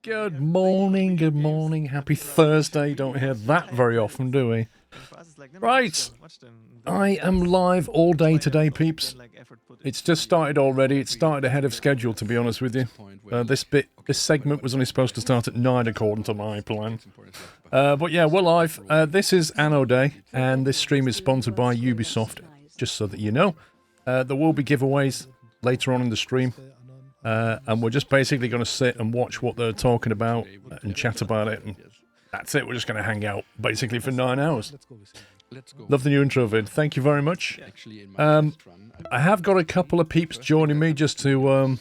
Good morning, good morning. Happy Thursday. Don't hear that very often, do we? Right. I am live all day today, peeps. It's just started already. It started ahead of schedule, to be honest with you. This segment was only supposed to start at 9 according to my plan. But yeah, we're live. This is Anno Day, and this stream is sponsored by Ubisoft, just so that you know. There will be giveaways later on in the stream. And we're just basically going to sit and watch what they're talking about and chat about it. And that's it. We're just going to hang out basically for 9 hours. Love the new intro vid. Thank you very much. I have got a couple of peeps joining me just to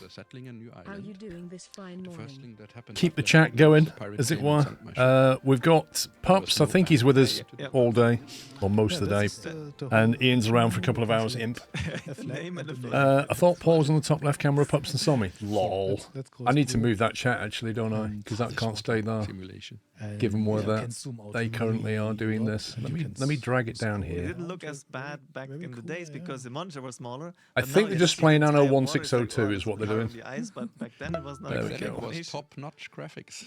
keep the chat going, as it were. We've got Pups. I think he's with us all day, or most of the day. And Ian's around for a couple of hours, imp. I thought Paul was on the top left camera, Pups and Somi. Lol. I need to move that chat, actually, don't I? Because that can't stay there. Given where they currently are doing this. Let me drag it down here. It didn't look as bad back in the days because the monitor was smaller. I think they're just playing Anno 1602 is what they're doing. But back then it was not. There we go. It was top-notch graphics.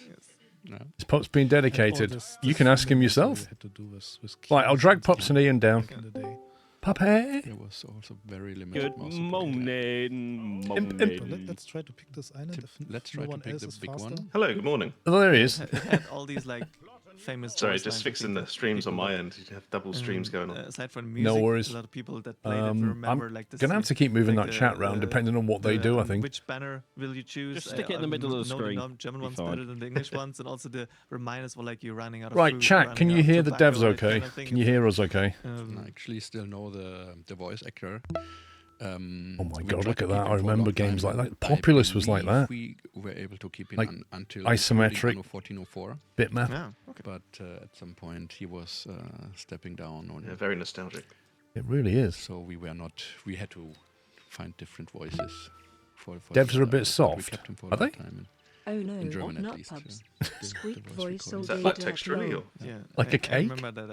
No. His Pup's been dedicated. You can ask him yourself. Right, I'll drag Pups and Ian down. Puppy! It was also very limited. Good morning. Let's try to pick this island. Let's try to pick the big one. Hello, good morning. Oh, there he is. It had all these like famous. Sorry, just fixing the streams on my end. You have double streams going on. Aside from music, No worries. a lot of people that played it remember like this. Gonna have to keep moving that chat round depending on what they do, I think. Which banner will you choose? Just stick it in the middle of the screen. The German ones better than the English ones, and also the reminders were like you're running out of Right, food, chat, can running you out hear of the tobacco, devs that okay? kind of thing. Can you hear us okay? I actually still know the voice actor. Oh my god, look at that. I remember games like that. Populous was like that. We were able to keep it Like until isometric. Anno 1404. Bitmap. Yeah, okay. But at some point he was stepping down. Yeah, very nostalgic. It really is. So we had to find different voices. For Devs are a bit we soft. kept him for Are a long they? time Oh no, in German at not least. pubs. The Squeak voice voice recording. all Is that day like that texturally low. or? Yeah, Like a I cake? remember that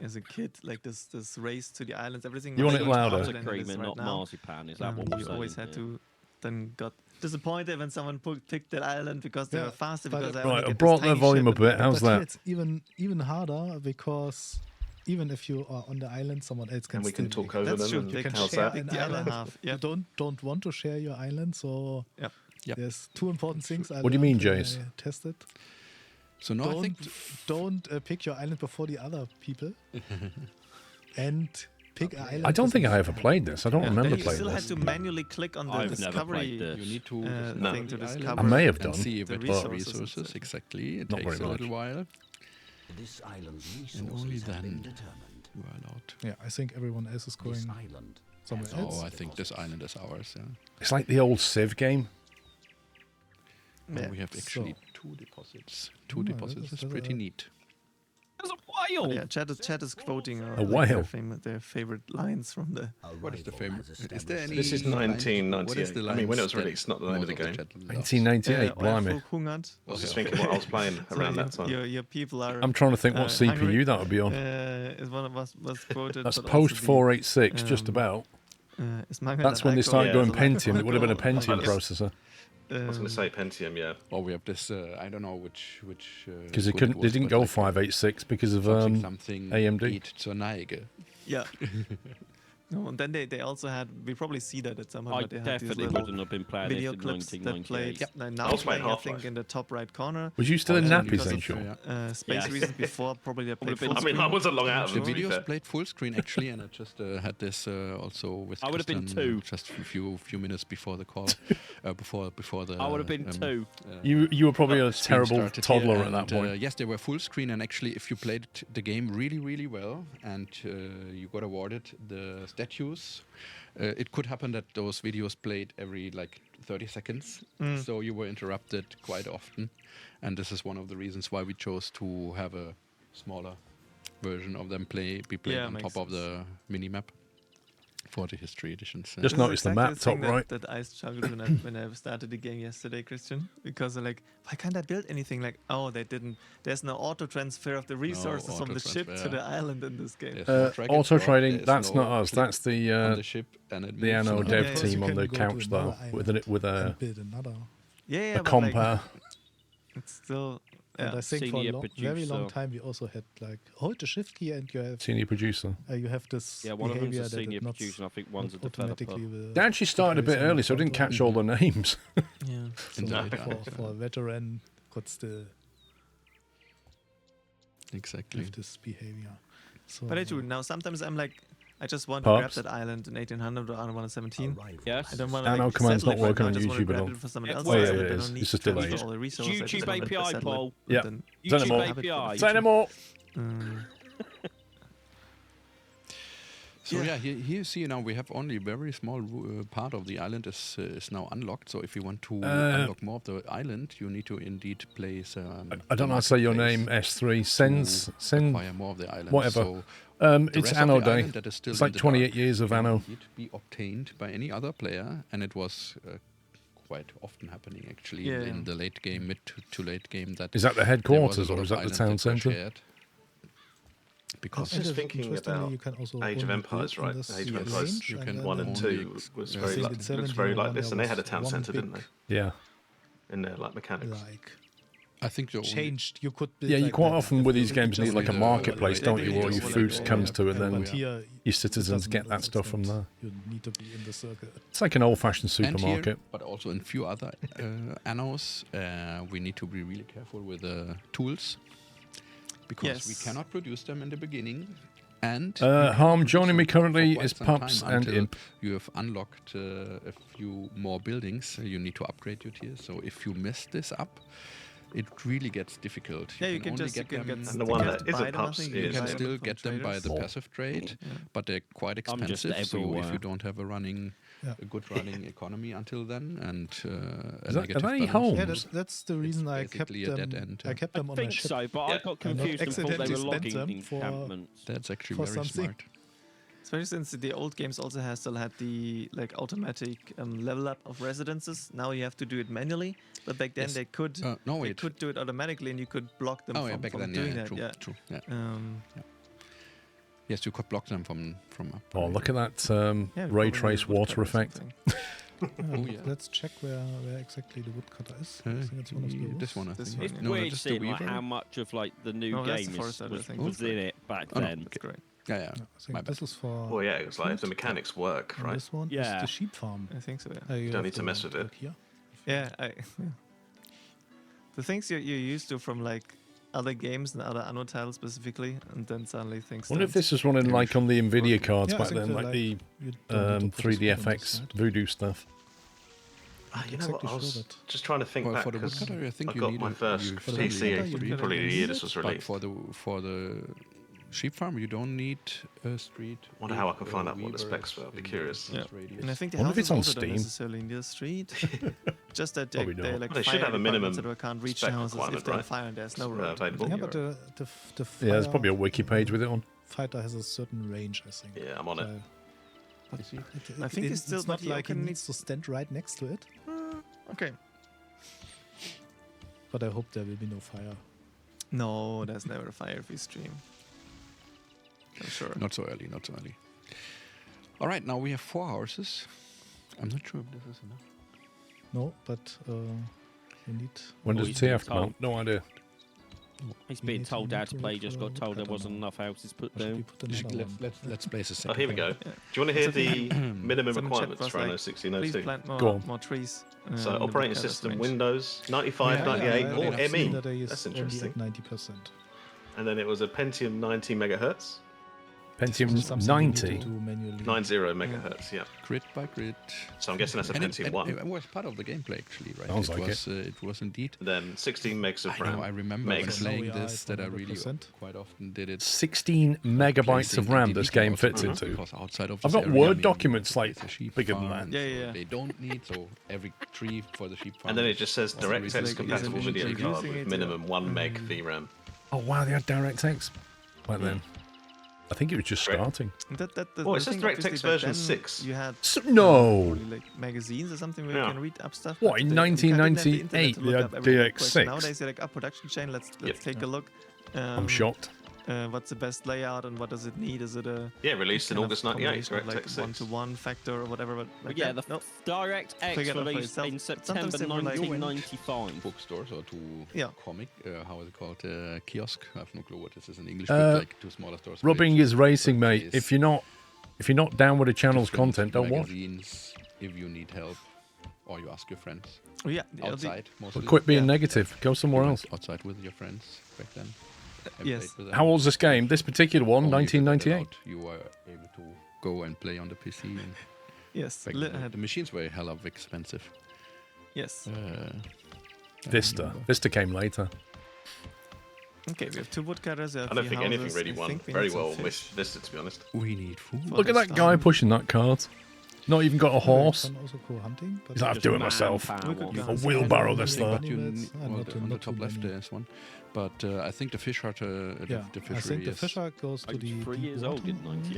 as a kid, like this race to the islands, everything. You was want it much louder? faster than it Cream is and right not now. marzipan. Is that what we're You saying? always had Yeah. to, then got disappointed when someone picked that island because they Yeah, were faster. but- Because I Right, only I get this brought the tiny volume a ship bit. and- How's But here that? it's even harder because even if you are on the island, someone else can And we can still talk be. over That's them. true. And They can how's share that? Pick an the other island. half. You Yeah. don't want to share your island, so Yep. Yep. there's two important things. I What do you mean, learned when Jace? I tested. So no, I think Don't pick your island before the other people, and pick an island. I don't think I doesn't- ever played this. I don't Yeah, remember then you playing still had this. to manually click on the I've never discovery. played this. you need to No. thing to the discover island I may have and done, see if the it has resources and resources. stuff. Exactly. It Not takes very a little while. This island's And only resources have been then determined. you are allowed. Yeah, I think everyone else is This going island somewhere has else. Oh, I think this island is ours. Yeah. It's like the old Civ game. Yeah. We have So- actually two deposits. Two Oh, deposits is that's pretty neat. There's a whale. Yeah, chat is quoting A like whale. their favorite lines from the. What is the famous? Is there any? This is line- 1998. What is the I mean, when it was lines that released, not the name of the most game. chat loves? 1998, blimey. Hungert. I was just thinking what I was playing around that time. Your people are. I'm trying to think what CPU hungry. that would be on. Is one of us was quoted. That's but post also the, 486, just um, about. is Mangel That's when they Echo started Yeah. going also Pentium. It would have been a like- Pentium processor. I was going to say Pentium, yeah. Oh, we have this. I don't know which. Because they couldn't, they didn't go 586 because of something AMD. 8 zur Neige. Yeah. No, and then they also had. We probably see that at some point. I but they had these definitely little wouldn't have been playing this video in clips that 1998. played. I Now was playing playing, I Half-Life. think, in the top right corner. Was you still in Yeah, nappies because then, of, Sean? Space Yeah. reasons before probably they played been- full I mean, I screen. wasn't long out of The it, to be videos fair. played full screen actually, and I just had this also with. I would have been Christian, 2. Just a few minutes before the call, before the. I would have been 2. You were probably a stream terrible started here, toddler at that and, point. yes, they were full screen, and actually, if you played the game really well, and you got awarded the statues, it could happen that those videos played every like 30 seconds, so you were interrupted quite often, and this is one of the reasons why we chose to have a smaller version of them be played Yeah, on makes top of sense. the minimap for the history editions. Just This is noticed the exactly map thing top right. That I struggled when I started the game yesterday, Christian, because like, why can't I build anything? Like, oh, they didn't. There's no auto transfer of the resources from the ship to auto-transfer. the island in this game. There's no drag and Auto drop, trading, there's that's no not us. click That's on the the ship, and it the moves Anno on. dev yeah, team you on can the go to couch though, another with a and build another. Yeah, a but like, compare. It's still. And Yeah. I think for a Senior very long producer. time we also had like hold the shift key and Senior producer. you have this Yeah, one of them's behavior a that senior it not, producer, and I think one's a not developer. automatically will They actually started a bit carry early, so I some didn't catch control. all the names. Yeah. So Indeed, for a veteran could still Exactly. have this behavior. So But I do now. Sometimes I'm like, I just want to grab Pops. that island in 1800 or Anno 117. Yes. I don't want to Anno like, command's settle not it right working now. I on just want to YouTube at grab all. it for someone Yeah, else. well, yeah, I yeah, don't it's- need it's just to transfer delayed. all the resources. I just YouTube want to API, settle it, Paul. and Yeah. then- Say no YouTube more. API. Say no more. So yeah, here you see now we have only a very small part of the island is now unlocked. So if you want to unlock more of the island, you need to indeed place. I don't know how to say your name, S3. Send acquire more of the island. whatever. So the it's rest Anno of the Day. island that is still It's in like the 28 dark years of can Anno. indeed be obtained by any other player, and it was quite often happening actually in the late game, mid to late game. That Is that the there was a headquarters lot or of is that the islands town that were centre? shared. Because I was just And thinking interestingly, about you can also Age of only Empires, build in right? this Age of Yes. Empires range, You and can then 1 and only 2 was I very think like, in looks 17 very or like one this, there and they had a was town one centre, didn't big, they? Yeah. In their like mechanics. like I think the only changed. You could build Yeah, you like quite that often if with you these games need just like a the- marketplace, yeah, don't they you? do Where all your like food the- comes to, and but then here your citizens doesn't get that look stuff from that there. You need to be in the circle. It's like an old-fashioned and here, supermarket. but also in few other annos, we need to be really careful with the tools because we Yes. cannot produce them in the beginning. And Harm produce joining me them for currently quite is some Pups time and until Imp. you have unlocked a few more buildings. You need to upgrade your tiers. So if you mess this up, it really gets difficult. Yeah, you can only just get them. And the you one can that buy isn't them, I Pups think You is can buy still them from get them by the traders. passive trade, Yeah. but they're quite I'm just expensive. So if everywhere. you don't have a running, Yeah. a good running economy until then, and a Are negative they balance, home? Yeah, that's the reason I kept basically a dead them. end, I yeah. kept I them on my think ship so, but Yeah. I got And not confused and thought they accidentally were spent logging them for- encampments. That's actually for very something. smart. Especially since the old games also still had the like automatic level up of residences. Now you have to do it manually, but back then Yes. they could No, they wait. could do it automatically, and you could block them Oh from, yeah, back from then, doing yeah, that. true, Yeah. true. Yeah. Yes, you could block them from up. Oh, look at that yeah, we ray probably trace need a woodcutter water or effect. something. Oh, yeah. Let's check where exactly the woodcutter is. I think it's one of Yeah, those. this one, I This think. one, It's yeah. No, weird just the seeing like, Weaver. how much of like the new No, that's game the forest edge, I think. was in it back Oh, no. then. That's correct. Yeah, yeah. Yeah, I My think bad. this is for. Well, yeah, it was like if the food. mechanics work, And right? this one Yeah. is the sheep farm. I think so. Yeah. You don't have need to mess with it. click Here. Yeah. The things you're used to from like other games and other Anno titles specifically, and then suddenly things. I wonder if don't. this was running like on the Nvidia cards Yeah, I back think then, they're like the You don't need to put a 3D spot on this FX side. voodoo stuff. You know what? exactly I was sure that- just trying to think Well, back for the because woodcutter, I think I you got need my a- first you For the PC woodcutter, you probably need the a year this was But released. for the sheep farm, you don't need a street. Wonder how I can find out what the specs were. I'd be curious. Yeah. And I think the Wonder if houses it's on also don't Steam. necessarily need a street. Just that they, Probably they not. like Well, they should fire have a minimum departments that can't reach spec the houses if requirement, they're on right? fire and there's no road. available. Yeah, You're but right. the Yeah, there's fire- probably a wiki page with it on. fighter has a certain range, I think. Yeah, I'm on it. But I think it's still- it's not but you like he can- needs to stand right next to it. Okay. But I hope there will be no fire. No, there's never a fire if we stream. I'm sure. Not so early, not so early. All right, now we have 4 houses. I'm not sure if this is enough. No, but we need. When Oh, does he's been TF come out? told. No idea. He's We being need to- told we how need to to play, look just for got a told there woodcutter wasn't now. enough houses put Or should we down. put another one? Let's place a Oh, second. here we go. one. Yeah. Do you want to hear So I the minimum someone chat requirements was for like, Anno Please 1602? plant Go more, on. more trees. So in the operating woodcutter's system range. Windows 95, Yeah, 98, yeah, or I've seen ME. that they is That's only interesting. at 90%. And then it was a Pentium 90 megahertz, Pentium Something we 90. need to do manually. 90 megahertz. Yeah. Grid by grid. So I'm guessing that's a And Pentium 1. it was part of the gameplay, actually, right? Sounds it like was, it was indeed. Then 16 megs of I RAM. know, I remember when Megs. playing Now we are this at that I really 100%. quite often did it. 16 megabytes placing of RAM and this deleting game also fits roads, into. because outside of I've this got area, Word I mean, documents, like, it's a sheep bigger than farm, that. Yeah, so yeah. They don't need, so every tree for the sheep farm. And then it just says also DirectX reduces compatible the video efficiency. card Using with it, minimum 1 meg VRAM. Oh wow, they had DirectX back then. I think it was just Correct. starting. Oh, it says thing, DirectX obviously, back version then 6. You had No! probably, like magazines or something where Yeah. you can read up stuff. What, but in you can't- you didn't have the internet 1998 to they look had up everything quick. DX6? Nowadays you're like, production chain, let's Yep. take a look. I'm shocked. what's the best layout and what does it need? Is it a Yeah, released in kind of August 98, combination of, DirectX like 6. 1-to-1 factor or whatever? But But like yeah, that? the Nope. DirectX Figure it out for released yourself. in Sometimes September they were like- 1995. Bookstores or to Yeah. comic, how is it called? Kiosk? I have no clue what this is in English, Uh, but like two smaller stores. Rubbing is racing, mate. Purchase If you're not down with the channel's different content, don't watch. magazines if you need help or you ask your friends. Oh, yeah. the LD Outside, mostly. But quit being Yeah. negative. Go somewhere You else. went outside with your friends back then. and Yes. played with them. How old's this game? This particular one, Only if it 1998. allowed, you were able to go and play on the PC. And Yes. back then the machines were hell of expensive. Yes. I Vista. remember. Vista came later. Okay, we have 2 woodcutters. I don't think anything really won very well listed, to be honest. We need food. For Look at the that guy start. pushing that cart. Not even got a horse. You can also go hunting. But He's like, I'll do it myself. Manpower. Look at A guns. wheelbarrow Yeah, this yeah, there. But you Animals, well, not too- on the not top too left many. there's one. But I think the fish hut, Yeah, the I fishery think the is fisher goes to I'm the 3 deep years old in water. 98.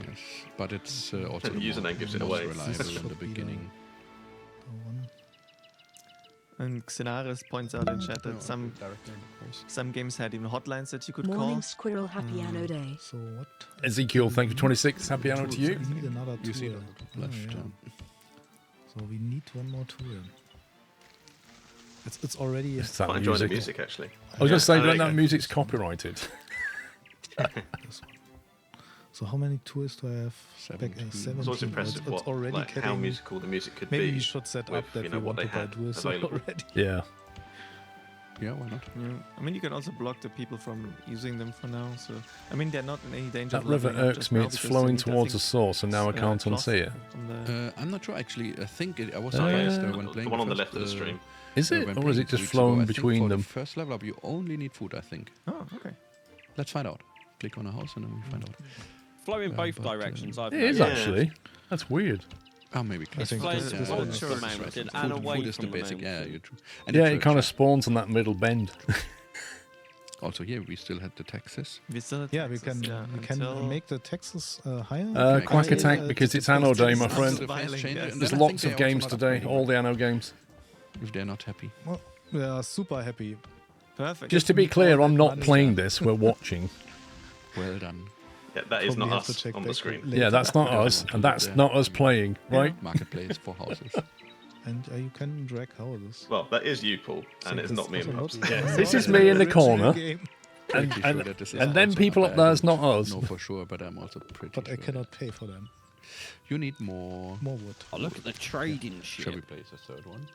yes, but it's also The username more- gives it most away. reliable in the Should be beginning. The one. And Xenaris points out in chat that some games had even hotlines that you could Morning call. Squirrel, happy Anno Day. So what? Ezekiel, thank you for 26. Happy anno to you. We need another tool. You see it on the top left. yeah. So we need one more tool. It's already. It's that Quite enjoying the music. music, actually. I was going to say, Oh, there but you that go. music's copyrighted. this one. So how many tools do I have? 17. 17. It's always Oh, impressive it's what, already like, how getting- musical the music could Maybe be. we should set with, up that you know, we what want they to buy had tools available. already. Yeah. Yeah, why not? Yeah. I mean, you can also block the people from using them for now. So, I mean, they're not in any danger. That of river leveling up irks just me. now It's because flowing they need, I towards the think, source, and now I can't cloth unsee it. on the- I'm not sure actually. I think I was Uh, surprised when The playing one on the first, left of the stream. Is it? when Or is playing it just 2 weeks ago. flowing I think between for them? The first level up, you only need food, I think. Oh, okay. Let's find out. Click on a house and then we find out. Flowing Yeah, both but, directions. I've It is noticed. Yeah. actually. That's weird. Oh, maybe. I think flowing this towards one the is mountain right. and Food, away food is the from the basic. Yeah, mountain. you're true. And Yeah, it's it kind of church. spawns on that middle bend. Also here we still had the taxes. We still have Yeah, we taxes, can yeah, we can until- make the taxes higher. Quack Okay. attack because it's Anno Day, my it's friend. not violent, Change it, yes. and There's then I think lots they're of also games not today, upgrading all the Anno games. if they're not happy. Well, we are super happy. Perfect. Just to be we clear, call I'm that not money playing shot. this, we're watching. Well done. Yeah, that is Probably not have to us check on the back screen. later. Yeah, that's not us, and that's not us playing, right? Marketplace for houses. And you can drag houses. Well, that is you, Paul, and So it's this not me and also Pops. not- Yeah. This is not me in the an original corner. game, And, Pretty and, sure that this is and then also people not up there's bad. not us. No, for sure, but I'm also pretty but I sure. cannot pay for them. You need more. More wood. Oh, look at the trading shit. Shall we place a third one?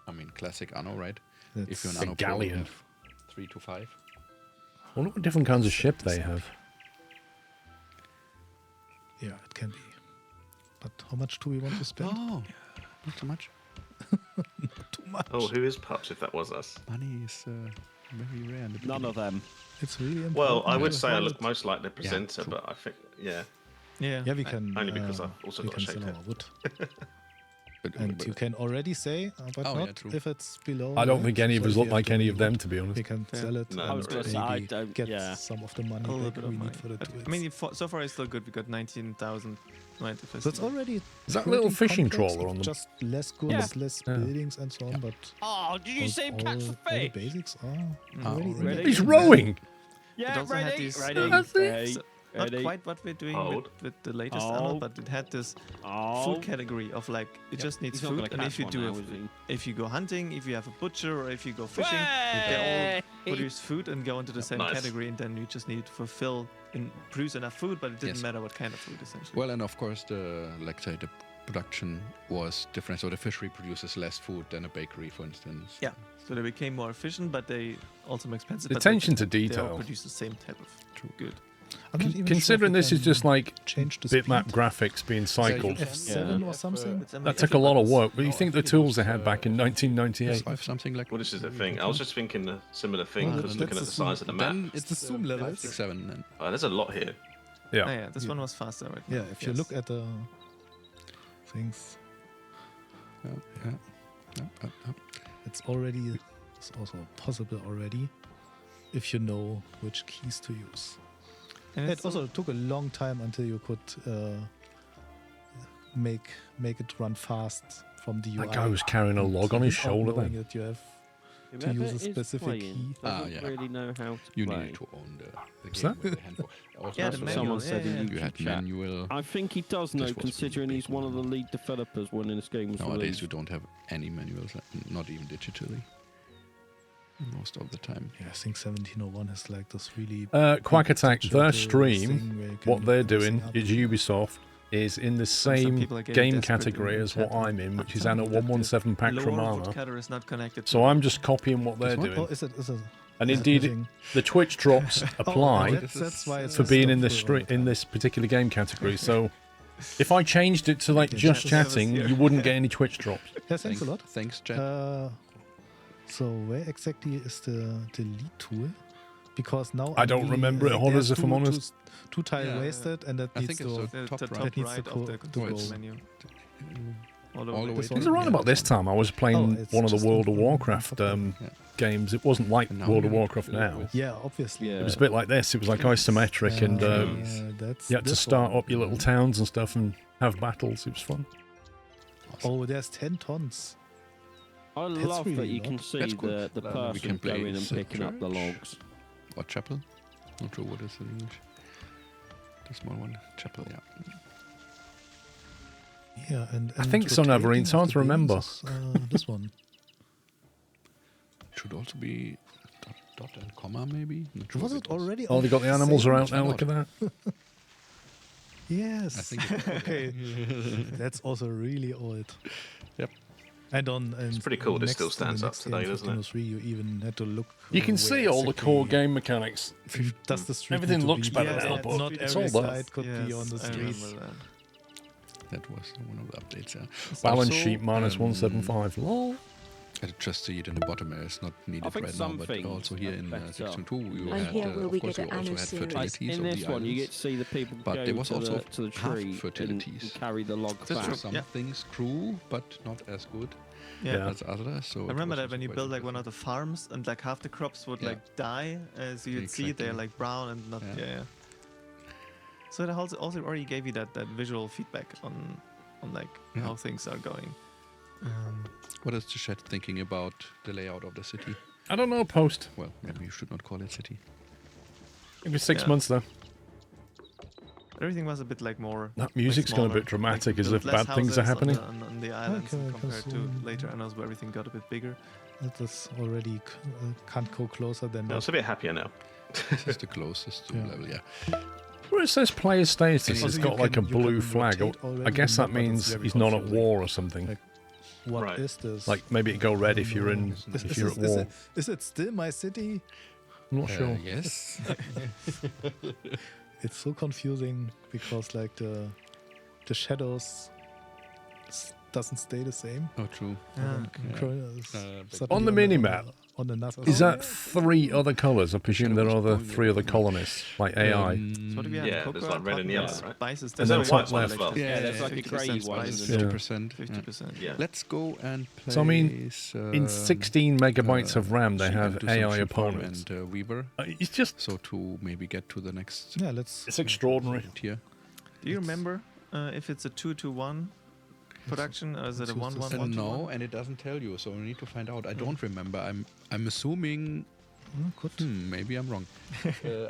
I mean, classic Anno, right? That's If you're an The Anno pro, you galleon. have 3 to 5. I wonder what different kinds of ship they have. yeah, it can be. But how much do we want to spend? Oh, not too much. Too much. Oh, who is Pups if that was us? Money is very rare in the None beginning. of them. It's really important. Well, I would to say I hold look it. most like the presenter, true. but I think, yeah. Yeah. Yeah, we can. Only because I've also we got a can shaped sell head. our wood, But- and but- you can already say, but Oh, yeah, not true. if it's below. I don't right? think any of So us if look you have like to any of really- them, to be We honest. can Yeah. sell it. No, I was not going to really. say, I maybe don't. get Yeah. some of the money A little that bit we of need money. for the But, tools. I mean, so far it's still good. We got 19,000. Right, so it's already Is that little pretty fishing complex, trawler on them? just less goods, Yeah. less Yeah. buildings, and so on. But Oh, did you see him catch the all the fish? basics are Mm. already in Ready? there. He's rowing! Yeah, also had ready, these, ready, That's it. ready, So, not ready. quite what we're doing Hold. with the latest Oh. Anno, but it had this Oh. food category of like it just needs He's not food, gonna and catch if you one do now, a- is he? if you go hunting, if you have a butcher, or if you go fishing, Way! produce food and go into the same Nice. category, and then you just need to fulfill and produce enough food, but it didn't Yes. matter what kind of food essentially. Well, and of course, the production was different. So the fishery produces less food than a bakery, for instance. Yeah. So they became more efficient, but they also more expensive. The but they- attention to They all detail. produce the same type of good. I'm not even sure Considering if we this is can just like change the bitmap speed. graphics being cycled, F7 Yeah. or something. that took a lot of work. But you think the tools they had back in 1998? Five something like. Well, this is the thing. I was just thinking a similar thing, Oh, just that's looking at the the size of the map. Then It's the zoom levels. 6, 7. And There's a lot here. Yeah. Oh, yeah, this Yeah. one was faster, right? Yeah, now, if you yes. look at the things, it's already it's also possible already if you know which keys to use. And It it's also took a long time until you could make it run fast from the UI. That guy was carrying a log on his without shoulder knowing then. that you have to use a specific key. Doesn't yeah. really know how to You play. needed to own the What's game that? with the handbook. Also, Yeah, That's the what manual, someone said yeah, in yeah. the you had YouTube chat. manual. I think he does know, This was considering really he's one of the lead developers when this game was Nowadays, released. you don't have any manuals, not even digitally. Most of the time. Yeah, I think 1701 has like this really. Quack Attack, digital their thing stream, where you can what they're look everything doing up. is Ubisoft is in the Some same people are getting game desperate category in as what chat. I'm in, which is Telling Anno me that the 117 Pax lower Romana. woodcutter is not connected. So I'm just copying what they're This one? Oh, doing. is it? And is it indeed, moving? the Twitch drops apply That's why it's for being in stopped this for all the in time. this particular game category. So if I changed it to like Okay, just chat service chatting, here. you wouldn't get any Twitch drops. Yeah, thanks a lot. Thanks, Chat. So where exactly is the lead tool? Because now I I'm don't really, remember it, like, Hodders, there's if I'm honest. Two tile Yeah. wasted, and that I needs think it's to. the top top right. That needs to right of the go- controls to- menu. All the way way This to one? It's around yeah, about this this one. time. I was playing it's one of the just World of on Warcraft top of Yeah. games. It wasn't like And now World of you Warcraft fill it now. with- Yeah, obviously. Yeah. It was a bit like this. It was like isometric, and that's you had to this start one. up your little towns and stuff and have battles. It was fun. Oh, there's 10 tons. I That's love that really you a lot. can see That's good. the We person can play going and the picking up the church. logs. Or chapel. Not sure what is in English. The small one. Chapel, yeah. Yeah, and I think it's on rotating Evergreen, it's of hard the to remember. buildings is, this one. Should also be dot and comma, maybe. Not sure Was if it already? Oh, on they got the the animals same around now. channel? Look at that. Yes. I think it- Okay. That's also really old. Yep. And on It's pretty cool this still stands up today, doesn't it? 1503, you even had to look. You can where see all the core exactly game mechanics. Does the street Everything need to looks be better there? now, Not- but not it's every all there. side could be on the I streets. remember that. That was one of the updates, yeah. Balance Also, sheet minus um, 175. Lol. I just see it in the bottom. It's not needed think right now, some but things also here are in better. section 2, you And had, here will of we course, get you an also Anno had series. fertilities In of this the one, you islands. get to see the people But go there was to, also to the half tree fertilities. and carry the log That's true. back. Some Yeah. things grew, but not as good Yeah. as others. So I it remember was that also when you quite build like one of interesting. the farms and like half the crops would Yeah. like die, so you'd see they're Exactly. like brown and not Yeah. yeah. So it also already gave you that visual feedback on like Yeah. how things are going. What is the chat thinking about the layout of the city? I don't know, post. Well, maybe you should not call it city. It was 6 Yeah. months though. Everything was a bit like more. That music's gone a bit dramatic, as if less bad things are houses happening. on the islands Okay, compared to consume. later Annos where everything got a bit bigger. That is already can't go closer than No, that. it's a bit happier now. This is the closest to Yeah. level, yeah. Where it says player status, Also, it's you got like a can- you blue can flag. rotate already I guess the that map, but it's means very he's not at confusing. war or something. Like, What is Right. this? Like maybe it go red if you're in Is if you're at war. Is it still my city? I'm not sure. Yes. It's so confusing because like the shadows doesn't stay the same. Oh, true. And yeah. Corona is But- suddenly On the mini-map, on another Is side. that 3 other colours? I presume there are the 3 other colonists, like AI. So what do we have? Yeah, Cocoa, there's like red and cotton, yellow, and right? Spices. And then There's top white one, left. like Well. this. Yeah, there's like a 50% grey one. spices, Yeah. 50%. 50%. Yeah. Let's go and play. So, I mean, In 16 megabytes of RAM, they have AI opponents. And Weaver. It's just So to maybe get to the next Yeah, let's. it's extraordinary. tier. Do you remember if it's a 2-to-1 production or is it a It's 1-1? just a- 1-to-1? No, and it doesn't tell you, so we need to find out. I don't remember. I'm assuming. Good. Maybe I'm wrong.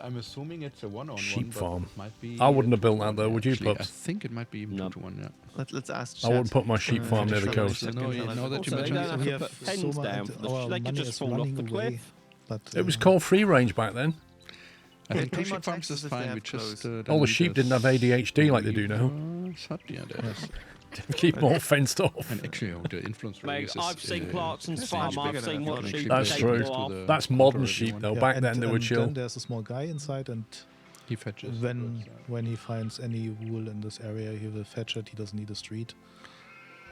I'm assuming it's a one-on-one. Sheep but farm. it might be I wouldn't have a built that 2-to-1, though, would you, actually. Pups? I think it might be even Nope. 2-to-1. Yeah. Let's ask. I wouldn't chat. put my sheep farm near the Shall I coast. check No, in? Shall I now that look? you Also, they mention don't it. have We to have put pens so much- down for the our they can money just is fall off running the away, cliff. But It was called free range back then. I They think pay two more sheep farms taxes is if they fine. have We just clothes. All the sheep didn't have ADHD like they do now. Yeah, there is. Keep them all fenced off. And actually, the influence Like, release is, I've seen Clarkson's it's farm. much I've bigger seen than I what thought. sheep That's take true. go off. That's modern sheep though. yeah, Back then and- they were and chill. Then there's a small guy inside, and He fetches. when he finds any wool in this area, he will fetch it. He doesn't need a street.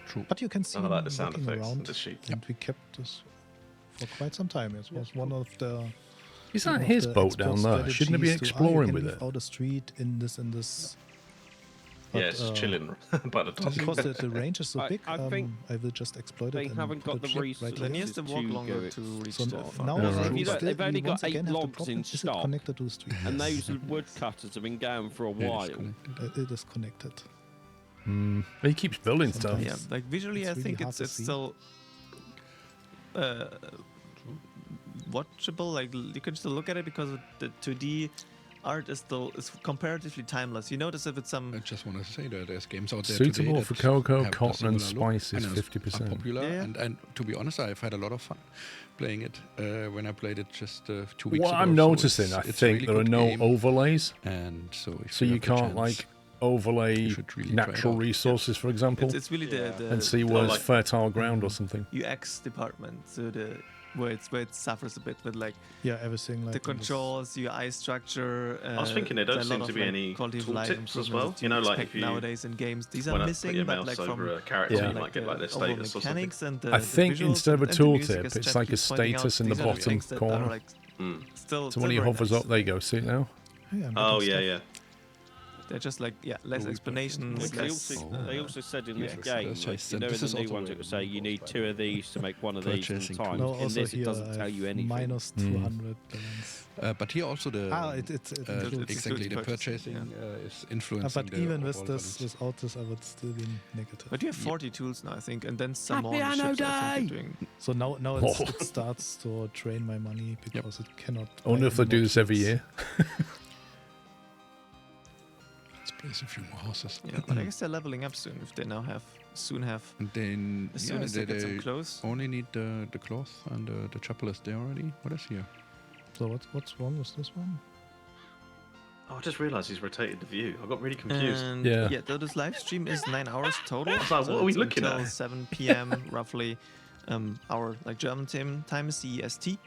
True. But you can see I him like the sound walking effects of around, the sheep. and we kept this for quite some time. It was one of the. Is one that of his the boat down expert there? Shouldn't it be strategies to, exploring you with can it? leave out a street in this and this. Yeah, But, it's chilling by the top. Because the range is so I- big, I think I will just exploit it. They and haven't put got a the ship resources. right Then he here. has to to walk go longer it. to reach So the now, farm. now Yeah, we right. If you don't- still- they've only we got once 8 again have the logs problem, in is it stock. connected to the street? And those woodcutters have been going for a Yeah, while. it's connected. It is connected. He keeps building stuff. Sometimes. Yeah, like visually, It's I really think hard it's to see. still uh, watchable. Like you can still look at it because the 2D art is comparatively timeless. You notice if it's I some just want to say that there's games out there Suitable today for that cocoa, have the cotton, and similar look spices, and are 50%. popular. Yeah. And to be honest, I've had a lot of fun playing it when I played it just 2 weeks What ago. I'm So noticing, I it's think really there are good no game. overlays, And so if so you you have the can't chance, like overlay you should really try it natural out. resources, for example, it's really Yeah. the and see where like- it's fertile ground or something. UX department. So where it suffers a bit with like Yeah, everything like the in this- controls, UI structure. I was thinking there don't there's a lot seem to of, be like, any quality of life tooltips as improvements well. that You know, like expect if you nowadays in games. These are when I put missing, your but mouse like over from a character, Yeah. you might get like the the overall status or something. mechanics and I think visuals instead of a and the music, tooltip, as it's Chat like a keeps pointing out, status in the these are bottom things that are, corner. like, Mm. still, So when he very hovers nice. up, there you go. See it now? Hey, I'm Oh getting yeah, stuff. yeah. They're just like less Oh, explanations, Yes, They less. also, they also said in this UX game, purchase, like, you and know, in this the is new also ones where it would the say you need Mailbox 2 of these to make one of these at a Purchasing time. No, tools. In also this, it here doesn't I tell you have anything. minus 200 balance. But here also the It includes exactly the purchasing, purchasing is influencing. but the even with overall this, balance. without this, I would still be negative. But you have 40 tools now, I think, and then some Happy more on the Anno ships. I think Day! you're doing. So now Oh. it starts to drain my money because it cannot. I wonder buy if they any do more this every tools. year. Let's place a few more houses. Yeah, but I guess they're leveling up soon if they now soon have. And then As soon as they get some clothes. only need the cloth and the chapel is there already. What is here? So what's wrong with this one? Oh, I just realised he's rotated the view. I got really confused. And Yeah. though this live stream is 9 hours total. I was like, what are we it's looking until at? 7 p.m. roughly, our like German time CEST.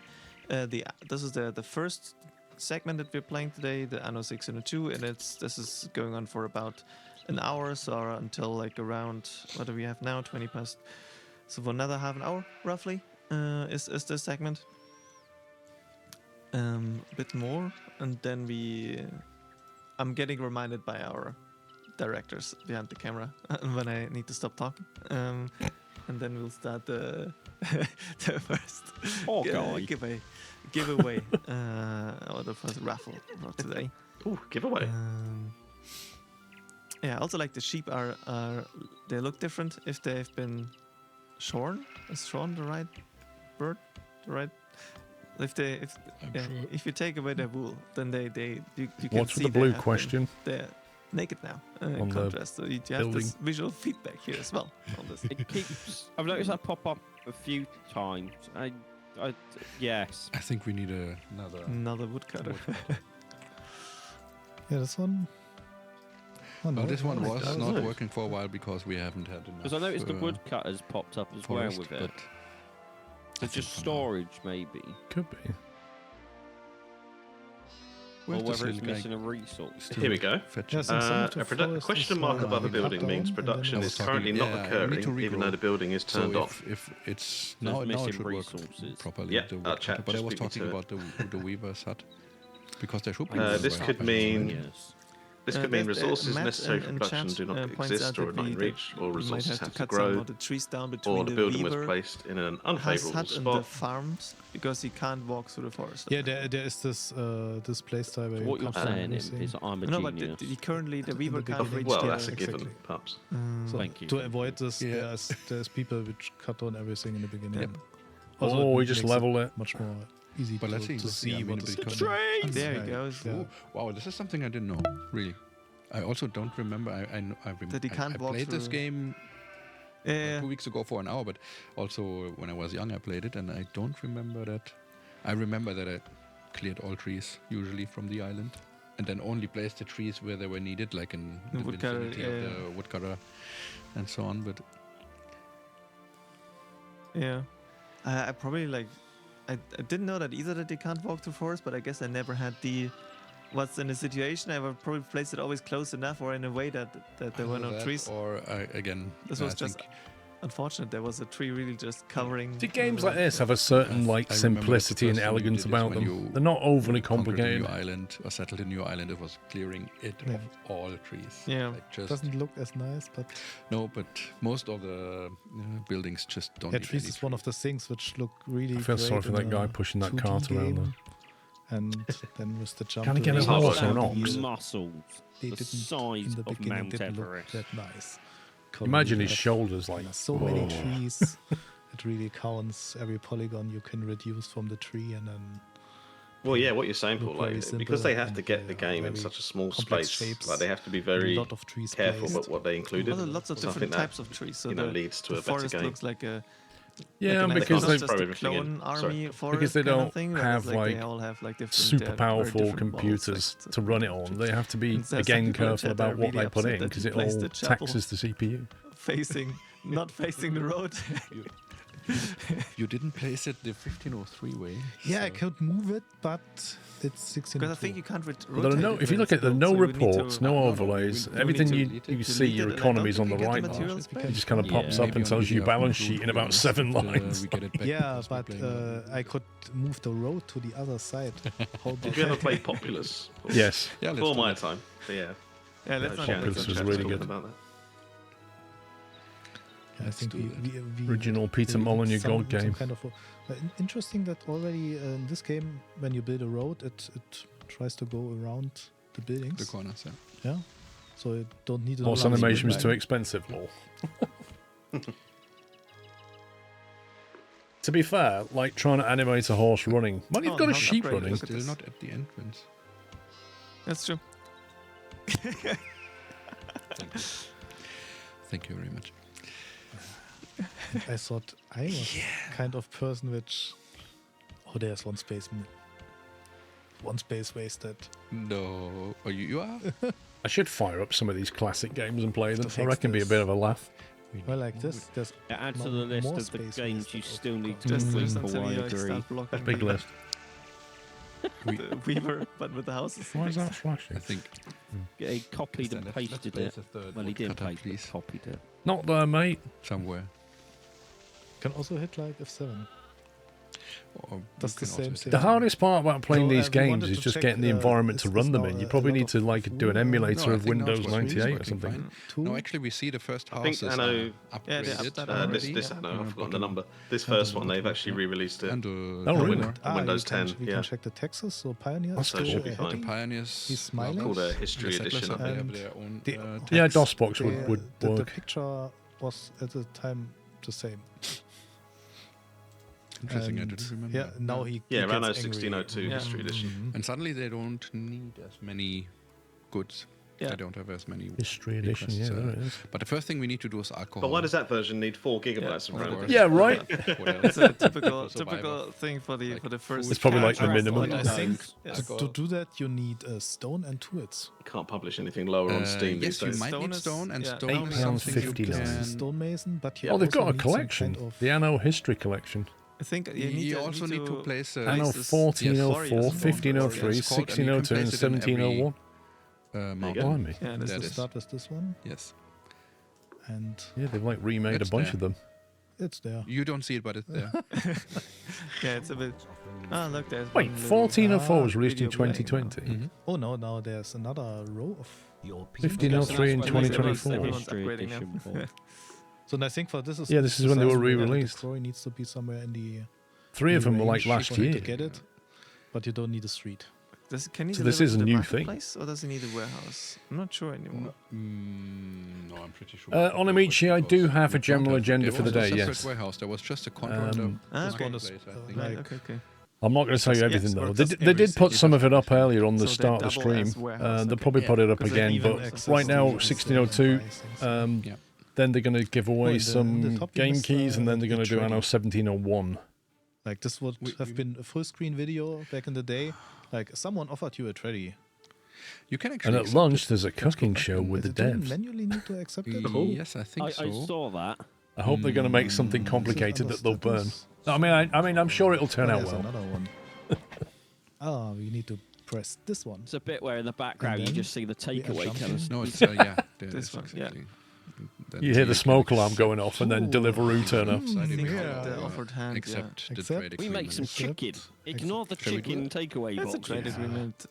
This is the first segment that we're playing today, the Anno 602, and this is going on for about an hour, so until like around, what do we have now, 20 past, so for another half an hour roughly is this segment. A bit more, and then I'm getting reminded by our directors behind the camera when I need to stop talking, and then we'll start the first Poor guy. giveaway or the first raffle for today. Ooh, giveaway. Yeah, also like the sheep are they look different if they've been shorn. Is shorn the right word? The right? If you take away their wool, then you can What's see with the they blue have been- question? They're naked now. On In the contrast, so you have this visual feedback here as well on this. It keeps. I've noticed that pop up a few times. Yes. I think we need Another woodcutter. Yeah, this one. Oh, Well, this one was does not it? working for a while because we haven't had enough. Because I noticed the woodcutters popped up as well forest, with it. but It's just for now. storage, maybe. Could be. Or Where's the whether it's silk guy? missing a resource. Still Here we go. fetching. Yeah, some of the A forest question is, mark above a cut building down, means and then production I is was currently talking- not yeah, I occurring, need to even though regrow. the building is turned so off. if it's There's now it missing should work resources. properly. Yeah, the our woodcutter, chat but I just was beat me talking to about the weaver's hut because there should be. This weaver could hut mean- Yes. This could mean There's, resources Matt necessary for in production chat, do not points exist out or are that not we- in reach, or we might resources have to have to cut some grow, of the trees down between or the building was weaver placed in an has unfavourable hut and the spot. farms because he can't walk through the forest. Yeah, there is this place type where So you what you're cut down saying everything. is I'm a No, but genius. currently the In weaver the can't beginning. reach Well, the... that's a given, exactly. pups. So Thank you. to avoid this, Yeah. there's people which cut down everything in the beginning. Yep. Also, Oh, it we just makes level it. much more easy But let's see. to see Yeah, I mean, what is because- coming. There he Yeah, goes. yeah. Ooh, wow, this is something I didn't know. Really, I also don't remember. That he can't I walk played this through- game Yeah, 2 weeks ago for an hour, but also when I was young, I played it, and I don't remember that. I remember that I cleared all trees usually from the island, and then only placed the trees where they were needed, like in The the woodcutter, vicinity yeah. of the woodcutter, and so on. But yeah. I probably like... I didn't know that either, that they can't walk through forest, but I guess I never had the... What's in the situation? I would probably place it always close enough or in a way that there were no either that trees. or again, This I was just think unfortunate. There was a tree really just covering... See, games like this have a certain like I remember simplicity the and first thing you elegance did is about when them. you They're not overly conquered a complicated. new island or settled a new island. It was clearing it Yeah. of all trees. Yeah. Like just Doesn't look as nice, but no, but most of the buildings just don't. yeah, need trees any is one of the things which look really. I feel great sorry for in that guy a pushing that 2D cart around game. there. And then with the jump, Can I to get a the horse other or an side, ox? Muscles. They the didn't size in the of beginning Mount didn't look Everest. that nice. Imagine his Have- shoulders like. so many oh. trees. it really counts every polygon you can reduce from the tree, and then Well, yeah, what you're saying, look Paul, very like, simple because they have and to get the they are game in very such a small complex space, shapes, like they have to be a very lot of trees careful placed. about what they included. Well, lots of So I different think that, types of trees. So leads to the a better forest game. looks like a Yeah, like an, because not they just throw a everything in. clone Sorry. army forest because they kind don't of thing, but have it's like they like all have like different super very powerful different models, computers like, to run it on. They have to be And there's some again people in careful chat that are about what really they put upset in that because you it placed all the chapel taxes the CPU. facing, not facing the road. You didn't place it the 1503 way. Yeah, I so- could move it, but it's 16. Because I think you can't Well, there are rotate no, it if you when look it's at the built, no so you would need reports, to- no no, no, overlays, we need everything to you, delete it. you see Delete your it, and I economies don't on the think you right get the bar. materials back. It just kind of Yeah. pops up and Maybe on tells you video balance from sheet in about Bruce, 7 but, lines. we get it back Yeah, because we're but playing I could move the road to the other side. How about Did you ever that? play Populous? Yes. Yeah, let's Before do my that. time. So yeah. Yeah, let's not Shannon Populous in was chat really talking good. about that. Yeah, I think we Original Peter we did Molyneux some God game. kind of interesting that already in this game, when you build a road, it tries to go around the buildings. The corners, yeah. Yeah, so you don't need. Horse another animation is line. too expensive, lol. To be fair, like trying to animate a horse running. Well, you've Oh, got a how's sheep upgraded? running. Look at Still this. not at the entrance. That's true. Thank you very much. I thought I was kind of person which. Oh, there's one space. One space wasted. No. Oh, you are? I should fire up some of these classic games and play them. To I reckon be a fix bit of a laugh. Well, like this, there's Add to More- the list more of the space games wasted. you still need to Just complete just for until one you like, degree. start blocking Big list. the Weaver, but with the houses. Why is that I flashing? think. He copied and Let's pasted place it. a third Well, he didn't woodcutter, paste it, please. copied it. Not there, mate. Somewhere. can also hit like F7. Or That's you the can also same hit thing. The hardest part about playing So, these we games wanted is to just check, getting the environment to is run them now in. You a probably lot need to of like do an wood? emulator No, I of think now Windows it's working 98 or something. fine. Two. No, actually, we see the first I think houses Anno- are Yeah, they upgraded upped that already. this Anno, I've forgotten the bottom. number. This Kind of first one, they've bottom, actually yeah. re-released it. And Oh, the really? lower. on Windows you can, 10, we yeah. can check the Texas. So Pioneer. That's still cool. Should be ahead. fine. The Pioneers. He's smiling. Called a History the settlers Edition. up, they have And their own. the- Yeah, tax. DOSBox The, would the work. picture was at the time the same. Interesting, I And didn't remember. Yeah, now he Yeah, he Anno gets angry. 1602 Yeah. History Edition. Mhm. And suddenly they don't need as many goods. Yeah. They don't have as many. History edition, yeah, requests, there it is. But the first thing we need to do is alcohol. But why does that version need 4 gigabytes Yeah, of of RAM? course. Yeah, right. What else? It's a typical Survivor. typical thing for the Like first. It's probably like the character. minimum. But I think Yes. to do that you need a stone and tools. You can't publish anything lower on Steam yes, these you days. might Stone need is- stone, and yeah. stone is £8.59. something you This is a can. stonemason, but you Oh, they've also got a need some collection. kind of- The Anno History Collection. I think you, You also need to place Anno this- 1404, yes, 1503, It's called- and you can 1602, and place it in every- 1701. mountain. Blimey. Yeah, this That to is- start with this one, Yes, and Yeah, they've like remade It's a bunch there. of them. it's there. you don't see it, but it's there. yeah, it's a bit. Ah, look, there's Wait, one little 1404 was Ah, released in video playing now. 2020. Mhm. Oh no, now there's another row of. Your piece 1503 in That's why 2024. everyone's History upgrading now. edition for- So and I think for this is Yeah, this is when they were precisely where re-released. The story needs to be somewhere in the. 3 of them were like range last for you year. to get it, but you don't need a street. Can he So this deliver is to a the new thing. marketplace, or does he need a warehouse? I'm not sure anymore. No, I'm pretty sure. Onamichi, I do have a general agenda for the day, There was a yes. separate warehouse. There was just a contract. Ah, This okay. one is Place, I uh, think. Right, like okay. I'm not going to tell you Yes, everything or though. does They every did put city some have of it up earlier on the So they start of the double stream. as warehouse, They'll okay. probably put it up Because they again, even but access right now, to 1602. Yeah. Yeah. Then they're going to give away in the some top you game missed, keys, and then they're going to do trading. Anno 1701. Like this would have been a full screen video back in the day. Like someone offered you a tradie. You can And actually. at accept lunch, it. there's a cooking show with the Do you devs. manually need to accept it? Yes, I think I so. saw that. I hope they're going to make something complicated that they'll burn. I mean, I'm sure it'll turn out There's well. another one. We need to press this one. It's a bit where in the background you then just see the we are takeaway jumping. colours. No, it's yeah. there This is one, yeah. exactly. That's You hear the you smoke can alarm going off, and then Ooh. Deliveroo turn up. accept I side think Yeah. the offered hand. Except the Except- trade We make some agreement. chicken. Ignore the Shall we do chicken it? takeaway Yeah. That's a box. trade agreement.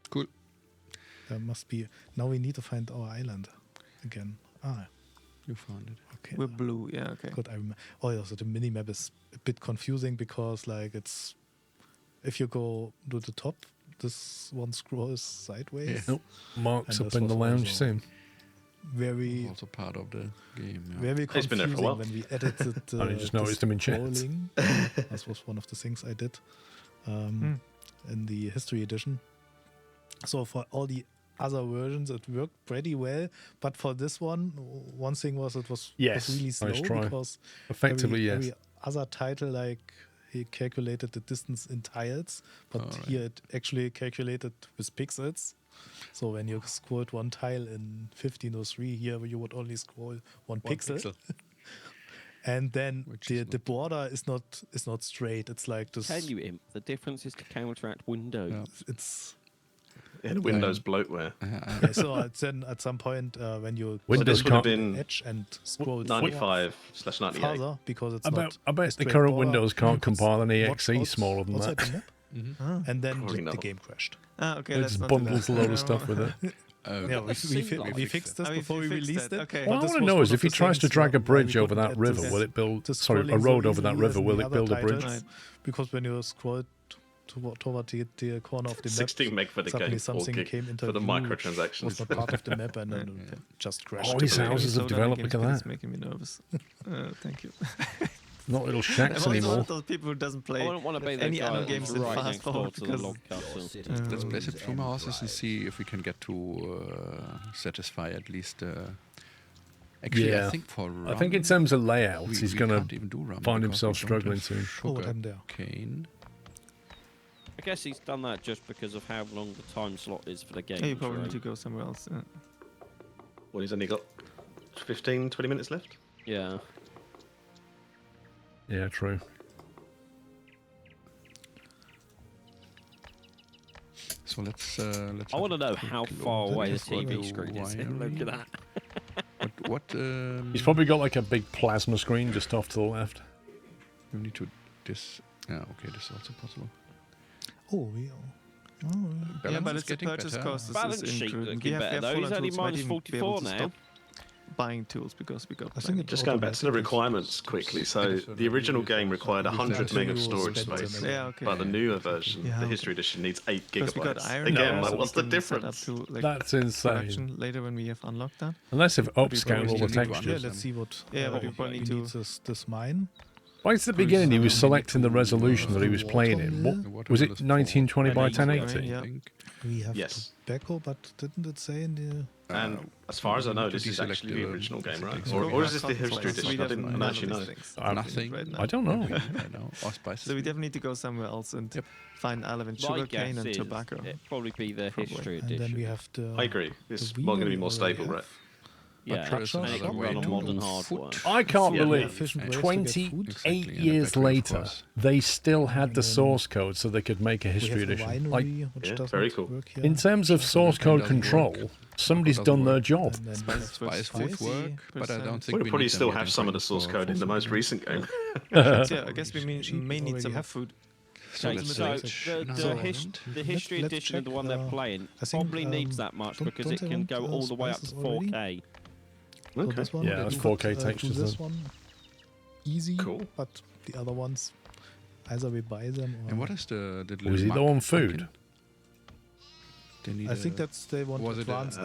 Cool. There must be. Now we need to find our island again. You found it. Okay. We're blue. Yeah. Okay. Good. I remember. Oh, also the minimap is a bit confusing because like it's if you go to the top, this one scrolls sideways. Nope. Mark's And up this in the was lounge also- soon. very Also part of the game. Yeah. very It's been there for a confusing while. when we edited the, I just the noticed them in chat. scrolling. That was one of the things I did in the history edition. So for all the other versions, it worked pretty well. But for this one thing was it was Yes, really slow nice try. because Effectively, yes. every other title, like, he calculated the distance in tiles, but Alright. here it actually calculated with pixels. So when you scrolled one tile in 1503, here you would only scroll one pixel. And then Which the is not- border is not straight. It's like this. Tell you, Imp, the difference is to counteract Windows. Yeah. It's Yeah, the Windows bloatware. yeah, so then at some point when you Windows this would have can't- been edge and scroll 95/98. farther because it's I not. bet a the straight current border. Windows can't It's compile an what's exe out- smaller than outside that. the map, Mhm. and then Probably the not. game crashed. Okay, It let's just not do bundles a that. load of stuff with it. Yeah, we fixed this Oh, you before we fixed released it, it. okay. What I but this want to was know one is of if he the tries to things drag a why we bridge over couldn't that add river, this- will it build? the Sorry, a scrolling road so over that easily river, as will the it other build a titles, bridge? Right. Because when you scroll toward the corner of the map, 16 meg for the suddenly game, 4 something gig came into for the view which microtransactions. was not part of the map, and then it just crashed. Oh, his Okay, houses slow have down developed. again, Look at It's that. making me nervous. Thank you. Not little I'm shacks also one anymore. of those people who doesn't I play wouldn't want to be the any guy Anno that's games in right fast next door forward to the because log castle. Let's place it through my houses and see if we can get to satisfy at least. Actually, Yeah. I think for I think in rum, terms of layouts, we- he's we going can't to even do rum find because himself we don't struggling have soon. Oh, what sugar happened there? cane. I guess he's done that just because of how long the time slot is for the game. Yeah, you probably right? need to go somewhere else. Well, he's only got 15, 20 minutes left. Yeah. Yeah, true. So let's. I want to know how quick far look. away the Let's go TV to screen is. wiring. Look at that. What? He's probably got like a big plasma screen just off to the left. You need to. This. Yeah. Okay. This is also possible. Oh, yeah. Yeah, Balance but is it's the getting purchase better. cost Balance is sheet included. looking better, though. full He's on only tools. Might minus even be able 44 to now. stop buying tools because we got. I think it Just going back to the automatically requirements quickly. So the original game required 100 meg of storage space. Yeah, okay. But the newer version, Yeah, the okay. history edition, needs 8 Because we got gigabytes. iron. Again, now, like, so what's we the can set up difference? to, like, That's insane. production later when we have unlocked that. Unless they've probably upscaled all the still need to textures. Yeah, Yes. let's see what. Yeah, but you we probably need need to- this mine. Right at the beginning, he was selecting the resolution that he was playing in. What was it, 1920 by 1080? Yeah. I think. We have Yes. tobacco, but didn't it say in the? And as far as I know, to this is deselect actually the the original game, right? settings. Or is this the Consoles, history so we edition? I definitely didn't none of actually these know. things Nothing. right now. I don't know. I know. Or spices. So we definitely need to go somewhere else and Yep. find elephant My sugarcane guess and is tobacco. it'd probably be the Probably. history And edition. then we have the. I agree. It's the more going to wheel be more we already stable, have. right? Yeah, trucks and are it can another run on way modern to hardware. I can't Yeah. believe Efficient ways to get 28 food. Exactly, and a years battery, of later, course. they still had the And then source code so they could make a We history have a edition. Like, winery, which Yeah, doesn't very cool. work here. in terms of source That code doesn't control, work. somebody's Doesn't done their work. job. And then we Spice have was Spice would 50%. work, but I don't think We'll we probably need still them yet have in some of the time source for code in the most food. recent game. Yeah, I guess we Cheap may need already some have. food. So Okay, let's so search the now. history let's edition of the check, one they're playing I think, probably needs that much don't- because don't it they can want, go all the way up to spices already? 4K. So Okay. this one, Yeah, they that's do 4K do textures this then. one easy, Cool. but the other ones, either we buy them or. And what is the little Was he mug low on pumpkin? food? They need I think a- that's they want Was it, advanced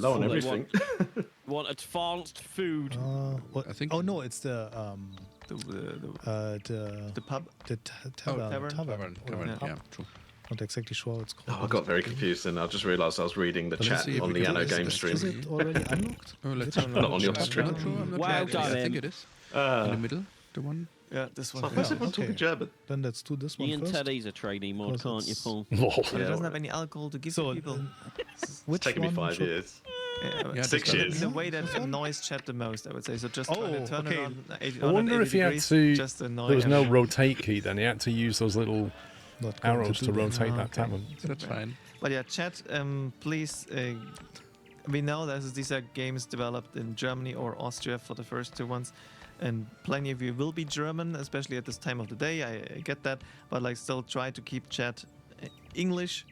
Low on food. everything. Want advanced food? What, I think- Oh no, it's the The pub. tavern. Tavern, yeah, true. Not exactly sure what it's called. Oh, I got very confused and I just realised I was reading the But let's chat see if on we the can Anno do this. game Is stream. Is it already unlocked? Oh, let's Not on your stream. I'm not sure. I'm not Well sure. I done, think Em. it is. In the middle, the one. Yeah, this one. So why is Yeah, everyone talking okay. German? Then let's do this one You can first. tell he's a trainee mod, Because can't you, it's- Paul? Lol. But it Yeah, doesn't have any alcohol to give So, to people. which It's taken me one 5 should- years. Yeah, 6 years. In a way that annoys chat the most, I would say. So just Oh, try to turn okay. it on. I wonder if he had to. Just annoy There was no everyone. rotate key then. He had to use those little Not going arrows do to that. rotate Ah, that okay. tavern. That's fine. But yeah, chat, please. We know that these are games developed in Germany or Austria for the first two ones, and plenty of you will be German, especially at this time of the day. I get that, but like still try to keep chat English,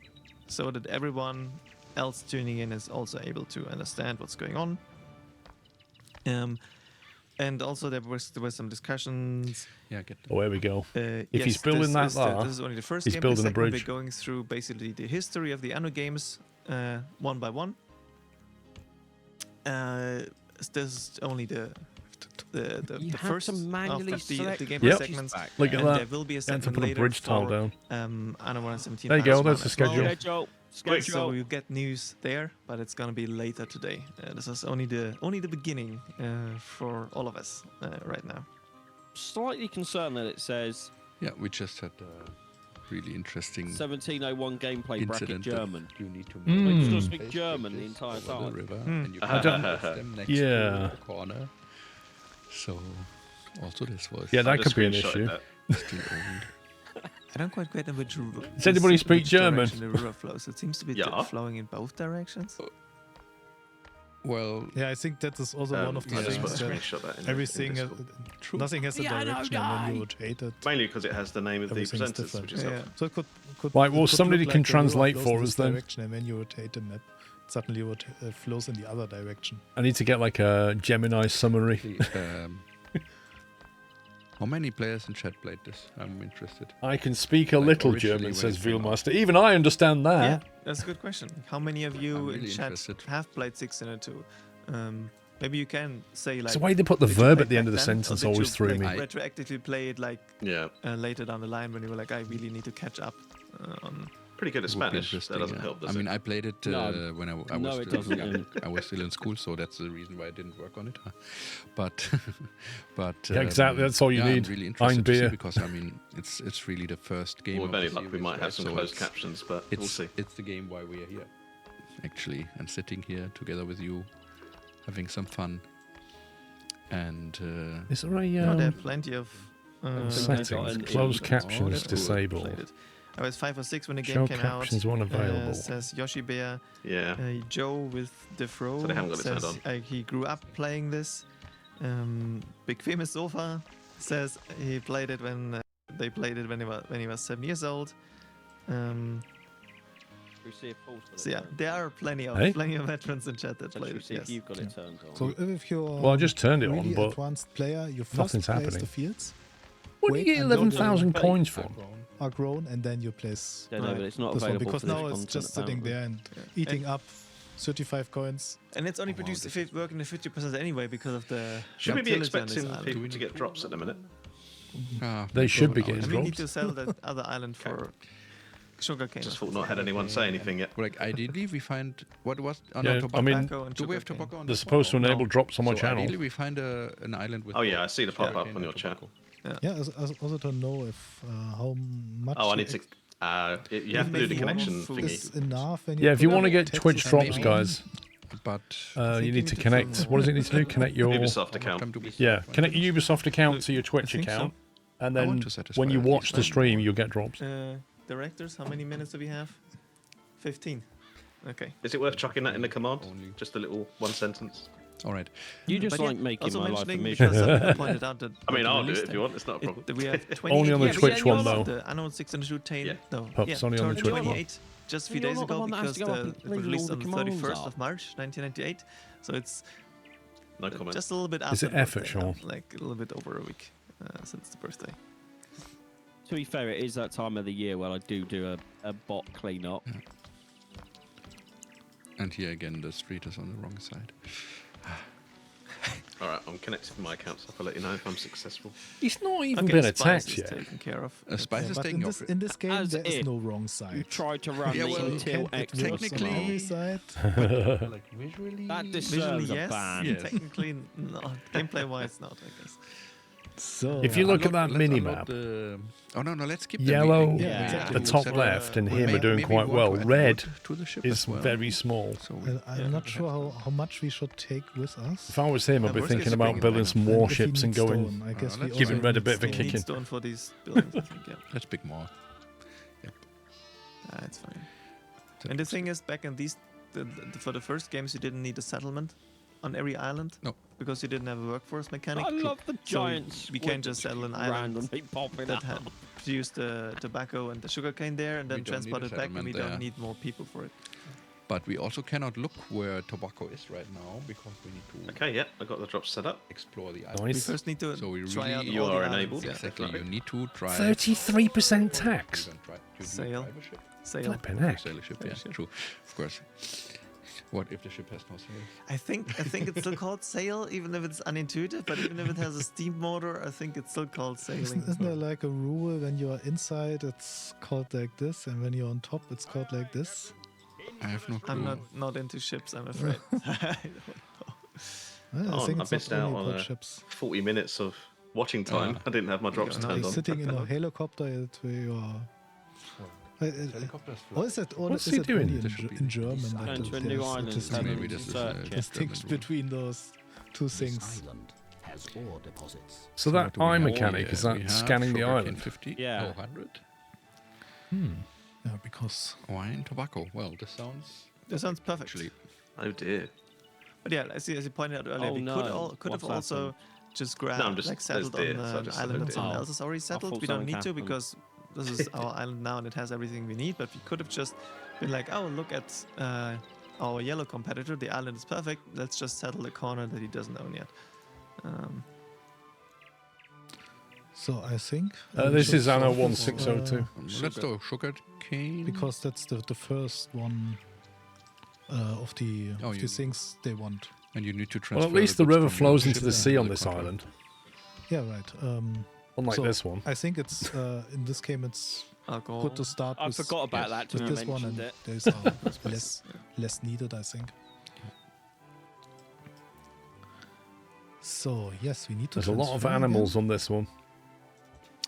so that everyone else tuning in is also able to understand what's going on. And also there were some discussions. Yeah, get Oh, there we go. If he's building that there, this is only the first he's gameplay building a segment. bridge. We're going through basically the history of the Anno games one by one. This is only the You had first to of manually the select gameplay Yep. segments. Look at And that. there will be a You have to segment put a later bridge tile for down. Anno 117. There you go, Minus there's One the as well. schedule. Schedule. So we'll get news there, but it's gonna be later today. This is only the beginning for all of us right now. Slightly concerned that it says Yeah, we just had a really interesting 1701 gameplay bracket incident. German. You need to Mm. Like, just Mm. speak German the entire over the time. river, Hmm. and you I can don't- cross them next Yeah. to the corner. So also this was Yeah, that I could be an just issue. screenshotted still old. I don't quite get in which. Does anybody speak German? Direction the river flows. It seems to be Yeah. flowing in both directions. Well, Yeah, I think that is also one of the I just things put a that screenshot that in everything, Discord. true. nothing has a Yeah, I know, direction, and when you rotate it, Mainly because it has the name of the everything's presenters, different. which is Yeah. helpful. So it could Right, it well, could somebody look can like the river translate flows for in us this then. direction, and when you rotate the map, it suddenly flows in the other direction. I need to get like a Gemini summary. How many players in chat played this? I'm interested. I can speak a Like little originally German, when says it came out. Veilmaster. Even I understand Yeah, that. that's a good question. How many of you I'm in really chat interested. have played 602? Maybe you can say like. It's the way they put the did you verb play at the end of the back then, or sentence did you, always threw like, me. retroactively play it like Yeah, later down the line when you were like, I really need to catch up on. pretty good at Would be Spanish. That interesting, doesn't yeah. help, does I mean, it? I played it No. when I No, was it still doesn't, young. I was still in school, so that's the reason why I didn't work on it. But Yeah, exactly, that's all you yeah, need. I'm really Ein interested to see Bier. because I mean, it's really the first game. Well, with of any the luck, we series, might right? have some So closed it's- captions, but we'll It's see. it's the game why we are here, actually, and sitting here together with you, having some fun. And Is there No, there are a plenty of. settings? Closed captions that disabled. played it. I was 5 or 6 when the Show game came captions out. one available. Says Yoshi Bear. Yeah. Joe with Defro So they haven't got it turned says on. he grew up playing this. Big Famous Sofa says he played it when they played it when he was 7 years old. We see if Paul's got it So yeah, turned there are plenty of Hey? veterans in chat that on. played Let's it. see if Yes. you've got it turned on. So if you're Well, I just turned it on, really but advanced player, you first nothing's place happening. the fields, what do wait you get until 11,000 the- coins for? are grown, and then you place Yeah, no, but it's not this one available because for this now it's content, just sitting apparently. there and Yeah. eating And- up 35 coins. And it's only wow, produced this if it working at 50% anyway because of the. Should we be utility on this expecting island. people to get drops at the minute? They should be now getting And it's- we need drops. to sell that other island for sugarcane. Just thought not had anyone say anything yet. Like ideally, we find what was Yeah, I mean, Tobacco and do we have sugarcane. tobacco on they're this supposed to one? enable drops on my So channel. Ideally, we find an island with. Oh yeah, I see the pop up sugarcane on your and chat. tobacco. Yeah, also to know if how much. Oh, I you need to. You have to do the Maybe connection one is thingy. enough. When Yeah, if you put want to get taxes Twitch drops, down. guys, But you need to connect. What does it need to do? Connect your. Ubisoft account. welcome to be Yeah, safe, connect your Ubisoft account to your Twitch think so. account, and I then want to satisfy when you at least watch the one stream, more. you'll get drops. Directors, how many minutes do we have? 15. Okay. Is it worth chucking that in the command? Only. Just a little one sentence. All right. You just But yeah, like making also my life a mentioning, miserable. because some people pointed out that. I mean, the I'll do release it if you time, want. It's not a problem. We have 20. Only on the Yeah, but Twitch you're one not though. The Anno 602 Yeah. no, Pups, yeah, only on the turned Twitch one. 28 just a few You're days not the ago one that has because to go up and it was read all released the on the commands 31st out. of March 1998. So it's No comment. just a little bit Is after it the effort, birthday, Sean? like a little bit over a week since the birthday. To be fair, it is that time of the year where I do a bot cleanup. And here again, the street is on the wrong side. All right, I'm connected to my account, so I'll let you know if I'm successful. He's not even Okay, been Spice attacked is yet. taken care of. Spice Yeah, is but taking in off. this game, As there is if no wrong You side. try to run Yeah, me well, until it X works was on technically- every side. Like visually. That Visually, deserves a yes. ban. Yes. Technically, not. Gameplay-wise, not, I guess. So If you look at that Let's mini unlock map, the- Oh no, let's skip yellow Yeah, at exactly. the top We'll left and Well, him are may- doing maybe quite we well. want to add Red wood to the ship is as well. very small. So we- I'm Yeah. not sure how much we should take with us. If I was him, I'd be worst thinking case, about bring it building back. some And if we warships and need going. stone, I guess we let's also Giving Red a need bit of a stone. kick. Need Kicking. stone for these buildings, I think, yeah. let's pick more. It's fine. And the thing is, back in these, for the first games, you didn't need a settlement on every island. No. Because you didn't have a workforce mechanic. I love the So giant we can't squid just that settle an keep island randomly popping that up. had produced the tobacco and the sugarcane there and We then don't need transport a it back, and we settlement don't there. need more people for it. But we also cannot look where tobacco is right now because we need to Okay, yeah, I got the drops set up. explore the island. We Nice. first need to So we try really- out You all the are islands, enabled. yeah. Exactly. You need to try. 33% tax. You don't try- you do Sail. drive a ship? Sail. Flipping heck. Sail a ship, Sail yeah, a ship. true. Of course. What if the ship has no sails? I think it's still called sail, even if it's unintuitive. But even if it has a steam motor, I think it's still called sailing. Isn't there like a rule when you are inside, it's called like this, and when you're on top, it's called like this? I have no clue. I'm not into ships, I'm afraid. I don't know. I think I it's missed not out only on about a ships. 40 minutes of watching time. I didn't have my drops Yeah, no, turned Like on. sitting in a helicopter, where you are. Helicopters Or is it, or What's is he it doing? only This should be in German? This that island. Going to a there's new island. distinct- Maybe this is Search it. distinct German rule. between those two This things. island has ore deposits. So what that do we eye have? mechanic, is We that have scanning the sugarcane island? 50, Yeah. 100. Yeah, because Wine, tobacco. Well, this sounds That sounds perfect. actually. Oh dear. But yeah, as you pointed out earlier, Oh, we no. could have What's also happened? just grabbed, I'm just- like settled there's on deer, so I an just island said that deer. someone Oh. else has already settled. thought We don't something need to happened. because this is our island now and it has everything we need. But we could have just been like, oh, look at our yellow competitor. The island is perfect. Let's just settle the corner that he doesn't own yet. so I think This is Anno focus, 1602. Let's do sugar cane. because that's the first one of the Oh, of the you- things they want. and you need to transfer. Well, at least the goods river from flows your into ship the to sea on the this contract. island, Yeah, right. unlike So this one. I think it's in this game it's Alcohol. good to start I with, forgot about that till with you this one, and mentioned it. there's less needed, I think. So yes, we need to. There's a lot of transfer again. animals on this one.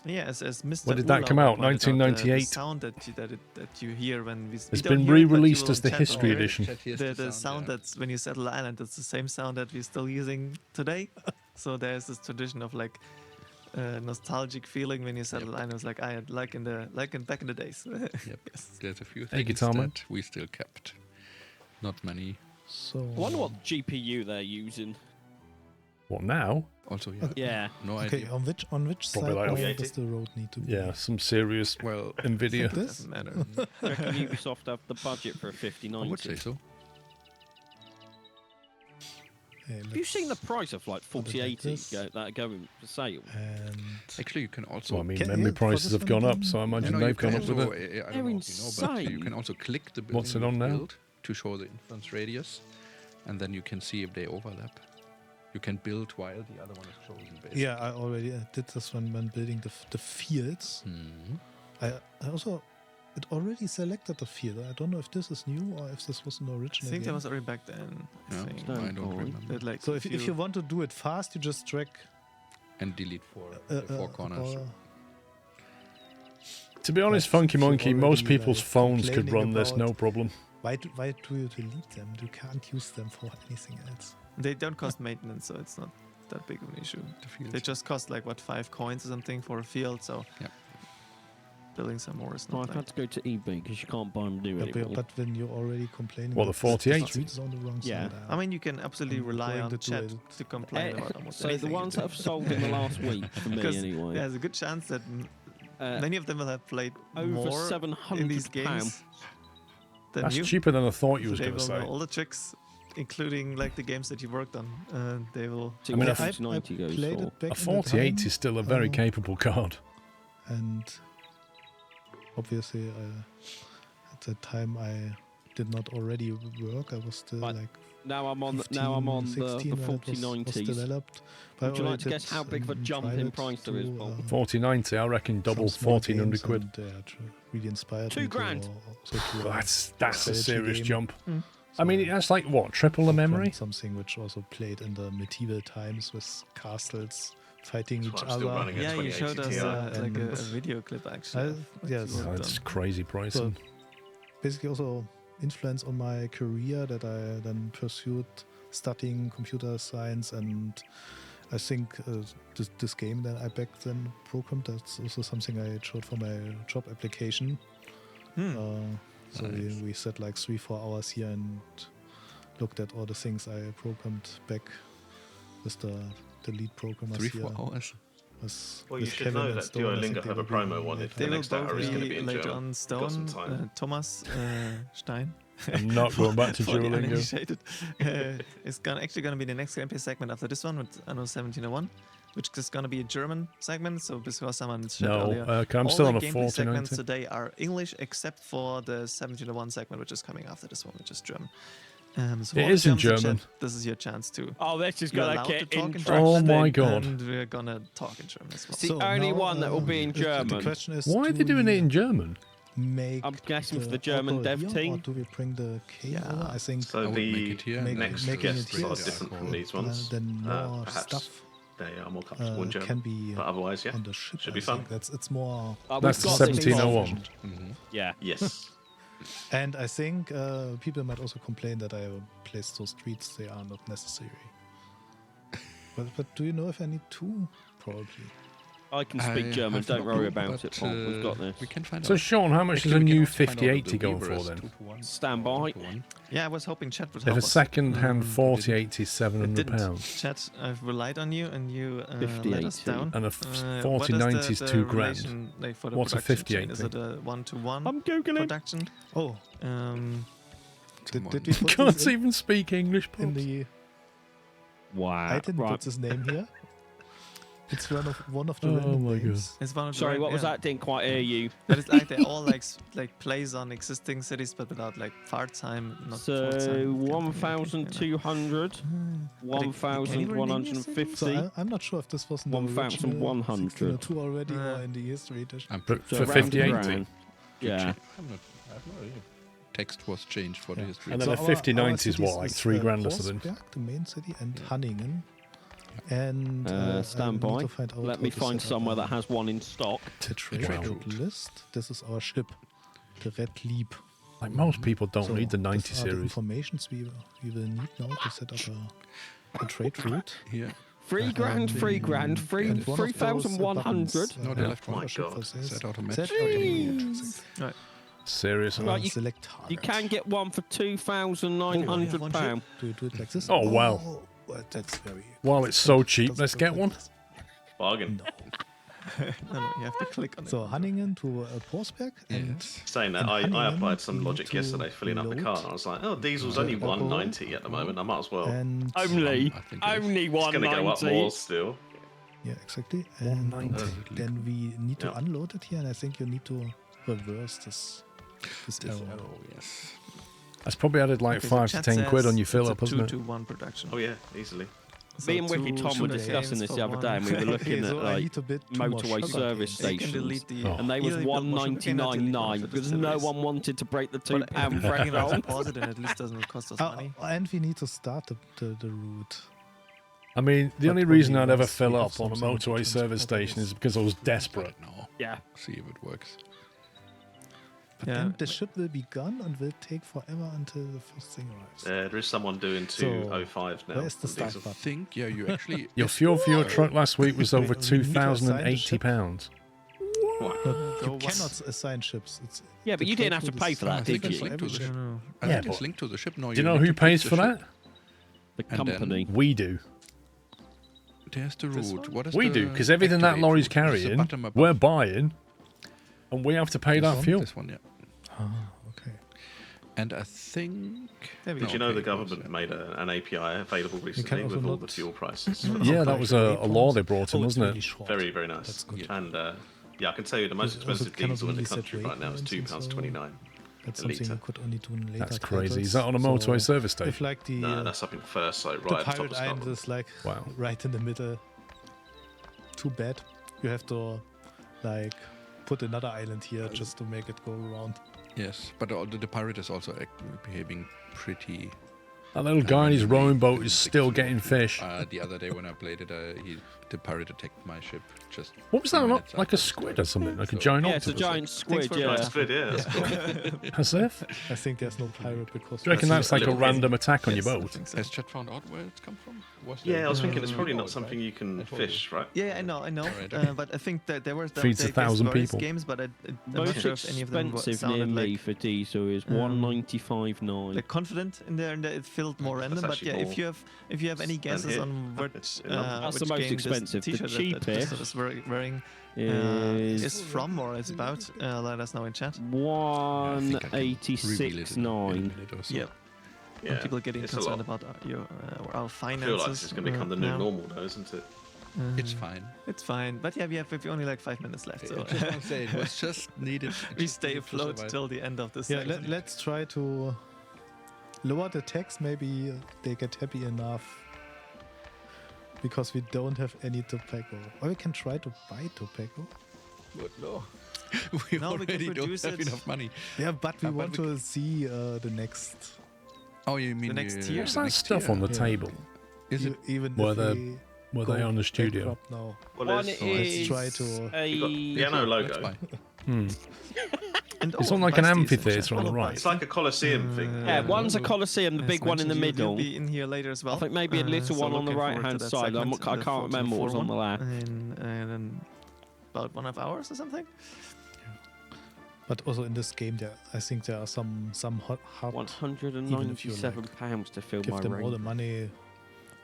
Yeah, as Mr. When did that Urlaub come out? pointed the 1998? sound that you hear when we It's don't been hear it, but you re-released will as the chat history over it. edition. The sound that's when you settle the island, it's the same sound that we're still using today. So there's this tradition of like nostalgic feeling when you settle the island. It's like back in the days. Yep. Yes. There's a few Hey, things guitar man. that we still kept. Not many. So I wonder what GPU they're using. What now? Also, yeah. Yeah. No okay, idea. on which Probably side like where a- does the road need to be? Yeah, some serious Well, Nvidia. This? Doesn't matter. I reckon Ubisoft have the budget for a 5090. I would say so. Hey, Have you seen the let's- price of like put it like 4080 this. that are going for sale? And Actually, you can also. Well, I mean, Can- memory yeah, for prices this have one gone you up, can- so I imagine you they've can gone up with also, it. I don't They're know if you know, but you insane. can also click the What's it building on you now? build to show the influence radius, and then you can see if they overlap. You can build while the other one is chosen. Basically. yeah, I already did this one when building the fields. Mhm. I also it already selected the field. I don't know if this is new or if this was an I original. think that game. was already back then. I Yeah, think. No. I don't Oh, remember. That, like, So if you want to do it fast, you just drag And delete the four corners. To be honest, But Funky if you Monkey, most already, people's like, phones could complaining run this, no about- problem. why do you delete them? You can't use them for anything else. They don't cost maintenance, so it's not that big of an issue. The field. They just cost like what 5 coins or something for a field, so Yep. building some more is Well, not I've like had to go to eBay because you can't buy them new Yeah, anymore. but when you're already complaining, What, the that 4080? street is on the wrong Yeah. side. I mean, you can absolutely I'm rely going on to chat do to complain about almost so the anything. ones that have sold in the last week, for me Because anyway, there's a good chance that uh, many of them will have played over more in these £700. games than That's you. cheaper than I thought you was They going to will know say. all the tricks, including like the games that you worked on. They will. See I mean, what I- 4090 goes played for. it back A in the 48 time, is still a very uh, capable card. and obviously at that time I did not already work. I was still But like Now I'm on 15, the 16 when it was 4090s. developed. But Would you I like to guess did, how big of a jump tried in it price there is, to, Bob? 4090, I reckon double some small 1400 games quid. and, really inspired me £2 grand. to also to, Well, that's a strategy serious game. jump. Mm. I mean, So that's like, what, triple the from memory? Something which also played in the medieval times with castles fighting That's each why I'm still other. running a Yeah, you 2080 showed us Ti. like a and- video clip actually. I- of what yes. you Oh, worked that's on. crazy pricing. Basically also influence on my career that I then pursued studying computer science, and I think this game that I back then programmed, that's also something I showed for my job application. So Nice. we sat like 3-4 hours here and looked at all the things I programmed back with the lead programmers 3-4 here. hours. With Well, you should Kevin know and that Stone. I think Duolingo they have a will be promo one if later. They the will next hour both is going to be be in later German. on Got some Stone, time. Thomas Stein. I'm not going back to For the Duolingo. uninitiated. It's actually going to be the next gameplay segment after this one with Anno 1701, which is going to be a German segment. So before someone said No, earlier, I'm all still the on a gameplay segments 4090. today are English except for the 1701 segment, which is coming after this one, which is German. So It all is in Germans chat, German. This is your chance to. Oh, this is You're gonna allowed to get talk in interesting. Oh German, my God. And we're gonna talk in German as well. It's the only now, one that will be in the German. question is, Why are they do doing we it in German? Make I'm guessing for the German alcohol dev here, team. Or do we bring the cane Yeah. over? I think So I would make the it here. make- and next then making it guests here are is different from alcohol. these ones. then more Perhaps stuff they are more comfortable in can German. be But otherwise, yeah. on the ship. Should I be fun. think. It's more. We've That's got the this 1701. one. Mhm. Yeah. Yes. And I think people might also complain that I placed those streets. They are not necessary. But do you know if I need two? Probably. I can speak I German. have Don't no worry clue, about it, but, Paul. We've got this. We can find So out. Sean, how much is Actually, a we can new also find out if 5080 the going Weaver for is then? 2-1, Stand by. 2-1. Yeah, I was hoping chat would They have help a us. second-hand Mm, 4080 It £700 didn't. Chat, I've relied on you, and you let us 5080. down. and a What is 4090 is the 2 grand. relation, like, for the What's a production chain? 5080? Is it a 1-to-1 I'm googling. production? Oh, Um, did Come we on. put Can't this in, even speak English, in Pops. the? Wow. I didn't Right. put his name here. It's one of the Oh random my God. names. it's one of the Sorry, rare- what was yeah. that? Didn't quite hear you. But it's like they all like plays on existing cities, but without like part time, not full So time. 1,200, Can you rename your 1,150. So I'm not sure if this was in the original 1,100. 1602 already or in the history edition. I'm For, pretty So for around 5080. grand. Yeah. I have no idea. Text was changed for the Yeah. history. And then So a our 5090 is what, cities like is, 3 grand or something? Forsberg, the main city, and Hanningen. And Stand I need by. to find out Let how me to find set up somewhere a that has one in stock. trade Wow. route list. This is our ship, the Red Leap. Like most people don't So read the 90 these are the series. informations we will need now to set up a trade route. Here. 3 grand, 3 grand, And one of those, 3,100. buttons, No, the left one. our ship for God. sales. Set out a match. Set out a match. Seriously. Right, you- Select target. You can get one for £2,900. Do we do it like this? Oh, wow. Well, that's very. Well, it's so cheap. Doesn't Let's look get like one. this. Bargain. No, you have to click on it. So Hanningen to Forsberg and Yes. Saying that, And I Hanningen, applied some you logic need to yesterday filling up the car, and I was like, oh, diesel's only Alcohol. 190 at the moment. I might as well. and Only, I think it is. only It's going to go up 190. more still. yeah, exactly. And 190. then we need to Yeah. unload it here, and I think you need to reverse this This arrow. arrow, yes. That's probably added like Okay, so 5 to chat 10 quid says on your fill it's up, a hasn't it? 2-to-1 production. Oh, yeah, easily. So Me and Wiki two Tom were shooter discussing games this for the other one. day, and we were looking Okay, so at I like need a bit too much motorway sugar service cane. You can stations, delete the. Oh. and they was either build more sugar cane or delete one of 199.9 the because no distilleries. one wanted to break the But £2 if we can threshold. deposit and at least doesn't cost us money. And we need to start the route. I mean, the But only reason only I'd ever once fill we have up on a something to motorway service transport station this. is because I was desperate. Right now. Yeah. See if it works. But Yeah. then the ship will be gone and will take forever until the first thing arrives. There is someone doing 205 now. where's the on start diesel. I button? think, yeah, you actually. Your fuel for your truck last week was over We need to assign the ship. £2,080. What? No, Go you one. cannot assign ships. It's Yeah, but the you didn't trade have to route pay is for that, I did think it's you? linked to the every ship. No. I Yeah, think it's but- linked to the ship. No, Do you know need who to pick pays the for ship. that? The And then- company. We do. There's the This route. one? What is We the do, because everything that activate lorry's route? It's the carrying, bottom above. we're buying, and we have to pay This that one? fuel. This one, yeah. okay. And I think. There we Did go. you know the Okay, government yeah. made an API available recently also with all the not- fuel prices? Yeah, that was a law they brought in, Oh, it's wasn't really it? short. Very, very nice. That's good. And yeah, I can tell you the most You also expensive cannot diesel in the really set country rate right now is lines and so £2.29. That's a something you litre. could only do in later. That's crazy. titles. Is that on a So motorway service If station? like the No, that's up in first, like the right at the top Pirate of Island Scotland. is like Wow. right in the middle. Too bad. You have to like put another island here just to make it go around. Yes, but the pirate is also behaving pretty. That little guy in his rowing boat is still getting fish. The other day when I played it, the pirate attacked my ship. Just. What was that? 3 Not minutes like a after. squid or something? Like a So- giant Yeah, it's a octopus? giant squid, for yeah. Nice good, yeah. That's cool. As if? I think there's no pirate because. Do you reckon that's like a little bit. random attack on Yes, your I boat? think so. Has Chat found out where it's come from? Was Yeah, there- I was thinking it's No, probably no, not right? something you can I told you. fish, right? Yeah, I know. Alright, okay. But I think that there were Feeds 1,000 various people. games, but I'm not Most sure if any of them expensive near sounded me like for diesel is 195.9. like confident in there, and it felt more That's random. But actually yeah, more if you have any guesses here. on what It's in London. That's the which most game this expensive. The T-shirt that cheapest is wearing is is from or is about, let us know in chat. Yeah, I think I can reveal it in 186.9. a minute or so. Yep. Yeah. When people getting it's a concerned lot. about our I finances. feel like this is going to become the new now. normal, though, isn't it? It's fine. It's fine, but yeah, we've only like 5 minutes left, so I just want to say it was just needed. we stay afloat till the end of this. Yeah, section. let's try to lower the tax, maybe they get happy enough. Because we don't have any tobacco. Or we can try to buy tobacco. But no. We No, we can already don't produce have it. enough money. Yeah, but we but want we to see the next. Oh, you mean next tier? What's that stuff on the Yeah. table? Is it? Even Were if they- we Were they go on the studio? bankrupt now? Well, One there's, is try to- you've got the Anno Let's logo. buy. And It's oh, on like an Basti is in amphitheatre chat. on the Hello, right. It's like a Colosseum thing. Yeah, one's a Colosseum, the As big one in the mentioned, middle. You'll be in here later as well. I think maybe a little So one on the looking forward to right-hand that side. segment, I the can't 4 to remember what was 4 on the one, left. in about 1.5 hours or something. But also in this game, I think there are some hot £197 to fill give my them all the Range. money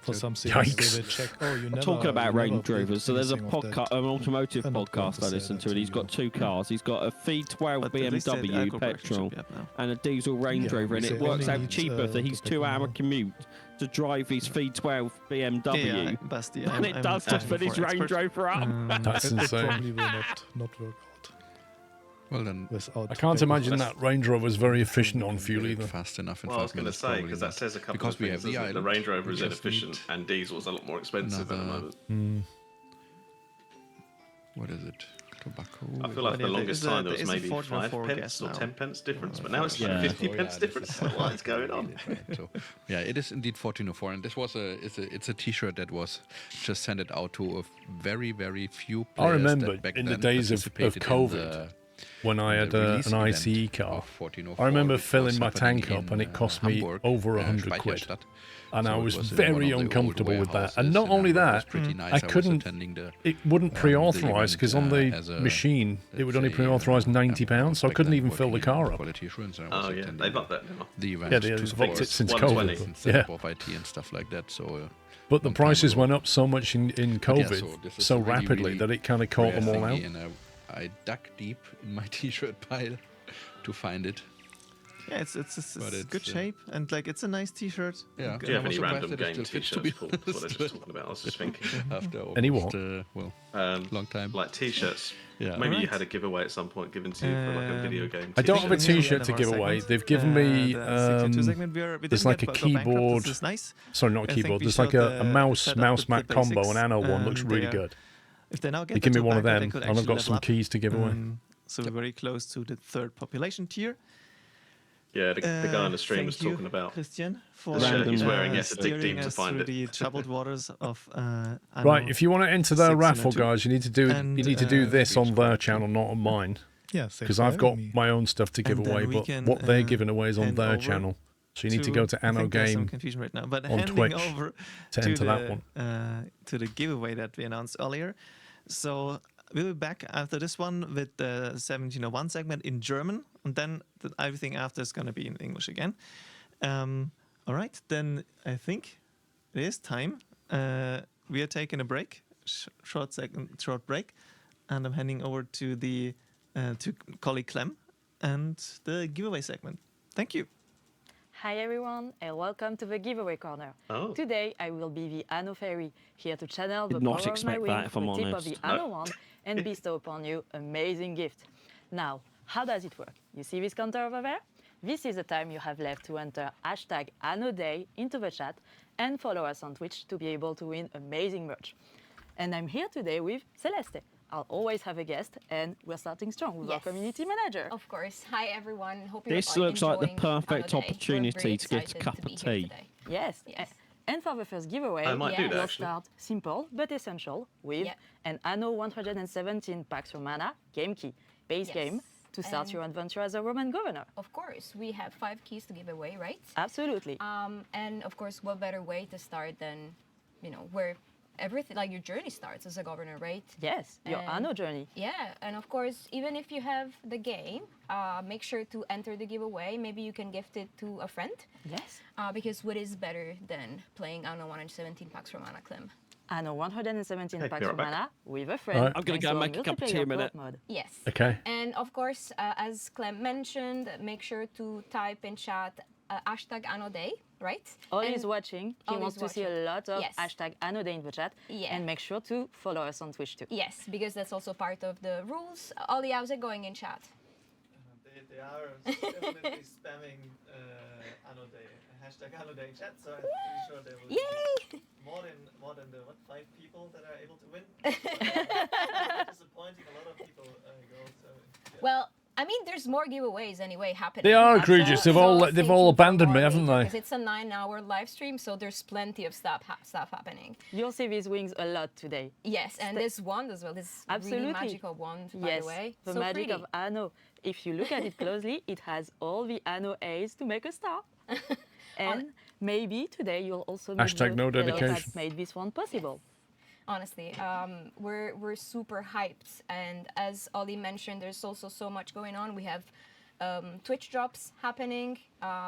for So- something. Yikes. They will check. Oh, you never. Talking about you Range never built Rovers, so there's a anything of that. podcast, an automotive I'm not going podcast to I say listen that to, and to he's got you. 2 cars. He's got a V12 But at least the BMW algo version should petrol be up now. and a diesel Range Yeah, Rover, and we it say works only out needs, cheaper for his tobacco 2-hour now. commute to drive his V12 BMW Yeah, Basti, than it does to fill his Range Rover up. That's It insane. probably will not work out Well then, without. I can't tobacco. imagine that Range Rover is very efficient on fuel get it either. fast enough in Well, I was 5 going to minutes. say, probably because that not. says a couple Because of we things. have the doesn't it? The island, Range Rover we is just inefficient need and diesel's a lot more expensive at the another- moment. What is it? Tobacco. I feel like But for the yeah, longest there is time there a- was there is a maybe 404 5 gas pence or now. 10 pence difference, but now it's like Yeah. 50 Oh, yeah, pence this difference. is- What is going on? So, yeah, it is indeed 1404, and this was it's a T-shirt that was just sent it out to a very few I players. remember that back in the then days of participated in COVID, the- when I in had the release an event ICE car. of 1404, I remember which was filling my happening tank up in, and it cost me Hamburg, over 100 quid. Speicherstadt. And So I it was was in one very of the old uncomfortable with that. And warehouses not in only Hamburg. It was that, pretty nice. I was couldn't. attending the It wouldn't the pre-authorize event, because on the as a- machine it would only let's say, pre-authorize £90, so I back couldn't then even fill the working in car up. quality assurance, and I was Oh, yeah, attending they've upped that now. the event Yeah, to they've support upped it since 120. COVID. instead Yeah, of IT and stuff like that. So, but the long time prices ago. went up so much in yeah, COVID so this is so a really, rapidly really that it kind of caught rare them all thingy, out. and I dug deep in my T-shirt pile to find it. Yeah, it's But it's, good shape and like it's a nice T-shirt. Yeah. Do you have I was any surprised random that it game still fits, to t-shirts be called? That's what I was honest, just talking about. I was just thinking. after Any almost, what? long time. Like t-shirts. Yeah. Maybe you Alright. had a giveaway at some point given to you for like a video game. I don't have a t-shirt. t-shirt to give away. They've given me there's like a keyboard. This is nice. Sorry, not a I think keyboard. we There's like showed a the mouse setup, Mac the combo, basics, and Anno one looks really there. good. If they now get They give the me one of tobacco, them, they could and I've actually got level some up. keys to give away. So we're very close to the 3rd population tier. Yeah, the guy on the stream was Thank you, talking about Christian, for the shirt he's wearing. You have to dig steering deep to us find through it. the troubled waters of Anno. Right, if you want to enter 6 their and raffle, 2. guys, you need to do this on their channel, not on mine, Yeah, because I've got my own stuff to give And then away. we But can, what they're giving away is on hand their over channel, so you need to go to I Anno think there's some Game confusion right now, but on handing Twitch over to to enter the, that one. to the giveaway that we announced earlier. So we'll be back after this one with the 1701 segment in German, and then everything after is going to be in English again. All right, then I think it is time. We are taking a break, short break, and I'm handing over to the to colleague Clem and the giveaway segment. Thank you. Hi everyone and welcome to the giveaway corner. Oh. Today I will be the Anno Fairy, here to channel the Did not power of my expect wing that, if I'm with the tip of honest. the Anno wand and bestow upon you amazing gift. Now, how does it work? You see this counter over there? This is the time you have left to enter hashtag AnnoDay into the chat and follow us on Twitch to be able to win amazing merch. And I'm here today with Celeste. I'll always have a guest, and we're starting strong with our Yes. community manager. Of course. Hi everyone. Hope you're This looks like the enjoying perfect Anno Day. opportunity We're very to get a excited cup to of be here tea. today. Yes. Yes. And for the first giveaway, I might do Yeah. that we'll actually. start simple but essential with Yeah. an Anno 117 Pax Romana game key, base Yes. game, to start And- your adventure as a Roman governor. Of course, we have 5 keys to give away, right? Absolutely. And of course, what better way to start than, where everything, like your journey starts as a governor, right? Yes, your and- Anno journey. Yeah, and of course, even if you have the game, make sure to enter the giveaway. Maybe you can gift it to a friend, Yes. because what is better than playing Anno 117 Pax Romana, Clem? Anno 117 Okay, Pax be right back. Romana with a friend. Alright. I'm gonna thanks go to our make a cup of tea multiplayer a minute. co-op mode. Yes. Okay. And of course, as Clem mentioned, make sure to type in chat hashtag AnnoDay, right? Ollie And is watching. He Ollie wants is to see a watching. lot of Yes. hashtag AnnoDay in the chat. Yeah. And make sure to follow us on Twitch too. Yes, because that's also part of the rules. Ollie, how's it going in chat? They are definitely spamming Anno Day hashtag holiday chat, so I'm pretty sure there will Yay! be more than the 5 people that are able to win. It's disappointing. A lot of people go. So yeah. Well, I mean, there's more giveaways anyway happening. They are egregious. They've all stay they've all tuned for abandoned me, more haven't later, they? 'cause it's a 9-hour live stream, so there's plenty of stuff happening. You'll see these wings a lot today. Yes, and this wand as well. This Absolutely. really magical wand, by Yes, the way. the So magic pretty. of Anno. If you look at it closely, it has all the Anno A's to make a star. And maybe today you'll also meet Hashtag no the fellow dedication. that made this one possible. Honestly, we're super hyped, and as Ollie mentioned, there's also so much going on. We have Twitch drops happening.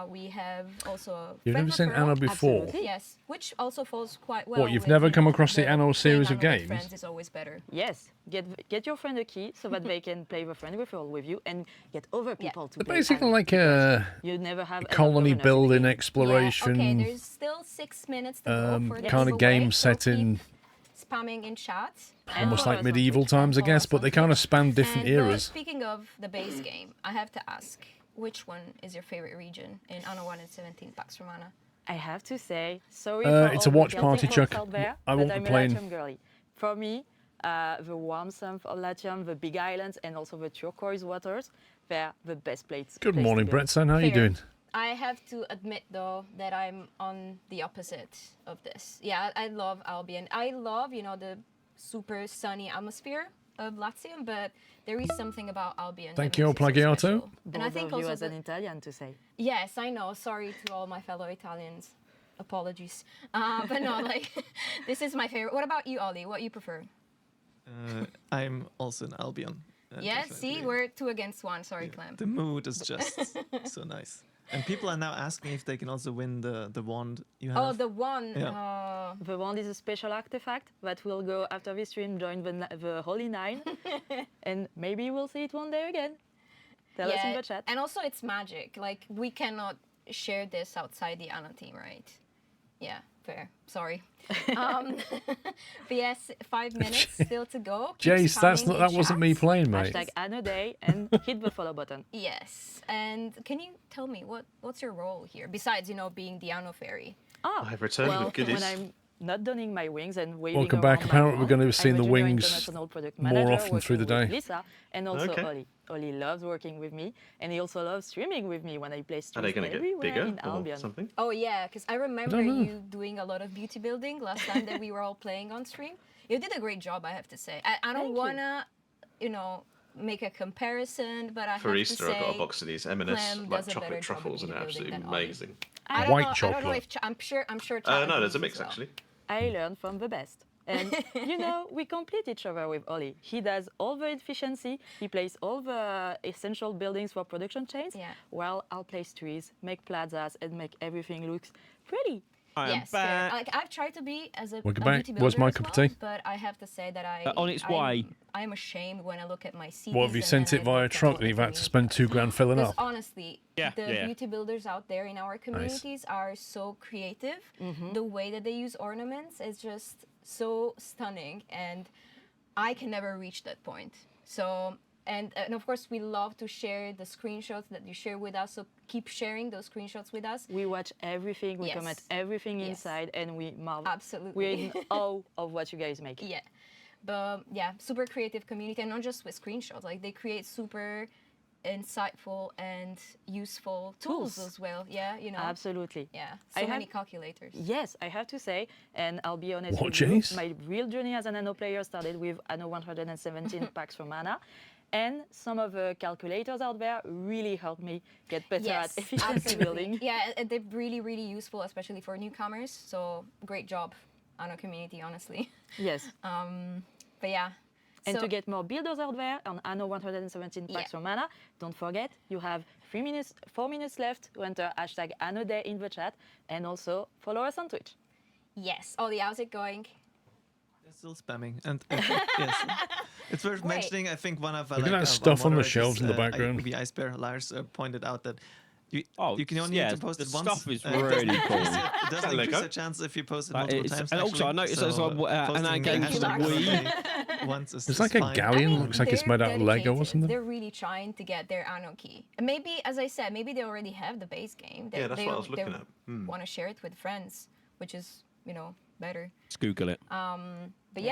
We have also a You've friend never seen referral. Anno before? Absolutely. Yes, which also falls quite well. What, you've with, never you come know, across the Anno playing series of Anno with games? Friends is always better. Yes, get your friend a key so that they can play the friend referral with you and get other people to They're play basically Anno, like because a you never have enough colony governors in the building game. exploration Yeah, okay, there's still 6 minutes to go for the kind of giveaway, game so set in keep spamming in chat. almost follow like us on medieval Twitch. times, I Follow guess, us but on they kind of Twitch. span different And, eras. speaking of the base game, I have to ask, which one is your favorite region in Anno 1 and 17 Pax Romana? I have to say, sorry for It's all a the watch Celtic party, folks Chuck. out there, I but won't I'm be a playing. Latium girly. For me, the warm sun of Latium, the big islands, and also the turquoise waters, they're the best places. Good morning, Brettson. How are you Fair. doing? I have to admit, though, that I'm on the opposite of this. Yeah, I love Albion. I love, the super sunny atmosphere of Latium, but there is something about Albion. Thank that you, makes it so Plagiato. special. And And I think you also as an the- Italian to say. Yes, I know. Sorry to all my fellow Italians. Apologies. But no, this is my favorite. What about you, Ollie? What you prefer? I'm also in Albion. Yeah, definitely. see, we're 2 against 1. Sorry, Clem. The mood is just so nice. And people are now asking if they can also win the wand you have. Oh, the one. Yeah. The wand is a special artifact that will go after this stream, join the Holy Nine, and maybe we'll see it one day again. Tell us in the chat. And also it's magic. Like, we cannot share this outside the Anno team, right? Yeah, fair. Sorry. But yes, 5 minutes still to go. Keep Jace, spamming in that wasn't me chat. playing, mate. Hashtag Anno Day and hit the follow button. Yes. And can you tell me what's your role here besides, being the Anno fairy? I've returned Well, with goodies. when I'm not donning my wings and waving Welcome back. around my Apparently we're wand, going to be seeing I'm a the junior wings international product more manager often through the working with day. Lisa and also Okay. Ollie. Ollie loves working with me, and he also loves streaming with me when I play Are streams they going to get everywhere bigger in or Albion. something? Oh yeah, because I remember don't know. you doing a lot of beauty building last time that we were all playing on stream. You did a great job, I have to say. I don't Thank you. wanna, make a comparison, but I For have Easter, to I say, got a box of these M&S Clem like does a better chocolate job of truffles, and they're beauty building absolutely than Ollie. amazing. I don't White know, I don't know chocolate. if I'm sure. No, Chad there's a does mix as well. actually. I learn from the best. And, we complete each other with Ollie. He does all the efficiency, he plays all the essential buildings for production chains, Yeah. while I'll place trees, make plazas, and make everything look pretty. I am Yes, fair. back. Like I've tried to be as a Welcome a back. beauty builder Where's my as cup of well, tea? but I have to say that On its way. I am ashamed when I look at my CDs. What, have you and sent then it I via look at truck all and the you've had to community spend $2 grand filling Because up? honestly, Yeah, the yeah. beauty builders out there in our communities are so creative. The way that they use ornaments is just so stunning, and I can never reach that point. So, and of course, we love to share the screenshots that you share with us. So keep sharing those screenshots with us. We watch everything, we Yes. comment everything Yes. inside, and we marvel. Absolutely. We're in awe of what you guys make. Yeah. But yeah, super creative community, and not just with screenshots. Like, they create super insightful and useful tools Tools. as well. Yeah, Absolutely. Yeah, I so many have- calculators. Yes, I have to say, and I'll be honest What, with you, Jace? my real journey as an Anno player started with Anno 117 Pax Romana, and some of the calculators out there really helped me get better at efficiency absolutely. building. Yeah, they're really, really useful, especially for newcomers. So great job, Anno community, honestly. Yes. But yeah. And so, to get more builders out there on Anno 117 Pax Yeah. Romana, don't forget, you have 4 minutes left to enter hashtag Anno Day in the chat, and also follow us on Twitch. yes, Ollie, how's it going? They're still spamming, and yes, it's worth Wait. mentioning. I think one of Look at that our stuff on the moderators, shelves in the background. the Ice Bear Lars pointed out that you can only yeah, need to post the it once. stuff is it doesn't really increase cool. it- It doesn't Lego. increase the chance if you post it Like, multiple it's- times. and also I actually. noticed So, as well, and I posting gave hashtag the Anno Wii. Day once is It's like a fine. galleon. Looks like it's they're made out of Lego or dedicated. something. They're really trying to get their Anno key. And maybe, as I said, maybe they already have the base game. Yeah, that's what I was looking at. Want to share it with friends, which is, better. Let's Google it. But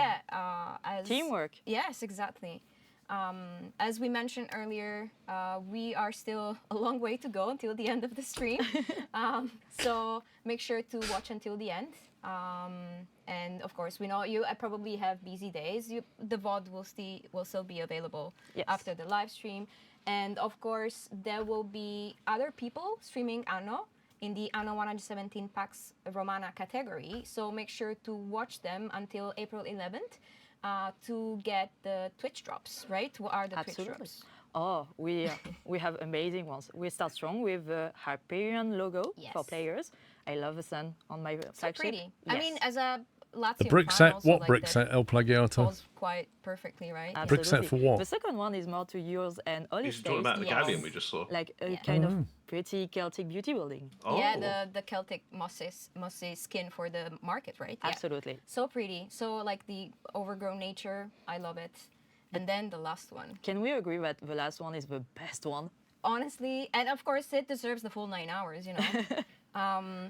as Teamwork. Yes, exactly. As we mentioned earlier, we are still a long way to go until the end of the stream. So make sure to watch until the end. And of course, we know you probably have busy days. The VOD will still be available after the live stream. And of course, there will be other people streaming Anno in the Anno 117 Pax Romana category. So make sure to watch them until April 11th. To get the Twitch drops, right? What are the Twitch drops? Oh, we have amazing ones. We start strong with the Hyperion logo for players. I love the sun on my flagship. Pretty. Yes. I mean, as a Latvian The brick fan, set. also, What like, brick that set? El Plagiato. falls quite perfectly, right? Absolutely. Brick set for what? The second one is more to yours and Ollie's You're talking taste. about the galleon we just saw. Like a kind of pretty Celtic beauty building. Oh. Yeah, the Celtic mossy skin for the market, right? Yeah. Absolutely. So pretty. So like the overgrown nature, I love it. And then the last one. Can we agree that the last one is the best one? Honestly, and of course it deserves the full 9 hours,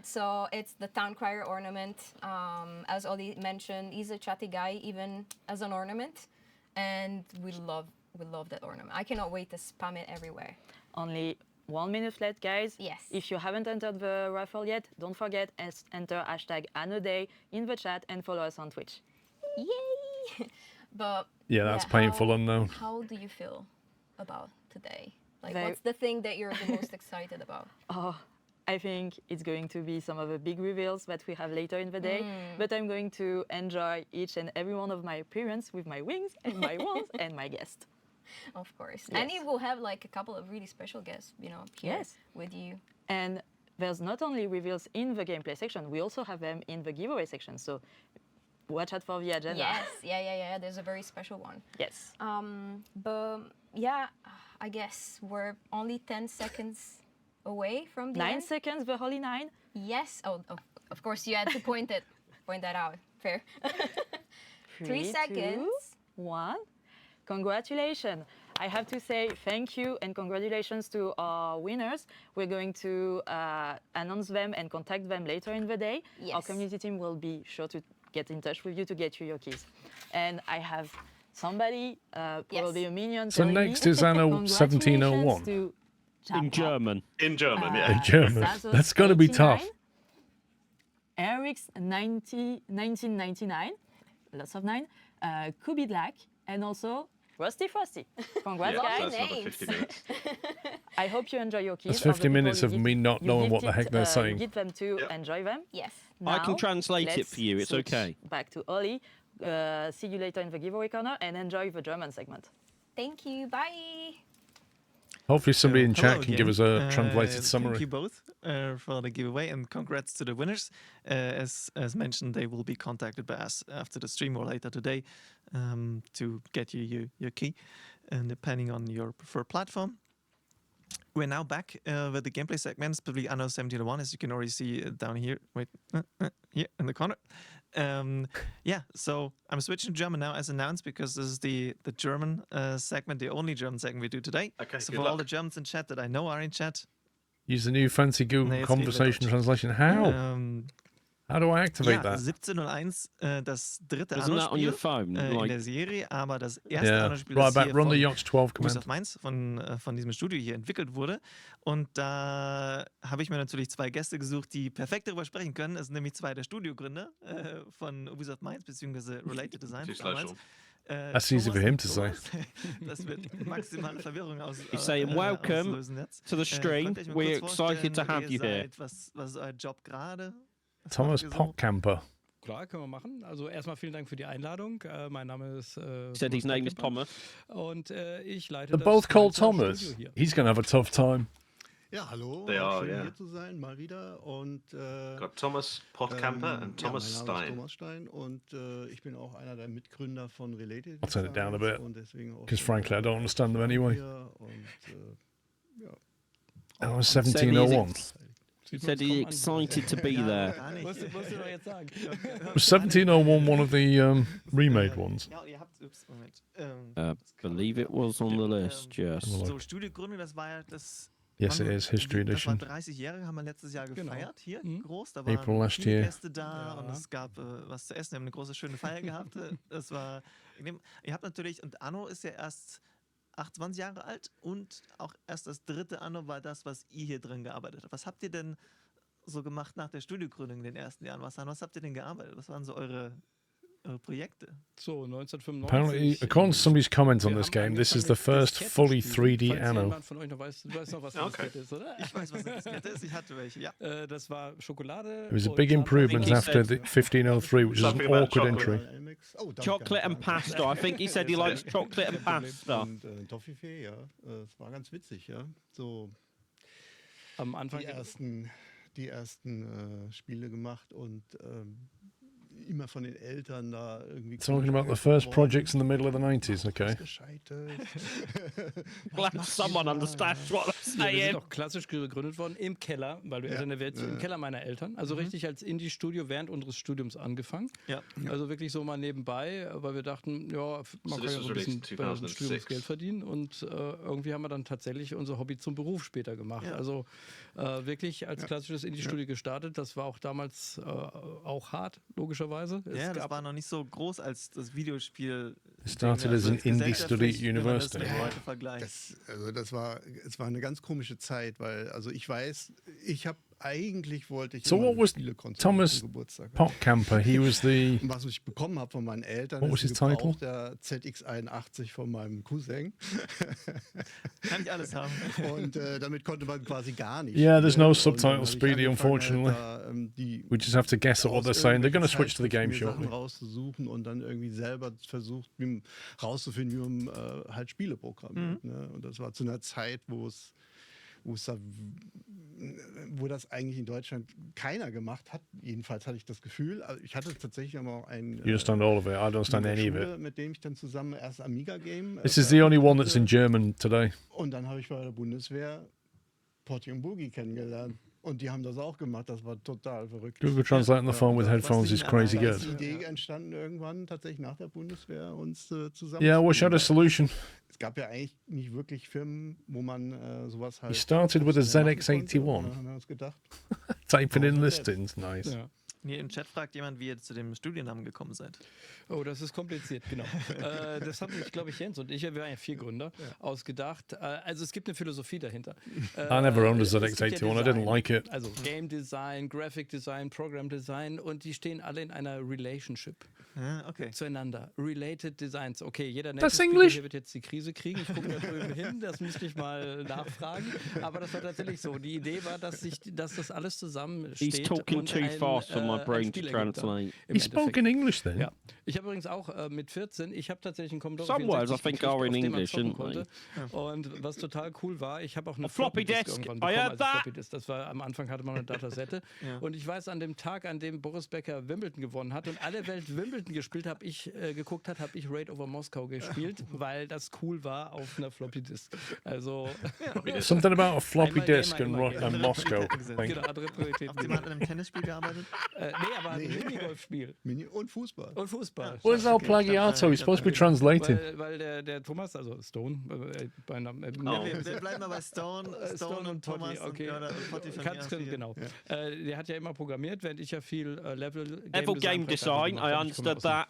So it's the town crier ornament. As Ollie mentioned, he's a chatty guy even as an ornament. And we love that ornament. I cannot wait to spam it everywhere. Only 1 minute left, guys. Yes. If you haven't entered the raffle yet, don't forget enter hashtag #AnnoDay in the chat and follow us on Twitch. Yay! But Yeah, that's painful unknown. How do you feel about today? Like, Very- what's the thing that you're the most excited about? Oh, I think it's going to be some of the big reveals that we have later in the day. But I'm going to enjoy each and every one of my appearances with my wings and my wands and my guest. Of course. Yes. And you will have like a couple of really special guests, here Yes. with you. And there's not only reveals in the gameplay section, we also have them in the giveaway section. So watch out for the agenda. Yes, yeah. There's a very special one. Yes. But yeah, I guess we're only 10 seconds away from the 9 end. seconds, the holy 9. Yes. Oh, of course you had to point that out. Fair. 3 seconds. 2, 1. Congratulations. I have to say thank you and congratulations to our winners. We're going to announce them and contact them later in the day. Yes. Our community team will be sure to get in touch with you to get you your keys. And I have somebody, probably a minion. So telling next me, is Anno congratulations 1701. to In German. In German, yeah. In German. Sazos That's going to be 89, tough. Eric's 1999, lots of 9, Kubi Black, and also Rusty Frosty. Congrats, Yeah, guys. that's another 50 minutes. I hope you enjoy your keys. That's 50 of the minutes people of you me not you knowing what the gifted, heck they're saying. Give them to Yep. enjoy them. Yes. I can Now, translate it let's for you, it's switch okay. Back to Ollie. See you later in the giveaway corner and enjoy the German segment. Thank you. Bye. Hopefully somebody in Hello chat can give us a again. translated Thank summary. you both for the giveaway and congrats to the winners. As mentioned, they will be contacted by us after the stream or later today to get you your key, and depending on your preferred platform. We're now back with the gameplay segments, probably Anno 1701, as you can already see down here. Wait, here in the corner. So I'm switching to German now as announced because this is the German segment, the only German segment we do today. Okay, So good for all luck. the Germans in chat that I know are in chat, Use the new fancy Google Nee, jetzt reden wir conversation Deutsch. translation. How? How do I activate ja, that? 1701, das dritte Isn't that on your Anno-Spiel phone? in Like, der Serie, aber das erste Yeah. Anno-Spiel, Right das back, hier run the von Yacht 12 Ubisoft command. Mainz, von diesem Studio hier entwickelt wurde. Und da habe ich mir natürlich 2 Gäste gesucht, die perfekt darüber sprechen können. Es sind nämlich 2 der Studiogründer von Ubisoft Mainz, beziehungsweise Related Design Too slow, damals. Sean. That's easy for him to say. Das wird maximale Verwirrung saying welcome auslösen jetzt. to the stream. Könnt ihr euch mal We're kurz excited to vorstellen, have wer you ihr here. seid? Was ist euer Job gerade? Was Thomas macht ihr so? Pockcamper. Klar, können wir machen. Also erstmal vielen Dank für die Einladung. Mein Name ist He said his name is Pockcamper. Thomas. Und ich leite They're das both called Mainzer Thomas. Studio hier. He's going to have a tough time. Ja, hallo. They are, Schön yeah. hier zu sein, mal wieder. Und Got Thomas Pottkamper and Thomas ja, mein Name ist Stein. Thomas Stein und ich bin auch einer der Mitgründer von Related. I'll turn it down a Designs bit, und deswegen auch 'cause frankly I don't understand them anyway. hier und, ja. Oh, 1701. He said he's excited to be there. Musst du doch jetzt sagen. Was 1701 one of the remade ones? Ja, ihr habt, Moment. Believe it was on the list, yes. So, Studiogründung, das war ja das. Yes, it is. History Das war Edition. 30-Jährige, haben wir letztes Jahr gefeiert, hier groß. Da April waren last viele year. Gäste da und es gab was zu essen. Wir haben eine große, schöne Feier gehabt. Das war, ihr habt natürlich, und Anno ist ja erst 28 Jahre alt und auch erst das dritte Anno war das, was ihr hier drin gearbeitet habt. Was habt ihr denn so gemacht nach der Studiogründung in den ersten Jahren? Was habt ihr denn gearbeitet? Was waren so eure Projekte? So, 1995. Apparently, according to somebody's comments on this game, this is the first fully 3D Anno. Jemand von euch noch weiß, du weißt noch, was eine Diskette ist, oder? Ich weiß, was eine Diskette ist. Ich hatte welche, ja. Das war Schokolade. It was a und big Sahne. improvement after the 1503, which is an Something about awkward chocolate. entry. Chocolate and pasta. I think he said he likes chocolate and pasta. Und Toffifee, ja. Es war ganz witzig, ja. So Am Anfang die ersten Spiele gemacht und immer von den Eltern da irgendwie. Talking about the first projects in the middle of the 90s, okay? Glad someone understands what I'm wir saying. sind auch klassisch gegründet worden im Keller, weil wir Eltern der Welt sind, im Keller meiner Eltern. Also richtig als Indie-Studio während unseres Studiums angefangen. Ja. Also wirklich so mal nebenbei, weil wir dachten, ja, man kann ja so ein bisschen bei dem Studium Geld verdienen und irgendwie haben wir dann tatsächlich unser Hobby zum Beruf später gemacht. Ja. Also wirklich als klassisches Indie-Studio gestartet. Das war auch damals auch hart, logischerweise. Ja, das war noch nicht so groß als das Videospiel. It started as an indie study at university. Es war eine ganz komische Zeit, weil also ich weiß, wollte ich So immer what eine was Spielekonsole Thomas zum Geburtstag. Potcamper? He was the... Und was ich bekommen habe von meinen Eltern, What was his title? Der ZX81 von meinem Cousin. Kann ich alles haben. Und damit konnte man quasi gar nicht. Yeah, there's no spielen. subtitle Und dann hab ich speedy, angefangen, unfortunately. die We just have to guess at what they're saying. They're going to switch to the game Sachen shortly. rauszusuchen und dann irgendwie selber versucht, rauszufinden, wie man halt Spiele programmiert. Ne? Und das war zu einer Zeit, wo das eigentlich in Deutschland keiner gemacht hat. Jedenfalls hatte ich das Gefühl. Also ich hatte tatsächlich aber auch einen You understand all of it. I don't understand any of it. mit dem ich dann zusammen erst Amiga-Game. This is the only one that's in German today. Und dann habe ich bei der Bundeswehr Porty und Boogie kennengelernt. Und die haben das auch gemacht. Das war total verrückt. Google Translate on the phone with headphones is crazy Da good. ist die Idee entstanden irgendwann tatsächlich nach der Bundeswehr uns zusammen. Yeah, I wish I had a solution. Es gab ja eigentlich nicht wirklich Firmen, wo man sowas halt. You started with a ZX81. Da haben wir uns gedacht. Typing in listings, nice. Ja. Hier im Chat fragt jemand, wie ihr zu dem Studiennamen gekommen seid. Oh, das ist kompliziert, genau. Das haben mich, glaube ich, Jens und ich, wir waren ja 4 Gründer, ausgedacht. Also es gibt eine Philosophie dahinter. I never owned a ZX81. I didn't like it. Also Game Design, Graphic Design, Program Design und die stehen alle in einer Relationship Okay. zueinander. Related Designs. Okay, jeder Das Native Englisch? Speaker hier wird jetzt die Krise kriegen. Ich gucke da drüben hin, das müsste ich mal nachfragen. Aber das war tatsächlich so. Die Idee war, dass das alles zusammensteht. He's talking und too fast for my brain to translate. He spoke in English then? Ja. Ich habe übrigens auch mit 14, ich habe tatsächlich einen Commodore Some words I 64 think gekriegt, are in auf dem man English, zocken didn't konnte. Und was total cool war, ich habe auch eine Floppy Disk disk. irgendwann I bekommen, heard also that. Floppy Disk. Das war am Anfang hatte man eine Datasette. Und ich weiß, an dem Tag, an dem Boris Becker Wimbledon gewonnen hat und alle Welt Wimbledon gespielt, habe ich Raid over Moskau gespielt, weil das cool war auf einer Floppy Disk. Also Something about a floppy Einmal disk Gamer, and immer Moscow. genau, andere Prioritäten. Habt ihr mal an einem Tennisspiel gearbeitet? Nee, aber ein Minigolfspiel. Und Fußball. Und Fußball. What is our plagiato? It's supposed to be translated. Weil der Thomas, also Stone, bei Namen. Wir bleiben mal bei Stone und Thomas okay. und Potti von Ganz mir. genau. Der hat ja immer programmiert, während ich ja viel Level Game Design, I understood that.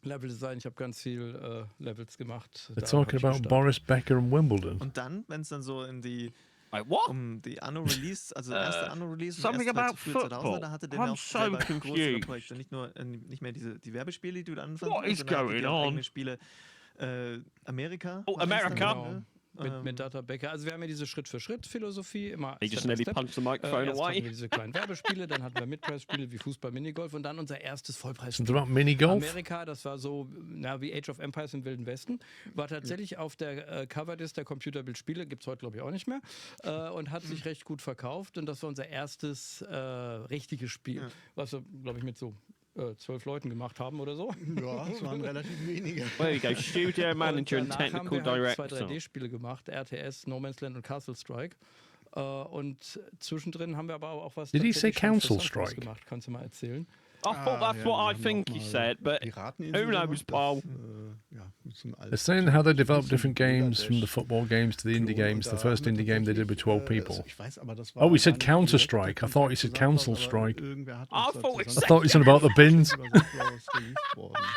Level Design, ich habe ganz viel Levels gemacht. They're talking about Boris Becker and Wimbledon. Und dann, wenn es dann so in die What? die Anno-Release, also erste Anno-Release, something about football. da hatte der I'm auch so selber größere confused. Projekte, nicht mehr die Werbespiele, die du dann anfangen What is going on? eigene Spiele. Amerika. Oh, America. Mit Data Becker. Also wir haben ja diese Schritt-für-Schritt-Philosophie immer. He just nearly punched the microphone Erst away. hatten wir diese kleinen Werbespiele, dann hatten wir Midpreis-Spiele wie Fußball, Minigolf und dann unser erstes Vollpreisspiel. Something about Minigolf? Amerika, das war so wie Age of Empires im Wilden Westen, war tatsächlich auf der Coverdisc der Computerbildspiele, gibt es heute glaube ich auch nicht mehr, und hat sich recht gut verkauft und das war unser erstes richtiges Spiel, was wir glaube ich mit so 12 Leuten gemacht haben oder so. Ja, es waren relativ wenige. There you go, Studio Manager and danach Technical haben wir halt Director. 2 3D-Spiele gemacht, RTS, No Man's Land und Castle Strike. Und zwischendrin haben wir aber auch was Did he say tatsächlich schon für council Sunflower strike? gemacht. Kannst du mal erzählen? I thought that's what I think he said, but who knows, Paul? They're saying how they develop different games from the football games to the indie games. The first indie game they did with 12 people. Oh, he said Counter-Strike. I thought he said Council Strike. I thought it I thought he said about the bins.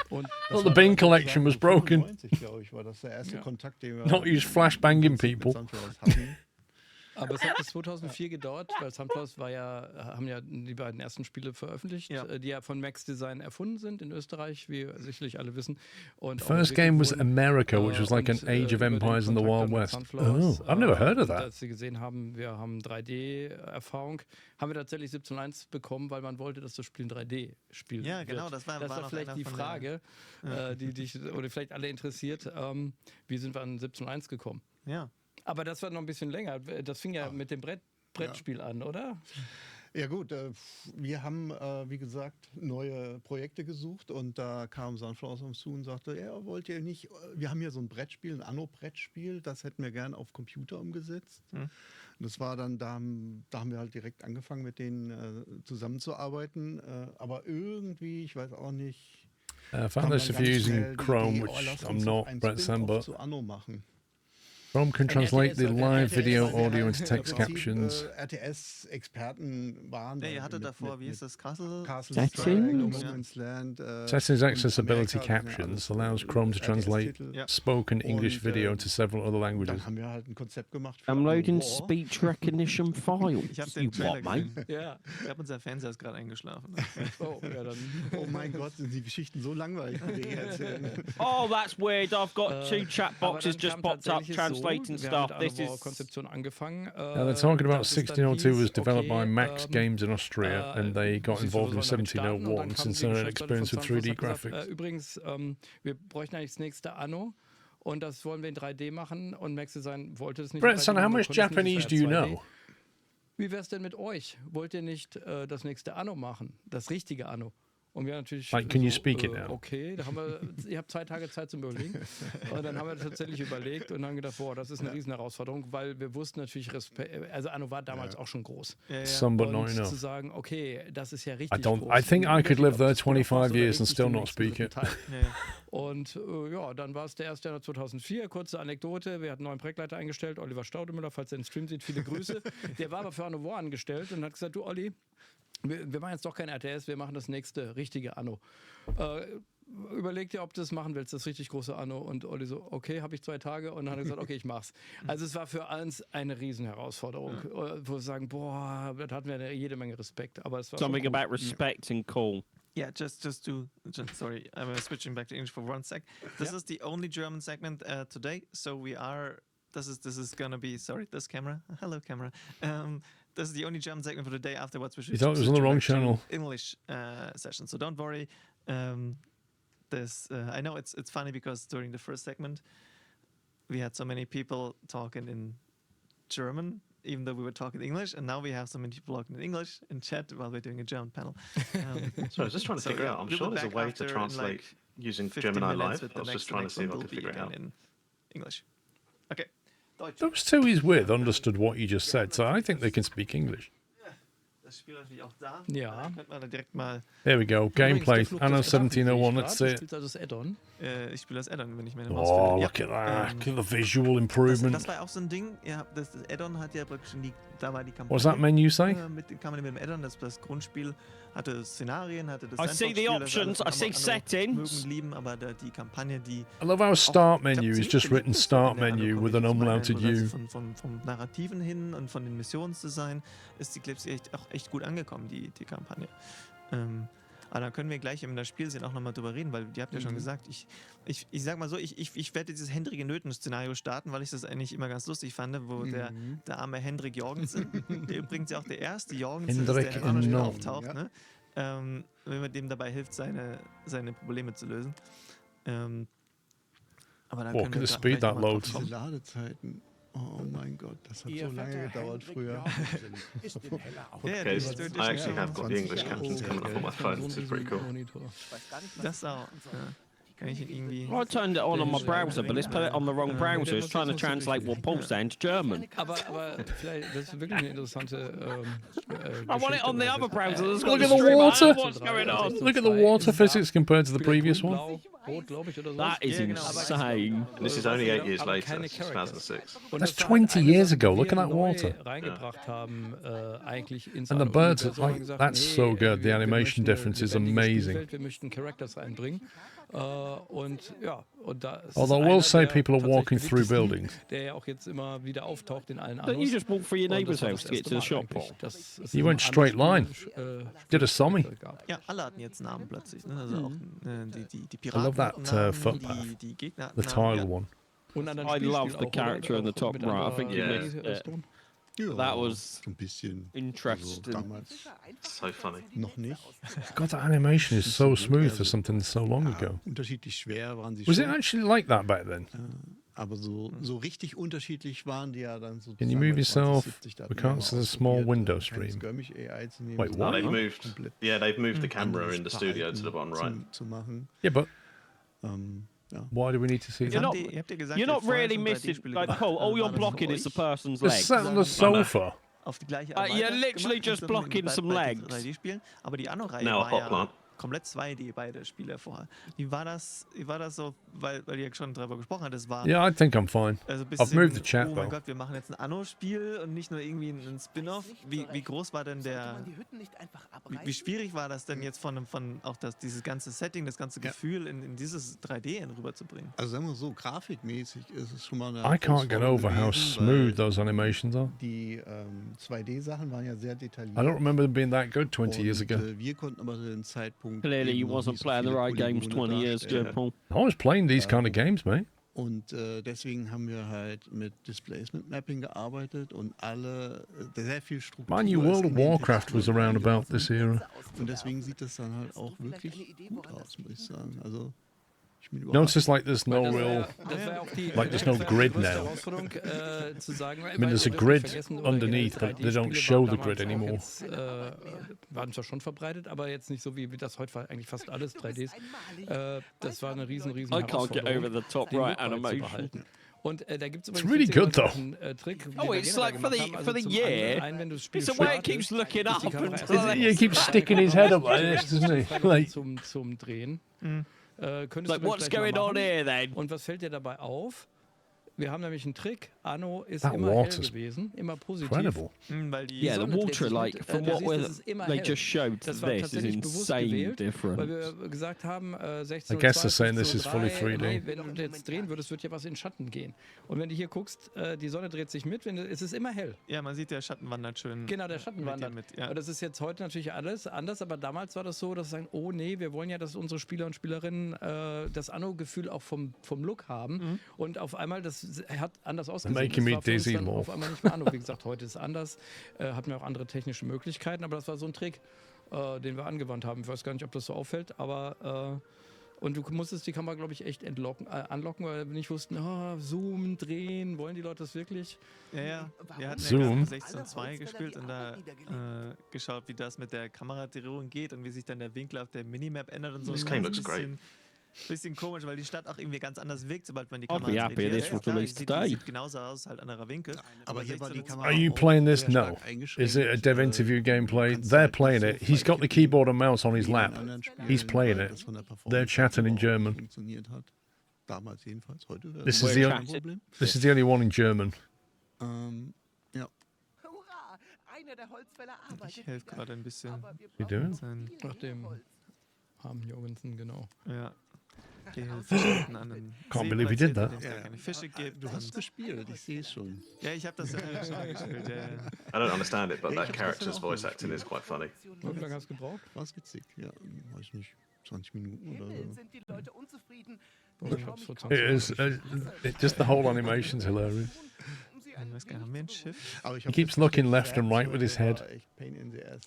Und Thought the bin collection was broken. 1990, war das der erste Kontakt, den wir Not use flashbanging people. Aber es hat bis 2004 gedauert, weil Sunflower haben ja die beiden ersten Spiele veröffentlicht, die ja von Max Design erfunden sind in Österreich, wie sicherlich alle wissen. Und The first game was America, which was like an Age of Empires in the Wild West. Oh, I've never heard of that. Als sie gesehen haben, wir haben 3D-Erfahrung, haben wir tatsächlich 17.1 bekommen, weil man wollte, dass das Spiel ein 3D-Spiel Ja, genau, wird. das war noch vielleicht einer die von Frage, die dich oder vielleicht alle interessiert. Wie sind wir an 17.1 gekommen? Ja. Aber das war noch ein bisschen länger. Das fing ja mit dem Brettspiel an, oder? Ja gut, wir haben, wie gesagt, neue Projekte gesucht und da kam Sunflower auf uns zu und sagte, ja, wollt ihr nicht, wir haben hier so ein Brettspiel, ein Anno-Brettspiel, das hätten wir gern auf Computer umgesetzt. Und das war dann, da haben wir halt direkt angefangen, mit denen zusammenzuarbeiten, aber irgendwie, ich weiß auch nicht, I found this if you're using Chrome, which I'm not, Brett Sandberg. zu Anno machen. Chrome can translate the live video audio into text captions. RTS-Experten waren. Ja, ihr hattet davor, wie ist das, Castle Settings? Settings accessibility captions allows Chrome to translate spoken English video to several other languages. Dann haben wir halt ein Konzept gemacht. Downloading speech recognition files. Ich habe den Trailer mate? gesehen. Ja. Ich glaube, unser Fernseher ist gerade eingeschlafen. Oh, ja, dann. Oh mein Gott, sind die Geschichten so langweilig, die wir hier erzählen. Oh, that's weird. I've got two chat Aber boxes dann just kam popped up tatsächlich translating wir haben stuff. mit This Anno is Konzeption angefangen. Now they're talking about dass es dann 1602 was hieß, developed by okay, Max Games in Austria, and they got sie involved in sollen damit starten, und dann 1701 kam since die they had Geschäftsleitung experience with von 3D Sunflower und hat graphics. gesagt, übrigens, wir bräuchten eigentlich das nächste Anno. Und das wollen wir in 3D machen. Und Max Design wollte das nicht. Brett, in 3D son, how machen, much konnte es nicht, Japanese es do you war 2D. know? Wie wär's denn mit euch? Wollt ihr nicht das nächste Anno machen? Das richtige Anno? Und wir natürlich. Like, can you speak it now? Okay, da haben wir, ihr habt 2 Tage Zeit zum Überlegen. Und dann haben wir tatsächlich überlegt und haben gedacht, boah, das ist eine riesen Herausforderung, weil wir wussten natürlich, also Anno war damals auch schon groß. Some but Und not enough. zu sagen, okay, das ist ja richtig I groß. think I could live there Das Spiel 25 brauchst du years and richtig still den not nächsten speak it. Teil. Ja. Und ja, dann war es der erste Januar 2004. Kurze Anekdote: Wir hatten einen neuen Projektleiter eingestellt, Oliver Staudemüller, falls er den Stream sieht, viele Grüße. Der war aber für Anno War angestellt und hat gesagt: Du, Olli, wir machen jetzt doch kein RTS, wir machen das nächste richtige Anno. Überleg dir, ob du das machen willst, das richtig große Anno. Und Olli so, okay, habe ich 2 Tage. Und dann hat er gesagt, okay, ich mach's. Also es war für uns eine riesen Herausforderung, wo wir sagen, boah, da hatten wir jede Menge Respekt. Aber es war something schon cool. about respect and cool. Yeah, sorry, I'm switching back to English for 1 sec. This is the only German segment today, so this is gonna be, sorry, this camera. Hello, camera. This is the only German segment for the day afterwards. We You thought it was on the wrong channel. English session, so don't worry. I know it's funny because during the first segment we had so many people talking in German, even though we were talking English, and now we have so many people talking in English in chat while we're doing a German panel. So I was just trying to figure out. I'm sure there's a way to translate using Gemini Live. I was just trying to see if I could figure it out. In English. Okay. Deutsch. Those two he's with understood what you just said, so I think they can speak English. Das Spiel natürlich auch da. Ja. Da könnte man dann direkt mal. There we go. Gameplay. Übrigens, der Flug Anno des Add-ons 1701, sehe ich that's grad. it. Spielst also das Add-on? Ich spiele das Add-on, wenn ich meine Maus Oh, finde. look at that. Look at the visual improvement. Das war auch so ein Ding. Ja, das Add-on hat ja praktisch da war die Kampagne. What does that menu say? Kann man mit dem Add-on, das Grundspiel hatte Szenarien, hatte das I see the options, I see settings. Mögen lieben, aber die Kampagne, die I love how start auch menu is ziemlich just written beliebt ist start in der menu with an Anno-Community. unmounted U. Vom Narrativen hin und von den Missionsdesign ist die Clips auch echt gut angekommen, die Kampagne. Aber da können wir gleich in der Spielsehen auch nochmal drüber reden, weil ihr habt ja schon gesagt, ich sag mal so, ich werde dieses Hendrik Nöten-Szenario starten, weil ich das eigentlich immer ganz lustig fand, wo der arme Hendrik Jorgensen, der übrigens ja auch der erste Jorgensen ist, der in Anno Spiel auftaucht, ja. ne? Wenn man dem dabei hilft, seine Probleme zu lösen. Aber da Oh, können can wir the da speed gleich that noch mal loads? drauf Diese kommen. Ladezeiten. Oh mein Gott, das hat so lange gedauert früher. Ja, Okay, das I actually have got the English captions coming up on my phone, which is pretty cool. Das auch. Ja. Kann ich ihn irgendwie... I turned it on my browser, but it's put it on the wrong browser. It's trying to translate what Paul's saying to German. Aber vielleicht, das ist wirklich eine interessante I want it on the other browser. That's got Look the at the stream. water. What's going on? Look at the water physics compared to the previous one. That is insane. And this is only 8 years later, 2006. That's 20 years ago. Look at that water. And the birds, that's so good. The animation difference is amazing. Although I will say people are walking through buildings. Don't you just walk through your neighbour's house to get to the shop, Paul? You went straight line. Did a sommie. Ja, alle hatten jetzt Namen plötzlich. Ne? Also auch die I Piraten love that hatten footpath. die Gegner hatten The tile Namen. one. I love the character in the top right. I think you missed it. That was ein bisschen interesting. damals So funny. noch nicht. God, that animation is so smooth for something so long ago. Unterschiedlich schwer waren sie Was schon. it actually like that back then? Aber so richtig unterschiedlich waren die ja dann so. Can you move yourself? We can't see the small window stream. Wait, No, what? they've moved. Yeah, they've moved the camera in the studio to the bottom right. Zu machen. Yeah, but Ja. why do we need to see You're that? not, you're not really missing, like, Paul, all you're blocking is the person's They're legs. sat on the sofa. Auf die gleiche You're literally just blocking some legs. 3D-Spielen. Aber die Anno-Reihe Now a war hot ja plant. komplett 2D, beide Spiele vorher. Wie war das so, weil ihr ja schon darüber gesprochen habt, es war Yeah, I think I'm fine. also ein I've moved the bisschen, chat oh mein though. Gott, wir machen jetzt ein Anno-Spiel und nicht nur irgendwie ein Spin-off. Wie groß war denn wie schwierig war das denn jetzt von auch dieses ganze Setting, das ganze Gefühl in dieses 3D rüberzubringen? Also sagen wir so, grafikmäßig ist es schon mal eine I can't get Herausforderung over how gewesen, smooth weil those animations are. Die 2D-Sachen waren ja sehr detailliert. I don't remember them being that good 20 years ago. Wir konnten aber zu dem Zeitpunkt Clearly, you eben noch wasn't nicht so playing the viele right games Polygone 20 years ago, darstellen. Paul. I was playing these kind of games, mate. Und deswegen haben wir halt mit Displacement Mapping gearbeitet und sehr viel Struktur. Mind you, ist World in of den Warcraft was Texturen around about eingebaut. this era. Und deswegen sieht das dann halt auch wirklich gut aus, muss ich sagen. Also ich bin Notice like there's no real, like there's no grid now. I mean, there's a grid underneath, but they don't show the grid anymore. Waren zwar schon verbreitet, aber jetzt nicht so wie das heute war eigentlich fast alles 3Ds. Das war eine riesen I can't get over the top right animation. Und da gibt es really good, though. Trick. Oh, it's like for the year. It's the way it keeps looking up. He keeps sticking his head up like this, doesn't he? Like, zum Drehen. Like, what's going on here then? Und was fällt dir dabei auf? Wir haben nämlich einen Trick. Anno ist That immer hell water's gewesen, immer positiv. incredible. Weil die Yeah, the Sonne dreht water, sich like, mit. from Du what siehst, es ist immer they hell. just showed to Das war this is tatsächlich bewusst insane gewählt, weil different. wir gesagt haben, 16 I guess they're saying this is fully 3D. Nee, wenn du jetzt drehen würdest, wird ja was in Schatten gehen. Und wenn du hier guckst, die Sonne dreht sich mit, es ist immer hell. Ja, man sieht, der Schatten wandert schön. Genau, der Schatten wandert. Ja. Und das ist jetzt heute natürlich alles anders, aber damals war das so, dass sie sagen, oh nee, wir wollen ja, dass unsere Spieler und Spielerinnen das Anno-Gefühl auch vom Look haben. Und auf einmal, das hat anders ausgesehen. Making me Das war für uns dizzy dann more. auf einmal nicht mehr Anno. Wie gesagt, heute ist anders, hatten wir auch andere technische Möglichkeiten, aber das war so ein Trick, den wir angewandt haben. Ich weiß gar nicht, ob das so auffällt, aber und du musstest die Kamera, glaube ich, echt anlocken, weil wir nicht wussten, zoomen, drehen, wollen die Leute das wirklich? Ja. Wir hatten Zoom. ja 16.2 gespielt und da geschaut, wie das mit der Kameradrehung geht und wie sich dann der Winkel auf der Minimap ändert und so. This game looks great. Bisschen komisch, weil die Stadt auch irgendwie ganz anders wirkt, sobald man die I'd Kamera be happy this was released today. Sieht genauso aus, halt anderer Winkel. Aber hier war die Kamera Are you auch playing this? sehr No. stark eingeschränkt. Is it a dev interview gameplay? kannst They're halt playing nicht it. so He's got the weit keyboard and mouse on his wie in lap. anderen Spielen, He's playing weil it. das von der Performance They're chatting in auch German. Funktioniert hat. Damals jedenfalls. Heute wäre This das is the kein only- Problem. This is the only one in German. Ja. Ich helfe gerade ein bisschen. You doing? Nach dem Harm Jorgensen, genau. Ja. Die Fische an den Can't See believe he did platziert, that. in dem es gar keine Fische gibt. Du hast und- gespielt, ich sehe es schon. Ja, ich habe das schon gespielt. Ja. I don't understand it, but that character's voice acting is quite funny. Wie lange hast du gebraucht? War es witzig? Ja, weiß nicht. 20 Minuten oder so. Ich hab's vor 20 It is. Just the whole animation's hilarious. Ich weiß gar nicht, haben wir ein Schiff? Aber ich He hab keeps festgestellt, looking left and right with his Werkzeuge head. war echt pain in the ass.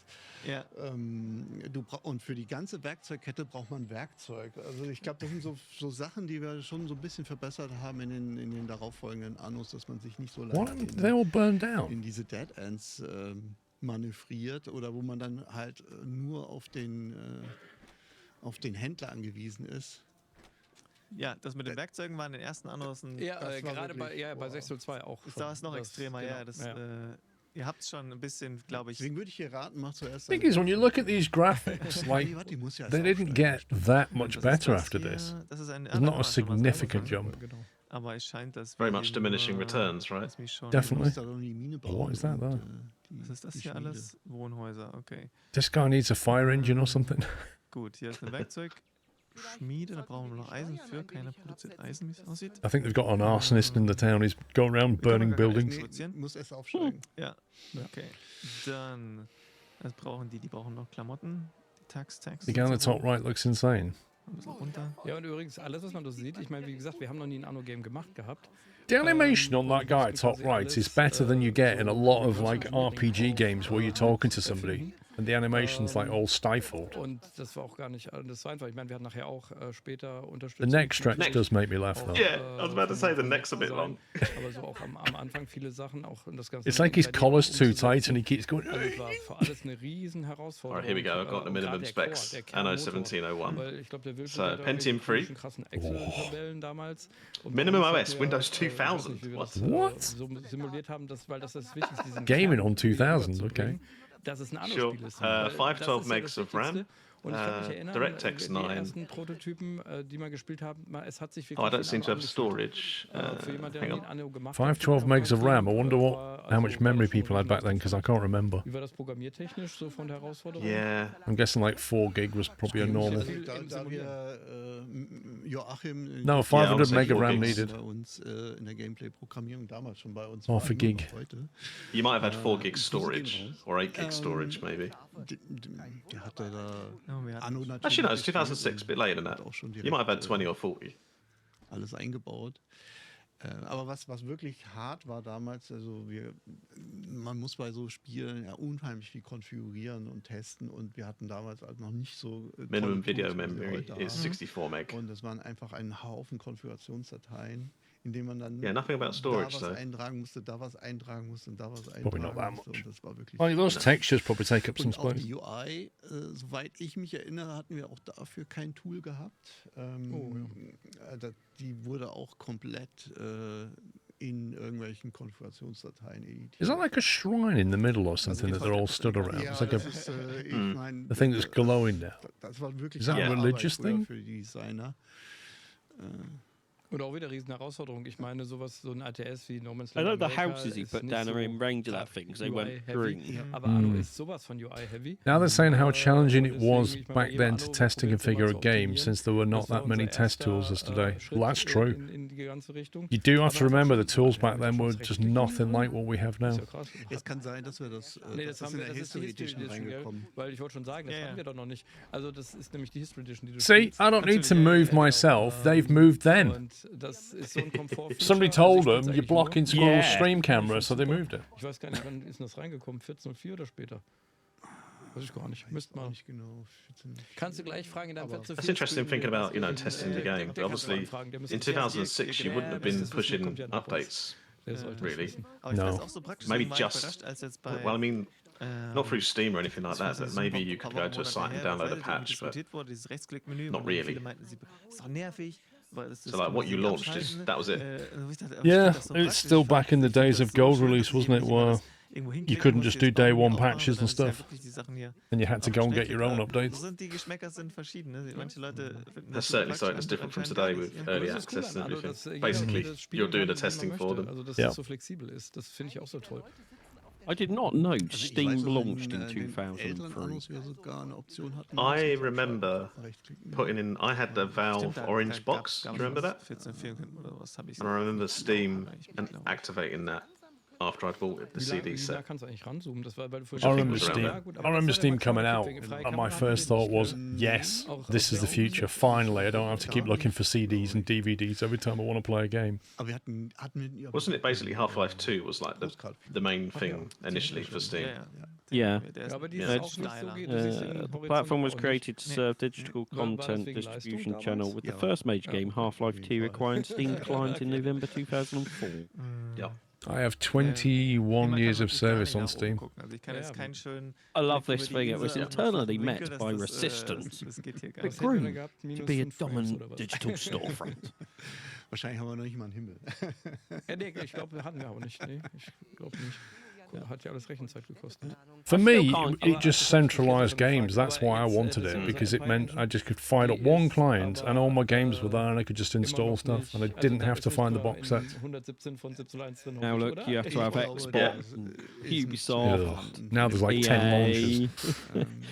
Ja. Und für die ganze Werkzeugkette braucht man Werkzeug. Also ich glaube, das sind so Sachen, die wir schon so ein bisschen verbessert haben in den darauffolgenden Annos, dass man sich nicht so What? leicht They all burned down. in diese Dead Ends manövriert oder wo man dann halt nur auf den Händler angewiesen ist. Ja, das mit den Werkzeugen war in den ersten Annos ein... Ja, gerade bei 602 auch. Da ist noch extremer, genau, ja. Das, ihr habt es schon ein bisschen, glaube ich... Deswegen würde ich hier raten, mach zuerst... Thing is, when you look at these graphics, like, they didn't get that much better after this. There's not a significant jump. Aber es scheint, dass Very much diminishing returns, right? Definitely. What is that though? Was ist das hier alles? Wohnhäuser, okay. This guy needs a fire engine or something. Gut, hier ist ein Werkzeugschmiede, da brauchen wir noch Eisen für. Keiner produziert Eisen, wie es aussieht. I think they've got an arsonist in the town. He's going around burning buildings. Muss erst aufsteigen. Ja, okay. Dann, was brauchen die? Die brauchen noch Klamotten. Die Tax. The guy on the top right looks insane. Ein bisschen runter. Ja, und übrigens, alles, was man da sieht, ich meine, wie gesagt, wir haben noch nie ein Anno-Game gemacht gehabt. The animation on that guy at top right is better than you get in a lot of like RPG games where you're talking to somebody and the animation's like all stifled. Und das war auch gar nicht so einfach. Ich meine, wir hatten nachher auch später The Unterstützung. neck stretch does make me laugh though. Yeah, I was about to say the neck's a bit long. Aber so auch am Anfang viele Sachen, auch und das Ganze. It's like his collar's too tight and he keeps going. Also es war für alles eine riesen Herausforderung. Alright, here we go. I've got the minimum specs. Anno 1701. Weil ich glaube, der So, Pentium 3. krassen Excel-Tabellen damals. Und Minimum bei uns OS, hatten wir, Windows ich weiß 2000. nicht, wie wir das, What? so simuliert haben, weil das Wichtigste ist, diesen Gaming Kern on 2000, rüberzubringen, okay. dass es ein Sure. Anno-Spiel ist. Weil das 512 ist ja megs das of RAM. Wichtigste. Und ich kann mich erinnern, DirectX die 9. ersten Prototypen, die wir gespielt haben, es hat sich Oh, I don't wirklich seem to have angefühlt. storage. Für jemand, der Hang nie on. ein Anno gemacht 512 hat, megs of RAM. I wonder war how much also memory schon people had back then because I can't remember. Wie war das programmiertechnisch so von der Herausforderung? Yeah. I'm guessing like 4 gig was probably a normal. Da wir Joachim... No, 500 meg of RAM needed. Bei uns in der Gameplay-Programmierung damals schon bei uns. Half a gig. You might have had 4 gig storage or 8 gig storage, maybe. Der hatte da Anno natürlich. Actually, no, it's 2006, a bit later than that. You might have had 20 or 40. Alles eingebaut. Aber was wirklich hart war damals, also man muss bei so Spielen ja unheimlich viel konfigurieren und testen und wir hatten damals halt noch nicht so Minimum video Tools, wie sie memory heute is haben. 64 meg. Und es waren einfach ein Haufen Konfigurationsdateien, in denen man dann Yeah, nothing about storage, da was though. eintragen musste, da was eintragen musste und da was Probably not that eintragen musste. much. Und das war wirklich Well, those textures probably take up some und auch space. die UI, soweit ich mich erinnere, hatten wir auch dafür kein Tool gehabt. Die wurde auch komplett in irgendwelchen Konfigurationsdateien editiert. Is that like a shrine in the middle or something that they're all stood around? Ja, It's like a, das ist, ich mein, the thing that's glowing now. Das war wirklich Is that a Arbeit religious früher thing? für die Designer. Und auch wieder riesen Herausforderung. Ich meine, sowas, so ein ATS wie No Man's I Land know the America houses he ist put nicht down so are in range of that hart thing, so they went UI-heavy. green. Aber Anno ist sowas von UI-heavy. Now they're saying how challenging it was Deswegen, ich meine, back bei then jedem to Anno test and probiert configure a sowas zu game optimieren. since there were not Das war that many unser test tools as erster, today. Schritt Well, that's true. in die ganze Richtung. You do have Aber to remember the trotzdem, tools wir back haben then schon were recht just dick. nothing like what we have now. Ist ja krass. Es kann sein, dass wir das, Nee, das ist in der das ist die History History Edition Edition, gell? reingekommen. Weil ich wollte schon sagen, das Ja, haben ja. wir doch noch nicht. Also das ist nämlich die History Edition, die du See, spielst. I don't need to Kannst du dir move genau, myself. They've moved then. Und das ist so ein Komfort. Somebody told them you're blocking Squirrel's Yeah. stream camera, so they moved it. Ich weiß gar nicht, wann ist denn das reingekommen? 14.04 oder später? Weiß ich gar nicht. Müsste mal. Nicht genau. 14. Kannst du gleich fragen in deinem 14.04? That's interesting thinking about, testing the game. But obviously, in 2006, you wouldn't have been pushing updates, really. Aber ich No. fand's auch so praktisch, Maybe ich war just- überrascht, als jetzt bei, Well, I mean, not through Steam or anything like that, das but war maybe so you ein could paar go to a site and Monate download a her, dass patch, but diskutiert wurde, dieses Rechtsklickmenü, not wo viele really. meinten, ist doch nervig. Weil das So, kann like, man what you nicht launched, abschalten. that was it. Und ich dachte, aber ich Yeah, find das so it's praktisch, still back in the ich find days das of so Gold schön, release, dass wasn't it, man where das irgendwo you hinklicken couldn't muss, just jetzt do day bauen, one aufmachen, patches dann and ist ja stuff. wirklich die Sachen hier and you had to go and get your own So updates. sind die Geschmäcker sind verschieden. Ne? Manche Leute finden That's super certainly something praktisch, that's different from andere today anscheinend with gar early nicht. Das ist cool access and an Anno, everything. dass jeder Basically, das spielen you're doing the kann, wie man testing for möchte. them. Also, dass Ja. das so flexibel ist, das finde ich auch so toll. I did not know Also ich Steam weiß, dass launched in den älteren 2003. Annos wir sogar eine Option hatten. I remember Rechtsklicken. putting in, I had the Valve Stimmt, da orange gab- box. Do gab you remember es that? 14.4 oder was habe ich And I remember Steam and glaube. activating that after I'd bought the Wie CD nah set. kannst du eigentlich ranzoomen? Das war, weil du I vorhin remember was around Steam. there. Ja, gut, I aber remember das war ja Steam coming manchmal out, wegen freie and my Kamera first haben wir thought was, nicht, yes, Auch this is the future. Finally, I don't have to keep looking for CDs and DVDs every time I want to play a game. Aber wir hatten ja, Wasn't it basically Half-Life 2 was like the main thing initially for Steam? Yeah. Der Ja, ist aber die Ja. ist auch nicht so geht. Du siehst den The Horizont platform was auch nicht. created to serve digital War das content wegen Leistung distribution damals? channel with the Ja. first major Ja. game, Half-Life 2, acquiring Steam client in November 2004. Yeah. I have 21 years of service on Steam. Also ich kann jetzt keinen schönen I love Blick this über die thing. It was Insel internally am met Winkel, by das ist, resistance. das geht hier gar But nicht. grew gehabt, to minus be a 5 Frames dominant oder was? digital storefront. Wahrscheinlich haben wir noch nicht mal einen Himmel. Ja, nee, ich glaube, wir hatten wir aber nicht. Nee, ich glaube nicht. Hat ja alles Rechenzeit gekostet. For me, it just centralized games. That's why I wanted it, because it meant I just could fire up one client and all my games were there and I could just install stuff and I didn't have to find the box set. 117 von 17.1 drin. Now look, you have to have Xbox, Ubisoft, Ugh. Now there's like 10 launches.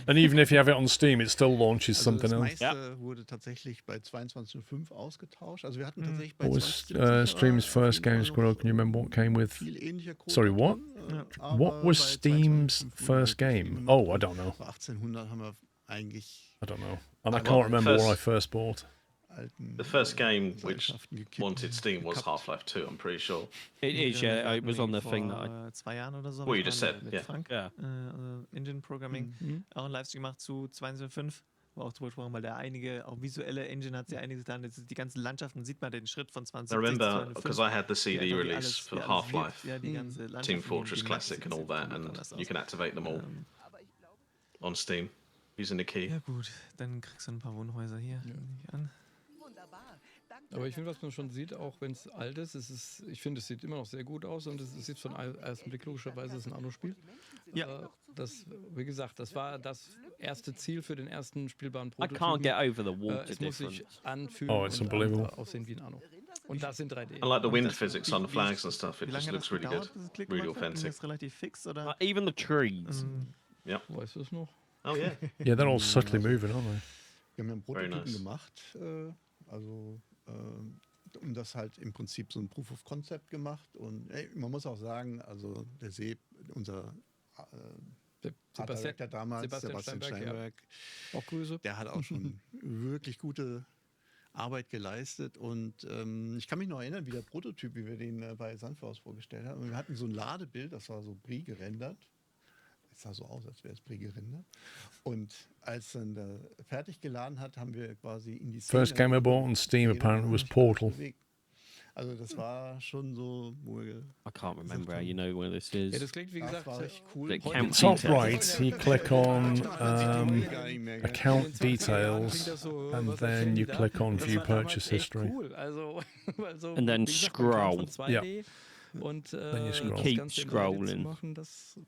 And even if you have it on Steam, it still launches something das else. meiste wurde tatsächlich bei 22.05 ausgetauscht. Also wir hatten tatsächlich bei What was Stream's first game, Squirrel? Can you remember what came with? viel ähnlicher Code Sorry, what? drin, What aber was bei Steam's 22.05 first game? Oh, I don't know. Bei 1800 haben wir eigentlich I don't know. And I can't remember what I first bought. alten The first game which Gesellschaften gekippt. wanted Steam was Half-Life 2, I'm pretty sure. It is, yeah. It was on the thing that I. Vor 2 Jahren oder so. What you wir just waren said, mit yeah. Frank, Yeah. Engine Programming, auch einen Livestream gemacht zu 22.05. War auch drüber gesprochen, weil der einige, auch visuelle Engine hat sie einiges getan. Jetzt die ganzen Landschaften sieht man den Schritt von I 20 remember, because I had the CD Ja, wie release alles- for wie alles Half-Life, wirkt, ja, die ganze Landschaft, Team die- Fortress die Classic Maps and all sieht that, komplett and anders you aus. can activate them all on Steam using the key. Ja gut, dann kriegst du ein paar Wohnhäuser hier. Nehme ich an. Aber ich finde, was man schon sieht, auch wenn es alt ist, ich finde, es sieht immer noch sehr gut aus und es sieht von ersten Blick logischerweise, es ist ein Anno-Spiel. Ja. Das, wie gesagt, das war das erste Ziel für den ersten spielbaren I Prototypen. can't get over the water Es muss sich difference. anfühlen Oh, it's und unbelievable. aussehen wie ein Anno. Und das in 3D. I like the wind das- physics on the flags and stuff, it Wie just lange hat looks das really gedauert, good. bis es Klick Really gemacht hat? Ging authentic. das relativ fix, oder? Like, even the trees. Weißt du es noch? Oh yeah. Yeah, they're all subtly moving, aren't they? Wir haben ja einen Very Prototypen nice. gemacht, um das halt im Prinzip so ein Proof of Concept gemacht. Und man muss auch sagen, also der unser Art Director damals, Sebastian Steinberg, Auch Grüße. der hat auch schon wirklich gute Arbeit geleistet. Und ich kann mich noch erinnern, wie der Prototyp, wie wir den bei Sunflowers vorgestellt haben. Und wir hatten so ein Ladebild, das war so Brie gerendert. Es sah so aus, als wäre es Brie gerendert. Und als dann fertig geladen hat, haben wir quasi in die First game I bought on Steam apparently was Portal. Also das war schon so, wo wir I can't remember how you know where this Ja, is. das klingt, wie das gesagt, war echt cool. That heute- count Top details. right, you click on Gar nicht mehr, gell? account in den 20er Jahren klingt details das so, and was then erzählen you die da? click on Das view war damals purchase echt history. Cool. Also, And then wie gesagt, man kam von scroll. 2D und you scroll. Keep Ganze in 3D zu scrolling. machen, das,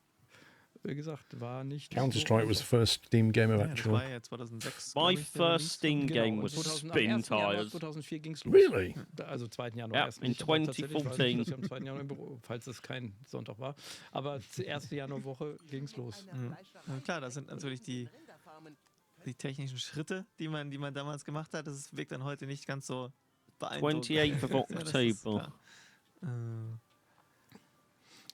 wie gesagt, war nicht Counter-Strike so was the first Steam game of Ja, das actual. war ja 2006. My glaub ich, der first Release. Steam Genau, game und was 2000 am Spin 1. Januar Tires. 2004 ging es los. Really? Also 2. Januar Ja, erst in nicht, aber tatsächlich war ich 2014. das Jahr am 2. Januar im Büro, falls es kein Sonntag war. Aber die erste Januarwoche ging es los. Ja, klar, das sind natürlich die technischen Schritte, die man damals gemacht hat. Das wirkt dann heute nicht ganz so beeindruckend. 28th of Ja, das ist October. klar.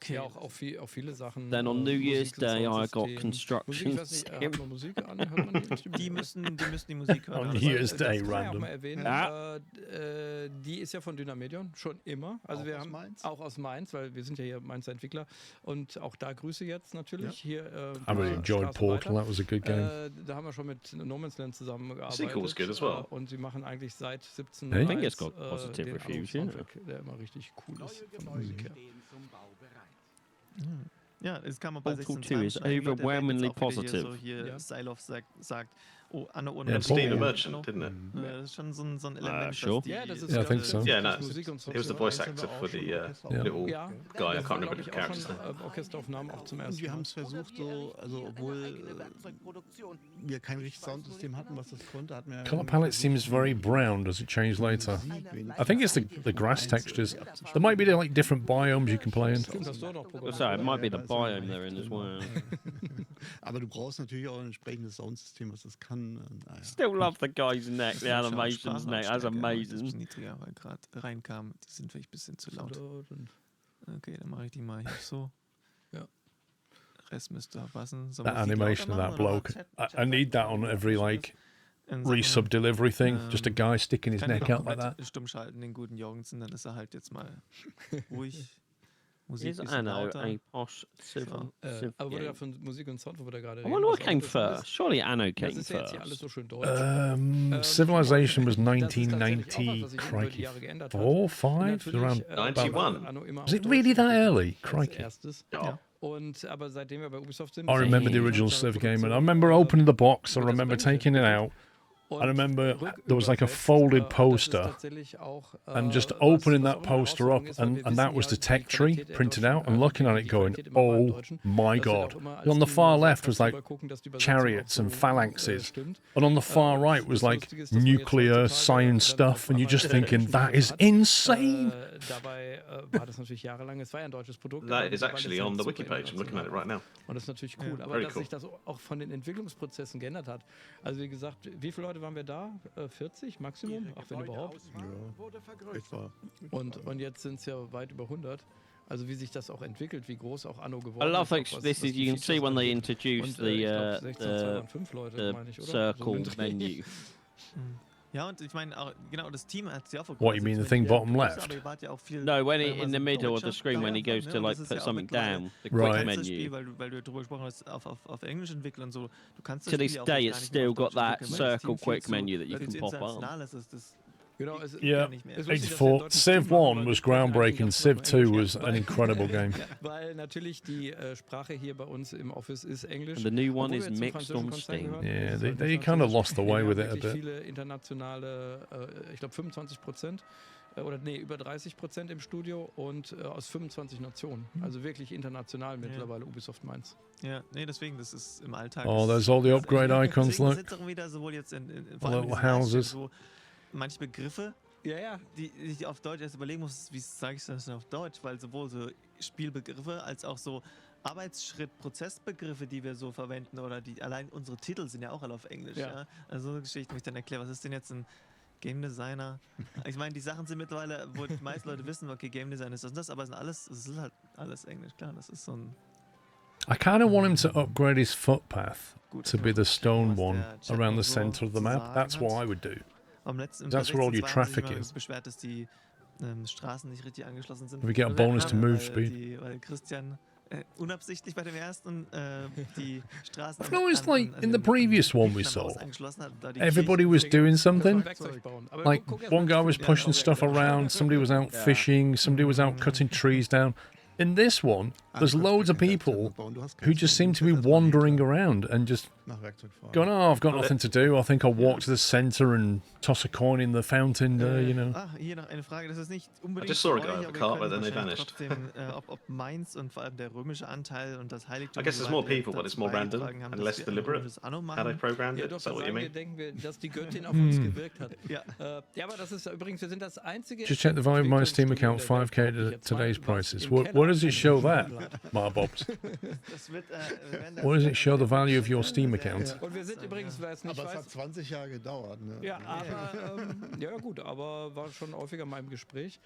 Okay. Ja, auch viele Sachen. Then on New Year's Musik- Day, I got Soundsystem. construction. Musik, ich weiß nicht, hat man Musik an? Hört man die nicht? Die müssen die Musik hören. On aber das- Year's Das Day kann man ja auch random. mal erwähnen. Ja. Die ist ja von Dynamedion, schon immer. Also Auch wir aus haben Mainz? auch aus Mainz, weil wir sind ja hier Mainzer Entwickler. Und auch da Grüße jetzt natürlich. Hier, I really enjoyed Portal, that was a good game. Da haben wir schon mit No Man's Land zusammengearbeitet. Sequel was good as well. Und sie machen eigentlich seit 17 Hey? I think it's got positive den reviews, yeah. Soundtrack, der immer richtig cool ist von der Musik her. Ja, es kam auch bei Portal 16 2 is Times, einige Leute erwähnen overwhelmingly jetzt auch wieder hier positive. So hier Ja. Sylov sagt, oh, Anno und Yeah, And Steam the Portal. Merchant, didn't it? Das ist schon so ein Element, sure. was die Ja, das ist Yeah, I think so. Yeah, no, Musik und He was the voice actor for the Yeah. little Ja, guy. I das can't war, remember glaub the ich, auch character's schon name. Orchesteraufnahmen auch zum Und ersten wir Mal. haben es versucht, so, also obwohl wir kein richtiges Soundsystem hatten, was das konnte, hatten wir. Color palette seems very brown. Does it change later? I think it's the grass textures. There might be like different biomes you can play in. Stimmt, hast du auch noch programmiert. So it might be the biome they're in as well. Aber du brauchst natürlich auch ein entsprechendes Soundsystem, was das kann. Naja. Still love the guy's neck, the animation's neck. That's Ein amazing. bisschen niedriger, weil gerade reinkam. Die sind vielleicht ein bisschen zu laut. Okay, dann mache ich die mal hier so. Ja. Rest müsste auch passen. So, That muss ich die animation of lauter that machen, oder bloke. Chat- I need that on every like Dann sagt man, resub delivery thing. Just a guy sticking his kann den neck auch out like that. komplett stumm schalten, den guten Jorgensen, dann ist er halt jetzt mal ruhig. Musik Is ein bisschen Anno lauter. a posh civ? Aber wurde da von Musik und Sound, wo wir da gerade I reden. wonder what was came auch interessant first. ist. Surely Anno Das came ist ja jetzt hier alles first. so schön deutsch. Civilization was Das ist tatsächlich auch 1990, was sich über die crikey, Jahre geändert hat. 4, Und 5, natürlich, around. war 91. Anno immer Was auf it really Deutsch that entwickelt early? als Crikey. erstes. Ja. Aber seitdem wir bei Ubisoft sind, I remember the original Civ game, and I remember opening the box. I remember taking it out. I remember there was like a folded poster, and just opening that poster up, and that was the tech tree printed out, and looking at it going, oh my god. And on the far left was like chariots and phalanxes, and on the far right was like nuclear science stuff, and you're just thinking, that is insane. Dabei war das natürlich jahrelang, es war ja ein deutsches Produkt. That is actually on the wiki page. I'm looking at it right now. Und das ist natürlich cool. Ja, Aber dass cool. sich das auch von den Entwicklungsprozessen geändert hat. Also wie gesagt, wie viele Leute waren wir da? 40 Maximum? Ach, wenn überhaupt. Ja, etwa. Und jetzt sind es ja weit über 100. Also wie sich das auch entwickelt, wie groß auch Anno geworden I love ist. this. This is, you can see when they introduce the circle menu. Ja, und ich meine, auch, genau, das Team hat sich auch What, you mean the thing bottom left? No, when in the middle of the screen when he goes to like put something down, the quick Right. menu. Weil du drüber gesprochen hast, auf Englisch entwickeln und so. Du kannst das To this Spiel auch day, gar it's nicht mehr still auf got Deutsch that entwickeln, weil das circle Team viel quick zu- menu that you viel can zu pop on. international ist, das Genau, Yeah, nicht mehr. es lustig, dass 84. wir ein deutsches Civ Team haben, 1 weil was die sprechen eigentlich groundbreaking. ganz Civ normal 2 Englisch, was an incredible game. weil natürlich die Sprache hier bei uns im Office ist Englisch. And the new one Obwohl is wir zum mixed französischen on Konzern Steam. gehören. Yeah, Das they ist kind of französisch. lost the way Wir with haben it a wirklich bit. viele internationale, ich glaube 25%. Oder nee, über 30% im Studio und aus 25 Nationen. Also wirklich international mittlerweile Ubisoft Mainz. Ja, nee, deswegen, das ist im Alltag. Oh, there's all the upgrade icons, Deswegen look. sind auch wieder sowohl jetzt vor All allem little in diesen houses. so manche Begriffe, Ja. die ich auf Deutsch erst überlegen muss, wie sage ich das denn auf Deutsch, weil sowohl so Spielbegriffe als auch so Arbeitsschritt-Prozessbegriffe, die wir so verwenden oder die allein unsere Titel sind ja auch alle auf Englisch. Ja. Ja? Also so eine Geschichte, wo ich dann erkläre, was ist denn jetzt ein Game Designer? Ich meine, die Sachen sind mittlerweile, wo die meisten Leute wissen, okay, Game Design ist das und das, aber es ist halt alles Englisch, klar. Das ist so ein I kind of want him to upgrade his footpath gut. to be the stone was one der Chat around noch the so center of the zu map. sagen That's what hat. I would do. Am letzten That's where all your 16.22 traffic haben wir is. uns beschwert, dass die Straßen nicht richtig angeschlossen sind. We get a Weil bonus to move weil speed. weil Christian unabsichtlich bei dem ersten die Straßen I've noticed, like, in the previous one we saw, angeschlossen hat, da die everybody Kirche- was doing something. Werkzeug bauen. Aber Like, guck erst one mal guy was die pushing Spiele. stuff around, somebody was out fishing, somebody was out cutting trees down. In this one, there's loads of people who just seem to be wandering around and just Nach Werkzeug fahren. going, oh, I've got nothing to do. I think I'll walk to the center and toss a coin in the fountain, you know. Hier noch eine Frage, das ist nicht unbedingt just saw a für guy euch, with a aber wir cart, können but then they wahrscheinlich vanished. trotzdem, ob Mainz und vor allem der römische Anteil und das Heiligtum I guess there's so more weiter people, but it's dazu more random beigetragen haben, and dass less wir ein deliberate. römisches Anno How they machen. programmed Ja, it. doch, Is that da what you sagen wir, mean? denken wir, dass die Göttin auf uns gewirkt hat. Ja. Ja, aber das ist übrigens, wir sind das einzige... Just check the value of my Steam account, 5k to today's prices. What does it show that, Marbobs? Das wird, werden da- What does it show the value of your Steam account? Und wir sind übrigens, wer es nicht Aber es weiß... hat 20 Jahre gedauert. Ne? Ja, aber ja gut, aber war schon häufiger mal im Gespräch.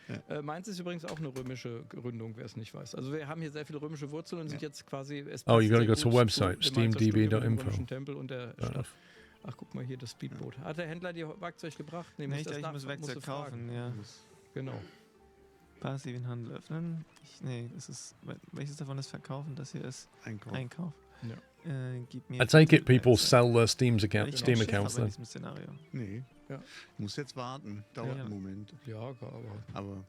Mainz ist übrigens auch eine römische Gründung, wer es nicht weiß. Also wir haben hier sehr viele römische Wurzeln und sind jetzt quasi... Oh, you gotta go to the website, steamdb.info. steamdb.info. Tempel und der Stadt. Ach, guck mal hier, das Speedboot. Hat der Händler dir Werkzeug gebracht? Nee, Nee, muss das ich muss musst Werkzeug du fragen. kaufen, ja. Genau. Passiven Handel öffnen. Nee, das ist, welches davon ist verkaufen? Das hier ist Einkauf. Einkauf. Ja. Gib mir I take it people Werkzeug. sell their Steam Weil ich Steam kein Schiff accounts habe in then. diesem Szenario. Nee. Ja. Muss jetzt warten. Dauert Ja. einen Moment. Ja, aber Aber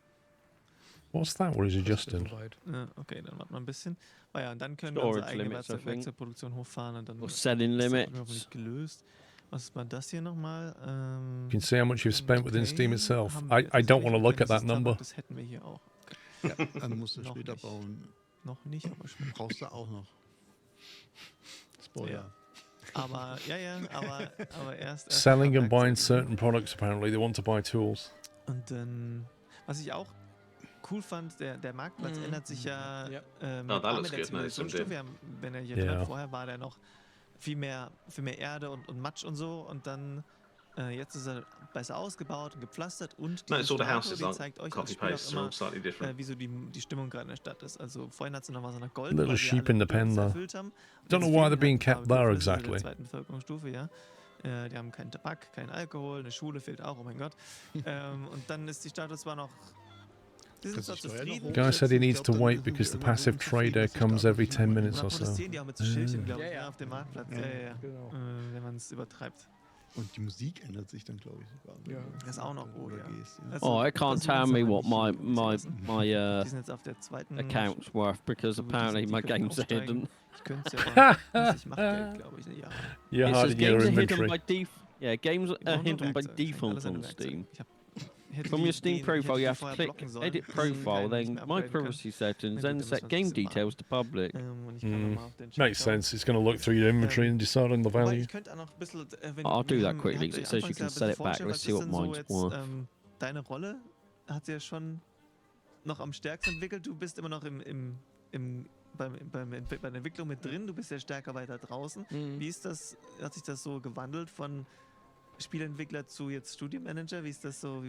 What's that? What is it, das ist Justin? soweit. Ja, okay, dann warten wir ein bisschen. Ja, und dann können wir Storage unsere eigene limits, I think. Werkzeugproduktion hochfahren und dann Or selling ist das limits. Problem hoffentlich gelöst. Was war das hier nochmal? You can see how much you've spent within Steam okay, itself. haben I wir don't want to tatsächlich. look at Das that ist Tabak, number. Das hätten wir hier auch. dann musst du Noch später nicht. bauen. Noch nicht, aber schon. Brauchst du auch noch. Spoiler. Aber, aber erst Selling and mal buying Werkzeuge. certain products, apparently. They want to buy tools. Und dann, was ich auch cool fand, der Marktplatz ändert sich ja, Ja. mit that der looks good, no, Zivilisationsstufe. someday. Wir haben, wenn ihr hier Ja. erinnert, vorher war der noch viel mehr Erde und Matsch und so und dann jetzt ist er besser ausgebaut und gepflastert und No, diese it's all the Statue, houses die aren't zeigt euch als copy Spieler paste, auch they're all immer, slightly different. wie so die Stimmung gerade in der Stadt ist. Also vorhin hat sie noch mal so eine Gold, Little weil sie sheep alle in the pen Bedürfnisse there. erfüllt haben. Don't know Jetzt why fehlen they're being halt ein kept paar there Bedürfnisse der exactly. zweiten Bevölkerungsstufe, ja. Die haben keinen Tabak, keinen Alkohol, eine Schule fehlt auch, oh mein Gott. Und dann ist die Stadt zwar noch Guy said he needs to wait because the passive trader comes every 10 minutes or so. Protestieren die auch mit so Schildchen, glaube ich, auf dem Marktplatz. Ja. Genau. Wenn man es übertreibt. Und die Musik ändert sich dann, glaube ich, sogar. Ja. Das ist auch noch gut, ja. Oh, I can't tell me what my Die sind jetzt auf der zweiten account's worth because apparently my game's hidden. Ich könnte es ja aber ich mache Geld, glaube ich. Ja. You're It says hiding your games are hidden inventory. by games are hidden by default on Steam. From your Steam profile, you have to click Edit Profile, then My Privacy Settings, then set Game Details to Public. Makes sense. It's going to look through your inventory and decide on the value. I'll do that quickly because it says you can set it back. Let's see what mine's worth. Deine Rolle hat sich ja schon noch am stärksten entwickelt. Du bist immer noch bei der Entwicklung mit drin. Du bist ja stärker weiter draußen. Wie ist das? Hat sich das so gewandelt von Spieleentwickler zu jetzt Studiomanager? Wie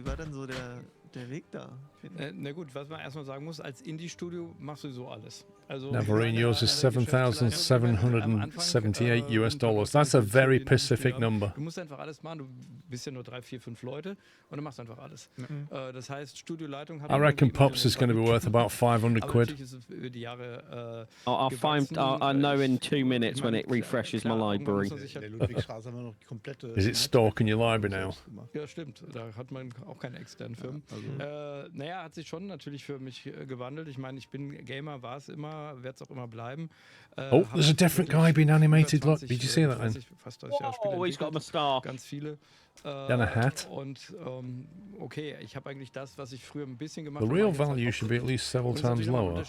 war dann so der Weg da? Na gut, was man erstmal sagen muss, als Indie-Studio machst du so alles. Also Navarine, yours is $7,778. That's a very specific number. Du musst einfach alles machen. Du bist ja nur 3, 4, 5 Leute und du machst einfach alles. Das heißt, Studioleitung hat... I reckon Pops is going to be worth about 500 quid. Über die Jahre, I'll know in 2 minutes when it refreshes my library. Is it stock in your library now? Ja, stimmt. Da hat man auch keine externen Firmen. Naja, hat sich schon natürlich für mich gewandelt. Ich meine, ich bin Gamer, war es immer, werde es auch immer bleiben. Oh, there's a different guy being animated. Look, did you see that then? Fast 30 Jahre Spiele he's got a star. Ganz viele. And a hat. Und okay, ich habe eigentlich das, was ich früher ein bisschen gemacht The habe. real value should be at least several times lower.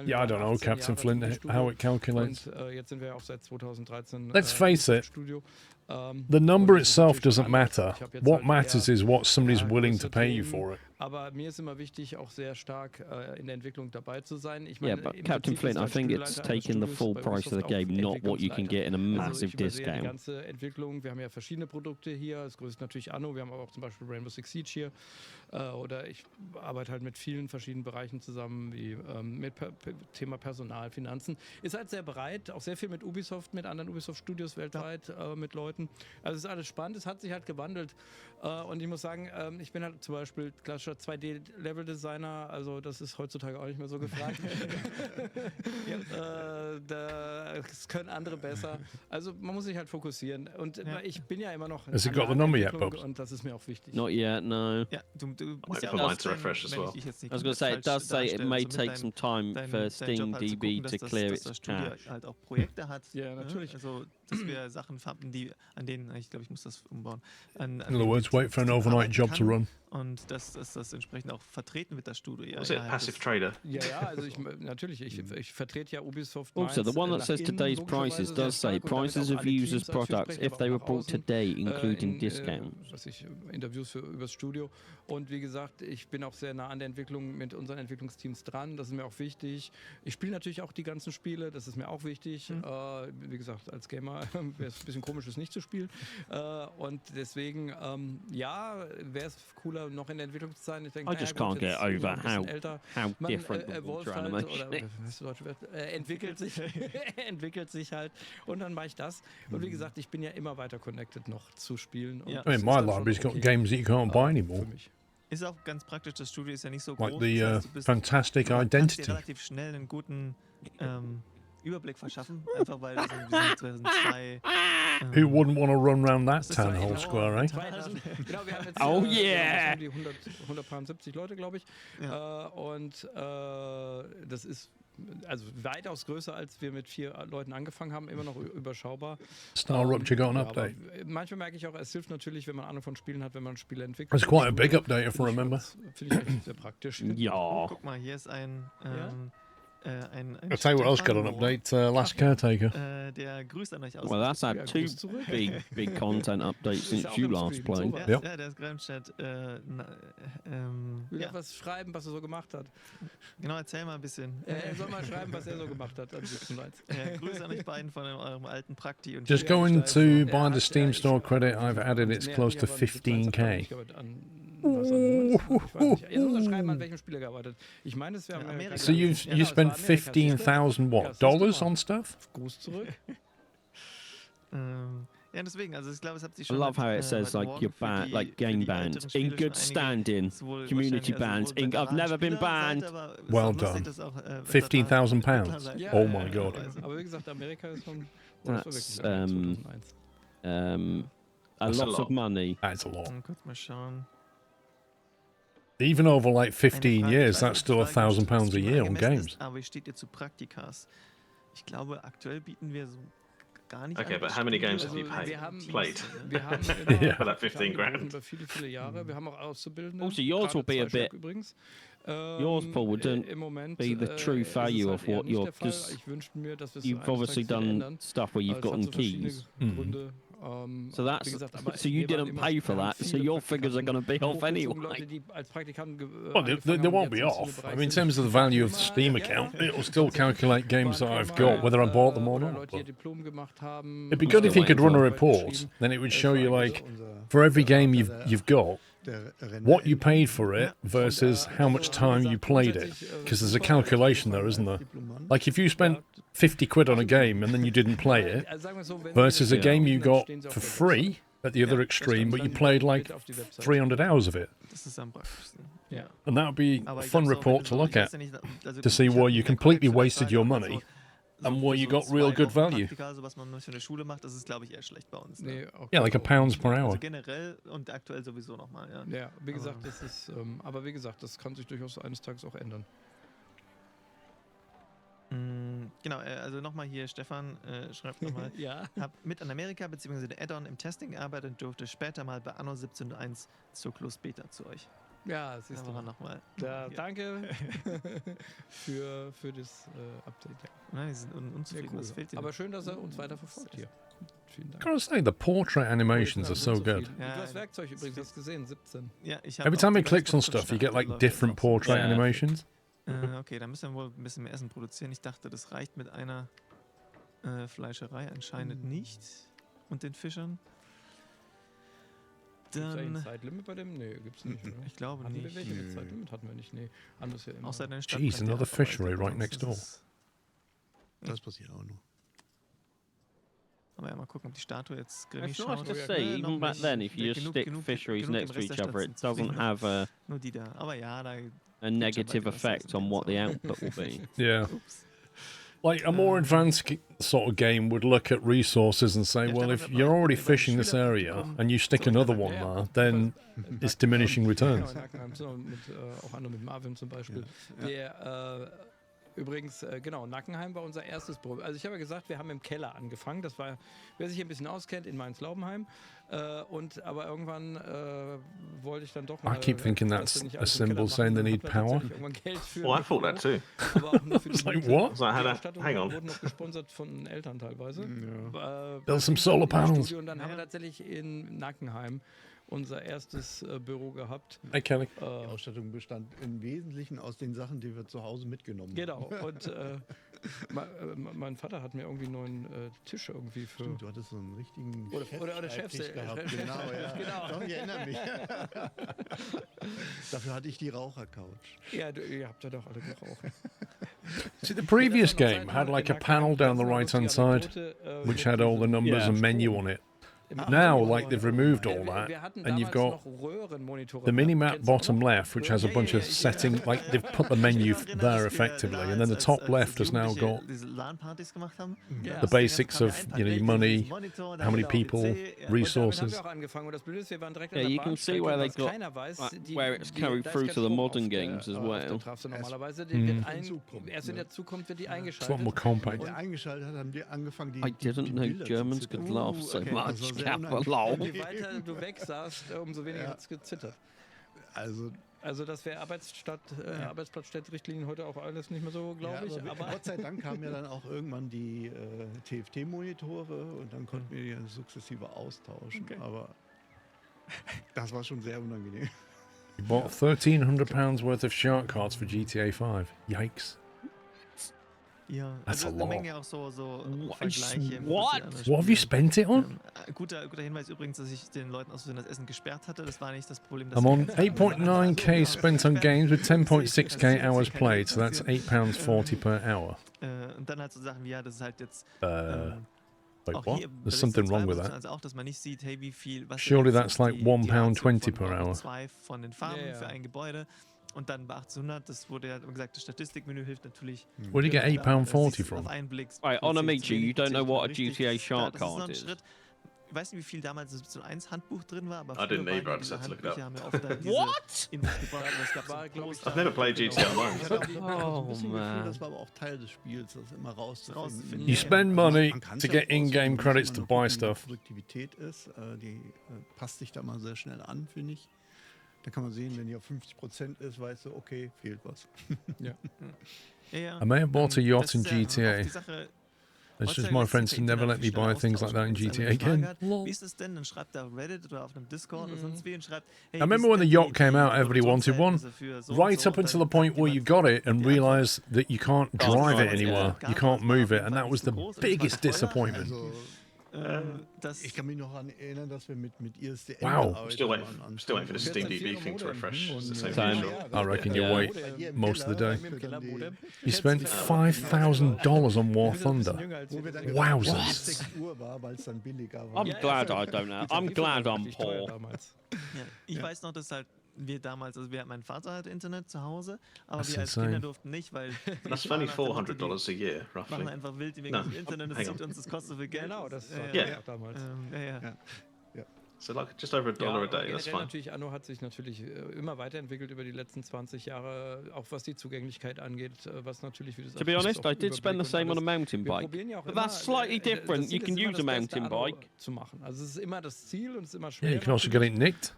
Yeah, I don't know, Captain Flint, how it calculates. Und jetzt sind wir auch seit 2013 Let's face it, Studio. the number itself doesn't matter. What matters is what somebody's willing to pay you for it. Aber mir ist immer wichtig, auch sehr stark in der Entwicklung dabei zu sein. Ich Yeah, meine, but im Captain Prinzip Flint, I ist think als it's Studioleiter taking the eines full Studios price of the bei game, not what you can get in a Also massive ich übersehe die discount. ganze Entwicklung. Wir haben ja verschiedene Produkte hier. Das größte natürlich Anno. Wir haben aber auch zum Beispiel Rainbow Six Siege hier. Oder ich arbeite halt mit vielen verschiedenen Bereichen zusammen, wie mit Thema Personal, Finanzen. Ist halt sehr breit, auch sehr viel mit Ubisoft, mit anderen Ubisoft-Studios weltweit, mit Leuten. Also es ist alles spannend. Es hat sich halt gewandelt. Und ich muss sagen, ich bin halt zum Beispiel klassischer 2D-Level-Designer. Also das ist heutzutage auch nicht mehr so gefragt. Das können andere besser. Also man muss sich halt fokussieren. Und ich bin ja immer noch... Has it got the number yet, Bob? Und das ist mir auch wichtig. Not yet, no. Ja, du musst Wait ja for auch mine to refresh as well. I was going to say, it does say it may take some time for Steam DB to clear its cache. Halt auch Projekte hat. Ja, natürlich. Also, dass wir Sachen haben, an denen, ich glaube, ich muss das umbauen. In other words, wait for an overnight job to run. Und dass das entsprechend auch vertreten wird, das Studio. Ja, Was it? Passive trader? Ja, also ich vertrete ja Ubisoft. Also, the one that says today's prices does say prices of users' products if they were bought today, including discount. Interviews übers Studio. Und wie gesagt, ich bin auch sehr nah an der Entwicklung mit unseren Entwicklungsteams dran. Das ist mir auch wichtig. Ich spiele natürlich auch die ganzen Spiele. Das ist mir auch wichtig. Wie gesagt, als Gamer wäre es ein bisschen komisch, es nicht zu spielen. Und deswegen, ja, wäre es cooler, noch in der Entwicklung zu sein. Ich denke, I just can't get over how different the Vulture animation is. Entwickelt sich halt. Und dann mache ich das. Und wie gesagt, ich bin ja immer weiter connected noch zu spielen. Und I mean, my library's got games that you can't buy anymore. Ist auch ganz praktisch, das Studio ist ja nicht so Like groß. the das heißt, Fantastic du kannst Identity. dir relativ schnell einen guten Überblick verschaffen, einfach weil wir sind zwei... Who wouldn't want to run round that town hall square, eh? Genau, wir haben jetzt Oh yeah! die 170 Leute, glaube ich. Ja. Und das ist also weitaus größer, als wir mit 4 Leuten angefangen haben, immer noch überschaubar. Star Rupture got an update. Manchmal merke ich auch, es hilft natürlich, wenn man Ahnung von Spielen hat, wenn man Spiele entwickelt. It's quite a big update, if I remember. Finde ich echt sehr praktisch. Ja. Guck mal, hier ist ein I'll tell you what else got an update, Last Caretaker. Der grüßt an euch aus. Well, that's had 2 big content updates since you last played. Ja, der ist gerade im Chat. Will was schreiben, was er so gemacht hat. Genau, erzähl mal ein bisschen. Er soll mal schreiben, was er so gemacht hat. Grüße an euch beiden von eurem alten Prakti. Und Just going to buy the Steam Store credit I've added, it's close to 15k. So you spent 15,000 what? Dollars on stuff? Gruß zurück. Ja, deswegen, also ich glaube, es hat sich I schon love how it says like you're banned, like game banned, in good standing, community bans. I've never been banned. Well done. £15,000. Ja, Oh my god. Aber wie gesagt, Amerika ist schon. That's a That's a lot of lot. money. That's a lot. Kurz mal schauen. Even over like 15 Eine Frage, years, ich weiß that's nicht, still ob die Frage £1,000 a Stream year on angemessen games. ist, aber wie steht ihr zu Praktikas? Ich glaube, aktuell bieten wir so gar nicht. Okay, but how many games have you played? Wir haben Yeah. For that 15 grand. über viele Jahre. Wir haben auch Auszubildende. Also yours will be a bit. Übrigens. Yours, Paul, wouldn't im Moment, be the true ist es value halt of eher what nicht you're. der Fall. Because Ich wünschte mir, dass wir es you've eines obviously Tages done ändern. stuff where you've Es hat gotten so verschiedene keys. Gründe. So that's Wie gesagt, aber so you wir waren didn't immer- pay for wir haben that, so viele your figures are going to be off Hochgezogen anyway. Leute, die als Praktikanten Well, they won't be off. I mean, in terms of the value of the Steam account, it'll still calculate games that I've got, whether I bought them or not. But it'd be good if you could run a report. Then it would show you, like, for every game you've got, what you paid for it versus how much time you played it. Because there's a calculation there, isn't there? Like, if you spent 50 quid on a game and then you didn't play it, versus a game you got for free at the other extreme, but you played like 300 hours of it. Das ist am praktischsten. Ja. And that would be Aber a ich fun hab's auch report to in- look ich weiß at, ja nicht, also to see ich hab where you in der completely Praxis wasted your Frage, money so and where you für got so real 2 good Wochen value. Praktika, so was man nur für eine Schule macht, das ist, glaube ich, eher schlecht bei uns. Ne? Nee, okay. Yeah, like a pounds per Also hour. generell und aktuell sowieso nochmal, ja. Ja, wie gesagt, Aber- das ist, aber wie gesagt, das kann sich durchaus eines Tages auch ändern. Genau, also nochmal hier, Stefan schreibt nochmal, Ja. hab mit an Amerika bzw. der Add-on im Testing gearbeitet und durfte später mal bei Anno 17.1 zur Closed Beta zu euch. Ja, siehst Da du. war nochmal. Ja, danke für das Update. Ja. Nein, die sind Ja, unzufrieden, cool. was fehlt dir? Aber schön, dass er uns weiter verfolgt hier. Vielen Dank. Gotta say, the portrait animations are so good. Du hast Werkzeug übrigens, hast gesehen, 17. Ja, ich Every time he clicks on stuff, you get like different portrait Yeah. animations. Okay, da müssen wir wohl ein bisschen mehr Essen produzieren. Ich dachte, das reicht mit einer Fleischerei, anscheinend nicht. Und den Fischern. Gibt's eigentlich ein Dann, Zeitlimit bei dem? Nee, gibt's nicht, oder? ich glaube Hatten wir nicht. welche mit Zeitlimit? Hatten wir nicht, nee. Anders ja immer. Außer deine Stadt. Jeez, könnt ihr another abarbeiten, fishery right sonst next ist door. es- Das passiert auch nur. Aber ja, mal gucken, ob die Statue jetzt grimmig It's nice schaut. to Ja, see, noch even back nicht. then, if you Ja, just genug- stick genug- fisheries genug im next to Rest each der other, Stadt it sind doesn't zufrieden. have Nur die da. Aber ja, da. a negative weiter was effect essen on jetzt, what the aber- output will be. Yeah. Ups. Like a more advanced sort of game would look at resources and say, well, if you're already fishing this area and you stick another one there, then it's diminishing returns. Genau, in Nackenheim, so mit, auch andere mit Marvin zum Beispiel. Der, übrigens, genau, Nackenheim war unser erstes Büro. Also ich habe ja gesagt, wir haben im Keller angefangen. Das war, wer sich hier ein bisschen auskennt, in Mainz-Laubenheim. Aber irgendwann wollte ich dann doch mal... I keep thinking that's a symbol saying they need power. Oh, I thought that too. It's like, what? So I had a, hang on. wurden noch gesponsert von Eltern teilweise. Build some solar panels. Und dann haben wir tatsächlich in Nackenheim unser erstes Büro gehabt. Hey, Kelly. Die Ausstattung bestand im Wesentlichen aus den Sachen, die wir zu Hause mitgenommen Genau. Und mein Vater hat mir irgendwie einen neuen Tisch irgendwie für... haben. Du hattest so einen richtigen Oder Chefschreibtisch gehabt. Chef- Genau, ja. Genau. Doch, ich erinnere mich. Dafür hatte ich die Rauchercouch. Ja, ihr habt ja doch alle geraucht. See, the previous game had like a panel down the right-hand side, which had all the numbers and menu on it. Now, like, they've removed all that, and you've got the mini-map bottom left, which has a bunch of settings, like, they've put the menu there effectively, and then the top left has now got the basics of, you know, your money, how many people, resources. Yeah, you can see where they got, where it's carried through to the modern games as well. Erst wenn der zukommt, wird die It's a lot eingeschaltet. more compact. Und eingeschaltet hat, haben die angefangen, die I didn't die know Bilder Germans zu could zittern. laugh so Okay, das much. war sehr Kappa unangenehm. lol. Je weiter du weg saßt, umso weniger hat es gezittert. Also, Das wäre Arbeitsplatzstädtrichtlinien heute auch alles nicht mehr so, glaube ich. aber Aber Gott sei Dank kamen ja dann auch irgendwann die TFT-Monitore und dann konnten wir die ja sukzessive austauschen. Okay. Aber das war schon sehr unangenehm. You bought £1,300 worth of shark cards for GTA 5. Yikes. Ja, That's also a eine lot. Menge auch so Vergleiche. im What? Prinzip an What have you Spielen. spent it on? Guter Hinweis übrigens, dass ich den Leuten aus Versehen das Essen gesperrt hatte. Das war nicht das Problem. I'm on 8.9k spent on games with 10.6k hours played, so that's £8.40 per hour. Und dann halt so Sachen wie, ja, das ist halt jetzt Wait, auch what? hier There's something wrong with that. also auch, dass man nicht sieht, hey, wie viel, was Surely sind that's like die £1.20 Anzahl per von hour. zwei von den Farben Ja, ja. für ein Gebäude. Und dann bei 1800, das wurde ja gesagt, das Statistikmenü hilft natürlich. Where do you get siehst £8.40 du from? auf einen Blick, Right, plötzlich Amici, zu wenig, you don't know plötzlich what a richtig. GTA Das shark ist noch card ein is. Schritt. Ich weiß nicht, wie viel damals das 17.1 Handbuch drin war, aber I didn't früher either, I waren just diese had to look it up. Handbücher haben ja oft dann diese What? Infos gebracht, aber es gab War, so glaub ich, Poster. I've never played GTA Online. Ich hatte auch Oh, ein bisschen man. Gefühl, das war aber auch Teil des Spiels, das immer rauszufinden. You spend money Man kann's to ja get auch aussuchen, in-game muss credits man to nur buy gucken, wie stuff. die Produktivität ist. Die passt sich da mal sehr schnell an, finde ich. Da kann man sehen, wenn die auf 50% ist, weißt du, okay, fehlt was. Ja, ja. I may have bought a yacht Das in ist ja GTA. auch die Sache. It's just Heutzutage my lässt sich friends per never Internet let me viel schneller buy things like that in austauschen. GTA Wenn einer again. fragt, wie ist es denn? Dann schreibt er auf Reddit oder auf einem Discord oder sonst wie und schreibt, hey, I remember when the yacht came out, everybody wanted one. Right up until the point where you got it and realised that you can't drive it anymore. You can't move it, and that was the biggest disappointment. Ich kann mich noch an erinnern, dass wir mit ISDN Wow. I'm still waiting for the Steam DB thing to refresh. It's the same Same. visual. I reckon you Yeah. wait most of the day. You spent $5,000 on War Thunder. Wowzers. 6 Uhr war, weil es dann billiger war. I'm glad I don't know. I'm glad I'm poor. Ja, ich weiß noch, dass halt wir damals, also mein Vater hatte Internet zu Hause, aber That's wir als insane. Kinder durften nicht, weil That's only $400 a year, machen roughly. einfach wild wegen No, des Internet, das hang zieht on. uns, das kostet so viel Geld. Genau, das war Ja. auch damals. Ja. So like just over $1 a day, that's generell fine. natürlich, Anno hat sich natürlich immer weiterentwickelt über die letzten 20 Jahre, auch was die Zugänglichkeit angeht, was natürlich, wie du sagst, To be honest, auch I did spend the Überblick und same on a alles. mountain Wir bike. probieren ja auch But immer, that's slightly das different. Ziel You can ist immer, use a das beste mountain Anno bike. zu machen. Also es ist immer das Ziel und es ist immer schwer. Yeah, you can also get it nicked.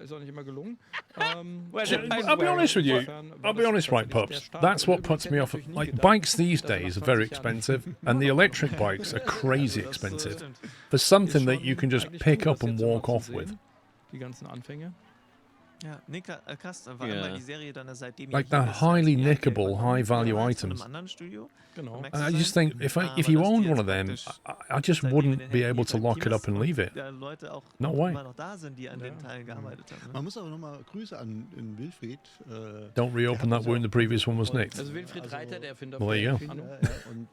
Ist auch nicht immer gelungen. I'll be honest with you. I'll be honest, right, pups. That's what puts me off. Like, bikes these days are very expensive, and the electric bikes are crazy expensive. For something that you can just pick up and walk off with. Die ganzen Anfänge. Ja, nee, krass, vor allem, weil die Serie dann seitdem Like ja the hier ist, highly ja, nickable, von high-value einem items. anderen Studio. Genau. Von I just think if you owned one of them, I just wouldn't be able to lock it up and leave it. Leute auch No way. immer noch da sind, die an den Teilen gearbeitet haben. Ne? Man muss aber nochmal Grüße an Wilfried. Don't reopen that wound, the previous one was nicked. Also Wilfried Reiter, der Erfinder Well, there you von go. Anno. Und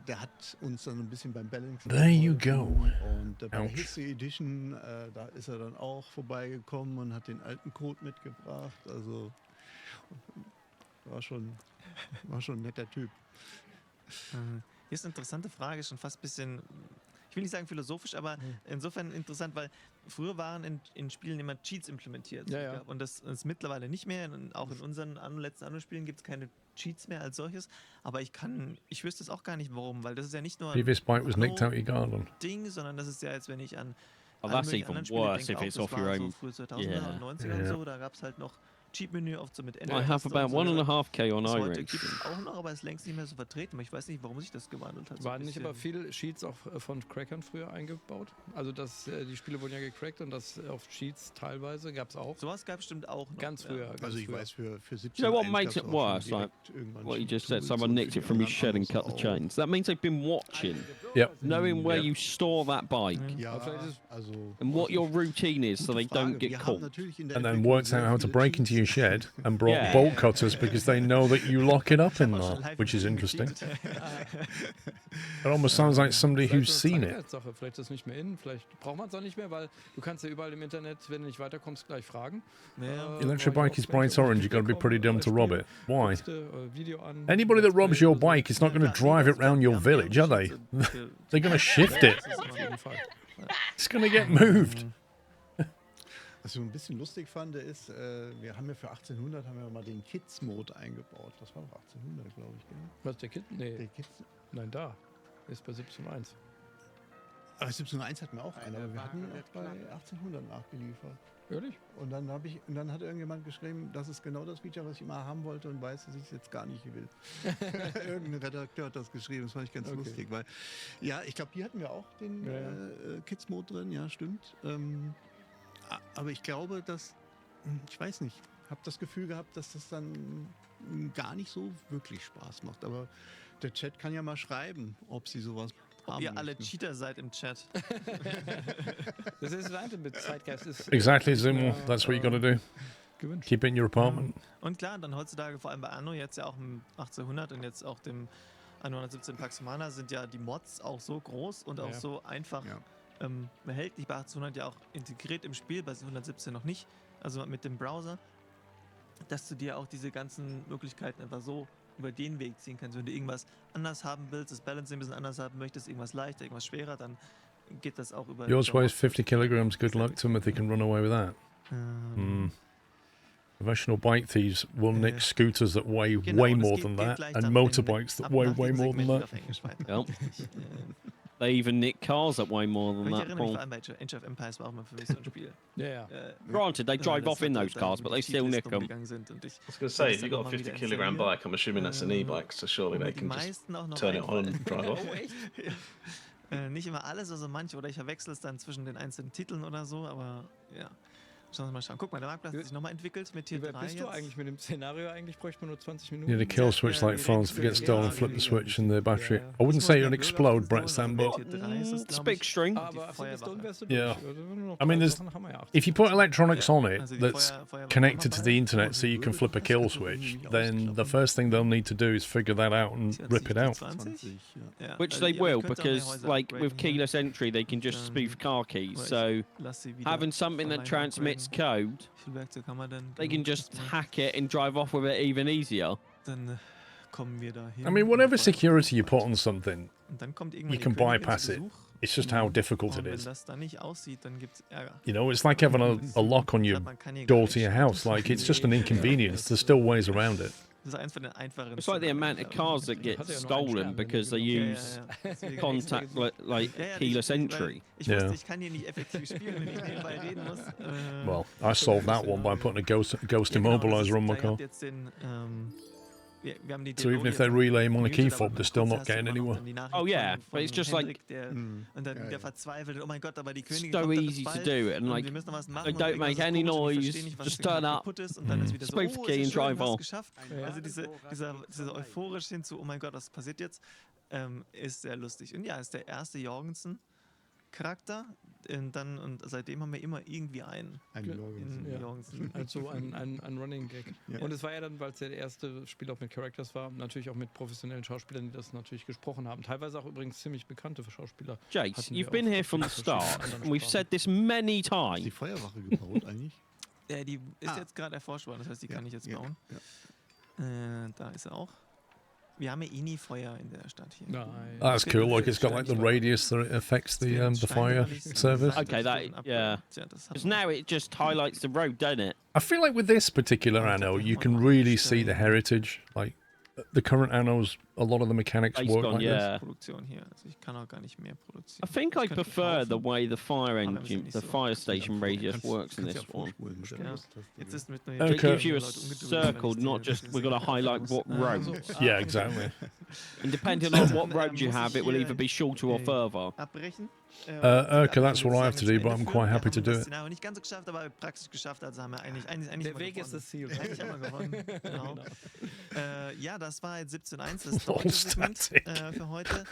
der hat uns dann ein bisschen beim Balancing There you geholfen. go. Und bei der Ouch. History Edition, da ist er dann auch vorbeigekommen und hat den alten Code mitgebracht. Also war schon ein netter Typ. Hier ist eine interessante Frage, schon fast ein bisschen, ich will nicht sagen philosophisch, aber insofern interessant, weil früher waren in Spielen immer Cheats implementiert. Ja, ja. Und das ist mittlerweile nicht mehr. Und auch in unseren letzten Anno-Spielen gibt es keine Cheats mehr als solches. Aber ich wüsste es auch gar nicht, warum, weil das ist ja nicht nur Previous bike was nicked out your garden. Ding, sondern das ist ja jetzt, wenn ich an Oh, alle that's möglichen even anderen Spiele worse denke, if it's auch, off das your war own. so früh 2000er Yeah. und 90er und so, da gab es halt noch Cheat-Menü oft so mit I have about 1.5k on Heute iRace. gibt es auch noch, aber ist längst nicht mehr so vertreten. Aber ich weiß nicht, warum sich das gewandelt hat. so Waren ein nicht bisschen. aber viele Cheats auch von Crackern früher eingebaut? Also die Spiele wurden ja gecrackt und das auf Cheats teilweise gab es auch. Sowas gab es bestimmt auch noch. Ganz früher. Ganz Also ich früher. weiß, für 17 You know what makes it worse? Like what you just said, someone nicked it from his shed and cut the chains. That means they've been watching, Yep. knowing where you store that bike Ja, Aber vielleicht ist- also and what your routine is so they gute Frage. don't get Wir haben caught. natürlich in der And then Entwicklung worked out sehr how to viele break into your Cheats. shed and brought Yeah. bolt cutters because they know that you lock it up in there, which is interesting. It almost sounds like somebody who's seen it. Sache. Vielleicht ist es nicht mehr in, vielleicht braucht man es auch nicht mehr, weil du kannst ja überall im Internet, wenn du nicht weiterkommst, gleich fragen. Ja. Electric bike is bright orange, you've got to be pretty dumb to rob it. Why? Video an, Anybody that robs your bike is not going to drive it round your village, are they? They're going to shift it. Auf jeden Fall. It's going to get moved. Was ich so ein bisschen lustig fand, ist, wir haben ja für 1800 haben wir mal den Kids-Mode eingebaut. Das war doch 1800, glaube ich, gell? Was ist der Kit? Nee, Der Kids, nein, da. Ist bei 17.1. 1701 hatten wir auch einen, aber wir hatten auch bei 1800 nachgeliefert. Ehrlich? Und dann hat irgendjemand geschrieben, das ist genau das Feature, was ich immer haben wollte und weiß, dass ich es jetzt gar nicht will. Irgendein Redakteur hat das geschrieben, das fand ich ganz lustig, weil ja, ich glaube, hier hatten wir auch den Kids-Mode drin, ja, stimmt. Aber ich glaube, dass, ich weiß nicht, habe das Gefühl gehabt, dass das dann gar nicht so wirklich Spaß macht. Aber der Chat kann ja mal schreiben, ob sie sowas Ob haben ihr alle möchten. Cheater seid im Chat. Das ist das eine mit Zeitgeist. Ist Exactly, Zimmel. That's what you got to do. gewünscht. Keep it in your apartment. Und klar, dann heutzutage, vor allem bei Anno, jetzt ja auch im 1800 und jetzt auch dem Anno 117 Pax Romana sind ja die Mods auch so groß und auch so einfach erhältlich, bei 1800 ja auch integriert im Spiel, bei 117 noch nicht, also mit dem Browser, dass du dir auch diese ganzen Möglichkeiten einfach so über den Weg ziehen kannst. Wenn du irgendwas anders haben willst, das Balancing ein bisschen anders haben möchtest, irgendwas leichter, irgendwas schwerer, dann geht das auch über... Yours weighs 50 kilograms. Good luck. Timothy can run away with that. Professional bike thieves will nick scooters that weigh way more than that, and motorbikes that weigh way more than that. Yep. They even nick cars that weigh more than that. Vor allem bei Age of Empires war auch mal für mich so ein Spiel. Granted, they drive off in those cars, but they still nick them. I was going to say, if you've got a 50-kilogram bike, I'm assuming that's an e-bike, so surely they can just turn it on and drive off. Nicht immer alles, also manche, oder ich verwechsel es dann zwischen den einzelnen Titeln oder so, aber ja. Schauen wir mal schauen. Guck mal, der Marktplatz hat sich nochmal entwickelt mit Tier 3 Wer bist du jetzt. eigentlich mit dem Szenario? Eigentlich bräuchte man nur 20 Minuten. Yeah, the kill switch like phones. If it gets stolen, flip the switch and the battery. I wouldn't say it'll explode, Brett Sam, but It's a big string. yeah. I mean, there's if you put electronics on it that's connected to the internet, so you can flip a kill switch, then the first thing they'll need to do is figure that out and rip it out. Which they will, because like with keyless entry, they can just spoof car keys. So having something that transmits code, they can just hack it and drive off with it even easier. I mean, whatever security you put on something, you can bypass it. It's just how difficult it is. You know, it's like having a lock on your door to your house. Like, it's just an inconvenience. There's still ways around it. It's like the amount of cars that get stolen because they use contact like keyless entry. Yeah. Well, I solved that one by putting a ghost immobilizer on my car. So even if they relay him on a key fob, they're still not getting anywhere. Oh yeah, but it's just like so easy to do, and like they don't make any noise, just turn up, spoof the key and drive off. Also dieser euphorisch hin zu, oh mein Gott, was passiert jetzt, ist sehr lustig. Und ja, ist der erste Jorgensen-Charakter. Und seitdem haben wir immer irgendwie einen. Jorgensen. Also ein Running Gag. Ja. Und es war ja dann, weil es ja der erste Spiel auch mit Characters war, natürlich auch mit professionellen Schauspielern, die das natürlich gesprochen haben. Teilweise auch übrigens ziemlich bekannte Schauspieler. Jace, you've been here from the start. We've said this many times. Die Feuerwache gebaut eigentlich? Die ist jetzt gerade erforscht worden, das heißt, die kann ich jetzt bauen. Da ist er auch. Wir haben ja eh nie Feuer in der Stadt hier. That's cool. Like it's got like the radius that it affects the fire service. Okay, because now it just highlights the road, doesn't it? I feel like with this particular Anno, you can really see the heritage. Like the current Annos, a lot of the mechanics work like this. I think I prefer the way the fire engine, the fire station radius works in this one. It gives you a circle, not just we're going to highlight what road. Yeah, exactly. And depending on what road you have, it will either be shorter or further. Urka, that's what I have to do, but I'm quite happy to do it. Nicht ganz so geschafft, aber praktisch geschafft, also haben wir eigentlich der Weg ist das Ziel. Eigentlich haben wir gewonnen. Genau. Ja, das war jetzt 17.1, das Doppelsegment für heute.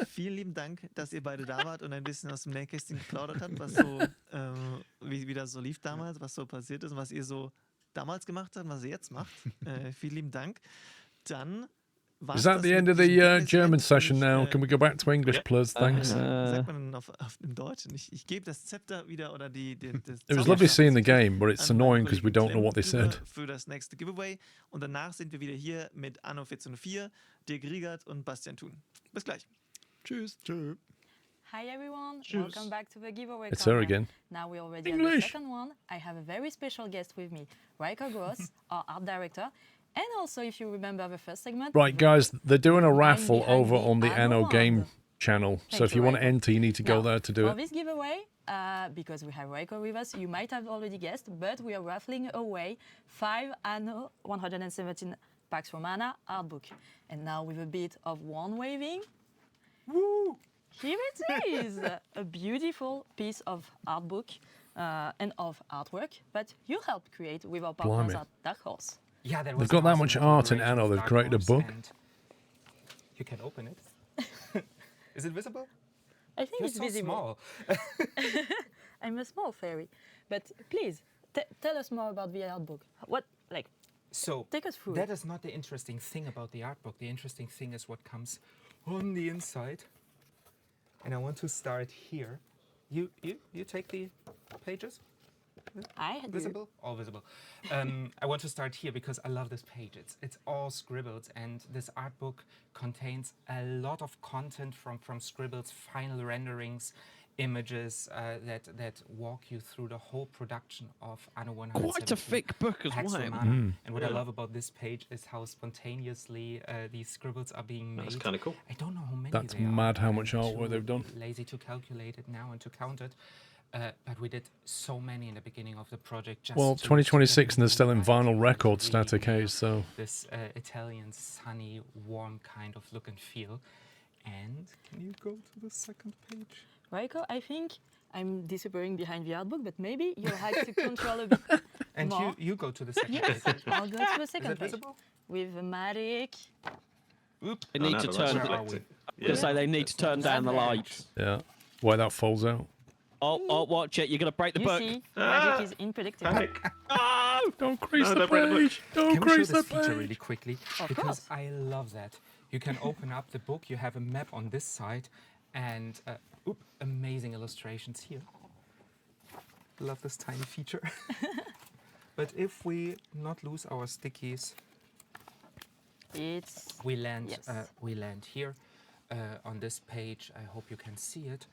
Vielen lieben Dank, dass ihr beide da wart und ein bisschen aus dem Nähkästchen geplaudert habt, was so, wie das so lief damals, was so passiert ist und was ihr so damals gemacht habt und was ihr jetzt macht. Vielen lieben Dank. Dann is that the end of the German session now? Can we go back to English, please? Thanks. Sagt man auf im Deutschen? Ich gebe das Zepter wieder oder It was lovely seeing the game, but it's annoying because we don't know what they said. Für das nächste Giveaway und danach sind wir wieder hier mit Anno 1404, Dirk Riegert und Bastian Thun. Bis gleich. Tschüss. Tschüss. Hi everyone, welcome back to the giveaway. It's her again. Now we already have the second one. I have a very special guest with me, Riker Gross, our art director. And also, if you remember the first segment... Right, guys, they're doing a raffle over on the Anno game channel. So if you want to enter, you need to go there to do it. For this giveaway, because we have Riker with us, you might have already guessed, but we are raffling away 5 Anno 117 Pax Romana art book. And now with a bit of wand waving, woo! Here it is! A beautiful piece of art book and of artwork, but you helped create with our partners at Dark Horse. Yeah, they've got that much art in Anno, they've created a book. You can open it. Is it visible? I think it's visible. Small. I'm a small fairy. But please, tell us more about the art book. What, like, So take us through. That is not the interesting thing about the art book. The interesting thing is what comes on the inside. And I want to start here. You take the pages? I do. Visible? All visible. I want to start here because I love this page. It's all Scribbles, and this art book contains a lot of content from Scribbles, final renderings, images that walk you through the whole production of Anno 117. Quite a thick book as Pax well. Romana. And what I love about this page is how spontaneously these scribbles are being made. That's kind of cool. I don't know how many That's they are. mad how much I'm artwork too they've done. Lazy to calculate it now and to count it. But we did so many in the beginning of the project. Just Well, to 2026 and they're get still in right, vinyl to record really static nail age, so... This Italian, sunny, warm kind of look and feel. And can you go to the second page? Raiko, I think I'm disappearing behind the art book, but maybe you'll have to control a bit And more. you go to the second Yes, page. I'll go to the Is second it page. visible? With the magic. They Oh, need no, to the turn. light's Where are reflecting. we? To say they need to turn down the lights. Yeah. Why that falls out. Oh, watch it! You're gonna break the You book. see, magic is unpredictable. Panic. Oh! Don't crease No, the don't break the book. page! Don't Can we show crease the this feature page! really quickly? Of Because course. I love that. You can open up the book, you have a map on this side, and amazing illustrations here. Love this tiny feature. But if we not lose our stickies, we land here on this page. I hope you can see it.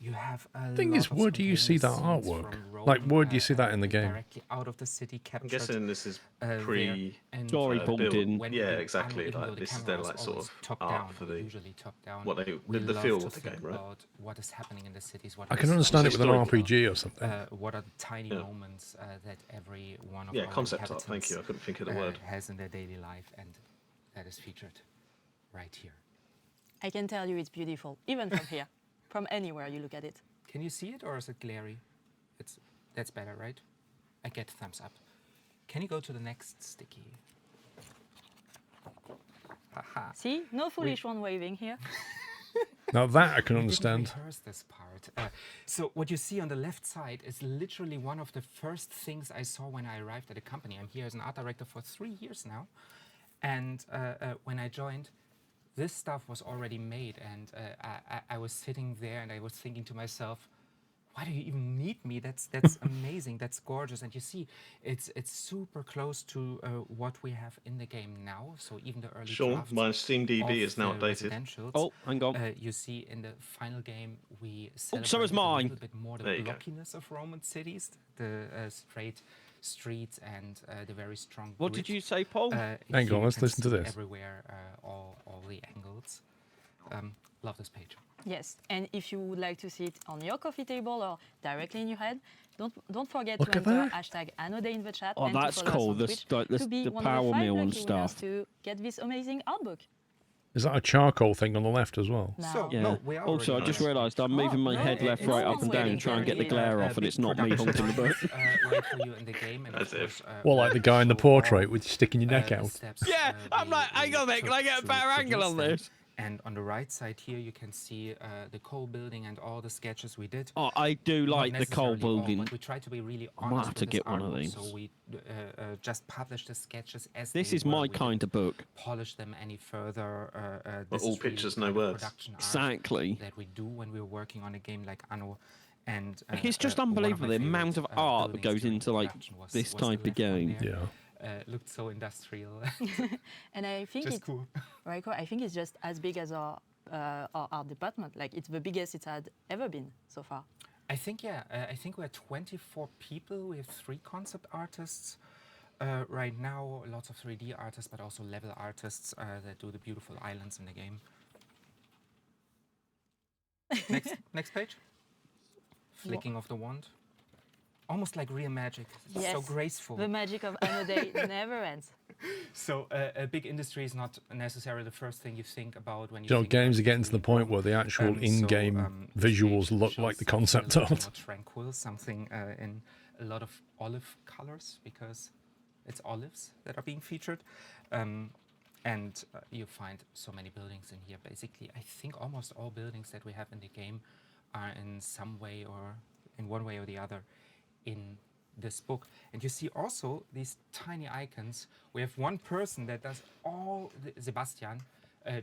You have a Thing is, lot of where do you see that spontaneous scenes artwork? from Like, Rome, where do you see that in the game? Directly out of the city, I'm captured. guessing this is there. pre And, Storyboarding. when Yeah, we- exactly, even like, though the this is camera their, like, sort always of top art down, for the- usually top down. what they- we the love feel to of the think game, right? about what is happening in the cities. What I are can the understand it with an historical RPG or something. what are the tiny Yeah. moments that every one of Yeah, our concept art, thank inhabitants, you. I couldn't think of the word. has in their daily life, and that is featured right here. I can tell you it's beautiful, even from here, from anywhere you look at it. Can you see it, or is it glary? That's better, right? I get thumbs up. Can you go to the next sticky? Haha. See, no foolish one waving here. Now that I can We understand. didn't rehearse this part. So what you see on the left side is literally one of the first things I saw when I arrived at the company. I'm here as an art director for 3 years now. And when I joined, this stuff was already made. And I was sitting there and I was thinking to myself, why do you even need me? That's amazing. That's gorgeous. And you see, it's super close to what we have in the game now. So even the early Sean, drafts my Steam DB of is now the updated. residentials, Oh, hang on. you see in the final game we so is celebrated mine. a little bit more the There you go. blockiness of Roman cities, the straight streets and the very strong. What grid. did you say, Paul? Here Hang on, you let's can listen to see this. Everywhere, all the angles. Love this page. Yes, and if you would like to see it on your coffee table or directly in your head, don't forget Look to at enter that. hashtag Anno Day in the chat Oh, and that's to follow cool. us on This- Twitch like this- to be the one power of the 5 meal and lucky winners stuff. to get this amazing art book. Is that a charcoal thing on the left as well? Now, So, Yeah. no, we are Also, I already just done. realised I'm moving my no, head left, it's right, not up and waiting down, trying to get the very, glare off, and it's not me holding the book. Wait for you in the game, and As of if. course, Well, like the guy in the show all, portrait with sticking your neck the out. steps, Yeah, I'm we- like, hang we on a minute, can I took get a to better angle produce on them. this? And on the right side here, you can see the coal building and all the sketches we did. Oh, I do Not like the coal necessarily all, building. but we try to be really I might honest have to with this get one of artbook, these. So we just publish the sketches as This they is were. my We kind of didn't book. polish them any further. But This all is really pictures, the no kind of words. production art Exactly. that we do when we're working on a game like Anno. And It's just one of my unbelievable the amount favorite, of art that buildings goes during into like production was this the type of left one game. there. Yeah. Looked so industrial. and I think Just it's cool. Raiko, I think it's just as big as our art department. Like it's the biggest it's had ever been so far. I think, yeah. I think we're 24 people. We have 3 concept artists right now. Lots of 3D artists, but also level artists that do the beautiful islands in the game. Next page. Flicking of the wand. Almost like real magic. It's so Yes, graceful. The magic of Anno Day never ends. So a big industry is not necessarily the first thing you think about when you. You know, think games about are getting to the 3D point world. where the actual So, in-game the visuals stage look shows like the something concept a little art. more tranquil, something in a lot of olive colors because it's olives that are being featured. And you find so many buildings in here. Basically, I think almost all buildings that we have in the game are in some way or in one way or the other in this book. And you see also these tiny icons. We have one person that does all Sebastian.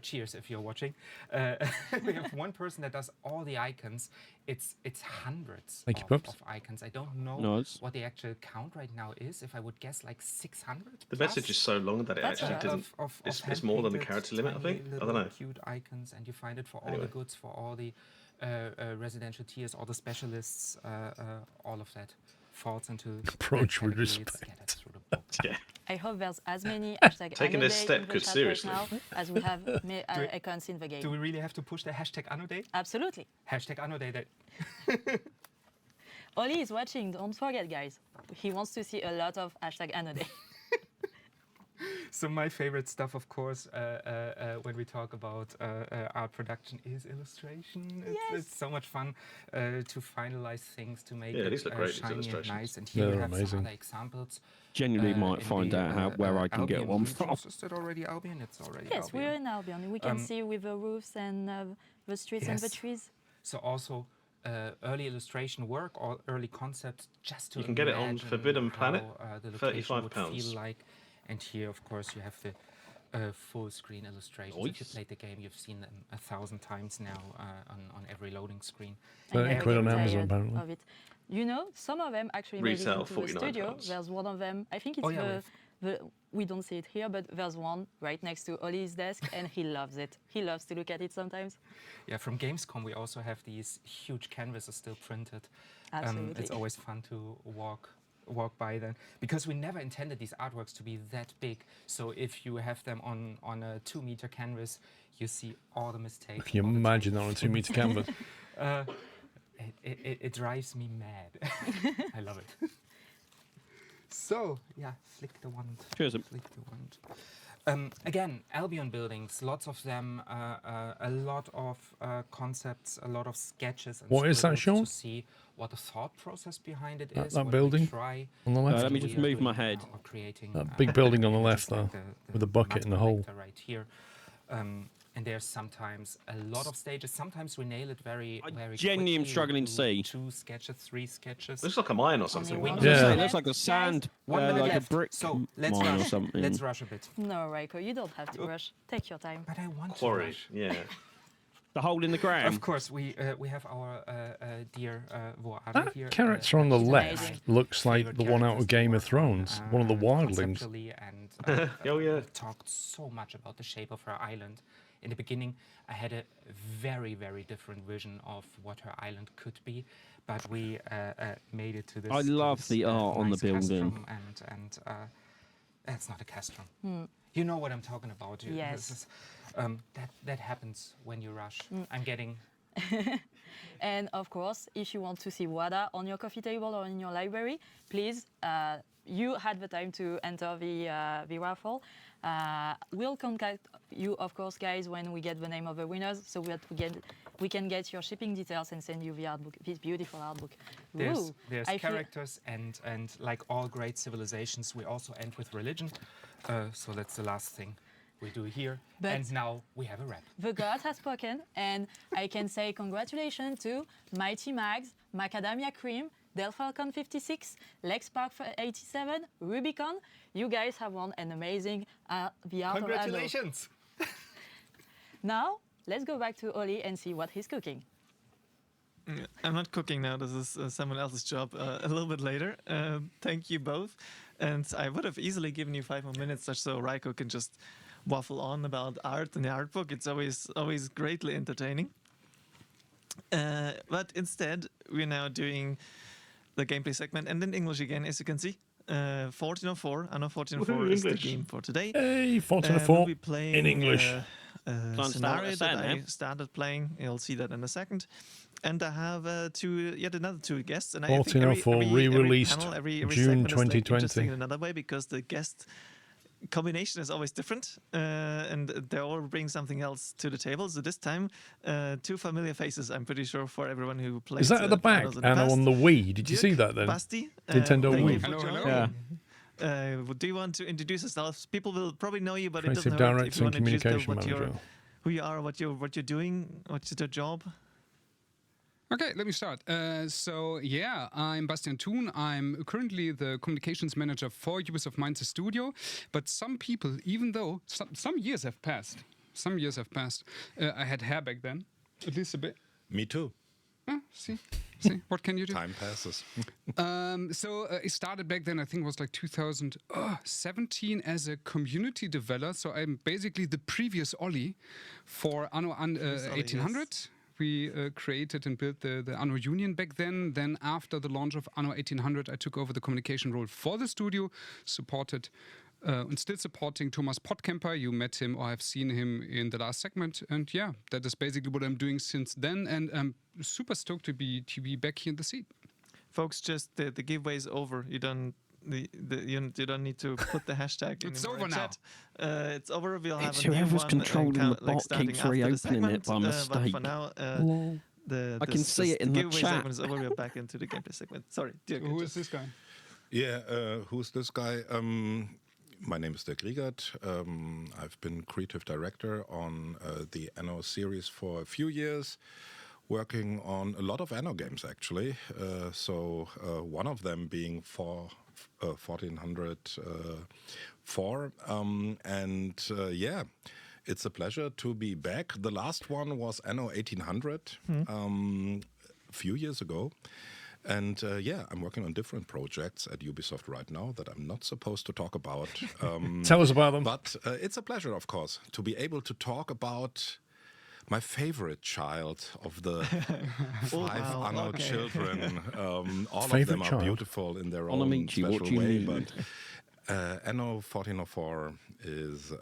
Cheers if you're watching. We have one person that does all the icons. It's hundreds of icons. I don't know what the actual count right now is. If I would guess, like 600. The message is so long that it actually didn't. It's more than the character limit, I think. I don't know. Cute icons, and you find it for all the goods, for all the residential tiers, all the specialists, all of that falls into approach with respect. Yeah. I hope there's as many hashtag taking Anno this Day step in the good chat seriously right now as we have icons in the game. Do we really have to push the hashtag Anno Day? Absolutely. Hashtag Anno Day. Oli is watching. Don't forget, guys. He wants to see a lot of hashtag Anno Day. So my favorite stuff, of course, when we talk about art production, is illustration. It's so much fun to finalize things, to make it shiny and nice. And here we have some other examples. Genuinely might find out where I can get one from. Is it already Albion? It's already Yes, Albion. we're in Albion. We can see with the roofs and the streets and the trees. So also early illustration work or early concepts, just to you can get it on Forbidden Planet, £35. Feel like. And here, of course, you have the full screen illustrations. If you played the game, you've seen them 1,000 times now on every loading screen. 30 quid on Amazon, apparently. Of it. You know, some of them actually made it into the studio. There's one of them, I think it's we don't see it here, but there's one right next to Oli's desk, and he loves it. He loves to look at it sometimes. Yeah, from Gamescom, we also have these huge canvases still printed. Absolutely. It's always fun to walk by them, because we never intended these artworks to be that big. So if you have them on a 2-meter canvas, you see all the mistakes. Can you imagine that on a 2-meter canvas? It drives me mad. I love it. So yeah, flick the wand. Cheers. Flick the wand. Again, Albion buildings, lots of them, a lot of concepts, a lot of sketches. And what is that, Sean? To see what the thought process behind it is. That building on the left. Let me just move my head. That big building on the left, though, with the bucket in the hole. Right here. And there's sometimes a lot of stages. Sometimes we nail it very genuinely am struggling to see. 2 sketches, 3 sketches. Looks like a mine or something. Yeah. It looks like a sand, like a brick let's mine rush. or something. Let's rush a bit. No, Raiko, you don't have to rush. Take your time. But I want Quarry, to rush. yeah. The hole in the ground. Of course, we have our dear That here. character on the left looks like the one out of Game of Thrones, one of the wildlings. And, oh yeah. Talked so much about the shape of her island. In the beginning, I had a very, very different vision of what her island could be, but we made it to this. I love the art on the nice building. castrum, and it's not a castrum. You know what I'm talking about. Yes. This is, that happens when you rush. I'm getting. And of course, if you want to see WADA on your coffee table or in your library, please, you had the time to enter the raffle. We'll contact you, of course, guys, when we get the name of the winners, so that we can get your shipping details and send you the art book, this beautiful art book. There's characters, and like all great civilizations, we also end with religion. So that's the last thing we do here. But and now we have a wrap. The god has spoken, and I can say congratulations to Mighty Mags, Macadamia Cream, Delphalcon 56, Lexpark 87, Rubicon. You guys have won an amazing The Art of Anno. Congratulations! Now, let's go back to Oli and see what he's cooking. I'm not cooking now. This is someone else's job a little bit later. Thank you both. And I would have easily given you 5 more minutes just so Raiko can just waffle on about art and the art book. It's always greatly entertaining. But instead, we're now doing the gameplay segment, and in English again, as you can see. 1404, Anno 1404 is the game for today. Hey, 1404 we'll be playing, in English. Scenario that I started playing. You'll see that in a second. And I have yet another 2 guests. And 1404 re-released June 2020. In another way, because the guest combination is always different, and they all bring something else to the table. So this time, 2 familiar faces, I'm pretty sure, for everyone who plays. Is that at the back, Anno, on the Wii? Did you see that then? Basti, Nintendo Wii. Hello. Yeah. Do you want to introduce yourselves? People will probably know you, but Creative it doesn't hurt Director if you and want to introduce Communication Manager. who you are, what you're doing, what's your job. Okay, let me start. I'm Bastian Thun. I'm currently the communications manager for Ubisoft Mainz Studio. But some people, even though some years have passed, I had hair back then, at least a bit. Me too. See, what can you do? Time passes. It started back then, I think it was like 2017 as a community developer. So I'm basically the previous Ollie for Anno 1800. Yes. We created and built the Anno Union back then. Then after the launch of Anno 1800, I took over the communication role for the studio, supported and still supporting Thomas Pottkemper. You met him or have seen him in the last segment. And yeah, that is basically what I'm doing since then. And I'm super stoked to be back here in the seat. Folks, just the giveaway is over. You don't need to put the hashtag in. It's over now. It's over. We'll have it's a new whoever's one controlling the bot keeps reopening it by but mistake. for now, I can see it in the giveaway chat. segment is over. We're back into the gameplay segment. Sorry, Dirk. Who is this guy? Yeah, who's this guy? My name is Dirk Riegert. I've been creative director on the Anno series for a few years, working on a lot of Anno games actually. One of them being 1404. It's a pleasure to be back. The last one was Anno 1800 a few years ago. And I'm working on different projects at Ubisoft right now that I'm not supposed to talk about. Tell us about them. But it's a pleasure, of course, to be able to talk about my favorite child of the five Anno children. All Favorite of them child? are beautiful in their Wanna own meet you, what special do you way. need? But Anno 1404 is...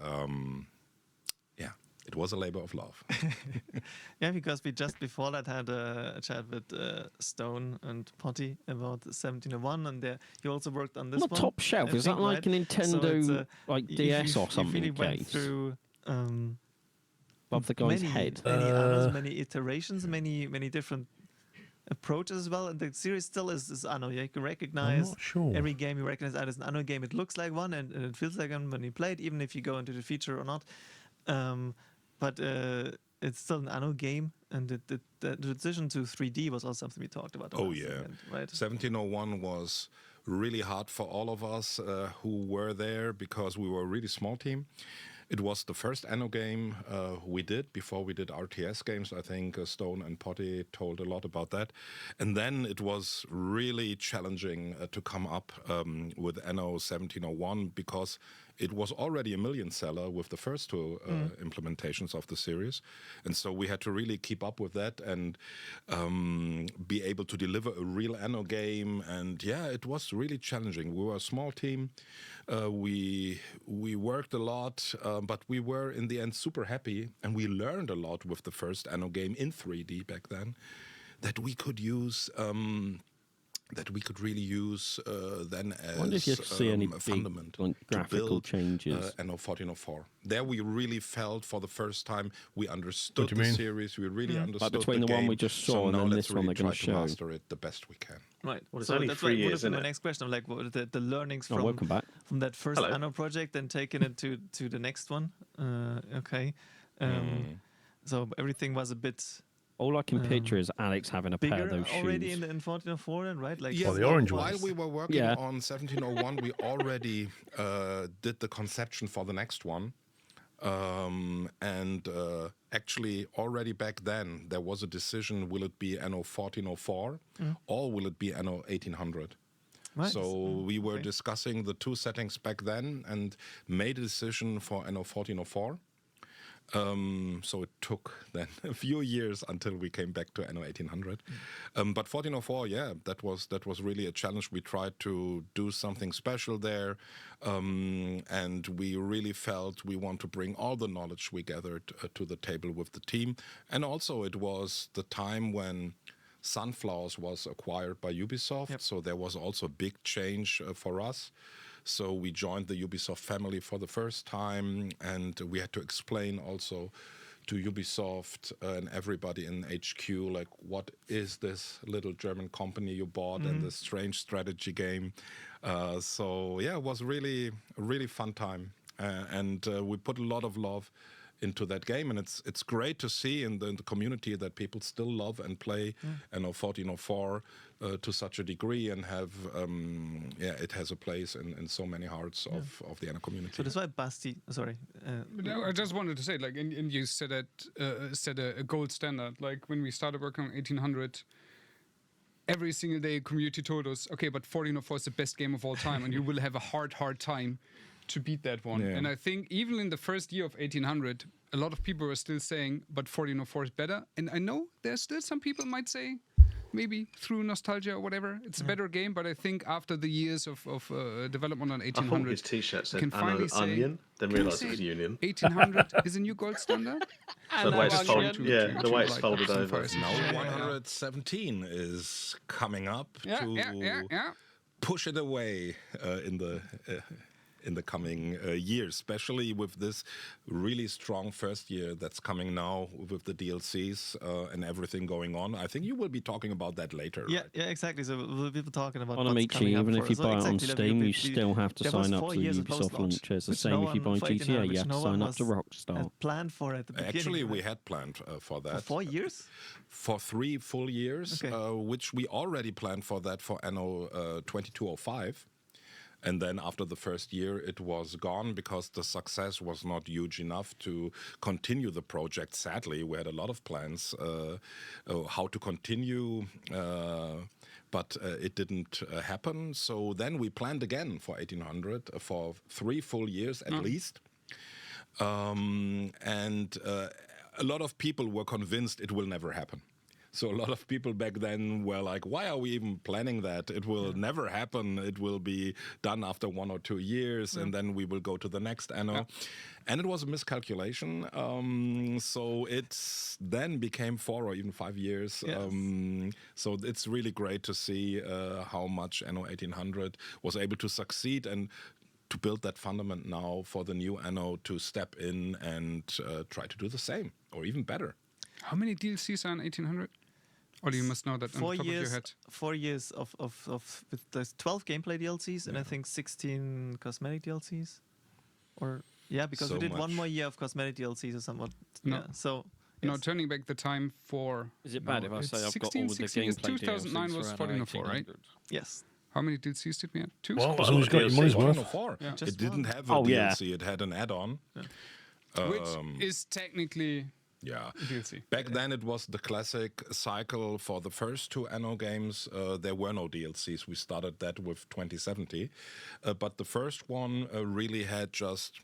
it was a labor of love. Yeah, because we just before that had a chat with Stone and Potty about 1701, and you also worked on this On one. the top shelf, is that like a Nintendo like DS or something really went case? through Above the guy's head. Many Annos, many iterations, many different approaches as well. And the series still is Anno. You can recognize not sure. every game you recognize as an Anno game. It looks like one and it feels like one when you play it, even if you go into the feature or not. But it's still an Anno game, and the transition to 3D was also something we talked about. Oh yeah, segment, right? 1701 was really hard for all of us who were there because we were a really small team. It was the first Anno game we did before we did RTS games. I think Stone and Potty told a lot about that. And then it was really challenging to come up with Anno 1701 because it was already a million seller with the first two implementations of the series. And so we had to really keep up with that and be able to deliver a real Anno game. And yeah, it was really challenging. We were a small team. We worked a lot, but we were in the end super happy. And we learned a lot with the first Anno game in 3D back then that we could use... that we could really use then as I wonder if you see any a fundament big, graphical to build changes. Anno 1404. There we really felt for the first time we understood the series. We really understood like between the game. one we just saw so and now then let's this one really they're going try to show. master it the best we can. Right. Well, it's so only that's 3 what years, would have been isn't my it? next question. Like, what are the learnings from welcome back. from that first Hello. Anno project and taking it to the next one? Okay. So everything was a bit All I can picture is Alex having a pair bigger of those already shoes. in 1404, then, right? Like Yeah, the orange while ones. we were working on 1701, we already did the conception for the next one. Actually, already back then, there was a decision, will it be Anno 1404 or will it be Anno 1800? Right. So we were discussing the two settings back then and made a decision for Anno 1404. So it took then a few years until we came back to Anno 1800. But 1404, yeah, that was really a challenge. We tried to do something special there, and we really felt we want to bring all the knowledge we gathered to the table with the team. And also it was the time when Sunflowers was acquired by Ubisoft, so there was also a big change for us. So we joined the Ubisoft family for the first time, and we had to explain also to Ubisoft and everybody in HQ, like, what is this little German company you bought and this strange strategy game? So yeah, it was really a really fun time, and we put a lot of love into that game, and it's great to see in the community that people still love and play Anno 1404 to such a degree, and have it has a place in so many hearts of the Anno community. So that's why Basti, sorry. No, I just wanted to say, like, and you said a gold standard. Like when we started working on 1800, every single day community told us, okay, but 1404 is the best game of all time, and you will have a hard time to beat that one. And I think even in the first year of 1800, a lot of people were still saying, but 1404 is better. And I know there's still some people might say, maybe through nostalgia or whatever, it's a better game. But I think after the years of development on 1800, I thought his T-shirt said can finally Anno Onion, then realised it was say Union. 1800 is a new gold standard. So the way it's folded, the way it's folded over. Now 117 is coming up to push it away in the coming years, especially with this really strong first year that's coming now with the DLCs and everything going on. I think you will be talking about that later. Yeah, exactly. So we'll be talking about on Amici, even if you buy it on Steam, you still have to sign up to the Ubisoft launcher. It's the same if you buy GTA, you have to sign up to Rockstar. Planned for at the beginning. Actually, we had planned for that. For 4 years? For 3 full years, which we already planned for that for Anno 2205. And then after the first year, it was gone because the success was not huge enough to continue the project. Sadly, we had a lot of plans how to continue, but it didn't happen. So then we planned again for 1800 for 3 full years at least. And a lot of people were convinced it will never happen. So a lot of people back then were like, why are we even planning that? It will never happen. It will be done after 1 or 2 years, and then we will go to the next Anno. And it was a miscalculation. So it then became 4 or even 5 years. So it's really great to see how much Anno 1800 was able to succeed and to build that fundament now for the new Anno to step in and try to do the same or even better. How many DLCs are in 1800? Or you must know that on the top of your head. 4 years of with there's 12 gameplay DLCs and I think 16 cosmetic DLCs. Or because so we did 1 more year of cosmetic DLCs or somewhat. No. Yeah, so no, turning back the time for... Is it bad if I say I've got all the gameplay 2009 was 1404, right? Yes. How many DLCs did we have? 2? Well, as long as you got your money's worth. It didn't have a DLC, it had an add-on. Which is technically... DLC. Back then it was the classic cycle for the first 2 Anno games. There were no DLCs. We started that with 2070. But the first one really had just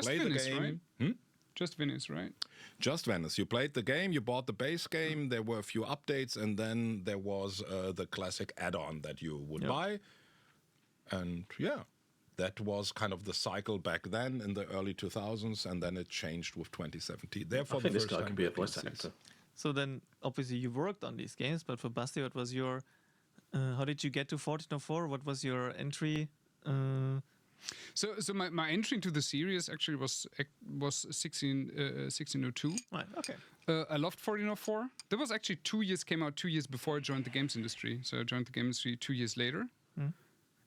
play Venice, the game. Right? Just Venice, right? Just Venice. You played the game, you bought the base game, there were a few updates, and then there was the classic add-on that you would buy. And that was kind of the cycle back then in the early 2000s, and then it changed with 2070. Therefore, I think this guy could be a voice actor. So then, obviously, you worked on these games, but for Basti, what was your... how did you get to 1404? What was your entry? So my entry into the series actually was 1602. Right, okay. I loved 1404. That was actually 2 years, came out 2 years before I joined the games industry. So I joined the games industry 2 years later.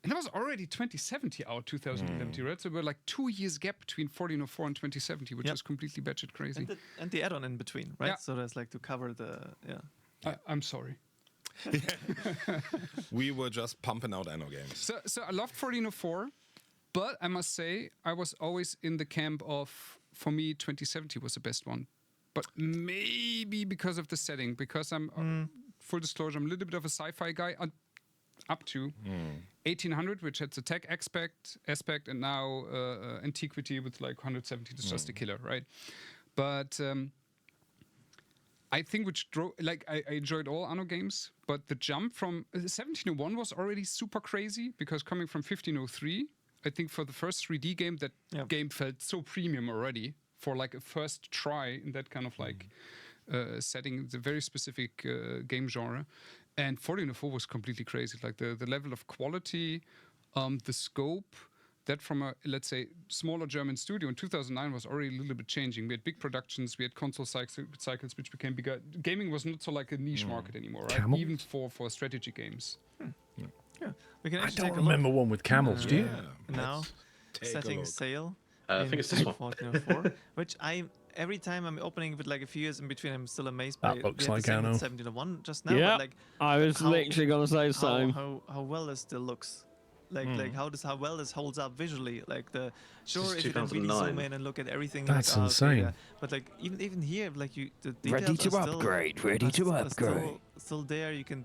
And it was already 2070 out, 2070, right? So we're like 2 years gap between 1404 and 2070, which is completely batshit crazy. And the add-on in between, right? So there's like to cover the, I'm sorry. We were just pumping out Anno games. So I loved 1404, but I must say, I was always in the camp of, for me, 2070 was the best one. But maybe because of the setting, because I'm, full disclosure, I'm a little bit of a sci-fi guy. Up to 1800, which had the tech aspect, and now antiquity with like 170 is just a killer, right? But I think I enjoyed all Anno games, but the jump from 1701 was already super crazy because coming from 1503, I think for the first 3D game, that game felt so premium already for like a first try in that kind of like setting. It's a very specific game genre. And 1404 was completely crazy. Like the level of quality, the scope, that from a, let's say, smaller German studio in 2009 was already a little bit changing. We had big productions, we had console cycles which became bigger. Gaming was not so like a niche market anymore, right? Camel? Even for strategy games. We can I don't remember one with camels, do you? Now, setting sail. I think it's this one. 1404, which I every time I'm opening with like a few years in between, I'm still amazed by That looks we had like the same Anno. with 1701 just now. Yeah, but, like, I was literally gonna say the same. How well this still looks. Like how well this holds up visually. Like sure, if you can really zoom in and look at everything. That's like, insane. yeah. But like even here, like the details Ready to are upgrade. Still, Ready to are upgrade. Still there. You can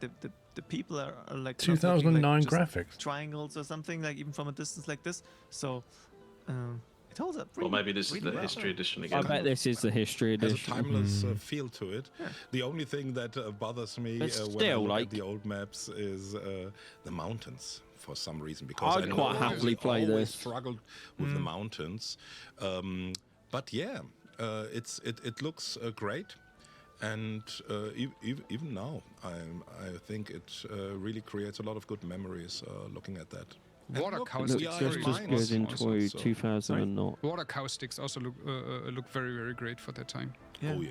the people are like 2009 not looking like graphics. just triangles or something, like even from a distance like this. So it holds up. Or maybe this is really the well. history edition again. I bet this is the history Has a edition. timeless feel to it. The only thing that bothers me But when I still, look like- at the old maps is the mountains for some reason. Because I'd I know quite I happily play always this. struggled with the mountains, but yeah, it looks great. And even now, I think it really creates a lot of good memories looking at that. And Water look, cow Looks we sticks are just in as minus good in also, so- 2000 and not. Water cow sticks also look very, very great for that time. Oh yeah.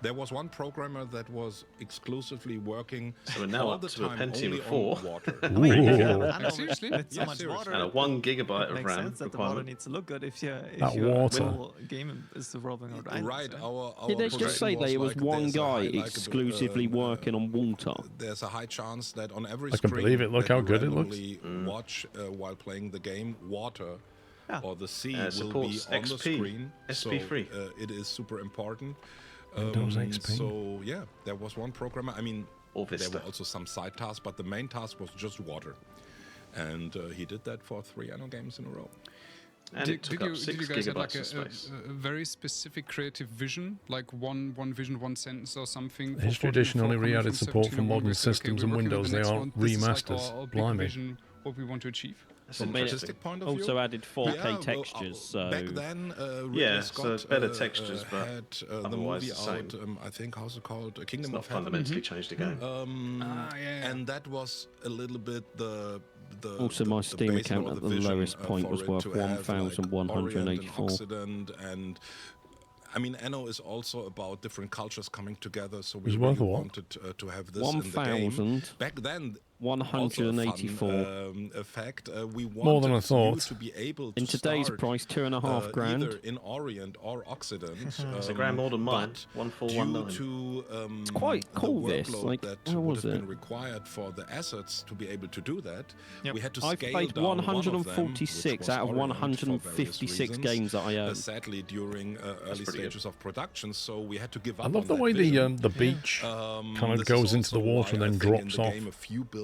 There was one programmer that was exclusively working So we're now all up the to a time Pentium only 4. on water. I mean, if you have Ooh. an Anno Seriously? with so Yeah, much seriously. water, And a 1 gigabyte it of makes RAM sense that the water requirement. needs to look good if That your water. whole game is revolving around islands, Right, our Did they just projection say that it was like one there's a guy high- like a- exclusively working on water? There's a high chance that on every I can screen believe it. Look that how you good it looks. randomly watch while playing the game, water Yeah. or the sea will be supports on the XP, screen. SP3. So it is super important. Windows XP. So yeah, there was one programmer. I mean, Or there Vista. were also some side tasks, but the main task was just water. And he did that for 3 Anno games in a row. And it took up 6 guys have like gigabytes of space. a very specific creative vision, like one vision, one sentence or something? The History Edition only re-added support for modern systems and Windows. They aren't remasters. Blimey. Vision, what we want to achieve. From an artistic point of view, Also added 4K yeah, well, textures, so back then, Ridley Yeah, so Scott, better textures, but had the otherwise movie the same. out. I think how's it called? It's Kingdom not of Heaven. fundamentally changed the game. Yeah. And that was a little bit the Also, my Steam basis account or at the the vision, lowest point for was it worth to have, like, Orient and 1,184. Occident, and I mean, Anno is also about different cultures coming together. So we It's really worth a what? wanted to have this in the game. 1,000. Back then, 184. Effect. We wanted More than I you thought. to be able to In today's start, price, 2.5 grand. either in Orient or Occident. It's a grand more than mine. but 1419. Due to It's quite cool, the this. workload Like, that where would was have it? been required for the assets to be able to do that, Yep. we had to I've scale played down one of them, which 146 was out of Orient for various 156 reasons, games that I own. sadly, during early pretty good. stages of production, so we had to give up. I love on the that way vision. the beach Kind kind of goes into the water and then drops off.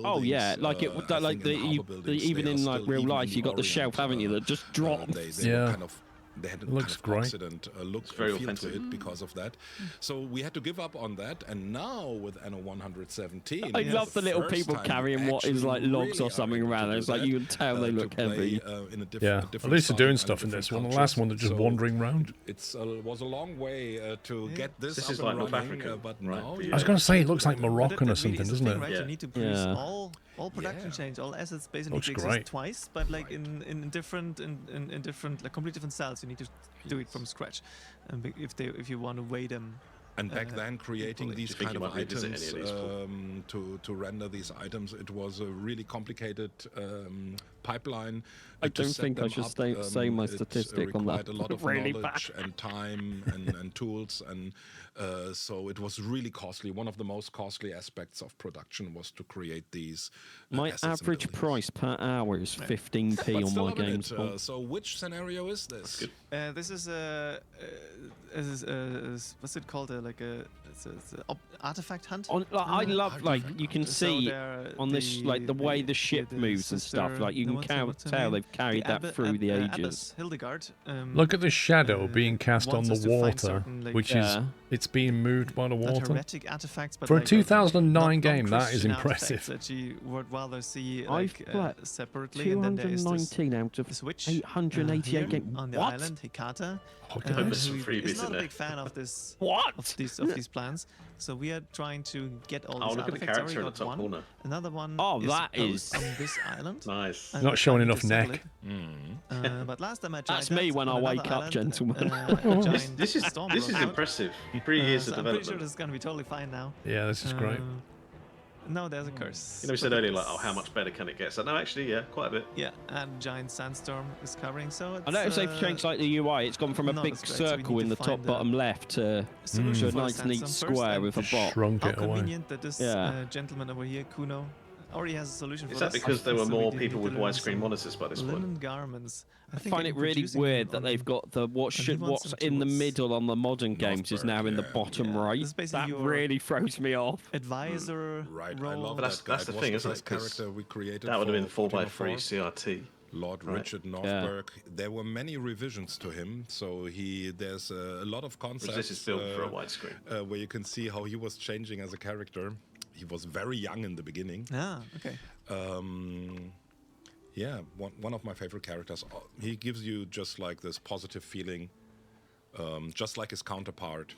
Oh yeah, like it. Like even in like real life, you got the shelf, haven't you? That just drops. They Yeah. were kind of, they had a Looks kind of great. Occident look very and feel to offensive. it because of that. So we had to give up on that, and now with Anno 117, I love the little first people time carrying what is like actually logs really or something are able around. to It's do like that, you can tell they to look play, heavy. in a Yeah, a at different least they're style doing and stuff in different this one. The cultures. last one, they're just So wandering around. It's was a long way to get this. This up is and like North running, Africa, but right, now for you you. I was going to say, it looks like But Moroccan or that really something, is the doesn't thing, it? right? Yeah. You need to produce Yeah. all production change, all assets basically Looks need to great. exist twice, but like in different in different like complete different styles. You need to do it from scratch, and if you want to weigh them. And back then, creating equally. these Do you think kind you of might revisit items any of these, to render these items, it was a really complicated pipeline. I to don't set think I them should up. say my It statistic on required that. a lot of Really knowledge bad. and time and tools, and so it was really costly. One of the most costly aspects of production was to create these. My assets and average buildings. price per hour is 15p But on still my a minute, games. so which scenario is this? This is what's it called? It's a artifact hunt. I love like you can So see they're on this like the way the ship moves and stuff. Like you can tell they've carried that through the ages. Abbess Hildegard. Look at the shadow being cast on wants the us to find water, certain, like, which is Yeah. it's being moved by the not water. heretic artifacts, but For a like, 2009 game, that is non-Christian artifacts impressive. That you would rather see I've like played separately, and then there is this 219 out of switch 888 here games. on the What? island, Hikata. Look at this. Who freebies is not in a there. big fan of this. What? Of these plans. So we are trying to get all Oh, these look at the artifacts. I character in already the top got corner. one. Another one. Oh, is that supposed is- on this island. Nice. And Not we're showing trying to enough assemble neck. it. But last time I tried That's me that when on I another wake up, island, gentlemen. a giant This is storm this broke is out. impressive. 3 years So of I'm pretty sure development. this is going to be totally fine now. Yeah, this is great. No, there's a curse. You know, we said earlier, like, oh, how much better can it get? So no, actually, yeah, quite a bit. Yeah, and giant sandstorm is covering. So it's, I noticed they've changed like the UI. It's gone from a big circle in the top bottom left to a nice neat square with a box. Shrunk it How away. convenient that this gentleman over here, Kuno, already has a solution for Is that this. because there were So more we people with deliver widescreen some monitors by this linen point? garments. I find it really weird that they've got the what's in the middle on the modern games is now in the bottom right. That really throws me off. Advisor Right, I role. love But that's the thing, isn't it? 'Cause character we created that would have been for 4x3 Fortuna 4. CRT. Lord Right. Richard Northberg. There were many revisions to him, so there's a lot of concepts. This is built for a widescreen. Where you can see how he was changing as a character. He was very young in the beginning. Ah, okay. Yeah, one of my favorite characters. He gives you just like this positive feeling, just like his counterpart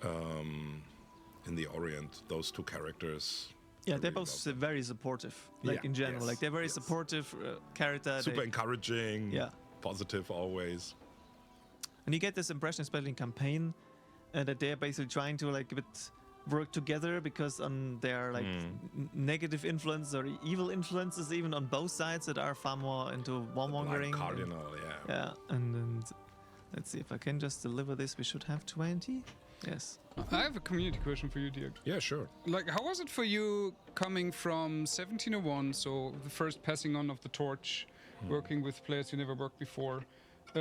in the Orient. Those two characters. Yeah, they're both very supportive. Like in general, like they're very supportive character. Super encouraging. Yeah. Positive always. And you get this impression, especially in campaign, that they're basically trying to like a bit work together because there are like negative influences or evil influences even on both sides that are far more into warmongering. Cardinal, Yeah, and let's see if I can just deliver this. We should have 20. Yes. I have a community question for you, Dirk. Yeah, sure. Like, how was it for you coming from 1701, so the first passing on of the torch, working with players you never worked before?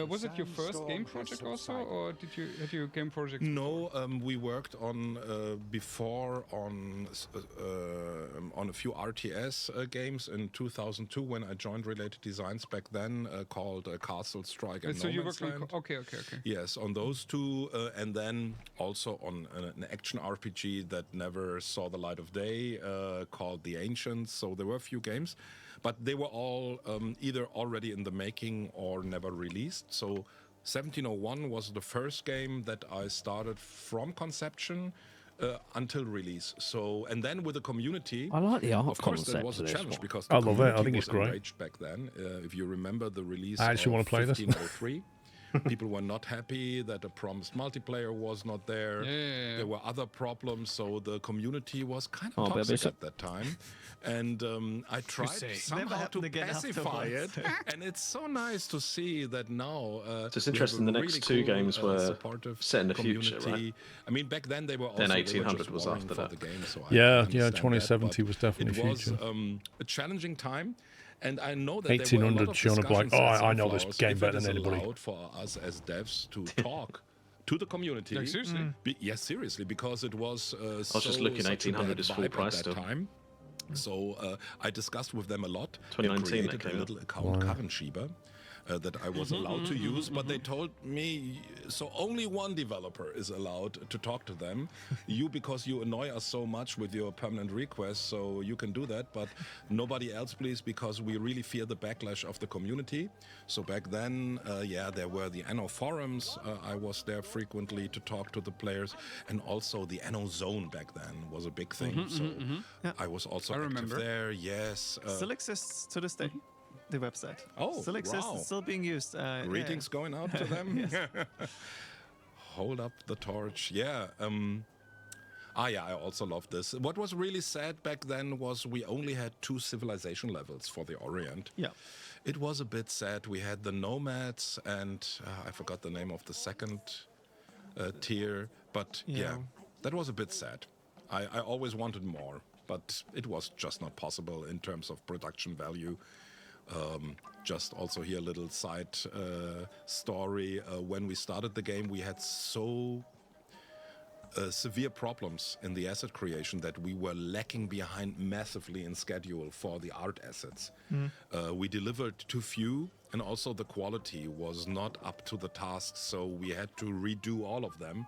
Was it your first game project also, or had you game projects? No, we worked on before on a few RTS games in 2002 when I joined Related Designs back then, called Castle Strike and so No you Man's worked on Land. okay. Yes, on those two, and then also on an action RPG that never saw the light of day, called The Ancients. So there were a few games, but they were all either already in the making or never released. So 1701 was the first game that I started from conception until release. So, and then with the community, I like the art of course, that concept was of a this challenge one. because I the love it. I community think it's was great. enraged back then. If you remember the release I actually of want to play this. 1503. People were not happy that the promised multiplayer was not there. Yeah. There were other problems, so the community was kind of Oh, toxic at that time. And I tried somehow to pacify it. And it's so nice to see that now. So it's interesting. The next two games were set in the future, community. right? I mean, back then they were also Then they were 1800 just was warring after for that. the game. So Yeah, I understand 2070 that, was definitely it was future. A challenging time. And I know that 1800 Sean would be like, oh, I know this discussions game if better it is than anybody. allowed for us as devs to talk to the community. Like, seriously? Yes, seriously, because it was I was just looking, such a 1800 bad is full vibe price at that still. time. So I discussed with them a lot. 2019 I that created a came little account, Karrenschieber, that I was allowed to use, but they told me, so only one developer is allowed to talk to them. You, because you annoy us so much with your permanent requests, so you can do that, but nobody else, please, because we really fear the backlash of the community. So back then, there were the Anno forums. I was there frequently to talk to the players, and also the Anno zone back then was a big thing. I was also active there. Yes. Still exists to this day. The website. Oh, still exists. wow. It's still being used. Greetings going out to them. Hold up the torch. Yeah. I also love this. What was really sad back then was we only had 2 civilization levels for the Orient. Yeah. It was a bit sad. We had the nomads and I forgot the name of the second tier. But yeah, that was a bit sad. I always wanted more, but it was just not possible in terms of production value. Just also here a little side story. When we started the game, we had so severe problems in the asset creation that we were lacking behind massively in schedule for the art assets. We delivered too few, and also the quality was not up to the task, so we had to redo all of them.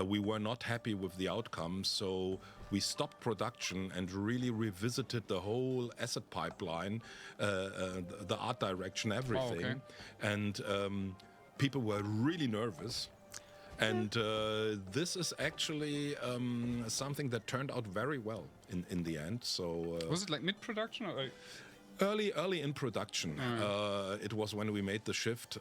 We were not happy with the outcome, so we stopped production and really revisited the whole asset pipeline, the art direction, everything. And people were really nervous. And this is actually something that turned out very well in the end. So was it like mid-production or? Early in production. It was when we made the shift,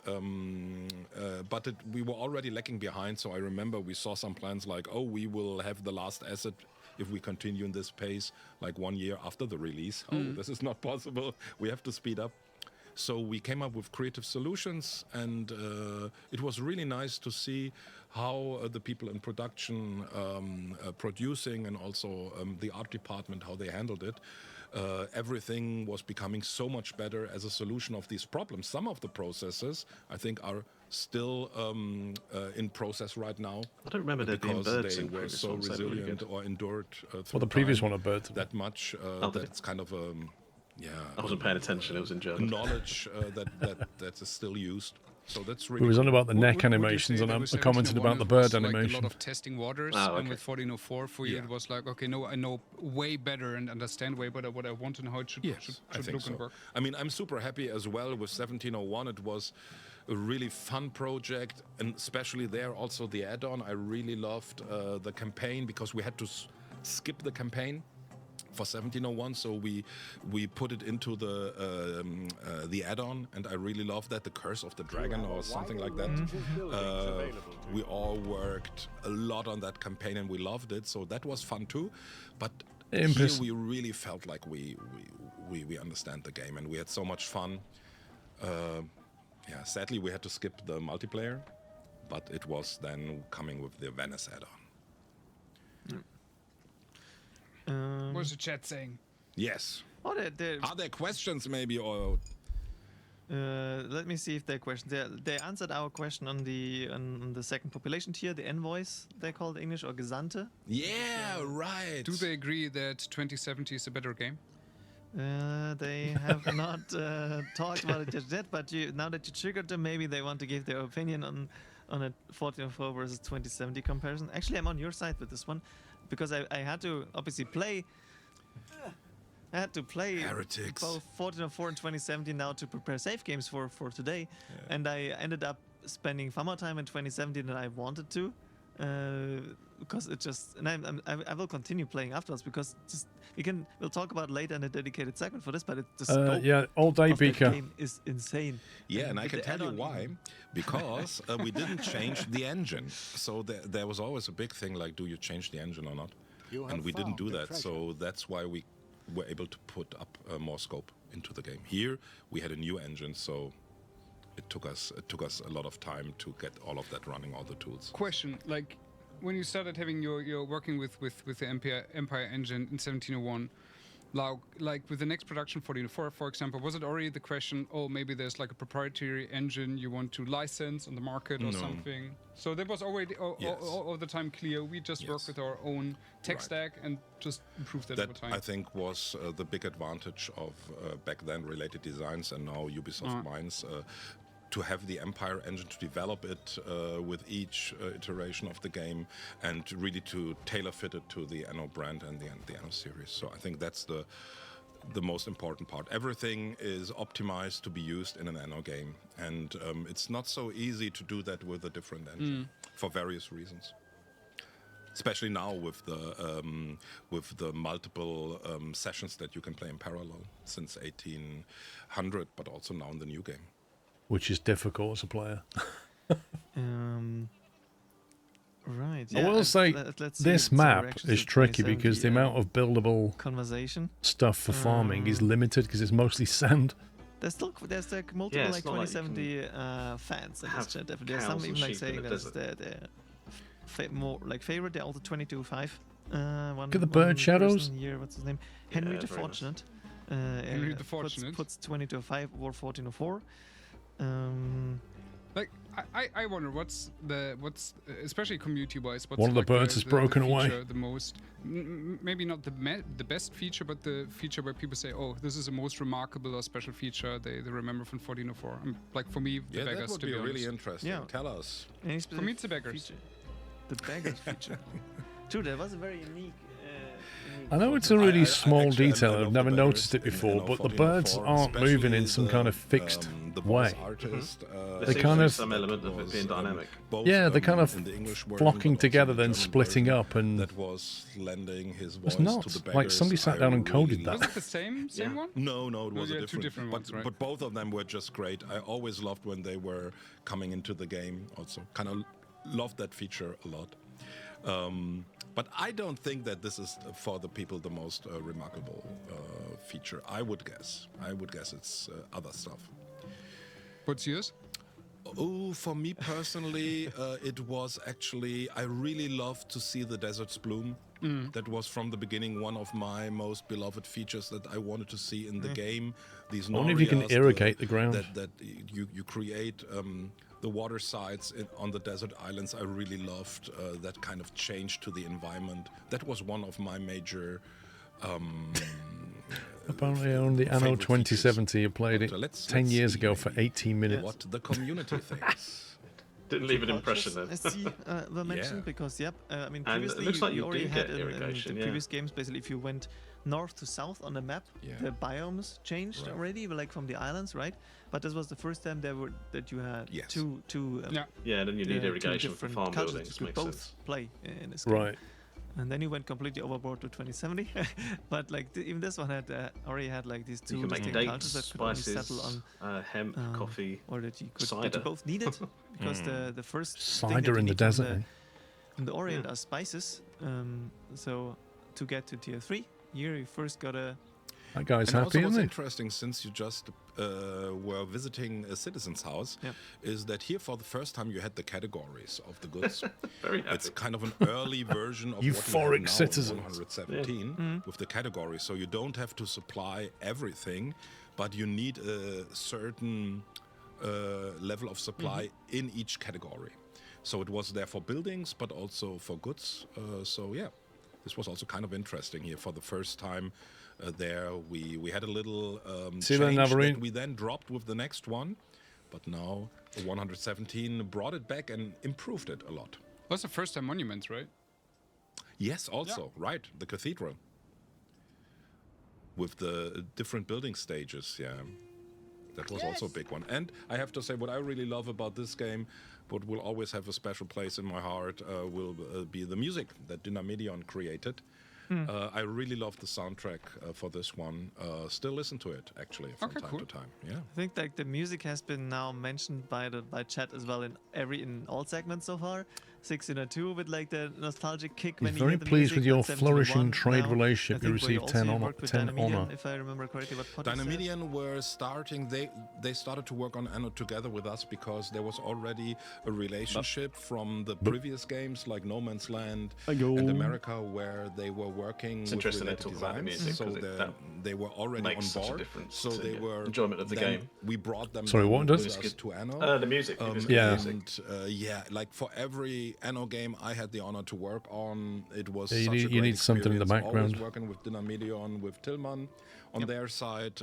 but we were already lacking behind. So I remember we saw some plans like, oh, we will have the last asset if we continue in this pace like 1 year after the release. Oh, this is not possible. We have to speed up. So we came up with creative solutions, and it was really nice to see how the people in production, producing, and also the art department, how they handled it. Everything was becoming so much better as a solution of these problems. Some of the processes, I think, are still in process right now. I don't remember there being birds they in were previous so ones, so really resilient good. or endured Well, through the previous time one had birds. that much did that it? it's kind of yeah. I wasn't paying attention. It was in German. Knowledge that is still used. So that's really. We was on about the neck Would you animations, say and that I with commented 1701 about the it bird was like animation. a lot of testing waters, Oh, and okay. with 1404 for you, Yeah. it was like, okay, no, I know way better and understand way better what I want and how it should, Yes, I should think look so. and work. I mean, I'm super happy as well with 1701. It was a really fun project, and especially there also the add-on. I really loved the campaign because we had to skip the campaign for 1701, so we put it into the add-on, and I really love that, the Curse of the Dragon or something like that. We all worked a lot on that campaign, and we loved it, so that was fun too. But here we really felt like we understand the game, and we had so much fun. Yeah, sadly we had to skip the multiplayer, but it was then coming with the Venice add-on. What's the chat saying? Yes. Oh, Are there questions maybe, or let me see if there are questions. They answered our question on the second population tier, the envoys, they call it English, or Gesandte. Yeah, right. Do they agree that 2070 is a better game? They have not talked about it just yet, but now that you triggered them, maybe they want to give their opinion on a 1404 versus 2070 comparison. Actually, I'm on your side with this one, because I had to obviously play. I had to play Heretics. both 1404 and 2070 now to prepare save games for today, and I ended up spending far more time in 2070 than I wanted to, because it just, and I will continue playing afterwards, because just we'll talk about later in a dedicated segment for this, but the scope yeah, all day, of that Pika. game is insane. Yeah, and I with can the tell you add-on why. even. Because we didn't change the engine. So there was always a big thing like, do you change the engine or not? And we didn't do that. So that's why we were able to put up more scope into the game. Here we had a new engine, so it took us a lot of time to get all of that running, all the tools. Question, like when you started having your working with the Empire engine in 1701, like with the next production 1404, for example, was it already the question, oh, maybe there's like a proprietary engine you want to license on the market or something? So that was already all the time clear. We just work with our own tech stack and just improve that over time. I think was the big advantage of back then related designs, and now Ubisoft Minds, to have the Empire engine, to develop it with each iteration of the game, and really to tailor fit it to the Anno brand and the Anno series. So I think that's the most important part. Everything is optimized to be used in an Anno game, and it's not so easy to do that with a different engine for various reasons. Especially now with the multiple sessions that you can play in parallel since 1800, but also now in the new game. Which is difficult as a player. Right. I will say this map is tricky because the amount of buildable stuff for farming is limited because it's mostly sand. There's like multiple like 2070 fans in this chat. There's some even like saying that it's their more like favorite. They're also 22.5. Look at the bird shadows. Here, what's his name? Henry the Fortunate. Henry the Fortunate puts 22.5 or 1404. Like I wonder what's especially community wise, what's one of the like birds is broken feature away. the most, maybe not the best feature, but the feature where people say, oh, this is the most remarkable or special feature they remember from 1404. Like for me, the beggars, that would to be be really honest. interesting. Yeah. Tell us. For me, it's the beggars. Feature. The beggars feature. True, that was a very unique. I know it's a really small actually, detail. I I've love never the noticed it beggars before, in but the 1404, birds aren't moving in some kind of fixed the way. voice artist, There They seems kind to be of- some element of it being dynamic. both, Yeah, they're kind of in the English version, flocking but also together, in the then German splitting version up, and that was lending his voice it's not to the beggars. like somebody sat down and I coded really that. Was it the same one? No, it was yeah, a two different but, ones, right? but both of them were just great. I always loved when they were coming into the game. Also, kind of loved that feature a lot. But I don't think that this is for the people the most remarkable feature. I would guess it's other stuff. What's yours? Oh, for me personally, it was actually, I really loved to see the deserts bloom. That was from the beginning one of my most beloved features that I wanted to see in the game. These I wonder if you can irrigate the ground. That you create the water sides on the desert islands. I really loved that kind of change to the environment. That was one of my major... Apparently on the Anno 2070, you played it 10 years ago for 18 minutes. What the community thinks. Didn't leave an impression then. I see were mentioned because I mean And it previously looks like you already do had get irrigation, in the previous games. Basically, if you went north to south on the map, the biomes changed already, like from the islands, right? But this was the first time that you had two yeah, then you need irrigation for farm cultures buildings. you could Makes both sense. play in this game. Right. And then you went completely overboard to 2070. But like even this one had already had like these two You can make distinct dates, cultures that could only spices, settle on hemp, coffee, or that you could cider. that you both needed because the first thing Cider that you in the need desert. in the Orient are spices. So to get to tier 3, here you first gotta. That guy's And happy, also what's isn't he? interesting, since you just were visiting a citizen's house, is that here for the first time you had the categories of the goods. Very happy. It's kind of an early version of Euphoric what we have now citizens. in 117 with the categories. So you don't have to supply everything, but you need a certain level of supply in each category. So it was there for buildings, but also for goods. So yeah, this was also kind of interesting here for the first time. There we had a little change that we then dropped with the next one, but now the 117 brought it back and improved it a lot. That's the first time monuments, right? Yes, also, right, the cathedral. With the different building stages, that was also a big one. And I have to say, what I really love about this game, what will always have a special place in my heart, will be the music that Dynamedion created. I really love the soundtrack for this one. Still listen to it actually from time to time. Yeah, I think like the music has been now mentioned by chat as well in all segments so far. 1602 with like the nostalgic kick. He's very pleased with your flourishing trade relationship. You received 10 honor. If I remember correctly, what Dynamedion were starting. They started to work on Anno together with us because there was already a relationship from the previous games like No Man's Land and America, where they were working with related designs. So they were already on board. So they were enjoyment of the game. We brought them. Sorry, what does us to Anno? The music. Like for every Anno game I had the honor to work on, it was you such need, a great you need something in the background. Always working with Dynamedion, with Tillman on their side,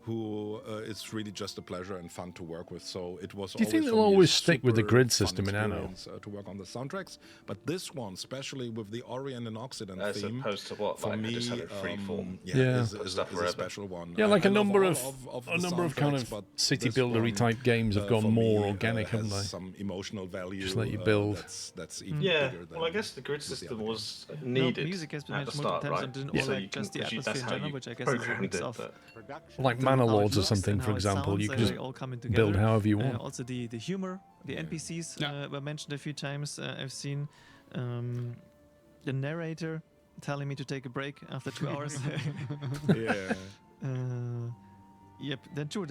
who it's really just a pleasure and fun to work with. So it was. Do you think they'll always stick with the grid system in Anno? To work on the soundtracks, but this one, especially with the Orient and Occident as theme, opposed to what, for like, me, just had a free form. is a special one. Yeah, like a number of kind soundtracks, of city this buildery one, type games have gone more organic, haven't they? Some emotional value. Just let you build. That's even bigger than. Well, I guess the grid system was needed music has been at the mentioned multiple start, times right? and didn't So like you can, just the atmosphere that's in how general, you which I guess is a programmed mix it. of Like how Manor it Lords or looks something, and for how it example. You sounds, can just all coming build together. however you want. Also the humor, the NPCs were mentioned a few times. I've seen the narrator telling me to take a break after 2 hours. Yep, then true.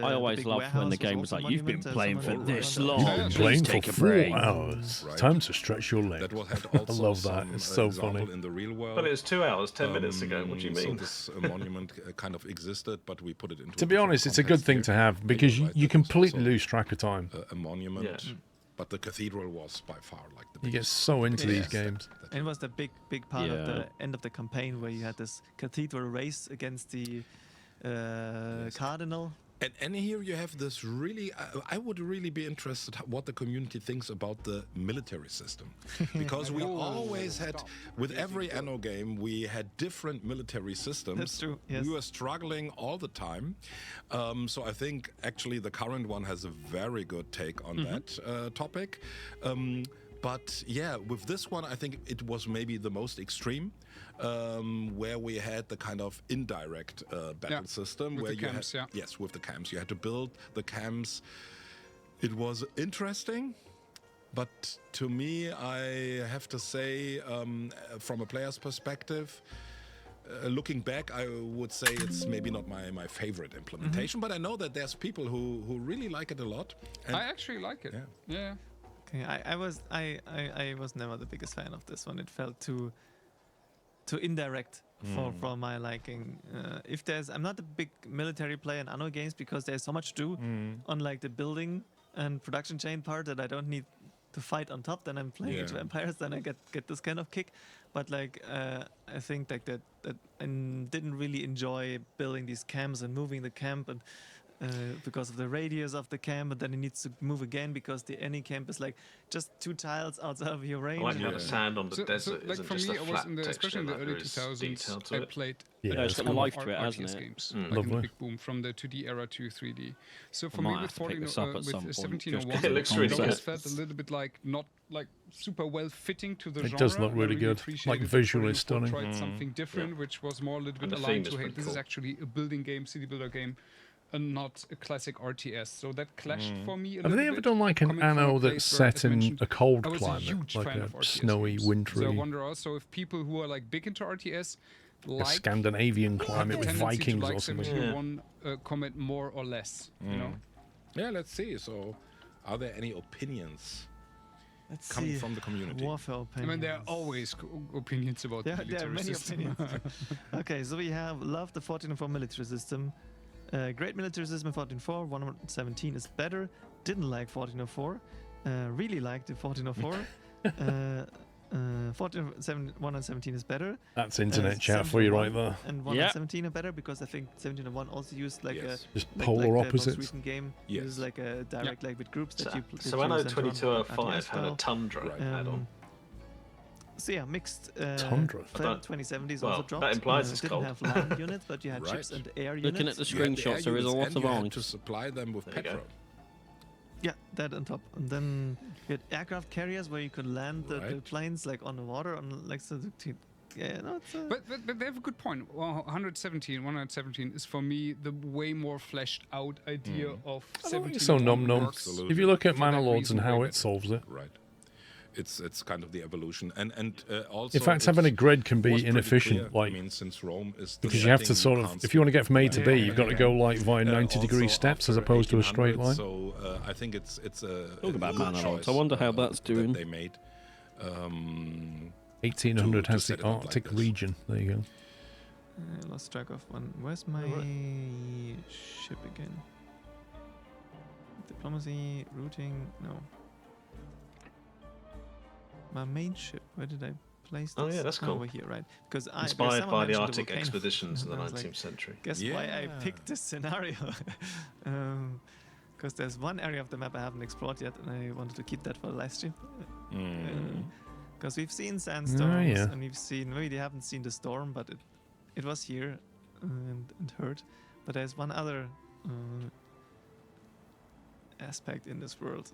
I always love when the game was like, "You've been playing for this long. Playing for take a 4 break." hours. Right. Time to stretch your legs. That was had I also love that. some, It's so example funny. in the real world. But it was 2 hours, 10 minutes ago. What do you mean? So this monument kind of existed, but we put it into. To be honest, it's a good thing to have because you completely lose track of time. A monument, but the cathedral was by far like the. You get so into these games. And it was the big part of the end of the campaign where you had this cathedral race against the cardinal. And here you have this really, I would really be interested what the community thinks about the military system. Because we always had, with every Anno game, we had different military systems. That's true, yes. We were struggling all the time. So I think actually the current one has a very good take on that topic. But yeah, with this one, I think it was maybe the most extreme, where we had the kind of indirect battle system, with where the you camps, had, yes, with the camps, you had to build the camps. It was interesting. but to me, I have to say, from a player's perspective, looking back, I would say it's maybe not my favorite implementation, but I know that there's people who really like it a lot. And I actually like it. Yeah. Okay, I was never the biggest fan of this one. It felt too indirect for my liking. I'm not a big military player in Anno games because there's so much to do on like the building and production chain part that I don't need to fight on top. Then I'm playing Age of Empires, then I get this kind of kick. But like I think like that I didn't really enjoy building these camps and moving the camp and because of the radius of the camp, but then it needs to move again because the any camp is like just 2 tiles outside of your range. I like how the sand on the desert like isn't for just me, a I flat was especially in the early 2000s. I played it's got life to it, hasn't RTS it? games, like in the big boom from the 2D era to 3D. So for me, with 1701, it looks really always good. felt a little bit like not like super well fitting to the genre. It does look really good. Like visually stunning. Tried something different, which was more a little bit aligned to, hey, this is actually a building game, city builder game, and not a classic RTS. So that clashed for me a little bit. Have they ever done like an Anno that's set in a cold climate, like a snowy, wintry? So I wonder also if people who are like big into RTS, a Scandinavian climate with Vikings like or something. 1701 comment more or less, you know? Yeah, let's see. So, are there any opinions coming from the community? Warfare opinions. I mean, there are always opinions about the military there are many system. opinions. Okay, so we have loved the 1404 military system. Great military system in 1404. 117 is better. Didn't like 1404. Really liked the 1404. 117 is better. That's internet chat for you right there. And 117 are better because I think 1701 also used like a just like polar like opposites. The most recent game uses like a direct like with groups that you. So Anno 2205 had a Tundra add-on. So yeah, mixed. Tundra. 2070 is also dropped. That implies it's didn't cold. have land units, but you had ships and air units. Looking at the screenshots, there is a lot of iron. To supply them with petrol. Yeah, that on top, and then you had aircraft carriers where you could land the planes like on the water, on like so. But they have a good point. Well, 117 is for me the way more fleshed out idea of 17. So nom. If you look at Manor Lords and how it solves it, right. It's kind of the evolution, and also. In fact, having a grid can be inefficient, clear. Like I mean, since Rome is because you have to sort of, if you want to get from A to B, you've got to go like via 90-degree steps as opposed to a straight line. So I think it's a talk about Manor Lords. I wonder how that's doing. That they made. 1800 has the Arctic region. There you go. I lost track of one. Where's my ship again? Diplomacy, routing, no. My main ship, where did I place this? Oh yeah, that's cool. Over here, right? Because inspired by the Arctic expeditions in the 19th century. Guess why I picked this scenario? Because there's one area of the map I haven't explored yet, and I wanted to keep that for the live stream. Because we've seen sandstorms, and we've seen, maybe they haven't seen the storm, but it was here and hurt. But there's one other aspect in this world.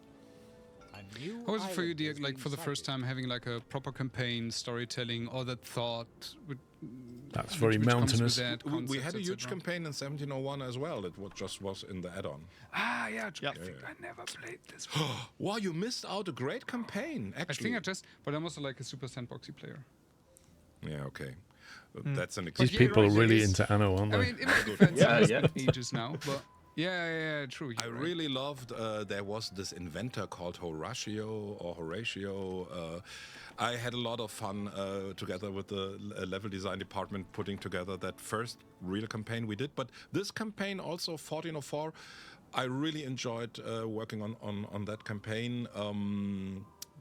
How was it for you, Dirk, like for the first time having like a proper campaign, storytelling, all that thought? That's very mountainous. We had a huge campaign in 1701 as well. It just was in the add-on. Ah, yeah. I never played this. Wow, you missed out a great campaign, actually. I think but I'm also like a super sandboxy player. Yeah, okay. That's an These people are really into Anno, aren't they? I mean, in my defense, it's been ages now, but... Yeah, true. I really loved, there was this inventor called Horatio. I had a lot of fun together with the level design department putting together that first real campaign we did. But this campaign also, 1404, I really enjoyed working on that campaign.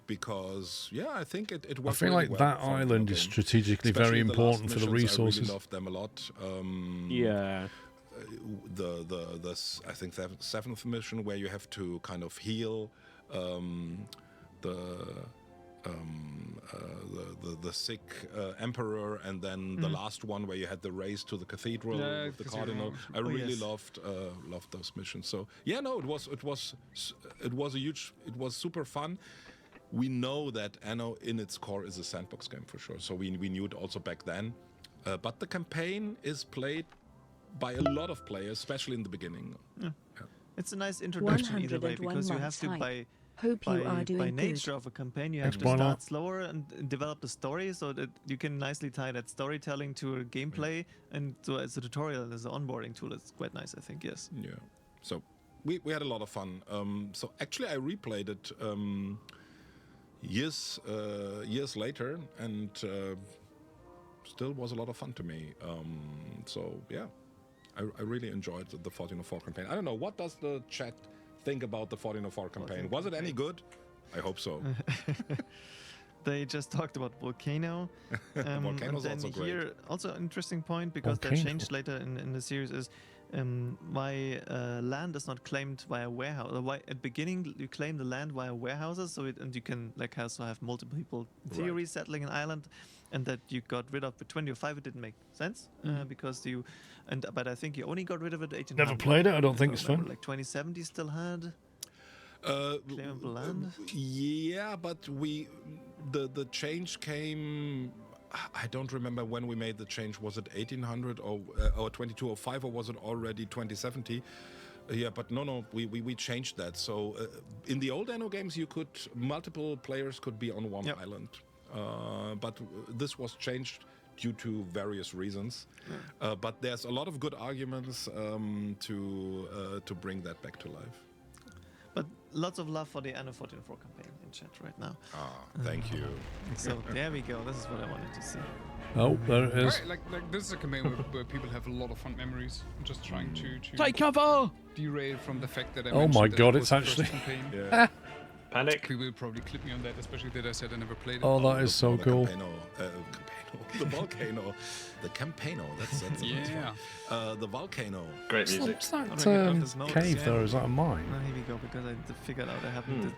Because I think it worked. I feel really like well that island is strategically very important for the resources. I really loved them a lot. I think the 7th mission where you have to kind of heal the sick emperor, and then the last one where you had the race to the cathedral with the cardinal. I really loved those missions. So it was super fun. We know that Anno in its core is a sandbox game for sure. So we knew it also back then. But the campaign is played by a lot of players, especially in the beginning. It's a nice introduction either way, because you have to Hope you are doing by good. nature of a campaign, you have to start slower and develop the story so that you can nicely tie that storytelling to a gameplay, and so as a tutorial and as an onboarding tool, it's quite nice, I think. Yes. Yeah. So we had a lot of fun. So actually, I replayed it years later, and still was a lot of fun to me. So yeah, I really enjoyed the 1404 campaign. I don't know, what does the chat think about the 1404 campaign? Was it any good? I hope so. They just talked about Volcano. Volcano's and then also great. Here, also an interesting point, because that changed later in the series, is why land is not claimed via warehouse. Why at the beginning you claim the land via warehouses, so and you can like also have multiple people in theory settling an island, and that you got rid of with 2005. It didn't make sense because you but I think you only got rid of it 1800. Never played it. I don't think so. Like 2070 still had claimable land. Yeah, but the change came. I don't remember when we made the change. Was it 1800 or 2205, or was it already 2070? Yeah, but no, we changed that. So in the old Anno games, multiple players could be on one island, but this was changed due to various reasons. But there's a lot of good arguments to bring that back to life. But lots of love for the Anno 1404 campaign in chat right now. Thank you. So there we go. This is what I wanted to see. Oh, there it is. Right, like this is a campaign where people have a lot of fun memories. I'm just trying to take cover. Derail from the fact that I oh my god, that it's actually. Yeah. Panic. People will probably clip me on that, especially that I said I never played it. Oh, that is so cool. The volcano, the campaigno. That's yeah. The volcano. Great music. What's that cave though? Is that a mine? Here we go, because I figured out I haven't.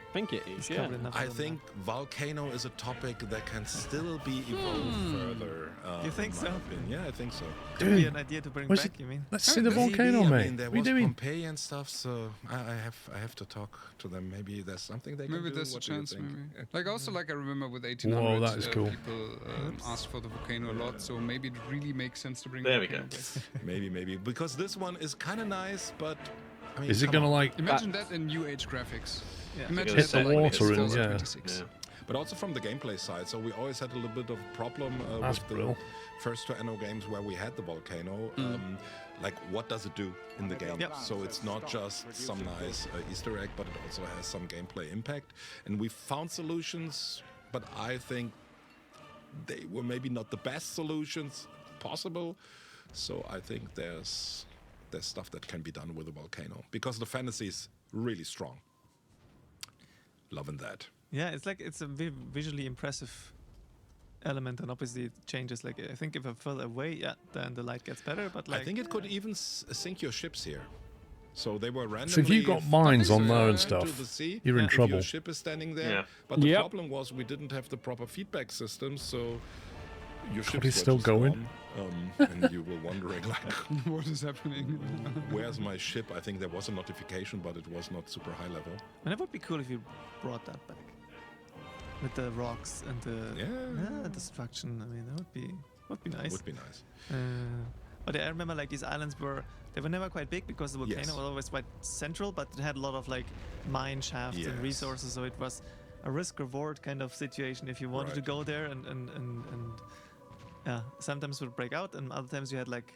I think it is. Yeah. I think volcano is a topic that can still be evolved further. You think so? Yeah, I think so. Could be an idea to bring back. You mean? Let's see the volcano, mate. I mean, there was Pompeii and stuff, so I have to talk to them. Maybe there's something they can do. Maybe there's a chance. Maybe. Like also, like I remember with 1800, whoa, that is cool. People asked for the volcano a lot, so maybe it really makes sense to bring. There we go. maybe because this one is kind of nice, but. I mean, is it gonna like imagine that in new age graphics? Yeah. Imagine hit the water in, yeah. But also from the gameplay side, so we always had a little bit of a problem with the first two Anno games where we had the volcano. Like, what does it do in the game? So it's not just some nice Easter egg, but it also has some gameplay impact. And we found solutions, but I think they were maybe not the best solutions possible. So I think there's stuff that can be done with a volcano, because the fantasy is really strong. Loving that. Yeah, it's a visually impressive element, and obviously it changes. Like, I think if I'm further away, then the light gets better. But like, I think it could even sink your ships here. So they were randomly. So if you've got mines on there and stuff, you're in trouble. Your ship is standing there, but the problem was we didn't have the proper feedback system, so your ship is still going. And you were wondering, like, what is happening? Where's my ship? I think there was a notification, but it was not super high level. And it would be cool if you brought that back with the rocks and the destruction. I mean, that would be nice. Would be nice. But I remember, like, these islands were never quite big, because the volcano was always quite central, but it had a lot of like mine shafts and resources, so it was a risk-reward kind of situation if you wanted to go there, and sometimes it would break out, and other times you had like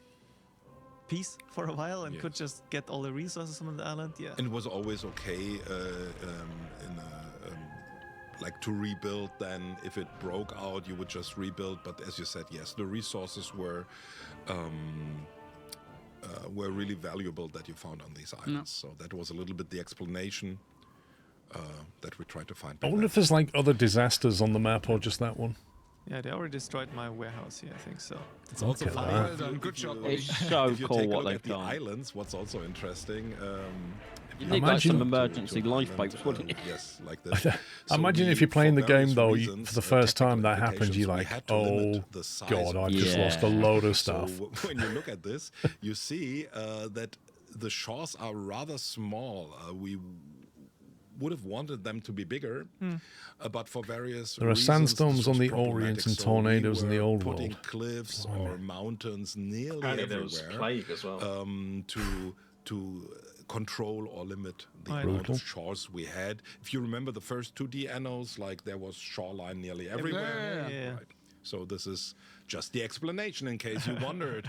peace for a while and could just get all the resources from the island. Yeah, and it was always okay like to rebuild. Then if it broke out, you would just rebuild. But as you said, yes, the resources were really valuable that you found on these islands. So that was a little bit the explanation that we tried to find. I wonder if there's like other disasters on the map, or just that one. Yeah, they already destroyed my warehouse here, I think so. It's also funny. Good job. It's so cool what they've done. done. The islands, what's also interesting. You need like some emergency lifeboats, wouldn't you? Yes, like this. Imagine if you're playing the game though, for the first time that happens, you're like, oh god, I've just lost a load of stuff. So when you look at this, you see that the shores are rather small. We would have wanted them to be bigger, but for various there are reasons, sandstorms on the Orient and tornadoes in the old world. Putting cliffs or mountains nearly Apparently everywhere. there was plague as well. To control or limit the amount of shores we had. If you remember the first 2D Annos, like there was shoreline nearly everywhere. Yeah. Right. So this is just the explanation in case you wondered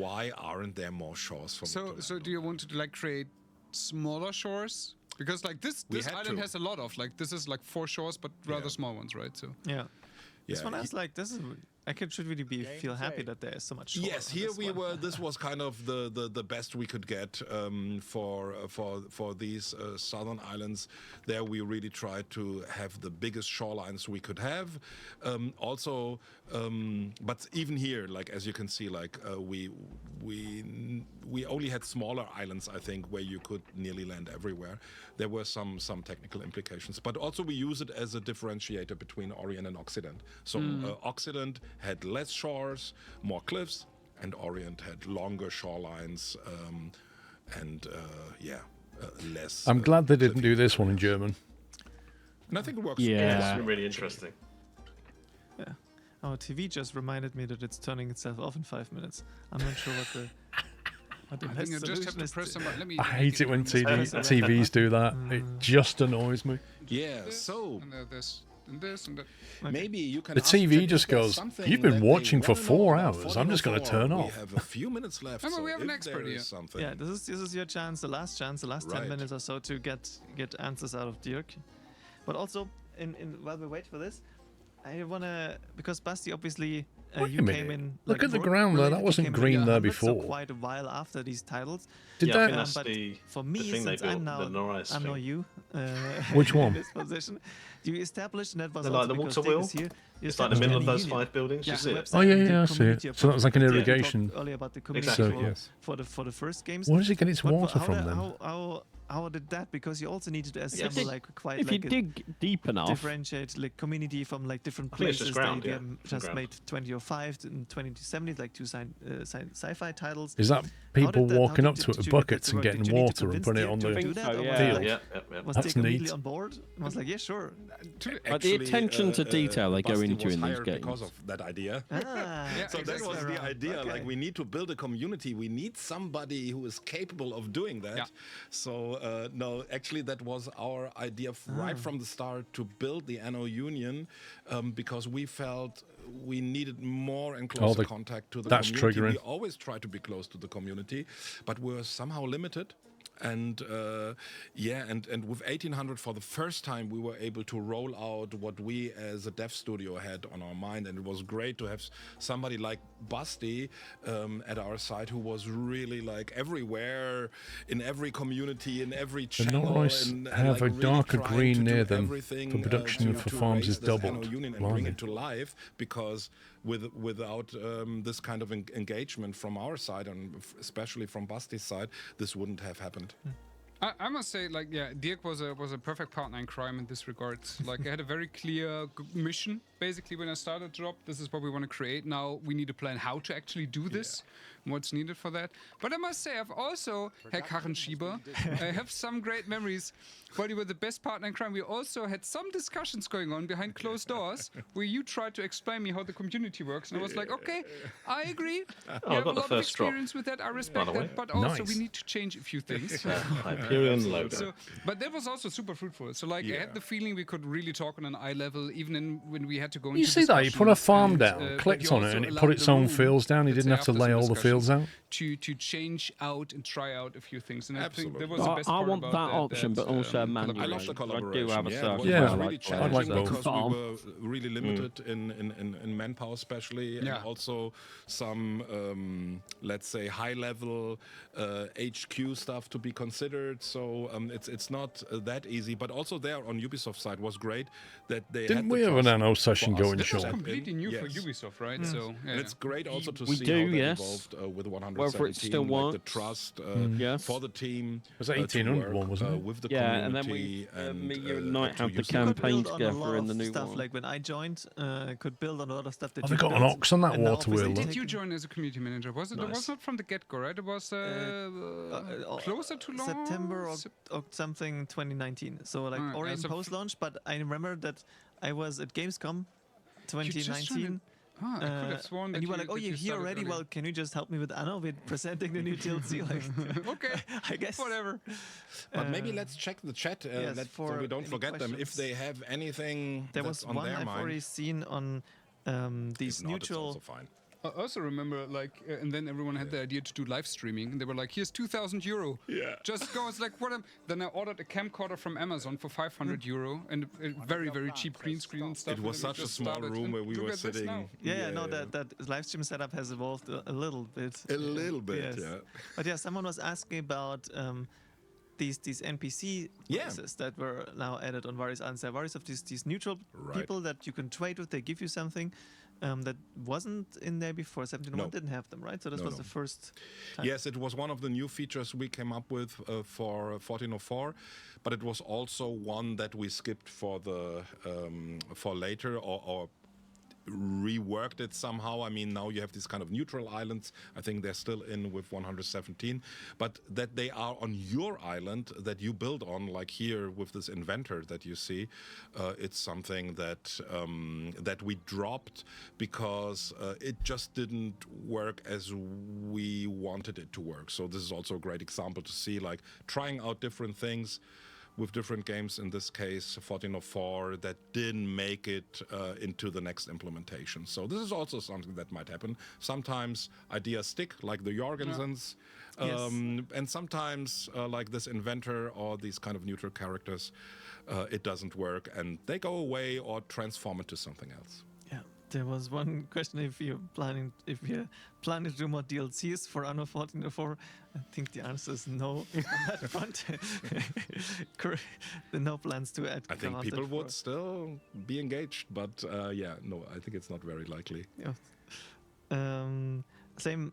why aren't there more shores from So do you want to like create smaller shores? Because like this island has a lot of like this is like 4 shores but rather small ones, right? So this one has like this is. I should really feel happy that there is so much. Yes, here we were. This was kind of the best we could get for these southern islands. There we really tried to have the biggest shorelines we could have. Also, but even here, like as you can see, like we only had smaller islands, I think, where you could nearly land everywhere. There were some technical implications, but also we use it as a differentiator between Orient and Occident. So Occident had less shores, more cliffs, and Orient had longer shorelines and less. I'm glad they didn't do this one in German. And I think it works. It's been really interesting. Yeah. Our TV just reminded me that it's turning itself off in 5 minutes. I'm not sure what the I think you just have to press some button. I hate it when TVs do that. It just annoys me. Yeah, so and this and that. Maybe you can. The TV just goes, you've been watching for 4 hours. I'm just going to turn off. We have a few minutes left. No, we have an expert here. Yeah, this is your chance, the last 10 minutes or so to get answers out of Dirk. But also, while we wait for this, I wanna, because Basti obviously you came in. Look at the ground there. That wasn't green there before. So quite a while after these titles. Did that? But for me, since I'm now you. Which one? In this position, you established, and that was like the water wheel. Here. It's like the middle of those 5 buildings. You see it? Oh yeah, I see it. So that was like an irrigation. Earlier about the community for the first games. Where does it get its water from then? How did that? Because you also needed to assemble like quite if like you dig deep enough, differentiate like community from like different places. Just made 20 or 5 and 20 to 70, like 2 sci-fi titles. Is that people walking up to it with buckets and getting water and putting it on the field? Was Dick immediately on board? I was like, yeah, sure. But the attention to detail they go into in these games. Because of that idea. So that was the idea. Like we need to build a community. We need somebody who is capable of doing that. So no, actually that was our idea right from the start, to build the Anno Union, because we felt we needed more and closer contact to the community. Triggering. We always try to be close to the community, but we're somehow limited. And and with 1800 for the first time we were able to roll out what we as a dev studio had on our mind, and it was great to have somebody like Basti at our side who was really like everywhere in every community, in every channel. Nice and have like a really darker trying green to do near them everything, for production for farms is raise this doubled. Anno Union and bring it to life, because without this kind of engagement from our side, and especially from Basti's side, this wouldn't have happened. I must say, like, Dirk was a perfect partner in crime in this regard. Like, I had a very clear mission, basically, when I started Drop. This is what we want to create. Now we need a plan how to actually do this, what's needed for that. But I must say, I've also, Herr Karrenschieber, I have some great memories. While you were the best partner in crime, we also had some discussions going on behind closed doors where you tried to explain me how the community works. And I was like, okay, I agree. You have a lot of experience with that. I respect that. But also, we need to change a few things. So, but that was also super fruitful. So, like, I had the feeling we could really talk on an eye level, even when we had to go into You see that? You put a farm down, clicked on it, and it put its own fields down. You didn't have to lay all the fields out. To change out and try out a few things. And I think that was the best I part want about that option, but also manual. I love the collaboration. I do have a circle. It was really I'd challenging like both. because we were really limited in manpower, especially, and also some, let's say, high-level HQ stuff to be considered. So it's not that easy. But also there on Ubisoft side was great that they didn't we have an Anno session going, This was Sean? completely new for Ubisoft, right? So and it's great also to We see do, how they yes. evolved with 117, Whether it still like works. the trust Yes. for the team. It was 1800 one, wasn't it? With the and then community me, you and and Knight to have the use campaign Build on a together lot in the of new stuff. one. Like when I joined, could build on a lot of stuff that They you got an built. ox on that And now water wheel. obviously though. Did you join as a community manager? Was it not from the get-go, right? It was closer to launch? September or something 2019. So like already so post-launch, but I remember that I was at Gamescom 2019. I could have sworn that and you were like, "Oh, you're here already? Well, can you just help me with Anno with presenting the new DLC?" Like, okay, I guess whatever. But maybe let's check the chat so we don't forget them. If they have anything there that's was on one their I've mind. already seen on these If not, neutral. it's also fine. I also remember, like, and then everyone had the idea to do live streaming, and they were like, "Here's 2,000 euro. Yeah. Just go." It's like, what? Then I ordered a camcorder from Amazon for 500 euro and a very, very cheap green screen and stuff. It was such a small room where we were sitting. That live stream setup has evolved a little bit. A little bit, yes. yeah. But yeah, someone was asking about these NPC races that were now added on various islands. There are various of these neutral people that you can trade with. They give you something. That wasn't in there before. 1701 didn't have them, right? So this was the first time. Yes, it was one of the new features we came up with for 1404, but it was also one that we skipped for the for later or reworked it somehow. I mean, now you have these kind of neutral islands. I think they're still in with 117, but that they are on your island that you build on, like here with this inventor that you see. It's something that that we dropped because it just didn't work as we wanted it to work. So this is also a great example to see, like, trying out different things with different games, in this case 1404, that didn't make it into the next implementation. So this is also something that might happen. Sometimes ideas stick, like the Jorgensens, and sometimes like this inventor or these kind of neutral characters, it doesn't work and they go away or transform into something else. There was one question if you're planning to do more DLCs for Anno 1404. I think the answer is no on that front. There are no plans to add. I think people would still be engaged, but no, I think it's not very likely. Yeah. Same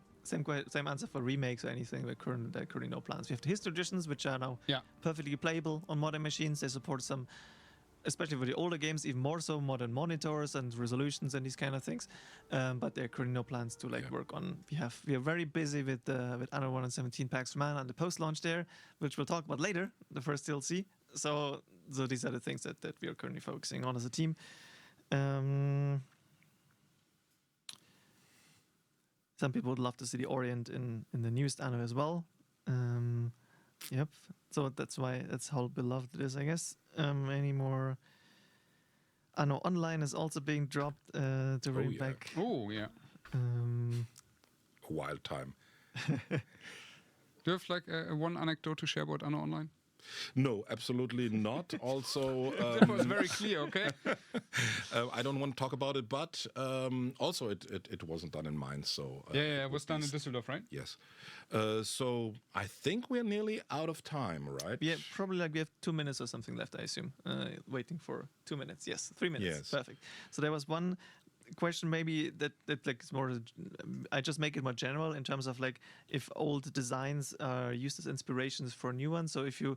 answer for remakes or anything. There are currently no plans. We have the history editions, which are now perfectly playable on modern machines. They support some, especially for the older games, even more so modern monitors and resolutions and these kind of things. But there are currently no plans to work on. We are very busy with Anno 117 Pax Romana and the post-launch there, which we'll talk about later, the first DLC. So these are the things that we are currently focusing on as a team. Some people would love to see the Orient in the newest Anno as well. Yep. So that's how beloved it is, I guess. Any more? Anno Online is also being dropped to bring back. Oh yeah. A wild time. Do you have like one anecdote to share about Anno Online? No, absolutely not. Also, that was very clear. Okay. I don't want to talk about it, but also it wasn't done in mine. So it was done in Düsseldorf, right? Yes. So I think we're nearly out of time, right? Yeah, probably we have 2 minutes or something left, I assume. Waiting for 2 minutes. Yes, 3 minutes. Yes. Perfect. So there was one question maybe that like is more. I just make it more general in terms of like if old designs are used as inspirations for new ones. So if you.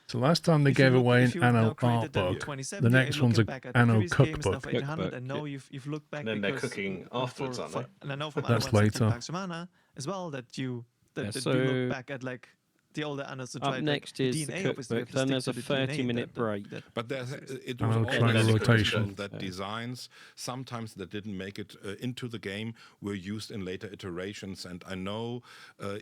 So last time they gave away an Anno art book. The next one's an Anno cookbook. And now you've looked back. And then they're cooking afterwards, aren't they? And I know from That's later. Pax Romana as well that you look back at like the older Annos to try. Up next is DNA, the cookbook, then there's a 30-minute break. But it was always rotation that designs, sometimes that didn't make it into the game, were used in later iterations. And I know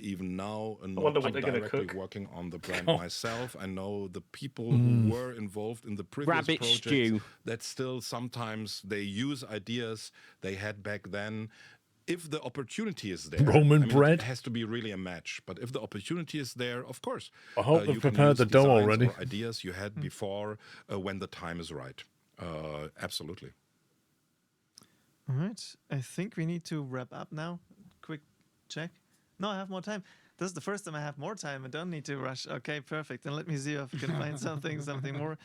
even now, not directly working on the brand myself, I know the people who were involved in the previous projects that still sometimes they use ideas they had back then. If the opportunity is there, bread, it has to be really a match. But if the opportunity is there, of course, I hope they've prepared the dough already. Or ideas you had before when the time is right. Absolutely. All right. I think we need to wrap up now. Quick check. No, I have more time. This is the first time I have more time. I don't need to rush. Okay, perfect. Then let me see if I can find something more.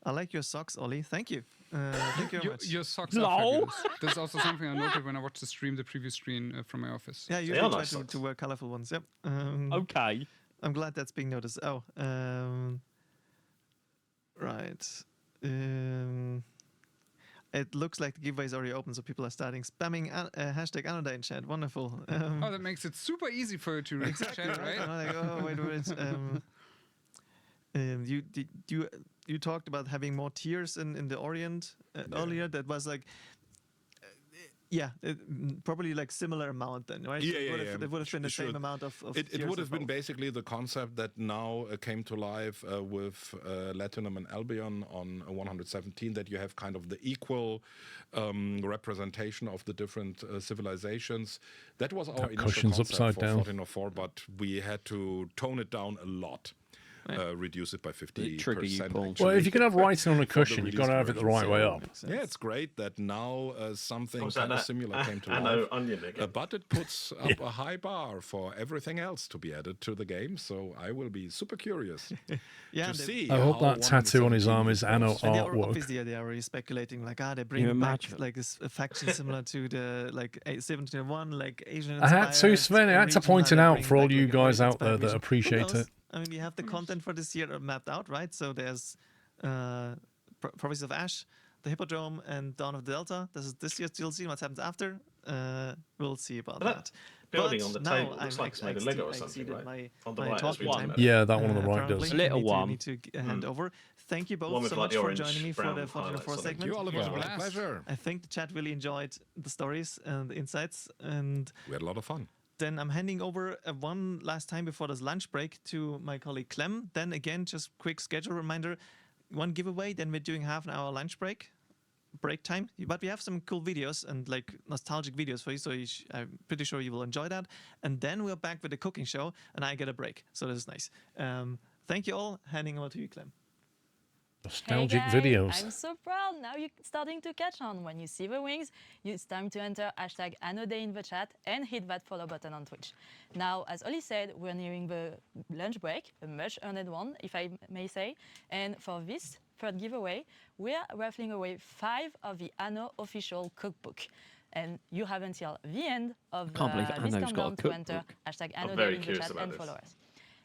I like your socks, Ollie. Thank you. Thank you very much. Your socks are fabulous. That's also something I noted when I watched the previous stream from my office. Yeah, you usually try to wear colorful ones. Yep. Okay. I'm glad that's being noticed. Oh, right. It looks like the giveaway is already open, so people are starting spamming hashtag Anno Day in chat. Wonderful. That makes it super easy for you to read the chat, right? Like, oh, wait. You talked about having more tiers in the Orient earlier. That was like Yeah, probably like similar amount then, right? Yeah, It would have been the same amount of It would have been basically the concept that now came to life with Latinum and Albion on 117, that you have kind of the equal representation of the different civilizations. That was our initial cushion's concept upside for down. 1404, but we had to tone it down a lot. Reduce it by 50%. Well, if you can have writing on a cushion, you've got to have it the right way up. Yeah, it's great that now something Was kind that of similar came to Anno life. Onion again? But it puts up a high bar for everything else to be added to the game, so I will be super curious to see. I hope that tattoo on his arm is Anno artwork. Obviously, they are already speculating like, they bring back like this faction similar to the like 1701, like Asian. I had to, Sven, I had to point it out for all you guys out there that appreciate it. I mean, we have the content for this year mapped out, right? So there's Province of Ash, the Hippodrome, and Dawn of the Delta. This is this year's DLC. What happens after? We'll see about that. Building But on the now table looks like it's made of Lego or something, right? On the right, as we talked about. Yeah, that one on the right does. A little one. Need to hand over. Thank you both so much for joining me for the 1404 segment. You, Oliver, it was a pleasure. I think the chat really enjoyed the stories and the insights, and we had a lot of fun. Then I'm handing over one last time before this lunch break to my colleague Clem. Then again, just quick schedule reminder, one giveaway, then we're doing half an hour lunch break time. But we have some cool videos and like nostalgic videos for you, so I'm pretty sure you will enjoy that. And then we're back with the cooking show, and I get a break, so this is nice. Thank you all. Handing over to you, Clem. Nostalgic hey guys, videos. I'm so proud. Now you're starting to catch on. When you see the wings, it's time to enter hashtag #AnnoDay in the chat and hit that follow button on Twitch. Now, as Oli said, we're nearing the lunch break, a much earned one, if I may say. And for this third giveaway, we're raffling away 5 of the Anno official cookbook. And you have until the end of this countdown to enter hashtag #AnnoDay in the chat and follow us.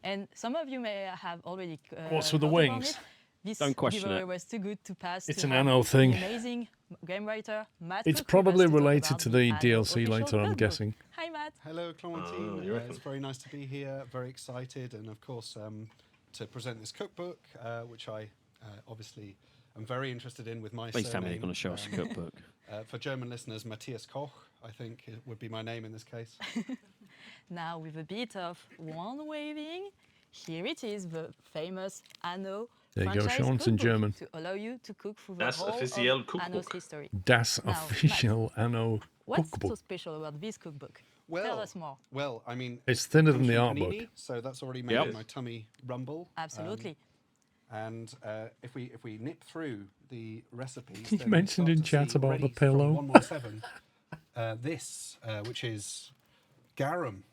And some of you may have already What's with the wings? This Don't question giveaway it. was too good to pass. It's to an have Anno thing. Amazing game writer Matt. It's Cook with probably us to talk related about to the Anno DLC official later, I'm cookbook. guessing. Hi, Matt. Hello, Clementine. It's very nice to be here. Very excited, and of course, to present this cookbook, which I obviously am very interested in with my Please tell me surname. you're going to show us a cookbook. For German listeners, Matthias Koch, I think it would be my name in this case. Now, with a bit of wand waving, here it is, the famous Anno There you go, franchise Sean, it's in cookbook German. to allow you to cook through the Das whole officiell of Cookbook. Anno's history. Das Now, official Anno What's so cookbook. special about this cookbook? Well, Tell us more. Well, I mean, It's thinner than comes the from art book. panini, so that's already making my tummy rumble. Absolutely. And if we nip through the recipes, You then we mentioned start in to chat see about ready the from pillow. 117, this, which is garum.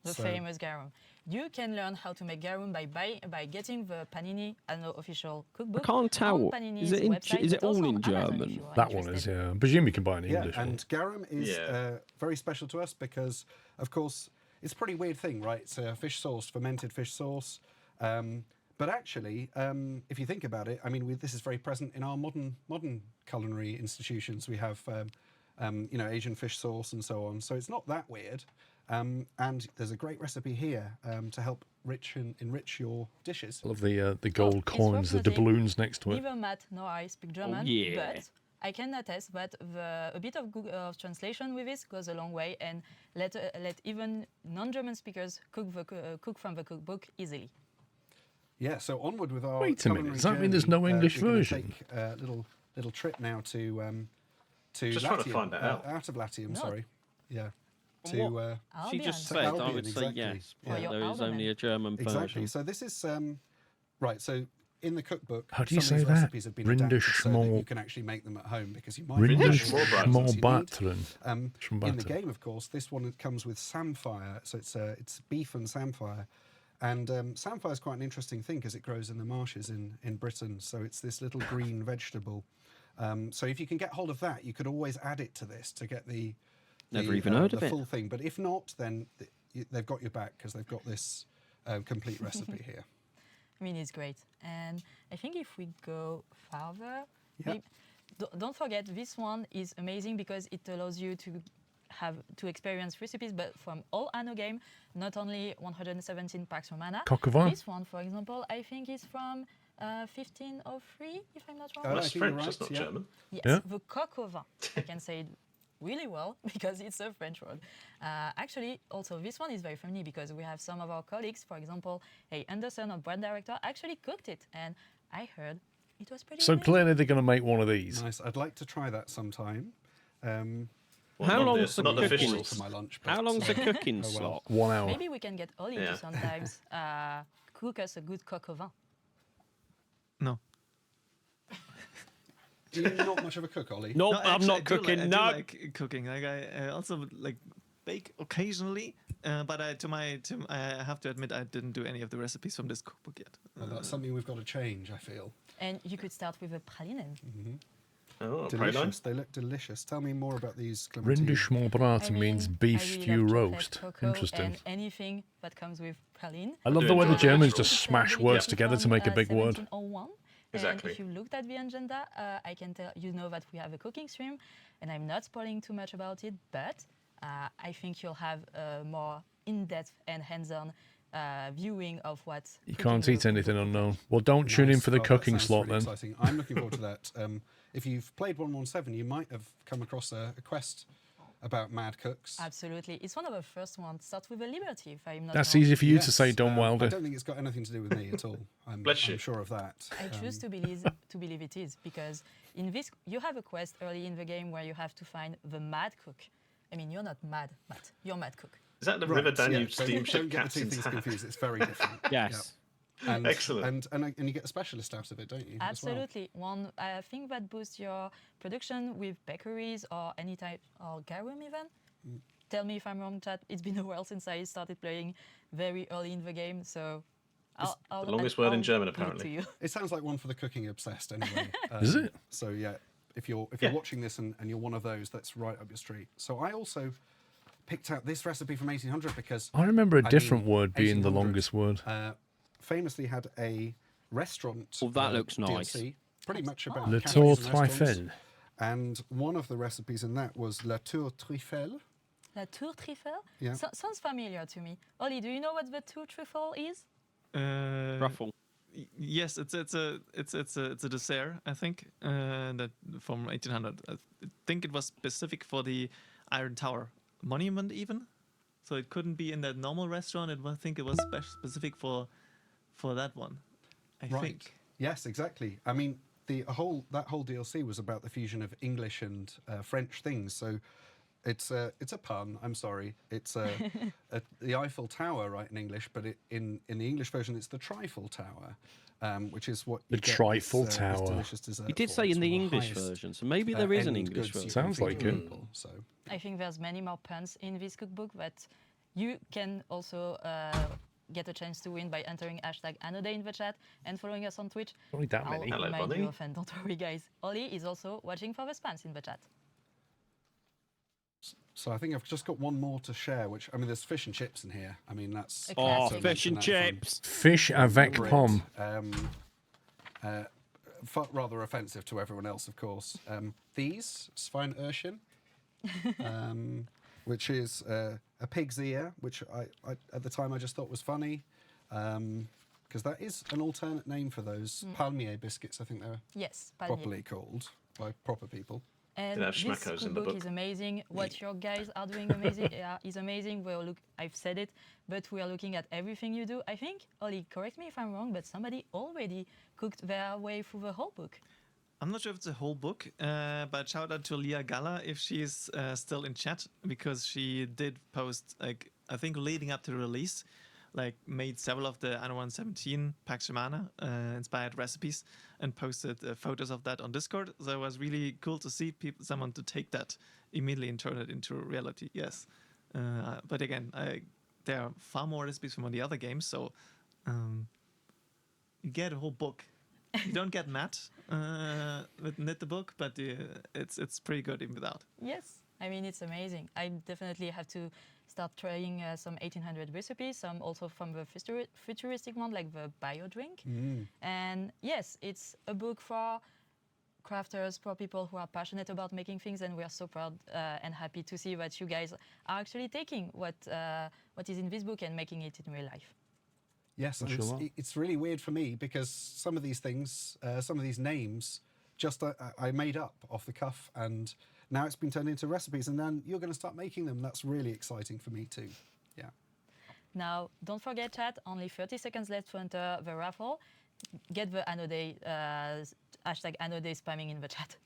The famous garum. You can learn how to make garum by getting the Panini Anno official cookbook. I can't tell. On Panini's Is it in- website, is it but also all in on Amazon if German? you are That one interested. is, yeah. I presume you can buy it in Yeah, English. one. and garum is very special to us because, of course, it's a pretty weird thing, right? It's a fish sauce, fermented fish sauce. But actually, if you think about it, I mean, this is very present in our modern culinary institutions. We have, Asian fish sauce and so on. So it's not that weird. And there's a great recipe here to help enrich your dishes. I love the gold It's coins, the worth noting, doubloons next to it. Neither Matt nor I speak German, yeah. but I can attest that a bit of translation with this goes a long way, and let even non-German speakers cook from the cookbook easily. Yeah, so onward with our Wait a minute, culinary does that mean there's no journey. English We're gonna version? Take a little trip now to Just trying to Latium, find that out. of Latium, No. sorry. Yeah. She Albion. just To said, I Albion, would say exactly. yes. Yeah. But your there is Albion. only a German Exactly. version. So this is right. So in the cookbook, How do you some of say these that? recipes have been Rinde adapted so that schmol- you can actually make them at home because you might Rinde forget schmol- all the ingredients you need. schmolbateren. In the game, of course, this one comes with samphire, so it's beef and samphire. And samphire is quite an interesting thing because it grows in the marshes in Britain. So it's this little green vegetable. So if you can get hold of that, you could always add it to this to get the Never even heard the of it. full thing. But if not, then they've got your back because they've got this complete recipe here. I mean, it's great. And I think if we go further, Yeah. don't forget this one is amazing because it allows you to experience recipes, but from all Anno game, not only 117 packs from Anna. Coq au vin. This one, for example, I think is from 1503, if I'm not wrong. I That's think you're French, right, that's not yeah. German. Yes, Yeah. the coq au vin. I can say it really well because it's a French word. Actually, also this one is very funny because we have some of our colleagues, for example, Anderson, our brand director, actually cooked it, and I heard it was pretty So amazing. clearly they're going to make one of these. Nice. I'd like to try that sometime. How long's the cooking? For my lunch, How long's the cooking slot? 1 hour. Maybe we can get Ollie to sometimes cook us a good coq au vin. No. You're not much of a cook, Ollie. No, actually, I'm not cooking. I No. do like cooking. Like I also like bake occasionally, but I have to admit I didn't do any of the recipes from this cookbook yet. Well, that's something we've got to change, I feel. And you could start with a pralinen. Oh, Delicious. They look delicious. Tell me more about these. Clementine. Rindishmolbraten means beef I really stew love chocolate, roast. cocoa, Interesting. And anything that comes with praline. I love the way the Germans just smash words together to make a big word. 1701. Exactly. And if you looked at the agenda, I can tell you know that we have a cooking stream, and I'm not spoiling too much about it, but I think you'll have a more in-depth and hands-on viewing of what You can't eat anything unknown. Well, don't tune in for the cooking slot then. Exciting. I'm looking forward to that. If you've played 117, you might have come across a quest about mad cooks. Absolutely. It's one of the first ones. Starts with a liberty, if I'm not That's wrong. easy for you to say, Don Wilder. I don't think it's got anything to do with me at all. I'm sure of that. I choose to believe it is, because in this you have a quest early in the game where you have to find the mad cook. I mean, you're not mad, Matt. You're mad cook. Is that the River Danube so steamship don't get the two captain's things hat? confused. It's very different. Yes. And, Excellent. And you get a specialist out of it, don't you? as well? Absolutely. One thing that boosts your production with bakeries or any type, or garum even. Tell me if I'm wrong, chat. It's been a while since I started playing very early in the game, so I'll the longest word in German, give it to apparently. you. It sounds like one for the cooking obsessed, anyway. Is it? So yeah, if you're watching this and you're one of those, that's right up your street. So I also picked out this recipe from 1800 because I remember a I different mean, word being the 1800, longest word. Famously had a restaurant. Well, that looks nice. DLC, pretty much about Le cafes Tour and restaurants. Trifel. And one of the recipes in that was La Tour Trifel. La tour trifle? Yeah. Sounds familiar to me. Ollie, do you know what the tour trifle is? Ruffle. Yes, it's a dessert, I think, that from 1800. I think it was specific for the Iron Tower monument, even. So it couldn't be in that normal restaurant. I think it was specific for that one. I think. Yes, exactly. I mean, that whole DLC was about the fusion of English and French things. So it's a pun. I'm sorry. It's the Eiffel Tower, right, in English, but in the English version, it's the Trifle Tower, which is what you The get Trifle this Tower. delicious dessert. You did for. say It's in the one of English highest, version, so maybe there is an end English goods you version. can Sounds like feed it. people, So I think there's many more puns in this cookbook that you can also get a chance to win by entering #AnnoDay in the chat and following us on Twitch. Only that many. I'll Hello, remind Bonnie. you of, and don't worry, guys. Ollie is also watching for the spams in the chat. So I think I've just got one more to share, which, I mean, there's fish and chips in here. I mean, that's... Oh, I have to fish and mention that from chips. Fish avec bread. pomme. Rather offensive to everyone else, of course. These, Schweineöhrchen, which is a pig's ear, which I at the time I just thought was funny, because that is an alternate name for those palmier biscuits, I think they're Yes, palmier. properly called by proper people. And They have this schmackos in the cookbook book. is amazing. What your guys are doing is amazing. I've said it, but we are looking at everything you do. I think, Ollie, correct me if I'm wrong, but somebody already cooked their way through the whole book. I'm not sure if it's a whole book, but shout out to Leah Galla if she's still in chat, because she did post, like, I think leading up to the release, like made several of the Anno 117 Pax Romana inspired recipes and posted photos of that on Discord. So it was really cool to see someone to take that immediately and turn it into reality. Yes, but again, there are far more recipes from the other games, so you get a whole book. You don't get Matt with knit the book, but it's pretty good even without. Yes, I mean, it's amazing. I definitely have to start trying some 1800 recipes, some also from the futuristic one, like the bio drink. And yes, it's a book for crafters, for people who are passionate about making things, and we are so proud and happy to see that you guys are actually taking what is in this book and making it in real life. Yes, and it's really weird for me because some of these things, some of these names, just I made up off the cuff, and now it's been turned into recipes, and then you're going to start making them. That's really exciting for me too. Yeah. Now, don't forget, chat, only 30 seconds left to enter the raffle. Get the Anno Day, hashtag Anno Day spamming in the chat.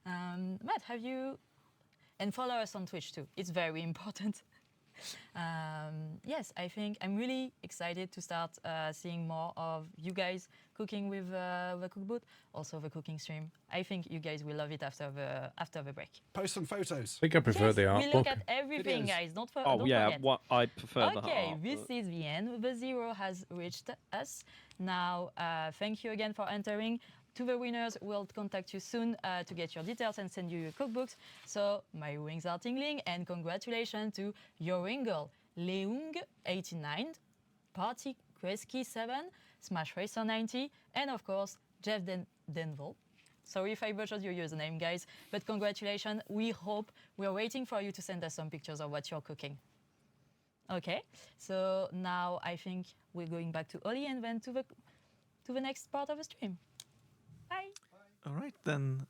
Matt, have you... And follow us on Twitch too. It's very important. Yes, I think I'm really excited to start seeing more of you guys cooking with the cook booth, also the cooking stream. I think you guys will love it after the break. Post some photos. I think I prefer the art we look at everything, guys. Don't forget. What I prefer the Okay, art. this is the end. The 0 has reached us. Now, thank you again for entering. To the winners, we'll contact you soon to get your details and send you your cookbooks. So my wings are tingling, and congratulations to Yoringle, Leung89, Party Kreski 7, Smash Racer 90, and of course Jeff Denville. Sorry if I butchered your username, guys, but congratulations. We are waiting for you to send us some pictures of what you're cooking. Okay, so now I think we're going back to Oli and then to the next part of the stream. Bye. All right, then.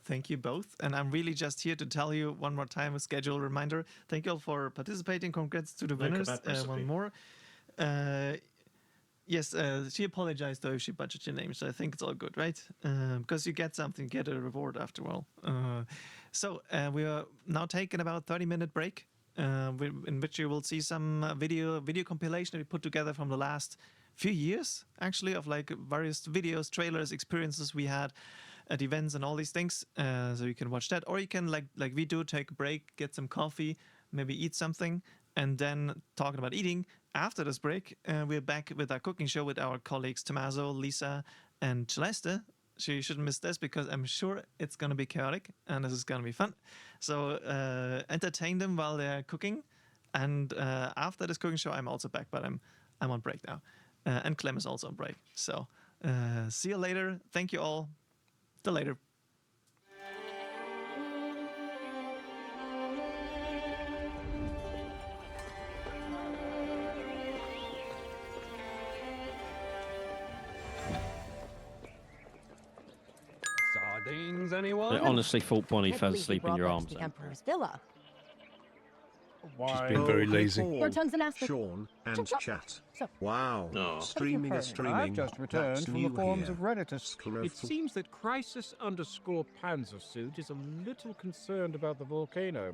Thank you both. And I'm really just here to tell you one more time, a schedule reminder. Thank you all for participating. Congrats to the winners. One more. Yes, she apologized though if she butchered your name, so I think it's all good, right? Because you get something, get a reward after all. So we are now taking about 30-minute break, in which you will see some video compilation we put together from the last few years, actually, of like various videos, trailers, experiences we had at events and all these things. So you can watch that, or you can like we do, take a break, get some coffee, maybe eat something, and then talking about eating. After this break, we're back with our cooking show with our colleagues Tommaso, Lisa, and Celeste. So you shouldn't miss this because I'm sure it's going to be chaotic and this is going to be fun. So entertain them while they're cooking. And after this cooking show, I'm also back, but I'm on break now. And Clem is also on break. So see you later. Thank you all. Till later. Sardines, anyone? I honestly thought Bonnie fell asleep in your arms. The Emperor's villa. She's been very lazy. Your tongue's an aspect. Sean and chat. So, wow. Streaming is streaming. I've just returned That's from new the forums here. of Reddit. It seems that Crisis_Panzersuit is a little concerned about the volcano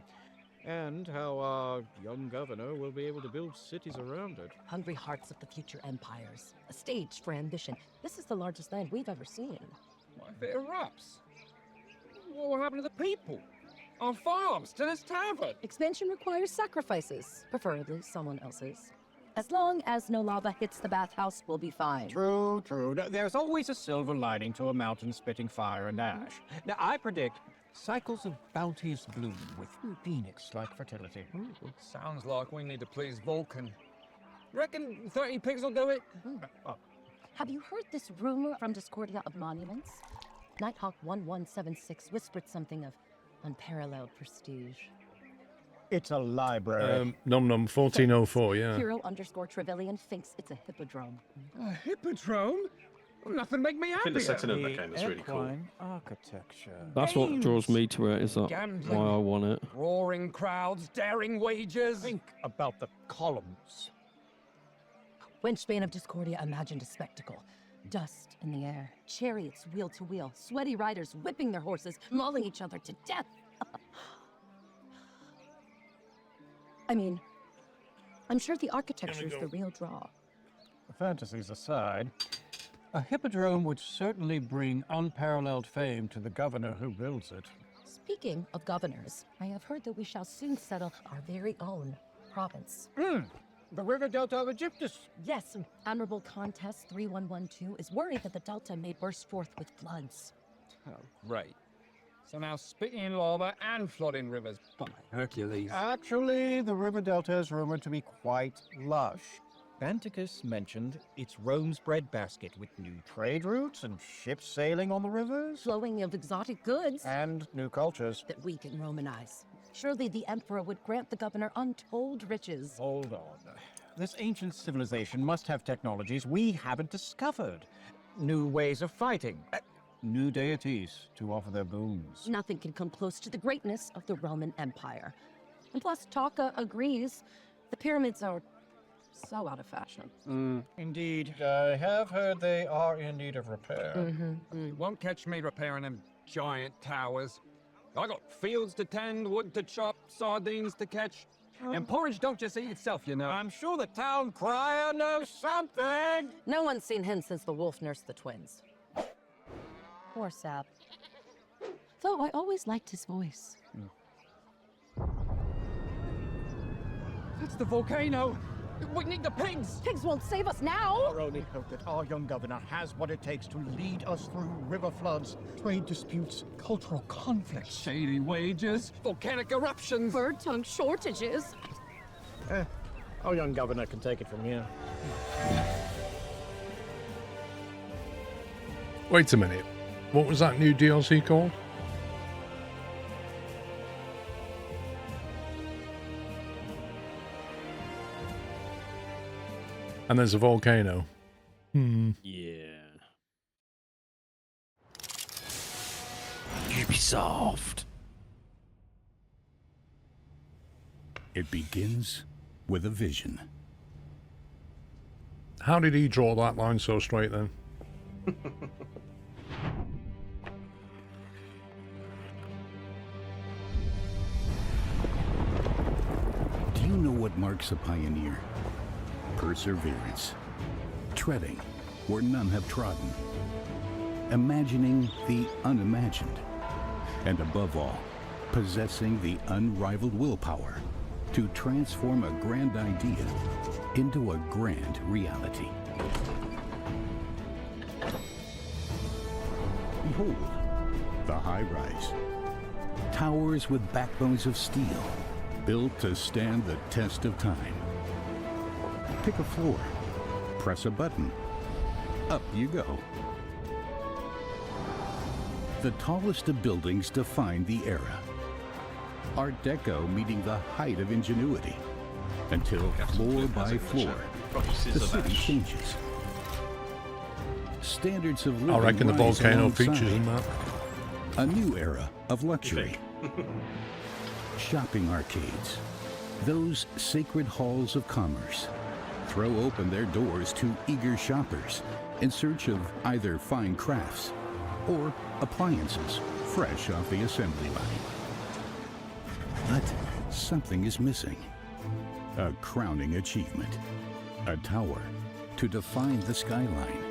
and how our young governor will be able to build cities around it. hungry hearts of the future empires. A stage for ambition. This is the largest land we've ever seen. What if it erupts? What will happen to the people? Our farms, to this tavern? Expansion requires sacrifices, preferably someone else's. As long as no lava hits the bathhouse, we'll be fine. True. There's always a silver lining to a mountain spitting fire and ash. Now, I predict cycles of bounteous bloom with phoenix-like fertility. Sounds like we need to please Vulcan. Reckon 30 pigs will do it? Have you heard this rumor from Discordia of monuments? Nighthawk 1176 whispered something of unparalleled prestige. It's a library. Nom 1404, yeah. Hero_Trevelyan thinks it's a hippodrome. A hippodrome? Nothing make me I happier. think the setting of that game is really cool. Architecture. That's what draws me to it. Is that Gambling. why I want it? Roaring crowds, daring wagers. Think about the columns. Wenchbane of Discordia imagined a spectacle. Dust in the air, chariots wheel to wheel, sweaty riders whipping their horses, mauling each other to death. I mean, I'm sure the architecture's the real draw. Fantasies aside, a hippodrome would certainly bring unparalleled fame to the governor who builds it. Speaking of governors, I have heard that we shall soon settle our very own province. The river delta of Egyptus. Yes, Admirable Contest 3112 is worried that the delta may burst forth with floods. Oh, great. So now spitting lava and flooding rivers. By Hercules. Actually, the river delta is rumored to be quite lush. Vanticus mentioned it's Rome's breadbasket with new trade routes and ships sailing on the rivers. Flowing of exotic goods. And new cultures. That we can Romanize. Surely the Emperor would grant the governor untold riches. Hold on. This ancient civilization must have technologies we haven't discovered. New ways of fighting. new deities to offer their boons. Nothing can come close to the greatness of the Roman Empire. And plus, Taka agrees. The pyramids are so out of fashion. Indeed, I have heard they are in need of repair. You won't catch me repairing them giant towers. I got fields to tend, wood to chop, sardines to catch. And porridge don't just eat itself, you know. I'm sure the town crier knows something. No one's seen him since the wolf nursed the twins. Poor Sap. Though I always liked his voice. That's the volcano. We need the pigs. Pigs won't save us now. Our only hope that our young governor has what it takes to lead us through river floods, trade disputes, cultural conflicts. Shady wages, volcanic eruptions. Bird tongue shortages. Our young governor can take it from here. Wait a minute. What was that new DLC called? And there's a volcano. Yeah. Ubisoft. It begins with a vision. How did he draw that line so straight then? Do you know what marks a pioneer? Perseverance. Treading where none have trodden. Imagining the unimagined. And above all, possessing the unrivaled willpower to transform a grand idea into a grand reality. Behold, the high-rise. Towers with backbones of steel, built to stand the test of time. Pick a floor, press a button, up you go. The tallest of buildings define the era. Art Deco meeting the height of ingenuity, until floor by floor, the city changes. Standards of living I reckon the rise volcano alongside. features in that. A new era of luxury. Shopping arcades, those sacred halls of commerce, throw open their doors to eager shoppers in search of either fine crafts or appliances fresh off the assembly line. But something is missing. A crowning achievement. A tower to define the skyline.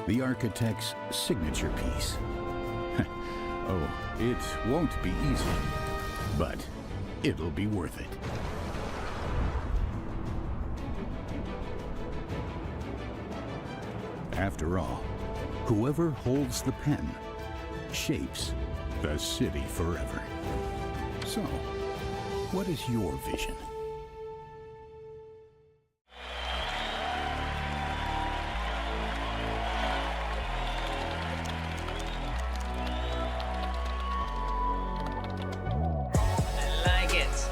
The architect's signature piece. Oh, it won't be easy, but it'll be worth it. After all, whoever holds the pen shapes the city forever. So, what is your vision? Like it.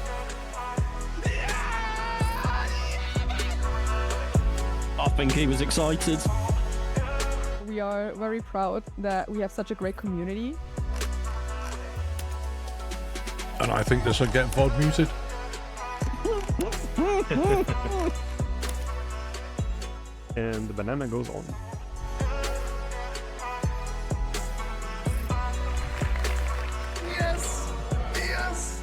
I think he was excited. We are very proud that we have such a great community. And I think this will get VOD muted. And the banana goes on. Yes! Yes!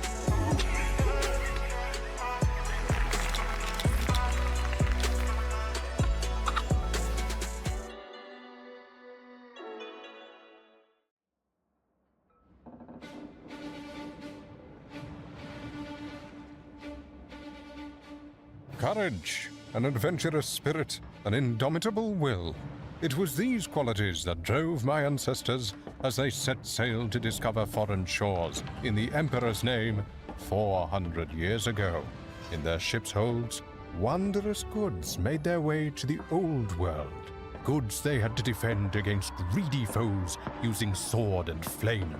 Courage, an adventurous spirit, an indomitable will. It was these qualities that drove my ancestors as they set sail to discover foreign shores in the Emperor's name 400 years ago. In their ships' holds, wondrous goods made their way to the old world. Goods they had to defend against greedy foes using sword and flame.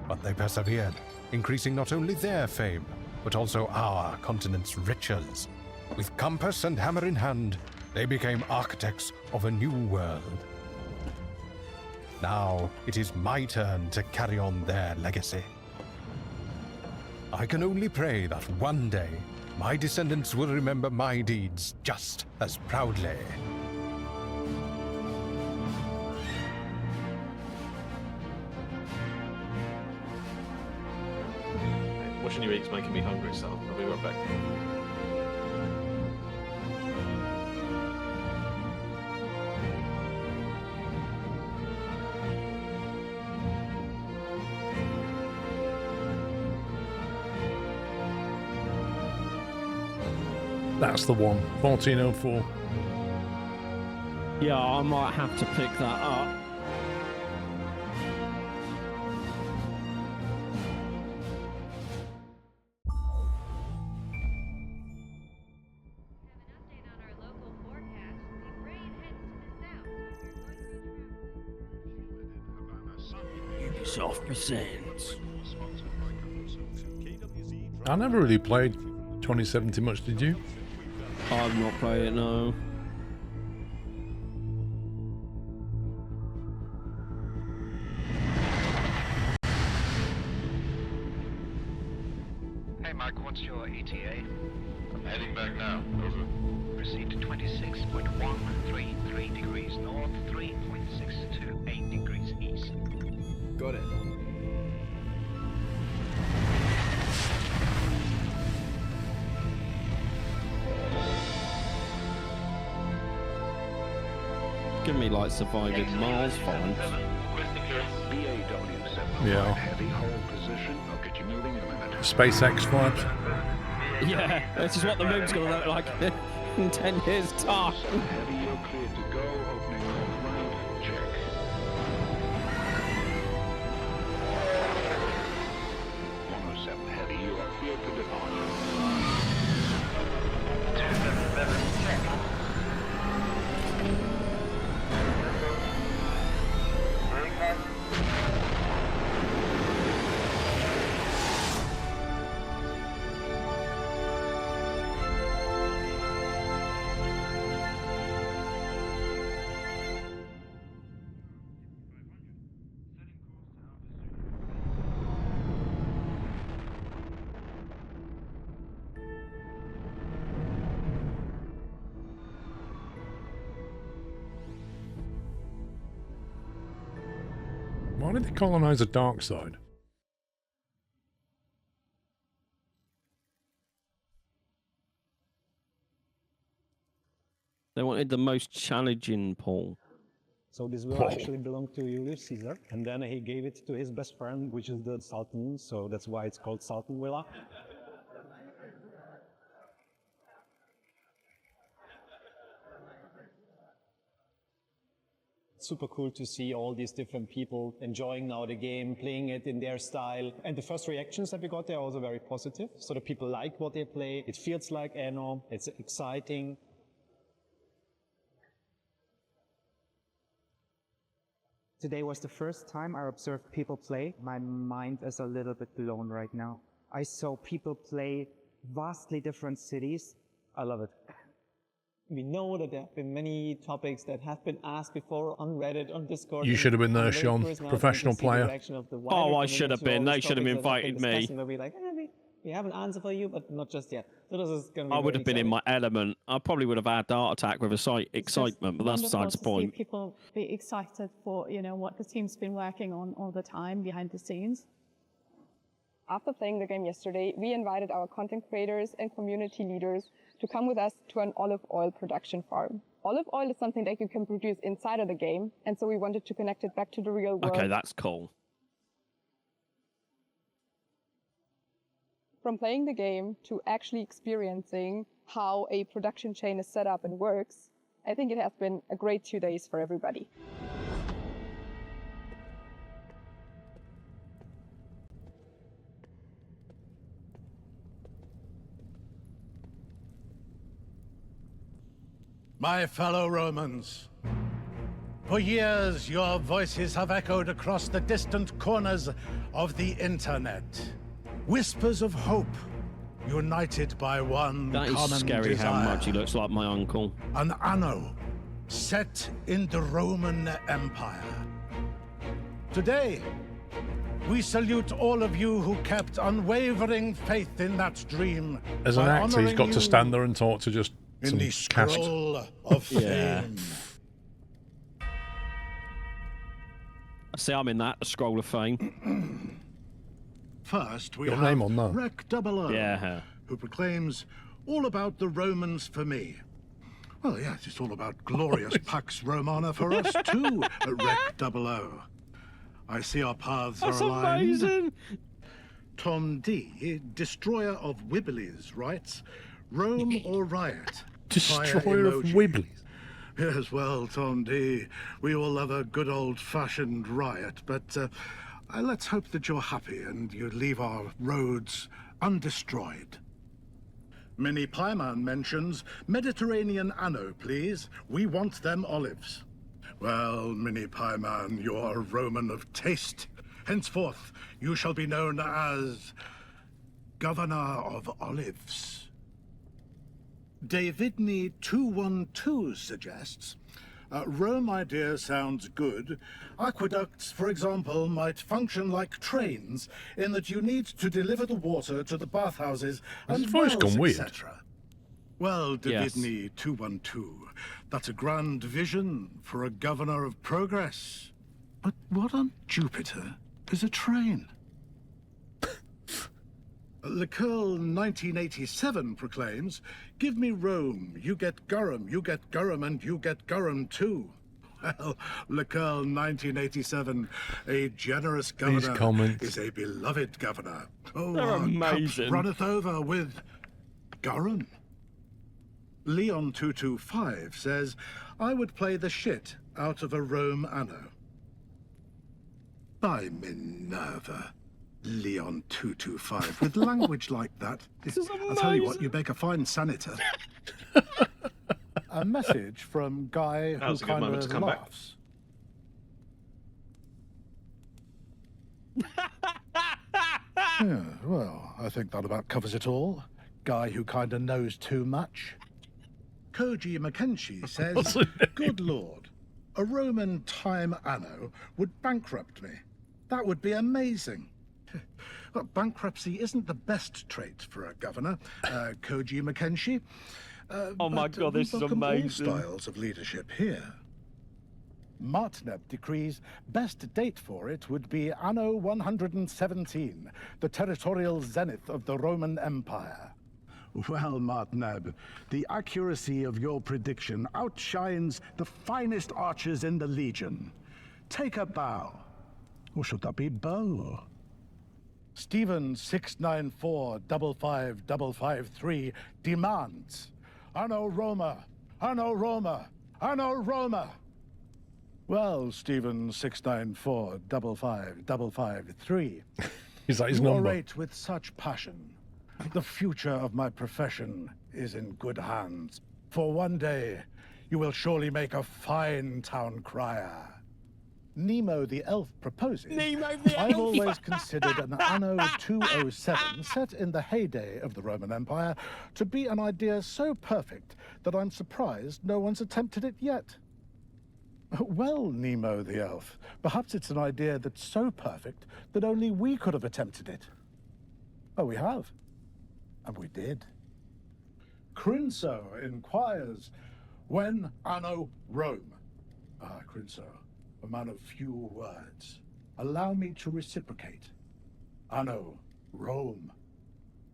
But they persevered, increasing not only their fame, but also our continent's riches. With compass and hammer in hand, they became architects of a new world. Now it is my turn to carry on their legacy. I can only pray that one day my descendants will remember my deeds just as proudly. Watching you eat's making me hungry, so I'll be right back. That's the one. 1404. Yeah, I might have to pick that up. Ubisoft presents. I never really played 2070 much, did you? I've not played it, no. Hey Mark, what's your ETA? I'm heading back now. Over. Proceed to 26.133 degrees north, 3.628 degrees east. Got it. Give me like surviving Mars fine. Yeah. SpaceX vibes. Yeah, this is what the moon's gonna look like in 10 years' time. Why did they colonize the dark side? They wanted the most challenging Paul. So this will actually belong to Julius Caesar, and then he gave it to his best friend, which is the Sultan, so that's why it's called Sultan Villa. Super cool to see all these different people enjoying now the game, playing it in their style. And the first reactions that we got there are also very positive. So the people like what they play. It feels like Anno. It's exciting. Today was the first time I observed people play. My mind is a little bit blown right now. I saw people play vastly different cities. I love it. We know that there have been many topics that have been asked before on Reddit, on Discord. You should have been there, Sean. Professional player. Oh, I should have been. They should have invited me. We have an answer for you, but not just yet. So this is going to be I would have been in my element. I probably would have had a heart attack with excitement, but that's besides the point. People be excited for what the team's been working on all the time behind the scenes. After playing the game yesterday, we invited our content creators and community leaders to come with us to an olive oil production farm. Olive oil is something that you can produce inside of the game, and so we wanted to connect it back to the real world. Okay, that's cool. From playing the game to actually experiencing how a production chain is set up and works, I think it has been a great 2 days for everybody. My fellow Romans, for years your voices have echoed across the distant corners of the internet. Whispers of hope, united by one that common is scary desire. how much he looks like my uncle. An Anno set in the Roman Empire. Today, we salute all of you who kept unwavering faith in that dream. As an by actor, he's honouring got to you stand there and talk to just in some the cast. scroll of fame. See, I'm in that, the scroll of fame. First, we Your have name on there. Rec 00, Yeah. who proclaims all about the Romans for me. Well, yes, it's all about glorious Pax Romana for us too, Rec 00. I see our paths That's are aligned. amazing. Tom D, destroyer of Wibblies, writes, Rome or riot? Destroyer Fire of emoji. Wibblies. Yes, well, Tom D, we all love a good old-fashioned riot, but let's hope that you're happy and you leave our roads undestroyed. Mini Pieman mentions Mediterranean Anno, please. We want them olives. Well, Mini Pieman, you're a Roman of taste. Henceforth, you shall be known as Governor of Olives. Davidney 212 suggests, Rome idea sounds good. Aqueducts, for example, might function like trains in that you need to deliver the water to the bathhouses Has and his voice wells, gone weird? etc. Well, Davidney 212, that's a grand vision for a governor of progress. But what on Jupiter is a train? Lecurl 1987 proclaims, give me Rome, you get Durham, and you get Durham too. Well, Lecurl 1987, a generous governor comments. is a beloved governor. Oh, They're our cup amazing. runneth over with Durham. Leon 225 says, I would play the shit out of a Rome Anno. By Minerva. Leon 225, with language like that. This is I'll tell you what, amazing. you make a fine senator. A message from Guy who Now's a good kind moment to of come back. laughs. Yeah, well, I think that about covers it all. Guy who kind of knows too much. Koji Mackenzie says, good lord, a Roman time anno would bankrupt me. That would be amazing. Well, bankruptcy isn't the best trait for a governor, Koji Mackenzie. Oh my but God, we this is welcome all amazing. styles of leadership here. Martineb decrees best date for it would be Anno 117, the territorial zenith of the Roman Empire. Well, Martineb, the accuracy of your prediction outshines the finest archers in the Legion. Take a bow. Or should that be bow? Stephen 694-55553 demands Anno Roma, Anno Roma, Anno Roma. Well, Stephen 694-55553. Is that his you number? orate with such passion. The future of my profession is in good hands. For one day, you will surely make a fine town crier. Nemo the Elf proposes, Nemo the I've Elf! always considered an Anno 207 set in the heyday of the Roman Empire to be an idea so perfect that I'm surprised no one's attempted it yet. Well, Nemo the Elf, perhaps it's an idea that's so perfect that only we could have attempted it. Oh, we have. And we did. Crinso inquires, when Anno Rome? Ah, Crinso, a man of few words. Allow me to reciprocate. Anno Rome.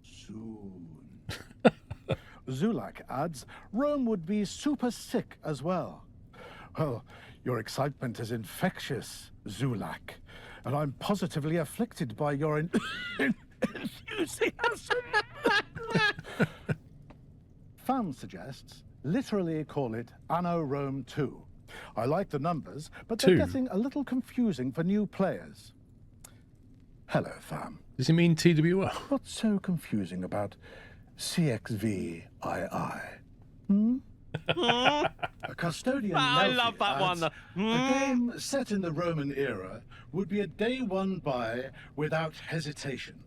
Soon. Zulak adds, Rome would be super sick as well. Well, your excitement is infectious, Zulak, and I'm positively afflicted by your enthusiasm. Fan suggests, literally call it Anno Rome 2. I like the numbers, but they're 2. getting a little confusing for new players. Hello, fam. Does he mean TWO? What's so confusing about CXVII? Hmm? A custodian I Melfi love that adds, one. A game set in the Roman era would be a day one buy without hesitation.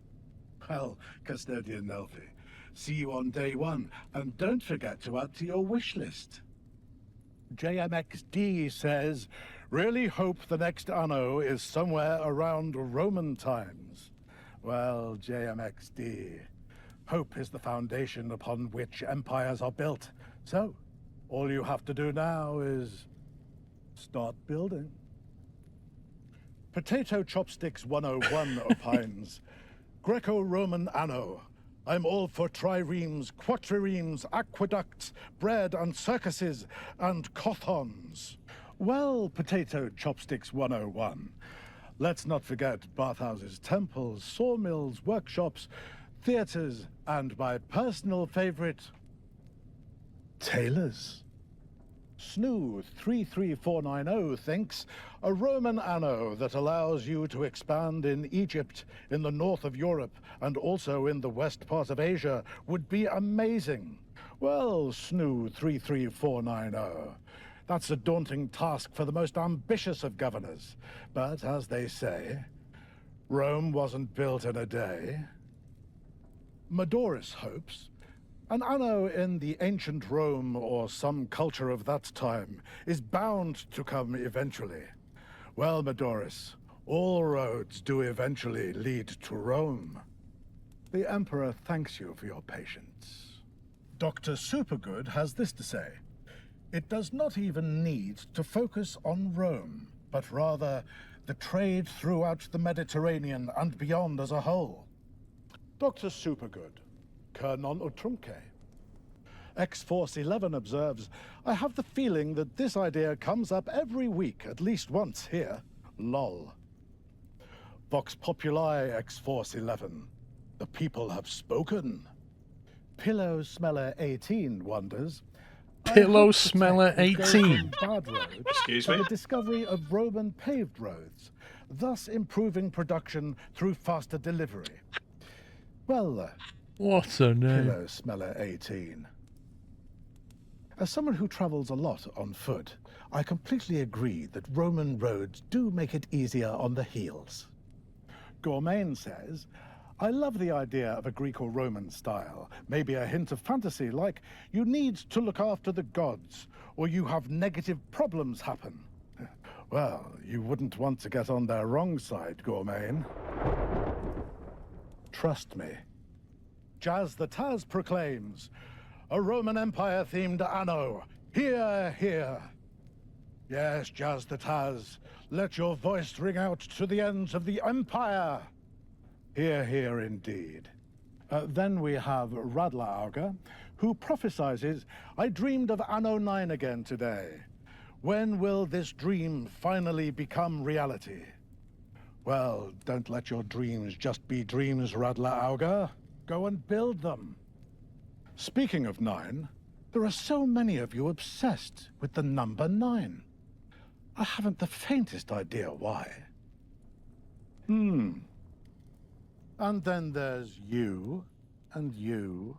Well, custodian Melfi, see you on day one, and don't forget to add to your wish list. JMXD says, Really hope the next Anno is somewhere around Roman times. Well, JMXD. Hope is the foundation upon which empires are built. So, all you have to do now is start building. Potato Chopsticks 101 opines. Greco-Roman Anno. I'm all for triremes, quadriremes, aqueducts, bread and circuses, and cothons. Well, Potato Chopsticks 101. Let's not forget bathhouses, temples, sawmills, workshops, theaters, and my personal favorite, tailors. Snoo33490 thinks a Roman Anno that allows you to expand in Egypt, in the north of Europe, and also in the west part of Asia would be amazing. Well, Snoo33490, that's a daunting task for the most ambitious of governors. But as they say, Rome wasn't built in a day. Madoris hopes an Anno in the ancient Rome or some culture of that time is bound to come eventually. Well, Madoris, all roads do eventually lead to Rome. The Emperor thanks you for your patience. Dr. Supergood has this to say. It does not even need to focus on Rome, but rather the trade throughout the Mediterranean and beyond as a whole. Dr. Supergood. Non utrumque. X-Force 11 observes, I have the feeling that this idea comes up every week, at least once here. Lol. Vox Populi X-Force 11. The people have spoken. Pillow Smeller 18 wonders. Pillow Smeller 18. Excuse me? The discovery of Roman paved roads, thus improving production through faster delivery. Well, what's her name? Pillow Smeller 18. As someone who travels a lot on foot, I completely agree that Roman roads do make it easier on the heels. Gourmain says, I love the idea of a Greek or Roman style, maybe a hint of fantasy, like you need to look after the gods, or you have negative problems happen. Well, you wouldn't want to get on their wrong side, Gourmain. Trust me. Jazz the Taz proclaims, a Roman Empire-themed Anno. Hear, hear. Yes, Jazz the Taz, let your voice ring out to the ends of the Empire. Hear, hear indeed. Then we have Radler Auger, who prophesizes, I dreamed of Anno 9 again today. When will this dream finally become reality? Well, don't let your dreams just be dreams, Radler Auger. Go and build them. Speaking of 9, there are so many of you obsessed with the number 9. I haven't the faintest idea why. And then there's you, and you,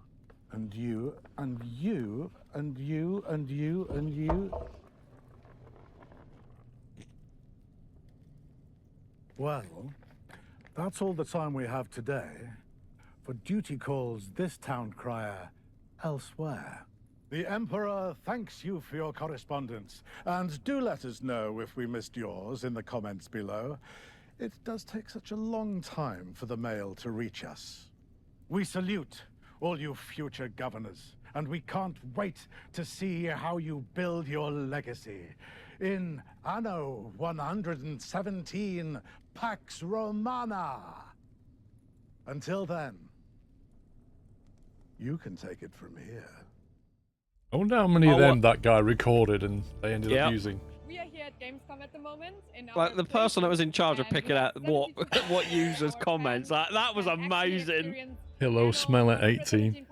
and you, and you, and you, and you, and you. Well, that's all the time we have today. For duty calls this town crier elsewhere. The Emperor thanks you for your correspondence, and do let us know if we missed yours in the comments below. It does take such a long time for the mail to reach us. We salute all you future governors, and we can't wait to see how you build your legacy in Anno 117 Pax Romana. Until then, you can take it from here. I wonder how many of them that guy recorded and they ended up using. We are here at Gamescom at the moment. Like the person that was in charge of picking out what users' comments, like that was amazing. Pillow Smeller 18.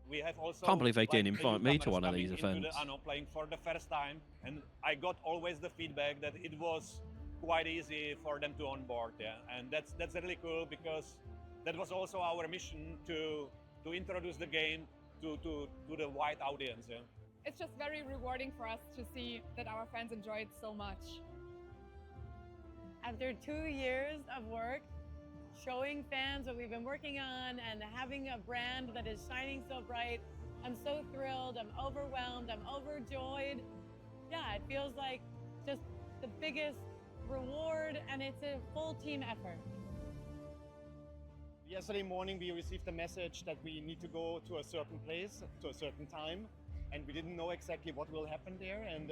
We have also, Can't believe they didn't invite me to one of these events. Anno playing for the first time, and I got always the feedback that it was quite easy for them to onboard. Yeah, and that's really cool because that was also our mission to introduce the game to the wide audience. Yeah. It's just very rewarding for us to see that our fans enjoy it so much. After 2 years of work, showing fans what we've been working on and having a brand that is shining so bright, I'm so thrilled, I'm overwhelmed, I'm overjoyed. yeah, it feels like just the biggest reward, and it's a full team effort. Yesterday morning we received a message that we need to go to a certain place, to a certain time, and we didn't know exactly what will happen there. And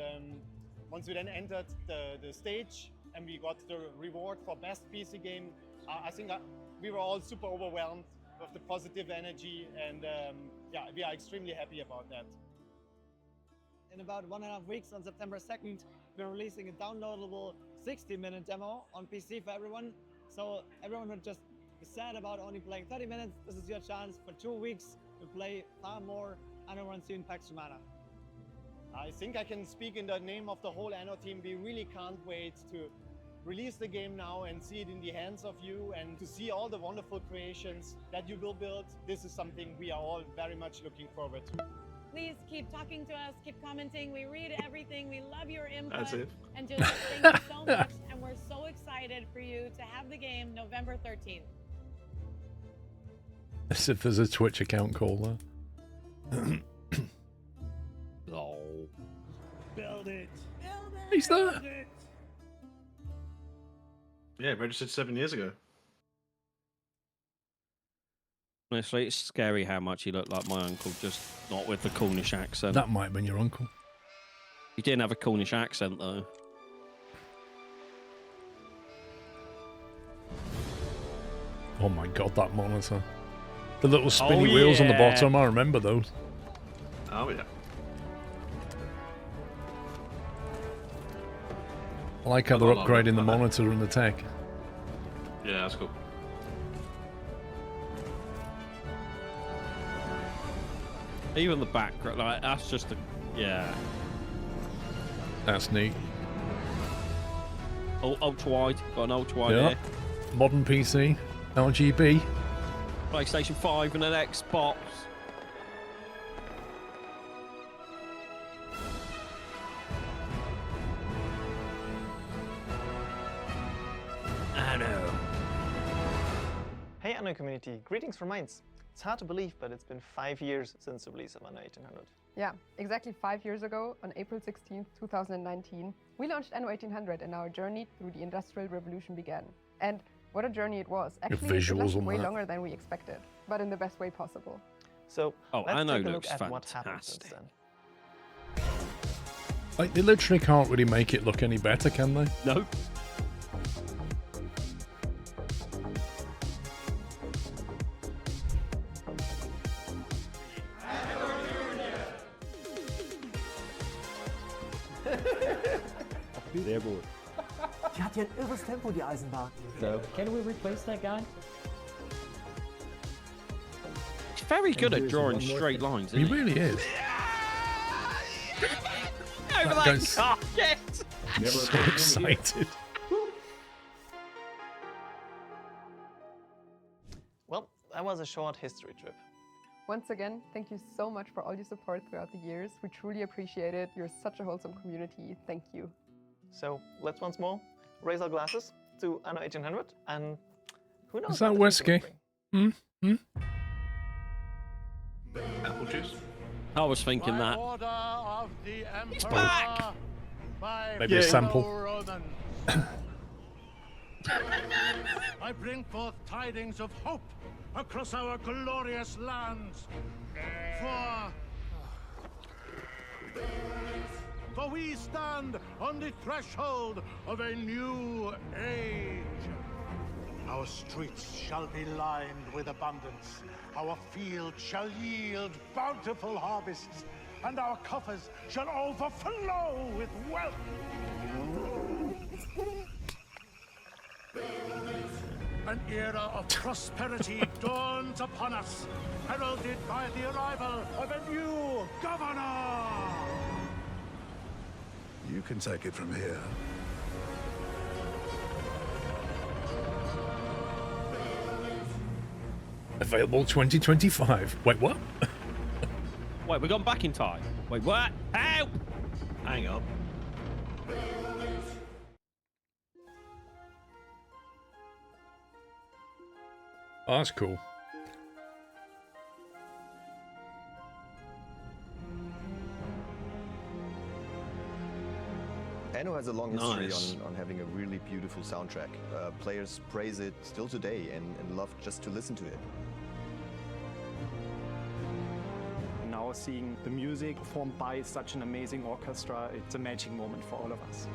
once we then entered the stage and we got the reward for best PC game, I think we were all super overwhelmed with the positive energy, and yeah, we are extremely happy about that. In about 1.5 weeks, on September 2nd, we're releasing a downloadable 60-minute demo on PC for everyone. So everyone would just be sad about only playing 30 minutes. This is your chance for 2 weeks to play far more Anno 1 Pax Humana. I think I can speak in the name of the whole Anno team. We really can't wait to release the game now and see it in the hands of you, and to see all the wonderful creations that you will build. This is something we are all very much looking forward to. Please keep talking to us, keep commenting. We read everything. We love your input. That's it. And just thank you so much. And we're so excited for you to have the game November 13th. As if there's a Twitch account called that. Lol. Build it. He's there. Yeah, registered 7 years ago. Honestly, it's scary how much he looked like my uncle, just not with the Cornish accent. That might have been your uncle. He didn't have a Cornish accent, though. Oh my god, that monitor. The little spinny wheels on the bottom, I remember those. Oh, yeah. I like how they're upgrading the monitor and the tech. Yeah, that's cool. Even the background, like, that's just a... Yeah. That's neat. Oh, ultra-wide. Got an ultra-wide Yep. here. Modern PC. RGB. PlayStation 5 and an Xbox. Anno. Hey Anno community, greetings from Mainz. It's hard to believe, but it's been 5 years since the release of Anno 1800. Yeah, exactly 5 years ago, on April 16th, 2019, we launched Anno 1800 and our journey through the Industrial Revolution began. And what a journey it was. Actually, it lasted way longer than we expected, but in the best way possible. So, let's Anno take a look looks at what happened since then. Like, they literally can't really make it look any better, can they? No. Sehr gut. Die hat ja ein irres Tempo, die Eisenbahn. So, can we replace that guy? He's very good at drawing straight lines, He isn't he? really is. Over That that goes- car, yes! I'm so excited. Well, that was a short history trip. Once again, thank you so much for all your support throughout the years. We truly appreciate it. You're such a wholesome community. Thank you. So, let's once more raise our glasses to Anno 1800, and who knows? Is that what the future whiskey? will bring. Apple juice? I was thinking that. Order of the He's Emperor back! by Maybe a sample. Roman. I bring forth tidings of hope across our glorious lands. For we stand on the threshold of a new age. Our streets shall be lined with abundance. Our fields shall yield bountiful harvests, and our coffers shall overflow with wealth. An era of prosperity dawns upon us, heralded by the arrival of a new governor. You can take it from here. Available 2025. Wait, what? Wait, we've gone back in time. Wait, what? Help! Hang on. Oh, that's cool. Anno has a long history on having a really beautiful soundtrack. Players praise it still today and love just to listen to it. Now seeing the music performed by such an amazing orchestra, it's a magic moment for all of us.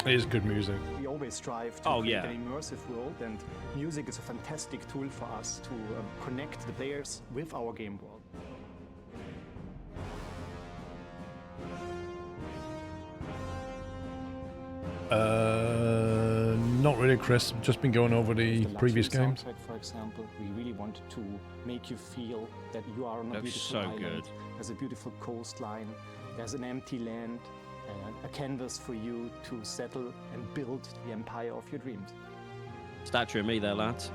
It is good music. We always strive to create an immersive world, and music is a fantastic tool for us to connect the players with our game world. Not really, Chris. Just been going over the previous games. Soundtrack, for example, we really wanted to make you feel that you are on a beautiful island. There's a beautiful coastline. There's an empty land, a canvas for you to settle and build the empire of your dreams. Statue of me there, lads.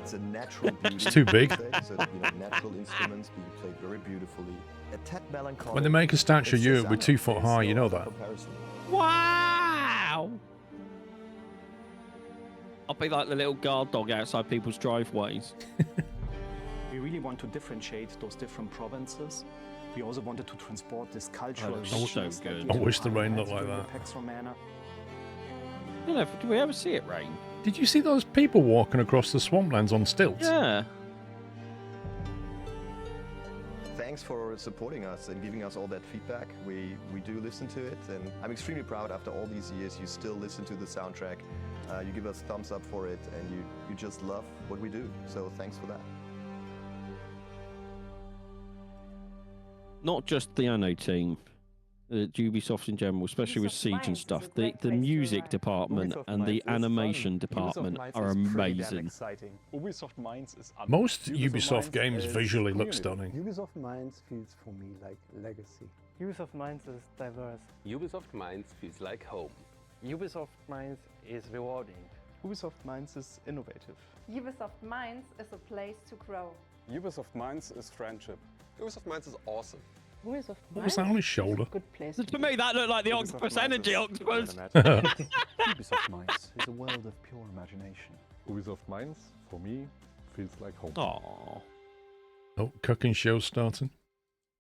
It's a natural beauty. It's too big. So, natural instruments being played very beautifully. A tad melancholic. When they make a statue of you, we're 2 foot high, you know that. Wow! I'll be like the little guard dog outside people's driveways. We really want to differentiate those different provinces. We also wanted to transport this cultural richness. I wish the rain looked like that. You know, did we ever see it rain? Did you see those people walking across the swamplands on stilts? Yeah. Thanks for supporting us and giving us all that feedback. We do listen to it, and I'm extremely proud after all these years you still listen to the soundtrack. You give us thumbs up for it, and you just love what we do. So thanks for that. Not just the Anno team, Ubisoft in general, especially with Siege and stuff. The music department and the animation department are amazing. Ubisoft Minds is Most Ubisoft games visually look stunning. Ubisoft Minds feels for me like legacy. Ubisoft Minds is diverse. Ubisoft Minds feels like home. Ubisoft Minds is rewarding. Ubisoft Minds is innovative. Ubisoft Minds is a place to grow. Ubisoft Minds is friendship. Ubisoft Minds is awesome. What was that on his shoulder? Good place. To me, that looked like the Octopus Energy Octopus. Ubisoft Minds is a world of pure imagination. Ubisoft Minds, for me, feels like home. Aww. Oh, cooking show's starting.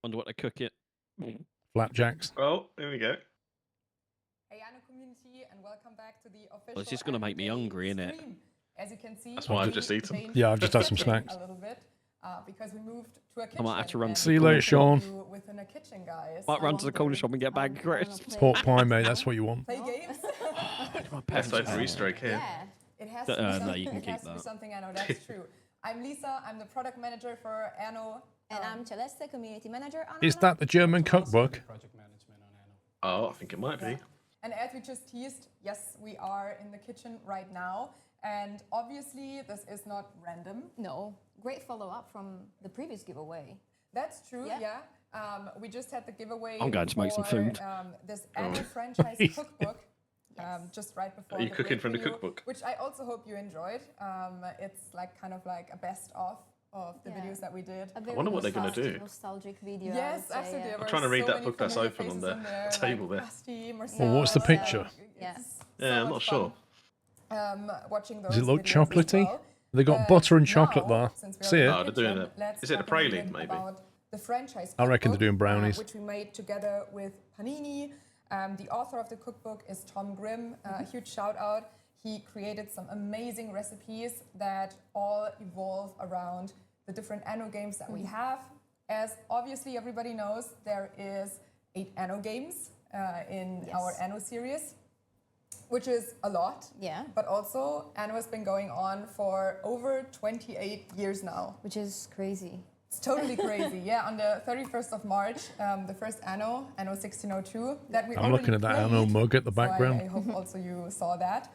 Wonder what they cook it. Flapjacks. Oh, here we go. Hey, Anno community, and welcome back to the official. Well, it's just going to make me hungry, innit? As you can see, that's why I've just eaten. Yeah, I've just had some snacks. A little bit, because we moved to a kitchen. I might have to run. See you later, Sean. Within a kitchen, guys. Might run to the corner shop and get a bag of crisps. Pork pie, mate. That's what you want. Play games. Best over Easter egg here. Yeah, it has to be something. No, you can it keep has to be that. something. I know that's true. I'm Lisa. I'm the product manager for Anno. And I'm Celeste, community manager on Is that the German cookbook? Oh, I think it might be. And as we just teased, yes, we are in the kitchen right now. And obviously, this is not random. No, great follow-up from the previous giveaway. That's true, yeah. We just had the giveaway. I'm going to make some food. This Anno franchise cookbook, just right before. Are you cooking from the cookbook? Which I also hope you enjoyed. It's like kind of like a best of the videos that we did. I wonder what they're going to do. Nostalgic video. Yes, absolutely. I'm trying to read that book that's open on the table there. Well, what's the picture? Yes. Yeah, I'm not sure. Watching those Does it look videos as chocolatey? well. They got butter and chocolate there. See it? Oh, they're doing it. Is it a praline, maybe? The franchise I reckon they're doing cookbook, brownies. which we made together with Panini. The author of the cookbook is Tom Grimm. A huge shout out. He created some amazing recipes that all evolve around the different Anno games that we have. As obviously everybody knows, there is 8 Anno games in our Anno series, which is a lot. Yeah. But also, Anno has been going on for over 28 years now. Which is crazy. It's totally crazy. Yeah, on the 31st of March, the first Anno 1602, that we I'm looking at that Anno mug at the background. So I hope also you saw that.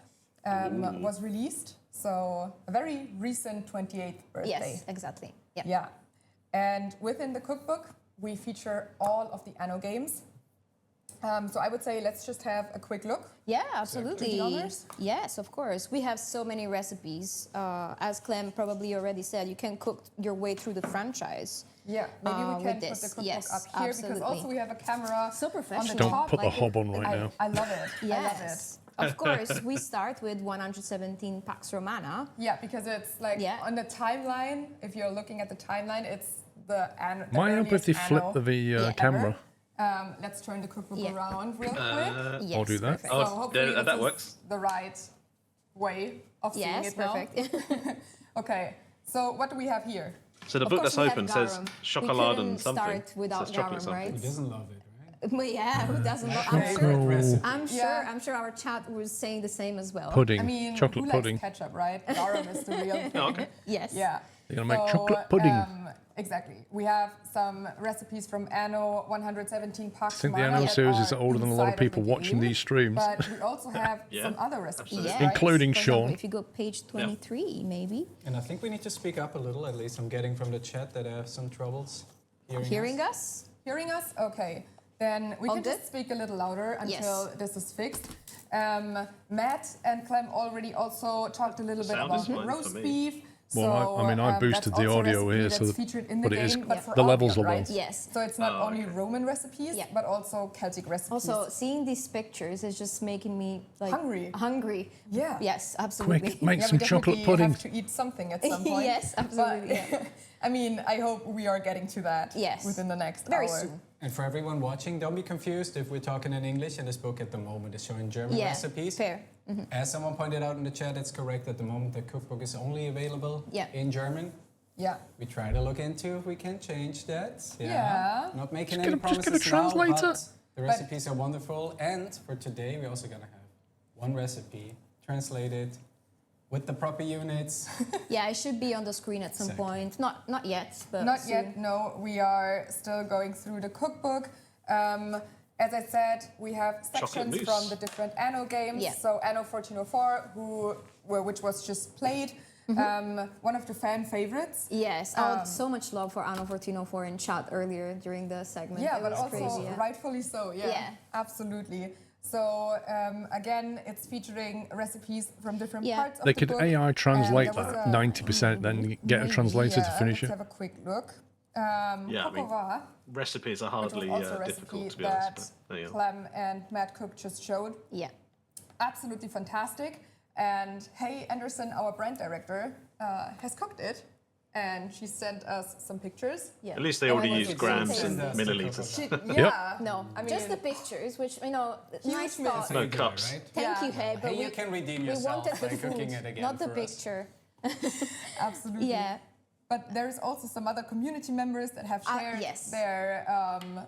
Was released. So a very recent 28th birthday. Yes, exactly. Yeah. Yeah. And within the cookbook, we feature all of the Anno games. So I would say let's just have a quick look. Yeah, absolutely. Do the honors? Yes, of course. We have so many recipes. As Clem probably already said, you can cook your way through the franchise. Yeah, maybe we can put this. the cookbook Yes, up here because also we have a camera so professional. on the Don't top. put the hob on right now. I love it. Yes. I love it. Of course, we start with 117 Pax Romana. Yeah, because it's like on the timeline, if you're looking at the timeline, it's the Anno. Am I able to flip the camera? Let's turn the cookbook around real quick. I'll do that. So hopefully that this works. is the right way of seeing it now. Perfect. Okay, so what do we have here? So the Of book course that's we open have says garum. chocolate We and couldn't something. start without It says chocolate garum, something. right? Who doesn't love it, right? But yeah, who doesn't love? I'm sure our chat was saying the same as well. Pudding. I mean, Chocolate who pudding. likes ketchup, right? Garum is the real thing. Oh, okay. Yes. Yeah. You're going to make chocolate pudding. Exactly. We have some recipes from Anno 117 Park. I think the Anno series is older than a lot of people watching these streams. But we also have some other recipes, Yes. Including For example, Sean. If you go page 23, maybe. And I think we need to speak up a little, at least I'm getting from the chat that I have some troubles Hearing us? Hearing us? Okay. Then we All can good? just speak a little louder until Yes. this is fixed. Matt and Clem already also talked a little bit Sound about is fine for roast me. beef. Well, I mean, I boosted that's the also a audio recipe here, that's so featured in the but it is game, but for the levels Albion, are right? low. Yes. So it's not only Roman recipes, but also Celtic recipes. Also, seeing these pictures is just making me like hungry. Yeah. Yes, absolutely. Quick, make Yeah, some we chocolate definitely pudding. have to eat something at some point. Yes, absolutely, But, yeah. I mean, I hope we are getting to that Yes. within the next Very hour. soon. And for everyone watching, don't be confused if we're talking in English and this book at the moment is showing German recipes. Fair. As someone pointed out in the chat, it's correct. At the moment, the cookbook is only available in German. Yeah. We try to look into if we can change that. Yeah. Not making Just any get a promises translator. now, but the recipes are wonderful. And for today, we're also going to have one recipe translated with the proper units. Yeah, it should be on the screen at some point. Not yet, but Not soon. yet, no. We are still going through the cookbook. As I said, we have sections mousse. from the different Anno games. Yeah. So Anno 1404, which was just played, one of the fan favorites. Yes, I had so much love for Anno 1404 in chat earlier during the segment. Yeah, It but was also crazy, yeah. rightfully so. Yeah, Yeah. absolutely. So again, it's featuring recipes from different parts of They the could book. AI translate There was that a- 90%, then get a translator to finish Let's it. have a quick look. Yeah, I mean, Kokova, recipes are which was hardly also a difficult, recipe to be honest. that But there you go. Clem and Matt Cook just showed. Yeah. Absolutely fantastic. And hey, Anderson, our brand director, has cooked it. And she sent us some pictures. Yeah. At least they And already it was use so grams tasty. and milliliters. Yeah. No, I mean, just the pictures, which, you know, nice miss. thought. No cups. Thank you, hey, but Hey, you can redeem we yourself wanted the by cooking food, it again not the for us. picture. Absolutely. Yeah. But there's also some other community members that have shared yes. their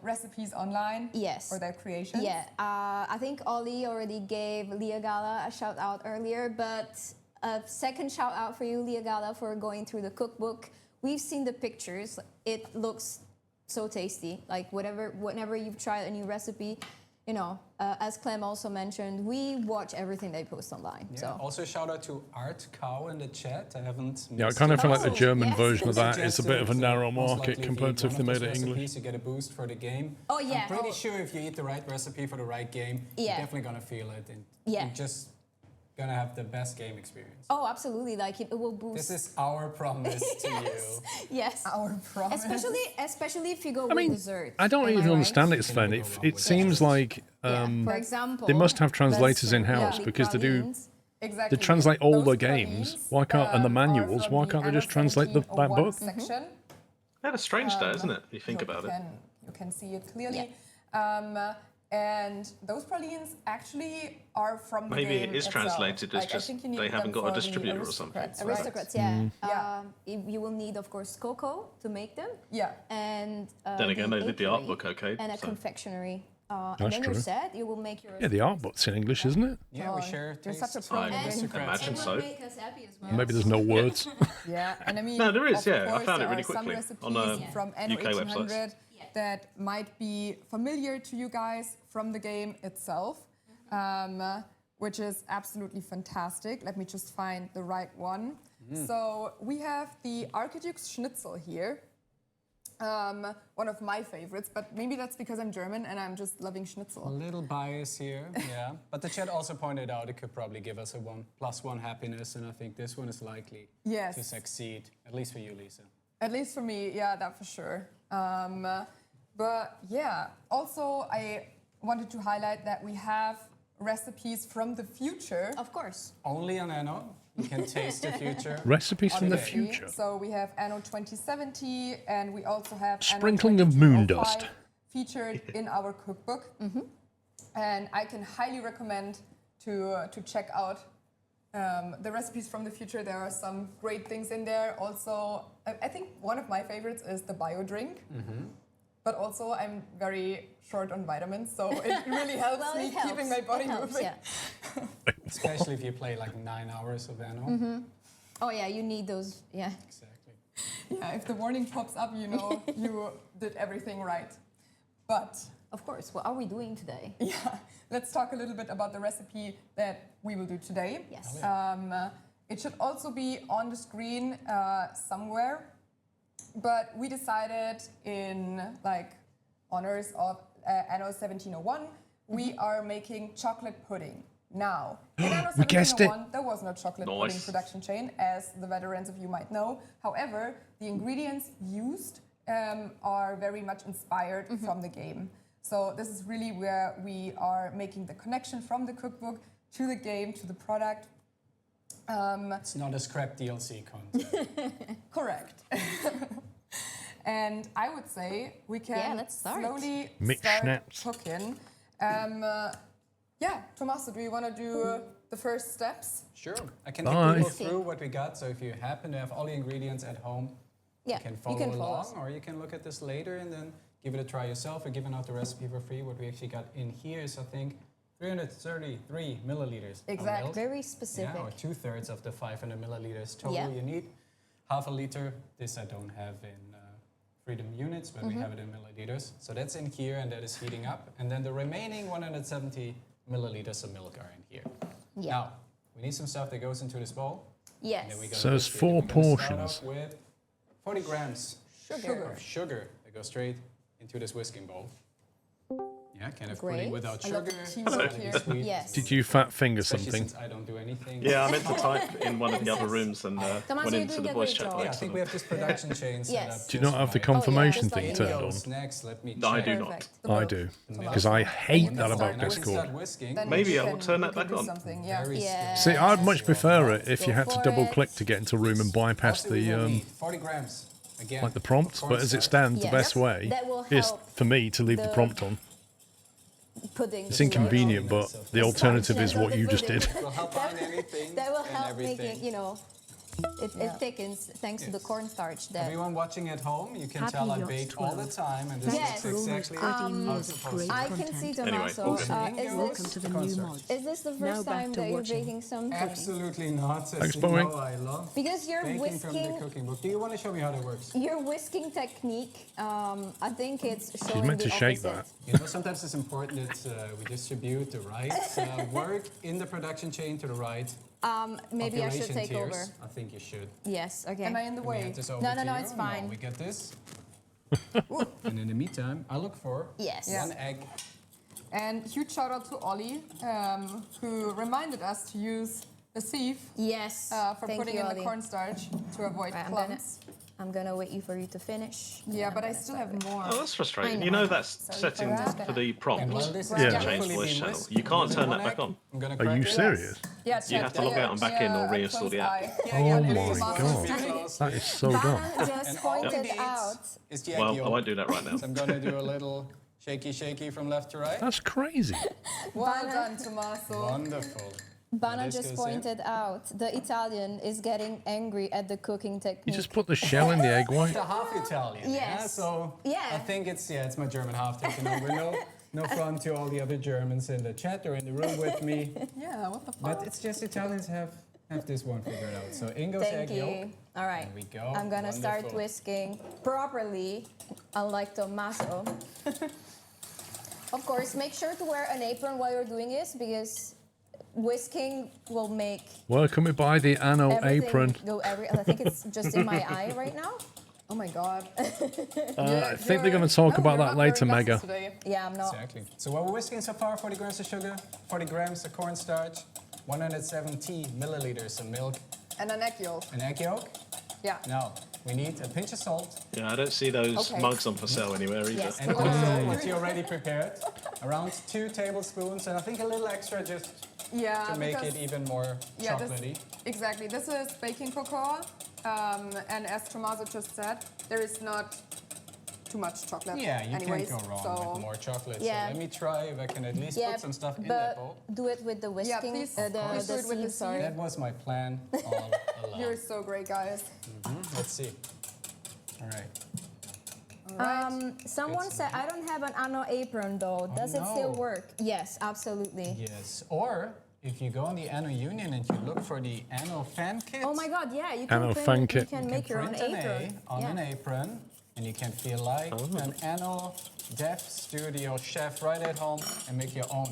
recipes online. Yes. Or their creations. Yeah, I think Ollie already gave Leah Gala a shout out earlier, but a second shout out for you, Leah Gala, for going through the cookbook. We've seen the pictures. It looks so tasty. Like whenever you've tried a new recipe, you know, as Clem also mentioned, we watch everything they post online. Yeah. So Also, shout out to Art Cow in the chat. I haven't. Yeah, I kind of feel like the German yes. version of that is a bit of a Suggested, narrow most market likely compared to if they one of made those it English. recipes, you get a boost for the game. Oh, yeah. I'm pretty Oh. sure if you eat the right recipe for the right game, Yeah. you're definitely gonna feel it, and Yeah. you're just gonna have the best game experience. Oh, absolutely! Like it will boost. This is our promise to you. Yes. Our promise. Especially if you go I mean, with dessert. I don't even understand it, Sven. It seems like For example, they must have translators in house yeah. because they do. Exactly. They translate all Those the games. pralines, Why can't and the are manuals? from Why the can't they just Anno translate that 1701 book? section. They had a strange day, isn't it? If you think about it. You can see it clearly. And those pralines actually are from the Maybe game it is itself. translated, it's Like, I just think you need they haven't them got a for the distributor or something. aristocrats, right? Aristocrats, yeah. Yeah. You will need, of course, cocoa to make them. Yeah. And Then again, they did the art apiary book okay. and a so. confectionery. And That's then you're true. set. You will make your. Yeah, the art book's in English, isn't it? Yeah, we share You're such a tastes. pro. I game. imagine and so. will make us happy as well. Maybe there's no words. Yeah, and I mean, No, there is, of yeah. I course, found it there really are some quickly recipes on the from Anno UK websites. 1800 that might be familiar to you guys from the game itself, which is absolutely fantastic. Let me just find the right one. So we have the Archduke's Schnitzel here. One of my favorites, but maybe that's because I'm German and I'm just loving A schnitzel. little bias here, yeah. But the chat also pointed out it could probably give us a 1+1 happiness, and I think this one is likely Yes. to succeed, at least for you, Lisa. At least for me, yeah, that for sure. But yeah, also I wanted to highlight that we have recipes from the future. Of course. Only on Anno, you can taste the future. Recipes from the Today. future. So we have Anno 2070, and we also have Sprinkling of moon dust. featured in our cookbook. And I can highly recommend to check out the recipes from the future. There are some great things in there. Also, I think one of my favorites is the bio drink. But also, I'm very short on vitamins, so it really helps me keeping my body moving. Yeah. Especially if you play like 9 hours of Anno. Oh yeah, you need those. Yeah. Exactly. Yeah, if the warning pops up, you know you did everything right. But of course, what are we doing today? Yeah, let's talk a little bit about the recipe that we will do today. Yes. It should also be on the screen somewhere. But we decided in like honors of Anno 1701, we are making chocolate pudding. Now, in Anno 1701, there was no chocolate pudding production chain, as the veterans of you might know. However, the ingredients used are very much inspired from the game. So this is really where we are making the connection from the cookbook to the game, to the product. It's not a scrap DLC content. Correct. And I would say we can slowly start cooking. Yeah, Tommaso, do you want to do the first steps? Sure. I can take you through what we got. So if you happen to have all the ingredients at home, you can follow along, or you can look at this later and then give it a try yourself. We're giving out the recipe for free. What we actually got in here is, I think, 333 milliliters. Exactly. Of milk. Very specific. Yeah, or 2/3 of the 500 milliliters total you need. Half a liter. This I don't have in freedom units, but we have it in milliliters. So that's in here, and that is heating up. And then the remaining 170 milliliters of milk are in here. Yeah. Now, we need some stuff that goes into this bowl. Yes. And then we So it's 4 portions. Start off with 40 grams of sugar that goes straight into this whisking bowl. Yeah, kind of pudding without sugar. Sweet. Yes. Did you fat finger Especially something? since I don't do anything. Yeah, I meant to type in one of the other rooms and went into the voice chat. Yeah, I think we have this production chain set up. Do you not have the confirmation thing turned on? Next, let me No, I check. do not. I do. Because I hate that about Discord. Maybe I will turn that back on. See, I'd much prefer it if you had to double click to get into a room and bypass the 40 grams. Again, like the prompts. But as it stands, the best way is for me to leave the prompt on. It's inconvenient, but the alternative is what you just did. Will help on anything. That will help make it, you know, it thickens thanks to the cornstarch. That Everyone watching at home, you can tell I bake all the time, and this is exactly how it's supposed to be. I can see Tommaso. Is this the first time that you're baking something? Absolutely not. Thanks, you Bowie. know I love Because you're baking from the whisking. cooking book. Do you want to show me how that works? Your whisking technique, I think it's showing She's meant to the shake opposite. that. You know, sometimes it's important that we distribute the right work in the production chain to the right. Maybe I should population take tiers. over. I think you should. Yes, okay. Am I in the Let me way? hand this over No, to no, you. it's fine. We get this. And in the meantime, I look for Yes. Yeah. one egg. And huge shout out to Ollie, who reminded us to use the sieve Yes. for Thank putting you, in Ollie. the cornstarch to avoid Right, clumps. I'm gonna wait for you to finish. Yeah, but I still have more. Oh, that's frustrating. I You know. know that's Sorry setting for that. for the prompt Well, this is to Yeah. change voice channel. You can't turn that back on. I'm gonna Are crack you it. serious? Yeah, You have to log out and back in or reinstall the app. Oh my god. That is so dumb. Bana just pointed Underneath out. is the egg Well, I yolk. won't do that right now. So I'm gonna do a little shaky from left to right. That's crazy. Well done, Tommaso. Wonderful. Bana This just goes in. pointed out the Italian is getting angry at the cooking You technique. just put the shell in the egg white. It's a half Italian. Yeah, Yes. so Yeah. I think it's my German half taken over. No front to all the other Germans in the chat or in the room with me. Yeah, what the fuck? But it's just Italians have this one figured out. So in goes Thank egg you. yolk. All right. There we go. I'm gonna start Wonderful. whisking properly, unlike Tommaso. Of course, make sure to wear an apron while you're doing this because whisking will make Where can we buy the Anno everything apron? go I think it's just in my eye right now. Oh my god. I think they're going to talk about that later, Mega. Yeah, I'm not. Exactly. So what we're whisking so far, 40 grams of sugar, 40 grams of cornstarch, 170 milliliters of milk, And an egg yolk. an egg yolk. Yeah. Now, we need a pinch of salt. Yeah, I don't see those Okay. mugs on for sale anywhere either. Yes. And also, what you already prepared, around 2 tablespoons, and I think a little extra just Yeah, to make because- it even more Yeah, chocolatey. Exactly. This is baking cocoa. And as Tommaso just said, there is not too much chocolate. Yeah, you anyways, can't go wrong so with more chocolate. Yeah. So let me try if I can at least put some stuff in that bowl. Do it with the whisking. please. The Do it with the sorry. That was my plan all along. You're so great, guys. Let's see. All right. Someone said, I don't have an Anno apron though. Does it still work? Yes, absolutely. Yes. Or if you go on the Anno Union and you look for the Anno fan kit. Oh my God, yeah, you Anno fan kit. You can make your own print an apron. A on an apron, and you can feel like an Anno Dev Studio chef right at home and make your own.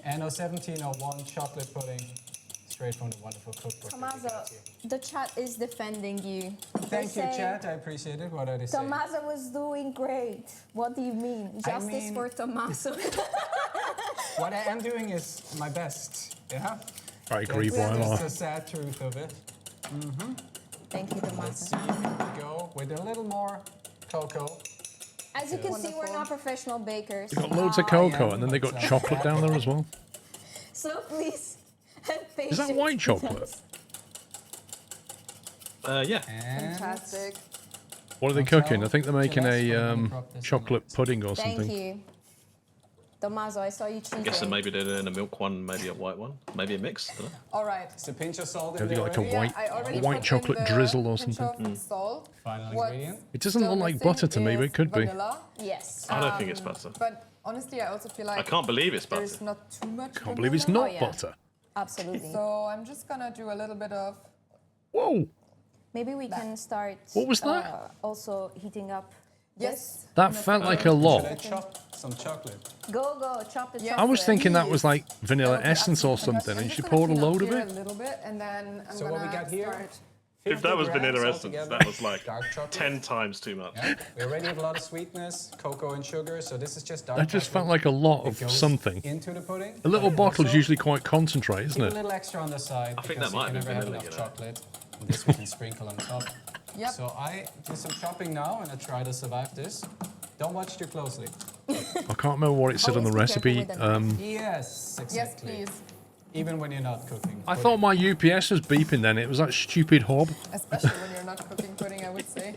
Anno 1701 chocolate pudding, straight from the wonderful cookbook. Tommaso, the chat is defending you. Thank you, chat. I appreciate it. What are they saying? Tommaso was doing great. What do you mean? Justice for Tommaso. What I am doing is my best. Yeah? I agree, That's the sad truth of it. Thank you, Let's Tommaso. see. Here we go with a little more cocoa. As you can see, we're not professional bakers. They got loads of cocoa, and then they got chocolate down there as well. So please have patience. Is that white chocolate? Yeah. Fantastic. What are they cooking? I think they're making a chocolate pudding or something. Thank you. Tommaso, I saw you cheating. I'm guessing maybe they're doing a milk one, maybe a white one, maybe a mix. Don't know. All right. It's a pinch of salt. Maybe like a white chocolate put in the drizzle or pinch something. of salt. Final What's ingredient. It doesn't look like missing butter to me, but it is could be. vanilla. Yes. I don't think it's butter. But honestly, I also feel like I can't believe it's butter. there's not too much. Can't believe it's vanilla. not butter. Absolutely. So I'm just gonna do a little bit of. Whoa! Maybe we can start. What was that? Also heating up. Yes. That felt like a Should I lot. chop some chocolate? Go, chop the chocolate. I was thinking that was like vanilla essence or something, and she poured a load of A it. little bit, and then I'm So gonna what we got here? start. If that was 50 vanilla grams essence, altogether. that was like Dark chocolate. 10 times too much. Yeah. We already have a lot of sweetness, cocoa and sugar, so this is just dark That just felt chocolate like a lot that of goes something. into the pudding. A little But bottle's also usually quite concentrated, isn't keep a it? little extra on the side. I think because that might you have can been never have vanilla, enough chocolate. And this we can sprinkle on top. Yep. So I do some chopping now, and I try to survive this. Don't watch too closely. I can't remember what it said on the Always be recipe. careful with Yes, exactly. Yes, please. Even when you're not cooking. I thought my UPS was beeping then. It was that stupid hob. Especially when you're not cooking pudding, I would say.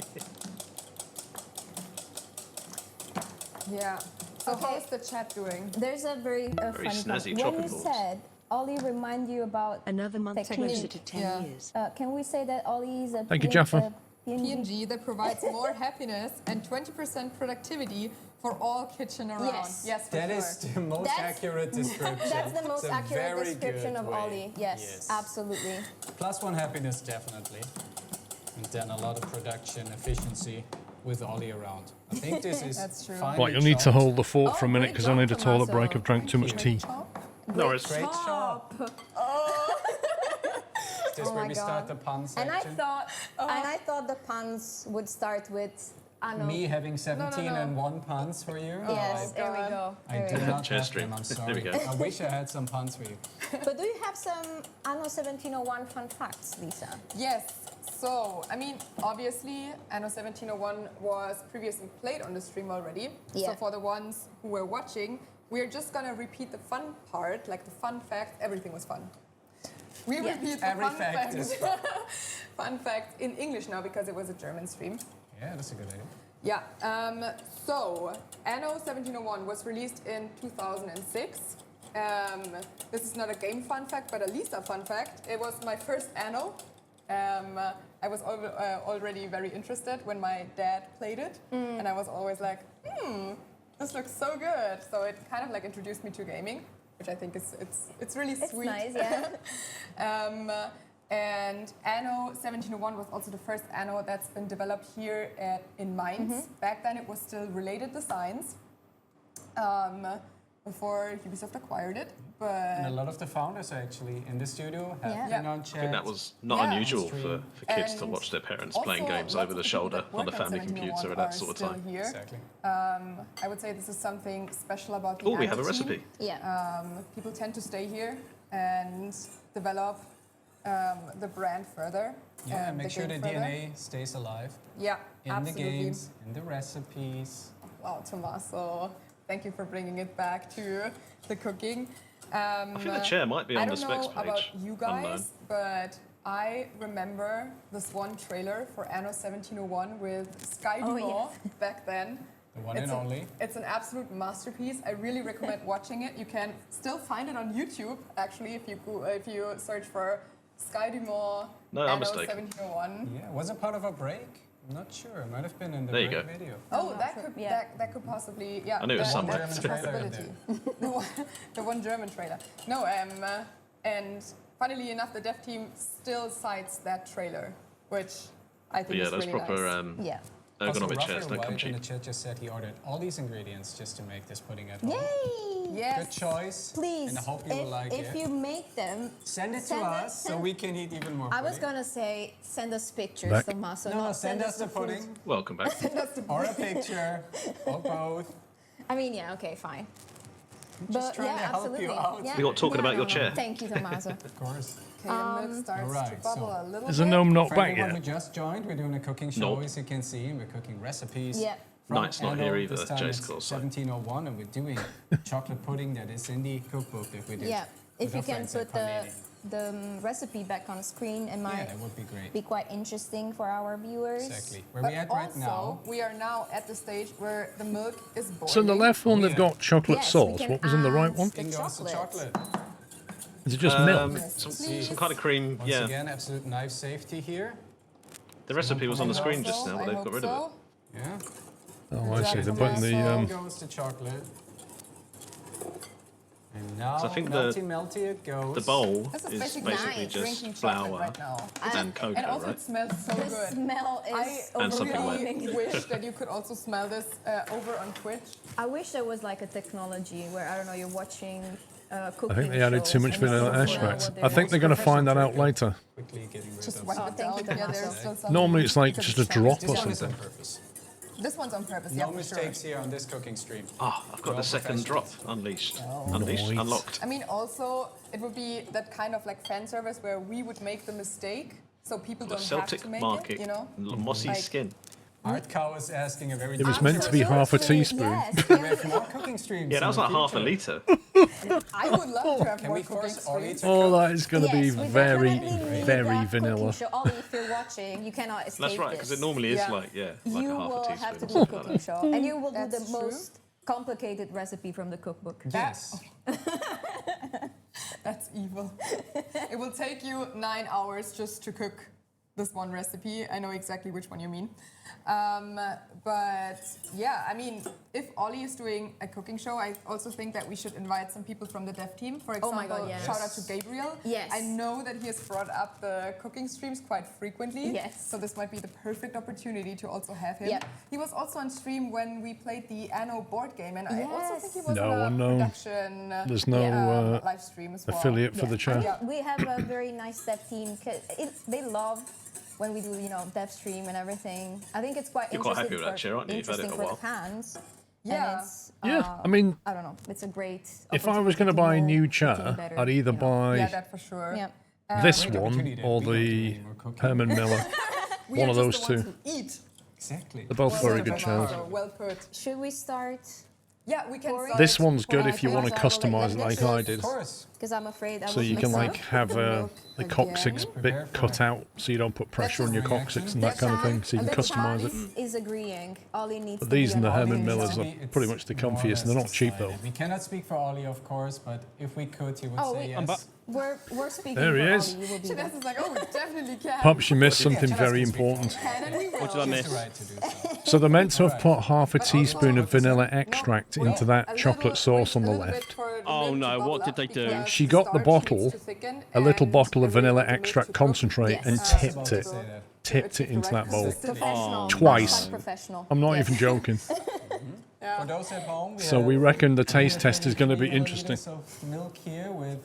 Yeah. So how's the chat doing? There's a very Very funny snazzy part. chopping When you boards. said Ollie remind you about Another month technique. closer to 10 Yeah. years. Can we say that Ollie is a Thank you, Jaffa. PNG that provides more happiness and 20% productivity for all kitchen around. Yes. For That sure. is the most That's- accurate description. That's the most It's a accurate very description good of way. Ollie. Yes, absolutely. +1 happiness, definitely. And then a lot of production efficiency with Ollie around. I think this is That's true. finally Right, you'll need to chopped. hold the fort for a minute great because I need a job, toilet Tommaso. break. I've drank too much tea. No, it's Great chop. This is Oh where my we God. start the pun And I section. thought the puns would start with Anno. Me having 17 no. and 1 puns for you? Yes, Oh, there we go. I There do we go. not Chair have stream. them, I'm There sorry. we go. I wish I had some puns for you. But do you have some Anno 1701 fun facts, Lisa? Yes. So, I mean, obviously, Anno 1701 was previously played on the stream already. Yeah. So for the ones who were watching, we're just gonna repeat the fun part, like the fun fact. Everything was fun. We Yeah. repeat the Every fun fact is fun. fun fact in English now because it was a German stream. Yeah, that's a good idea. Yeah. So Anno 1701 was released in 2006. This is not a game fun fact, but a Lisa fun fact. It was my first Anno. I was already very interested when my dad played it, and I was always like, this looks so good. So it kind of like introduced me to gaming, which I think is it's really sweet. It's nice, yeah. And Anno 1701 was also the first Anno that's been developed here in Mainz. Back then it was still related designs before Ubisoft acquired it. And a But lot of the founders actually in the studio have Yeah. been on I chat. think that was not Yeah. unusual for kids to And watch their parents also, playing games lots over of the people shoulder that on the work family 1701 computer at that are sort of still time. Here. Exactly. I would say this is something special about the Oh, we Anno have a team. recipe. Yeah. People tend to stay here and develop the brand further. Yeah, make the sure the game further. DNA stays alive Yeah, in absolutely. the games, in the recipes. Wow, Tommaso, thank you for bringing it back to the cooking. I think the chair might be on I the don't specs know page. about you guys, Unknown. but I remember this one trailer for Anno 1701 with Sky Dumont back then. The one and only. It's an absolute masterpiece. I really recommend watching it. You can still find it on YouTube, actually, if you search for Sky Dumont Anno 1701. Yeah, was it part of a break? I'm not sure. It might have been in the There you break go. video. Oh, that could possibly, yeah. I knew it was somewhere. That's a possibility. the one German trailer. No, and funnily enough, the dev team still cites that trailer, which I think is those really proper nice. ergonomic chairs don't come in cheap. the chat just said he ordered all these ingredients just to make this pudding at home. Yay! Yes. Good choice. Please, And I hope you will like it. if you make them, Send it to us so we can eat even more I was pudding. gonna say send us pictures, Back. Tommaso. No, not send us the food. pudding. Welcome back. Or a picture. Or both. I mean, yeah, okay, fine. Just trying to help absolutely. you out. Yeah. We got talking about your no. chair. Thank you, Tommaso. Of course. Okay, the milk starts to Alright, bubble so- a little Is the bit. gnome not For back everyone who yet? just joined, we're doing a cooking show, Nope. as you can see, and we're cooking recipes. Yeah. From Knight's not Anno. here either, This time Jace it's calls, so. 1701, and we're doing chocolate pudding that is in the cookbook that we did. Yeah, if with you our can friends at put the Panini. recipe back on screen, it might that would be great. be quite interesting for our viewers. Exactly. Where But we at right also, now? we are now at the stage where the milk is boiling. So in the left one, they've got chocolate Yes, we sauce. can What was in the right add one? the In goes the chocolate. chocolate. Is it just milk? Some kind of cream, Once yeah. again, absolute knife safety here. The recipe was on the screen just now, I but they've hope got rid of so. Yeah. Oh, I see. They're Yeah, putting So the goes the chocolate. And now, So I think melty it goes. The bowl This is is basically basically nice. Drinking just chocolate flour right now. and cocoa, And also right? it smells so The good. smell I is And something overwhelming. wet. wish that you could also smell this over on Twitch. I wish there was like a technology where, I don't know, you're watching cooking I think they added too much shows and you vanilla can extract. smell what I think they're going to find that out later. Quickly getting rid Just of. wipe Oh, it thank down. you, Yeah, Tommaso. there's still some. Normally it's like because just a it's drop This or one is on something. purpose. This one's on purpose, yeah, No for sure. mistakes here on this cooking stream. Ah, I've got the second drop unleashed. Unleashed, Nice. unlocked. I mean, also, it would be that kind of like fan service where we would make the mistake, so people The don't have Celtic to make market, it, you know? mossy Like- skin. Art Cow is asking a very It was meant to be half a teaspoon. Yes, We have more cooking streams. Yeah, that in was the like half a future. litre. I would love to have Can more we cooking force Ollie streams. to Oh, cook? that is going to be Yes, we very, definitely need very that vanilla. cooking show. Ollie, if you're watching, you cannot escape That's right, because this. it normally is Yeah. like, yeah, like You a half will a have to teaspoon. do a something like cooking that. show, and you will do That's the true. most complicated recipe from the cookbook. Yes. That's evil. It will take you 9 hours just to cook this one recipe. I know exactly which one you mean. But yeah, I mean, if Ollie is doing a cooking show, I also think that we should invite some people from the dev team. For example, Oh my God, yes. shout out to Gabriel. Yes. I know that he has brought up the cooking streams quite frequently. Yes. So this might be the perfect opportunity to also have him. Yep. He was also on stream when we played the Anno board game, and I also think he Yes. was No, on a no. production There's no live stream as well. affiliate for the chat. Yeah. We have a very nice dev team. They love when we do, dev stream and everything. I think it's quite You're quite interesting happy with that chair, aren't you? You've had it interesting a for the while. fans. Yeah. And it's, Yeah, I mean, I don't know. It's a great. if I was going to buy a new chair, I'd either Yeah, buy that for sure. Yeah. this Great one opportunity or that we don't do the any more cooking. Herman Miller. We One are of just those the ones two. who eat. Exactly. They're both very good chairs. Well put. Should we start? Yeah, we can start. This one's good if you I want to think I will customize it let like them I choose. did. Of course. Because I'm afraid I So will you mix can like up have the again. coccyx bit cut out so you don't put pressure on your coccyx and that kind of thing, so you can customize it. Is agreeing. Ollie needs But to these be and the an Herman Ollie. Millers are It's pretty much the more or comfiest, and they're less not cheap though. decided. We cannot speak for Ollie, of course, but if we could, he would Oh, say wait. yes. We're speaking There he for is. Ollie. You will be Shanaz is like, oh, we definitely can. Perhaps you missed something very important. Can and we will. What did I He has miss? the right to do so. So they're meant to have put half a teaspoon of vanilla extract into that chocolate sauce on the left. Oh, no, what did they do? She got the bottle, a little bottle of vanilla extract concentrate, and Yes. tipped it. Tipped it into that bowl. Professional. Twice. Professional. I'm not Yes. even joking. For those at home, So we reckon the taste test is going to be interesting. Of milk here with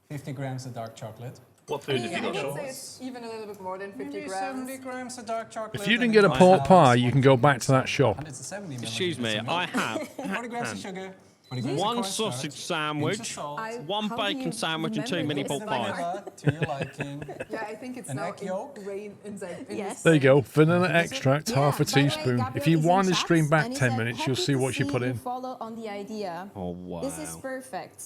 50 grams of dark chocolate. What food have Yeah, you I got, would say Sean? it's even a little bit more than 50 Maybe grams. 70 grams of dark chocolate. If you didn't and get a then pork 5 pie, you can go back to that shop. 170 Excuse me, milliliters of I milk, have 40 grams of sugar, 20 grams of one cornstarch, sausage pinch of sandwich, salt, one How do bacon you sandwich, and two remember mini this? pork pies. vanilla to your liking. Yeah, I think it's An now egg yolk? ingrained inside. in Yes. this- There you go, vanilla extract, Yeah, half a by the way, teaspoon. If Gabriel you is in wind the chat, stream back and he 10 said, minutes, you'll "Happy see to what you put you in. Follow on the idea. Oh, wow. This is perfect.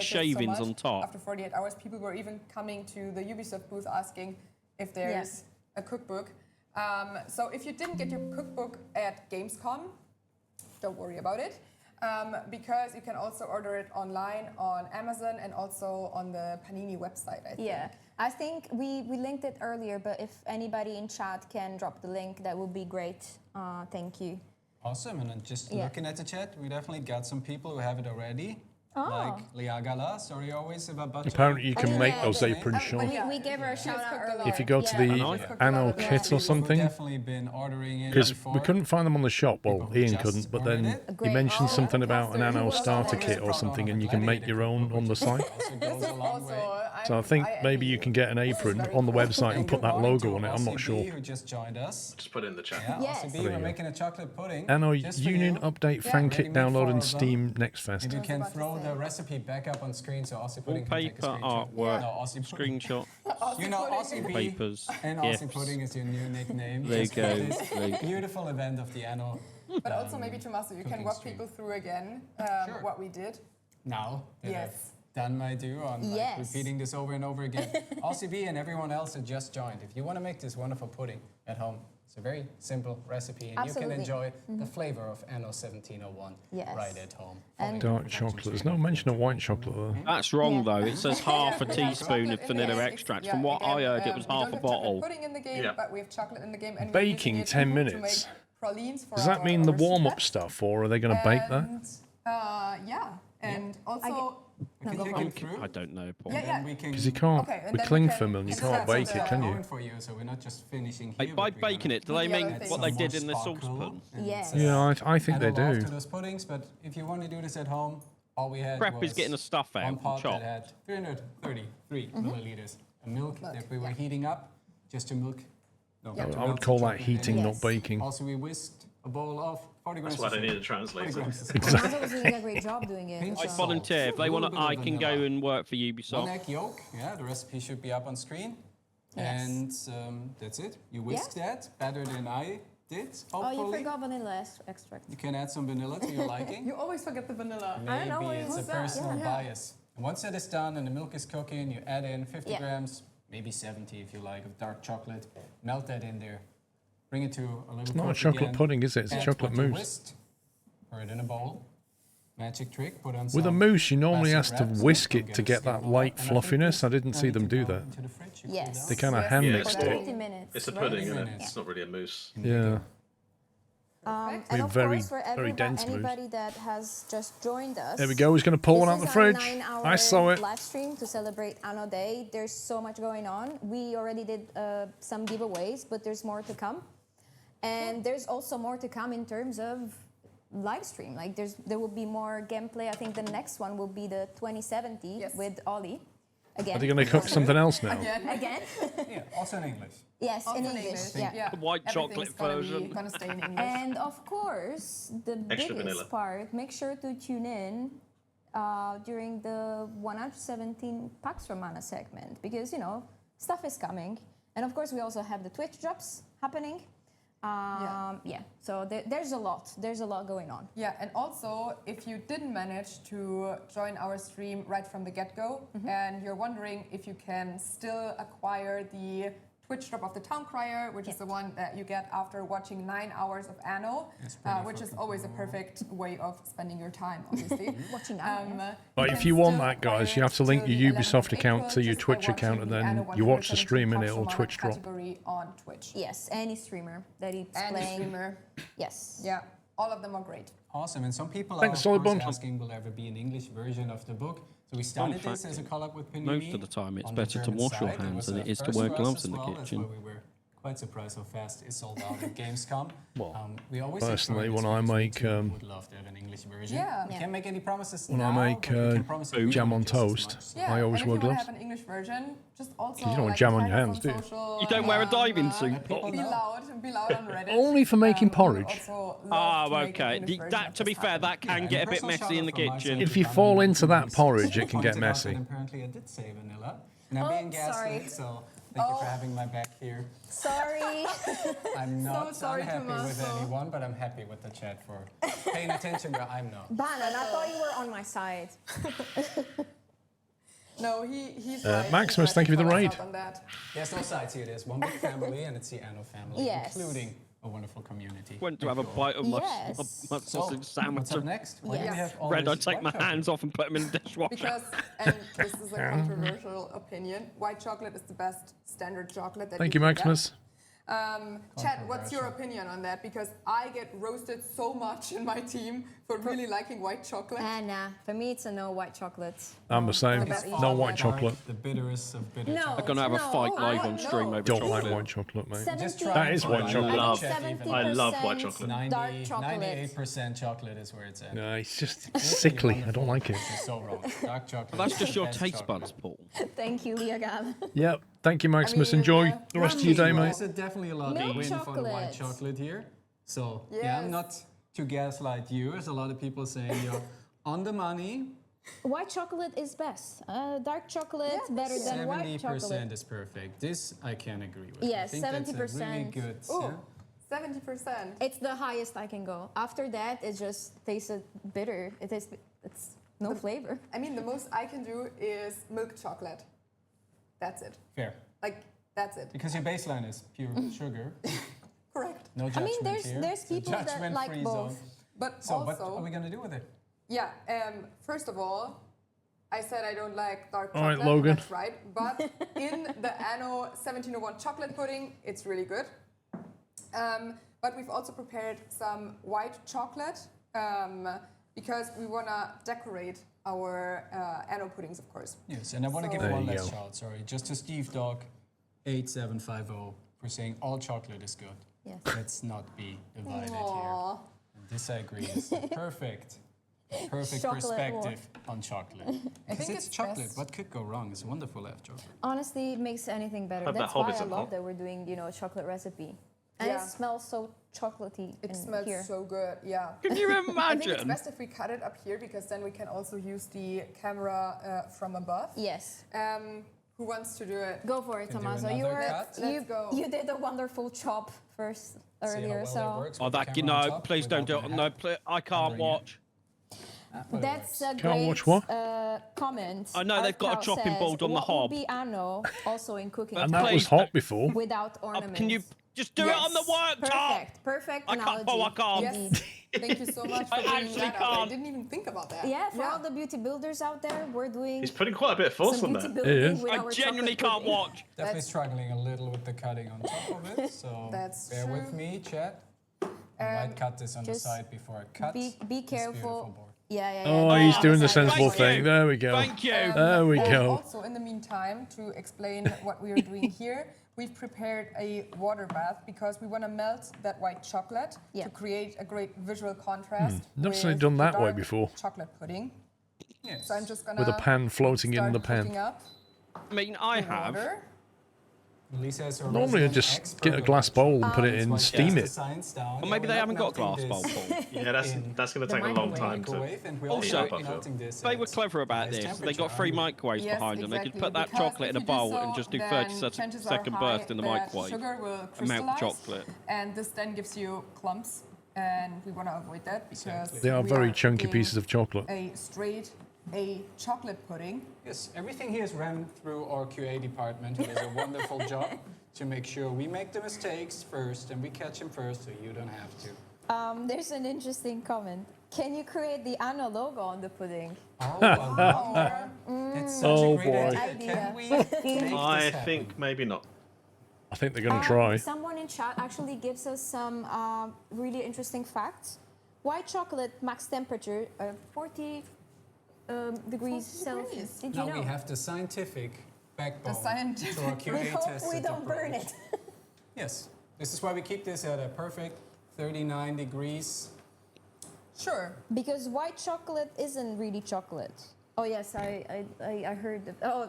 appreciated shavings so much. on top. After 48 hours, people were even coming to the Ubisoft booth asking if there's a cookbook. So if you didn't get your cookbook at Gamescom, don't worry about it, because you can also order it online on Amazon and also on the Panini website, I think. Yeah, I think we linked it earlier, but if anybody in chat can drop the link, that would be great. Thank you. Awesome, and then just looking at the chat, we definitely got some people who have it already. Like Liagala, sorry always about butter. Apparently you can make those apron shots. We gave her a shout out earlier. If you go to the Anno kit or something, definitely been ordering it because before. we couldn't find them on the shop. Well, Ian couldn't, but then he mentioned something about an Anno starter kit or something, and you can make your own on the site. So I think maybe you can get an apron on the website and put that logo on it. I'm not sure. Who just joined us. Just put it in the chat. Yeah, OCB, we're making a chocolate pudding. Anno just for Union you. update fan kit download in Steam next fest. Maybe you can throw the recipe back up on screen so Aussie Pudding can take a Paper screenshot. artwork, No, Aussie screenshot. You know, Aussie B Papers, and gifts. Aussie Pudding is your new nickname. There you Just for go, this there you go. beautiful event of the Anno. But also maybe, Tommaso, you can walk people through again what we did. Now that Yes. I've done my due on Yes. repeating this over and over again. Aussie B and everyone else that just joined, if you want to make this wonderful pudding at home, it's a very simple recipe and you can Absolutely. enjoy the flavor of Anno 1701 Yes. right at home. Dark chocolate. There's no mention of white chocolate though. That's wrong though. It says half a teaspoon of vanilla extract. From what I heard, it was we half don't a have chocolate bottle. pudding in the game, but we have chocolate in the game. And Baking we're using it 10 to minutes. make pralines for Does that our mean the overseas warm-up guests. stuff, or are they going to bake that? And, yeah, and also... We can take it through. I don't know, Paul. Yeah, yeah. Because you can't, Okay, and with then cling we can- film, and you and can't that's bake it, can you? Going for you, so we're not just finishing Like, here. by but we're baking gonna it, do they the other make things. what they Some did more in the sparkle saucepan? and Yes. some- Yeah, I think they add a lot do. to those puddings, but if you want to do this at home, all we had Prep was is getting the stuff out one and pot chopped. that had 333 milliliters of milk that we were heating up just to milk. No, Yeah. to I melt would the call that chocolate heating, in. not baking. Also, we whisked a bowl of 40 grams That's why of they sugar. need a translator. 40 grams of Tommaso was doing a great job doing it. Pinch I of so- salt. volunteer. If they A want little to, bit I of can go vanilla. and work for One Ubisoft. egg yolk, yeah, the recipe should be up on screen. Yes. And that's it. You whisk that better than I did, Oh, hopefully. you forgot vanilla extract. You can add some vanilla to your liking. You always forget the vanilla. I don't know Maybe what it's a who's that? personal Yeah. bias. And once that is done and the milk is cooking, you add in 50 Yeah. grams, maybe 70 if you like, of dark chocolate. Melt that in there. Bring it to a little It's not a cook chocolate again. pudding, is it? It's a Add chocolate what you mousse. whisked. Pour it in a bowl. Magic trick. Put on With a some mousse, you normally plastic have to wrap, whisk so it don't to get a get that scalded light up. And I think fluffiness. I this didn't see ready them to do go that. into the fridge. You cool Yes. down. They kind of Yes. hand Yeah, mixed it's it. 50 minutes. It's a right? pudding, isn't it? Minutes. It's not really a mousse. Yeah. And of Very- course, for very everybody, dense mousse. anybody that has just joined us. There we go. He's going to pull one out This the is our fridge. 9-hour I saw it. live stream to celebrate Anno Day. There's so much going on. We already did some giveaways, but there's more to come. And there's also more to come in terms of live stream. Like there will be more gameplay. I think the next one will be the 2070 with Ollie. Again. Are they going to cook something else now? Again. Yeah, also in English. Yes, Also in in English. English, Yeah. The white chocolate version. Gonna stay in English. And of course, the Extra biggest vanilla. part, make sure to tune in during the 117 Pax Romana segment because, you know, stuff is coming. And of course, we also have the Twitch drops happening. Yeah, so there's a lot. There's a lot going on. Yeah, and also, if you didn't manage to join our stream right from the get-go, and you're wondering if you can still acquire the Twitch drop of the Town Crier, which is the one that you get after watching 9 hours of Anno, which is always a perfect way of spending your time, obviously. Watching Anno. But if you want that, guys, you have to link your Ubisoft account to your Twitch account, and then you watch the stream and it'll Twitch drop. Category on Twitch. Yes, any streamer that is Any playing. streamer. Yes. Yeah, all of them are great. Awesome, and some people Thanks, are Solid of course Bond. asking, will there ever be an English version of the book? So we Fun started this fact, as a collab with Panini. most of the time it's on the better to German wash your side. hands was than a it is to first wear for us gloves as in the well. kitchen. That's why we were quite surprised how fast it sold out at Gamescom. Well, we always personally, explore when I this make, because we would love to have an English version. Yeah. We can't make any promises When now, I make but we can promise you jam will on just as toast, much. Yeah, I always and wear if you want gloves. to have an English version, just also You don't want like, jam on tag your us hands, do you? social, You don't wear a diving suit. Be loud on Reddit. Only for making We would porridge. also love to make an okay. English version That, of to be this fair, happen. that can get a bit messy in the kitchen. If you fall into that porridge, it can get Pointed out messy. that apparently I did say vanilla. And I'm Oh, being sorry. gaslit, so thank you for having my back here. Sorry. I'm not sorry, unhappy with Tommaso. anyone, but I'm happy with the chat for paying attention where I'm not. Banan, I thought you were on my side. No, he's right. Maximus, thank you for the raid. There's no sides here. There's one big family, and it's the Anno family, Yes. including a wonderful community. Went to have a bite of my sausage sandwich. What's up next? Why do we have all Red, this I'd take my white chocolate? hands off and put them in the dishwasher. Because, and this is a controversial opinion, white chocolate is the best standard chocolate that Thank you, can Maximus. get. Chad, what's your opinion on that? Because I get roasted so much in my team for really liking white chocolate. Nah, for me it's a no white chocolate. I'm the same. No white chocolate. The bitterest of bitter. No, I'm gonna have a fight live on stream over Don't chocolate. like white chocolate, mate. 70 That is white chocolate. I love white chocolate. Dark chocolate. 98% chocolate is where it's at. No, it's just sickly. I don't like it. It's so wrong. Dark chocolate. That's just your Best taste chocolate. buds, Paul. Thank you, Leah Gal. Yep. Thank you, Maximus. Enjoy the rest of your day, mate. There's definitely a lot Milk of win for the white chocolate. chocolate here. So yeah, Yes. I'm not to gaslight you. There's a lot of people saying you're on the money. White chocolate is best. Dark chocolate better than white 70% chocolate. is perfect. This I can agree with. Yes, I think that's a 70%. really good. Ooh, 70%. It's the highest I can go. After that, it just tasted bitter. It's no flavor. I mean, the most I can do is milk chocolate. That's it. Fair. Like, that's it. Because your baseline is pure sugar. Correct. No I judgment mean, there's here. there's It's a people that judgment-free like both. zone. But So what also, are we gonna do with it? yeah, first of all, I said I don't like dark All right, chocolate. Logan. That's right. But in the Anno 1701 chocolate pudding, it's really good. But we've also prepared some white chocolate because we want to decorate our Anno puddings, of course. Yes, and I want to So- give There one you last go. shout. Sorry, just to Steve Dog, 8750 for saying all chocolate is good. Yes. Let's not be divided here. Aww. And this I agree is the perfect Chocolate perspective on chocolate. Because think it's it's chocolate. best. What could go wrong? It's wonderful to have chocolate. Honestly, it makes anything better. Had that That's why I Hobbiton, love huh? that we're doing, a chocolate recipe. And Yeah. it smells so chocolatey It in smells here. so good, yeah. Can you I think it's imagine? best if we cut it up here because then we can also use the camera from above. Yes. Who wants to do it? Go for it, Can do Tommaso. another cut? Let's go. You did a wonderful chop first See how earlier, well so that works Oh, with the that camera on no, top please don't do without it. the No, hat please, I can't covering it. watch. But it that's a works. great watch what? comment. I know they've got a Arcal chopping says, board on the what hob. would be Anno also in cooking And But that was please hot before. without ornaments? Can you just do it on the worktop? Perfect I analogy. can't. Oh, I can't. Yes. Thank you so much for I bringing actually that up. I can't. didn't even think about that. Yeah, for all the beauty builders out there, we're doing He's putting quite a bit of force some on beauty that. building is. with I our genuinely chocolate can't pudding. watch. Definitely struggling a little with the cutting on top of it, so That's bear with true. me, chat. I might cut this on the just side before I cut. Be this beautiful careful. board. Yeah. Oh, he's doing the Side by sensible side. thing. There we go. Thank you. There we And go. Also, in the meantime, to explain what we are doing here, we've prepared a water bath because we want to melt that white chocolate Yeah. to create a great visual contrast. Never seen it with done the that way dark before. Chocolate pudding. Yes. So I'm just gonna With a pan floating in start the pan. cooking up I mean, I the have. water. Lisa is our Normally, I resident just expert get a on glass that. bowl and put it That's in, why she steam has the it. science down. Or Yeah, maybe we're they not haven't got a melting glass bowl, this Paul. Yeah, that's in that's going the to take a long microwave. time to. microwave, and we Also, also I feel. melting this. They were at clever about nice this. They temperature, got 3 aren't we? microwaves Yes, behind them. They could exactly, put that because chocolate if in a you do bowl so, and just do then 30 chances are second high burst in the that microwave. Sugar will And melt crystallize, chocolate. and this then gives you clumps, and we want to avoid that because They are we very chunky cooking pieces of chocolate. a chocolate pudding. Yes, everything here is ran through our QA department, who does a wonderful job to make sure we make the mistakes first and we catch them first, so you don't have to. There's an interesting comment. Can you create the Anno logo on the pudding? Oh, I wonder. That's such Oh, a great boy. idea. Can we make I this happen? think maybe not. I think they're going to try. Someone in chat actually gives us some really interesting facts. White chocolate max temperature 40 degrees 40 Celsius. degrees. Did you Now know? we have the scientific backbone scientific- to our QA We hope tested we don't burn approach. it. Yes, this is why we keep this at a perfect 39 degrees. Sure. Because white chocolate isn't really chocolate. Oh yes, I heard.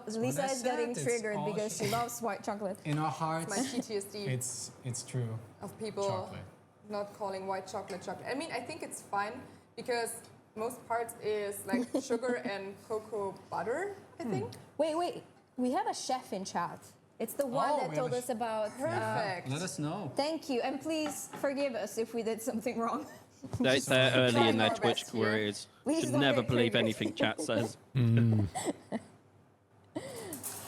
Lisa I is said, getting it's triggered all because she loves white chocolate. In our hearts, My PTSD it's true. of people Chocolate. not calling white chocolate chocolate. I mean, I think it's fine because most parts is like sugar and cocoa butter, I think. Wait. We have a chef in chat. It's the one Oh, that we told have us about. Perfect. Let us know. Thank you, and please forgive us if we did something wrong. They're early Trying in their our best Twitch here. careers. Please Should don't never get believe triggered. anything chat says.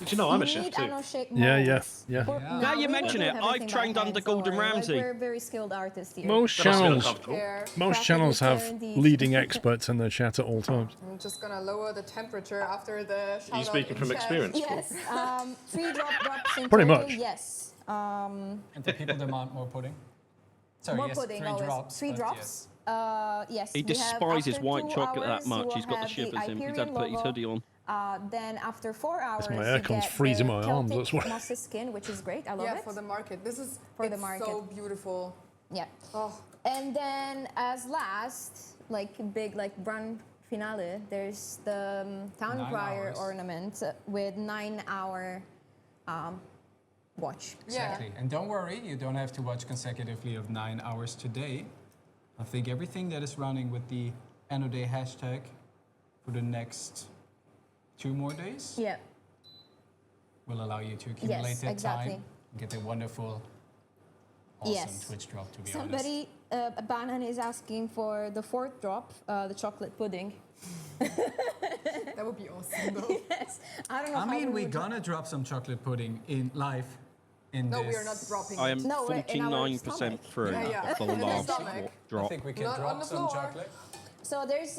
Did you know I'm a You chef need too? Anno shake Yeah, molds. yeah. For- Now no, you we mention do it, have I've everything by trained hand, under don't Gordon worry. Ramsay. Like, we're very skilled artists here. Most That must feel channels, uncomfortable. most Crafted channels with care have indeed. leading experts in their chat at all times. I'm just gonna lower the temperature after the shout Are you speaking from experience? Yes. 3 drops in Pretty total, much. yes. And for people that want more pudding? Sorry, More yes, pudding 3 always. drops. 3 but drops. Yes. He we have despises after white 2 chocolate that hours, much. you will He's got the have shivers in. He's had Hyperion to put his logo. hoodie on. Then after 4 hours, my you aircon's get freezing the my arms, Celtic that's why. mossy skin, which is great. I love Yeah, it. for the market. This is For the market. so beautiful. Yeah. Oh. And then as last, like big like brand finale, there's the town 9 crier hours. ornament with 9-hour watch. Exactly. And don't worry, you don't have to watch consecutively of 9 hours today. I think everything that is running with the Anno Day hashtag for the next 2 more days Yeah. will allow you to accumulate that exactly. time and get a wonderful, awesome Yes. Twitch drop, to be honest. Somebody, Banan is asking for the 4th drop, the chocolate pudding. That would be awesome, though. Yes. I don't know I how mean, we we're would gonna drop some chocolate pudding in live in No, this. we are not dropping I it. am No, in our 49% stomach. through Yeah. the full In the last stomach. I drop. think we can Not on drop the some floor. chocolate. So there's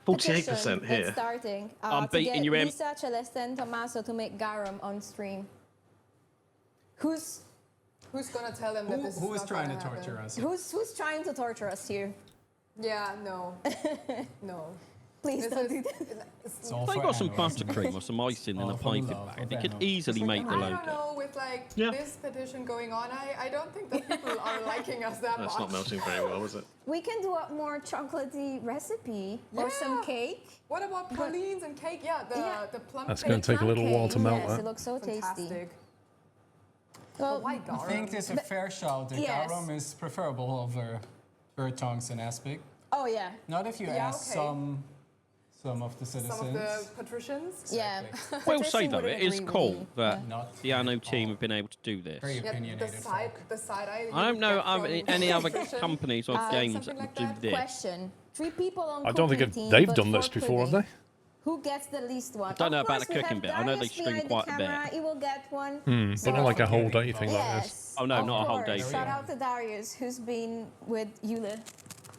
48% petition. here. It's starting. I'm to beating get you, Em. Lisa, Celeste, and Tommaso to make garum on stream. Who's gonna tell them that this is Who is not trying to gonna torture happen? us? who's trying to torture us here? Yeah, no. No. Please This don't is- do that. It's all They for got some Anno, isn't it? buttercream or some icing in All a for piping love bag. of They could Anno. easily make the I don't logo. know, with like Yeah. this petition going on, I don't think that people are liking us that That's much. not melting very well, is it? We can do a more chocolatey recipe or some Yeah. cake. What about pralines and cake? Yeah, the plum That's cake. going to take a little while to melt Yes, that. it looks so tasty. Fantastic. Well, Why I garum? think there's a fair shout that Yes. garum is preferable over bird tongues and aspic. oh yeah. Not if you Yeah, ask okay. some of the citizens. Some of the patricians. Yeah. Will say Patricia though, wouldn't it is agree with cool you. that Not the Anno at team all. have been able to do this. Very Yeah, opinionated folk. the side eye. I don't know any other patrician. companies or games that something would like do that. this. Question: 3 people on I don't think cooking team, they've but done 4 this before, have pudding. they? Who gets the least one? I don't know Of about course, the we cooking have bit. I know they Darius stream behind quite the a bit. camera. He will get one. But not like a whole day thing like this. Yes. Oh, no, of not a whole course. day Shout thing. out to Darius, who's been with Yule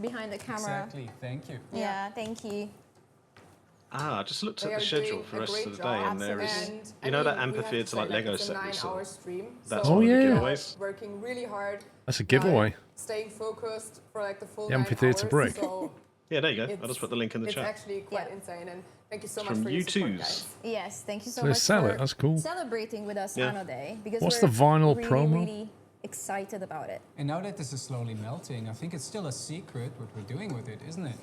behind the camera. Exactly, thank you. Yeah, thank you. I just looked They at are the schedule doing for a the rest great of the day, job, and there is, and, you know, I that mean, we have amphitheatre to like say, Lego it's a set we saw. 9-hour stream. That's so Oh, one of the yeah. giveaways. Working really hard. That's a giveaway. Staying focused for like the full The 9 amphitheatre hours, brick. So Yeah, there you go. it's- I'll just put the link in the it's chat. actually quite insane, and thank you so It's much from for your support, U2's. guys. Yes, thank you so So they much sell for it, that's cool. celebrating with us Yeah. Anno Day. Because What's we're the vinyl really, promo? really excited about it. And now that this is slowly melting, I think it's still a secret what we're doing with it, isn't it?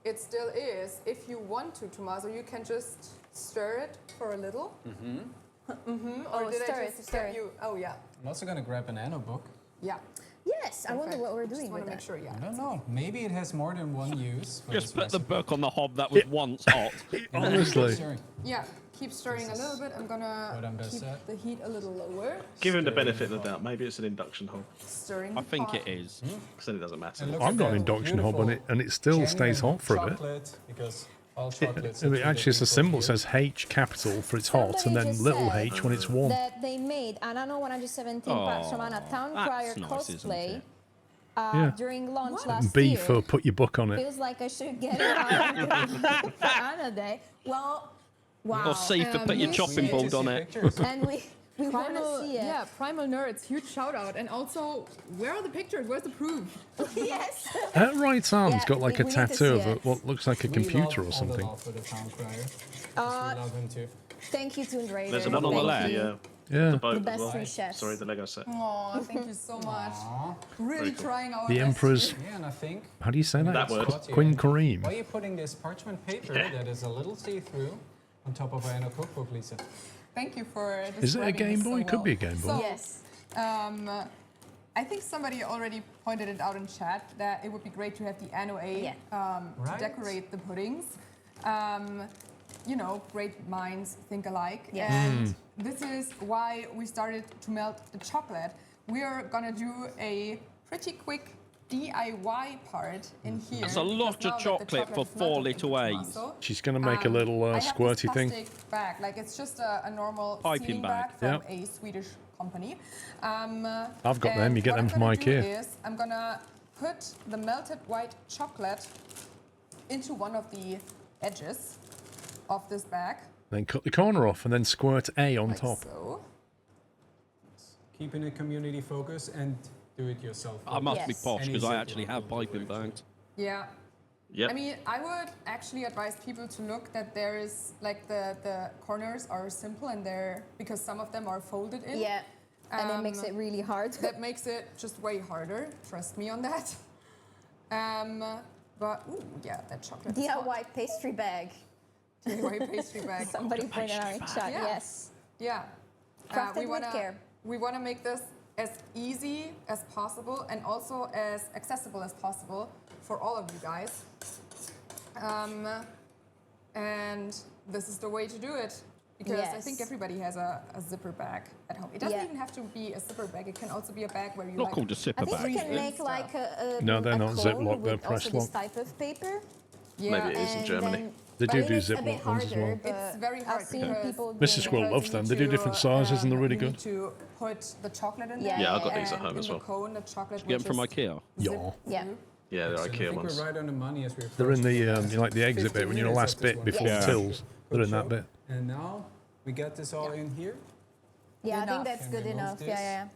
It still is. If you want to, Tommaso, you can just stir it for a little. Mm-hmm. Or Oh, did stir I it, just stir get it. you? Oh yeah, I'm also gonna grab an Anno book. yeah. Yes, I wonder Perfect. what we're Just doing want with to make that. sure. Yeah. I don't know. Maybe it has more than one use. For Just this put the recipe. book on the hob that was once hot. Honestly. Sure. Yeah. Keep stirring a little bit. I'm what gonna I'm best keep at. the heat a little lower. Give him the benefit of the doubt. Maybe it's an induction hob, Stirring. I the think pot. it is. because then it doesn't matter. And look I've at got an that induction hob on it, beautiful and it still stays genuine hot for a bit. chocolate, because all It, chocolates. actually, it's a symbol. It says H capital for it's hot, and then just little said h when it's warm. That they made an Anno 117 packs from Anna Town that's Crier nice, isn't cosplay it? Yeah. during launch last B year. for put your book on it. Feels like I should get it out for Anna Day. Well, wow. Or C for put your we chopping need to board see on it. pictures. And we want to see it. Yeah, Primal Nerds, huge shout out. And also, where are the pictures? Where's the proof? Yes. Her right arm's Yeah, got like a we need to tattoo see of it. what looks like a We computer love or all the something. love for the Town Crier. We love him too. Thank you, Toon Raider. There's another on the one left. of Thank the, you. Yeah. the boat The as best well. three chefs. Sorry, the Lego set. Oh, thank you so much. Aw. Really Very cool. trying our The best. Emperor's. Yeah, and I think How do you say that? That word. Queen Kareem. why are you putting this parchment paper that is a little see-through on top of our Anno cookbook, Lisa? Thank you for Is it a describing Game this so Boy? It could be a well. Game Boy. So, Yes. I think somebody already pointed it out in chat that it would be great to have the Anno A Yeah. to Right. decorate the puddings. You know, great minds think alike. Yes. And this is why we started to melt the chocolate. We are gonna do a pretty quick DIY part in here. That's a lot because now of that the chocolate for is 4 melted little into A's. Tommaso, She's going to make a little I have squirty this thing. plastic bag, like it's just a normal Piping sealing bag. bag from a Swedish company. I've got them. and You get what them I'm from gonna do IKEA. is I'm gonna put the melted white chocolate into one of the edges of this bag. Then cut the corner off and then squirt A on top. So. Keeping a community focus and do it yourself. I must be posh because I Any actually have piping bags. Yeah. Yep. I mean, I would actually advise people to look that there is like the corners are simple and they're because some of them are folded in. Yeah. And it makes it really hard. That makes it just way harder. Trust me on that. But ooh, yeah, that chocolate. is hot. DIY pastry bag. DIY pastry bag. Somebody pointed out in chat. Yeah. Yes. Yeah. Crafted with care. We want to make this as easy as possible and also as accessible as possible for all of you guys. And this is the way to do it. Because I think everybody has a zipper bag at home. It doesn't even have to be a zipper bag. It can also be a bag where you Not called a zipper I think bag. you can make like a No, they're a not cone Ziploc, they're with press also this lock. type of paper. Yeah. Maybe it is in and Germany. then- They but do I mean, do it's a bit Ziploc ones as harder, well. but It's very hard I've seen because- people Mrs. doing Squirrel it. loves them. They do different sizes and they're really you good. need to put the chocolate in Yeah, there. Yeah, I've got these at and home as in well. the cone, the chocolate Get them from will just IKEA. Yeah. Yeah. Yeah, they're So I IKEA think ones. we're right on the money as we They're in the, approach like the exit bit when you're in the last 15 bit minutes of before this the wonderful tills. They're in that bit. And now we got this all in here. Yeah, I Enough. think that's Can good remove enough. this. Yeah.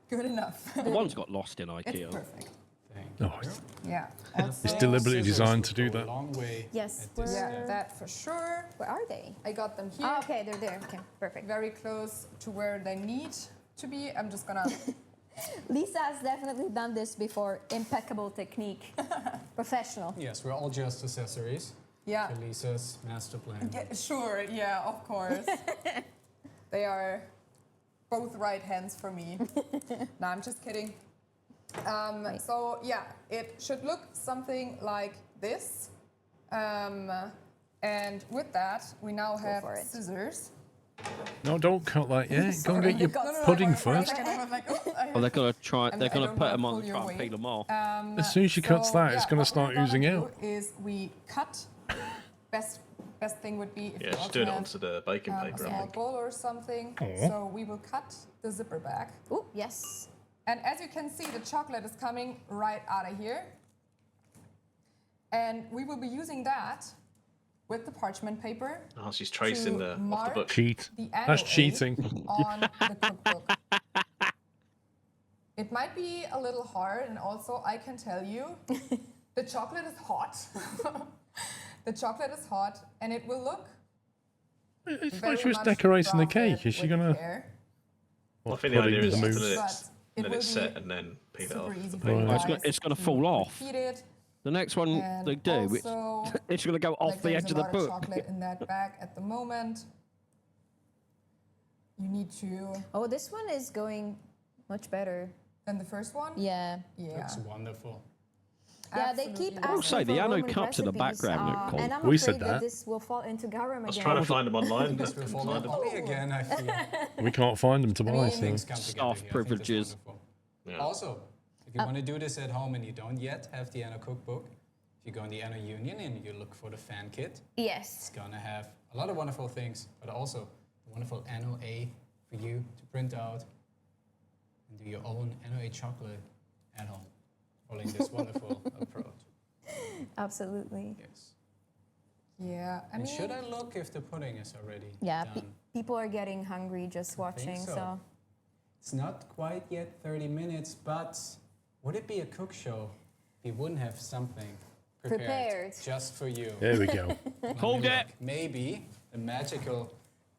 Good enough. The one's got lost in It's IKEA. perfect. Thank Oh, you. Yeah. It's deliberately Scissors designed to will do go that. a long way Yes, at this Yeah, step. that for sure. Where are they? I got them here. Oh, okay, they're there. Okay, perfect. Very close to where they need to be. I'm just gonna. Lisa has definitely done this before. Impeccable technique. Professional. Yes, we're all just accessories Yeah. to Lisa's master plan. Yeah, sure. Yeah, of course. They are both right hands for me. No, I'm just kidding. So yeah, it should look something like this. And with that, we now have for it. scissors. No, don't cut that yet. Go and get your pudding first. Oh, they're gonna try. They're I gonna don't put wanna them on pull and your try and weight. peel them off. As soon as she cuts that, it's gonna start oozing out. Is we cut. Best thing would be if Yeah, you she's also doing it have, onto the baking a paper, I small think. bowl or something. Aw. So we will cut the zipper back. Oh, yes. And as you can see, the chocolate is coming right out of here. And we will be using that with the parchment paper Oh, she's tracing to off the mark book. Cheat. the That's annual cheating. on the cookbook. It might be a little hard, and also I can tell you, the chocolate is hot. The chocolate is hot, and it will look. It's very like she was much decorating the frosted cake. Is she with gonna? care. I think the idea is the to mousse. let But it, it let will it set be and then peel it super off. easy the for you paper. It's guys. gonna- it's gonna fall off. Repeat it. The next one And they do, it's, also, it's gonna go off like the there's edge a of the lot book. chocolate in that bag at the moment. You need to. Oh, this one is going much better Than the first one? Yeah. Yeah. Looks wonderful. Yeah, they keep Absolutely. asking I will say, the for Anno Roman cups in the recipes, background look cool. And I'm We afraid said that. this will fall into Garum again. I was trying to find them online. This will fall on Ollie again, I feel. We can't find them to buy. So. Things come together Staff here. I think that's privileges. wonderful. Yeah. Also, if you want to do this at home and you don't yet have the Anno cookbook, if you go in the Anno Union and you look for the fan kit, Yes. it's gonna have a lot of wonderful things, but also a wonderful Anno A for you to print out and do your own Anno A chocolate at home, following this wonderful approach. Absolutely. Yes. Yeah. I And mean, should I look if the pudding is already Yeah, done? people are getting hungry just watching, so. so. It's not quite yet 30 minutes, but would it be a cook show if you wouldn't have something prepared. just for you? There we go. Hold it. Maybe the magical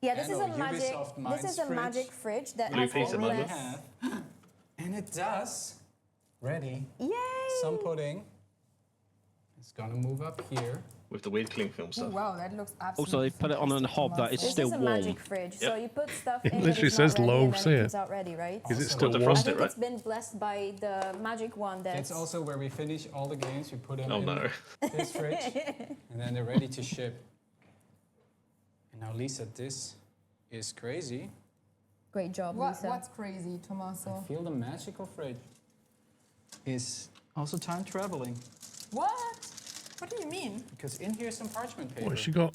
Yeah, this is a Anno magic. Ubisoft This Minds is a fridge magic fridge that Blue has piece of all magic. this. have. And it does. Ready. Yay! Some pudding. It's gonna move up here. With the weird cling film oh, stuff. wow, that looks absolutely. Also, they've put it on a fantastic, hob that is Tommaso. still This is a warm. magic fridge, so Yep. you put stuff It in that literally is not says ready low, and then see it it? comes out ready, right? Is it Also, still Got warm? I defrost think it, right? it's been blessed by the magic one It's that's... also where we finish all the games. We put them Oh in no. this fridge, and then they're ready to ship. And now, Lisa, this is crazy. Great job, What, Lisa. what's crazy, Tommaso? I feel the magical fridge is Also time traveling. What? What do you mean? Because in here's some parchment paper. What, she got?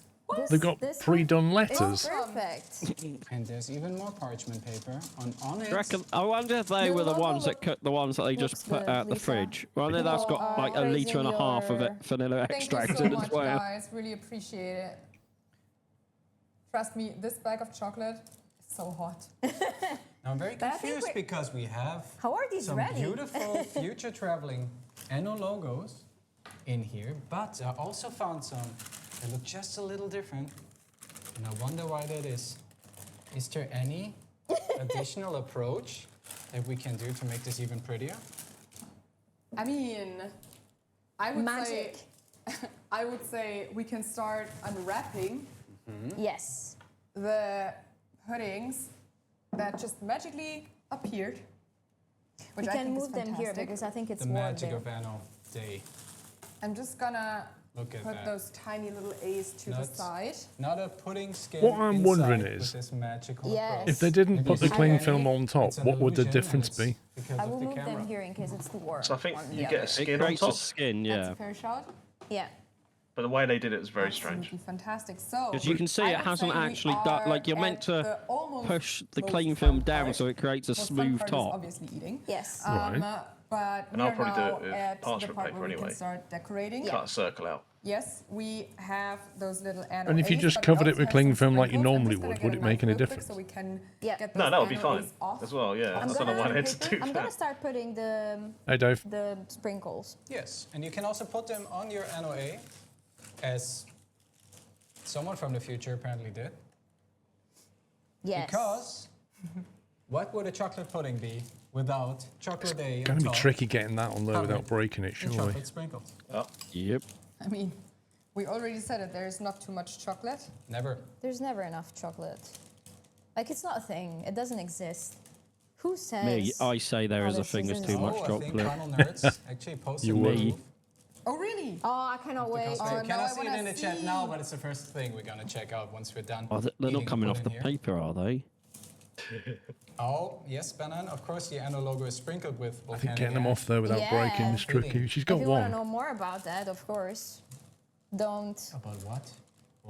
They've got pre-done letters. Perfect. And there's even more parchment paper on it. I wonder if they were the ones that cut the ones that they just put out the fridge. Well, then that's got like a litre and a half of it vanilla extract Thank you in so as much, well. guys. Really appreciate it. Trust me, this bag of chocolate is so hot. Now I'm very confused because we have How are these some ready? beautiful future traveling Anno logos in here, but I also found some that look just a little different, and I wonder why that is. Is there any additional approach that we can do to make this even prettier? I mean, I would Magic. say, I would say we can start unwrapping Yes. the puddings that just magically appeared. Which We I can think is move them here fantastic. because I think it's The warm magic there. of Anno Day. I'm just gonna Look at put that. those tiny little A's to the Nuts. side. Not a pudding skin. What I'm wondering inside is, with this magical Yes. approach. if they didn't If put you the see cling any, film on top, it's an what would the illusion and difference it's be? because I of will the move camera. them here in case it's too warm. So I think on you the get other. a skin on Creates a top, skin, That's yeah. a fair shot. Yeah. but the way they did it is very strange. Absolutely fantastic. So, Because you can see I it would hasn't say we actually are done, like you're meant at to the almost push the most cling fun film down part. so it creates a Most fun smooth part is top. obviously eating. Yes. Right. But And we I'll are probably do now it with at the parchment part paper where we anyway. can start decorating. Cut a circle out. Yes, we have those little Anno And if you A's, just but we covered it also with have cling some film like you sprinkles. I'm normally just gonna would, get would a it make any knife real quick difference? So we can Yeah. get those No, that would be Anno fine A's off. as well. Yeah, I I'm don't know gonna- why they had to do I'm gonna that. start putting Hey, Dave. the sprinkles. Yes, and you can also put them on your Anno A, as someone from the future apparently did. Yes. Because what would a chocolate pudding be without chocolate A Going on to be top tricky getting that on there covered without breaking it, in surely. chocolate sprinkles? Oh. Yep. I mean, we already said it. There is not too much chocolate. Never. There's never enough chocolate. Like, it's not a thing. It doesn't exist. Who says? Me, I say there is a this thing there's isn't- too much I think chocolate. Carnal Nerds actually posted You the would. move. Oh, really? Oh, I cannot wait. Because Oh, you now I cannot see it wanna in the chat see. now, but it's the first thing we're gonna check out once we're done. Oh, they're eating not coming off the pudding here. paper, are they? Oh, yes, Banan. Of course, the Anno logo is sprinkled with I volcanic think getting them ash. off there without breaking is Yeah. tricky. She's got If you want to one. know more about that, of course, don't. About what?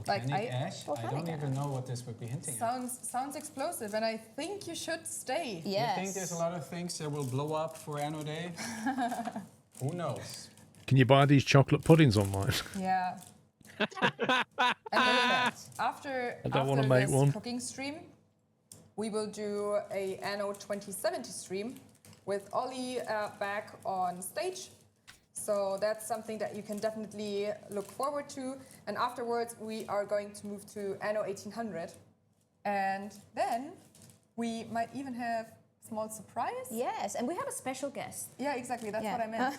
Like, Volcanic ash? I Volcanic don't even know what this would be hinting at. Sounds explosive, and I think you should stay. Yes. You think there's a lot of things that will blow up for Anno Day? Who knows? Can you buy these chocolate puddings online? Yeah. And after I don't wanna after make this one. cooking stream, we will do a Anno 2070 stream with Ollie back on stage. So that's something that you can definitely look forward to. And afterwards, we are going to move to Anno 1800. And then we might even have a small surprise. Yes, and we have a special guest. Yeah, exactly. That's Yeah. what I meant.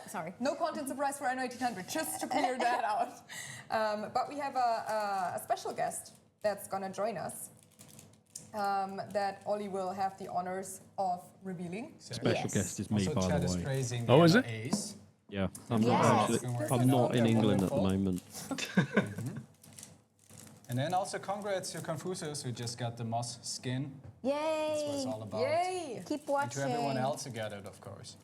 Sorry. No content surprise for Anno 1800, just to clear that out. But we have a special guest that's going to join us that Ollie will have the honors of revealing. Special guest is me, Also, by Chad the is way. praising Oh, the is Anno it? A's. Yeah, I'm Yes. not actually. I'm not in England at the moment. And then also congrats to Confucius, who just got the moss skin. Yay! That's what it's all about. Yay! Keep And watching. to everyone else who got it, of course.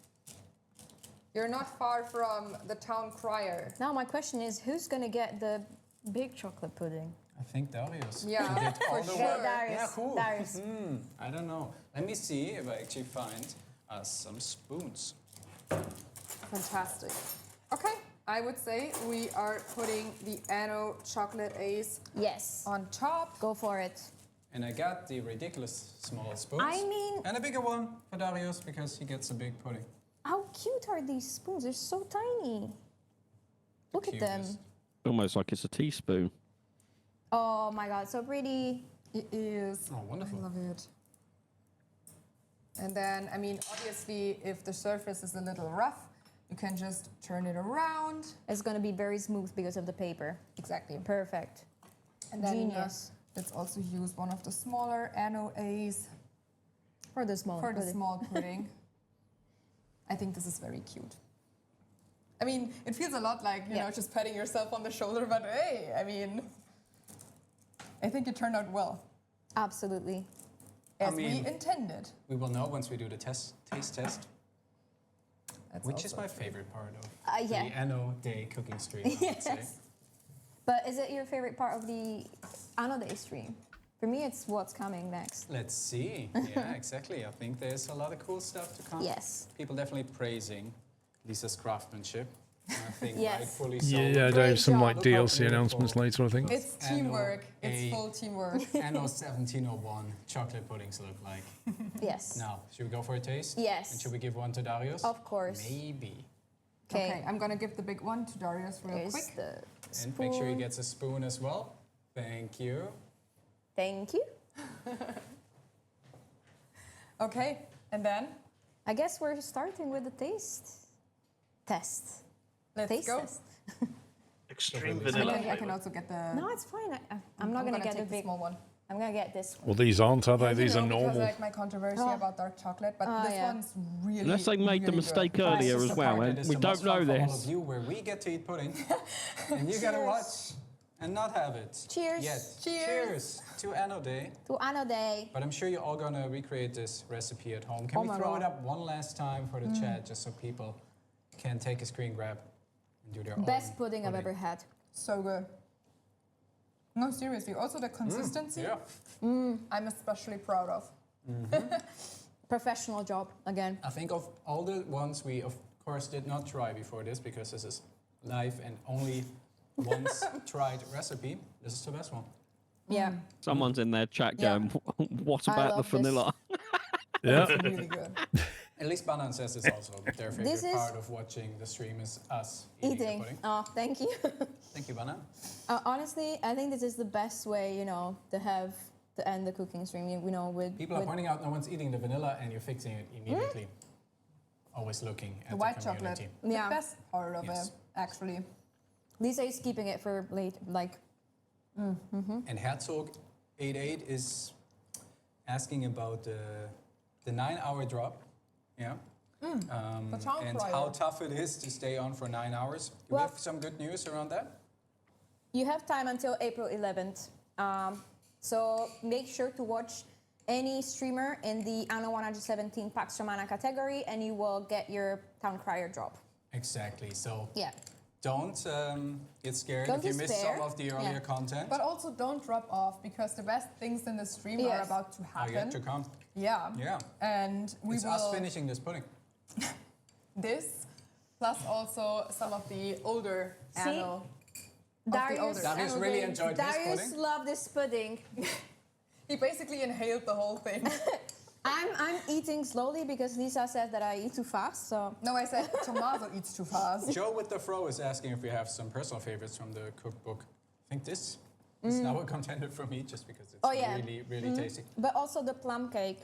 You're not far from the town crier. Now my question is, who's gonna get the big chocolate pudding? I think Darius. Yeah, He did all for the sure. work. Darius. Yeah, who? Darius. I don't know. Let me see if I actually find some spoons. Fantastic. Okay, I would say we are putting the Anno chocolate A's Yes. on top. Go for it. And I got the ridiculous small spoons. I mean, And a bigger one for Darius because he gets a big pudding. how cute are these spoons? They're so tiny. Look at them. Cutest. Almost like it's a teaspoon. Oh my god, so pretty. It is. Oh, wonderful. I love it. And then, I mean, obviously, if the surface is a little rough, you can just turn it around. It's gonna be very smooth because of the paper. Exactly. Perfect. And then Genius. let's also use one of the smaller Anno A's For the small for the pudding. small pudding. I think this is very cute. I mean, it feels a lot like, you know, just patting yourself on the shoulder, but hey, I mean, I think it turned out well, Absolutely. as I mean- we intended. We will know once we do the taste test. Which is my favorite part of yeah. the Anno Day cooking stream, I would say. Yes. But is it your favorite part of the Anno Day stream? For me, it's what's coming next. Let's see. Yeah, exactly. I think there's a lot of cool stuff to come. Yes. People definitely praising Lisa's craftsmanship. I think Yes. rightfully so. Yeah, there's some like Look how DLC announcements beautiful later, I think. It's teamwork. It's full teamwork. Anno 1701 chocolate puddings look like. Yes. Now, should we go for a taste? Yes. And should we give one to Darius? Of course. Maybe. Okay, I'm gonna give the big one to Darius real Here's quick. the And make sure he spoon. gets a spoon as well. Thank you. Thank you. Okay, and then? I guess we're starting with the taste test. Let's taste go. test. Extreme I vanilla. can also get the... No, it's fine. I'm not gonna get the take the big small one. I'm gonna get this one. Well, these aren't, are they? You These know, are because normal. like my controversy about dark chocolate, but this yeah. one's really, Unless they made the really mistake good. earlier This is as the well, part and that is we the don't most know fun for all this. of you, where we get to eat pudding, and you gotta watch and not have it. Cheers. Yet. Cheers. Cheers to Anno Day. To Anno Day. But I'm sure you're all gonna recreate this recipe at home. Can Oh we my throw it God. up one last time for the chat, just so people can take a screen grab and do their own Best pudding I've ever had. So good. No, seriously. Also the consistency, Yeah. I'm especially proud of. Professional job again. I think of all the ones we, of course, did not try before this, because this is live and only once tried recipe. This is the best one. Yeah. Someone's in their chat Yeah. going, what I about the love this. vanilla? Yeah. It's really good. At least Banan says it's also their favorite This is- part of watching the stream is us eating the Eating. pudding. Oh, thank you. Thank you, Banan. Honestly, I think this is the best way, to end the cooking stream. With People are pointing out no one's eating the vanilla and you're fixing it immediately. Always looking at The white community. chocolate. Yeah. The best part of Yes. it, actually. Lisa is keeping it for late, like. And Herzog88 is asking about the 9-hour drop. Yeah. The town And crier. how tough it is to stay on for 9 hours. Do we Well- have some good news around that? You have time until April 11th. So make sure to watch any streamer in the Anno 117 Pax Romana category, and you will get your town crier drop. Exactly. So Yeah. don't get scared Don't if you miss despair. some of the earlier Yeah. content. But also don't drop off, because the best things in the stream are Yes. about to Are happen. yet to come. Yeah. Yeah. And we It's will us finishing this pudding. this, plus also some of the older See? Anno. Darius, Darius really enjoyed this Darius pudding. loved this pudding. He basically inhaled the whole thing. I'm eating slowly because Lisa said that I eat too fast. So No, I said Tommaso eats too fast. Joe with the fro is asking if we have some personal favorites from the cookbook. I think this is now a contender for me, just because it's Oh, yeah. really, really tasty. but also the plum cake.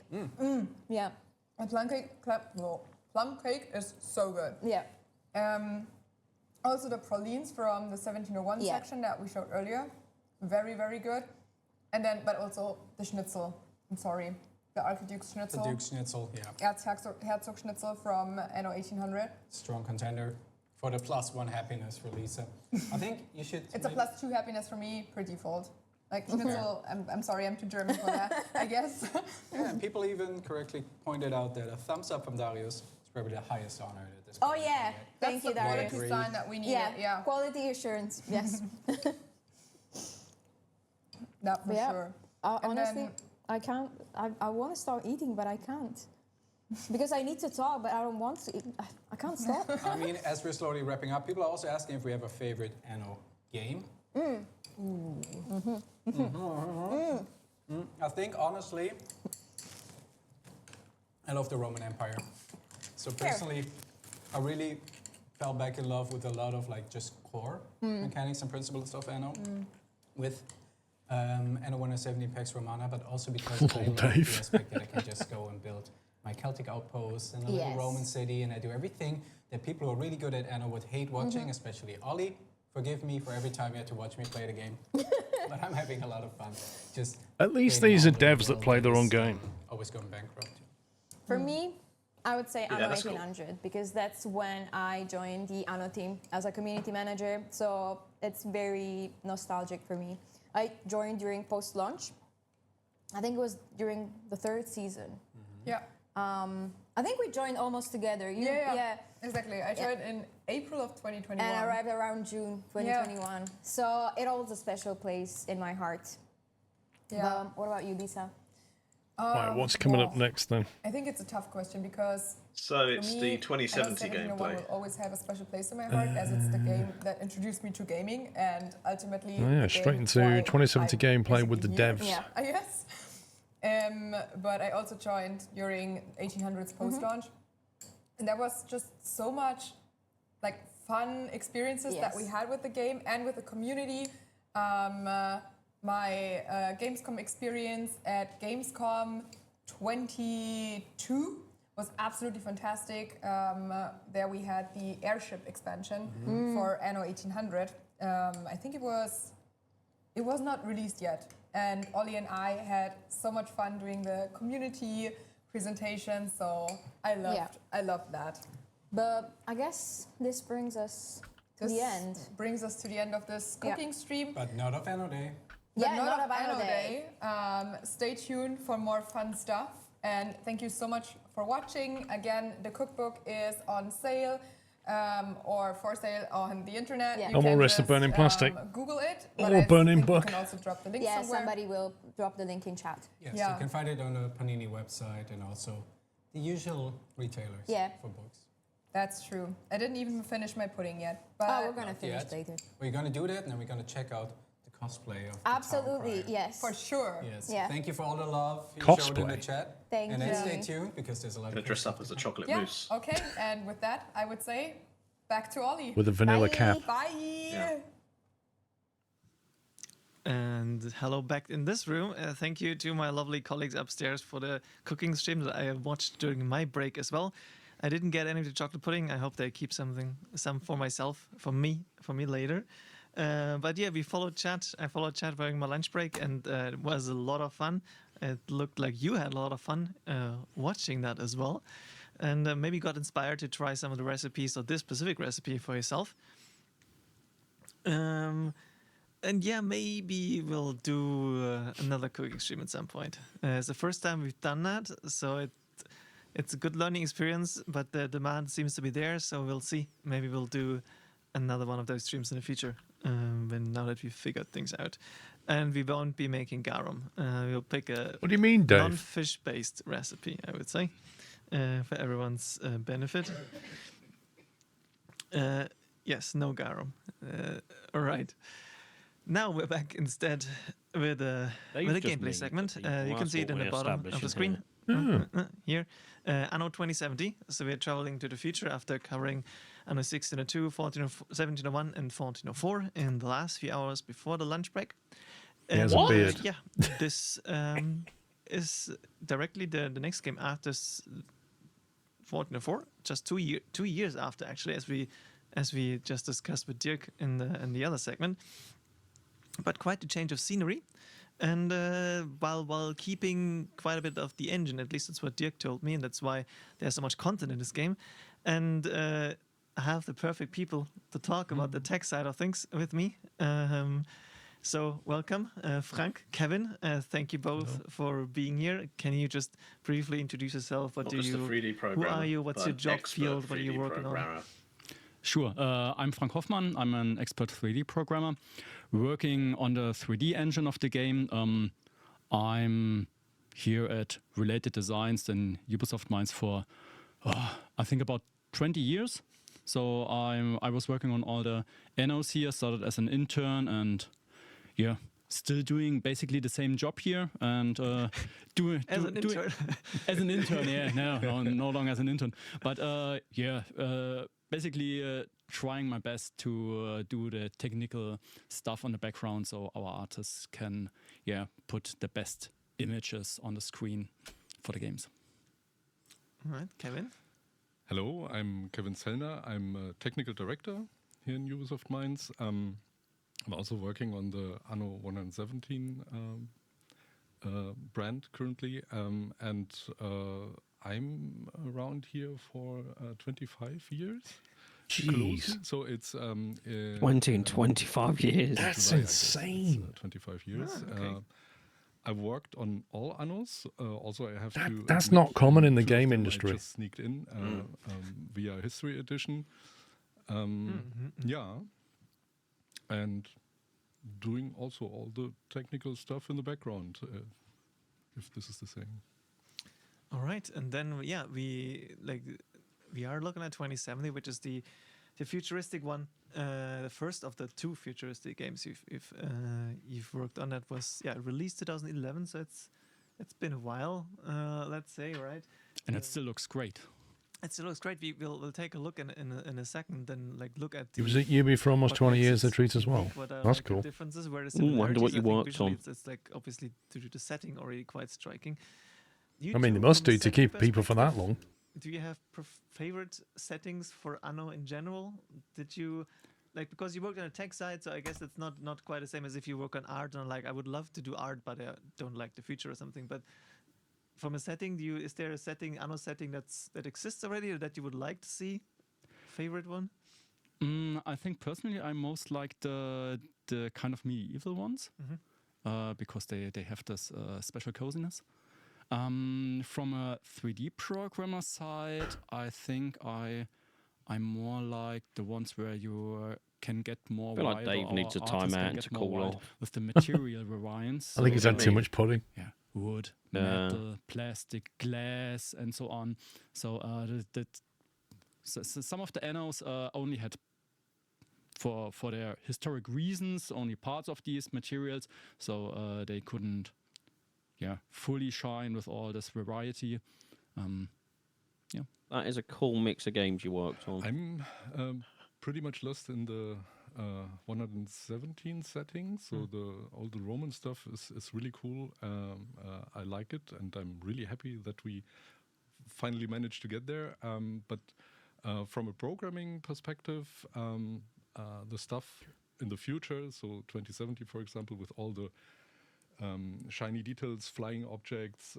Yeah. And plum cake is so good. Yeah. Also the pralines from the 1701 Yeah. section that we showed earlier, very, very good. And then, but also the schnitzel. I'm sorry, the Archduke The schnitzel. Duke Schnitzel, yeah. Herzog schnitzel from Anno 1800. Strong contender for the +1 happiness for Lisa. I think you should... It's a maybe- +2 happiness for me per default. Like schnitzel, I'm sorry, I'm too German for that, I guess. Yeah, and people even correctly pointed out that a thumbs up from Darius is probably the highest honor that this Oh person yeah. can get. Thank you, That's the Darius. quality sign that we need. Yeah. Quality assurance. Yes. That for Yeah. sure. And Honestly, then- I can't. I want to start eating, but I can't. Because I need to talk, but I don't want to eat. I can't stop. I mean, as we're slowly wrapping up, people are also asking if we have a favorite Anno game. I think, honestly, I love the Roman Empire. So personally, I really fell back in love with a lot of like just core mechanics and principles of Anno. With Anno 170 Pax Romana, but also because I love the Dave. aspect that I can just go and build my Celtic outpost and a little Yes. Roman city, and I do everything that people who are really good at Anno would hate watching, especially Ollie. Forgive me for every time you had to watch me play the game, but I'm having a lot of fun. Just At least creating these are all the devs that world play their own is, game. Always going bankrupt. For me, I would say Anno that's cool. 1800 because that's when I joined the Anno team as a community manager. So it's very nostalgic for me. I joined during post-launch. I think it was during the 3rd season. Yeah. I think we joined almost together. Yeah, exactly. I joined in April of 2021. And I arrived around June 2021. So it holds a special place in my heart. Yeah. What about you, Lisa? Right, what's coming up next then? I think it's a tough question because so it's the 2070 gameplay. gameplay. Will always have a special place in my heart as it's the game that introduced me to gaming and ultimately. Oh yeah, straight into 2070 gameplay with the devs. Yeah, yes. But I also joined during 1800's post-launch, and there was just so much like fun experiences that we had with the game and with the community. My Gamescom experience at Gamescom 22 was absolutely fantastic. There we had the airship expansion for Anno 1800. I think it was not released yet. And Ollie and I had so much fun doing the community presentation, so I loved that. But I guess this brings us to the end. Brings us to the end of this cooking stream. But not of Anno Day. But not of Anno Day. Stay tuned for more fun stuff. And thank you so much for watching. Again, the cookbook is on sale or for sale on the internet. No more risk of burning plastic. Google it. Or burning book. You can also drop the link Yeah, somewhere. somebody will drop the link in chat. Yes, you can find it on the Panini website and also the usual retailers for books. That's true. I didn't even finish my pudding yet. But we're going to finish later. We're going to do that, and then we're going to check out the cosplay of Absolutely, yes. For sure. Yes. Yeah. Thank you for all the love you Cosplay. showed in the chat. Thank and you. then stay tuned because there's a lot of Gonna dress up as a chocolate Yeah, mousse. okay. And with that, I would say back to Ollie. With a vanilla cap. Bye. Yeah. And hello back in this room. Thank you to my lovely colleagues upstairs for the cooking stream that I have watched during my break as well. I didn't get any of the chocolate pudding. I hope they keep some for myself, for me later. But yeah, we followed chat. I followed chat during my lunch break, and it was a lot of fun. It looked like you had a lot of fun watching that as well, and maybe got inspired to try some of the recipes or this specific recipe for yourself. And yeah, maybe we'll do another cooking stream at some point. It's the first time we've done that, so it's a good learning experience, but the demand seems to be there, so we'll see. Maybe we'll do another one of those streams in the future, now that we've figured things out. And we won't be making garum. We'll pick a What do you mean, Dave? non-fish-based recipe, I would say, for everyone's benefit. Yes, no garum. All right. Now we're back instead with a gameplay segment. You can see it in the bottom of the screen. Here, Anno 2070. So we're traveling to the future after covering Anno 1602, 1701, and 1404 in the last few hours before the lunch break. He has a beard. Yeah, this is directly the next game after 1404, just 2 years after, actually, as we just discussed with Dirk in the other segment. But quite a change of scenery. And while keeping quite a bit of the engine, at least that's what Dirk told me, and that's why there's so much content in this game. And I have the perfect people to talk about the tech side of things with me. So welcome, Frank, Kevin. Thank you both for being here. Can you just briefly introduce yourself? What Not do just you? a 3D Who programmer, are you? What's your but job expert field? What are you 3D working on? programmer. Sure. I'm Frank Hoffmann. I'm an expert 3D programmer working on the 3D engine of the game. I'm here at Related Designs and Ubisoft Minds for, I think, about 20 years. So I was working on all the Annos here, started as an intern, and yeah, still doing basically the same job here. And As an intern? As an intern, yeah. No longer as an intern. But basically trying my best to do the technical stuff on the background so our artists can put the best images on the screen for the games. All right, Kevin. Hello, I'm Kevin Sellner. I'm a technical director here in Ubisoft Minds. I'm also working on the Anno 117 brand currently, and I'm around here for 25 years. Jeez. So it's 20 and 25 years. That's July, insane. 25 years. Okay. I've worked on all Annos. Also, I have to. That's admit, not common in the two of game them industry. I just sneaked in via History Edition. Yeah, and doing also all the technical stuff in the background, if this is the same. All right, and then we are looking at 2070, which is the futuristic one. The first of the two futuristic games you've worked on. That was released 2011, so it's been a while, let's say, right? And it still looks great. It still looks great. We'll take a look in a second, then look at. It was at UB for almost 20 years. The treat as well. That's cool. The differences, where the wonder what you similarities, worked on. It's like obviously due to the setting already quite striking. I mean, they must do to keep people for that long. Do you have favorite settings for Anno in general? Did you because you worked on a tech side, so I guess it's not quite the same as if you work on art and I would love to do art, but I don't like the future or something. But from a setting, is there a setting, Anno setting that exists already or that you would like to see? Favorite one? I think personally I most like the kind of medieval ones because they have this special coziness. From a 3D programmer side, I think I'm more like the ones where you can get more. I feel like Dave needs a timeout to cool off with the material variance. I think he's had too much pudding. Yeah, wood, metal, plastic, glass, and so on. So some of the Annos only had for their historic reasons only parts of these materials, so they couldn't fully shine with all this variety. That is a cool mix of games you worked on. I'm pretty much lost in the 117 setting, so all the Roman stuff is really cool. I like it, and I'm really happy that we finally managed to get there. But from a programming perspective, the stuff in the future, so 2070, for example, with all the shiny details, flying objects,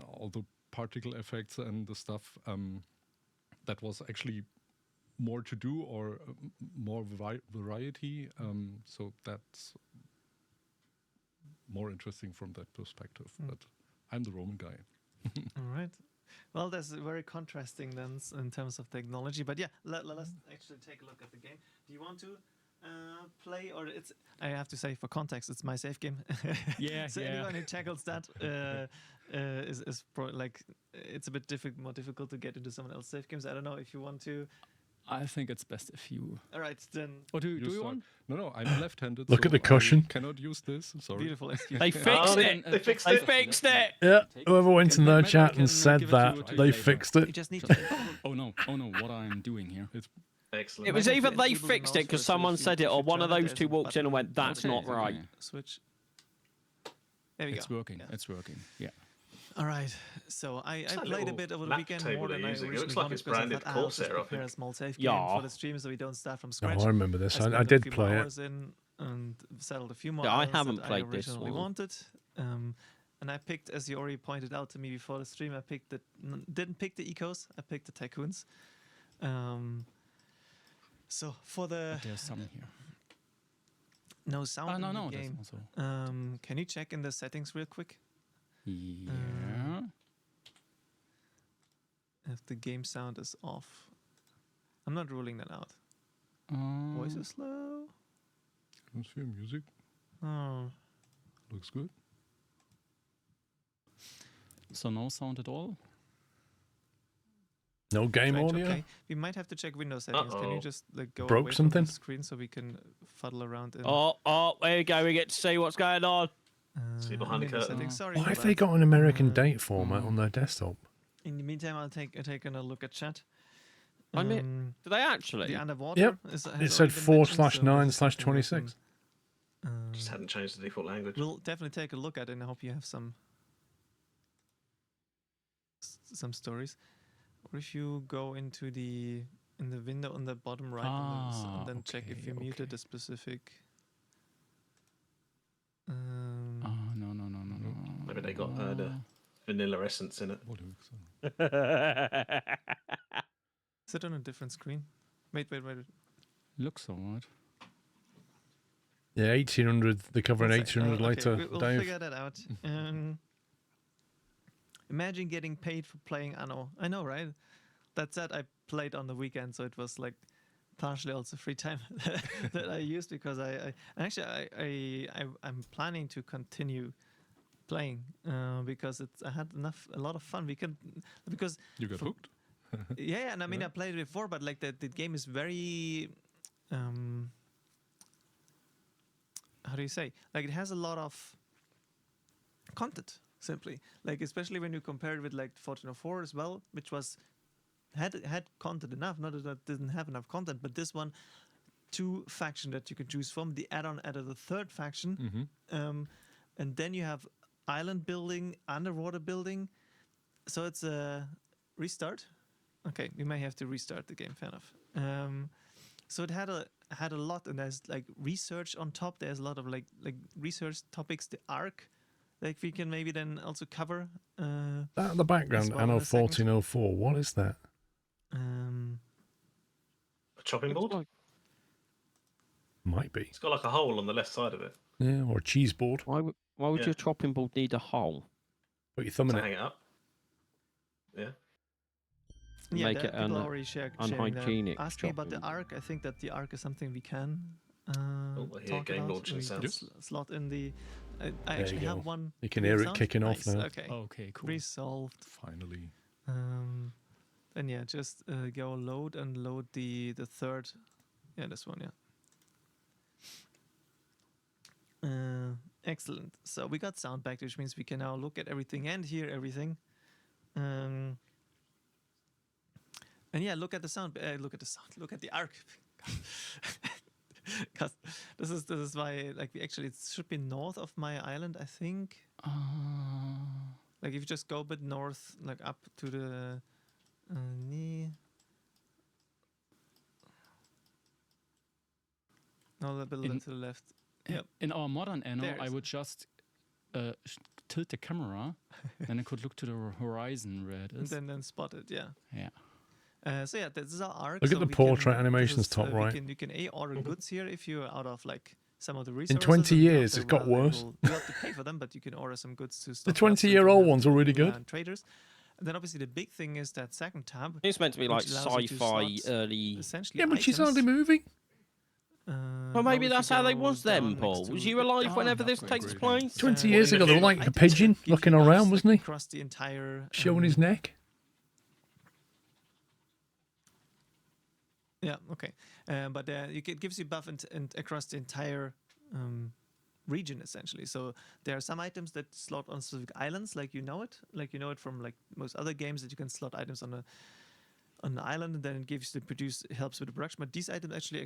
all the particle effects and the stuff, that was actually more to do or more variety. So that's more interesting from that perspective. But I'm the Roman guy. All right. Well, that's very contrasting then in terms of technology. But yeah, let's actually take a look at the game. Do you want to play, or I have to say for context, it's my safe game. So anyone who tackles that is it's a bit more difficult to get into someone else's safe games. I don't know if you want to. I think it's best if you. All right, then. Or do you want? No, I'm left-handed. Look so at the cushion. I cannot use this. I'm sorry. Beautiful excuse. They fixed it. They fixed They it. fixed it. Yeah, whoever went in their Maybe I chat can and said give it that, to you they later. fixed You it. just need to. Oh no, what I'm doing here. Excellent. It was Might have either to they enable the fixed it mouse because first, someone if you- said it, if or you one of turn it, those there's two a walks in and button. went, "That's Okay, not right." Switch. There we It's go. working. Yeah. It's working. Yeah. All right. So I that played a little bit over the lap weekend table more than they're I using? It originally looks like wanted it's because I branded thought, I'll just Corsair, I prepare a think. small safe game Yeah. for the stream so we don't start from scratch. I remember this. spent I a did few play more it. hours in and settled a few more Yeah, I islands haven't that played I this originally one. wanted. And I picked, as you already pointed out to me before the stream, didn't pick the ecos. I picked the tycoons. So for the But there's some here. no sound No, in no, the there's game. also. Can you check in the settings real quick Yeah. if the game sound is off? I'm not ruling that out. Voice is slow. Atmosphere, music, Oh, looks good. So no sound at all. No game strange. audio? Okay, we might have to check Windows settings. Can you just go Broke away something? from the screen so we can fuddle around? In Oh, there you go. We get to see what's going on. See behind the Windows curtain. settings. Sorry. Why for have they that. got an American date format on their desktop? In the meantime, I'll take a look at chat. I mean, do they actually? The underwater. Yep. has It already said been 4/9/26. Just hadn't changed the default language. We'll definitely take a look at it, and I hope you have some stories. Or if you go into in the window on the bottom right, and then check if you muted a specific. No. Maybe they got the vanilla essence in it. Is it on a different screen? Wait. Looks alright. Yeah, 1800. They're covering 1800 okay, later. We'll Dave. figure that out. Imagine getting paid for playing Anno. I know, right? That said, I played on the weekend, so it was like partially also free time that I used because I'm planning to continue playing because I had a lot of fun. Because you got hooked. Yeah, and I mean I played it before, but like the game is very how do you say? Like it has a lot of content, simply. Like especially when you compare it with like 1404 as well, which was had content enough. Not that it didn't have enough content, but this one, 2 factions that you can choose from. The add-on added a 3rd faction, and then you have island building, underwater building. So it's a restart. Okay, you may have to restart the game. Fair enough. So it had a lot, and there's like research on top. There's a lot of like research topics. The arc, like we can maybe then also cover. That in the background, well Anno in a second. 1404. What is that? A chopping board? Might be. It's got like a hole on the left side of it. Yeah, or a cheese board. Why would Yeah. your chopping board need a hole? Put your thumb in To it. hang it up. Yeah. Yeah, Make it people already sharing unhygienic. Ask me about the chopping arc. I think that the arc is something we can I hear talk game about. launching We sounds. can slot in the. I There actually you have go. one. You can Do hear have it sound? kicking off Nice, now. Okay. Okay, cool. Resolved. Finally. And yeah, just go load and load the 3rd. Yeah, this one. Yeah. Excellent. So we got sound back, which means we can now look at everything and hear everything. And yeah, look at the sound. Look at the sound. Look at the arc. Because this is why like we actually it should be north of my island, I think. Like if you just go a bit north, like up to the knee. No, a little bit to the left. Yep. In our modern Anno, There I is- would just tilt the camera, and I could look to the horizon where it is. Then spot it, yeah. Yeah. So yeah, this is our arc. Look at so the we portrait can- animations this is, top right. You can order goods here if you're out of like some of the resources. In 20 and years, after it's a got while, worse. You have to pay for them, but you can order some goods to The stock up, 20-year-old you can ones are really have, good. Traders. And then obviously the big thing is that second tab. It's meant to be like which allows you to sci-fi, slot early. essentially Yeah, but she's items. hardly moving. Well, maybe if you that's how they go was then, down Paul. next Was to you the- alive whenever this takes place? 20 years ago, they were like a items pigeon that give looking you buffs, around, like, wasn't he? across the entire Showing his neck. Yeah, okay. But it gives you buff and across the entire region, essentially. So there are some items that slot on specific islands, like you know it from like most other games that you can slot items on an island, and then it gives helps with the production. But these items actually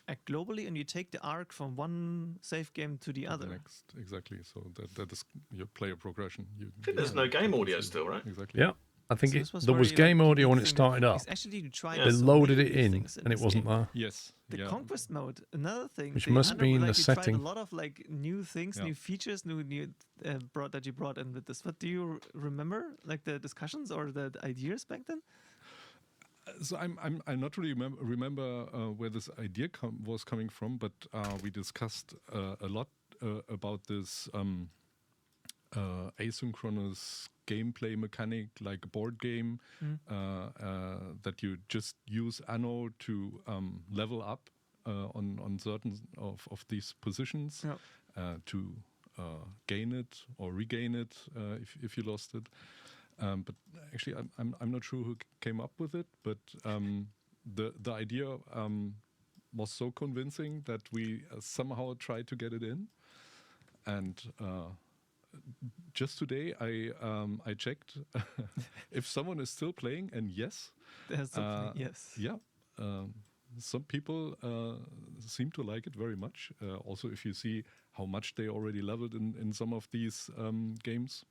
act globally, and you take the arc from one save game to the other. Next, exactly. So that is your player progression. I think there's no game audio still, right? Exactly. Yeah. I think So this was there was very, game like, audio when it unique thing started that- up. it's actually you try They so loaded many it new in, things and it this wasn't game. there. Yes. The yeah. conquest mode, another thing. Which the must be in like, the you tried setting. a lot of like new things, Yeah. new features, new that you brought in with this. What do you remember, like the discussions or the ideas back then? So I'm not really remember where this idea was coming from, but we discussed a lot about this asynchronous gameplay mechanic, like a board game, that you just use Anno to level up on certain of these positions to gain it or regain it if you lost it. But actually, I'm not sure who came up with it, but the idea was so convincing that we somehow tried to get it in. And just today, I checked if someone is still playing, and yes, There's something, yes. yeah. Some people seem to like it very much. Also, if you see how much they already leveled in some of these games.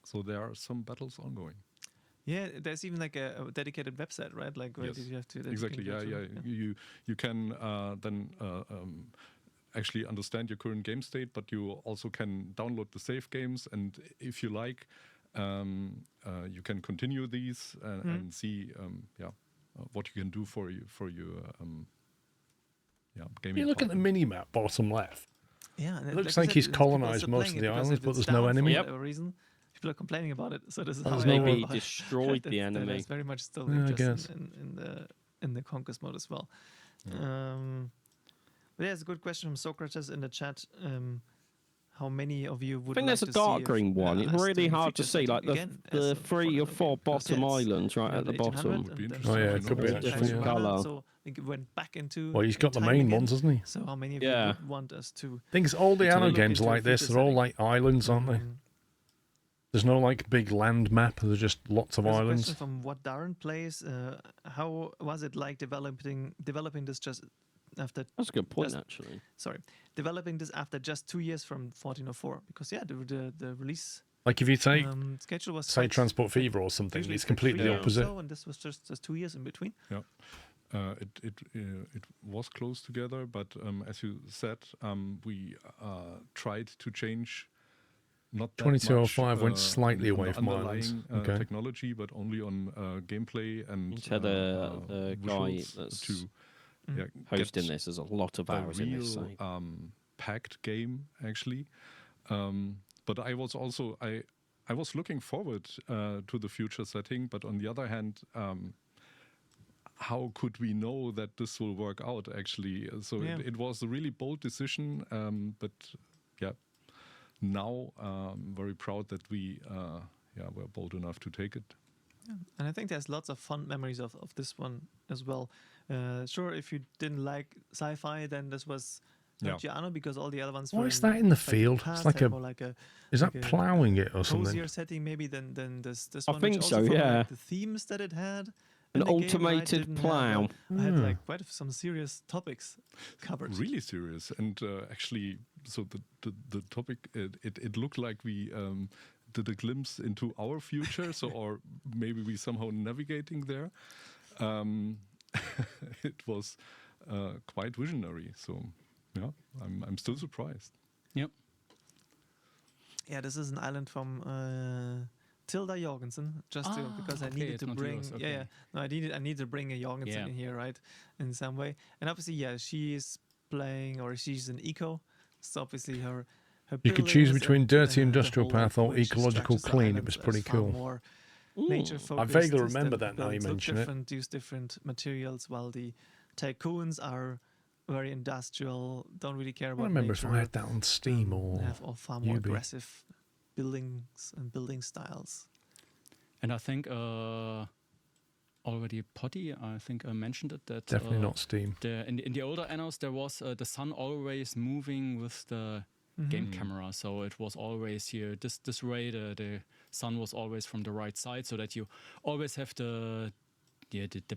So there are some battles ongoing. Yeah, there's even like a dedicated website, right? Like where Yes. you have to Exactly. you Yeah, can go yeah. to. You can then actually understand your current game state, but you also can download the save games, and if you like, you can continue these and see what you can do for your gaming. You look at the mini map bottom left. Yeah, and It looks like he's colonized most of the islands, but there's no enemy. For whatever reason, people are complaining about it. So this is Oh, how there's I no feel way. about it. Destroyed the enemy. That is very much still Yeah, I just guess. in the conquest mode as well. But yeah, it's a good question from Socrates in the chat. How many of you would I think like there's a to dark see green one. It's us really doing hard to feature see, like setting again the as a 3 or 4 bottom islands right at the bottom. Oh yeah, it could be actually. Different Yeah. colour. So I think it went back into. Well, he's got the time main again. ones, hasn't he? So how many of you Yeah. would want us to? Things all the to Anno look games are into a like this. feature They're all setting? like islands, aren't they? There's no like big land map. There's just lots of There's a islands. question from what Darren plays. How was it like developing this just after? That's a good point, actually. Sorry, developing this after just 2 years from 1404, because yeah, the release. Like if you take, schedule was say, quite- Transport Fever or something, usually it's like completely 3 the years or opposite. so, and this was just 2 years in between. Yeah. It was close together, but as you said, we tried to change. Not that 2205 much, went slightly on away the from islands. underlying, Okay. technology, but only on gameplay and You said the guy visuals that's to hosting get this has a lot of hours a in this. real, So. packed game actually. But I was also I was looking forward to the future setting, but on the other hand, how could we know that this will work out actually? So it was a really bold decision, but yeah. Now I'm very proud that we were bold enough to take it. Yeah. And I think there's lots of fun memories of this one as well. Sure, if you didn't like sci-fi, then this was not your Anno, because all the other ones. What were is that in the field? past, It's like had a. more like a. Is that like a ploughing it or something? Cozier setting maybe than this I one. think which so, also from, yeah. like, the themes that it had. An in the game, right, automated didn't have, plough. I had like quite some serious topics covered. Really serious, and actually, so the topic it looked like we did a glimpse into our future, so or maybe we somehow navigating there. It was quite visionary. So yeah, I'm still surprised. Yep. Yeah, this is an island from Tilda Jorgensen, just because I okay, needed it's to not bring. yours, Yeah, okay. yeah. No, I needed to bring a Jorgensen in here, right, in some way. And obviously, yeah, she's playing, or she's an eco. So obviously, her You could choose buildings between and, dirty the industrial whole path or approach ecological structures the clean. It islands was as pretty far cool. more nature I focused. vaguely Instead remember of that now you buildings look mention it. different, use different materials, while the tycoons are very industrial, don't really care I about don't remember if nature. I had that on Steam or Have far more Ubi. aggressive buildings and building styles. And I think already Potty, I think I mentioned it, that Definitely not Steam. In the older Annos, there was the sun always moving with the game camera, so it was always here this way. The sun was always from the right side, so that you always have the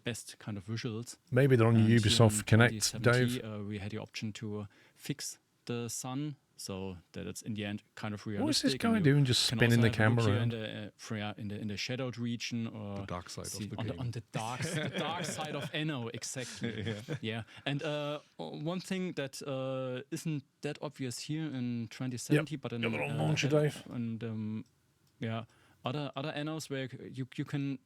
best kind of visuals. Maybe they're on And Ubisoft here in Connect, 2070, Dave. We had the option to fix the sun, so that it's in the end kind of realistic. What is this and guy you doing, just can spinning also the have a look camera here in the shadowed region, or The dark side of see the on game. on the dark side of Anno, exactly. Yeah. And one thing that isn't that obvious here in 2070, but in Your little launcher, Dave. and other Annos where you can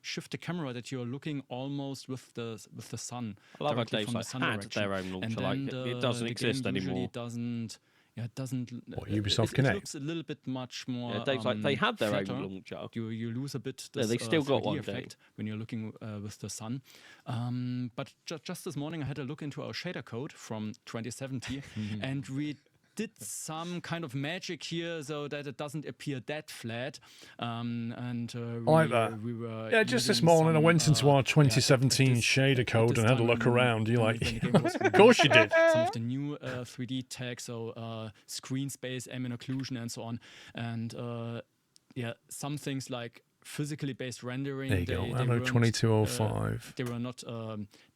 shift the camera that you're looking almost with the sun. I love how directly Dave's from the like sun had direction. their own launcher, And like, then it doesn't the exist game usually anymore. doesn't. Yeah, it doesn't. What, Ubisoft it Connect? looks a little bit much more. Yeah, Dave's like, they had their own flatter. launcher. You lose a bit. Yeah, This, they still got 3D one, effect when you're looking with the sun. But just this morning, I had a look into our shader code from 2070, and we did some kind of magic here so that it doesn't appear that flat. I like that. Yeah, just this morning I went into our 2017 shader code and had a look around. You're like, of course you did. Some of the new 3D tags, so screen space, ambient occlusion, and so on. And some things like physically based rendering. There you go, Anno weren't, 2205. they were not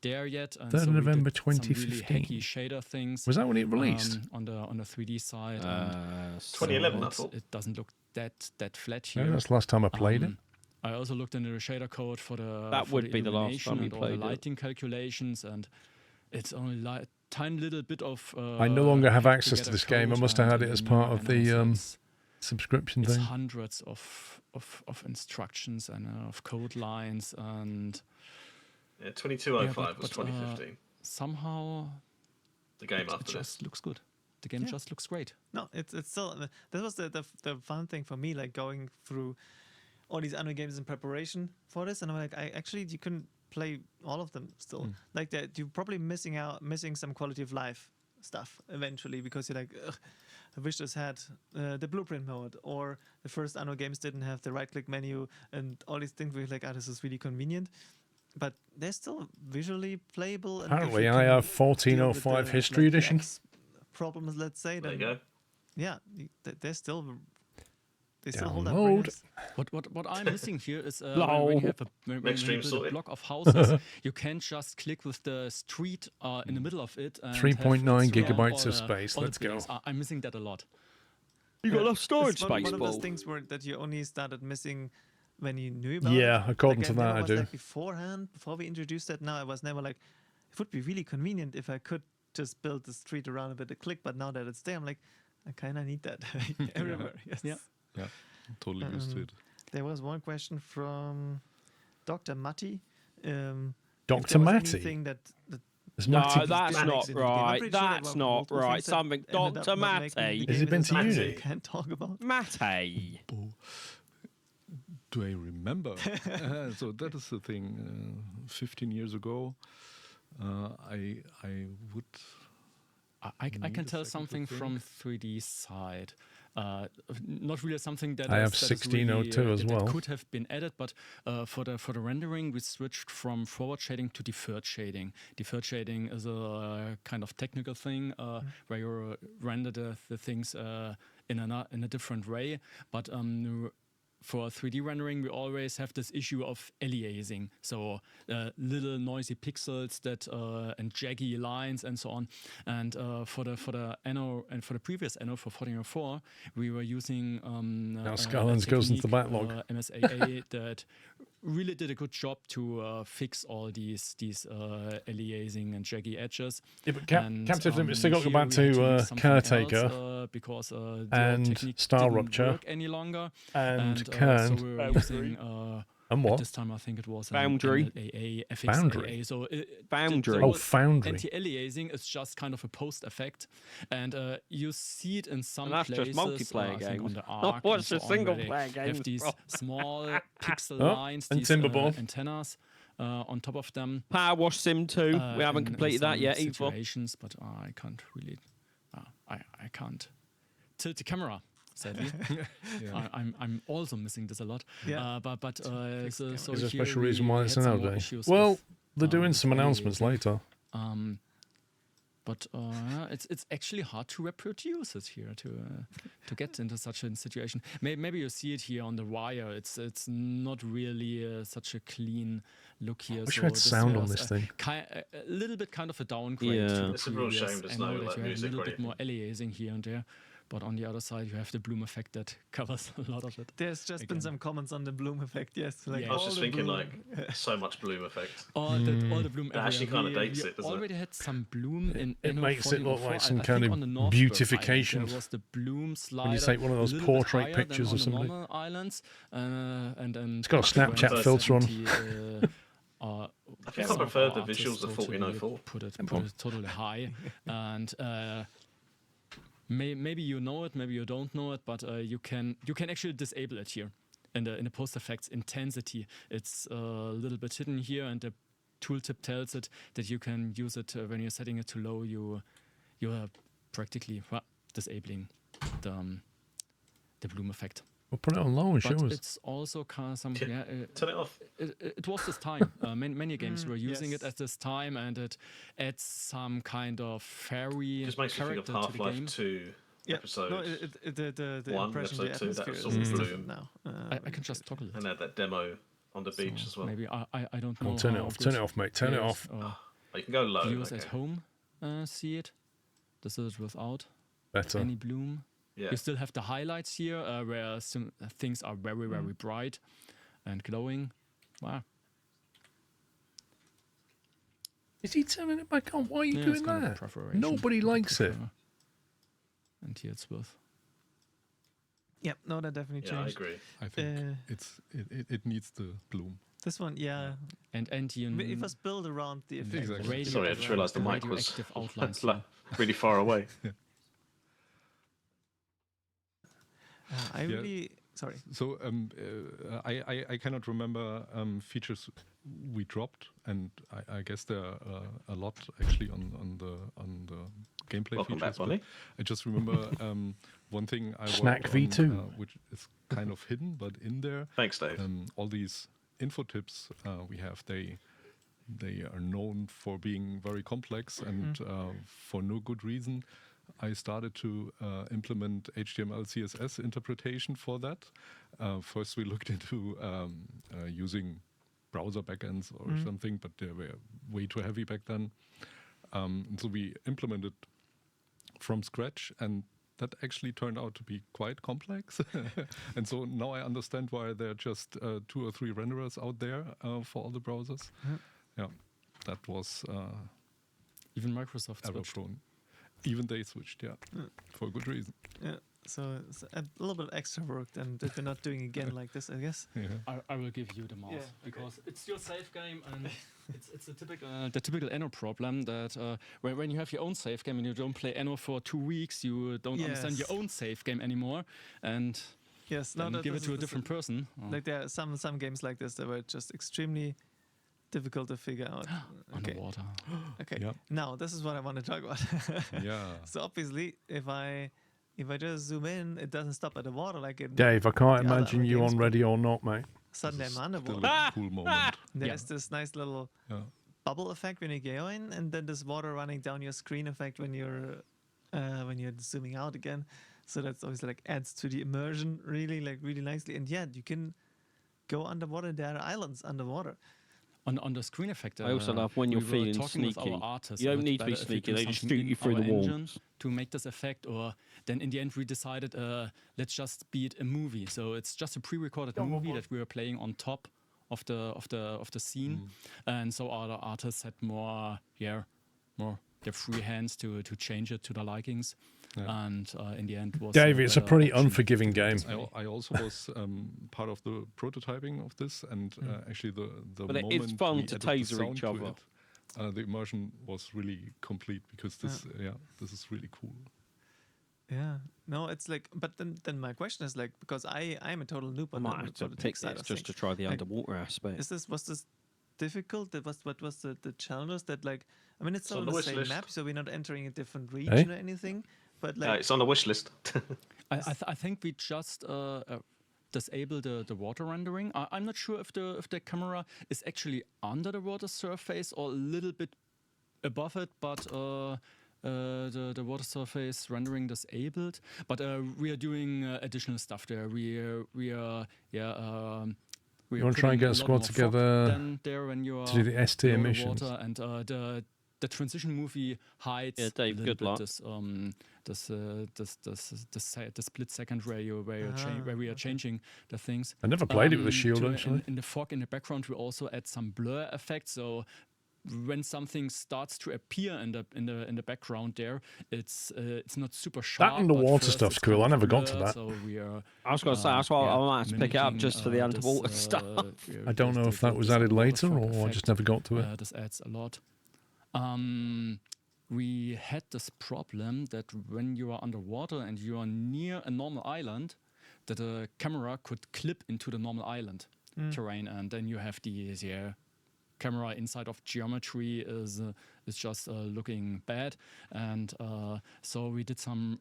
there yet. And 3rd so of we November did some really 2015. hacky shader things. Was that when it released? On the 3D side. 2011, I so thought. it doesn't look that flat Yeah, here. that's the last time I played it. I also looked into the shader code for the That for would be the last time illumination you and all the played it. lighting calculations, and it's only a tiny little bit of. I no longer have hack access to together this game. I code must have had and it as then part new of the Annos. subscription It's thing. hundreds of instructions and of code lines, and Yeah, 2205 was but, 2015. somehow the game it just looks good. The game just looks great. No, it's still that was the fun thing for me, like going through all these Anno games in preparation for this, and I'm like, you couldn't play all of them still. Like that, you're probably missing some quality of life stuff eventually, because you're like, ugh, I wish this had the blueprint mode, or the first Anno games didn't have the right-click menu, and all these things where you're like, this is really convenient. But they're still visually playable. And Apparently, I have 1405 History Edition. Problems, let's say. There you go. Yeah, they still hold up. What I'm missing here is when you have when you build a block of houses, you can't just click with the street in the middle of it. 3.9 gigabytes of space. Let's go. I'm missing that a lot. You got enough storage space, one of those things that you only started missing when you knew about it. Yeah, according to that, I do. Like before we introduced that, now I was never like, it would be really convenient if I could just build the street around it with a click, but now that it's there, I'm like, I kind of need that everywhere. Yes. Yeah, totally used to it. There was one question from Dr. Matty. Dr. Matty? No, that's not right. That's not right. Something, Dr. Matty. Has he been to uni? Can't talk about Matty. Do I remember? So that is the thing. 15 years ago, I would. I can tell something from 3D side. Not really something that I have 1602 as well. That could have been added, but for the rendering, we switched from forward shading to deferred shading. Deferred shading is a kind of technical thing where you render the things in a different way, but for 3D rendering, we always have this issue of aliasing, so little noisy pixels that and jaggy lines and so on. And for the Anno and for the previous Anno for 1404, we were using now Skylands goes into the backlog. MSAA that really did a good job to fix all these aliasing and jaggy edges. Yeah, but Captive Limit still got to go back to Caretaker because and Star Rupture work any longer and so we were using and what? At this time I think it was Foundry. FXAA. Foundry. So Foundry. Oh, Foundry. Anti-aliasing is just kind of a post effect, and you see it in some that's places. just multiplayer games. On the Not Arc what's and the so on, single where they player games. have these small pixel Oh, lines, and these Timberborn. antennas on top of them. Power Wash Sim 2. We haven't in completed that some yet either. situations, but I can't really. I can't tilt the camera. Sadly, I'm also missing this a lot. Yeah. But so Is there a here special we reason why it's had an some more nowadays? issues Well, with, they're doing some announcements later. But it's actually hard to reproduce it here to get into such a situation. Maybe you see it here on the wire. It's not really such a clean look here. I wish so we had sound on this thing. A little bit kind of a downgrade. Yeah. To It's a real previous shame there's Anno, no, that like, you have a music little or bit more aliasing here and there. But on the other side, you have the bloom effect that covers a lot of it. There's just been some comments on the bloom effect, yes. Like Yeah. I was just thinking, bloom. so much bloom effect. All the bloom That actually everywhere. kind of dates We it, doesn't already had some bloom in It Anno makes it look 1404. like some I kind think of on the North beautification. Island, there was the bloom slider. When you take one of those a little bit portrait higher pictures than of on the somebody. normal islands, and then It's got a Snapchat filter on. I think I prefer the visuals of 1404. Put it totally high, and maybe you know it, maybe you don't know it, but you can actually disable it here in the post effects intensity. It's a little bit hidden here, and the tooltip tells it that you can use it when you're setting it to low. You are practically disabling the bloom effect. We'll put it on low and show But us. it's also kind of some. Turn it off. It was this time. Many games were using it at this time, and it adds some kind of fairy Just makes you think character of to the game. Half-Life 2 episode No, the 1, impression, episode the 2, that atmosphere sort is of different bloom. now. I can just toggle it. And they had that demo on the beach as well. Maybe I don't know. Come on, turn it how off, good turn it off, mate, turn it players off. or Oh, you can go low. Viewers okay. at home see it. This is without Better. any bloom. Yeah. You still have the highlights here, where some things are very, very bright and glowing. Wow. Is he turning it back on? Why are you Yeah, it's doing kind of a that? preparation. Nobody likes it. And here it's with. Yep, no, that definitely Yeah, I changed. agree. I think it needs the bloom. This one, yeah. And it was built around the effect. Exactly. Sorry, I just realised the mic was outlines. really far away. I really sorry. So I cannot remember features we dropped, and I guess there are a lot actually on the gameplay Welcome features. back, Bonnie. I just remember one thing I Snack worked on, V2. which is kind of hidden, but in there. Thanks, Dave. All these info tips we have, they are known for being very complex, and for no good reason. I started to implement HTML, CSS interpretation for that. First, we looked into using browser backends or something, but they were way too heavy back then. And so we implemented from scratch, and that actually turned out to be quite complex. And so now I understand why there are just 2 or 3 renderers out there for all the browsers. Yeah, that was even Microsoft switched. Even they switched, for a good reason. Yeah, so it's a little bit extra work than that we're not doing again like this, I guess. Yeah. I will give you the mouse because it's your save game, and it's the typical Anno problem that when you have your own save game and you don't play Anno for 2 weeks, you don't understand your own save game anymore, and give it to a different person. Like there are some games like this that were just extremely difficult to figure out. Underwater. Okay. Yep. Now this is what I want to talk about. Yeah. So obviously, if I just zoom in, it doesn't stop at the water like it. Dave, I can't imagine you on Ready or Not, mate. Suddenly I'm underwater. Still a cool moment. There's this nice little bubble effect when you go in, and then this water running down your screen effect when you're zooming out again. So that's always like adds to the immersion really nicely. And yeah, you can go underwater. There are islands underwater. On the screen effect, I also love when you're feeling sneaky. You don't need to be sneaky; they just shoot you through the walls to make this effect. Or then in the end, we decided let's just beat a movie. So it's just a pre-recorded movie that we were playing on top of the scene, and so other artists had more their free hands to change it to their likings. Yeah. And in the end, was Dave, it's a pretty unforgiving game. I also was part of the prototyping of this, and actually the but moment it's fun we to added the taser sound each to other. it, the immersion was really complete because this is really cool. Yeah, no, it's like, but then my question is like, because I'm a total noob on the tech side of just to things. try the underwater aspect. Was this difficult? What was the challenges that like? I mean, it's on all the the wish same list. map, so we're not entering a different region or anything. But like, it's on the wish list. I think we just disable the water rendering. I'm not sure if the camera is actually under the water surface or a little bit above it, but the water surface rendering disabled. But we are doing additional stuff there. We are You want to try and get a squad together to do the S tier missions? And the transition movie hides Dave, good luck. The split second where we are changing the things. I never played it with a shield actually. In the fog in the background, we also add some blur effect. So when something starts to appear in the background there, it's not super sharp. That underwater stuff's cool. I never got to that. So we are, I was going to say that's why I might have to pick it up just for the underwater stuff. I don't know if that was added later or I just never got to it. This adds a lot. We had this problem that when you are underwater and you are near a normal island, that the camera could clip into the normal island terrain, and then you have the camera inside of geometry is just looking bad, and so we did some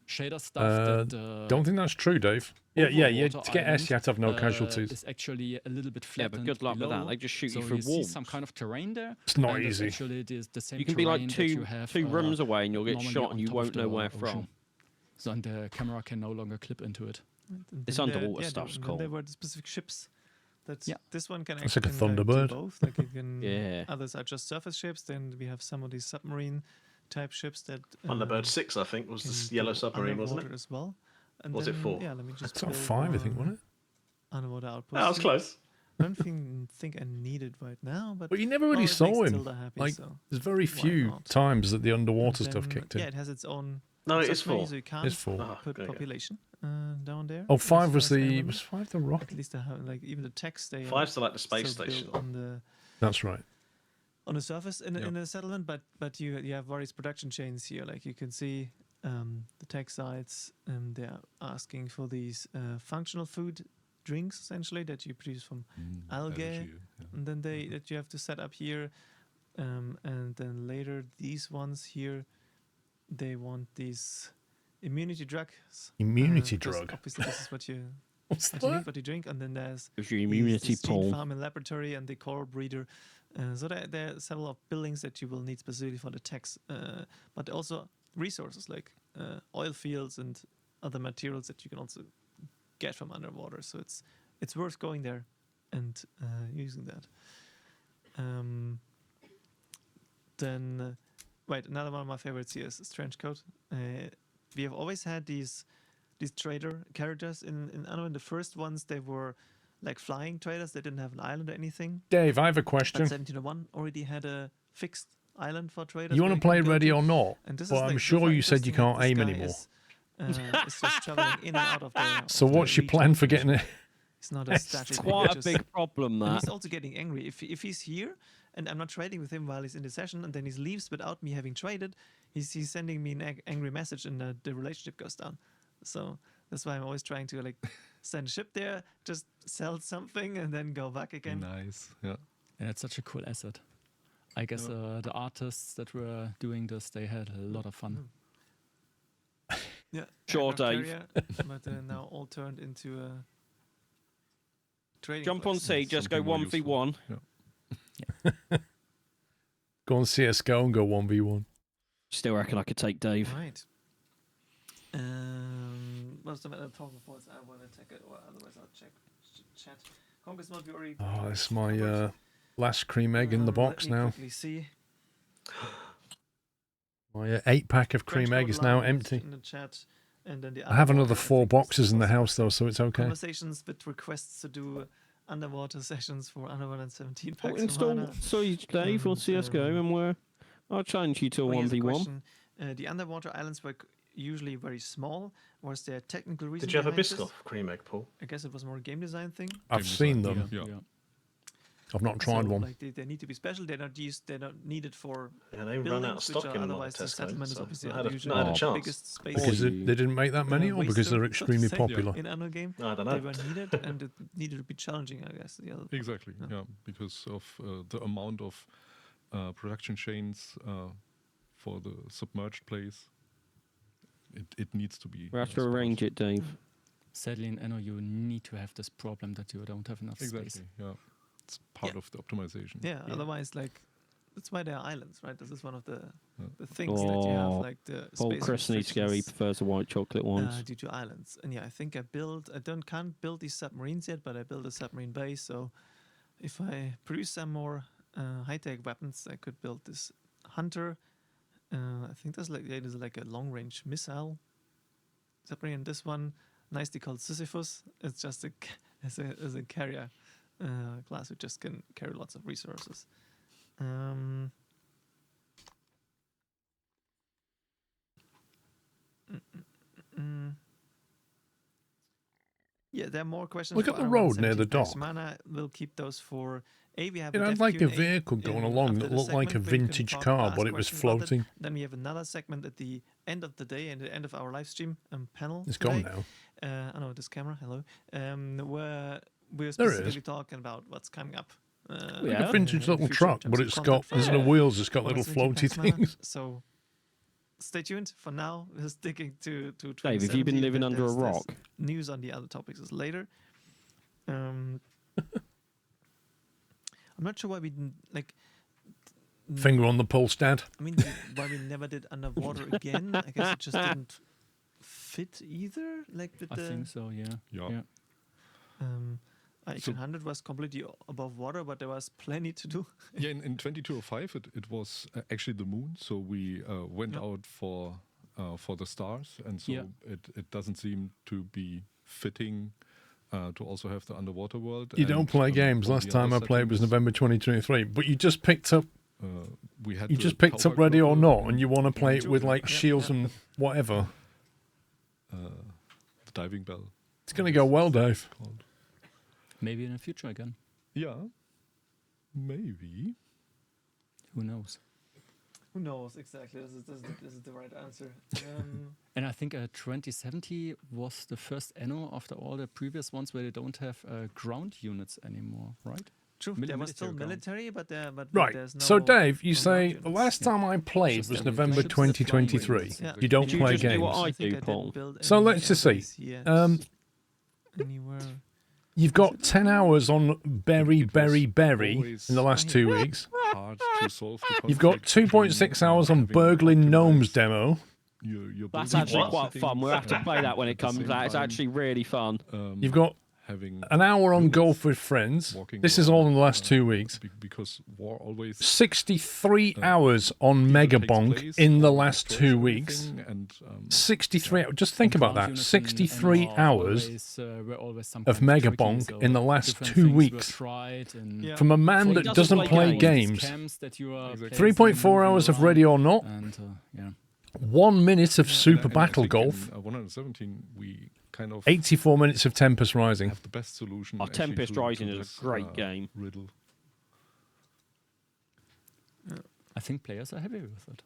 shader stuff. Don't think that's true, Dave. Yeah. To get S, you have to have no casualties. It's actually a little bit flat. Yeah, but good luck with that. They just shoot you through see walls. Some kind of terrain there. It's not easy. Actually, it is the same. You can be like two rooms away, and you'll get shot, and you won't know where from. So and the camera can no longer clip into it. This underwater stuff's cool. There were the specific ships. This one can it's like actually a Thunderbird. do both. Like it can, others are just surface ships. Then we have some of these submarine type ships that. Thunderbird 6, I think, was this yellow submarine, wasn't it? As well. And was then, it 4? Yeah, let me just. That's not 5, I think, wasn't it? Underwater outpost. That was close. I don't think I need it right now, but you never really saw him. Happy, like, so there's very few times that the underwater stuff kicked in. Yeah, it has its own. No, it is 4. So you can't it's 4. put population. down there. Oh, 5 was the was 5 the rocket? At least they have like even the text. They 5's like the space still built station. on the. That's right. On the surface in the settlement, but you have various production chains here. Like you can see the tech sites. They're asking for these functional food drinks essentially that you produce from algae, energy, and then that you have to set up here. And then later these ones here, they want these immunity drugs. Immunity because drug. Obviously, this is what you What's what you need, what you drink, and then there's your immunity this gene pool. farm and laboratory and the coral breeder. So there are several of buildings that you will need specifically for the techs, but also resources like oil fields and other materials that you can also get from underwater. So it's worth going there and using that. Then, wait, another one of my favorites here is Trenchcoat. We have always had these trader characters in Anno. In the first ones, they were like flying traders. They didn't have an island or anything. Dave, I have a question. But 1701 already had a fixed island for traders. You want to play ready or not? And this Well, is I'm like sure you said you can't aim guy anymore. Is just traveling in and out of the. So what's your plan for getting it? It's not a static. It's quite a big problem, And that. he's also getting angry if he's here and I'm not trading with him while he's in the session, and then he leaves without me having traded. He's sending me an angry message, and the relationship goes down. So that's why I'm always trying to like send a ship there, just sell something, and then go back again. Nice, yeah. Yeah, it's such a cool asset. I guess the artists that were doing this, they had a lot of fun. Yeah, Sure, aircraft Dave. carrier, but now all turned into a trading. Jump on place. C, just go 1v1. Go on CSGO and go 1v1. Still reckon I could take Dave. Right. What's the matter? Talking points. I want to take it, or otherwise I'll check chat. Congress mode we already. Oh, that's my last cream egg in the box let me now. quickly see. My 8-pack of cream egg is now empty. In the chat, and then the I have another underwater, 4 boxes in the house though, so it's okay. Conversations with requests to do underwater sessions for under 117 Oh, packs. install Siege Dave on CSGO, and I'll challenge you to a 1v1. The underwater islands were usually very small. Was there a technical reason? Did you have a behind this? Biscoff cream egg, Paul? I guess it was more a game design thing. I've seen them. Yeah. I've not tried one. Like they need to be special. They're not used. They're not needed for. Yeah, they run buildings, out of stock which are in otherwise the Tesco, settlement is so obviously I had a usually the chance. biggest space. Because they didn't make that many, or because they're extremely popular? In Anno game, I don't know. they were needed, and it needed to be challenging, I guess. The other Exactly, yeah, because of the amount of production chains for the submerged place. It needs to be. We have to arrange it, Dave. Sadly, in Anno, you need to have this problem that you don't have enough Exactly, space. yeah. It's part of the optimization. Yeah, otherwise, like, that's why there are islands, right? This is one of the things that you have, like the Paul space Chris needs to go. He restrictions, prefers the white chocolate ones. due to islands. And yeah, I think I can't build these submarines yet, but I built a submarine base. So if I produce some more high-tech weapons, I could build this hunter. I think there's like a long-range missile submarine. And this one, nicely called Sisyphus. It's just as a carrier class, which just can carry lots of resources. Yeah, there are more questions. Look for at the Anno road near the 117 packs. dock. Mana will keep those for we have It had like a vehicle going along that looked like a vintage car, but it was floating. Then we have another segment at the end of the day and the end of our live stream panel. It's today. gone now. I know this camera. Hello. Where we're There it specifically is. talking about what's coming up. Like a vintage little future truck, in but terms it's of got content instead of for wheels, it's got little 117 floaty packs mana. things. So stay tuned. For now, we're sticking to Dave, have you been 2017, living but under a there's rock? News on the other topics is later. I'm not sure why we didn't like. Finger on the pulse, Dad. I mean, why we never did underwater again? I guess it just didn't fit either. Like with I the. think so, yeah. Yeah. Icon 100 was completely above water, but there was plenty to do. Yeah, in 2205 it was actually the moon, so we went out for the stars, and so it doesn't seem to be fitting to also have the underwater world. You don't play games. all Last the time I other played was settings, November 2023. But you just picked up. we had You the just picked up power Ready or global Not, and you want to play it with like shields and whatever. The diving bell. It's going to go well, Dave. Maybe in the future again. Yeah. Maybe. Who knows? Who knows exactly? This is the right answer. And I think 2070 was the first Anno after all the previous ones where they don't have ground units anymore, right? True. There was still military, but Right. there's no. So, Dave, you say ground the last time I played Just was the November ships, the 2023. Yeah. You don't Did you play just do what I games. do, Paul? So let's just see. Anywhere. You've got 10 hours on Berry in the last 2 weeks. Hard to solve the You've got conflict 2.6 between, hours on having Burgling optimized Gnomes demo. your That's building actually and quite fun. We'll have to settings, play that when at it the comes same out. It's time, actually really fun. You've got having an hour on units Golf with Friends. walking This is all in the around, last 2 weeks. Because war always 63 hours on either takes Megabonk place in the or last destroys 2 weeks. everything, and 63 hours. Just think about that. 63 hours of Megabonk in the last 2 weeks. From a man that doesn't play games. 3.4 hours of Ready or Not. 1 minute of Super and I Battle think Golf. in 117 we kind of 84 minutes of Tempest Rising. have the best solution. Oh, actually Tempest to Rising is this, a great game. Riddle. I think players are happy with it.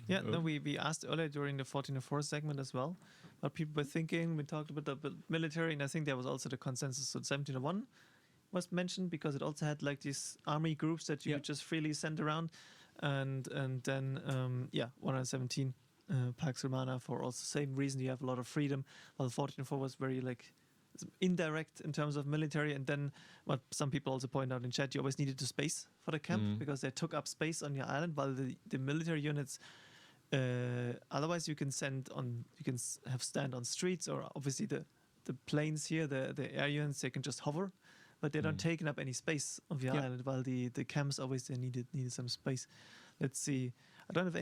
Yeah, no, we asked earlier during the 1404 segment as well what people were thinking. We talked about the military, and I think there was also the consensus that 1701 was mentioned because it also had like these army groups that you could just freely send around, and then 117 Pax Romana for also the same reason. You have a lot of freedom. While 1404 was very like indirect in terms of military, and then what some people also point out in chat, you always needed the space for the camp because they took up space on your island, while the military units otherwise you can have stand on streets, or obviously the planes here, the air units, they can just hover, but they don't take up any space of your island, while the camps always they needed some space. Let's see, I don't have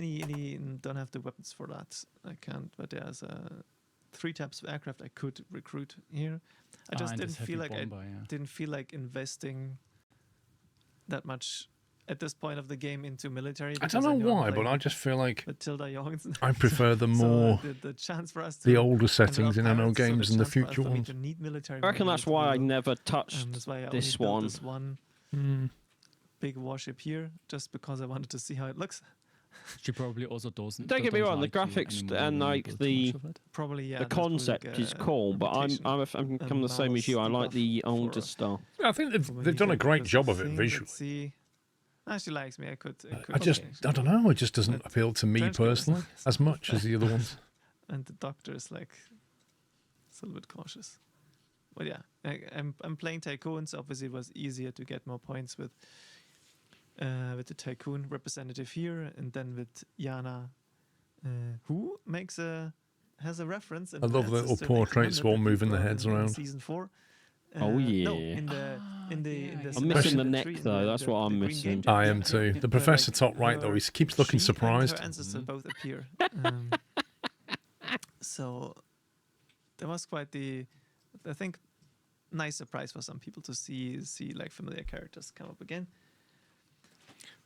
don't have the weapons for that. I can't, but there's 3 types of aircraft I could recruit here. I just didn't feel like investing that much at this point of the game into military. I don't know why, but I just feel like I prefer prefer the more the chance for us the older settings in Anno games and the future ones. I reckon that's why I never touched this one. Big warship here, just because I wanted to see how it looks. She probably also doesn't. Don't get me wrong, the graphics and like the concept is cool, but I'm the same as you. I like the older style. I think they've done a great job of it visually. See, she likes me. I could I don't know. It just doesn't appeal to me personally as much as the other ones. And the doctor is like, it's a little bit cautious. But yeah, I'm playing Tycoon, so obviously it was easier to get more points with the Tycoon representative here, and then with Yana, who has a reference. And I love the little portraits all moving their heads around. Season 4. Oh yeah. No, in the I'm missing the neck though. That's what I'm missing. I am too. The professor top right though, he keeps looking surprised. Her ancestors both appear. So there was quite I think, nice surprise for some people to see like familiar characters come up again.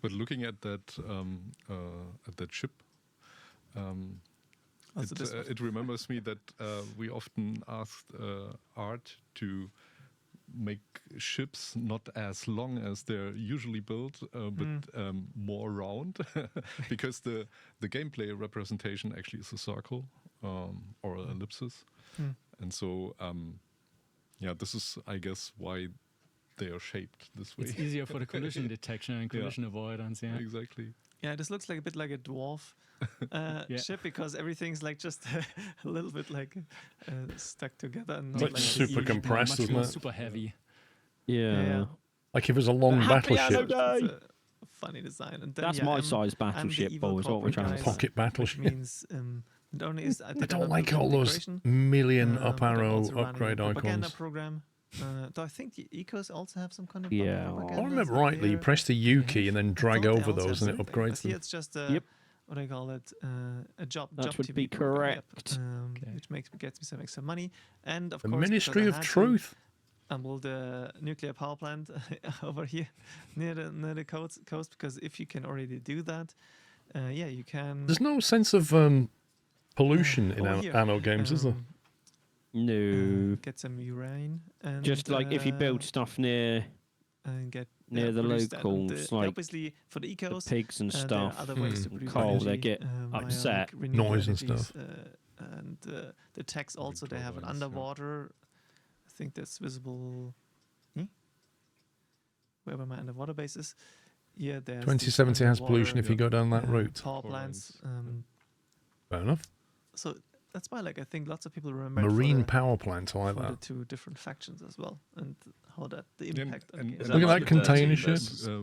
But looking at that ship, it remembers me that we often asked Art to make ships not as long as they're usually built, but more round, because the gameplay representation actually is a circle or an ellipsis, and so this is, I guess, why they are shaped this way. It's easier for the collision detection and collision avoidance. Yeah, exactly. Yeah, this looks like a bit like a dwarf ship, because everything's like just a little bit like stuck together and it's like super compressed, isn't it? Super heavy. Yeah. Like if it was a long battleship. It's a funny design. And then, that's my size battleship, boys. What we're trying to pocket battleship. Means, only is, I don't like all those million up arrow upgrade icons. Program. Do I think the ecos also have some kind of I remember rightly, you press the U key and then drag over those and it upgrades them. Here it's just what do I call it? A job. That would TV be correct. Which gets me some extra money, and of the course Ministry of Truth. And the nuclear power plant over here near the coast, because if you can already do that, you can. There's no sense of pollution in Anno games, is there? No. Get some urine. And, Just like if you build stuff near and get the produce that. And locals, like obviously for the ecos, the pigs and there are stuff, other ways to produce coal, they energy, get via, upset. like, renewable Noise and energies, stuff. And the techs also, they have an underwater. I think that's visible. Wherever my underwater base is. Yeah, there's 2070 has pollution if you go down that route. Power plants. Fair enough. So that's why, like, I think lots of people remember Marine power plants, I like for the that. two different factions as well, and how that the impact. on And games. Look at that container ship.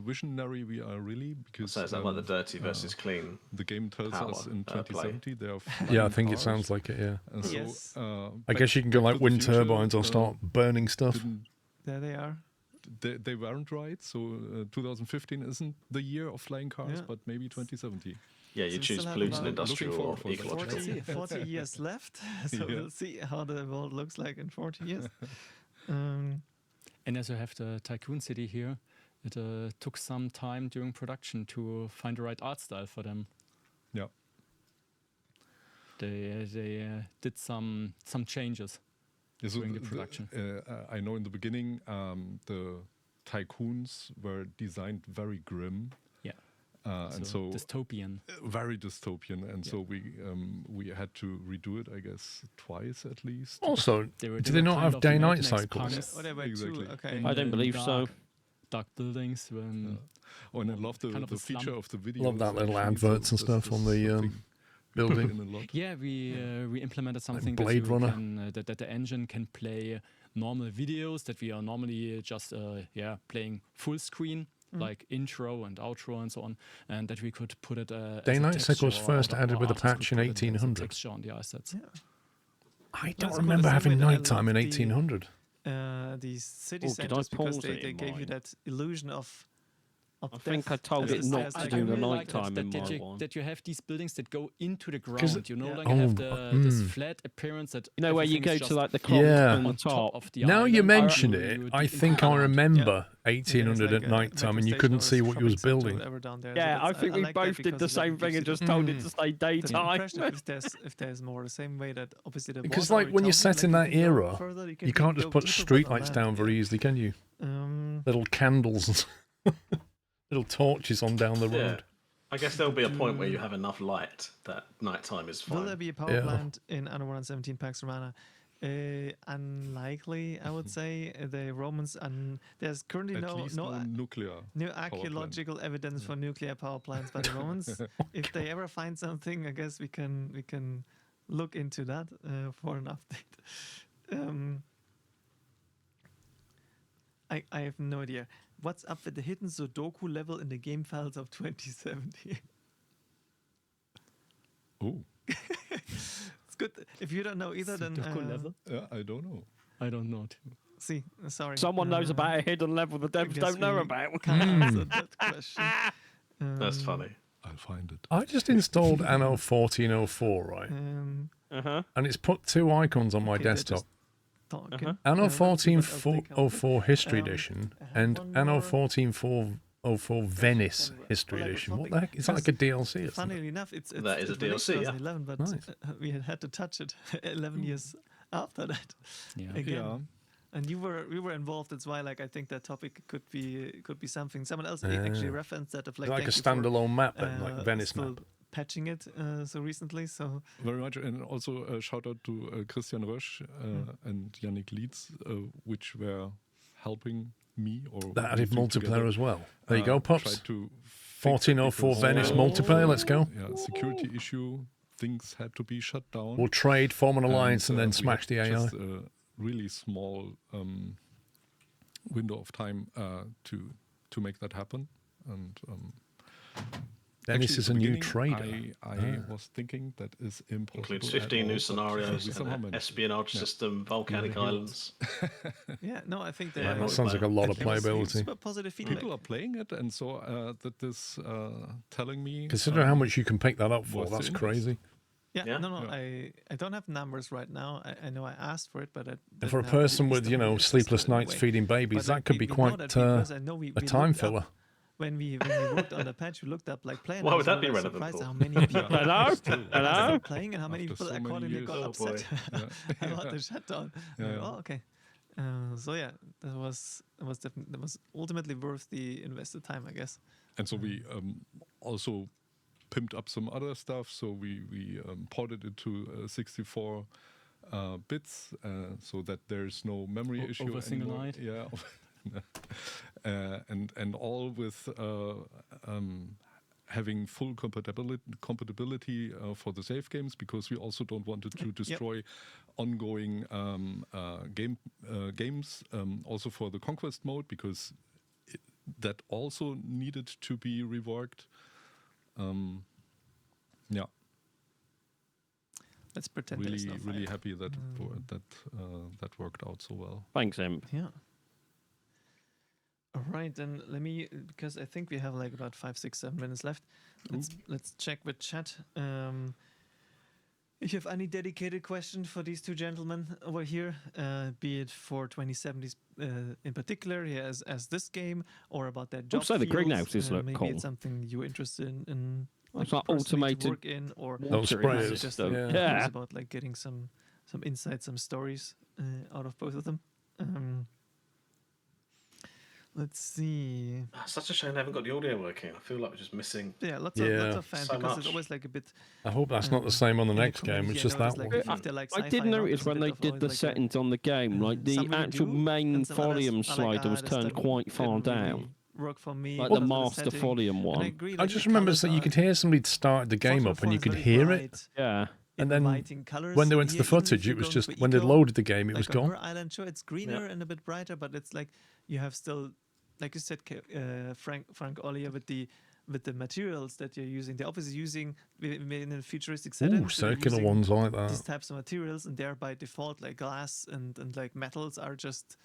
Visionary we are really, because So is that like the dirty versus clean? The game tells power, us in play? 2070 there are Yeah, I flying think it cars. sounds like it, yeah. And so, Yes. I guess you can go like wind turbines or start burning stuff. There they are. They weren't right, so 2015 isn't the year of flying cars, Yeah. but maybe 2070. Yeah, you So we choose still have pollutant, about industrial, or Looking forward for that. ecological. 40 years left, so Yeah. we'll see how the world looks like in 40 years. And as you have the Tycoon City here, it took some time during production to find the right art style for them. Yeah. They did some changes during the production. I know in the beginning the tycoons were designed very grim. Yeah. And so dystopian. Very dystopian, and so we had to redo it, I guess, twice at least. Also, They were do they not kind have of day-night American cycles? expanse Oh, they were Exactly. too, okay. in I don't believe so. Dark buildings. When Oh, and I love the, kind of the a slum. feature of the video. Love that little adverts and stuff on the building. Yeah, we implemented something Blade that you Runner. can, that the engine can play normal videos that we are normally just playing full screen, like intro and outro and so on, and that we could put it as a Day-night texture, cycle was or first other added with a artists could patch in put it as a 1800. texture on the assets. I don't That's remember cool. The same having way that I nighttime in love 1800. These city Oh, did I centers, because pause it they in gave you mine? that illusion of I think I death. told There's it not there's to like do a- the really night like that, time in that my you, one. that you have these buildings that go into the 'Cause- ground. You no Yeah. longer have this mm. flat appearance that You know where you everything's go to just like the clock Yeah. on the on top top. of the Now island. you mention You it, do I in think the I island. remember Yeah, 1800 there's at like a night time, and metro you couldn't station see or what you was shopping center or building. whatever down there. Yeah, So I it's- think we like that both did because the it, same like, thing gives and you just the- told it to stay the daytime. impression if there's more the same way that obviously the Because, water like, when you're already tells set in you, that like, you can go era, further, you can't just go put deeper, street but on lights land, down very easily, can you? Little candles and little torches on down the Yeah. road. I guess there'll be a point where you have enough light that nighttime is fine. Will there be a power plant in Anno 117 Pax Romana? Unlikely, I would say. The Romans, and there's currently At least no nuclear. no power plant. archaeological evidence for nuclear power plants by the Romans. If they ever find something, I guess we can look into that for an update. I have no idea. What's up with the hidden Sudoku level in the game files of 2070? Oh. It's good. If you don't know either, then Sudoku level? Yeah, I don't know. I don't know too. See, sorry. Someone knows about a hidden level the devs don't know about. Can't answer that question. That's funny. I'll find it. I just installed Anno 1404, right? And it's put two icons on my Okay, they're desktop. just talking. Anno Let's see what else they come 1404 History Um, Edition I have and one Anno more. 1404 Venice History Well, like a Edition. What topic, the heck? Is that like a DLC or something? Funnily enough, it's That is a it released DLC, yeah. 2011, but Nice. we had to touch it 11 years after that. Yeah. Again. Yeah. And we were involved. That's why, like, I think that topic could be something. Someone else actually referenced that of like, Like a thank you for, standalone map then, like Venice still map. patching it so recently. So Very much, and also a shout out to Christian Rösch and Yannick Lietz, which were helping me. Or That added we multiplayer together, as well. There you go, Pops. tried to fix 1404 because, Venice multiplayer, let's go. Yeah, security issue. Things had to be shut down. We'll trade, form an alliance, and then we smash the had AI. just a really small window of time to make that happen, and Venice actually, is at a the new beginning, trader. I was thinking that is impossible. Includes at 15 new all, but scenarios, we and somehow an managed. espionage Yeah. system, volcanic Really islands. yeah, no, I think Yeah, That sounds like a lot of there was playability. super positive feedback. People are playing it, and so that is telling me. Consider how much you can pick that up for. what's the That's index? crazy. Yeah, no, Yeah. I don't have numbers right now. I know I asked for it, but And didn't for a have the person with, system really sleepless accessible in a nights way. feeding babies, But that could be we know quite that because I know a we time looked up filler. when we worked on the patch, we looked up like player Why would numbers, that be we were relevant surprised for? how many people Hello? playing and how many After people so many accordingly years. got Oh, upset boy. about the shutdown. Yeah. Oh, okay. So yeah, that was ultimately worth the invested time, I guess. And so we also pimped up some other stuff. So we ported it to 64 bits, so that there's no memory issue over a single anymore. night. Yeah, and all with having full compatibility for the save games, because we also don't want it to destroy ongoing games. Also for the conquest mode, because that also needed to be reworked. Yeah. Let's pretend there's no really fire. happy that that worked out so well. Thanks, Imp. Yeah. All right, then let me, because I think we have like about 5, 6, 7 minutes left. Let's check with chat. If you have any dedicated question for these two gentlemen over here, be it for 2070s in particular, as this game, or about their job Also, the fields, greenhouses look maybe cool. it's something you're interested in It's like personally to automated work in, or water maybe sprayers. just Yeah. it's about like getting some insights, some stories out of both of them. Let's see. Such a shame they haven't got the audio working. I feel like we're just missing. Yeah, lots Yeah. of fans So because much. it's always like a bit. I hope that's not the same on the in the next game. community, It's I just noticed, that like, one. if they like I sci-fi did and all, notice there's a when bit they of did always the like a- settings on the game, like the some really actual do, main and some others volume are like, slider was this turned didn't- quite far didn't really down. Work for me. Like the because of master setting. volume And I one. agree, I like, just the remember colours that you are- could hear somebody start the game up and you could hear it. Yeah. And then inviting colours, when they and went to the here, even if footage, you're it was going just, for when they eco, loaded the game, it was like on gone. her island, sure, it's greener and a bit brighter, but it's like you have still, like you said, Frank Ollier, with the materials that you're using. They're obviously using in a futuristic setting. Ooh, circular ones like that. These types of materials, and they're by default like glass and like metals are just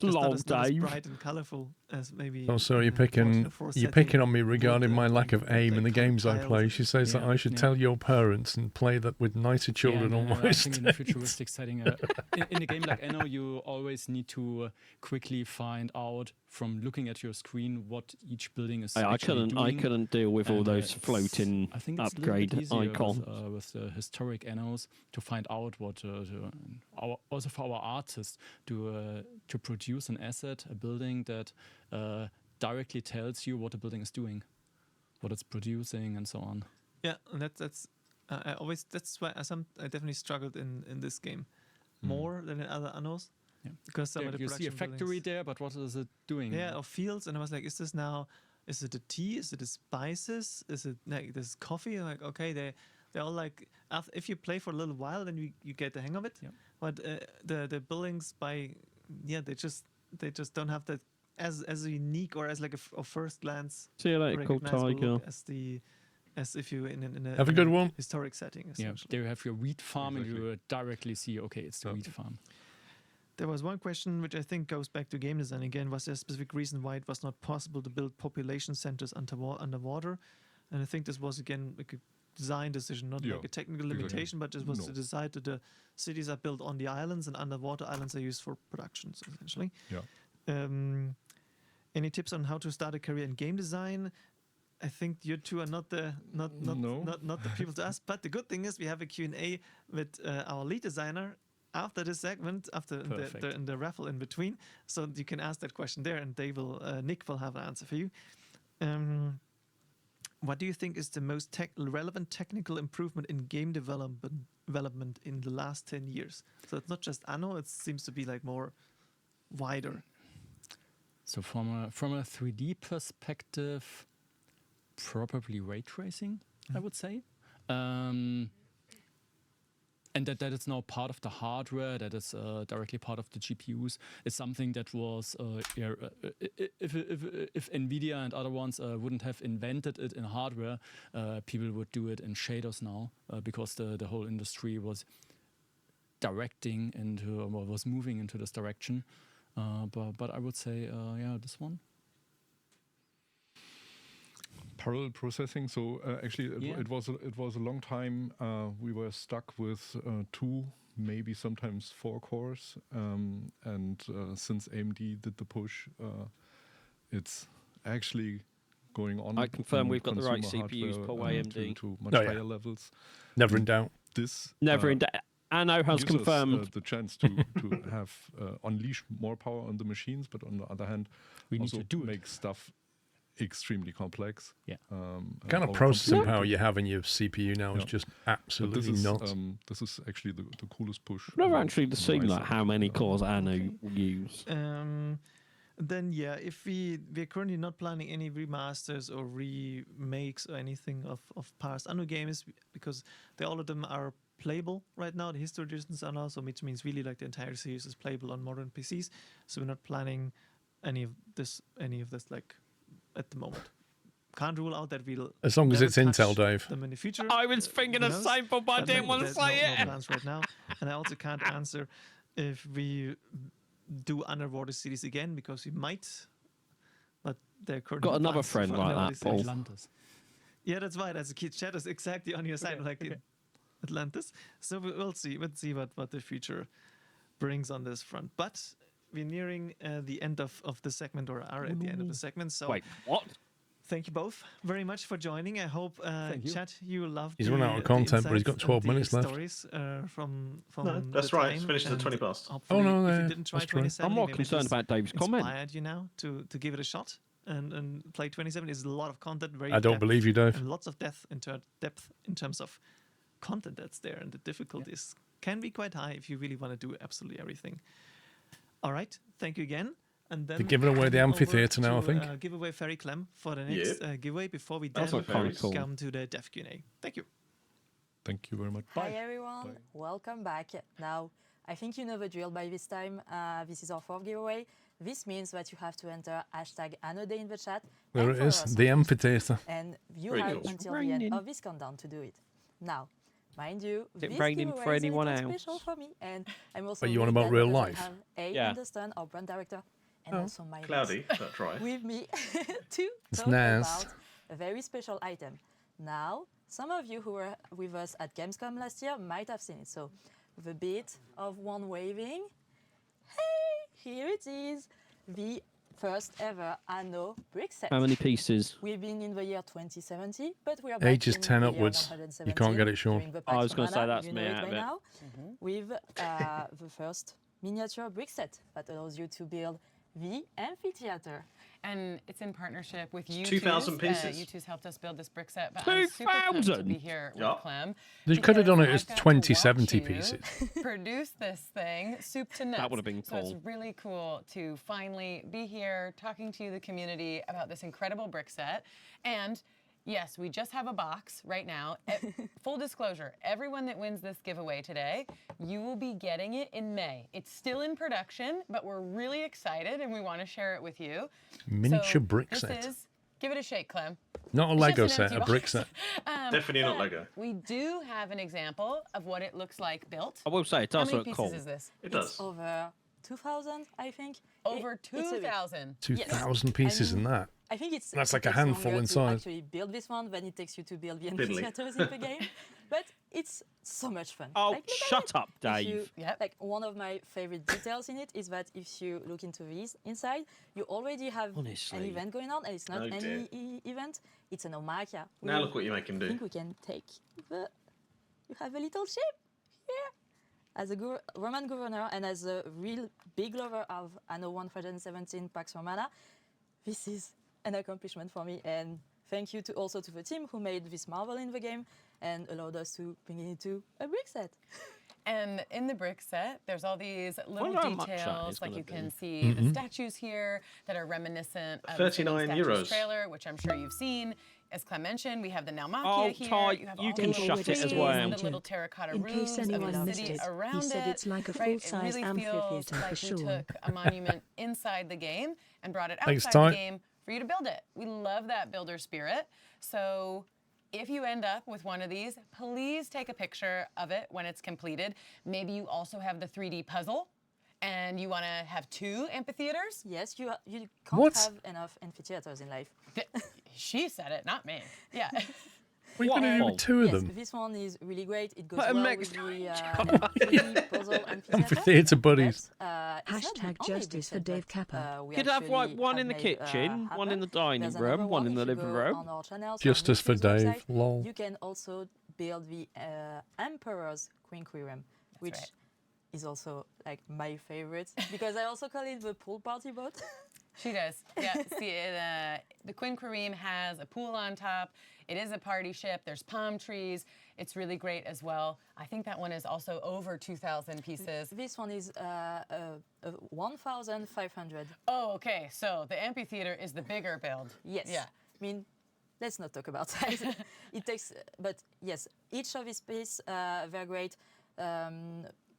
not as bright and colorful as maybe. Oh, so you're picking on me regarding my lack of aim in the games I play. She says that I should tell your parents and play that with nicer children on my I think in a stage. futuristic setting, in a game like Anno, you always need to quickly find out from looking at your screen what each building is. I doing. couldn't deal with all those floating I think it's upgrade a little bit easier icons. with the historic Annos to find out what also for our artists to produce an asset, a building that directly tells you what the building is doing, what it's producing, and so on. Yeah, and that's why I definitely struggled in this game more than in other Annos. Yeah. Because some of the you see a production factory buildings- there, but what is it doing? Yeah, or fields, and I was like, is it a tea? Is it the spices? Is it like this coffee? I'm like, okay, they're all like, if you play for a little while, then you get the hang of it. Yeah. But the buildings they just don't have that as unique or as like a first glance. See you later, cool recognizable tiger. look as if you in a Have a good one. historic setting. Yeah, Essentially. there you have your wheat farm, and you directly see, okay, it's the wheat farm. There was one question which I think goes back to game design again. Was there a specific reason why it was not possible to build population centers underwater? And I think this was again like a design decision, not like a technical limitation, but it was to decide that the cities are built on the islands and underwater islands are used for productions essentially. Yeah. Any tips on how to start a career in game design? I think you two are not the people to ask. But the good thing is we have a Q&A with our lead designer after this segment, after the raffle in between, so you can ask that question there, and they will. Nick will have an answer for you. What do you think is the most relevant technical improvement in game development in the last 10 years? So it's not just Anno; it seems to be like more wider. So from a 3D perspective, probably ray tracing, I would say. And that is now part of the hardware, that is directly part of the GPUs. It's something that was, if NVIDIA and other ones wouldn't have invented it in hardware, people would do it in shaders now, because the whole industry was was moving into this direction. But I would say, this one. Parallel processing. So actually, it was a long time. We were stuck with 2, maybe sometimes 4 cores. And since AMD did the push, it's actually going on. I confirm in we've got the right consumer CPUs, hardware, Paul AMD. to much Oh, yeah. higher levels. Never in doubt. This Never in doubt. Anno has gives us, confirmed the chance to have unleash more power on the machines, but on the other hand, We need also to do it. make stuff extremely complex. Yeah. Kind of our processing computer- power you have in your CPU now is Yeah. just But absolutely nuts. this is actually the coolest push. I've never on actually the seen right like side. how many cores Anno use. Then yeah, if we're currently not planning any remasters or remakes or anything of past Anno games, because all of them are playable right now. The history editions are now, so which means really like the entire series is playable on modern PCs. So we're not planning any of this like at the moment. Can't rule out that we'll As long as never it's Intel, touch Dave. them in the future. I was thinking Who the knows? same, but I But didn't want to there's say no it. plans right now, and I also can't answer if we do Underwater series again, because we might. But they're currently Got another plans for friend like Underwater that, Paul. series. Atlantis. Yeah, that's right. As a kid, chat is exactly on your side, like in Atlantis. So we'll see. We'll see what the future brings on this front. But we're nearing the end of the segment, or are at the end of the segment. So Wait, what? thank you both very much for joining. I hope, chat, you loved. He's the, run out of the content, but he's got insights 12 and the minutes left. Stories from No, that's the right. time, It's finished at and 20 past. hopefully, Oh, no, if yeah, you didn't try that's true. 27, I'm more maybe it concerned just about Dave's comment. inspired you now to give it a shot and play 27. Is a lot of content. Very I don't depth, believe you, Dave. And lots of depth in terms of content that's there, and the difficulties can be quite high if you really want to do absolutely everything. All right, thank you again. And then They're giving away the handing over amphitheatre now, I to, think. Give away Ferry Clem for the next giveaway before we then That's not kinda cool. come to the Dev Q&A. Thank you. Thank you very much. Hi everyone, welcome back. Now, I think you know the drill by this time. This is our fourth giveaway. This means that you have to enter hashtag AnnoDay in the chat. There and it follow is, us the on amphitheatre. And you Very have cool. until the end of this countdown to do it. Now, mind you, Is it this raining giveaway for is a anyone little else? special for me, and I'm also Are you on really about glad real because life? I have A. Yeah. Anderson, our brand director, and Oh. also my Cloudy, boss that's right. with me to It's talk nice. about a very special item. Now, some of you who were with us at Gamescom last year might have seen it. So, with a bit of one waving, hey, here it is, the first ever Anno brick set. How many pieces? We've been in the year 2070, but we are back Ages in 10 the year upwards. You 117 can't get it, Sean. during the I was Pax gonna say Romana, that's you me know it out by of it. now, with the first miniature brick set that allows you to build the amphitheater. And it's in partnership with U2. 2,000 pieces. U2's helped us build this brick set, but I'm super pumped to be here Yeah. with Clem. They could have done it because as I've got to 2070 watch you pieces. Produce this thing, soup to nuts. That would have been So it's cool. really cool to finally be here talking to you, the community, about this incredible brick set. And yes, we just have a box right now. Full disclosure, everyone that wins this giveaway today, you will be getting it in May. It's still in production, but we're really excited and we want to share it with you. Miniature brick this set. Is, give it a shake, Clem. Not a It's Lego just an set, empty a brick box. set. Definitely not but Lego. We do have an example of what it looks like built. I will say it How does many look pieces cool. is this? It It's does. over 2,000, I think. Over It's a bit. 2,000. 2,000 pieces in that. I think it's That's it like a takes handful longer inside. to actually build this one than it takes you to build the Fiddly. amphitheaters in the game, but it's so much fun. Oh, Like, look at shut it. up, If you- Dave. Yep. Like one of my favorite details in it is that if you look into this inside, you already have an Honestly. event going on, and it's not Oh, any dear. event; it's an omakia. Now look what you make him I do. think we can take the. You have a little ship here. As a Roman governor and as a real big lover of Anno 117 Pax Romana, this is an accomplishment for me. And thank you also to the team who made this marvel in the game and allowed us to bring it into a brick set. And in the brick set, there's all these little wonder how much that details. is Like gonna you can be. see the statues here that are reminiscent of the 39 Statues euros. trailer, which I'm sure you've seen. As Clem mentioned, we have the Naumachia Oh, here. Ty, you have you all can the little shut it as trees, well. the little terracotta In roofs case of anyone the missed city it, around he said it. it's like a Right? full-size It really feels amphitheater for like sure. we took a monument inside the game and brought it Thanks, outside Ty. the game for you to build it. We love that builder spirit. So if you end up with one of these, please take a picture of it when it's completed. Maybe you also have the 3D puzzle and you want to have 2 amphitheaters. Yes, you can't What? have enough amphitheaters in life. She said it, not me. Yeah. What are you going to do with two of them? This one is really great. It goes Put 'em well next with the 3D puzzle Amphitheatre buddies. Hashtag justice for Dave Kappa. Could have like one in the kitchen, one in the dining room, one in the living room. Justice for Dave. Lol. You can also build the Emperor's Quinquirium, which is also like my favorite because I also call it the pool party boat. She does. Yeah. See, the Quinquirium has a pool on top. It is a party ship. There's palm trees. It's really great as well. I think that one is also over 2,000 pieces. This one is 1,500. Oh, okay. So the amphitheater is the bigger build. Yes. Yeah. I mean, let's not talk about size. It takes, but yes, each of these pieces, they're great.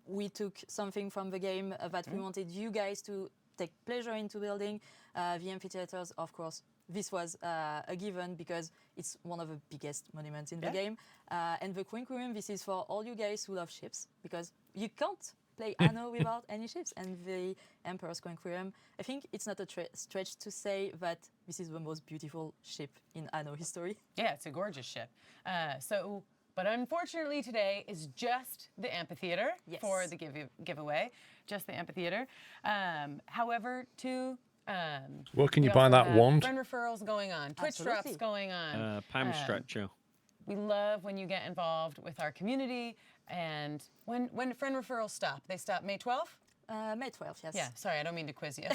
We took something from the game that we wanted you guys to take pleasure into building. The amphitheaters, of course, this was a given because it's one of the biggest monuments in the game. And the Quinquirium, this is for all you guys who love ships because you can't play Anno without any ships. And the Emperor's Quinquirium, I think it's not a stretch to say that this is the most beautiful ship in Anno history. Yeah, it's a gorgeous ship. But unfortunately today is just the amphitheater for the giveaway, just the amphitheater. However, Where can you buy that wand? Friend referrals going on, Twitch drops going on. Palm stretcher. We love when you get involved with our community. And when friend referrals stop, they stop May 12th? May 12th, yes. Yeah, sorry, I don't mean to quiz you.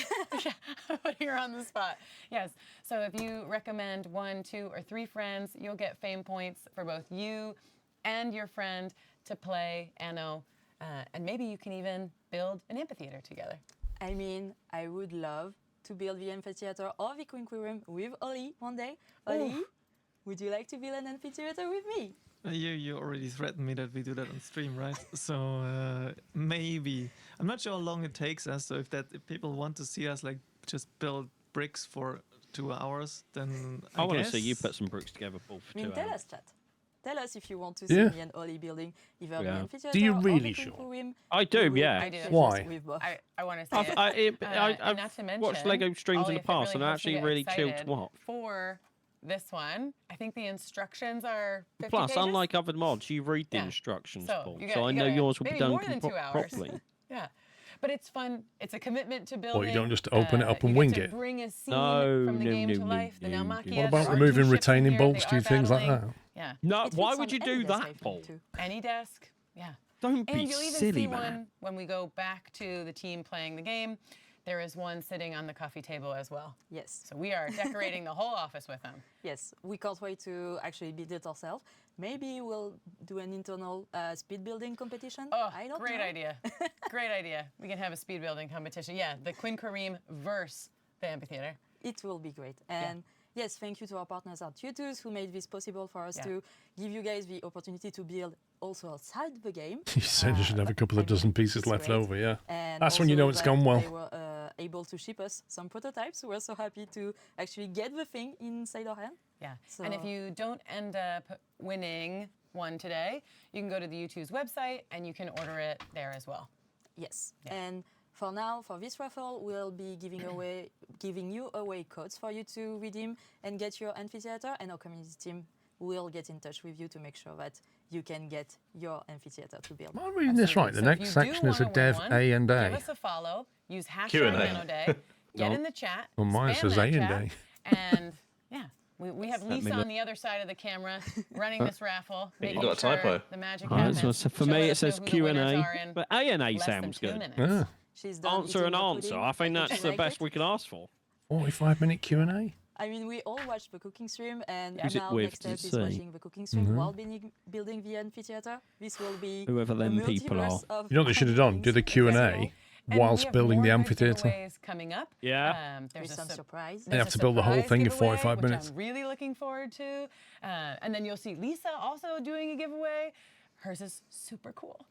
But you're on the spot. Yes, so if you recommend 1, 2, or 3 friends, you'll get fame points for both you and your friend to play Anno. And maybe you can even build an amphitheater together. I mean, I would love to build the amphitheater or the Quinquirium with Ollie one day. Ollie, would you like to build an amphitheater with me? You already threatened me that we do that on stream, right? So maybe. I'm not sure how long it takes us. So if people want to see us like just build bricks for 2 hours, then I want to guess. see you put some bricks together for 2 hours. Tell us, chat. Tell us if you want to see me and Ollie building either the amphitheater Do you or really the sure? Quinquirium. I do, yeah. I do. Why? I want to see it. I've not to mention, watched Lego streams in Ollie, the past and helps actually you get really chilled to excited watch. For this one, I think the instructions are 50 Plus, pages? unlike other mods, you read the instructions, Paul. you So I know gotta yours will be maybe done more than 2 hours. properly. Yeah. But it's fun. It's a commitment to building. Or you don't just open it up and you wing get to it. Bring a scene No, from the no, game no, to no, life. The no, Naumachia, What about there are removing 2 ships in retaining here, bolts? they Do are things like battling. that? Yeah. No, It why fits would on you do any desk, I that, think, Paul? too. Any desk. Yeah. Don't And be you'll even silly, see man. one when we go back to the team playing the game. There is one sitting on the coffee table as well. Yes. So we are decorating the whole office with them. Yes, we can't wait to actually build it ourselves. Maybe we'll do an internal speed building competition. Oh, I don't great know. idea. Great idea. We can have a speed building competition. Yeah, the Quinquirium versus the amphitheater. It will be great. And yes, thank you to our partners at Tutors who made this possible for us to give you guys the opportunity to build also outside the game. You said you should have a couple of dozen pieces left over, yeah. And That's when you also know it's that gone well. They were able to ship us some prototypes. We're so happy to actually get the thing inside our hand. Yeah. So And if you don't end up winning one today, you can go to the U2's website and you can order it there as well. Yes. And for now, for this raffle, we'll be giving you away codes for you to redeem and get your amphitheater, and our community team will get in touch with you to make sure that you can get your amphitheater to build. Am I reading this right? The So if next you do section is a wanna win dev one, A and Give A. us a follow. Use hashtag Q&A. NanoDay. Get in the chat. Well, mine spam says that A and chat, A. And yeah, we have Let me Lisa look. on the other side of the camera running this raffle. think you making got a typo. sure The magic Oh, happens. so for She'll me, let it us know says who the Q&A, winners are in but A and A less than sounds 2 good. minutes. Yeah. She's done Answer eating and the answer. pudding. I think Would that's you the like best it? we can ask for. 45-minute Q&A. I mean, we all watched the cooking stream, and Who's it now with, next step does it is say? watching the cooking stream Mhm. while building the amphitheater. This will be Whoever a them people are. multiverse of You know what they should have done? Do the Q&A And whilst we have building the more great amphitheater. giveaways coming up. Yeah. There's some surprise. They have to build the whole thing in 45 minutes. Which I'm really looking forward to. And then you'll see Lisa also doing a giveaway. Hers is super cool.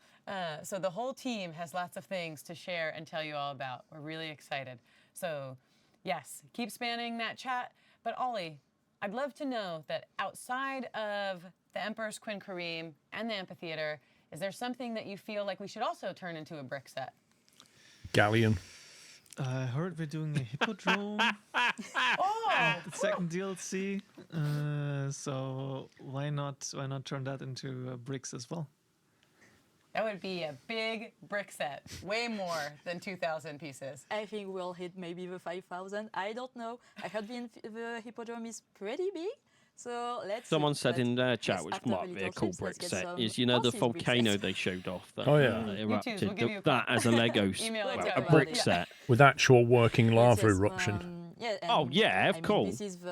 So the whole team has lots of things to share and tell you all about. We're really excited. So yes, keep spanning that chat. But Ollie, I'd love to know that outside of the Emperor's Quinquirium and the amphitheater, is there something that you feel like we should also turn into a brick set? Galleon. I heard we're doing a hippodrome. The second DLC. So why not turn that into bricks as well? That would be a big brick set, way more than 2,000 pieces. I think we'll hit maybe the 5,000. I don't know. I heard the hippodrome is pretty big. So let's Someone see. said But in their chat, yes, which after might the be a little cool tips, brick let's get set, some is, you know, the horses brick volcano sets. they showed off that Oh, yeah. erupted. We'll give you a That as a Lego, Email it well, to a us. brick Yeah. set. With actual working lava Yes, eruption. Yeah, Oh, and yeah, of I mean, course. This is we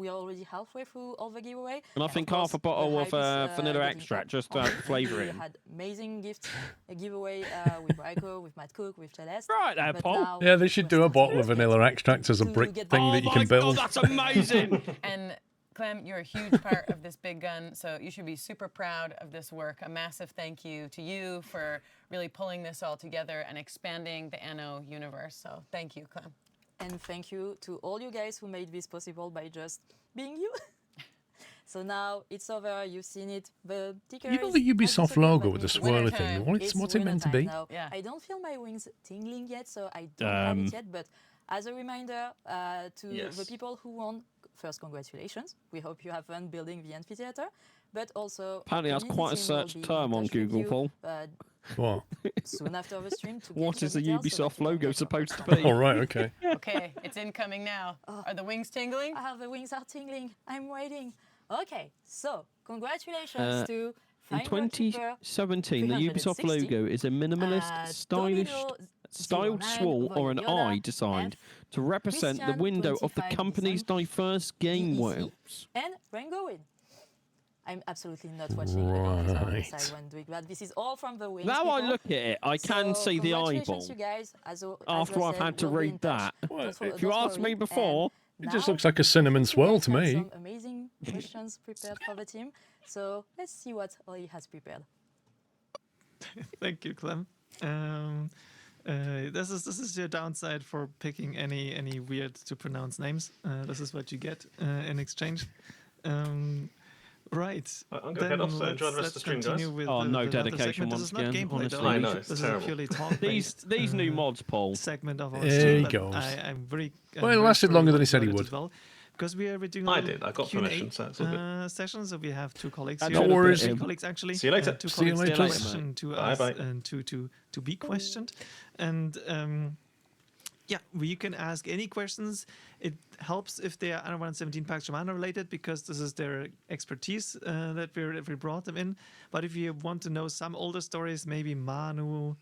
are already halfway through all the giveaway. And I think half a bottle of vanilla extract just to flavour We it. had amazing gifts, a giveaway with Raiko, with Matt Cook, with Celeste. Right there, But Paul. now Yeah, they should do a bottle of vanilla extract as a brick thing that you can build. Oh, that's amazing. And Clem, you're a huge part of this big gun, so you should be super proud of this work. A massive thank you to you for really pulling this all together and expanding the Anno universe. So thank you, Clem. And thank you to all you guys who made this possible by just being you. So now it's over. You've seen it. The ticker You know is the Ubisoft at logo with the second, swirly but thing? it's What's it meant to winter be? time now. Yeah. I don't feel my wings tingling yet, so I don't have it yet. But as a reminder to the people who won, first, congratulations. We hope you have fun building the amphitheater. But also, Apparently that's quite a searched term on Google, Paul. What? Soon after the stream to What get is the some details so Ubisoft that we can logo get supposed to proper be? Oh, right, okay. Okay, it's incoming now. Are the wings tingling? The wings are tingling. I'm waiting. Okay, so congratulations to In Fine 2017, the Ubisoft logo is a minimalist, stylish, styled swirl or an eye designed to represent the window of the company's diverse game worlds. and Rangoin. I'm absolutely not watching the videos on the Right. side when doing that. This is all from the wings. Now I people. look at it, I can So see the congratulations, eyeball. you guys. As After I I've said, had to we'll be in read touch. that. Don't If you asked me worry. before, And It just now looks like a cinnamon swirl we to have me. Some amazing questions prepared for the team. So let's see what Ollie has prepared. Thank you, Clem. This is your downside for picking any weird to pronounce names. This is what you get in exchange. Right. I'm going to head off, so enjoy the rest of the stream, guys. Oh, no the dedication This is not once again, gameplay, honestly. though. I know, it's this terrible. is a purely talk-based These new mods, Paul. segment of our There stream. he but goes. I'm very. Well, it lasted longer than he said he would. As well, because we're doing. I a did. I got Q&A, permission, so it's all good. Sessions. So we have two colleagues And here. no worries. Three colleagues actually. See you later. Two See you colleagues later. question to Bye us bye. and to be questioned, and. Yeah, you can ask any questions. It helps if they are Anno 117 Pax Romana related because this is their expertise that we brought them in. But if you want to know some older stories, maybe Manu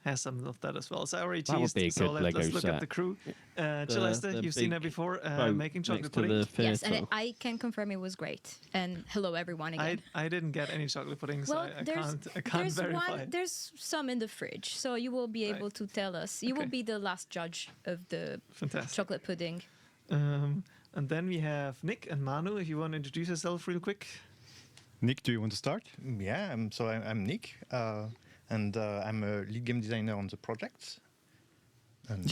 has some of that as well. So I already That would teased. be a So good let's Lego look set. at the crew. Celeste, the you've seen her big before boat making chocolate next to pudding. the Yes, theatre. and I can confirm it was great. And hello, everyone again. I didn't get any chocolate pudding, so Well, I can't verify. there's some in the fridge, so you will be able to tell us. You will be the last judge of the Fantastic. chocolate pudding. And then we have Nick and Manu. If you want to introduce yourself real quick. Nick, do you want to start? Yeah, I'm Nick, and I'm a lead game designer on the project. And,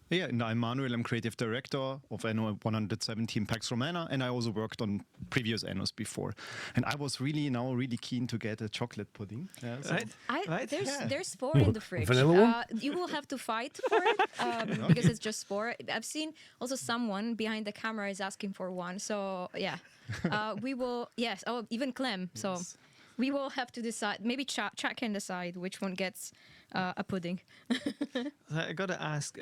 Yeah, and I'm Manuel. I'm creative director of Anno 117 Pax Romana, and I also worked on previous Annos before. And I was really keen to get a chocolate pudding. Yeah, so- There's 4 in the fridge. Vanilla one? You will have to fight for it because it's just 4. I've seen also someone behind the camera is asking for one. So yeah, we will. Yes. Oh, even Clem. So we will have to decide. Maybe chat can decide which one gets a pudding. I gotta ask,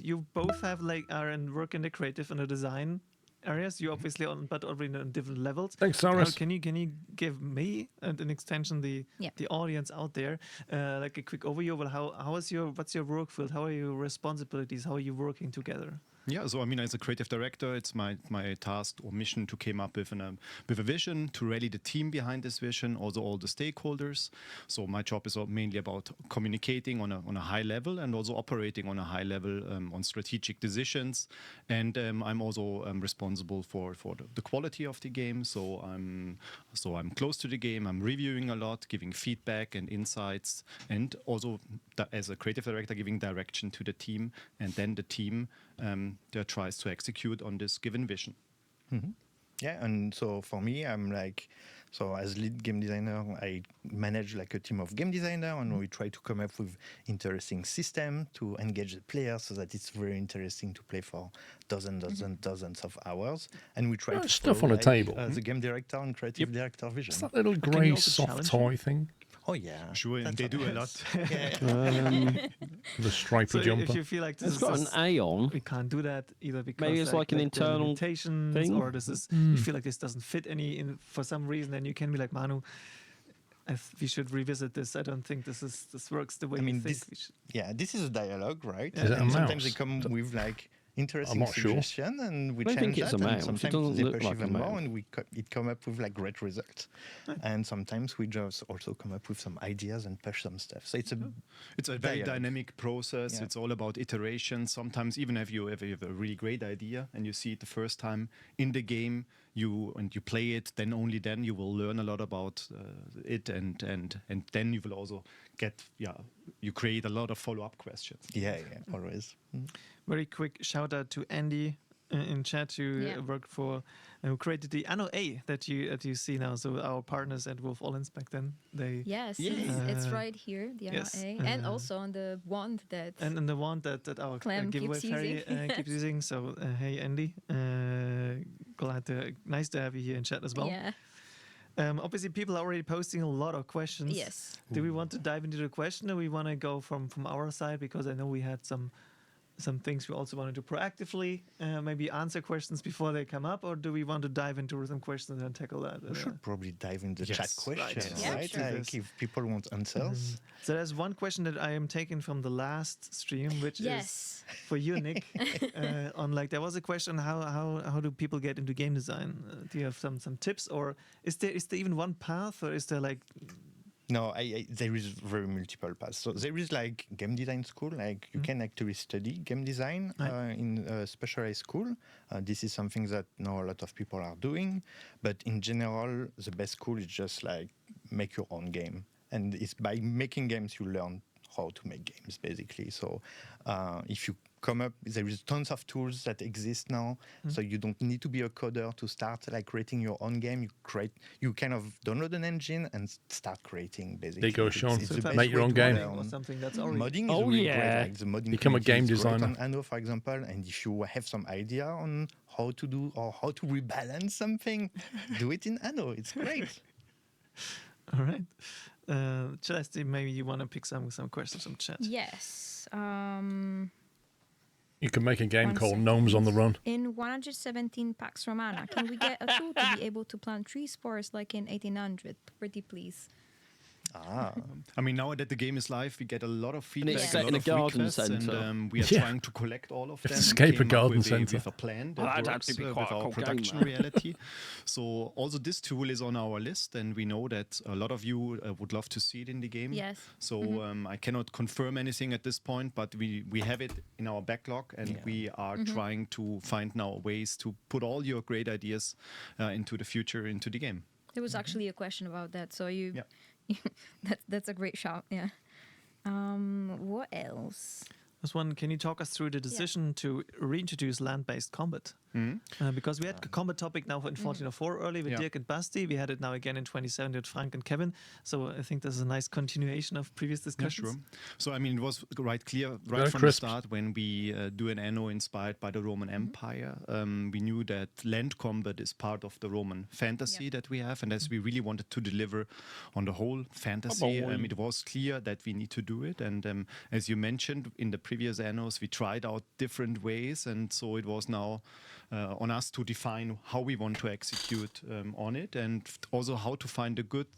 you both have are and work in the creative and the design areas. You obviously but already on different levels. Thanks, Cyrus. Can you give me and an extension the audience out there like a quick overview of what's your work field? How are your responsibilities? How are you working together? Yeah, so I mean, as a creative director, it's my task or mission to come up with a vision, to rally the team behind this vision, also all the stakeholders. So my job is mainly about communicating on a high level and also operating on a high level on strategic decisions. And I'm also responsible for the quality of the game. So I'm close to the game. I'm reviewing a lot, giving feedback and insights, and also as a creative director, giving direction to the team, and then the team that tries to execute on this given vision. Yeah, and so for me, I'm So as lead game designer, I manage like a team of game designer, and we try to come up with interesting system to engage the players so that it's very interesting to play for dozens of hours. And we try to stuff follow, on a like, table. the game director and creative director vision. It's that little grey soft toy thing. Oh yeah, sure, and they do a lot. The stripy So jumper. if you feel like this It's is got an A on. we can't do that either because Maybe it's like an the internal limitations, thing. or this is you feel like this doesn't fit for some reason, then you can be like, Manu, we should revisit this. I don't think this works the way we think we should. Yeah, this is a dialogue, right? Is it a and sometimes they mouse? come with like interesting not sure. suggestion, and we I don't change think it's that. a And mouse. It sometimes doesn't they look push like a even more, mouse. and it come up with like great results. And sometimes we just also come up with some ideas and push some stuff. So it's a very dialogue. dynamic process. Yeah. It's all about iteration. Sometimes even if you have a really great idea and you see it the first time in the game, you play it, then only then you will learn a lot about it, and then you will also you create a lot of follow-up questions. Yeah, always. Very quick shout out to Andy in chat who worked for who created the Anno A that you see now. So our partners at Wolf Allens back then, they it's right here, the Anno A, and also on the wand that the wand that our Clem giveaway keeps fairy using. keeps using. So hey Andy, nice to have you here in chat as well. Yeah. Obviously, people are already posting a lot of questions. Yes. Do we want to dive into the question, or we want to go from our side? Because I know we had some things we also want to do proactively, maybe answer questions before they come up, or do we want to dive into some questions and tackle that? We should probably dive into chat questions, Right. right? Yeah, Like if people want answers. So there's one question that I am taking from the last stream, which is for you, Nick. On like there was a question: how do people get into game design? Do you have some tips, or is there even one path, or is there like? No, there is very multiple paths. So there is like game design school, like you can actually study game design in a specialized school. This is something that now a lot of people are doing. But in general, the best school is just like make your own game. And it's by making games you learn how to make games, basically. So if you come up, there is tons of tools that exist now, so you don't need to be a coder to start like creating your own game. You kind of download an engine and start creating, basically. There you go, Sean. It's the Make best your way own to game. learn. Or something that's already Modding is really great. Like the modding Become a community game is great designer. on Anno, for example, and if you have some idea on how to do or how to rebalance something, do it in Anno. It's great. All right. Celeste, maybe you want to pick some questions from chat. Yes. You can make a game One called second. Gnomes on the Run. In 117 Pax Romana, can we get a tool to be able to plant tree spores like in 1800? Pretty please. I mean, now that the game is live, we get a lot of feedback, it's set a in lot a of garden requests, centre. and we are Yeah. trying to collect all of them. Escape a Came up garden with centre. with a plan Well, that that'd works actually be with quite a our cool game, production that. reality. So also this tool is on our list, and we know that a lot of you would love to see it in the game. Yes. So I cannot confirm anything at this point, but we have it in our backlog, and we are trying to find now ways to put all your great ideas into the future, into the game. There was actually a question about that, so that's a great shout. Yeah. What else? This one, can you talk us through the decision to reintroduce land-based combat? Because we had a combat topic now in 1404 early with Dirk and Basti. We had it now again in 2017 with Frank and Kevin. So I think this is a nice continuation of previous discussions. Yeah, sure. So I mean, it was clear Very from crisp. the start when we do an Anno inspired by the Roman Empire. We knew that land combat is part of the Roman fantasy that we have, and as we really wanted to deliver on the whole fantasy, it was clear that we need to do it. And as you mentioned in the previous Annos, we tried out different ways, and so it was now on us to define how we want to execute on it, and also how to find a good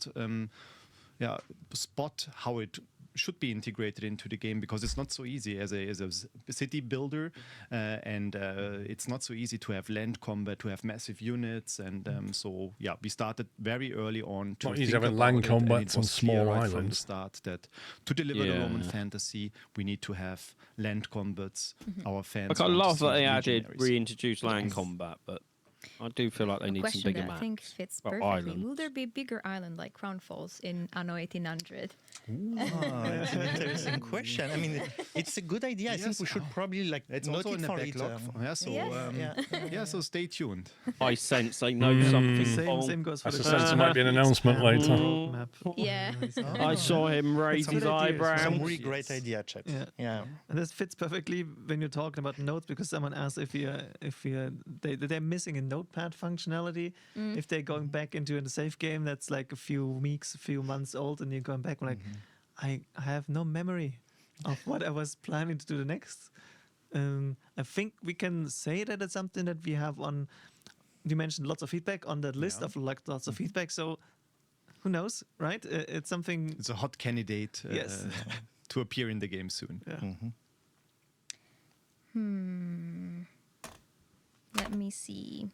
spot how it should be integrated into the game, because it's not so easy as a city builder, and it's not so easy to have land combat, to have massive units, and so we started very early on to Not think easy having about land it, and combats it on was clear small right from the islands. start that to deliver the Roman fantasy, we need to have land combats. Our fans. Like I want to love see that they added legionaries. reintroduced land combat, but I do feel like they need some question bigger that maps. I think fits or perfectly. islands. Will there be a bigger island like Crown Falls in Anno 1800? It's an interesting question. I mean, it's a good idea. I think we should probably like it's note also it in the for it. backlog. Yeah, so Yes. so stay tuned. I sense they know something. Same goes for That's the a sense there might be an announcement later. roadmap. Yeah. I saw him raise his eyebrows. Some really great idea, chaps. Yeah. And this fits perfectly when you're talking about notes, because someone asked if they're missing a notepad functionality. If they're going back into a save game that's like a few weeks, a few months old, and you're going back, like, I have no memory of what I was planning to do the next. I think we can say that it's something that we have on. You mentioned lots of feedback on that list of like lots of feedback. So who knows, right? It's something. It's a hot candidate. Yes. To appear in the game soon. Let me see.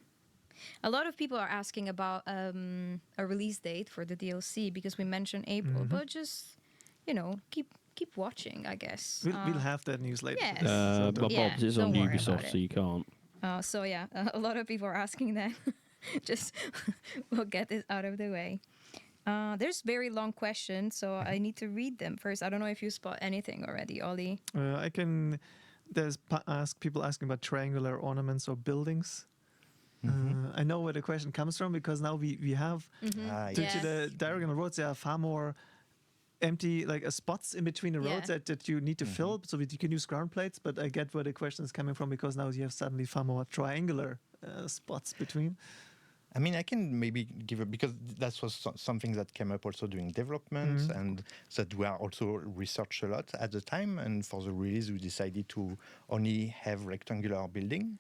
A lot of people are asking about a release date for the DLC because we mentioned April, but just keep watching, I guess. We'll have that news later. Yes. But Bob's is on don't worry Ubisoft, about so you can't. So yeah, a lot of people are asking that. Just we'll get this out of the way. There's very long questions, so I need to read them first. I don't know if you spot anything already, Ollie. I can. There's people asking about triangular ornaments or buildings. I know where the question comes from because now we have due to the diagonal roads, there are far more empty spots in between the roads that you need to fill, so you can use ground plates. But I get where the question is coming from because now you have suddenly far more triangular spots between. I mean, I can maybe give it because that was something that came up also during development and that we are also researched a lot at the time. And for the release, we decided to only have rectangular building.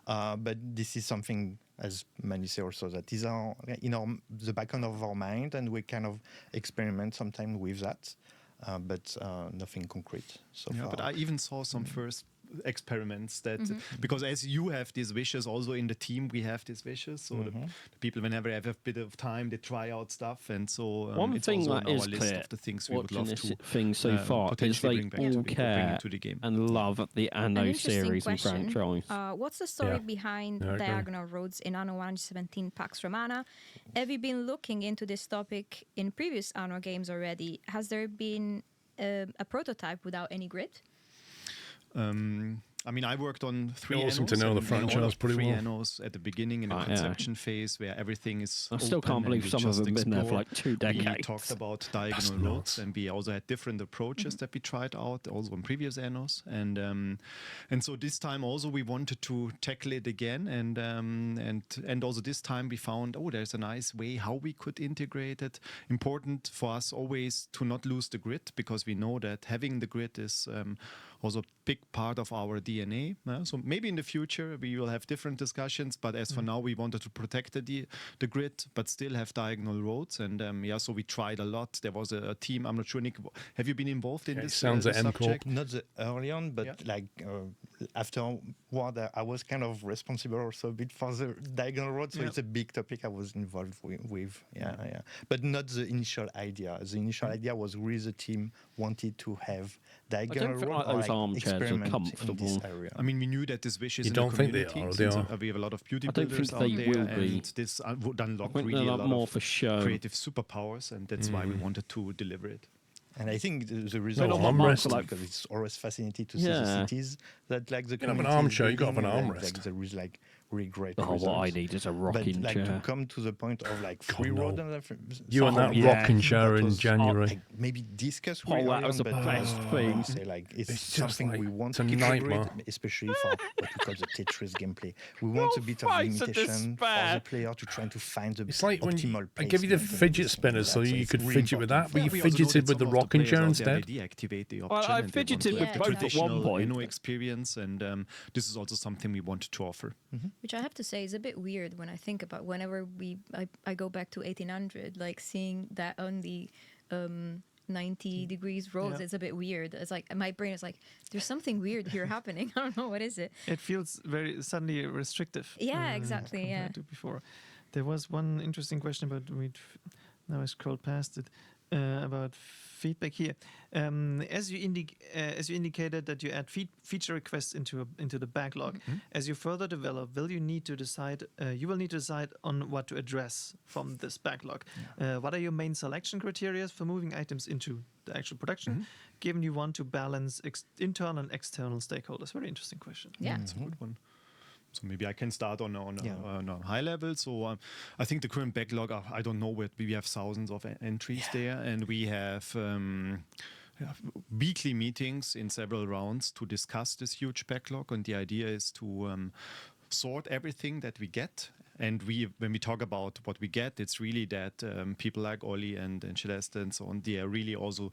But this is something, as Mani say also, that is the background of our mind, and we kind of experiment sometimes with that, but nothing concrete so far. But I even saw some first experiments that because as you have these wishes, also in the team we have these wishes. So the people, whenever they have a bit of time, they try out stuff, and so one it's thing also that on is our list clear of the things we would love to thing so far is they all care to the game. and love the Anno series and question. franchise. What's the story behind diagonal roads in Anno 117 Pax Romana? Have you been looking into this topic in previous Anno games already? Has there been a prototype without any grid? I mean, I worked on 3 Awesome Annos. to know the franchise pretty well. 3 Annos at the beginning in the conception phase where everything is I still can't believe some of them have been there for like 2 decades. We talked about diagonal roads, and we also had different approaches that we tried out also in previous Annos. And so this time also we wanted to tackle it again, and also this time we found, there's a nice way how we could integrate it. Important for us always to not lose the grid, because we know that having the grid is also a big part of our DNA. So maybe in the future we will have different discussions, but as for now we wanted to protect the grid but still have diagonal roads. And so we tried a lot. There was a team, I'm not sure, Nick, have you been involved in this sounds at subject? Not the early on, but afterward I was kind of responsible also a bit for the diagonal road, so it's a big topic I was involved with. But not the initial idea. The initial idea was really the team wanted to have diagonal road or armchairs are comfortable. In this area. I mean, we knew that these wishes You in don't the think they community. are? They are. We have a lot of beauty I don't builders think out they there, will be. and this would unlock I think really a they're lot more of for show. creative superpowers, and that's why we wanted to deliver it. And I think the result because it's always fascinating to see the cities that the you can have an armchair. You got to have an armrest. There is really great what I need is a rocking chair. To come to the point of free road and you and that rocking chair in January. Maybe discuss. That was the best thing. It's something we want to nightmare, especially for what we call the Tetris gameplay. We want a bit of limitation for the player to try to find the It's like when optimal I give you the fidget spinners so you could fidget with that, but you fidgeted with the rocking chair instead. Deactivate the Well, option. I fidgeted with both at one point. Experience, and this is also something we wanted to offer. Which I have to say is a bit weird when I think about whenever I go back to 1800, like seeing that on the 90 degrees roads, it's a bit weird. It's like my brain is like, there's something weird here happening. I don't know what is it. It feels very suddenly restrictive. Yeah, exactly. Compared to before. There was one interesting question about now I scrolled past it. about feedback here. As you indicated that you add feature requests into the backlog. As you further develop, will you need to decide? You will need to decide on what to address from this backlog. What are your main selection criteria for moving items into the actual production? Given you want to balance internal and external stakeholders. Very interesting question. Yeah, that's a good one. So maybe I can start on a high level. So I think the current backlog, I don't know, we have thousands of entries there, and we have weekly meetings in several rounds to discuss this huge backlog. And the idea is to sort everything that we get. And when we talk about what we get, it's really that people like Ollie and Celeste and so on, they are really also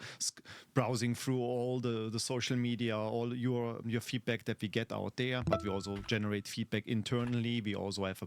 browsing through all the social media, all your feedback that we get out there. But we also generate feedback internally. We also have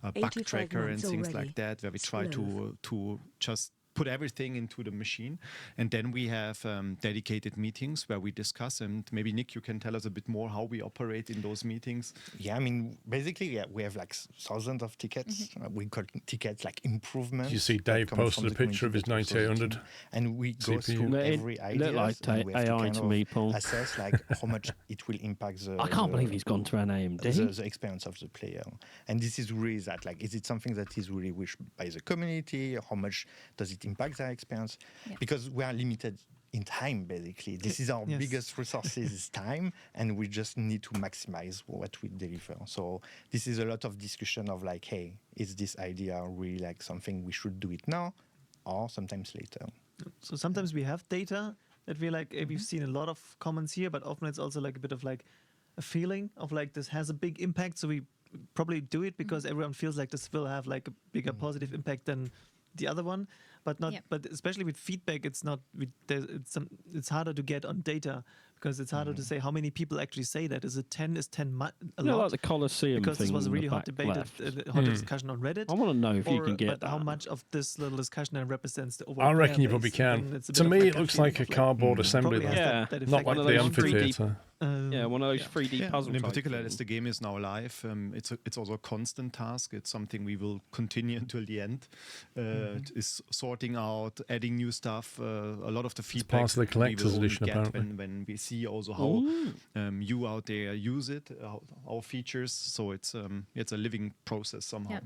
a bug tracker and things like that, where we try to just put everything into the machine. And then we have dedicated meetings where we discuss. And maybe Nick, you can tell us a bit more how we operate in those meetings. Yeah, I mean, basically, we have like thousands of tickets. We call tickets like improvements. You see Dave posted a picture of his 9800. And we go through every idea. Like AI to me, Paul. Assess like how much it will impact the. I can't believe he's gone to an AMD. The experience of the player. And this is really that, like, is it something that is really wished by the community? How much does it impact their experience? Because we are limited in time, basically. This is our biggest resources is time, and we just need to maximize what we deliver. So this is a lot of discussion of like, hey, is this idea really like something we should do it now or sometimes later? So sometimes we have data that we like, we've seen a lot of comments here, but often it's also like a bit of like a feeling of like this has a big impact. So we probably do it because everyone feels like this will have like a bigger positive impact than the other one. But not. But especially with feedback, it's not. It's harder to get on data because it's harder to say how many people actually say that. Is it 10? Is 10 a lot? Like the Colosseum because thing this was a really hot debate, hot discussion on Reddit. I want to know if you can get but that. how much of this little discussion then represents the overall. I reckon player you probably base. can. To me, it looks like a cardboard assembly line, not like the amphitheater. One of those 3D puzzle. In particular, as the game is now live, it's also a constant task. It's something we will continue until the end. Is sorting out, adding new stuff. A lot of the feedback part of the collector's edition, get apparently. when we see also how you out there use it, our features. So it's a living process somehow. Yeah.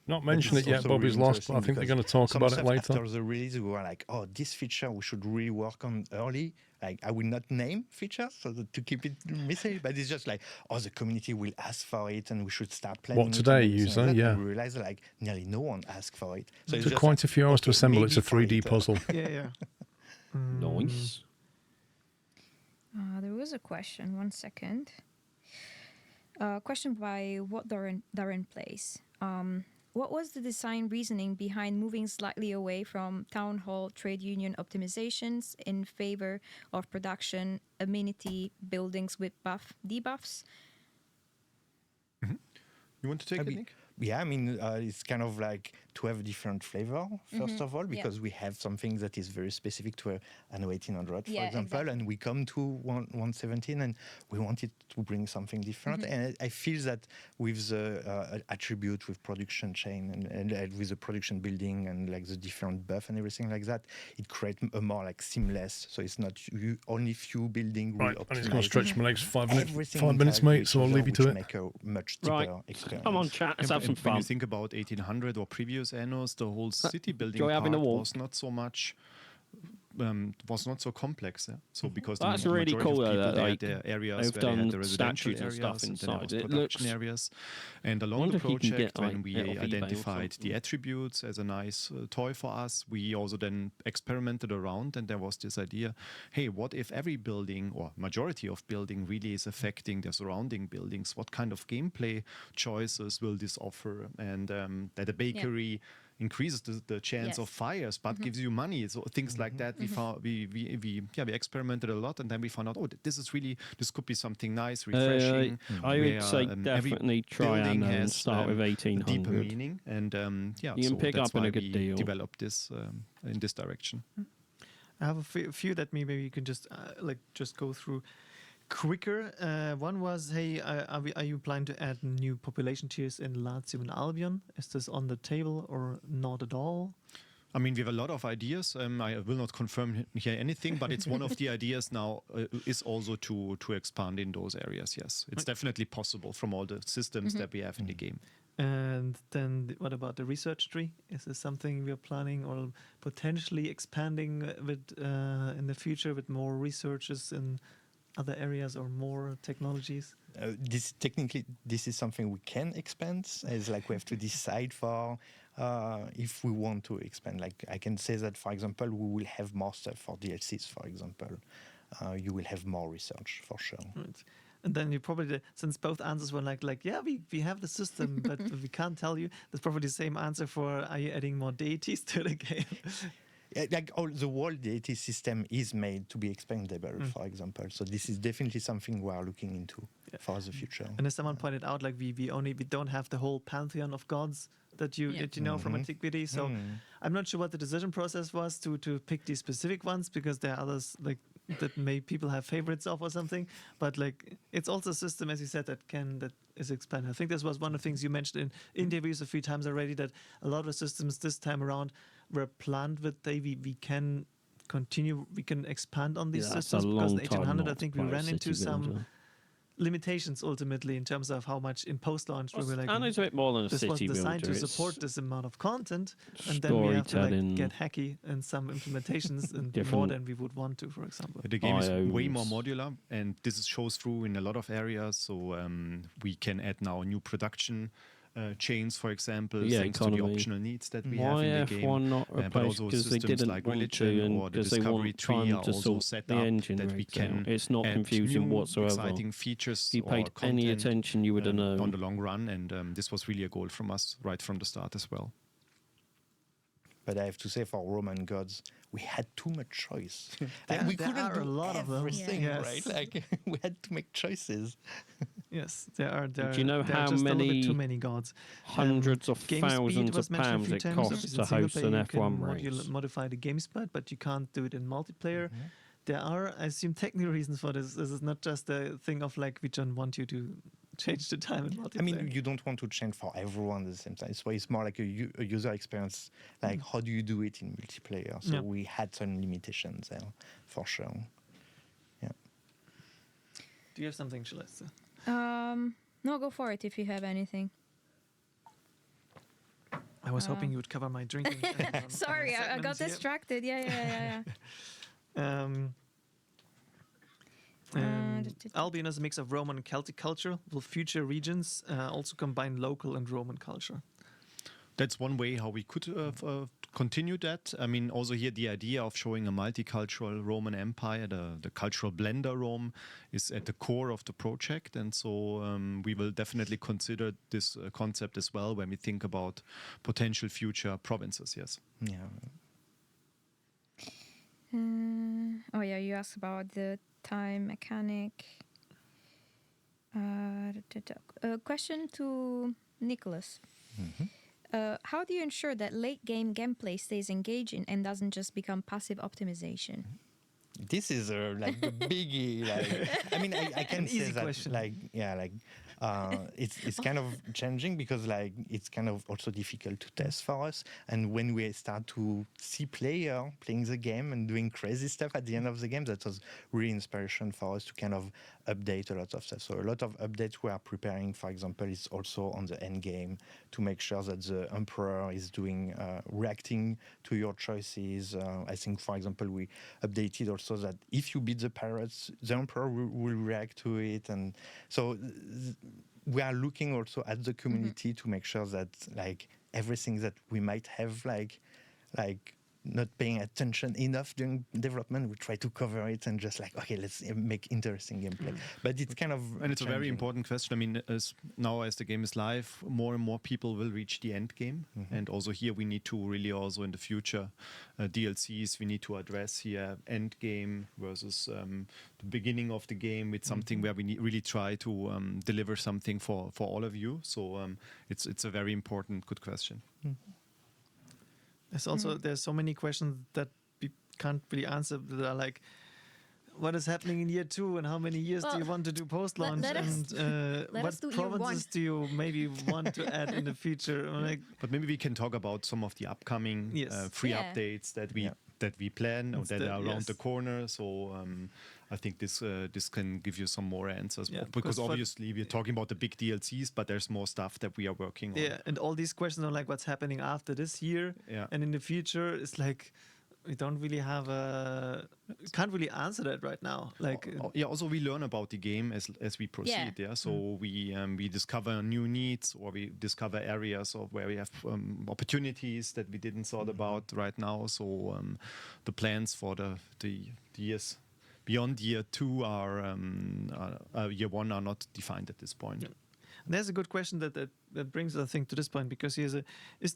Not mentioned it yet, Bobby's lost, but I think they're going to talk about it later. After the release, we were like, oh, this feature we should really work on early. Like, I will not name features to keep it mystery, but it's just like, oh, the community will ask for it and we should start planning. What today, user? Yeah. And we realized like nearly no one asked for it. So it took quite a few hours to assemble. It's a 3D puzzle. Yeah. Nice. There was a question. 1 second. Question by what Darren Place. What was the design reasoning behind moving slightly away from town hall trade union optimizations in favor of production amenity buildings with debuffs? You want to take it, Nick? Yeah, I mean, it's kind of like to have a different flavor, first of all, because we have something that is very specific to Anno 1800, for example, and we come to 117 and we wanted to bring something different. And I feel that with the attribute, with production chain and with the production building and like the different buff and everything like that, it creates a more like seamless. So it's not only few building. Right, and it's going to stretch my legs 5 minutes, mate, so I'll leave you to it. Make a much deeper experience. Come on, chat. Let's have some fun. When you think about 1800 or previous Annos, the whole city building Enjoy having a walk. was not so much. Was not so complex, so because that's the really majority cool. Of people, Like they had the areas they've where they done had the residential statues and areas stuff and inside. then It production looks. areas. And along the project, when we identified the attributes as a nice toy for us, we also then experimented around, and there was this idea: hey, what if every building or majority of building really is affecting the surrounding buildings? What kind of gameplay choices will this offer? And that a bakery increases the chance of fires, but gives you money. So things like that. We found we experimented a lot, and then we found out, this could be something nice, refreshing. I would say definitely try and start with 1800. Deeper meaning, and you can pick up in a good deal. Develop this in this direction. I have a few that maybe you can just just go through quicker. One was, hey, are you planning to add new population tiers in Latium and Albion? Is this on the table or not at all? I mean, we have a lot of ideas. I will not confirm here anything, but it's one of the ideas now is also to expand in those areas. Yes, it's definitely possible from all the systems that we have in the game. And then what about the research tree? Is this something we're planning or potentially expanding with in the future with more researchers in other areas or more technologies? This is something we can expand. It's like we have to decide for if we want to expand. Like I can say that, for example, we will have more stuff for DLCs. For example, you will have more research for sure. Right. And then you probably, since both answers were like, yeah, we have the system, but we can't tell you. That's probably the same answer for, are you adding more deities to the game? Yeah, like the whole deity system is made to be expandable, for example. So this is definitely something we are looking into for the future. And as someone pointed out, like we don't have the whole pantheon of gods that you know from antiquity. So I'm not sure what the decision process was to pick these specific ones, because there are others like that people have favorites of or something. But like it's also a system, as you said, that is expanded. I think this was one of the things you mentioned in interviews a few times already, that a lot of the systems this time around were planned with we can continue, we can expand on these systems, because in 1800 I think we ran into some limitations ultimately in terms of how much in post-launch we were like, Anno's a bit more than a this city was designed builder. to support this amount of content, and then we have to like get hacky in some implementations and more than we would want to, for example. The game is way more modular, and this shows through in a lot of areas. So we can add now new production chains, for example, thanks to the optional needs that we have in the game. Why F1 not replaced? Because they didn't like want religion to, or the because they discovery want tree time are to also sort set the up engine that we rates can out. It's not add confusing new whatsoever. exciting features If you paid or any content, attention, you would have known. on the long run, and this was really a goal from us right from the start as well. But I have to say, for Roman gods, we had too much choice. There We couldn't are do a lot of them. everything, Yes. right? Like we had to make choices. Yes, there are. Do you know there are how just a little many bit too many gods? hundreds of game speed thousands was of mentioned a pounds few it times. costs Obviously to in single host player an you can F1 race? modify the game speed, but you can't do it in multiplayer. There are, I assume, technical reasons for this. This is not just a thing of like we don't want you to change the time in multiplayer. I mean, you don't want to change for everyone at the same time. So it's more like a user experience. Like, how do you do it in multiplayer? So we had some limitations there, for sure. Yeah. Do you have something, Celeste? No, go for it if you have anything. I was hoping you would cover my drinking. Sorry, I got distracted. Yeah. Albion is a mix of Roman and Celtic culture. Will future regions also combine local and Roman culture? That's one way how we could continue that. I mean, also here the idea of showing a multicultural Roman Empire, the cultural blender Rome, is at the core of the project. And so we will definitely consider this concept as well when we think about potential future provinces, yes. Yeah. You asked about the time mechanic. Question to Nicholas. How do you ensure that late game gameplay stays engaging and doesn't just become passive optimization? This is like the biggie. Like, I mean, I can say that. Question. It's kind of changing because like it's kind of also difficult to test for us. And when we start to see player playing the game and doing crazy stuff at the end of the game, that was really inspiration for us to kind of update a lot of stuff. So a lot of updates we are preparing, for example, is also on the end game to make sure that the Emperor is doing reacting to your choices. I think, for example, we updated also that if you beat the pirates, the Emperor will react to it. And so we are looking also at the community to make sure that like everything that we might have like not paying attention enough during development, we try to cover it and just like, okay, let's make interesting gameplay. But it's kind of and it's a very important question. I mean, as the game is live, more and more people will reach the end game, and also here we need to really also in the future DLCs we need to address here end game versus the beginning of the game with something where we really try to deliver something for all of you. So it's a very important, good question. There's also there's so many questions that we can't really answer that are like what is happening in year 2 and how many years do you want to do post-launch and what provinces do you maybe want to add in the future? But maybe we can talk about some of the upcoming free updates that we plan or that are around the corner. So I think this can give you some more answers because obviously we're talking about the big DLCs, but there's more stuff that we are working on. Yeah, and all these questions are like what's happening after this year and in the future. It's like we don't really have can't really answer that right now. Like also we learn about the game as we proceed. So we discover new needs or we discover areas of where we have opportunities that we didn't thought about right now. So the plans for the years beyond year 2 are year 1 are not defined at this point. There's a good question that brings us, I think, to this point, because is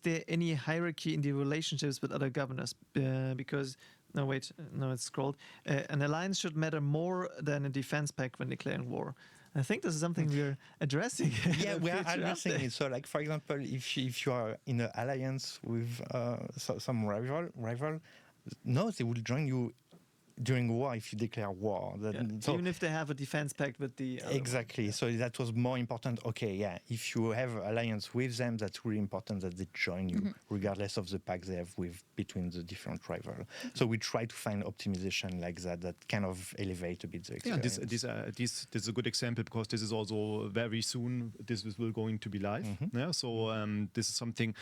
there any hierarchy in the relationships with other governors? Because, it's scrolled. An alliance should matter more than a defense pact when declaring war. I think this is something we're addressing. Yeah, we are addressing it. So, like, for example, if you are in an alliance with some rival, no, they will join you during war if you declare war. So even if they have a defense pact with the exactly. So that was more important. Okay, if you have alliance with them, that's really important that they join you, regardless of the pact they have between the different rivals. So we try to find optimization like that kind of elevate a bit the experience. This is a good example because this is also very soon. This will going to be live. So this is something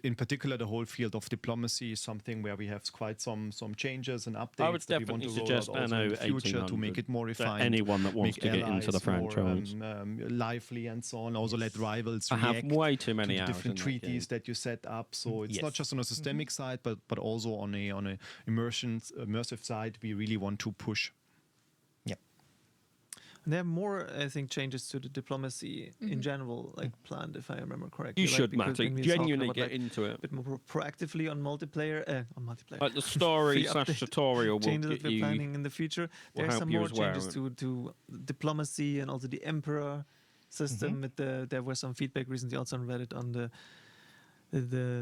in particular. The whole field of diplomacy is something where we have quite some changes and updates. I would definitely suggest Anno 1800 to make it more refined. Anyone that wants to get into the franchise, more, lively and so on. Also let rivals I have way too many to the hours different in treaties that you set up. So it's not just on a systemic side, but also on a immersive side. We really want to push. There are more, I think, changes to the diplomacy in general, like planned, if I remember correctly. You should, Matty, genuinely get into it. A bit more proactively on multiplayer. Like the story / tutorial changes that we're planning in the future. There's some more changes to diplomacy and also the emperor system. There was some feedback recently also on Reddit on the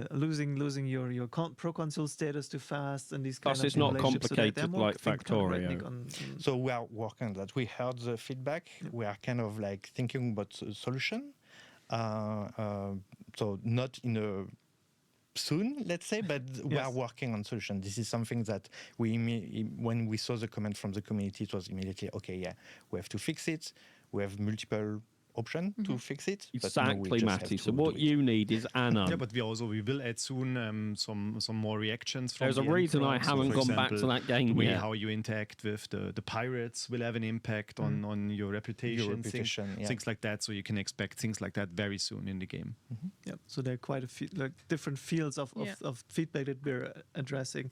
losing your proconsul status too fast and these kind of it's not complicated like Factorio. So we are working on that. We heard the feedback. We are kind of like thinking about a solution. So not in a soon, let's say, but we are working on solution. This is something that when we saw the comment from the community, it was immediately we have to fix it. We have multiple option to fix it. Exactly, Matty. So what you need is Anno. Yeah, but we will add soon some more reactions. From There's a reason I haven't gone back to that game yet. How you interact with the pirates will have an impact on your reputation, things like that. So you can expect things like that very soon in the game. So there are quite a few different fields of feedback that we're addressing.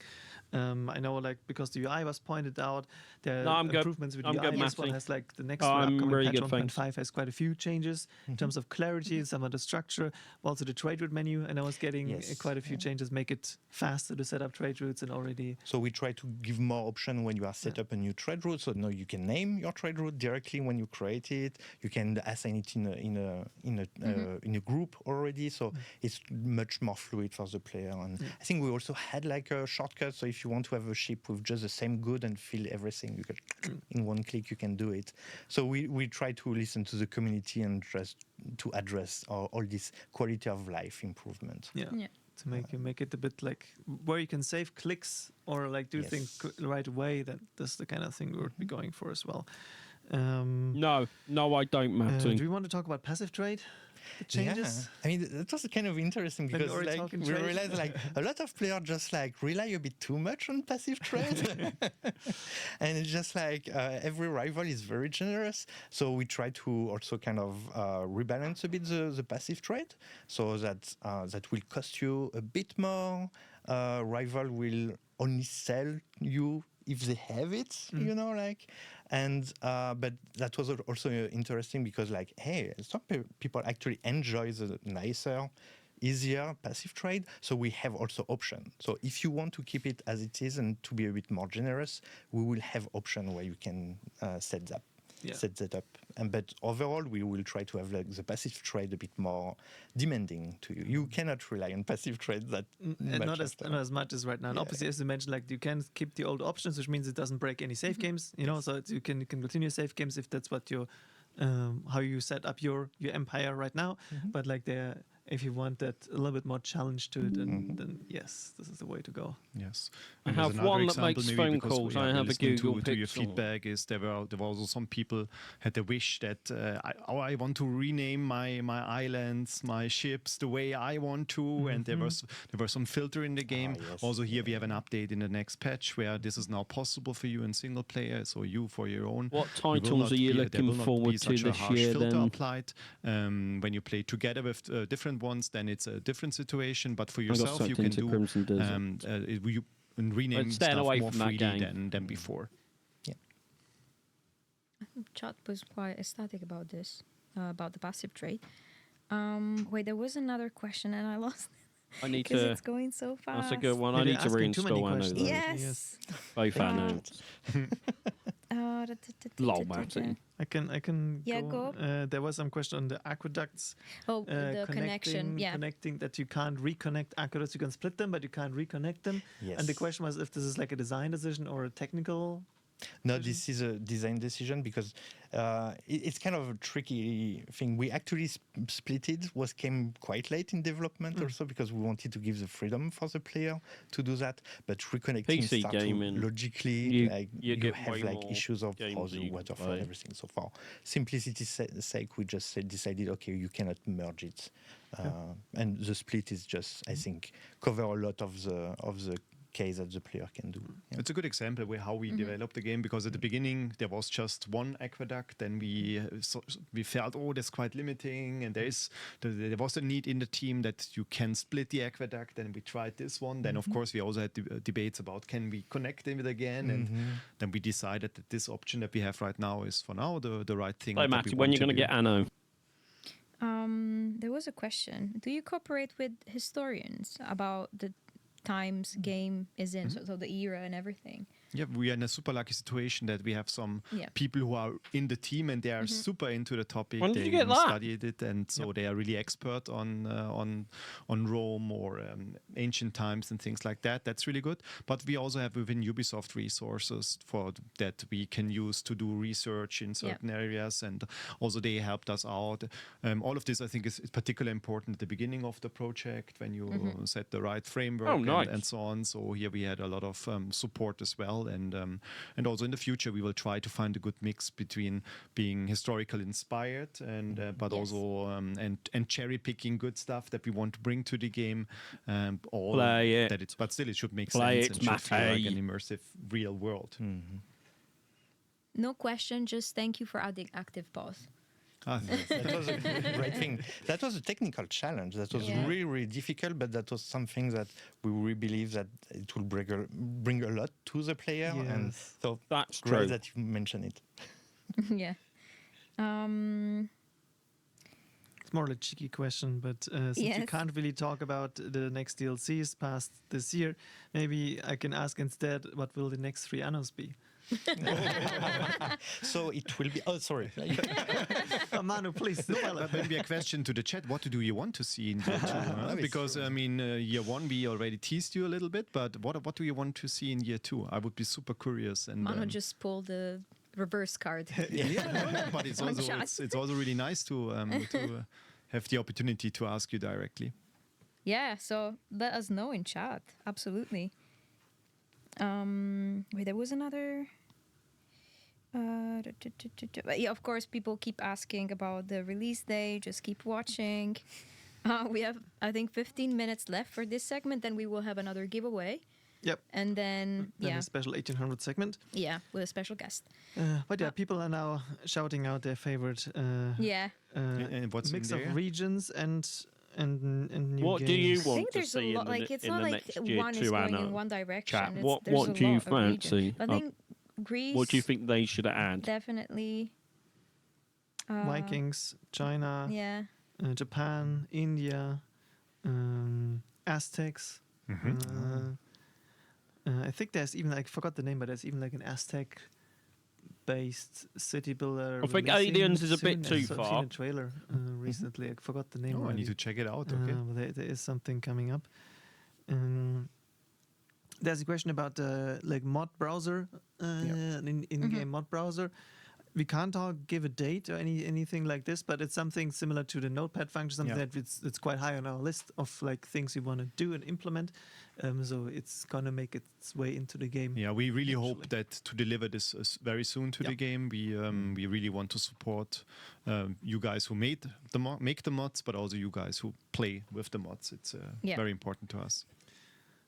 I know, because the UI was pointed out, there are improvements with UI. This one has the next upcoming patch 1.5 has quite a few changes in terms of clarity, some of the structure. Also the trade route menu, and I was getting quite a few changes, make it faster to set up trade routes and already. So we try to give more option when you are set up a new trade route. So now you can name your trade route directly when you create it. You can assign it in a group already. So it's much more fluid for the player. And I think we also had a shortcut. So if you want to have a ship with just the same good and fill everything, you can in one click you can do it. So we try to listen to the community and just to address all this quality of life improvement. To make it a bit where you can save clicks or do things right away. That's the kind of thing we would be going for as well. No, I don't, Matty. Do we want to talk about passive trade? The changes? I mean, that was kind of interesting because we realized a lot of players just rely a bit too much on passive trade. And it's just every rival is very generous. So we try to also kind of rebalance a bit the passive trade so that will cost you a bit more. Rival will only sell you if they have it, and but that was also interesting because some people actually enjoy the nicer, easier passive trade. So we have also option. So if you want to keep it as it is and to be a bit more generous, we will have option where you can set that. set that up. But overall, we will try to have the passive trade a bit more demanding to you. You cannot rely on passive trade that not as much as right now. And obviously, as you mentioned, like you can keep the old options, which means it doesn't break any save games. So you can continue save games if that's what your how you set up your empire right now. But like if you want that a little bit more challenge to it, then yes, this is the way to go. Yes. I And have one that makes phone calls. I have a Google to your Pixel. feedback is there were also some people had the wish that I want to rename my islands, my ships the way I want to, and there were some filter in the game. Also here we have an update in the next patch where this is now possible for you in single player, so you for your own. What titles are you looking forward to this year filter then? applied. When you play together with different ones, then it's a different situation. But for yourself, you can do rename stuff away more from that freely game. than before. Chat was quite ecstatic about this, about the passive trade. Wait, there was another question and I lost it. I need because to. it's going so fast. That's a good one. I need to reinstall Anno. Yes. Both Annos. Lol, Marty. I can. Yeah, go. There was some question on the aqueducts. Oh, the connection. Yeah. Connecting that you can't reconnect aqueducts. You can split them, but you can't reconnect them. Yes. And the question was if this is like a design decision or a technical. No, this is a design decision because it's kind of a tricky thing. We actually split it. Came quite late in development also because we wanted to give the freedom for the player to do that. But reconnecting PC starts gaming, logically, you get have way like more issues of games how that the you can waterfall play. and everything. So for simplicity's sake, we just decided, okay, you cannot merge it, and the split is just, I think, cover a lot of the case that the player can do. It's a good example of how we developed the game, because at the beginning there was just one aqueduct, then we felt, that's quite limiting, and there was a need in the team that you can split the aqueduct, and we tried this one. Then of course we also had debates about can we connect it again, and then we decided that this option that we have right now is for now the right thing. Hey, Matty, when are you going to get Anno? There was a question. Do you cooperate with historians about the times game is in, so the era and everything? Yeah, we are in a super lucky situation that we have some people who are in the team and they are super into the topic. When did you get that? Studied it, and so they are really expert on Rome or ancient times and things like that. That's really good. But we also have within Ubisoft resources for that we can use to do research in certain areas, and also they helped us out. All of this, I think, is particularly important at the beginning of the project when you set the right framework and so on. So here we had a lot of support as well. And also in the future we will try to find a good mix between being historical inspired and but also and cherry picking good stuff that we want to bring to the game. But still it should make sense and should feel like an immersive real world. No question, just thank you for adding active pause. That was a great thing. That was a technical challenge. That was really, really difficult, but that was something that we really believe that it will bring a lot to the player. Yes. And so that's great true. that you mentioned it. Yeah. It's more a cheeky question, but since you can't really talk about the next DLCs past this year, maybe I can ask instead, what will the next 3 Annos be? So it will be. Oh, sorry. Manu, please. That may be a question to the chat. What do you want to see in year 2? Because I mean, year 1 we already teased you a little bit, but what do you want to see in year 2? I would be super curious. And Manu just pulled the reverse card. But it's also really nice to have the opportunity to ask you directly. Yeah, so let us know in chat. Absolutely. Wait, there was another. Yeah, of course, people keep asking about the release day. Just keep watching. We have, I think, 15 minutes left for this segment. Then we will have another giveaway. Yep. And then a special 1800 segment. Yeah, with a special guest. But yeah, people are now shouting out their favorite. And what's mix in of there? regions and new what games. do you I want think to there's see a lot. Like it's not like one is going in one direction. Chat. It's, What there's a do you lot of region. fancy? I think Greece. What do you think they should add? Definitely. Vikings, China, Japan, India, Aztecs. I think there's even, I forgot the name, but there's even like an Aztec based city builder. I think releasing Aliens is a bit soon. too I've far. seen a trailer recently. I forgot the name. Oh, I already. need to check it out. Okay. But there is something coming up. There's a question about like mod browser, in-game mod browser. We can't give a date or anything like this, but it's something similar to the Notepad function, something that it's quite high on our list of like things we want to do and implement. So it's gonna make its way into the game. Yeah, we really hope that to deliver this very soon to the game. We really want to support you guys who make the mods, but also you guys who play with the mods. It's very important to us.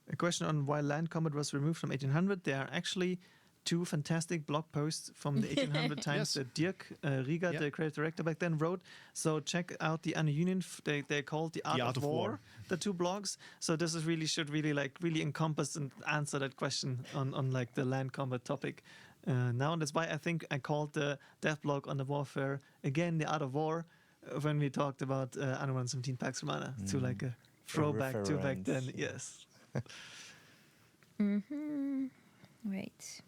A question on why land combat was removed from 1800. There are actually 2 fantastic blog posts from the 1800 times that Dirk Riga, the creative director back then, wrote. So check out the Anno Union. They're called The Art of War, the 2 blogs. So this is should really encompass and answer that question on like the land combat topic. Now that's why I think I called the dev blog on the warfare again The Art of War when we talked about Anno 117 Pax Romana to like a throwback to back then. Yes. Right.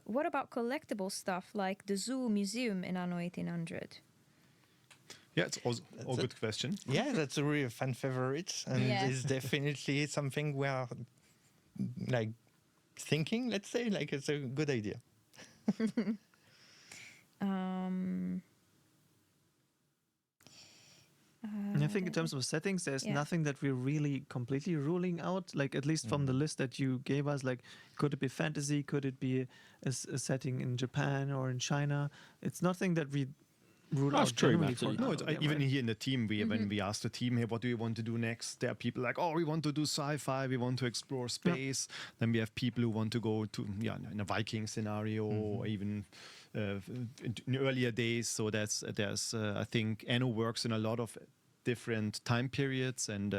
What about collectible stuff like the zoo museum in Anno 1800? Yeah, it's also a good question. Yeah, that's a really fun favorite, and it's definitely something we are like thinking. Let's say like it's a good idea. I think in terms of settings, there's nothing that we're really completely ruling out. Like at least from the list that you gave us, like could it be fantasy? Could it be a setting in Japan or in China? It's nothing that we rule out generally for No, even here in the team, when we ask the team, hey, what do you want to do next? There are people like, oh, we want to do sci-fi, we want to explore space. Then we have people who want to go to in a Viking scenario or even in earlier days. So there's I think Anno works in a lot of different time periods, and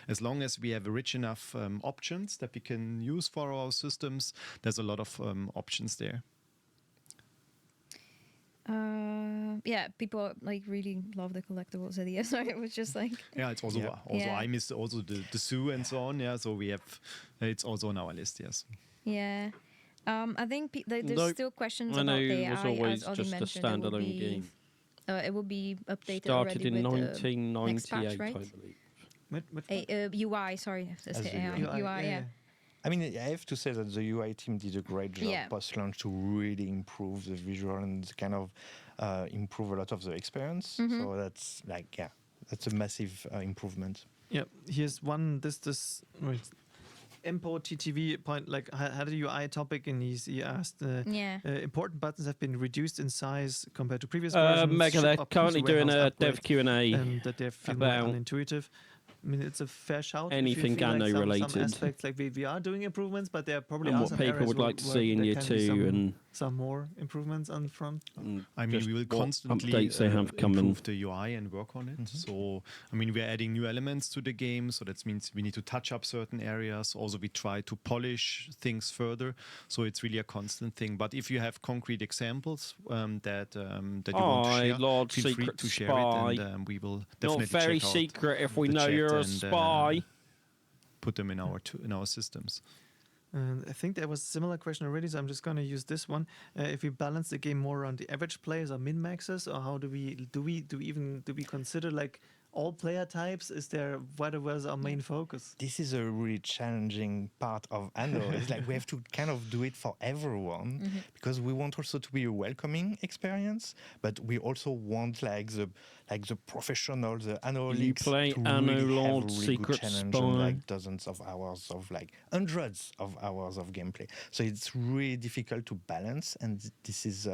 as long as we have rich enough options that we can use for our systems, there's a lot of options there. People like really love the collectibles idea. So it was just like it's also I miss also the zoo and so on. Yeah, so we have it's also on our list. Yes. Yeah. I think there's still questions about the AI, as Ollie mentioned. It will be updated Started already in with 1998, next patch, right? I believe. UI, sorry. UI, yeah. I mean, I have to say that the UI team did a great job post-launch to really improve the visual and kind of improve a lot of the experience. So that's that's a massive improvement. Yeah, here's one. This Impo TTV point, like had a UI topic, and he asked important buttons have been reduced in size compared to previous versions. Mega, they're currently doing a dev Q&A that they feel more unintuitive. I mean, it's a fair shout. Anything Anno related. Some aspects, like we are doing improvements, but there are probably what people would like to see in year 2 and some more improvements on front. I mean, we will constantly improve the UI and work on it. So, I mean, we're adding new elements to the game. So that means we need to touch up certain areas. Also, we try to polish things further. So it's really a constant thing. But if you have concrete examples that you want to share, feel free to share it, and we will definitely not very check out secret if we know you're a spy. Put them in our systems. I think there was a similar question already, so I'm just going to use this one. If we balance the game more around the average players or min maxes, or how do we consider like all player types? Is there what was our main focus? This is a really challenging part of Anno. It's like we have to kind of do it for everyone because we want also to be a welcoming experience, but we also want like the professionals, the Anno You play to Anno really Lord have a really Secret good challenge Spy. and like dozens of hours of like hundreds of hours of gameplay. So it's really difficult to balance, and this is.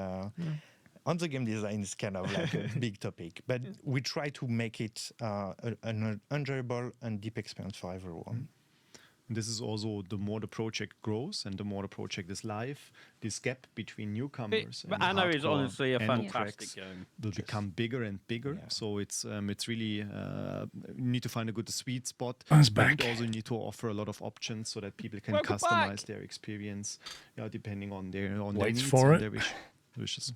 On the game design is kind of like a big topic, but we try to make it an enjoyable and deep experience for everyone. And this is also the more the project grows and the more the project is live, this gap between newcomers and Anno is honestly a Anno fantastic cracks game. will become bigger and bigger. Yeah. So it's really you need to find a good sweet spot. Back. Also you need to offer a lot of options so that people can customize their experience, depending on their needs and their wishes.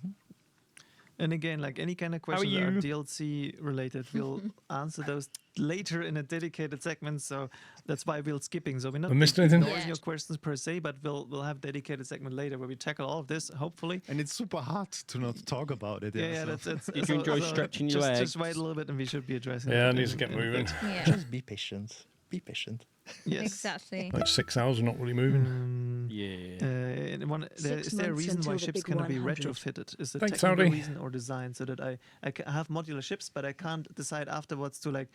And again, like any kind of questions that are DLC related, we'll answer those later in a dedicated segment. So that's why we're skipping. So we're not ignoring your questions per se, but we'll have dedicated segment later where we tackle all of this, hopefully. And it's super hard to not talk about it. Yeah, that's Did you enjoy stretching your legs? Just wait a little bit, and we should be addressing. Yeah, it needs to get moving. Yeah. Just be patient. Be patient. Yes. Exactly. Like 6 hours are not really moving. Is there a reason why ships cannot be retrofitted? Is it Thanks, technical Audi. reason or design so that I have modular ships, but I can't decide afterwards to like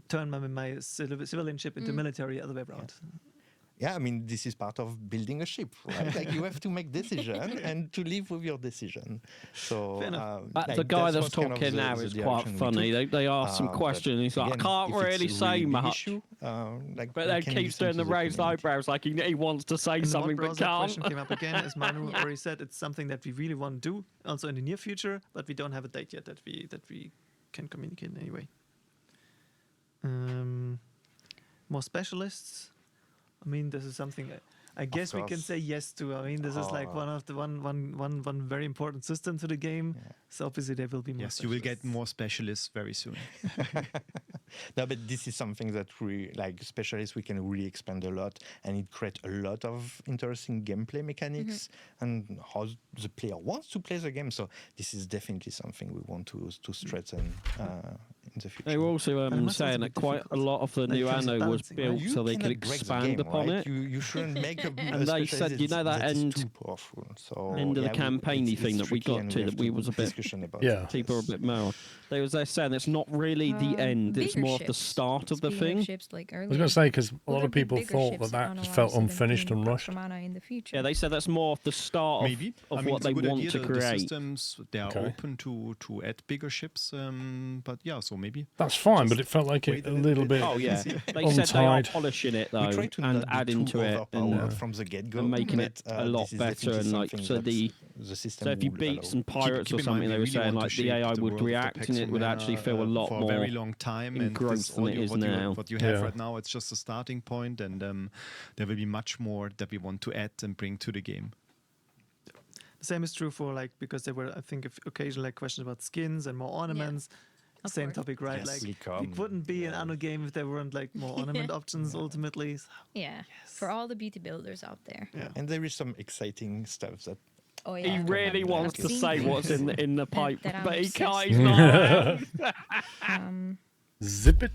turn my civilian ship into military, other way around? Yeah, I mean, this is part of building a ship, right? Like you have to make decision and to live with your decision. So the guy that's talking now is quite funny. They ask some questions. He's like, I can't really say much. But then keeps doing the raised eyebrows like he wants to say something but can't. Question came up again, as Manu already said. It's something that we really want to do, also in the near future, but we don't have a date yet that we can communicate in any way. More specialists. I mean, this is something I guess we can say yes to. I mean, this is like one of the one very important system to the game. Yeah. So obviously there will be more. Yes, you will get more specialists very soon. No, but this is something that we like specialists we can really expand a lot, and it creates a lot of interesting gameplay mechanics and how the player wants to play the game. So this is definitely something we want to strengthen in the future. They were also saying that quite a lot of the new Anno was built so they could expand upon it. You shouldn't make a and they said, you know, that end of the campaigny thing that we got to, that we was a bit, people are a bit more. They're saying it's not really the end, it's more of the start of the thing. I was going to say, because a lot of people thought that just felt unfinished and rushed. Yeah, they said that's more of the start of what they want to create. The systems, they are open to add bigger ships, but yeah, so maybe. That's fine, but it felt like it a little bit They said they are polishing it, though, and adding to it from the get-go, and making it a lot better. And like, so if you beat some pirates or something, they were saying like the AI would react and it would actually feel a lot more for a very long time in growth than it is now. What you have right now, it's just a starting point, and there will be much more that we want to add and bring to the game. The same is true for like, because there were, I think, occasional like questions about skins and more ornaments. Same topic, right? Yes, like it wouldn't be an Anno game if there weren't like more ornament options ultimately. So. Yeah, for all the beauty builders out there. Yeah, and there is some exciting stuff that. Oh, yeah. He really wants to say what's in the pipe, but he can't. He's not. Zip it.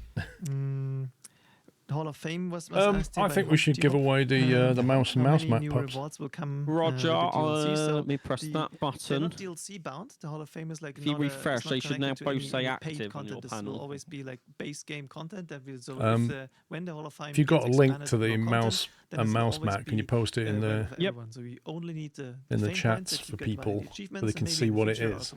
Hall of Fame was asked. I think we should give away the mouse and mouse map pups. Rewards will come. Roger, so let me press that button. They're not DLC bound. The Hall of Fame is like. If you refresh, they should now both say active on your this panel. Will always be like base game content. That will, so when the Hall of Fame. If you've got a link to the mouse and mouse map, can you post it in the So we only need in the chats for people so they can see what it is?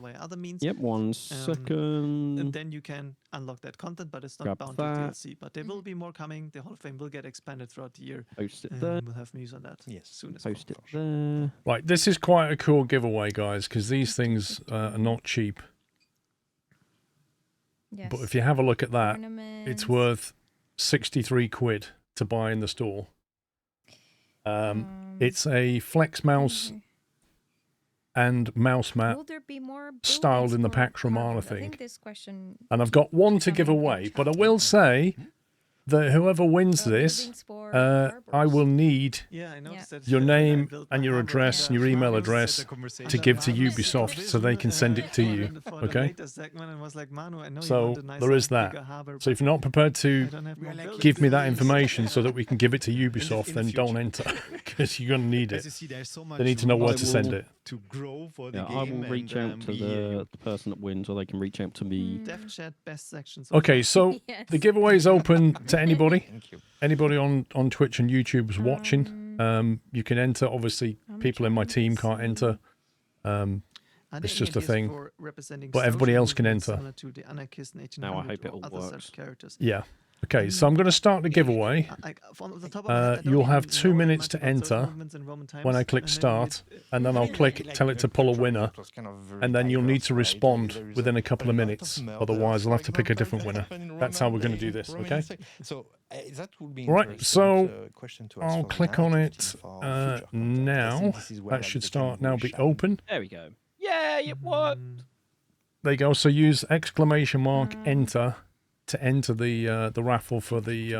Yep, 1 second. And then you can unlock that content, but it's not bound to DLC. But there will be more coming. The Hall of Fame will get expanded throughout the year. Post it there. We'll have news on that soon as Post it there. Right, this is quite a cool giveaway, guys, because these things are not cheap. Yes. But if you have a look at that, it's worth 63 quid to buy in the store. It's a flex mouse and mouse map styled in the Pax Romana thing. And I've got one to give away, but I will say that whoever wins this, I will need your name and your address and your email address to give to Ubisoft so they can send it to you. Okay? So there is that. So if you're not prepared to give me that information so that we can give it to Ubisoft, then don't enter because you're going to need it. They need to know where to send it. To grow for the game. I will reach out to the person that wins, or they can reach out to me. Dev chat best section. Okay, so the giveaway is open to anybody. Anybody on Twitch and YouTube is watching. You can enter. Obviously, people in my team can't enter. It's just a thing. But everybody else can enter. Now I hope it all works. Yeah. Okay, so I'm going to start the giveaway. You'll have 2 minutes to enter when I click start, and then I'll tell it to pull a winner, and then you'll need to respond within a couple of minutes. Otherwise, I'll have to pick a different winner. That's how we're going to do this, okay? Right, so I'll click on it now. That should start now, be open. There we go. Yeah, it worked. There you go. So use exclamation mark enter to enter the raffle for the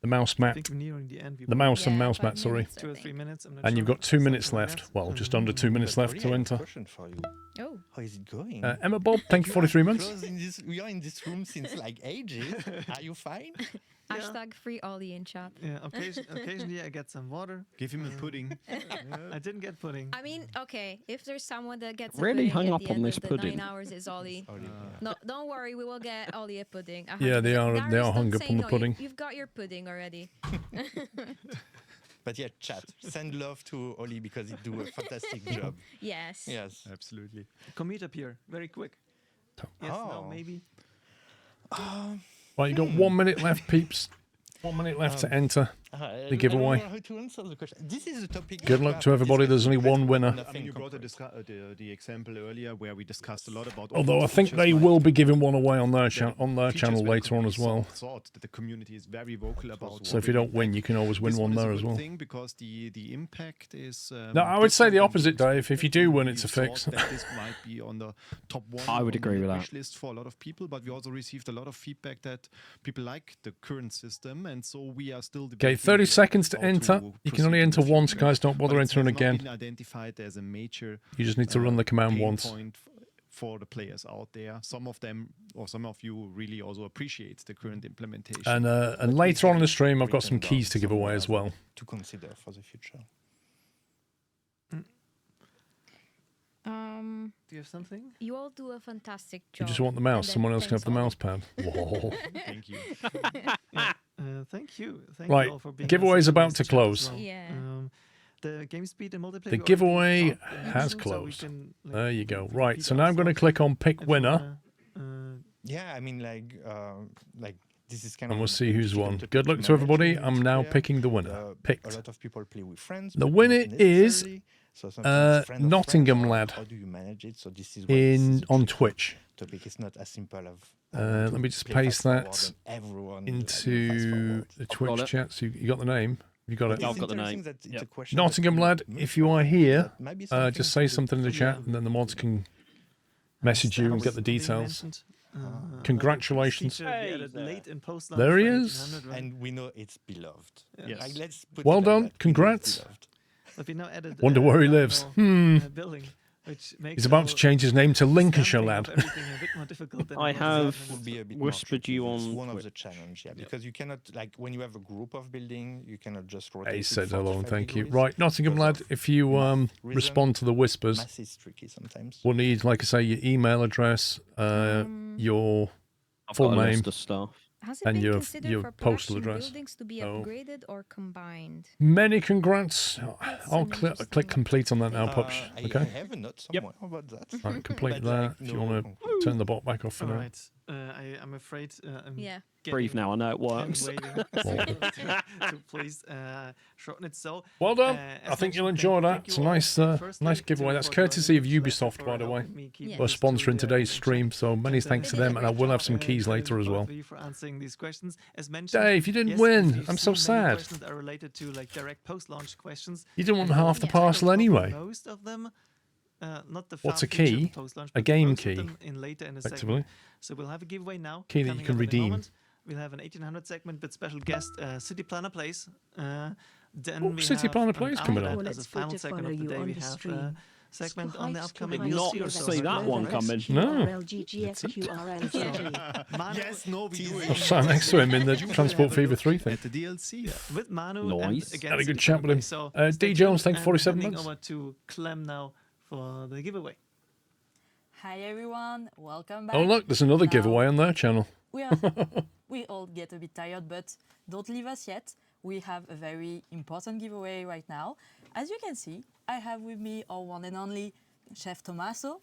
mouse mat. The mouse and mouse mat, sorry. 2 or 3 minutes. I'm not And sure. you've got 2 minutes left. Well, just under 2 minutes left to enter. For you. Oh. How is it going? Emma Bob, thank you, 43 months. We are in this room since like ages. Are you fine? Hashtag free Ollie in chat. Yeah, occasionally I get some water. Give him a pudding. I didn't get pudding. I mean, okay, if there's someone that gets Really a pudding hung at up the on end this of the pudding. 9 hours is Ollie. No, don't worry, we will get Ollie a pudding. Yeah, they are Darius, hung don't up say on the no, pudding. You've got your pudding already. But yeah, chat. Send love to Oli because he do a fantastic job. Yes. Yes. Absolutely. Commit up here, very quick. Yes, no, maybe. Right, you got 1 minute left, peeps. 1 minute left to enter the giveaway. I don't know how to answer the question. This is a topic. Good luck to everybody. There's only one winner. I mean, you brought the example earlier where we discussed a lot about. Although I think they will be giving one away on their channel later on as well. Thought that the community is very vocal about. So if you don't win, you can always win one there as well. Thing because the impact is. No, I would say the opposite, Dave. If you do win, it's a fix. That this might be on the top one. I would agree with that. Wish list for a lot of people, but we also received a lot of feedback that people like the current system, and so we are still. Okay, 30 seconds to enter. You can only enter once, guys. Don't bother entering again. Been identified as a major. You just need to run the command once. Point for the players out there. Some of them, or some of you, really also appreciate the current implementation. And later on in the stream, I've got some keys to give away as well. To consider for the future. Do you have something? You all do a fantastic job. You just want the mouse. Someone else can have the mouse pad. Whoa. Thank you. Thank you. Thank Right, you all for being giveaway's nice about to chat as close. well. Yeah. The game speed and multiplayer. The we already giveaway talked and has mentioned, so we closed. can, like, There you go. Right, repeat so now I'm going to ourselves. click on pick If you winner. Yeah, I mean, like this is kind And of. we'll see who's difficult won. to Good luck manage to everybody. in I'm now multiplayer. picking the winner. A Picked. lot of people play with friends. The but winner not is necessarily. So sometimes friend of Nottingham friends, lad How do you manage it? So this is why this is a on tricky Twitch. Topic. It's not as simple as. Let me just paste that into the Twitch it. chat. So you got the name? You got it? I've got the name. Nottingham lad, if you are here, just say something in the chat and then the mods can message you and get the details. Congratulations. There he is. And we know it's beloved. Yes. Like, let's put Well it on done. that. We know it's Congrats. beloved. But we now added, Wonder where he lives. building, which makes He's about to change his name to Lincolnshire stamping lad. of everything a bit more difficult than I it was have then. Would be a bit more whispered tricky. you It's on one of the Twitch. challenge, yeah, because you cannot, like, when you have a group of building, you cannot just rotate. He it said hello and 45 thank you. degrees. Right, Nottingham lad, if you reason, respond to the whispers, Math is tricky sometimes. we'll need, like I say, your email address, your I've full got a name, list of stuff. Has it and been your considered for postal production address. buildings to be Oh. upgraded or combined? Many congrats. I'll an click interesting complete on that now, Pups. I Okay? have a note somewhere about that. Right, complete But, that. like, If you no want to turn the bot back off for All now. right. I'm afraid I'm Yeah. Breathe now, I know it works. to please shorten it. So Well done. as I think you'll mentioned, enjoy that. thank It's you a all nice, firstly nice to giveaway. That's for courtesy of joining, Ubisoft, for by the way, helping me keep for this to sponsoring the today's chat. stream. So many thanks to They did them, a and I great will have job. some keys later as well. Both of you for answering these questions. As mentioned, Dave, you didn't yes, win. if you've I'm so seen many sad. Questions are related to like direct post-launch questions. You didn't want and half the we'll parcel tackle anyway. Most of them. Not the What's a far-featured key? post-launch, A but game most of key, them in later in the effectively. segment. So we'll have a giveaway now. Key that you coming can up in a redeem. moment. We'll have an 1800 segment with special guest City Planner Plays. Then Oh, we City have Planner an Plays after coming that up. Well, as a it's good final to segment follow of the you day. on We the have stream. segment on the upcoming Did not DLC. see that one coming. No. Yes, no, we do I've it. sat next to him in the Transport Fever 3 thing. At the DLC. With Manu Nice. and against Had a good City chat Planner with him. Plays. So D. stay Jones, tuned thank and 47 handing months. over to Clem now for the giveaway. Hi everyone, welcome back. Oh, look, there's another Now, giveaway on their channel. we all get a bit tired, but don't leave us yet. We have a very important giveaway right now. As you can see, I have with me our one and only Chef Tommaso.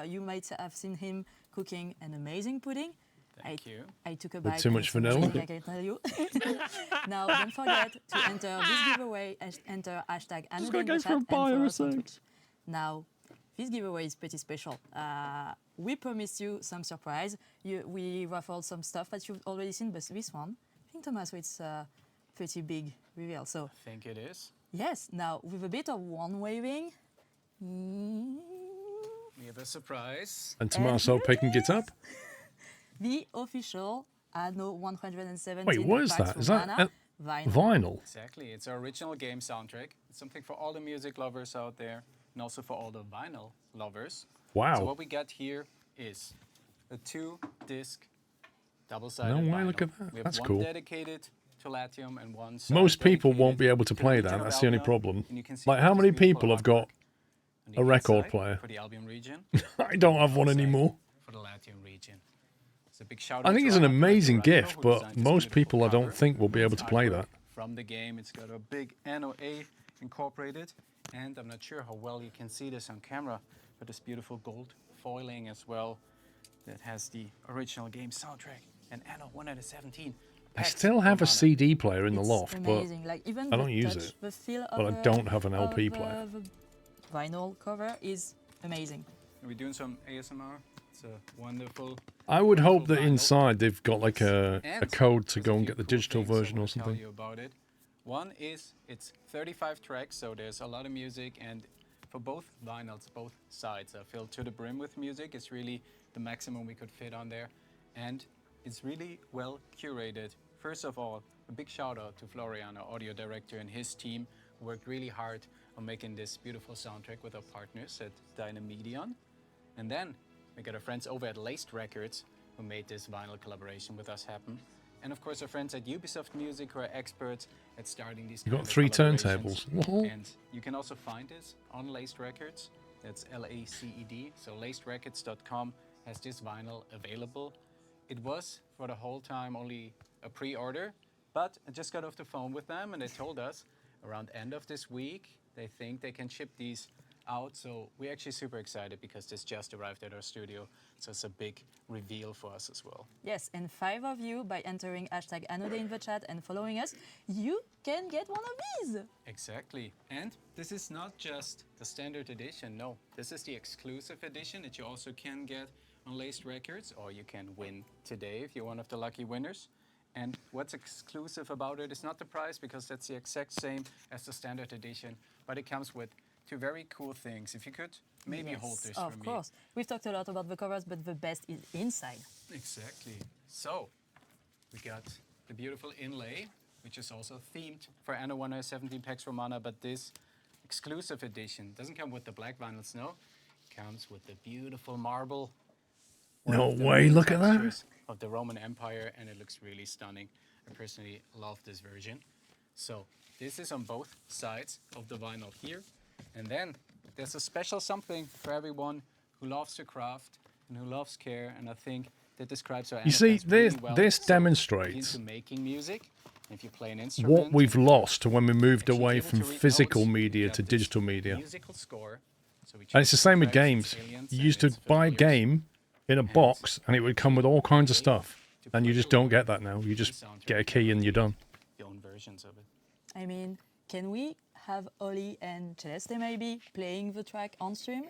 You might have seen him cooking an amazing pudding. Thank you. I took a With bite. too and much it's amazing, vanilla. I can tell you. Now, don't forget to enter this giveaway and enter hashtag Anno gonna in the go chat for a and follow bio us on soon. Twitch. Now, this giveaway is pretty special. We promised you some surprise. We raffled some stuff that you've already seen, but this one, I think, Tommaso, it's a pretty big reveal. So, I think it is. yes, now with a bit of wand waving. We have a surprise. And Tommaso picking it up. The official Anno 117 Wait, what is Pax that? Is that Romana vinyl. vinyl? Exactly. It's our original game soundtrack. It's something for all the music lovers out there and also for all the vinyl lovers. Wow. So what we got here is a 2-disc double-sided No way, vinyl. look at that. We have That's one cool. dedicated to Latium and one Most people dedicated won't be able to the play region that. of That's the only Albion. problem. And you can see Like, all how this many beautiful people have artwork got on the a record inside player? for the Albion region. I don't have one anymore. For the Latium region. It's a big shout I out think to it's our an art director, amazing Ragnar, gift, who but designed this most beautiful people I don't cover. think will be able It's to play artwork that. from the game. It's got a big Anno A incorporated, and I'm not sure how well you can see this on camera, but this beautiful gold foiling as well that has the original game soundtrack and Anno 117. I still have a CD player in the loft, but Amazing. Like even I the don't use touch, it. the feel But of I don't have an LP of, player. The vinyl cover is amazing. Are we doing some ASMR? It's a wonderful. I would hope that vinyl. inside they've got like a And code to there's go a and few get the cool digital things I version or wanna tell something. you about it. One is it's 35 tracks, so there's a lot of music, and for both vinyls, both sides are filled to the brim with music. It's really the maximum we could fit on there, and it's really well curated. First of all, a big shout out to Florian, our audio director, and his team, who worked really hard on making this beautiful soundtrack with our partners at Dynamedion. And then we got our friends over at Laced Records who made this vinyl collaboration with us happen. And of course our friends at Ubisoft Music who are experts at starting these You kind got of 3 collaborations. turntables. And you can also find this on Laced Records. That's L-A-C-E-D. So lacedrecords.com has this vinyl available. It was for the whole time only a pre-order, but I just got off the phone with them and they told us around end of this week they think they can ship these out. So we're actually super excited because this just arrived at our studio. So it's a big reveal for us as well. Yes, and 5 of you, by entering hashtag #AnnoDay in the chat and following us, you can get one of these. Exactly. And this is not just the standard edition. No, this is the exclusive edition that you also can get on Laced Records, or you can win today if you're one of the lucky winners. And what's exclusive about it is not the price, because that's the exact same as the standard edition, but it comes with 2 very cool things. If you could maybe hold this for me. Of course. We've talked a lot about the covers, but the best is inside. Exactly. So we got the beautiful inlay, which is also themed for Anno 117 Pax Romana, but this exclusive edition doesn't come with the black vinyls, no. It comes with the beautiful marble. No way, look at that. Textures of the Roman Empire, and it looks really stunning. I personally love this version. So this is on both sides of the vinyl here. And then there's a special something for everyone who loves to craft and who loves care, and I think that describes our You see, Anno really this, well. this So, demonstrates into making music. If you play an instrument, what we've lost when we moved actually away able from to read physical notes. media We to got digital this media. musical score. So we And it's the chose same with tracks, games. aliens, You and used to its buy a familiars. game in a box and it would come with all kinds of stuff. And you just don't get that now. You just get a key and you're done. Your own versions of it. I mean, can we have Oli and Celeste maybe playing the track on stream?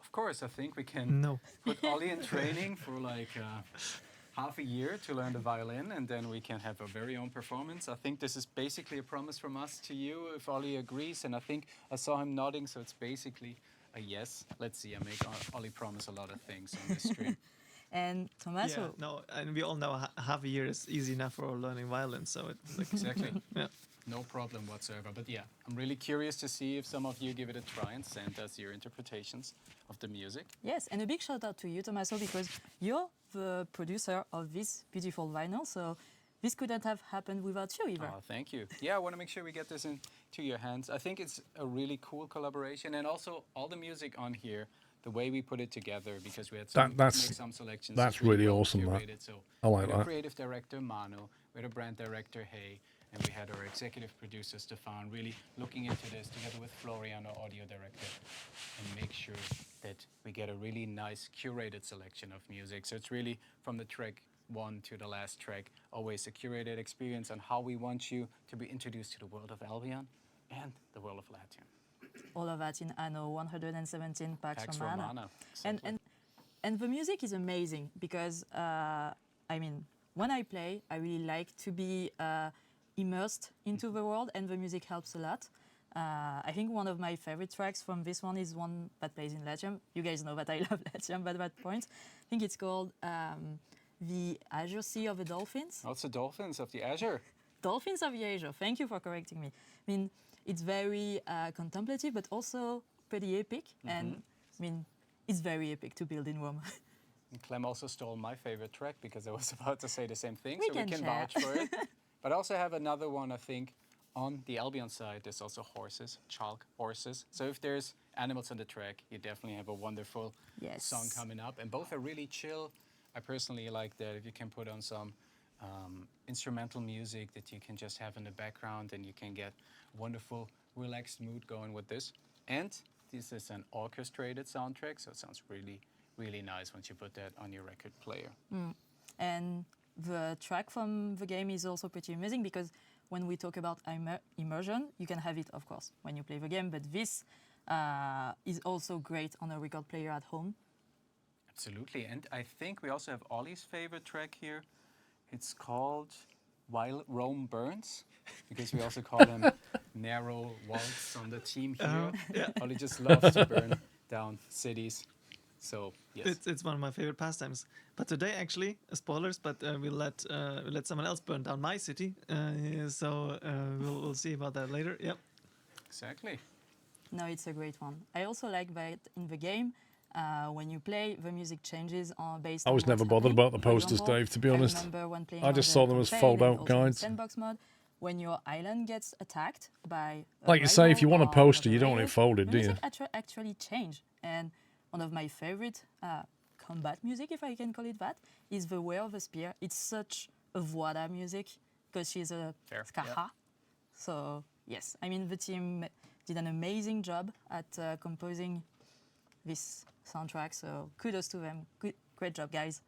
Of course, I think we can No. put Ollie in training for like half a year to learn the violin, and then we can have our very own performance. I think this is basically a promise from us to you, if Ollie agrees, and I think I saw him nodding, so it's basically a yes. Let's see, I make Ollie promise a lot of things on this stream. And Tommaso. Yeah, no, and we all know half a year is easy enough for learning violin, so it's like Exactly. Yeah. No problem whatsoever. But yeah, I'm really curious to see if some of you give it a try and send us your interpretations of the music. Yes, and a big shout out to you, Tommaso, because you're the producer of this beautiful vinyl, so this couldn't have happened without you either. Oh, thank you. Yeah, I want to make sure we get this into your hands. I think it's a really cool collaboration, and also all the music on here, the way we put it together, because we had some, make some selections. That's is really well awesome, that. curated. So I like we had a that. creative director, Manu, we had a brand director, Hey, and we had our executive producer, Stefan, really looking into this together with Florian, our audio director, and make sure that we get a really nice curated selection of music. So it's really from the track 1 to the last track, always a curated experience on how we want you to be introduced to the world of Albion and the world of Latium. All of that in Anno 117 Pax Pax Romana. Romana, And the music is amazing because, I mean, when I play, I really like to be immersed into the world, and the music helps a lot. I think one of my favorite tracks from this one is one that plays in Latium. You guys know that I love Latium at that point. I think it's called the Azure Sea of the Dolphins. Oh, it's the Dolphins of the Azure. Dolphins of the Azure. Thank you for correcting me. I mean, it's very contemplative, but also pretty epic. And I mean, it's very epic to build in Rome. And Clem also stole my favorite track because I was about to say the same thing, We so we can can share. vouch for it. But I also have another one, I think, on the Albion side. There's also horses, chalk horses. So if there's animals on the track, you definitely have a wonderful song coming up. And both are really chill. I personally like that if you can put on some instrumental music that you can just have in the background and you can get wonderful, relaxed mood going with this. And this is an orchestrated soundtrack, so it sounds really, really nice once you put that on your record player. And the track from the game is also pretty amazing because when we talk about immersion, you can have it, of course, when you play the game, but this is also great on a record player at home. Absolutely, and I think we also have Ollie's favorite track here. It's called While Rome Burns, because we also call him Narrow Waltz on the team here. Ollie just loves to burn down cities. So yes, it's one of my favorite pastimes. But today, actually, spoilers. But we'll let someone else burn down my city. So we'll see about that later. Yep. Exactly. No, it's a great one. I also like that in the game, when you play, the music changes based on I was never what's bothered happening. about the For posters, example, Dave, to be I honest. remember when playing I on just the saw them as campaign and fold-out also in guides. sandbox mode, when your island gets attacked by a Like you say, if you rival want a or poster, another you don't want it raiders, folded, the do you? music actually change. And one of my favorite combat music, if I can call it that, is The Way of the Spear. It's such a Voida music because she's a Skaha. So yes, I mean the team did an amazing job at composing this soundtrack. So kudos to them. Great job, guys.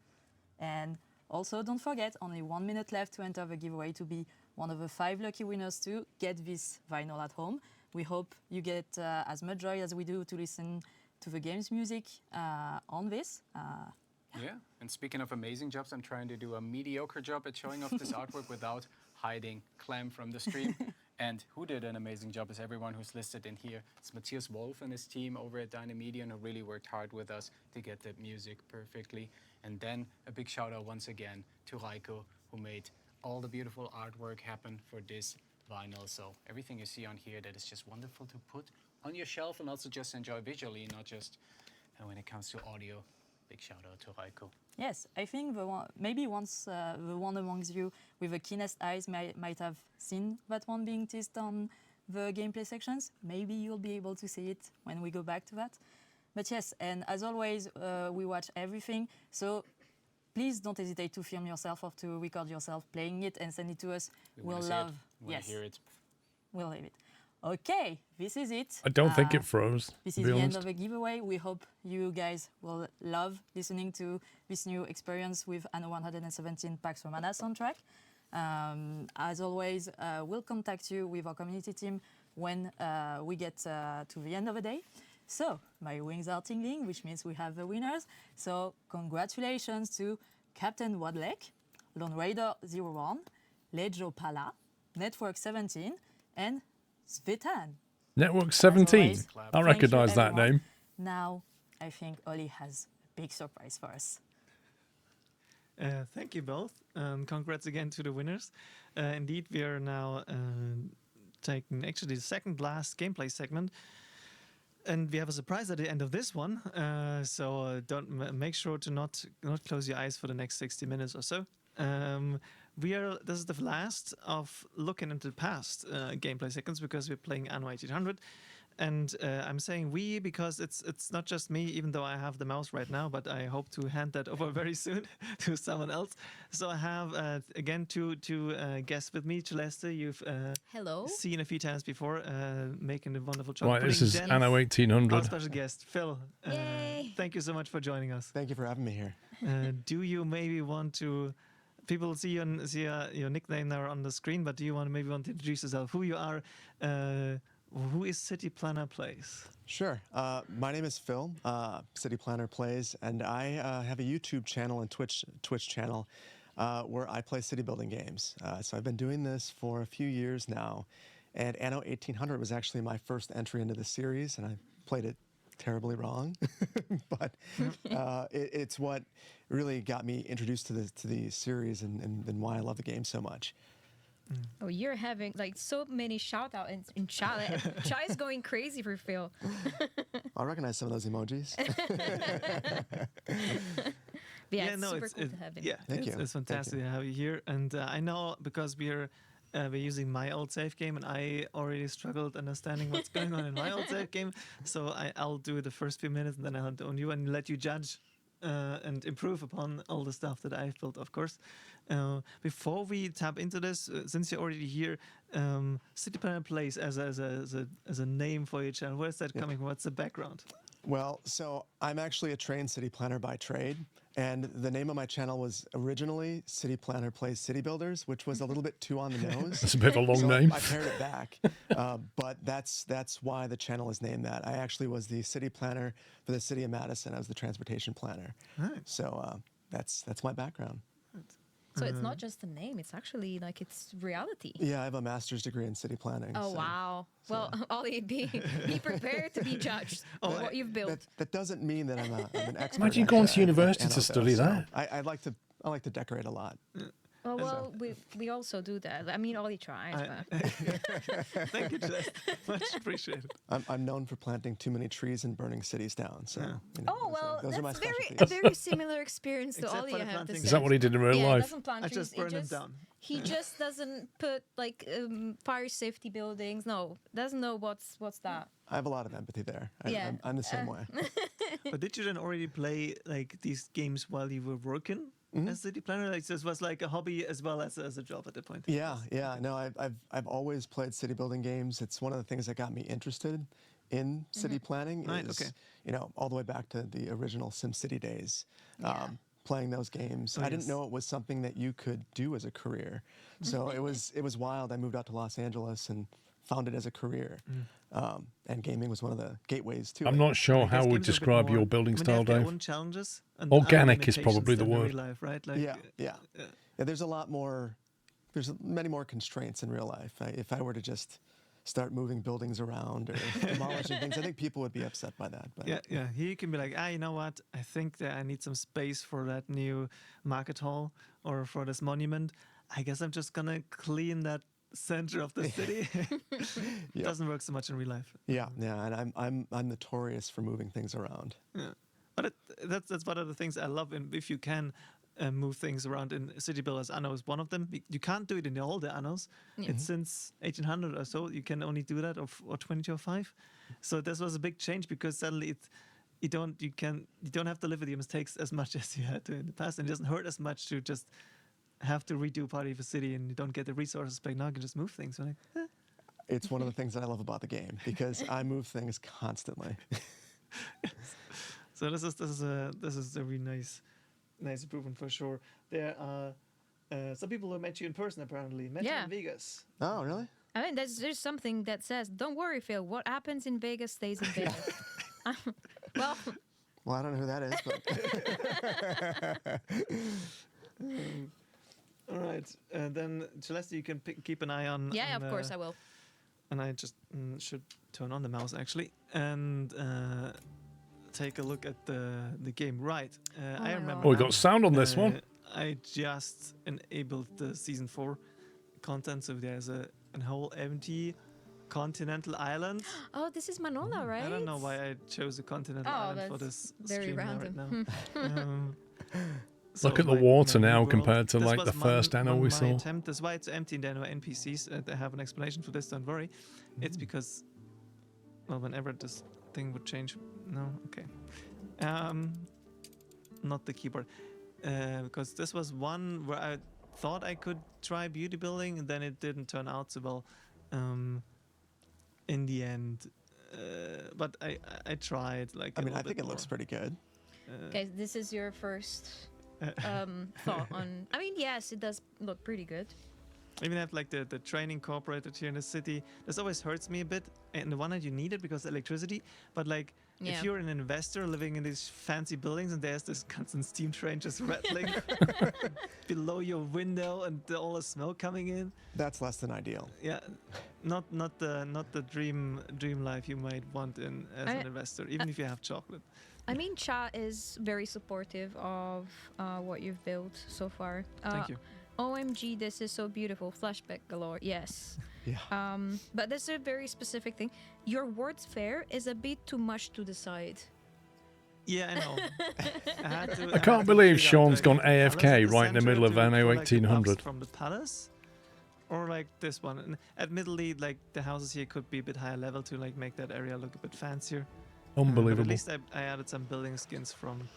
And also don't forget, only 1 minute left to enter the giveaway to be one of the 5 lucky winners to get this vinyl at home. We hope you get as much joy as we do to listen to the game's music on this. Yeah, and speaking of amazing jobs, I'm trying to do a mediocre job at showing off this artwork without hiding Clem from the stream. And who did an amazing job is everyone who's listed in here. It's Matthias Wolf and his team over at Dynamedia who really worked hard with us to get the music perfectly. And then a big shout out once again to Raiko, who made all the beautiful artwork happen for this vinyl. So everything you see on here that is just wonderful to put on your shelf and also just enjoy visually, not just when it comes to audio. Big shout out to Raiko. Yes, I think maybe once the one amongst you with the keenest eyes might have seen that one being teased on the gameplay sections. Maybe you'll be able to see it when we go back to that. But yes, and as always, we watch everything. So please don't hesitate to film yourself or to record yourself playing it and send it to us. We'll love. Yes, hear it. We'll leave it. Okay, this is it. I don't think it froze. This to is be the honest. end of the giveaway. We hope you guys will love listening to this new experience with Anno 117 Pax Romana soundtrack. As always, we'll contact you with our community team when we get to the end of the day. So, my wings are tingling, which means we have the winners. So, congratulations to Captain Wadlek, Lone Raider 01, Lejo Pala, Network 17, and Svetan. Network 17. Always, I thank recognise you, that everyone. name. Now, I think Ollie has a big surprise for us. Thank you both. Congrats again to the winners. Indeed, we are now taking actually the second last gameplay segment. And we have a surprise at the end of this one. So don't make sure to not close your eyes for the next 60 minutes or so. This is the last of looking into the past gameplay seconds because we're playing Anno 1800. And I'm saying we because it's not just me, even though I have the mouse right now, but I hope to hand that over very soon to someone else. So I have, again, two guests with me. Celeste, you've Hello. seen a few times before, making the wonderful job. Right, this putting is Jens, Anno 1800. our special guest, Phil. Thank you so much for joining us. Thank you for having me here. Do you maybe want to... People see your nickname there on the screen, but do you want to introduce yourself, who you are, who is City Planner Plays? Sure. My name is Phil, City Planner Plays, and I have a YouTube channel and Twitch channel where I play city building games. So I've been doing this for a few years now, And Anno 1800 was actually my first entry into the series, and I played it terribly wrong. But it's what really got me introduced to the series and why I love the game so much. Oh, you're having like so many shout outs in chat. Chat is going crazy for Phil. I recognize some of those emojis. Yeah, it's super cool to have him. Yeah, it's fantastic to have you here. And I know because we're using my old save game, and I already struggled understanding what's going on in my old save game. So I'll do the first few minutes, and then I'll do on you and let you judge and improve upon all the stuff that I've built, of course. Before we tap into this, since you're already here, City Planner Plays as a name for your channel. Where's that coming from? What's the background? Well, so I'm actually a trained city planner by trade, and the name of my channel was originally City Planner Plays City Builders, which was a little bit too on the nose. That's a bit of a long so name. I pared it back, but that's why the channel is named that. I actually was the city planner for the city of Madison. I was the transportation planner. Right. So that's my background. So it's not just a name; it's actually like it's reality. Yeah, I have a master's degree in city planning. Oh so. wow! Well, Ollie, be prepared to be judged for what you've built. That doesn't mean that I'm an expert. Imagine going to university to study that. I like to decorate a lot. Oh, well, we also do that. I mean, Ollie tries, but... Thank you, Jess. Much appreciated. I'm known for planting too many trees and burning cities down. So, those are my specialties. A very similar experience to Ollie, I have to say. Is that what he did in real He life? doesn't plant trees. just burn them down. He just doesn't put like fire safety buildings. No, doesn't know what's that. I have a lot of empathy there. I'm the same way. But did you then already play like these games while you were working? As city planner, like this was like a hobby as well as a job at that point. Yeah. No, I've always played city building games. It's one of the things that got me interested in city planning. Right. Is, Okay. all the way back to the original SimCity days. Playing those games, I didn't know it was something that you could do as a career. So it was wild. I moved out to Los Angeles and found it as a career. And gaming was one of the gateways to I'm it. not sure how I would describe your building style, they have Dave. their own challenges and Organic is limitations probably the than in word. real life, right? Like, Yeah. There's a lot more. There's many more constraints in real life. If I were to just start moving buildings around or demolishing things, I think people would be upset by that. But Yeah. Here you can be like, you know what? I think that I need some space for that new market hall or for this monument. I guess I'm just gonna clean that center of the city. It doesn't work so much in real life. Yeah, and I'm notorious for moving things around. Yeah, but that's one of the things I love. And if you can move things around in City Builders, Anno is one of them. You can't do it in all the Annos. It's since 1800 or so. You can only do that or 2005. So this was a big change because suddenly you don't have to live with your mistakes as much as you had to in the past, and it doesn't hurt as much to just have to redo part of a city and you don't get the resources back. Now you can just move things. Like, It's one of the things that I love about the game because I move things constantly. So this is a really nice improvement for sure. There are some people who met you in person apparently. Met you in Vegas. Oh, really? I mean, there's something that says, "Don't worry, Phil. What happens in Vegas stays in Vegas." Well, I don't know who that is, but. All right, then Celeste, you can keep an eye on. Yeah, of course I will. And I just should turn on the mouse actually and take a look at the game. Right, I remember. Oh, we got sound on this one. I just enabled the season 4 content, so there's a whole empty continental island. Oh, this is Manola, right? I don't know why I chose a continental island for this very stream random. right now. Look at the water now compared to like the first Anno we saw. That's why it's empty. There are no NPCs. I have an explanation for this. Don't worry. It's because, well, whenever this thing would change, no, okay, not the keyboard, because this was one where I thought I could try beauty building, and then it didn't turn out so well. In the end, but I tried. Like, I think it looks pretty good. Okay, this is your first. Thought on. I mean, yes, it does look pretty good. I even have like the train incorporated here in the city. This always hurts me a bit. And the one hand you need it because of electricity, but like if you're an investor living in these fancy buildings and there's this constant steam train just rattling below your window and all the smoke coming in, that's less than ideal. Yeah, not the dream life you might want in as an investor, even if you have chocolate. I mean, chat is very supportive of what you've built so far. Thank you. OMG, this is so beautiful. Flashback galore. Yes. Yeah. But there's a very specific thing. Your words fair is a bit too much to the side. Yeah, I know. I can't believe Sean's gone AFK right in the middle of Anno 1800. From the palace, or like this one. And admittedly, like the houses here could be a bit higher level to like make that area look a bit fancier. Unbelievable. But at least I added some building skins from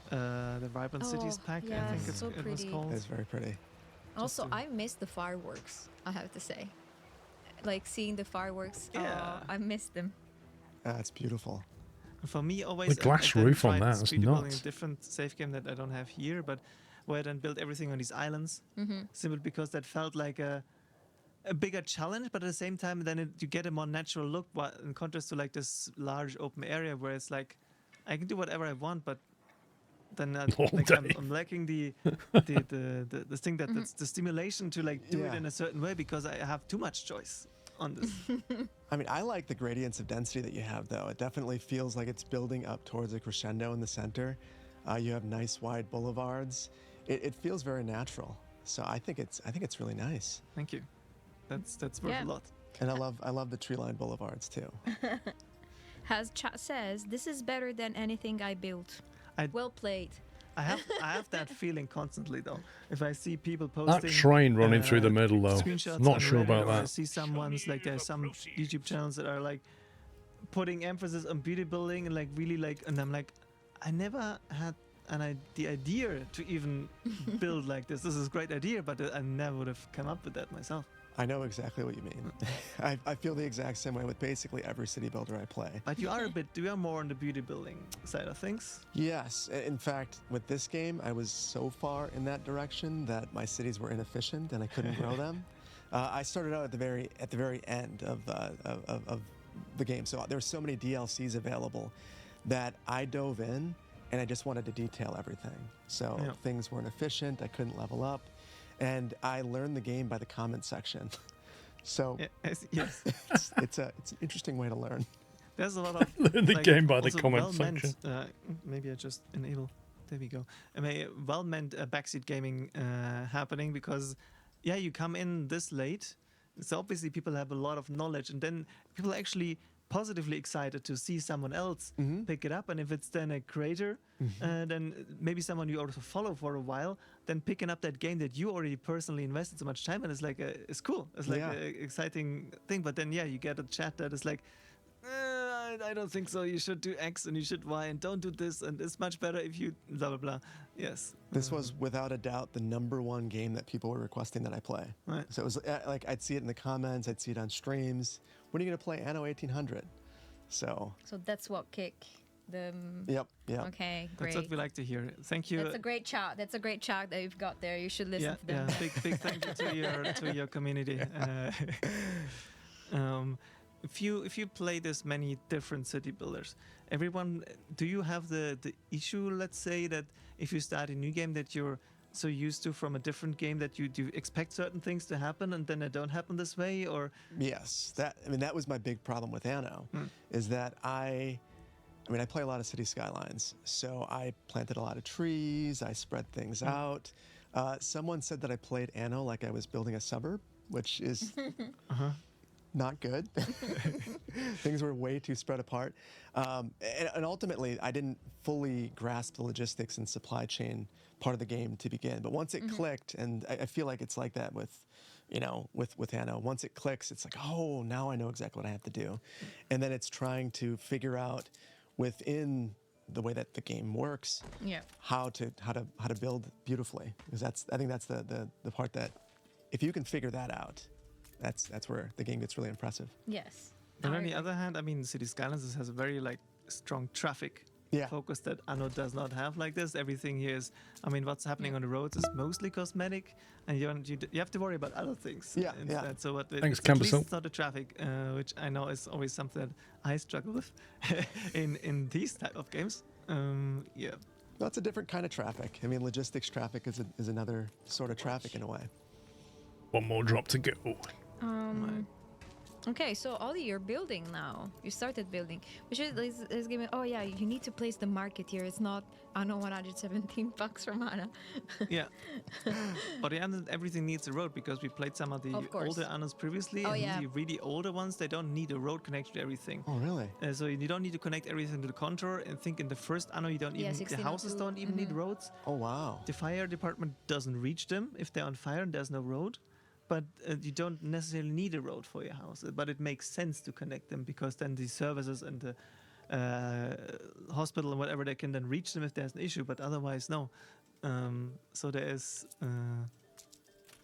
the Vibrant Cities pack. Yeah, I think so it was pretty. called. It's very pretty. Also, I missed the fireworks, I have to say. Like seeing the fireworks, I missed them. That's beautiful. For me, always The glass roof on that is nuts. A different safe game that I don't have here, but where I then built everything on these islands, simply because that felt like a bigger challenge, but at the same time, then you get a more natural look in contrast to like this large open area where it's like I can do whatever I want, but then I'm lacking the thing that's the stimulation to like do it in a certain way because I have too much choice on this. I mean, I like the gradients of density that you have, though. It definitely feels like it's building up towards a crescendo in the center. You have nice wide boulevards. It feels very natural. So I think it's really nice. Thank you. That's worth a lot. And I love the tree-lined boulevards too. As chat says, this is better than anything I built. Well played. I have that feeling constantly though. If I see people posting That train running through the middle though, screenshots not on sure Reddit, about or I that. see someone's like there's some YouTube channels that are like putting emphasis on beauty building and like really like, and I'm like, I never had the idea to even build like this. This is a great idea, but I never would have come up with that myself. I know exactly what you mean. I feel the exact same way with basically every city builder I play. But you are more on the beauty building side of things. Yes. In fact, with this game, I was so far in that direction that my cities were inefficient and I couldn't grow them. I started out at the very end of the game, so there were so many DLCs available that I dove in and I just wanted to detail everything. So things weren't efficient. I couldn't level up. And I learned the game by the comment section. So yes, it's an interesting way to learn. There's a lot of learn the game by the comment section. Maybe I just enable. There we go. Well-meant backseat gaming happening because you come in this late. So obviously people have a lot of knowledge, and then people are actually positively excited to see someone else pick it up. And if it's then a creator, then maybe someone you also follow for a while, then picking up that game that you already personally invested so much time in is like it's cool. It's like an exciting thing. But then you get a chat that is like, I don't think so. You should do X and you should Y and don't do this. And it's much better if you blah blah blah. Yes. This was without a doubt the #1 game that people were requesting that I play. Right. So it was like I'd see it in the comments, I'd see it on streams. When are you gonna play Anno 1800? So that's what kick the. Yep. Okay, great. That's what we like to hear. Thank you. That's a great chat. That's a great chat that you've got there. You should listen to them. Yeah, big thank you to your community. If you play this many different city builders, do you have the issue? Let's say that if you start a new game that you're so used to from a different game that you do expect certain things to happen and then they don't happen this way, or yes, that was my big problem with Anno, is that I play a lot of city skylines, so I planted a lot of trees, I spread things out. Someone said that I played Anno like I was building a suburb, which is not good. Things were way too spread apart, and ultimately I didn't fully grasp the logistics and supply chain part of the game to begin. But once it clicked, and I feel like it's like that with Anno. Once it clicks, it's like, oh, now I know exactly what I have to do, and then it's trying to figure out within the way that the game works, how to build beautifully. Because I think that's the part that if you can figure that out, that's where the game gets really impressive. Yes. But on the other hand, City Skylines has a very strong traffic focus that Anno does not have like this. Everything here is, I mean, what's happening on the roads is mostly cosmetic, and you have to worry about other things instead. So what Thanks, at least Campersil. it's not the traffic, which I know is always something that I struggle with in these type of games. Yeah. That's a different kind of traffic. I mean, logistics traffic is another sort of traffic in a way. One more drop to go. Okay, so Ollie, you're building now. You started building. Which is giving. Oh yeah, you need to place the market here. It's not Anno 117 bucks from Anna. Yeah, but everything needs a road because we played some of the older Annos previously. The really older ones, they don't need a road connection to everything. Oh really? So you don't need to connect everything to the contour. And think in the first Anno, you don't even the houses don't even need roads. Oh wow. The fire department doesn't reach them if they're on fire and there's no road. But you don't necessarily need a road for your house. But it makes sense to connect them because then the services and the hospital and whatever, they can then reach them if there's an issue. But otherwise, no. So there is...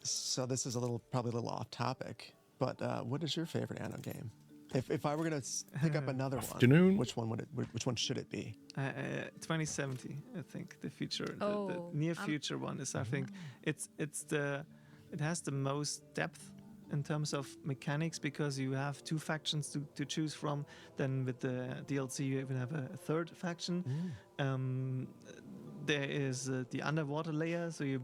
So this is probably a little off topic, but what is your favorite Anno game? If I were going to pick up another one, which one should it be? 2070, I think, the future. The near future one is, I think, it has the most depth in terms of mechanics because you have two factions to choose from. Then with the DLC, you even have a third faction. There is the underwater layer, so you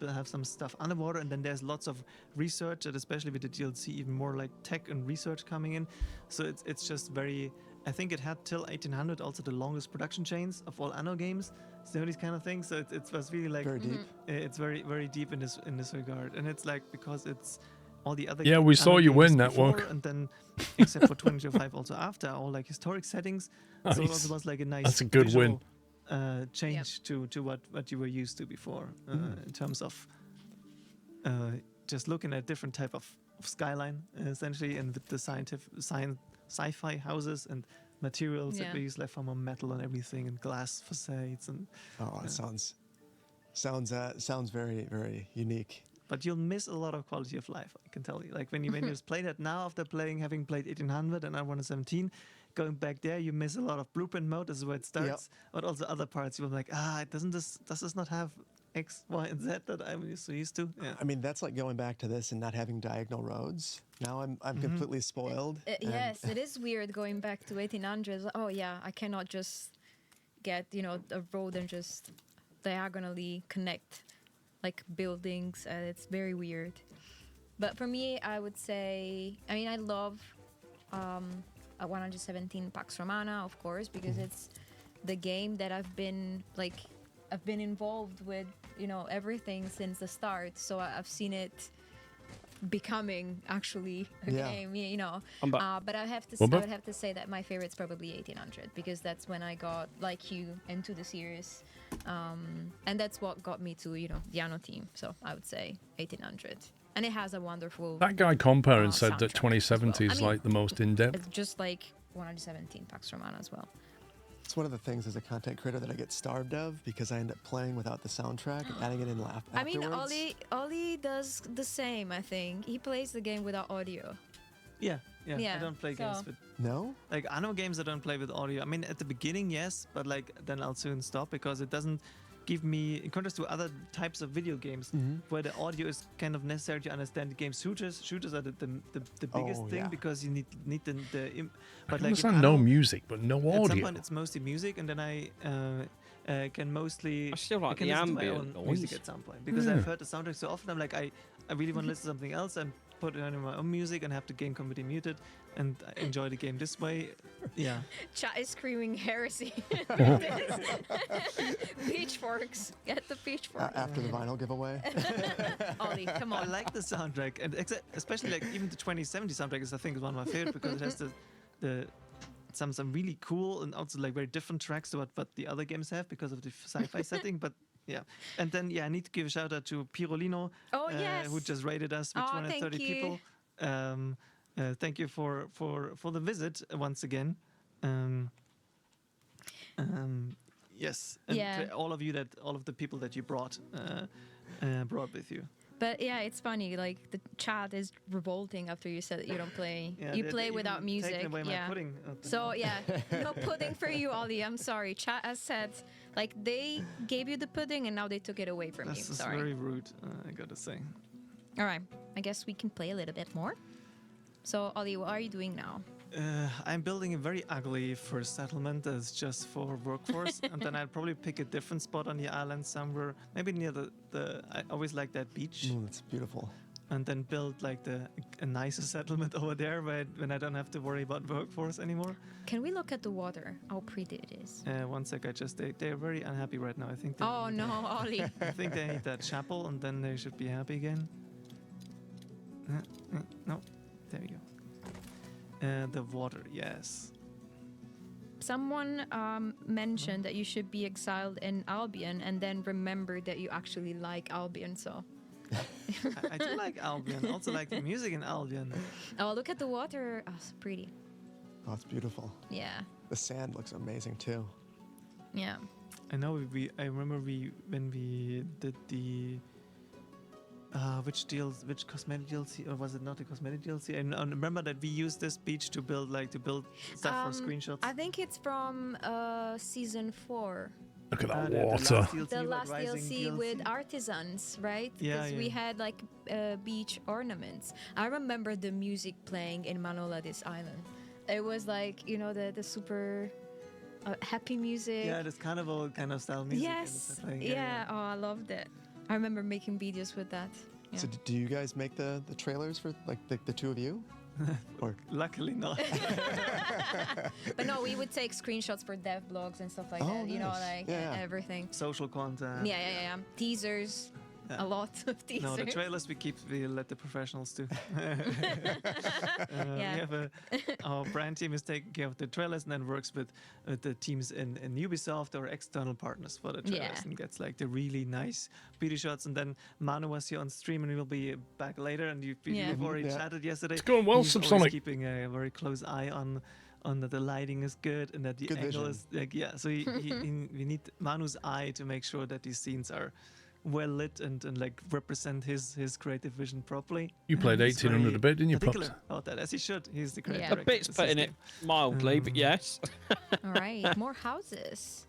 have some stuff underwater, and then there's lots of research, and especially with the DLC, even more like tech and research coming in. So it's just very. I think it had till 1800 also the longest production chains of all Anno games. So these kind of things. So it was really like very deep. It's very very deep in this regard, and it's like because it's all the other. Yeah, we saw you win that before, one. and then except for 2025 also after all like historic settings. Nice. So it also was like a nice. That's a good visual, win. Change to what you were used to before in terms of just looking at different type of skyline essentially, and with the sci-fi houses and materials that we use like from metal and everything, and glass facades and. It sounds very very unique. But you'll miss a lot of quality of life, I can tell you. Like when you just play that now after having played 1800 and I 117, going back there, you miss a lot of blueprint mode. This is where it starts. But also other parts, you're like, does this not have X, Y, and Z that I'm so used to? Yeah. I mean, that's like going back to this and not having diagonal roads. Now I'm completely spoiled. Yes, it is weird going back to 1800s. Oh yeah, I cannot just get a road and just diagonally connect like buildings. It's very weird. But for me, I would say, I mean, I love a 117 Pax Romana, of course, because it's the game that I've been involved with, everything since the start. So I've seen it becoming actually a game, but I would have to say that my favorite's probably 1800 because that's when I got like you into the series, and that's what got me to the Anno team. So I would say 1800, and it has a wonderful. That guy comparing said that soundtrack 2070 as is well. like the most in depth. It's just like 117 Pax Romana as well. It's one of the things as a content creator that I get starved of because I end up playing without the soundtrack and adding it in afterwards. I mean, Ollie does the same, I think. He plays the game without audio. Yeah. I don't play games with... No? Like, Anno games I don't play with audio. I mean, at the beginning, yes, but like then I'll soon stop because it doesn't give me, in contrast to other types of video games where the audio is kind of necessary to understand the game. Shooters are the biggest thing because you need the But like understand no music, but no audio. At some point, it's mostly music, and then I can mostly. I still like can the listen to my ambient own noise. music at some point because I've heard the soundtrack so often. I'm like, I really want to listen to something else and put on my own music and have the game completely muted and enjoy the game this way. Yeah. Chat is screaming heresy. Pitchforks. Get the pitchforks. After the vinyl giveaway. Ollie, come on. I like the soundtrack, and especially like even the 2070 soundtrack is I think is one of my favorite because it has some really cool and also like very different tracks to what the other games have because of the sci-fi setting. But yeah, and then I need to give a shout out to Pirolino, who just rated us with 230 people. Thank you for the visit once again. Yes, and to all of the people that you brought with you. But yeah, it's funny. Like the chat is revolting after you said that you don't play. Yeah, You play without taken music. away my Yeah. pudding. So yeah, no pudding for you, Ollie. I'm sorry. Chat has said like they gave you the pudding and now they took it away from you. This is Sorry. very rude. I gotta say. All right. I guess we can play a little bit more. So Ollie, what are you doing now? I'm building a very ugly first settlement that's just for workforce, and then I'd probably pick a different spot on the island somewhere, maybe near the I always like that beach. It's beautiful. And then build like a nicer settlement over there when I don't have to worry about workforce anymore. Can we look at the water? How pretty it is. One sec, they're very unhappy right now. I think. Oh no, Ollie. I think they need that chapel, and then they should be happy again. No, there we go. The water, yes. Someone mentioned that you should be exiled in Albion and then remember that you actually like Albion, so... I do like Albion. Also like the music in Albion. Oh, look at the water. Oh, it's pretty. Oh, it's beautiful. Yeah. The sand looks amazing too. Yeah. I know I remember when we did the... which cosmetic DLC, or was it not a cosmetic DLC? I remember that we used this beach to build stuff for screenshots. I think it's from season 4. Look at that water. The last DLC with artisans, right? Yeah, Because we had like beach ornaments. I remember the music playing in Manola, this island. It was like, you know, the super happy music. Yeah, this carnival kind of style music. Yes. Yeah. Oh, I loved it. I remember making videos with that. Yeah. So do you guys make the trailers for like the two of you? Or luckily not. But no, we would take screenshots for dev blogs and stuff like that. You know, like everything. Social content. Yeah. Teasers. A lot of teasers. No, the trailers we let the professionals do. We have our brand team is taking care of the trailers and then works with the teams in Ubisoft or external partners for the trailers and gets like the really nice beauty shots. And then Manu was here on stream and we will be back later. And you've already chatted yesterday. It's going well, He's Subsonic. always keeping a very close eye on that the lighting is good and that the Good angle vision. is so we need Manu's eye to make sure that these scenes are well lit and like represent his creative vision properly. You played He's 1800 a bit, didn't you, particular Props? about that, as he should. He's the creative A director. bit's putting it mildly, but yes. All right, more houses.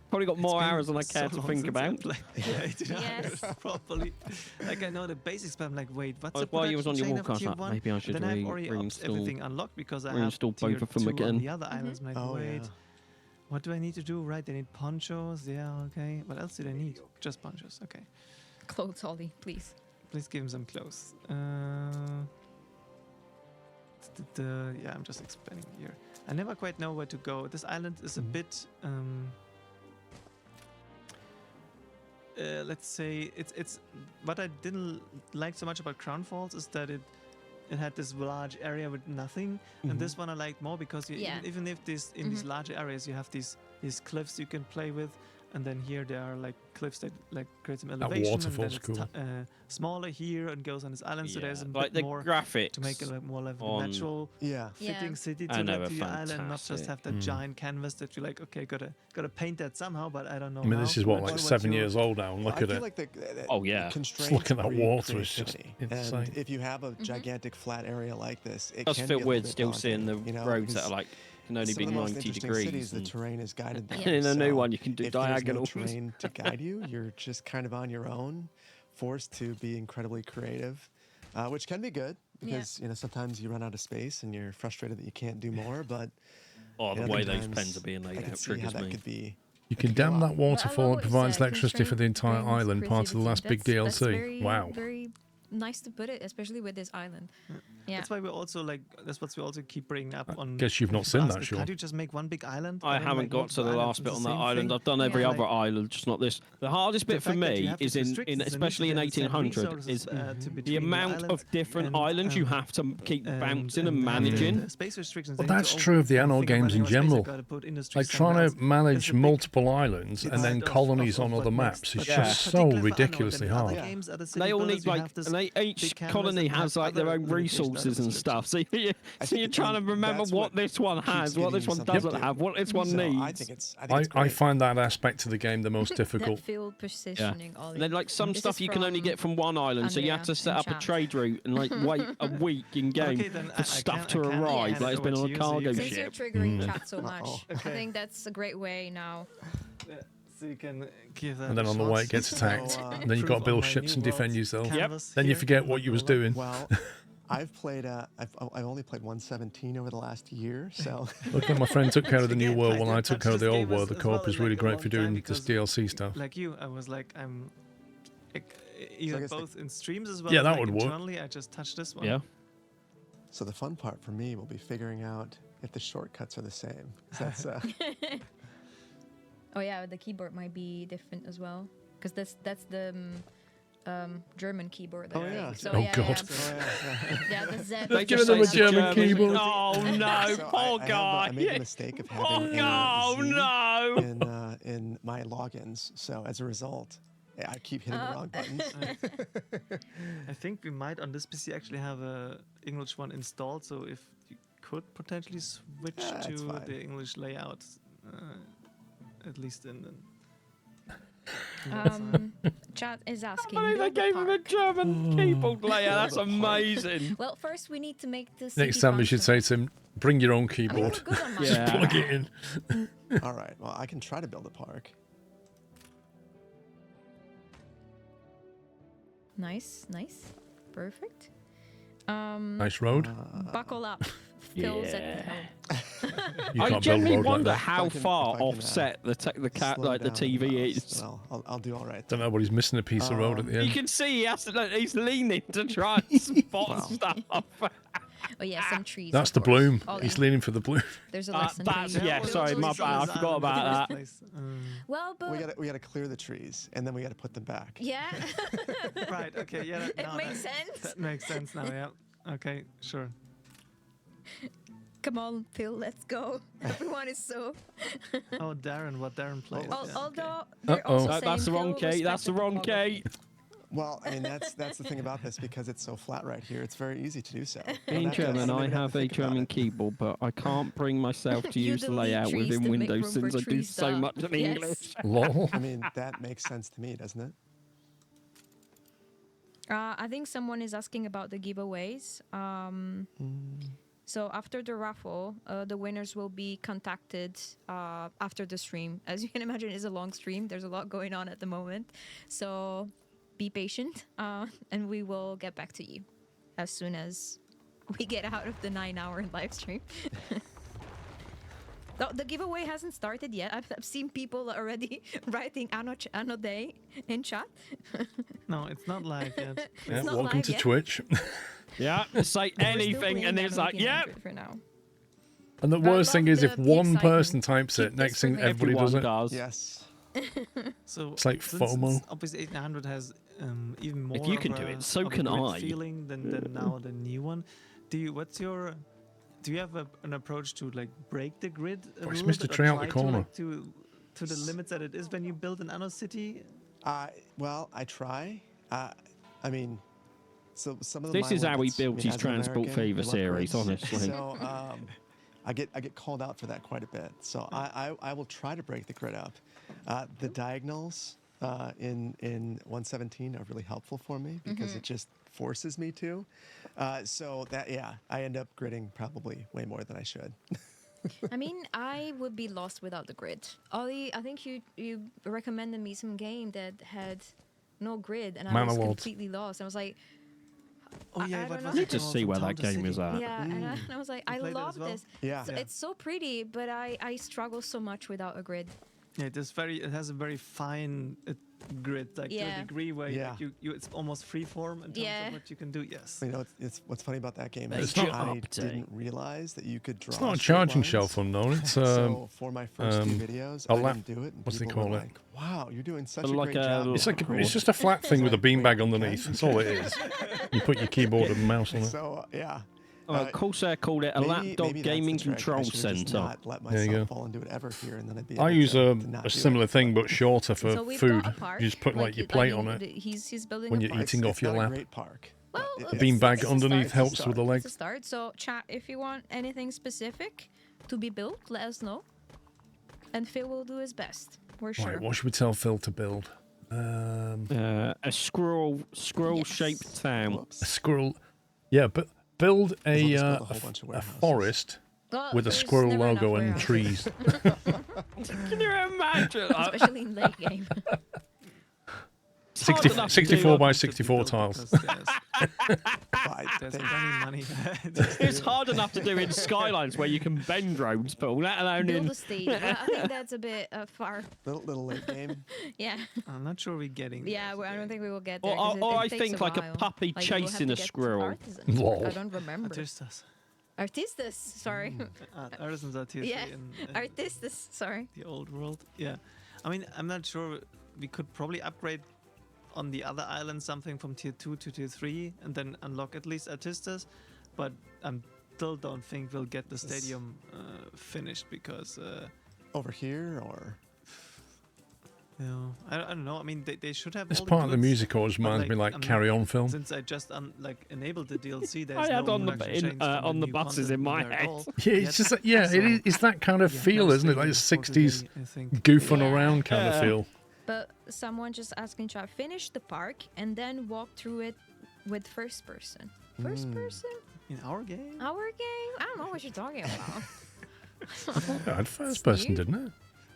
Probably got more been hours than I so care to long think since about. I played 1800 Yes. properly. Like I know the basics, but I'm like, wait, what's the While you was on your production walk, I was chain of like, tier maybe I 1? should Then I've already reinstall everything unlocked because I have reinstall tier both of them 2 again. on the other islands. I'm like, Oh, wait. yeah. What do I need to do? Right, they need ponchos. Yeah, okay. What else do they need? Just ponchos. Okay. Clothes, Ollie, please. Please give him some clothes. Yeah, I'm just expanding here. I never quite know where to go. This island is a bit. Let's say it's what I didn't like so much about Crown Falls is that it had this large area with nothing, and this one I liked more because even if in these larger areas you have these cliffs you can play with, and then here there are like cliffs that like create some elevation. waterfall's and then it's smaller here and goes on this island, so there's a like bit the more graphics to make it like more like a on- natural fitting city I to know, your island, not just fantastic. have that giant canvas that you're like, okay, gotta paint that somehow, but I don't know. I mean, how. this is what, like What's 7 your- years old now, and look I at feel it. like the Just look at that constraints water, breed it's just creativity. insane. And if you have a gigantic flat area like this, it does can feel be a weird little bit still daunting, seeing the you know, roads that because are like can only some be of the most 90 interesting degrees. cities, the and terrain is guided by. in a new So one, you can do if there's diagonals. no terrain to guide you, you're just kind of on your own, forced to be incredibly creative, which can be good because you know sometimes you run out of space and you're frustrated that you can't do more. But Oh, the other way those times, pens are being laid I can out see how triggers that me. could be. You can dam that waterfall. It provides that electricity for the entire constraint brings island, part of the last big creativity. That's DLC. very, Wow. very nice to put it, especially with this island. Yeah. That's why we also like. That's what we also keep bringing up on. guess you've not seen that, Ask, sure. Can't you just make one big island? I And then, haven't like, got to multiple the islands last is bit the on that same island. thing? I've done every other Like, island, just not this. The hardest the bit for fact that you me have to is restrict in the especially in need to send 1800 resources, is to the between amount islands of different and, islands you have to keep bouncing and have managing. the space restrictions. Well, They need that's to true of the all Anno think about games in how much space they've general. gotta put industry Like somewhere trying else. to manage It's a big multiple islands and part then of colonies on what other makes maps is the just so particular for Anno, ridiculously then other hard. games, other city They all builders, need you like have this each big canvas colony and have has like their other own limitations. houses and stuff. So you're trying to remember what this one has, what this one doesn't have, what this one needs. I find that aspect of the game the most difficult. Field positioning. And then like some stuff you can only get from one island, so you have to set up a trade route and like wait a week in game for stuff to arrive. Like it's been on a cargo Since ship. you're triggering chat so much, I think that's a great way now. So you can give that And then on the way it gets attacked. And then you've got to build ships and defend yourself. Then you forget what you was doing. Well, I've played. I've only played 1.17 over the last year. So Look, when my friend took care of the new world, while I took care of the old world, the co-op is really great for doing this DLC stuff. Like you, I was like, either both in streams as well. Yeah, that like would work. internally, I just touched this one. Yeah. So the fun part for me will be figuring out if the shortcuts are the same. 'Cause that's. Oh yeah, the keyboard might be different as well, because that's the German keyboard. There, right? Yeah. So, Oh yeah, God. Yeah, the Z. They Give them a German keyboard. Oh no, So poor guy. I made the mistake of having no. in my logins. So as a result, I keep hitting the wrong buttons. I think we might on this PC actually have a English one installed. So if you could potentially switch to the English layout, at least in. Chat is asking. They gave him a German keyboard layout. That's amazing. Well, first we need to make this. Next time we should say to him, bring your own keyboard. Just plug it in. All right. Well, I can try to build a park. Nice. Perfect. Nice road. Buckle up. Phil's at the helm. You I can't build a generally road like wonder that. how far can, offset the slow TV down the is. mouse, but I'll do all right. Don't know, but he's missing a piece of road at the You end. can see he has to. Look, he's leaning to try and spot stuff. Oh yeah, some trees. That's of the course. bloom. Ollie. He's leaning for the bloom. There's a lesson. That's for you. sorry, my bad. I forgot about that. Well, but We gotta clear the trees and then we gotta put them back. yeah, Right. Okay. Yeah. it makes sense. That makes sense now. Yeah. Okay. Sure. Come on, Phil, let's go. Everyone is so. Oh, Darren, what Darren plays. Although they're also saying That's the wrong Phil Kate. That's the wrong respected Kate. Well, I mean that's the thing about this because it's so flat right here. It's very easy to do so. In German, I have a German keyboard, but I can't bring myself to use the delete layout trees within to make Windows room for since I do tree so stuff. much in Yes. English. Lol. I mean that makes sense to me, doesn't it? I think someone is asking about the giveaways. So after the raffle, the winners will be contacted after the stream. As you can imagine, it's a long stream. There's a lot going on at the moment. So be patient, and we will get back to you as soon as we get out of the 9-hour live stream. The giveaway hasn't started yet. I've seen people already writing Anno Day in chat. No, it's not live yet. Yeah, not welcome live to yet. Twitch. Yeah, say anything, and it's like, yeah. For now. And the worst thing love is if the one excitement. person types it, Keep next this thing for everybody Everyone does it. does. Yes. So It's like since FOMO. Obviously, 8900 has even more. If you can of do a- it, so of a can grid I. Feeling than now the new one. Do you have an approach to like break the grid a it's little Mr. bit, or Tree out the try corner. to the limits that it is when you build an Anno city? Well, I try. I mean, so some of the This is how he built his as an Transport American, Fever I love series, grids. honestly. So I get called out for that quite a bit. So I will try to break the grid up. The diagonals in 117 are really helpful for me because it just forces me to. So that I end up gridding probably way more than I should. I mean, I would be lost without the grid. Ollie, I think you recommended me some game that had no grid, and I was Manowar. completely lost. I was like, Oh yeah, I what don't was know. Need to see where that game is at. yeah, and I was like, I played it love as well? this. Yeah. It's so pretty, but I struggle so much without a grid. Yeah, it has a very fine grid, like to a Yeah. degree where Yeah. it's almost free form in terms Yeah. of what you can do. Yes. You know, it's what's funny about that game It's is not I update. didn't realize that you could draw. It's not a straight charging lines. shelf unknown. It's So for my first few videos, a I lap- didn't do it. And what's they people were call it? like, "Wow, you're doing such But a like great a job." little- It's like Cool. it's just a flat thing with a beanbag underneath. That's all it is. You put your keyboard and mouse on it. So yeah. Corsair called it a laptop maybe that's gaming the trick. I control should've just center. not let There you myself go. fall into it ever here, and then I'd be I able use to not a do similar it. thing but shorter for So we've food. got a park. You just put like your you- plate you- on it He's building when a you're park. eating off your not lap. a great park. Well, The beanbag underneath helps with the it's a legs. start. So chat, if you want anything specific to be built, let us know. And Phil will do his best. We're sure. Right, what should we tell Phil to build? A squirrel-shaped town. A squirrel. Yeah, but build a forest Well, with a there's squirrel never enough logo and warehouses. trees. Can you imagine? Especially in late game. 64 by 64 tiles. There's plenty money. It's hard enough to do in Skylines where you can bend drones, Paul, let alone Build in... a stage. Well, I think that's a bit far. Little late game. Yeah. I'm not sure we're getting. Yeah, I don't think we will get there. Or, 'cause or it I takes think like a while. puppy Like, you will have chasing to a get to squirrel. artisans. Lol. I don't remember. Artistas. Artistas, sorry. Artisans are tier Yeah, 3 in artistas, sorry. the old world. Yeah. I mean, I'm not sure. We could probably upgrade on the other island something from tier 2 to tier 3 and then unlock at least Artistas. But I still don't think we'll get the stadium finished because... over here or... No, I don't know. I mean, they should have. This all the part of the goods, music always but, reminds me like Carry On film. Since I just enabled the DLC, there's I had no on the production chains from on the new buses content in my there at head. all. Yeah, it's just like, it's that kind of feel, isn't it? Like a 60s goofing around kind of feel. But someone just asked in chat, finish the park and then walk through it with first person. First person? In our game? Our game? I don't know what you're talking about. Yeah, had first person, didn't it?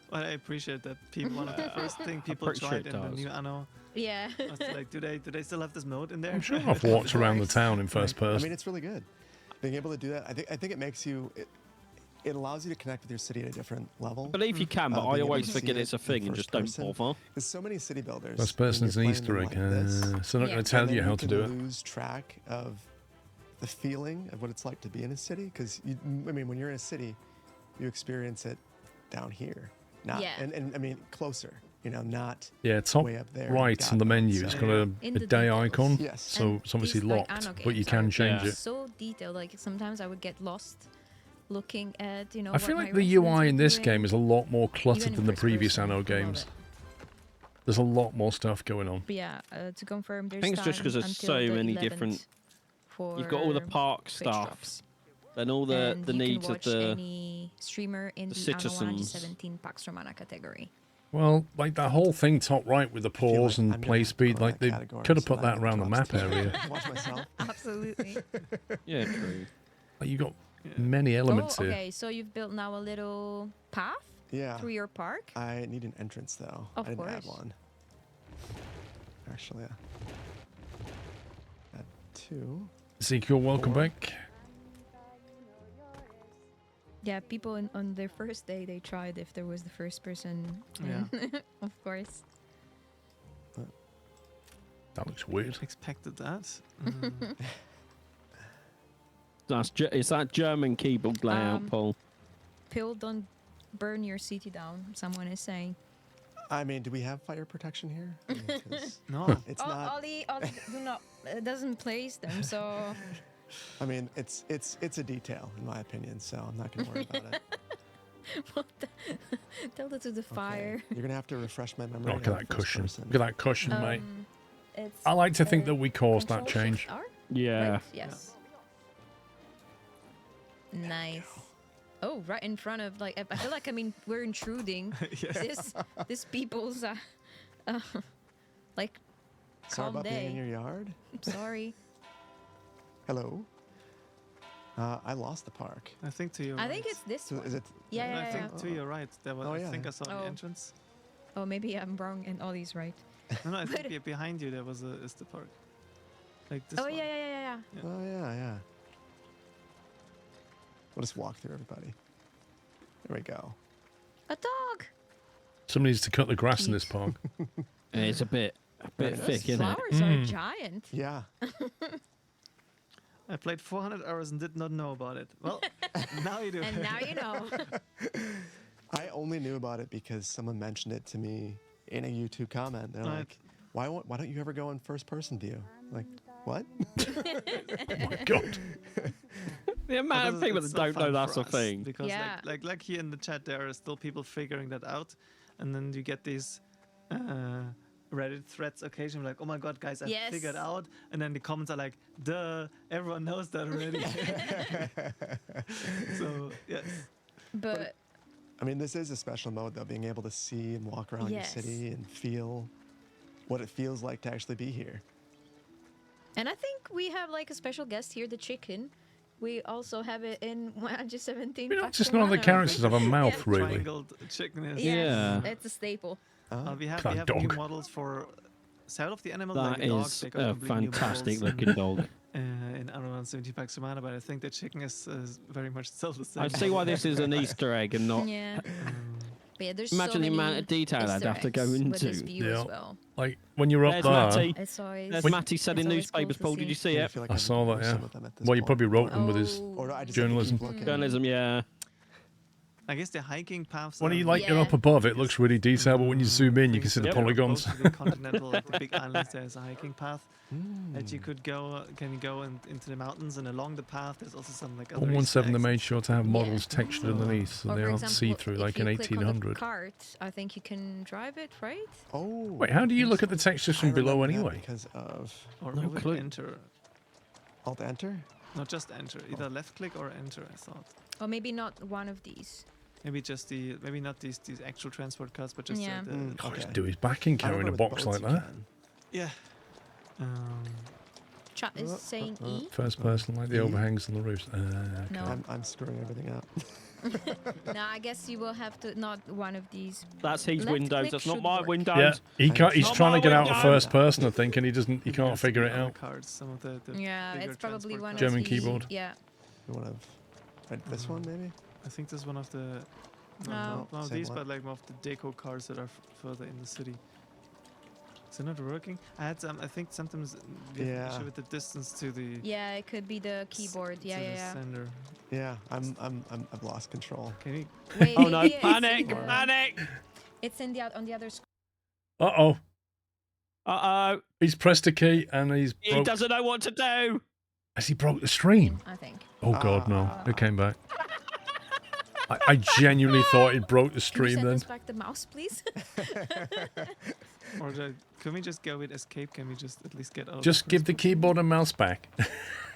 Well, I appreciate that people. One of the first thing people pretty sure tried it in the does. new Anno. Yeah. Was like, do they still have this mode in there? I'm sure I've walked around the town in first I person. mean, it's really good. Being able to do that, I think it makes you... It allows you to connect with your city at a different level. I believe you can, but I being able always to forget see it's a it in thing and first just don't person. bother. There's so many city builders. First when person's you're an playing Easter them egg. like this, So they're not going to tell and you then how to do it. You lose track of the feeling of what it's like to be in a city. Because, I mean, when you're in a city, you experience it down here. Not, Yeah. and I mean, closer. You know, not Yeah, top way up there. right in the menu, it's got a In the day details. icon. Yes. So it's obviously These, like, locked, Anno but you games can are change it. So detailed. Like sometimes I would get lost looking at, you know. I feel what like my the residents UI are in this doing. game is a lot more cluttered Even in than the first previous person, Anno I love games. it. There's a lot more stuff going on. But yeah, to confirm, there's I think it's just time because there's until so the many 11th different... For You've got all the park Twitch stuff drops. and all the And you needs can of watch the... any streamer in the Anno citizens. 117 Pax Romana category. Well, like that whole thing top right with the pause and play speed, like they could have put that around the map area. Watch myself. Absolutely. Yeah, true. Like you got many elements Oh, here. okay, so you've built now a little path Yeah. through your park. I need an entrance, though. Of I didn't add course. one. Actually, add two. Ezekiel, welcome back. Yeah, people on their first day, they tried if there was the first person. Of course. That looks weird. Expected that. It's that German keyboard layout, Paul. Pill, don't burn your city down, someone is saying. I mean, do we have fire protection here? I mean, 'cause No. It's not. Ollie do not doesn't place them, so. I mean, it's a detail in my opinion, so I'm not gonna worry about it. Tell that to the fire. You're gonna have to refresh my memory. Look at that cushion. Look at that cushion, mate. It's, I like to think that we caused that Control change. Shift R? Yeah. Right, yes. Nice. Oh, right in front of like I feel like we're intruding this people's like Sorry calm about being in day. your yard. Sorry. Hello. I lost the park. I think to your I right. think it's this So one. is it? Yeah, I think to your right. There was. Oh, I yeah. think I saw Oh. the entrance. Oh, maybe I'm wrong and Ollie's right. No, I think behind you there was is the park. Like this Oh one. yeah. Oh yeah. We'll just walk through everybody. There we go. A dog. Somebody needs to cut the grass in this park. And it's a bit thick, isn't it? Flowers are giant. Yeah. I played 400 hours and did not know about it. Well, now you do. And now you know. I only knew about it because someone mentioned it to me in a YouTube comment. They're Right. like, why don't you ever go in first person view? I'm like, what? Oh my god. The amount of people It's that so don't know fun that's for a us thing. Because Yeah. like here in the chat, there are still people figuring that out, and then you get these Reddit threads occasionally, like, oh my god, guys, I figured out. And then the comments are like, duh, everyone knows that already. So, yes. But I mean, this is a special mode, though, being able to see and walk around your city and feel what it feels like to actually be here. And I think we have like a special guest here, the chicken. We also have it in 117. Just none of the characters have a mouth, really. Triangled chicken is. Yes, it's a staple. We have new models for several of the animals. That like is a fantastic looking dog. In Anno 117 Pax Romana, but I think the chicken is very much still the same. I see why this is an Easter egg and not. Yeah. But yeah, there's Imagine so the many amount of detail I'd have to go Easter eggs into. with this view as well. Like when you're up There's there. Matty. It's always, There's Matty selling newspapers, Paul. Did you see it? I saw that, yeah. Well, you probably wrote them with his journalism. Journalism, yeah. I guess the hiking paths. When you're up above, it looks really detailed, but when you zoom in, you can see the polygons. The continental, like the big islands, there's a hiking path that you could go. Can you go into the mountains, and along the path, there's also some like other. 117, they made sure to have models textured underneath, so they aren't see-through like in If you click on the 1800. cart, I think you can drive it, right? Oh. Wait, how do you look at the textures from below anyway? Because of Or no enter. Alt enter? Not just enter. Either left click or enter. I thought. Or maybe not one of these. Maybe just maybe not these actual transport cards, but just Yeah. God, he's do his backing carrying a box like that. Yeah. Chat is saying E. First person, like the overhangs on the roofs. No. I'm screwing everything up. No, I guess you will have to not one of these. That's his Left windows. click That's not should my work. windows. Yeah, he can't. He's Not trying to my get out of window. first person, I think, and he can't figure it out. Cards, some of the Yeah, bigger it's probably transport one cards. German of the, keyboard. Yeah. One of this one, maybe? I think this is one of the. No. Not of Same these, one. but like more of the deco cards that are further in the city. Is it not working? I had some. I think sometimes we have an issue with the distance to the. Yeah, it could be the keyboard. Yeah, to the yeah. sender. Yeah, I've lost control. Can you? Wait, Oh no! maybe it's Panic! in- Panic! It's in on the other screen. Uh-oh. Uh-oh. He's pressed a key and he's He broke. doesn't know what to do. Has he broke the stream? I think. Oh God, no! It came back. I genuinely thought he broke the Can you stream send then. us back the mouse, please? Or can we just go with escape? Can we just at least get out? Just give the keyboard and mouse back.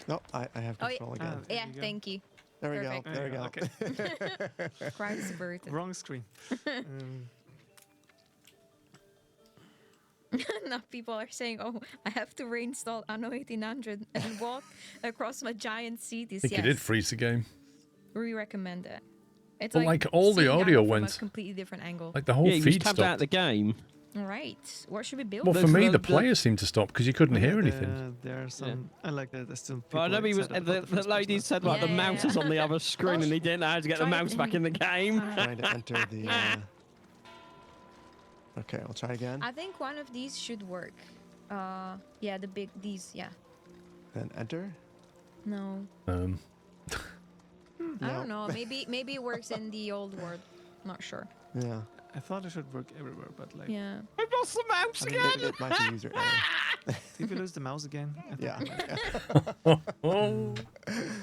No, I have Oh, control yeah. again. Yeah, thank you. There we Perfect. go. There we go. Okay. Christ subverted. Wrong screen. Now people are saying, "Oh, I have to reinstall Anno 1800 and walk across my giant cities." I think he did freeze the game. We recommend it. It's But like all the seeing audio Anno from went- a completely different angle. Like the whole Yeah, he was feed tabbed stopped. out the game. All right, what should we build? Well, for There's me, the- the players seemed to stop because you couldn't hear anything. There are some. I like that. There's still. Well, I know people he was. excited The, about the first lady person. said like the Yeah, mouse yeah. is on the other screen, and he didn't know how to get the Try it. mouse back in the game. Trying to enter the. Okay, I'll try again. I think one of these should work. Yeah, these. Yeah. And enter. No. I don't know. Maybe it works in the old world. Not sure. Yeah. I thought it should work everywhere, but like. Yeah. I lost the mouse I mean, again. It might be user error. Did we lose the mouse again? I Yeah. think-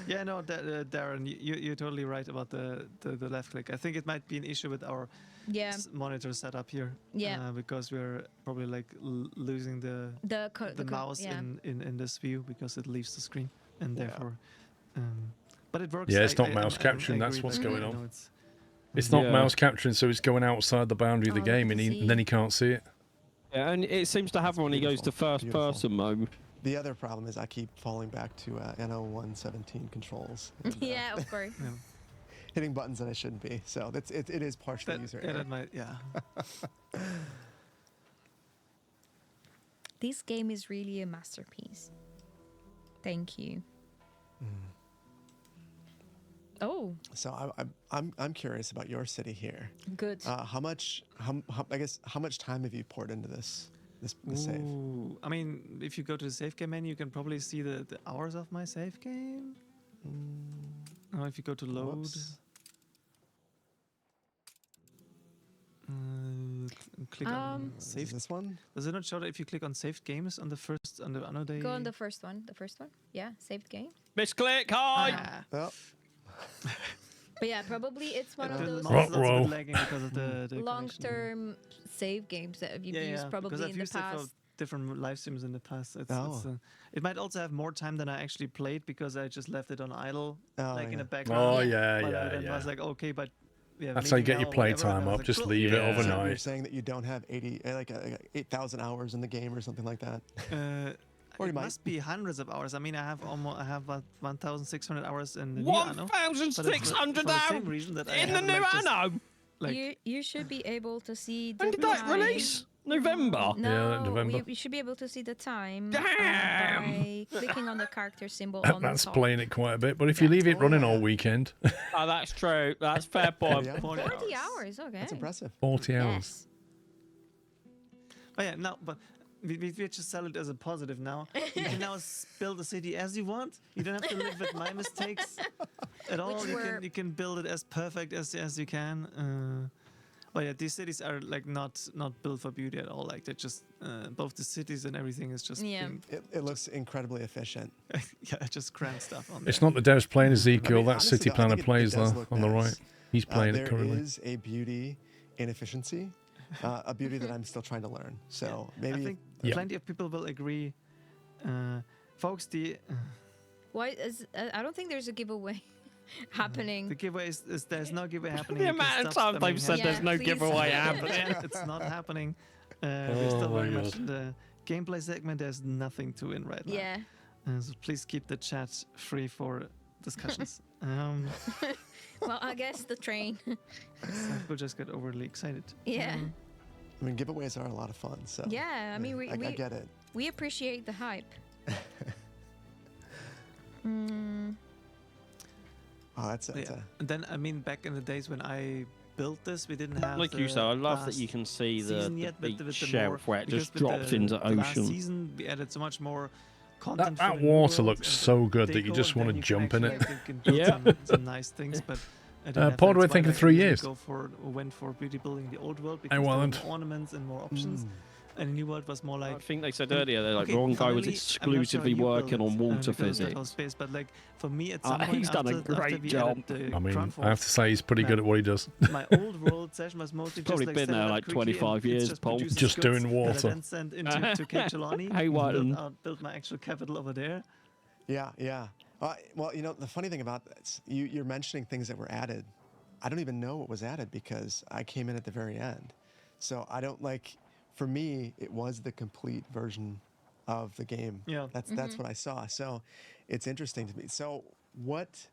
Yeah, no, Darren, you're totally right about the left click. I think it might be an issue with our Yeah. monitor setup here. Yeah. Because we're probably like losing the mouse yeah. in this view because it leaves the screen and therefore. But it works. Yeah, it's not I mouse capturing, that's agree what's that, going you know, on. It's not Yeah. mouse capturing, so it's going outside the boundary of the Oh, game, look and, to and then he can't see it. Yeah, and it seems to have when he goes to first Beautiful. person mode. The other problem is I keep falling back to Anno 117 controls. and, Yeah, of course. hitting buttons that I shouldn't be. So it is partially user error. That might, yeah. This game is really a masterpiece. Thank you. Oh, So I'm curious about your city here. good. How much time have you poured into this save? Ooh, I mean, if you go to the save game menu, you can probably see the hours of my save game. Or if you go to load. Whoops. Click on Is save. this one? Does it not show that if you click on saved games on the Anno Day? Go on the first one. The first one. Yeah, saved game. Misclick, hi! Ah. Oh. But yeah, probably it's one of those lagging because of the long-term save games that you've used probably in the past. Different live streams in the past. It might also have more time than I actually played because I just left it on idle, in the background. Oh yeah, I was like, okay, but yeah, that's how you get your play time up. Just leave it overnight. You're saying that you don't have 8,000 hours in the game or something like that. Or it must be hundreds of hours. I mean, I have 1,600 hours in the new Anno. 1,600 hours in the new Anno. You should be able to see. When did that release? November. No, November. You should be able to see the time by clicking on the character symbol on That's the top. playing it quite a bit, but if you leave it running all weekend, Oh, that's true. That's fair point. 40 hours. Okay. That's impressive. 40 hours. Yes. Oh yeah, no, but we just sell it as a positive now. You can now build a city as you want. You don't have to live with my mistakes at all. You can build it as perfect as you can. But yeah, these cities are like not built for beauty at all. Like they're just both the cities and everything is just. Yeah. It looks incredibly efficient. Yeah, just grand stuff on there. It's not the devs playing Ezekiel. I mean, That's honestly, City though, I Planner think it plays does though look on the nice. right. He's playing it currently. There is a beauty in efficiency, a beauty that I'm still trying to learn. So maybe I think plenty of people will agree, folks. Why is I don't think there's a giveaway happening. The giveaway is there's no giveaway happening. The amount of time they've said there's no giveaway happening. It's not happening. We're still very much in the gameplay segment. There's nothing to win right now. Yeah. So please keep the chat free for discussions. Well, I guess the train. People just get overly excited. Yeah. I mean, giveaways are a lot of fun. So Yeah, I mean, we I get it. We appreciate the hype. Oh, that's And then I mean, back in the days when I built this, we didn't have. Like you said, I love that you can see the beach shelf where it just because with drops into the last ocean. season, we added so much more content. for That the new water world looks and so good that you deco, just and want then to you can jump in actually, it. like, you can build some nice things, but. I didn't have Paul, that. do I That's think why in I 3 really years? went for beauty building the old world I because there were wasn't. more ornaments and more options. And the new world was more like. I think they said earlier they're like Ron Guy was exclusively working on water physics. Space, but like for me, at some point He's done a after great we job. added the I mean, ground I have to say he's pretty good at what he does. My old world session was mostly Probably just been like there like 25 years, Paul. Just doing That water. I then sent into to Cape Trelawney. Hey, Whiteland. Built my actual capital over there. Yeah. Well, you know, the funny thing about this, you're mentioning things that were added. I don't even know what was added because I came in at the very end. So I don't like. For me, it was the complete version of the game. Yeah. That's what I saw. So it's interesting to me. So what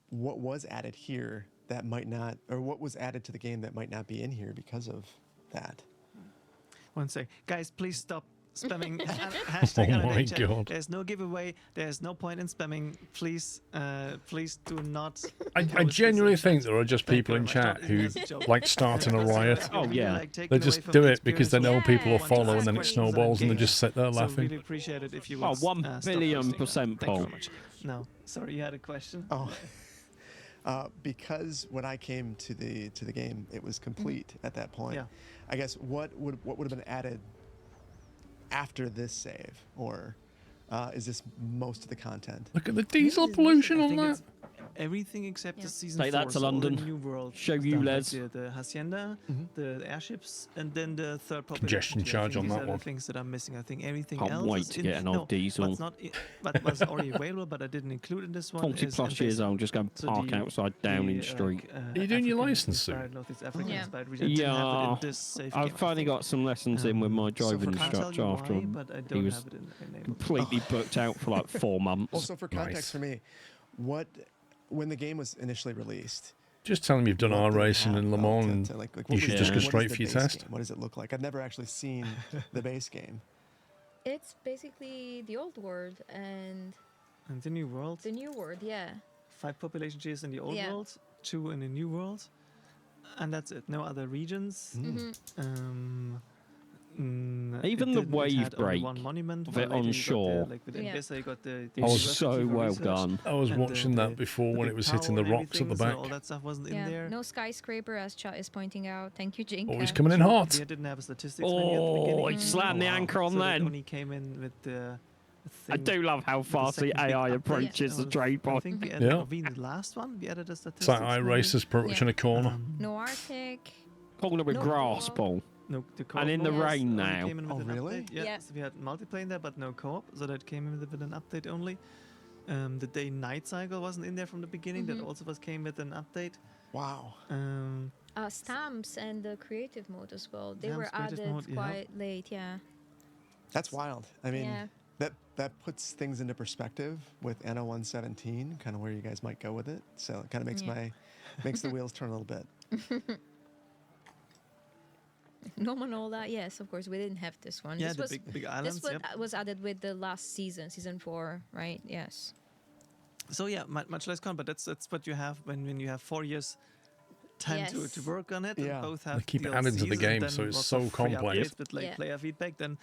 was added here that might not, or what was added to the game that might not be in here because of that? One sec. Guys, please stop spamming hashtag Oh my #chat. God. There's no giveaway. There's no point in spamming. Please do not. I genuinely think there are just people in chat who like starting a riot. Oh, yeah. They just do it because they know people will follow and then it snowballs and they just sit there So really laughing. appreciate it if you Oh, would. 1 stop billion posting that. percent, Thank you Paul. very much. No, sorry, you had a question. Oh, because when I came to the game, it was complete at that point. Yeah. I guess what would have been added after this save, or is this most of the content? Look at the diesel pollution I on think that. it's everything except the season Take 4. that to so all the London. New world Show stuff, you, like Les. the hacienda, the airships, and then the third population. Congestion tier. I charge think on these that are the one. things that I'm missing. I think everything Can't else wait is to in, get an old diesel. What's not but was already available, but I didn't include in this one. 40 is plus years old, just go and so park the- outside Downing the, Street. Are you doing your license soon? inspired Northeast African Yeah. inspired region. I didn't have it Yeah, in this save I've game, I finally think. got some lessons in with my So driving can't tell instructor you after why, but I he don't was have it enabled. completely booked out for like 4 months. Also, for context Nice. for me, when the game was initially released, Just tell them you've done what R did it racing have in Le up Mans to- and to, like, what you was should the- just go what is straight the for your base test. game? What does it look like? I've never actually seen the base game. It's basically the old world and And the new world. the new world. Yeah. 5 population tiers in the old Yeah. world, 2 in the new world, and that's it. No other regions. Even the wave break one monument of it on shore. Like with Yeah. Mbessa, you got the It was University so for well Research, done. I was and watching that before when big it was hitting the tower and rocks at the everything, back. So all that stuff wasn't Yeah. in there. No skyscraper, as Chat is pointing out. Thank you, Jinka. Oh, he's coming in hot. We didn't have a statistics menu at the Oh, beginning. he slammed the anchor on so then. That only came in with the I do love how fast the AI approaches the trade I point. think we added, or we in the last one, we added a statistics. It's like iRacers pretty much in a corner. No Arctic. Corner with No grass, co-op. Paul. No, the co-op And in the mode was rain only now. came in with Oh, an really? update. Yeah, so we had multiplayer in there, but no co-op, so that came in with an update only. The day-night cycle wasn't in there from the beginning. That also came with an update. Wow. Stamps and the creative mode as well. They Stamps, were creative added mode, yeah. quite late, yeah. That's wild. I mean, Yeah. that puts things into perspective with Anno 117, kind of where you guys might go with it. So it kind of makes makes the wheels turn a little bit. No one all that. Yes, of course, we didn't have this one. Yeah, this the was, big islands. This Yep. was added with the last season 4, right? Yes. So yeah, much less con, but that's what you have when you have 4 years time to work on it. Yeah. And both have They keep DLCs adding to the and game, then so it's lots so of free complex. updates with like player feedback. Then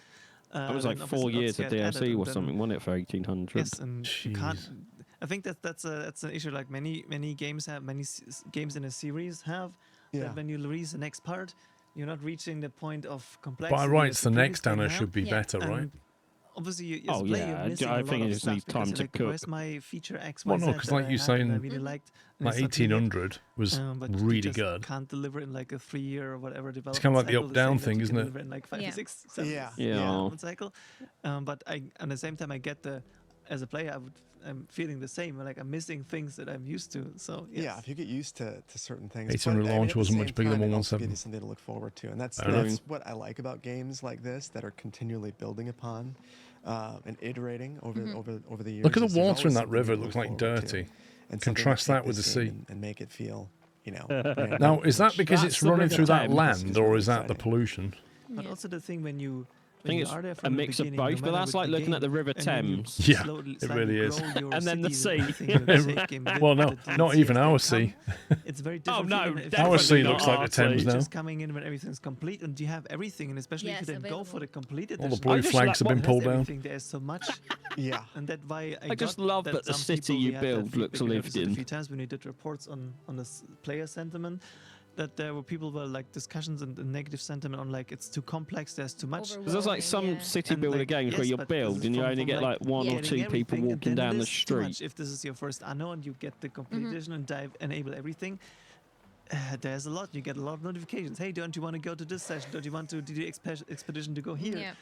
That was then like 4 obviously years of lots get added, DLC and or then- something, wasn't it, for 1800? Yes, and you can't. I think that's an issue like many games have, games in a series have. Yeah. That when you release the next part, you're not reaching the point of complexity. By rights, as the previous next game Anno had. should be better, right? And obviously, you, as Oh, a player, yeah, you're I missing I a lot think it of just stuff needs because time you're to like, cook. Where's my feature X, Well, Y, no, Z because that like I you're had and I saying, really liked, and like it's not here yet. 1800 was But you really just good. can't deliver in like a 3-year or whatever development. It's kind of like the cycle, up-down same that thing, you isn't can it? deliver in like 5, Yeah. 6, 7 Yeah. Yeah. development cycle. But at the same time, I get as a player, I'm feeling the same. Like I'm missing things that I'm used to. So yes. Yeah, if you get used to certain things. 1800 but, I mean, launch at the wasn't same much bigger than time, it also 117. gives you something to look forward to, and that's I know. what I like about games like this that are continually building upon and iterating over the years. Look at is the there's water in always that something river. to It looks look like forward to, dirty. and Contrast something to that take with the this sea. game and make it feel, brand Now, new. is that because That's it's the running River through that Thames. land, or is that the pollution? But also the thing when you. I think you it's are there a from the mix of beginning, both, no but matter that's with like looking at the River and when you Thames. Yeah, slowly it really is. grow your And then the cities and sea. everything in the safe game with Well, no, the not DLCs even that our come, sea. It's very Oh, different. no, feeling if definitely Our sea not looks like our the Thames sea. now. just coming in when everything's complete and you have everything, and especially if Yes, you then go available. for the complete All edition. the blue just flags like have been it has pulled down. everything, there's so much. Yeah. And that's why I just got love that the some city people, you we had that build looks feedback, we lived had it a in. few times when we did reports on the player sentiment, that there were people were like discussions and the negative sentiment on like it's too complex, there's too much. Because there's like some Yeah. city And, builder like, games where yes, you but this build is and you from- only from, get like one or getting two people everything, and walking then down it the is too much. street. If this is your first Anno and you get the complete edition and enable everything, there's a lot. You get a lot of notifications. Hey, don't you want to go to this session? Don't you want to do the expedition to go here? Yeah.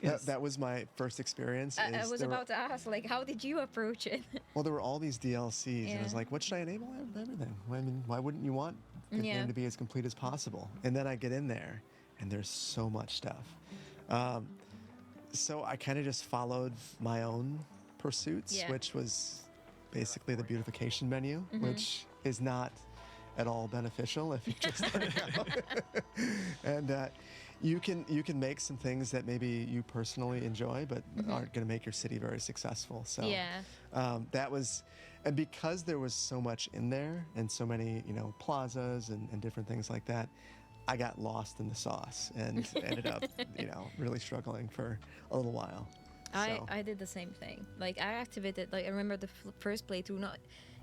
Yes. That was my first experience. I is was there were- about to ask, like, how did you approach it? Well, there were all these DLCs, and I was Yeah. like, what should I enable? Everything. I mean, why wouldn't you want the Yeah. game to be as complete as possible? And then I get in there, and there's so much stuff. So I kind of just followed my own pursuits, Yeah. which was basically the beautification menu, which is not at all beneficial if you just start out. And you can make some things that maybe you personally enjoy, but aren't going to make your city very successful. So Yeah. that was, and because there was so much in there and so many, plazas and different things like that, I got lost in the sauce and ended up, really struggling for a little while. So. I did the same thing. Like, I activated, like, I remember the first playthrough,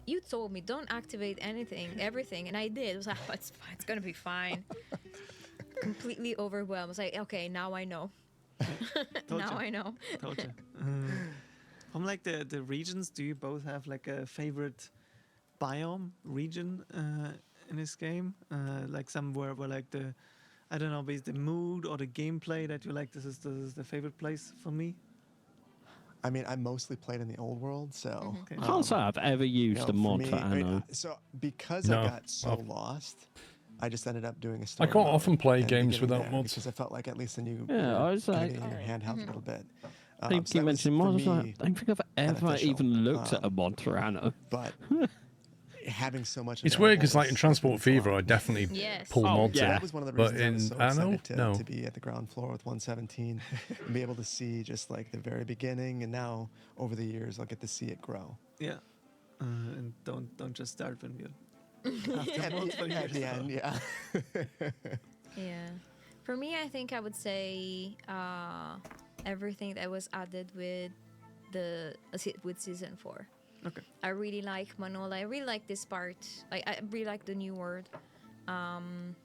you told me don't activate everything, and I did. It was like, oh, it's fine, it's gonna be fine. Completely overwhelmed. I was like, okay, now I know. Now I know. Told you. From like the regions, do you both have like a favorite biome region in this game? Like somewhere where like I don't know, based the mood or the gameplay that you like. This is the favorite place for me. I mean, I mostly played in the old world, so I can't say I've ever used a mod for Anno. so because No, I got so I've- lost, I just ended up doing a story. can't mode often play and games beginning without there mods. because I felt like at least then you Yeah, I was kinda like- get in your handheld a little bit. I think so you that was, mentioned for mods. I was like, me, I don't think I've ever beneficial. even looked at a mod for Anno. But having so much, It's weird because, available like, in was Transport really Fever, fun. I definitely Yes. pull Oh, mods yeah. in. That was one of the But reasons I was in so Anno, excited no. to be at the ground floor with 117 and be able to see just like the very beginning, and now over the years I'll get to see it grow. Yeah. And don't just start when you're At the end, yeah. Yeah. For me, I think I would say everything that was added with with season 4. Okay. I really like Manola. I really like this part. I really like the new world.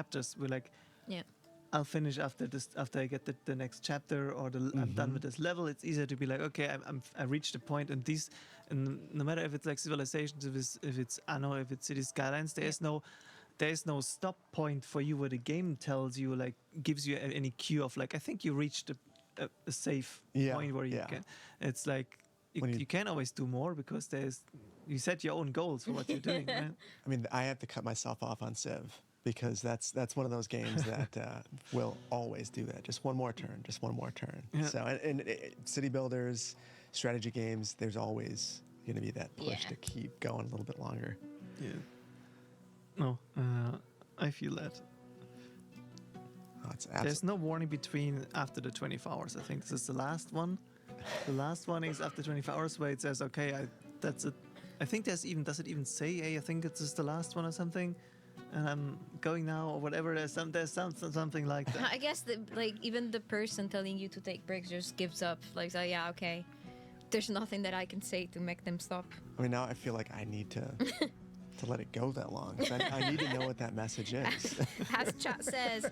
chapters. We're like, yeah. I'll finish after I get the next chapter, or I'm done with this level. It's easier to be like, okay, I reached a point, and no matter if it's like Civilizations, if it's Anno, if it's City Skylines, there's no stop point for you where the game tells you, like, gives you any cue of like, I think you reached a safe point where you can. It's like you can always do more because you set your own goals for what you're doing, right? I mean, I have to cut myself off on Civ because that's one of those games that will always do that. Just one more turn, just one more turn. Yeah. So, and city builders, strategy games, there's always going to be that push to keep going a little bit longer. Yeah. No, I feel that. There's no warning between after the 24 hours. I think this is the last one. The last one is after 24 hours where it says, okay, that's it. I think does it even say, hey, I think it's just the last one or something, and I'm going now or whatever. There's something like that. I guess even the person telling you to take breaks just gives up. Like, so yeah, okay. There's nothing that I can say to make them stop. I mean, now I feel like I need to let it go that long. I need to know what that message is. As chat says,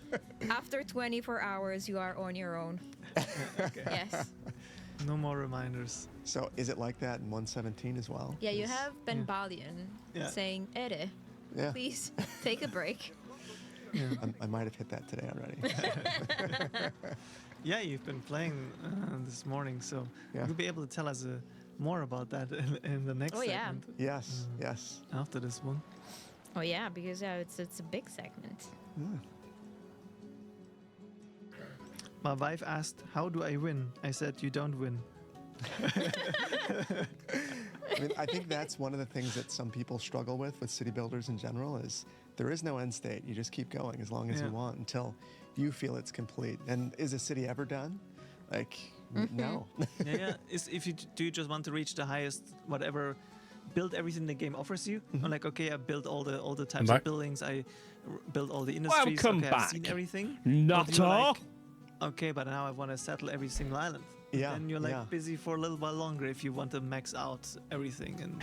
after 24 hours, you are on your own. Okay. Yes. No more reminders. So is it like that in 117 as well? Yeah, you have Ben Balian saying, Ere, please take a break. Yeah. I might have hit that today already. Yeah, you've been playing this morning, so you'll be able to tell us more about that in the next segment. Yes, yes. After this one. Oh yeah, because it's a big segment. My wife asked, how do I win? I said, you don't win. I mean, I think that's one of the things that some people struggle with city builders in general is there is no end state. You just keep going as long as you want until you feel it's complete. And is a city ever done? Like, no. Yeah. If you just want to reach the highest, whatever, build everything the game offers you. I'm like, okay, I built all the types of buildings. I built all the industries. Welcome okay, back. I've seen everything. Nutter. Okay, but now I want to settle every single island. Yeah. And you're like busy for a little while longer if you want to max out everything, and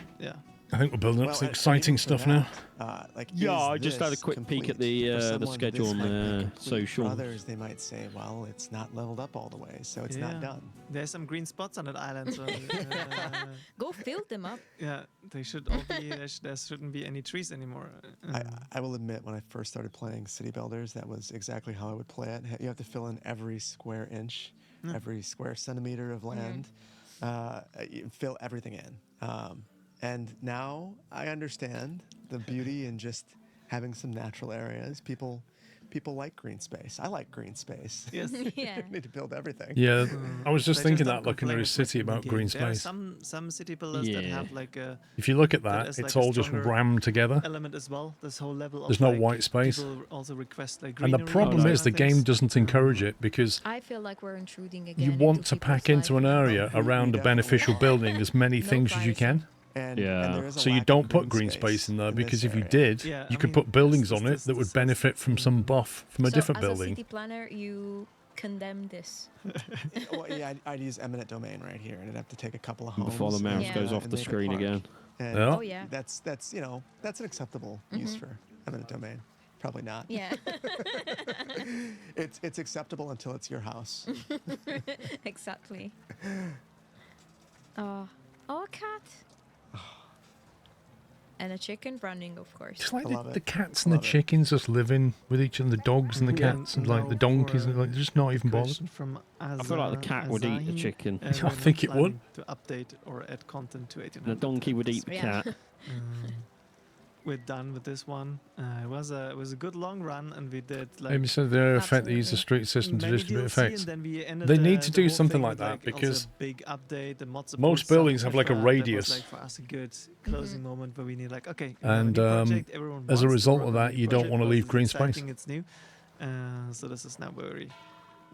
I think we're building up some exciting stuff now. I just had a quick peek at the schedule on social. For others, they might say, well, it's not leveled up all the way, so it's not done. There's some green spots on that island. So, go fill them up. Yeah, they should all be. There shouldn't be any trees anymore. I will admit, when I first started playing City Builders, that was exactly how I would play it. You have to fill in every square inch, every square centimeter of land, you fill everything in. And now I understand the beauty in just having some natural areas. People like green space. I like green space. Yes. You need to build everything. Yeah, I was just thinking that looking at a city about green space. There are some city builders that have like a. If you look at that, it's all just rammed together. Element as well. This whole level. There's no white space. People also request like and greenery. the problem is the game doesn't encourage it because I feel like we're intruding again. you want to pack into an area around a beneficial building as many things as you can. And so you don't put green space in there because if you did, you could put buildings on it that would benefit from some buff from a different building. As a city planner, you condemn this. Well, yeah, I'd use eminent domain right here, and it'd have to take a couple of homes. Before the mouse goes off the screen again. And Oh yeah. That's that's an acceptable use for eminent domain. Probably not. Yeah. It's acceptable until it's your house. Exactly. Oh, a cat. And a chicken running, of course. It's like the cats and the chickens just living with each other, the dogs and the cats, and like the donkeys, and like they're just not even bothered. I feel like the cat would eat the chicken. I think it would. To update or add content to 1800. The donkey would eat the cat. We're done with this one. It was a good long run, and we did like. Amy said their effect. They use the street system to distribute effects. They need to do something like that because big update, the mod most buildings have like a radius. That was, like, for us a good closing moment where we need like okay. And as a result of that, you don't want to leave green space. It's new, so this is now where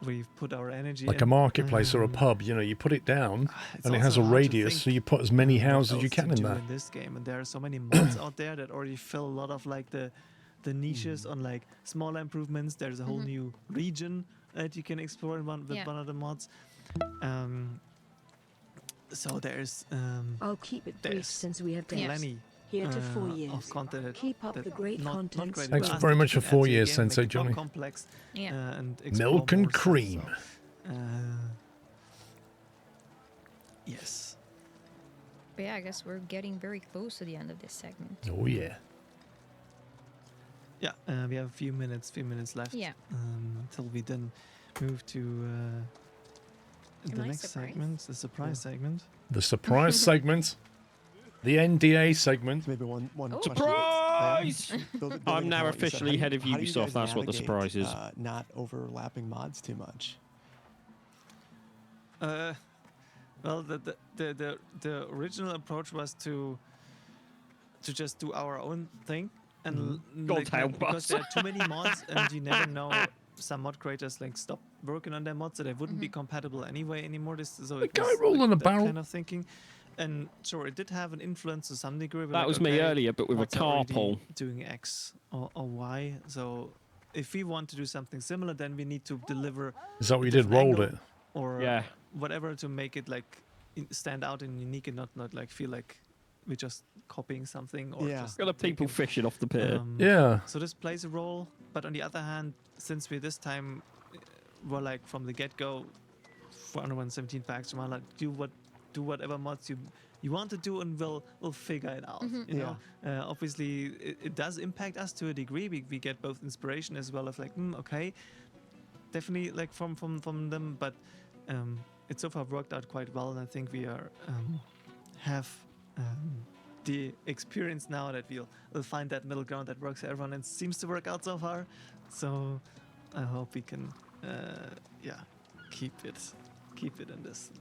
we've put our energy. Like a marketplace or a pub, you put it down, and it has a radius, so you put as many houses as you can in there. In this game, and there are so many mods out there that already fill a lot of like the niches on like smaller improvements. There's a whole new region that you can explore with one of the mods. So there's I'll keep it brief since we have plenty Here to 4 of years. content. Keep up that the great not content. great Thanks for us very that much we for can 4 add to the years, game, Sensei make it more Johnny. complex, Yeah. and explore Milk and more stuff, cream. so, yes. But yeah, I guess we're getting very close to the end of this segment. Oh yeah. Yeah, we have a few minutes left. Yeah. Until we then move to the nice next surprise. segment, the surprise segment. The surprise segment. The NDA segment. Maybe one question. Surprise! Building I'm upon now what you said, officially head of how do you Ubisoft. guys That's what the navigate, surprise is. Not overlapping mods too much. Well, the original approach was to just do our own thing, and God help because us. there are too many mods, and you never know. Some mod creators like stop working on their mods, so they wouldn't be compatible anyway anymore. So The it guy was rolling like a that barrel. kind of thinking, and sure, it did have an influence to some degree. That was me earlier, but with a mods are already carpool. doing X or Y. So if we want to do something similar, then we need to deliver. Is that what a you did? different Rolled angle it? or Yeah. whatever to make it like stand out and unique, and not like feel like we're just copying something or just Got the people fishing off the pier. Yeah. So this plays a role, but on the other hand, since we this time were like from the get-go for Anno 117 packs, we're like do whatever mods you want to do, and we'll figure it out. You know, obviously it does impact us to a degree. We get both inspiration as well as like okay, definitely like from them, but it so far worked out quite well, and I think we are have the experience now that we'll find that middle ground that works for everyone, and seems to work out so far. So I hope we can keep it in this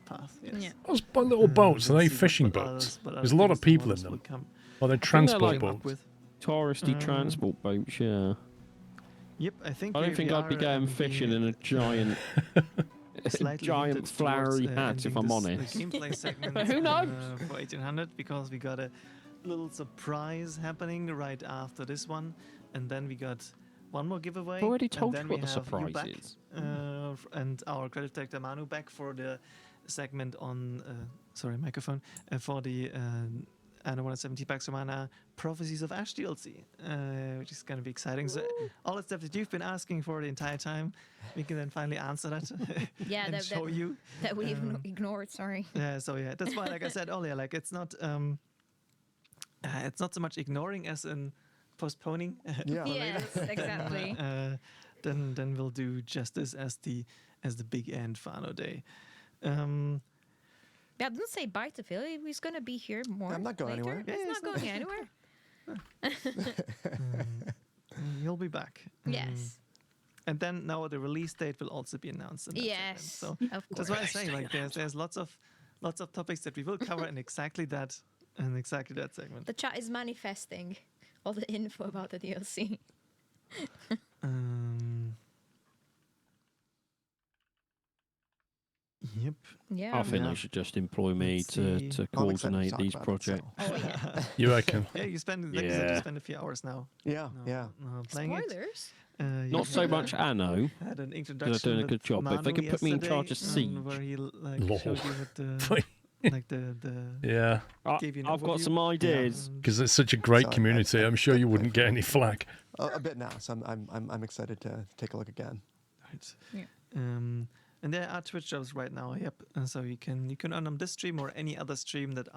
path. Yes. Yeah. Those little boats, are they see fishing what boats? others There's a lot of things people in modders will them. come- Or they're I think they're transport like boats. Touristy transport boats, yeah. Yep, I think. I don't we think I'd be are, going fishing in a giant, slightly giant hinted flowery towards, hat, if ending I'm this, honest. gameplay segment, Who knows? For 1800, because we got a little surprise happening right after this one, and then we got one more giveaway. I've already and told then you what we the have surprise back, is. And our creative director Manu back for the segment on for the Anno 170 Pax Romana Prophecies of Ash DLC, which is going to be exciting. So all the stuff that you've been asking for the entire time, we can then finally answer that. Yeah, and show you that we even ignored. Sorry. Yeah, so yeah, that's why, like I said earlier, like it's not so much ignoring as in postponing. Yeah. Yes, exactly. Then we'll do justice as the big end for Anno Day. Yeah, don't say bye to Phil. He's gonna be here more. I'm not going later. anywhere. He's not going anywhere. He'll be back. Yes. And then now the release date will also be announced. In that Yes, segment. So of that's why I course. say like there's lots of topics that we will cover in exactly that segment. The chat is manifesting all the info about the DLC. Yep. Yeah. I think they should just employ me to coordinate these projects. Oh yeah. You reckon? Yeah, you spend like I said, you spend a few hours now. Yeah, Playing it. Spoilers. Not so much Anno, Had an because introduction they're doing a with good job. But if they Manu could put me in charge of yesterday, Siege, where he like Lol. showed you with the like the Yeah. gave you an I've got overview. some ideas. Because it's such a great community, I'm sure you wouldn't get any flack. A bit now, so I'm excited to take a look again. Right. Yeah. And there are Twitch jobs right now. Yep. And so you can earn on this stream or any other stream that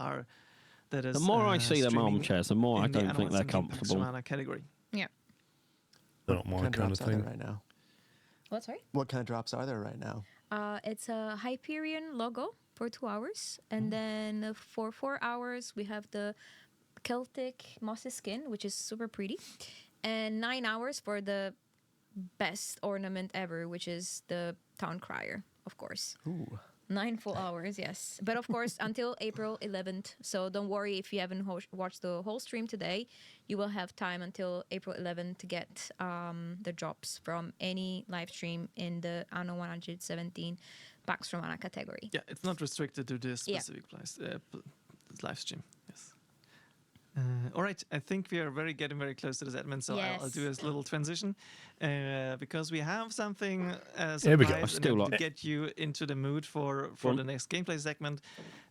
is. The more I see them streaming armchairs, the more I in the don't Anno think they're 117 Pax comfortable. Romana category. Yeah. Not my kind of drops are there thing. right now? What? Sorry. What kind of drops are there right now? It's a Hyperion logo for 2 hours, and then for 4 hours we have the Celtic mossy skin, which is super pretty, and 9 hours for the best ornament ever, which is the Town Crier, of course. Ooh. 9 full hours, yes. But of course, until April 11th. So don't worry if you haven't watched the whole stream today. You will have time until April 11th to get the drops from any live stream in the Anno 117 Pax Romana category. Yeah, it's not restricted to this Yeah. specific place live stream. Yes. All right, I think we are getting very close to this, Edmund, so I'll do this little transition because we have something surprise to get you into the mood for the next gameplay segment.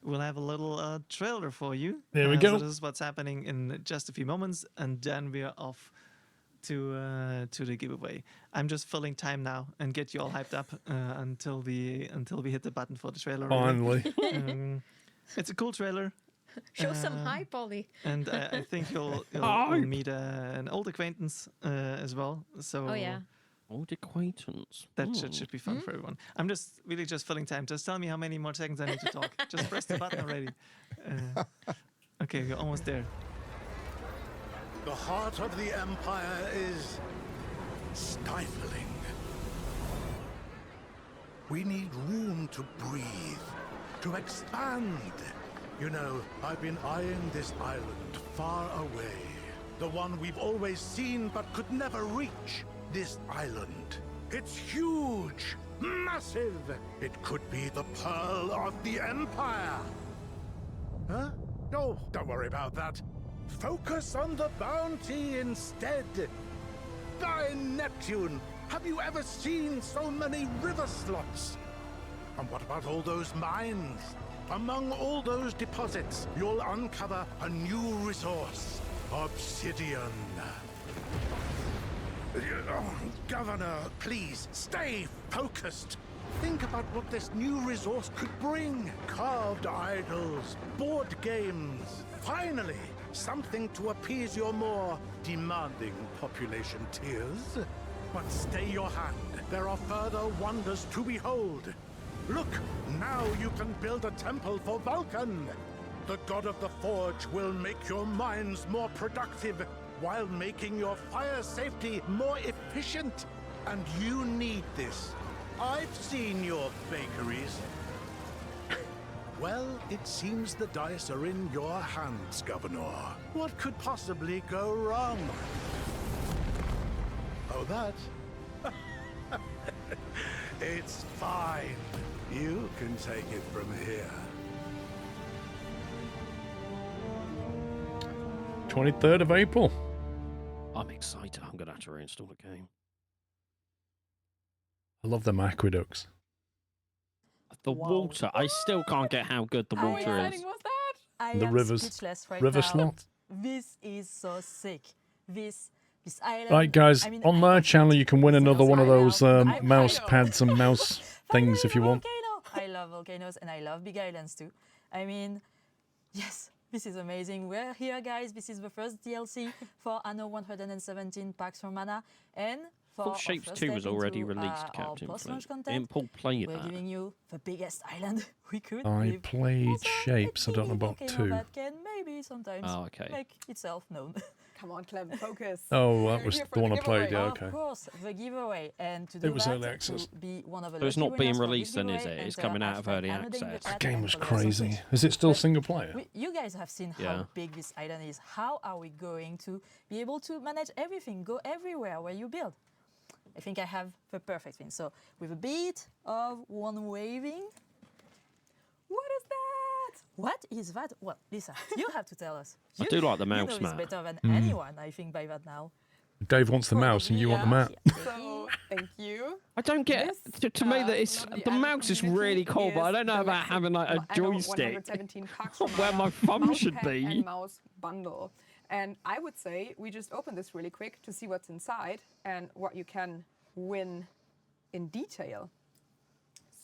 We'll have a little trailer for you. There we go. So this is what's happening in just a few moments, and then we are off to the giveaway. I'm just filling time now and get you all hyped up until we hit the button for the trailer. Finally. It's a cool trailer. Show some hype, Ollie. And I think you'll meet an old acquaintance as well. So old acquaintance. That should be fun for everyone. I'm just filling time. Just tell me how many more seconds I need to talk. Just press the button already. Okay, we're almost there. The heart of the Empire is stifling. We need room to breathe, to expand. You know, I've been eyeing this island far away. The one we've always seen but could never reach. This island. It's huge, massive. It could be the Pearl of the Empire. Huh? No, don't worry about that. Focus on the bounty instead. By Neptune, have you ever seen so many river slots? And what about all those mines? Among all those deposits, you'll uncover a new resource, obsidian. Governor, please, stay focused. Think about what this new resource could bring. Carved idols, board games. Finally, something to appease your more demanding population tiers. But stay your hand. There are further wonders to behold. Look, now you can build a temple for Vulcan. The god of the forge will make your mines more productive while making your fire safety more efficient. And you need this. I've seen your bakeries. Well, it seems the dice are in your hands, Governor. What could possibly go wrong? Oh, that? It's fine. You can take it from here. 23rd of April. I'm excited. I'm going to have to reinstall the game. I love them aqueducts. The water. I still can't get how good the water is. The rivers. River slot. This is so sick. This island. Right, guys, on my channel you can win another one of those mouse pads and mouse things if you want. I love volcanoes and I love big islands too. I mean, yes, this is amazing. We're here, guys. This is the first DLC for Anno 117 Pax Romana, and for Full Shapes 2 was already released, Captain Flint. And Paul played we're that. giving you the biggest island we could. I played Shapes. I don't know about 2. That can maybe sometimes make itself known. Come on, Clem, focus. Oh, that was the one I played. Yeah, okay. Of course, the giveaway, and to do it was that, early access. to be one of the So it's lucky not being winners for released then, is it? It's coming out of early access. That game was crazy. Is it still single player? You guys have seen how big this island is. How are we going to be able to manage everything, go everywhere where you build? I think I have the perfect thing. So with a beat of one waving. What is that? What is that? Well, Lisa, you have to tell us. I do like the mouse you know map. It's better than anyone, I think, by that now. Dave wants the mouse and you want the map. So, thank you. I don't get to me that it's the mouse is really cool, but I don't know about having like a joystick where my thumb should be. And mouse bundle. And I would say we just open this really quick to see what's inside and what you can win in detail.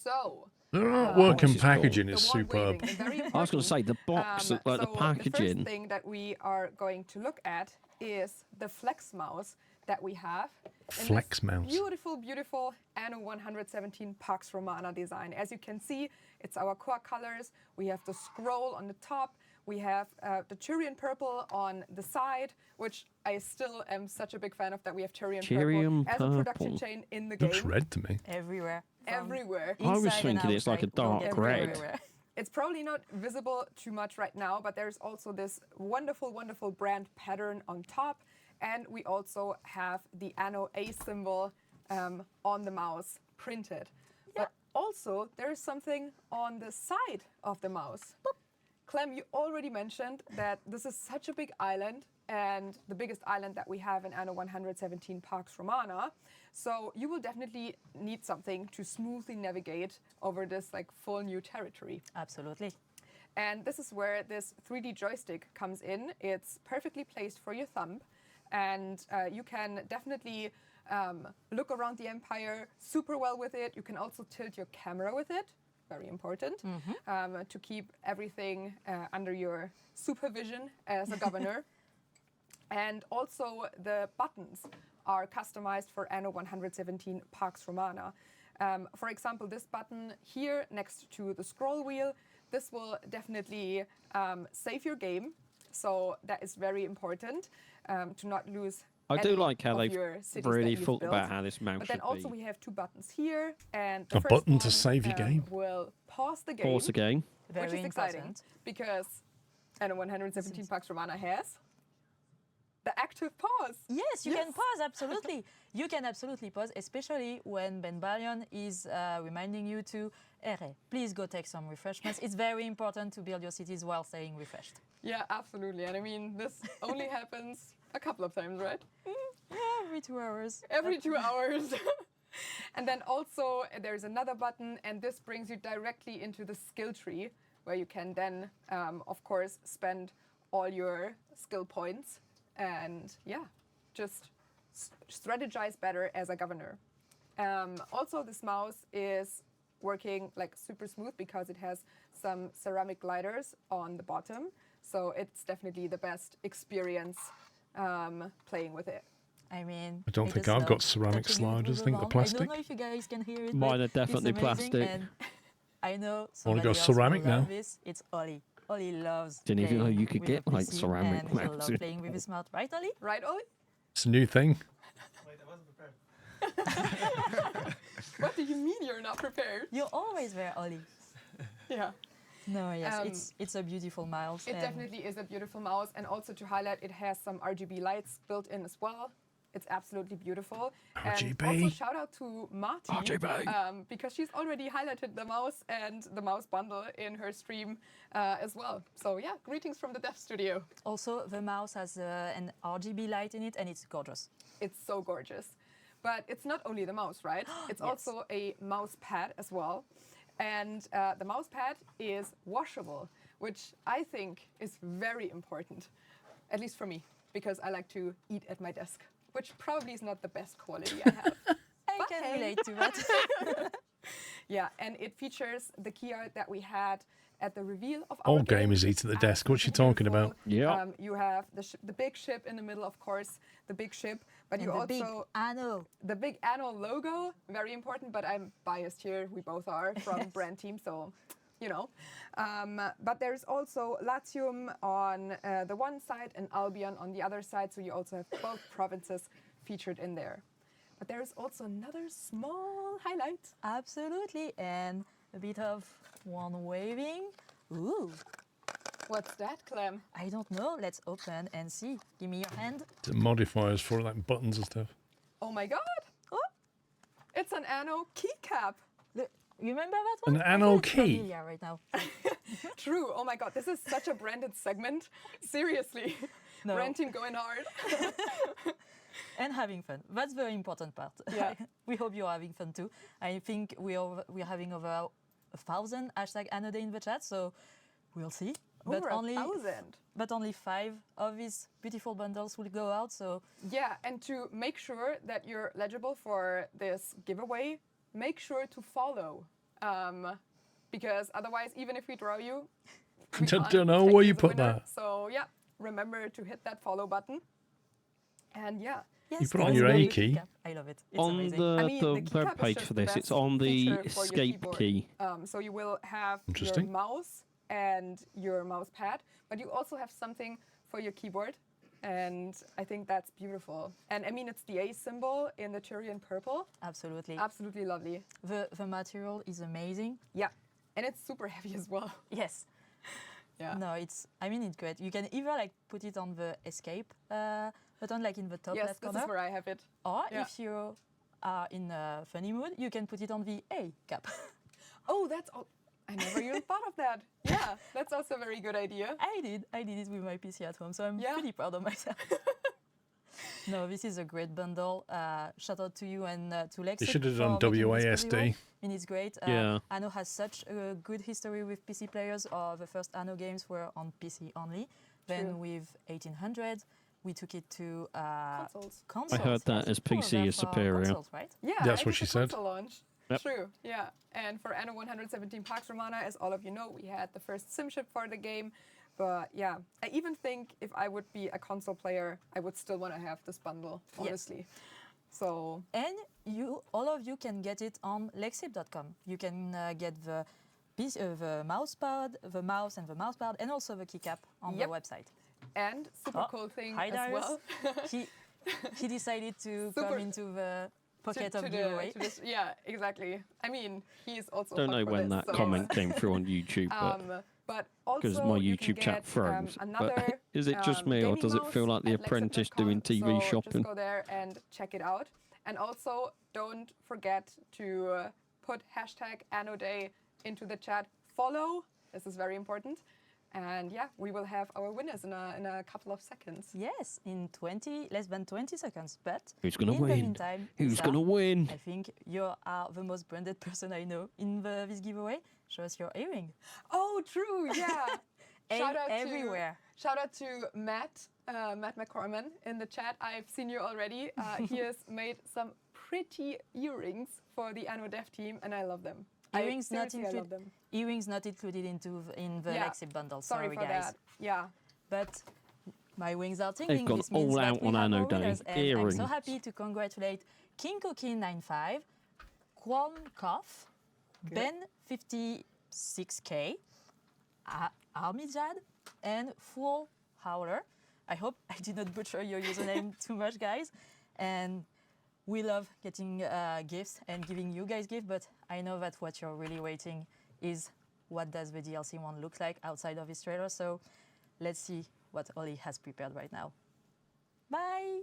So, the artwork and packaging is superb. I was going to say the box, like the packaging. The first thing that we are going to look at is the Flex mouse that we have. Flex mouse. Beautiful, beautiful Anno 117 Pax Romana design. As you can see, it's our core colors. We have the scroll on the top. We have the Tyrian purple on the side, which I still am such a big fan of, that we have Tyrian purple as a production chain in the game. Looks red to me. Everywhere. Everywhere. I was thinking it's like a dark red. It's probably not visible too much right now, but there's also this wonderful, wonderful brand pattern on top. And we also have the Anno A symbol on the mouse printed. Yeah. But also, there is something on the side of the mouse. Clem, you already mentioned that this is such a big island and the biggest island that we have in Anno 117 Pax Romana. So you will definitely need something to smoothly navigate over this like full new territory. Absolutely. And this is where this 3D joystick comes in. It's perfectly placed for your thumb, and you can definitely look around the Empire super well with it. You can also tilt your camera with it, very important, to keep everything under your supervision as a governor. And also the buttons are customized for Anno 117 Pax Romana. For example, this button here next to the scroll wheel, this will definitely save your game. So that is very important to not lose I do like how of they've your cities really that you've thought built. about how this mouse But then should also be. we have two buttons here, and the A first button one, to save your game. will pause the game. Pause the game. Which Very is exciting important. because Anno 117 Pax Romana has the active pause. Yes, you can pause, absolutely. You can absolutely pause, especially when Ben Balion is reminding you to, please go take some refreshments. It's very important to build your cities while staying refreshed. Yeah, absolutely. And I mean, this only happens a couple of times, right? Every 2 hours. Every 2 hours. And then also there's another button, and this brings you directly into the skill tree, where you can then, of course, spend all your skill points and, yeah, just strategize better as a governor. Also, this mouse is working like super smooth because it has some ceramic gliders on the bottom. So it's definitely the best experience playing with it. I mean, I don't think I've got ceramic sliders. I think they're I plastic. don't know if you guys can hear it. Mine but are definitely it's amazing, plastic. and I know Only somebody got else ceramic will love now. This. It's Ollie. Ollie loves Didn't even know playing you could with get, a like, PC, ceramic and he'll love mouses. playing with his mouth. Right, Ollie? Right, Ollie? It's a new thing. Wait, I wasn't prepared. What do you mean you're not prepared? You're always there, Ollie. Yeah. No, yes, it's a beautiful mouse. It and definitely is a beautiful mouse, and also to highlight, it has some RGB lights built in as well. It's absolutely beautiful. RGB. And also shout out to Marty, RGB. because she's already highlighted the mouse and the mouse bundle in her stream as well. So yeah, greetings from the Dev Studio. Also, the mouse has an RGB light in it, and it's gorgeous. It's so gorgeous. But it's not only the mouse, right? It's also a mouse pad as well. And the mouse pad is washable, which I think is very important, at least for me, because I like to eat at my desk, which probably is not the best quality I have. I can relate to that. Yeah, and it features the key art that we had at the reveal of our All game. gamers eat at the desk. What you talking about? Yeah. You have the big ship in the middle, of course, the big ship, but And you the also big Anno. the big Anno logo, very important. But I'm biased here. We both are from brand team, so you know. But there's also Latium on the one side and Albion on the other side, so you also have both provinces featured in there. But there is also another small highlight. Absolutely, and a bit of one waving. Ooh. What's that, Clem? I don't know. Let's open and see. Give me your hand. The modifiers for like buttons and stuff. Oh my God! Oh, it's an Anno keycap. Remember that one? An Anno It's key. familiar right now. True. Oh my God, this is such a branded segment. Seriously, No. brand team going hard. And having fun. That's the important part. Yeah. We hope you're having fun too. I think we're having over 1,000 #AnnoDay in the chat, so we'll see. Over 1,000. But only 5 of these beautiful bundles will go out. So Yeah, and to make sure that you're legible for this giveaway, make sure to follow. Because otherwise, even if we draw you, we can't Don't know take where you you as a put winner. that. So yeah, remember to hit that follow button. And yeah. You put on your A key. I love it. It's On amazing. the, I mean, the keycap web is page just for the this, it's best on the feature for your escape keyboard. key. So you will have your Interesting. mouse and your mouse pad, but you also have something for your keyboard. And I think that's beautiful. And I mean, it's the A symbol in the Tyrian purple. Absolutely. Absolutely lovely. The material is amazing. Yeah. And it's super heavy as well. Yes. Yeah. No, it's great. You can either like put it on the escape button, like in the top Yes, left this corner. is where I have it. Or Yeah. if you are in a funny mood, you can put it on the A cap. Oh, that's all. I never even thought of that. Yeah, that's also a very good idea. I did it with my PC at home, so I'm pretty proud of myself. No, this is a great bundle. Shout out to you and to Lex. They should have done WASD. I mean, it's great. Yeah. Anno has such a good history with PC players. The first Anno games were on PC only. Then with 1800, we took it to consoles. I heard that as PC is superior. Consoles, right? Yeah, that's what she said. Console launch. Yep. True, yeah. And for Anno 117 Pax Romana, as all of you know, we had the first sim ship for the game. But yeah, I even think if I would be a console player, I would still want to have this bundle, honestly. Yeah. So. And all of you can get it on lexip.com. You can get the mouse pad, the mouse and the mouse pad, and also the keycap on the website. And super cool thing hi, as Darius. well. he decided to come into the pocket of giveaway. Yeah, exactly. I mean, he's also. Don't know when that comment came through on YouTube, but also because my YouTube chat froze. But is it just me, or does it feel like The Apprentice doing TV shopping? Just go there and check it out. And also, don't forget to put hashtag Anno Day into the chat. Follow. This is very important. And yeah, we will have our winners in a couple of seconds. Yes, in less than 20 seconds. But who's going to win? In the meantime, who's going to win? I think you are the most branded person I know in this giveaway. Show us your earring. Oh, true, yeah. Everywhere. Shout out to Matt McCorman in the chat. I've seen you already. He has made some pretty earrings for the Anno dev team, and I love them. Earrings not included in the Lexip bundle. Sorry for guys. That. Yeah. But my wings are tingling. They've gone this means all that out we on have Anno our Day. winners, and Earrings. I'm so happy to congratulate King Cookie 95, Quan Koff, Ben 56K, Armijad, and Full Howler. I hope I did not butcher your username too much, guys. And we love getting gifts and giving you guys gifts, but I know that what you're really waiting is what does the DLC one look like outside of this trailer. So let's see what Ollie has prepared right now. Bye!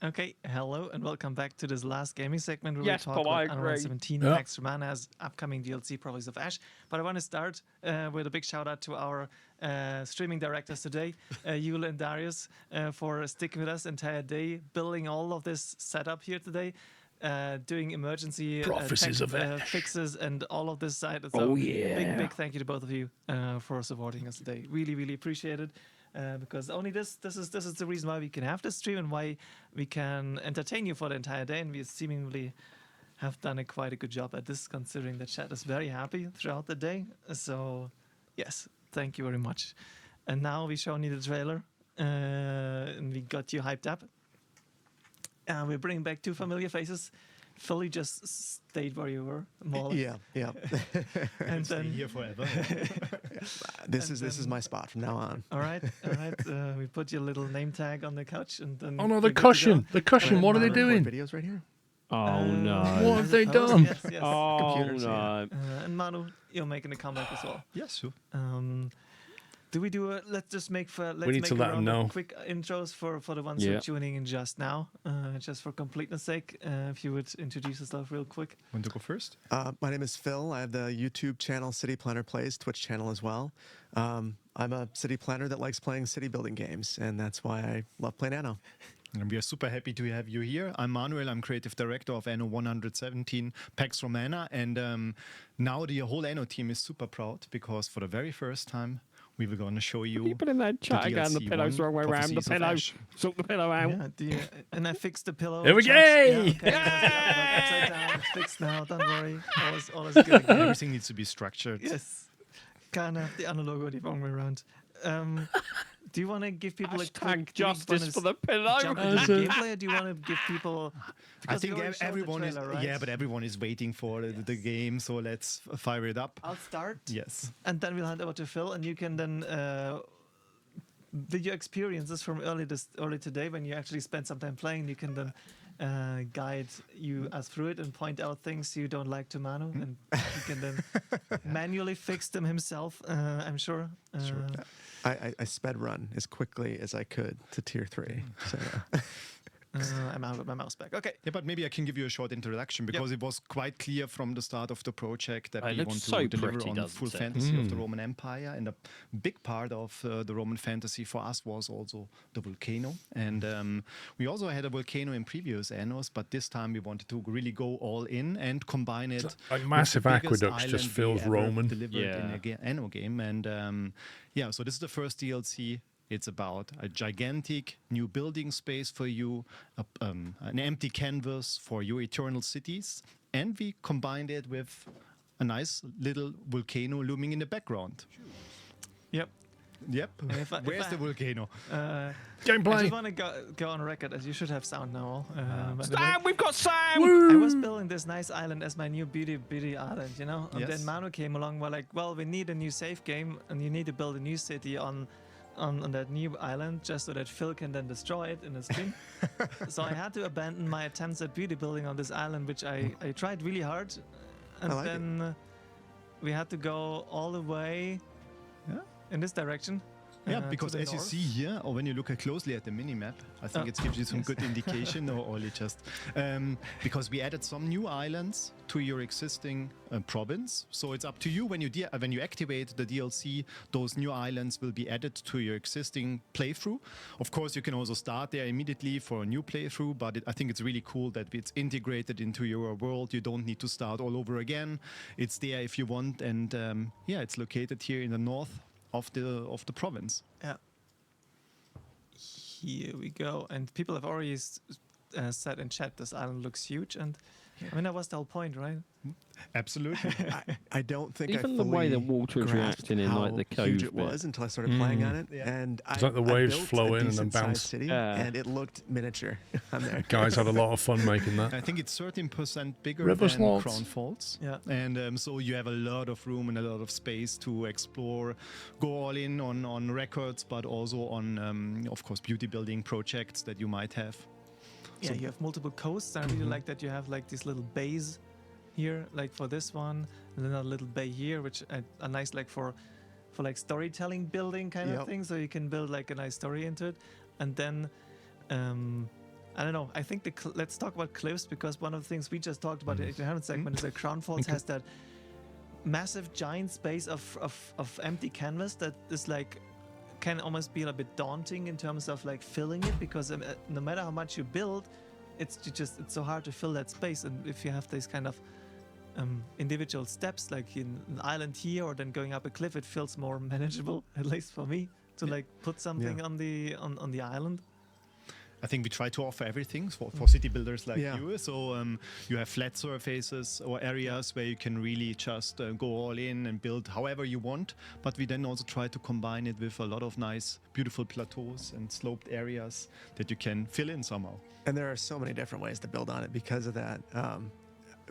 Okay, hello and welcome back to this last gaming segment where Yes, we talk Bob, about Anno 17 Pax Romana's upcoming DLC, Prophets of Ash. But I want to start with a big shout out to our streaming directors today, Yule and Darius, for sticking with us the entire day, building all of this setup here today, doing emergency fixes and all of this side. So big thank you to both of you for supporting us today. Really, really appreciate it. Because only this is the reason why we can have this stream and why we can entertain you for the entire day, and we seemingly have done quite a good job at this, considering the chat is very happy throughout the day. So yes, thank you very much. And now we shown you the trailer and we got you hyped up. We're bringing back two familiar faces. Phil, you just stayed where you were. Yeah. And then here forever. This is my spot from now on. All right. We put your little name tag on the couch, and then. Oh no, the cushion! The cushion. What are they doing? Videos right here. Oh no! What have they done? Yes. Oh Computers, no! And Manu, you're making a comeback as well. Yes, sure. Do we do a? Let's just make for. Let's We need make to a let them round know. of quick intros for the ones who are tuning in just now. Just for completeness sake, if you would introduce yourself real quick. Want to go first? My name is Phil. I have the YouTube channel City Planner Plays, Twitch channel as well. I'm a city planner that likes playing city building games, and that's why I love playing Anno. And we are super happy to have you here. I'm Manuel. I'm creative director of Anno 117 Pax Romana, and now the whole Anno team is super proud because for the very first time we were going to show you. You put in that chat again. The pillow's the wrong way around. The pillow. Soak the pillow out. Yeah, and I fixed the pillow. There we go! Yeah, okay. Upside down. It's fixed now. Don't worry. All is good again. Everything needs to be structured. Yes. Can't have the Anno logo the wrong way around. Do you want to give people a quick justice for the pillow? Jump into the gameplay, or do you want to give people? I think everyone trailer, right? but everyone is waiting for the game, so let's fire it up. I'll start. Yes. And then we'll hand over to Phil, and you can then with your experiences from early today, when you actually spent some time playing, you can then guide us through it and point out things you don't like to Manu, and he can then manually fix them himself. I'm sure. Sure. I sped run as quickly as I could to tier 3. So. I'm out of my mouse back. Okay. Yeah, but maybe I can give you a short introduction because it was quite clear from the start of the project that It we looks want to so deliver pretty, on doesn't full it? fantasy of the Roman Empire. And a big part of the Roman fantasy for us was also the volcano. And we also had a volcano in previous Annos, but this time we wanted to really go all in and combine it. Like massive aqueducts just feels Roman. Delivered in an Anno game. And yeah, so this is the first DLC. It's about a gigantic new building space for you, an empty canvas for your eternal cities, and we combined it with a nice little volcano looming in the background. Yep. Where's the volcano? Gameplay. I just want to go on record, as you should have sound now. Sam, we've got Sam! I was building this nice island as my new beauty island, you know? And then Manu came along, we're like, well, we need a new safe game, and you need to build a new city on that new island just so that Phil can then destroy it in his stream. So I had to abandon my attempts at beauty building on this island, which I tried really hard. And then we had to go all the way in this direction. Yeah, because as you see here, or when you look closely at the minimap, I think it gives you some good indication, or only just because we added some new islands to your existing province. So it's up to you when you activate the DLC. Those new islands will be added to your existing playthrough. Of course, you can also start there immediately for a new playthrough, but I think it's really cool that it's integrated into your world. You don't need to start all over again. It's there if you want, and yeah, it's located here in the north of the province. Yeah. Here we go. And people have already said in chat this island looks huge, and I mean that was the whole point, right? Absolutely. I don't think Even I the fully way the water is reacting in how like the cove huge it bit. was until I started playing on it, and It's like the waves I built flow a in and then decent-sized bounce. city, and it looked miniature on there. Guys had a lot of fun making that. I think it's 13% bigger River than slots. Crown Falls. Yeah. And so you have a lot of room and a lot of space to explore, go all in on records, but also on, of course, beauty building projects that you might have. Yeah, you have multiple coasts. I really like that you have like these little bays here, like for this one, and then a little bay here, which are nice like for like storytelling building kind of thing. So you can build like a nice story into it. And then I don't know. I think let's talk about cliffs, because one of the things we just talked about in the 800 segment is that Crown Falls has that massive giant space of empty canvas that is like can almost be a bit daunting in terms of like filling it, because no matter how much you build, it's so hard to fill that space. And if you have these kind of individual steps, like in an island here or then going up a cliff, it feels more manageable, at least for me, to like put something on the island. I think we try to offer everything for city builders like you. So you have flat surfaces or areas where you can really just go all in and build however you want. But we then also try to combine it with a lot of nice, beautiful plateaus and sloped areas that you can fill in somehow. And there are so many different ways to build on it because of that.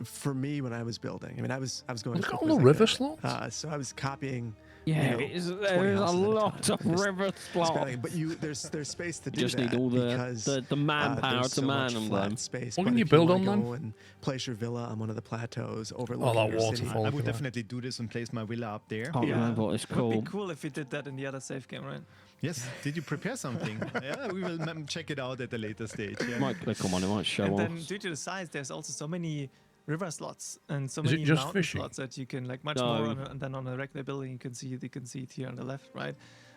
For me, when I was building, I mean, I was going. Look at all the river slots. So I was copying. Yeah, there's a lot of river slots. But there's space to do just that. need all because, the manpower there's to so man much them. flat space. What But can you if build wanna on go them? and place your villa on one of the plateaus overlooking that your city. waterfall. I would definitely do this and place my villa up there. Can't remember what it's It would called. be cool if you did that in the other safe game, right? Yes. Did you prepare something? Yeah, we will check it out at a later stage. Yeah. Might click on one, it might show And off. then due to the size, there's also so many river slots and so Is it many just mountain fishing? slots that you can like much No. more and then on a regular building you can see it here on the left, right?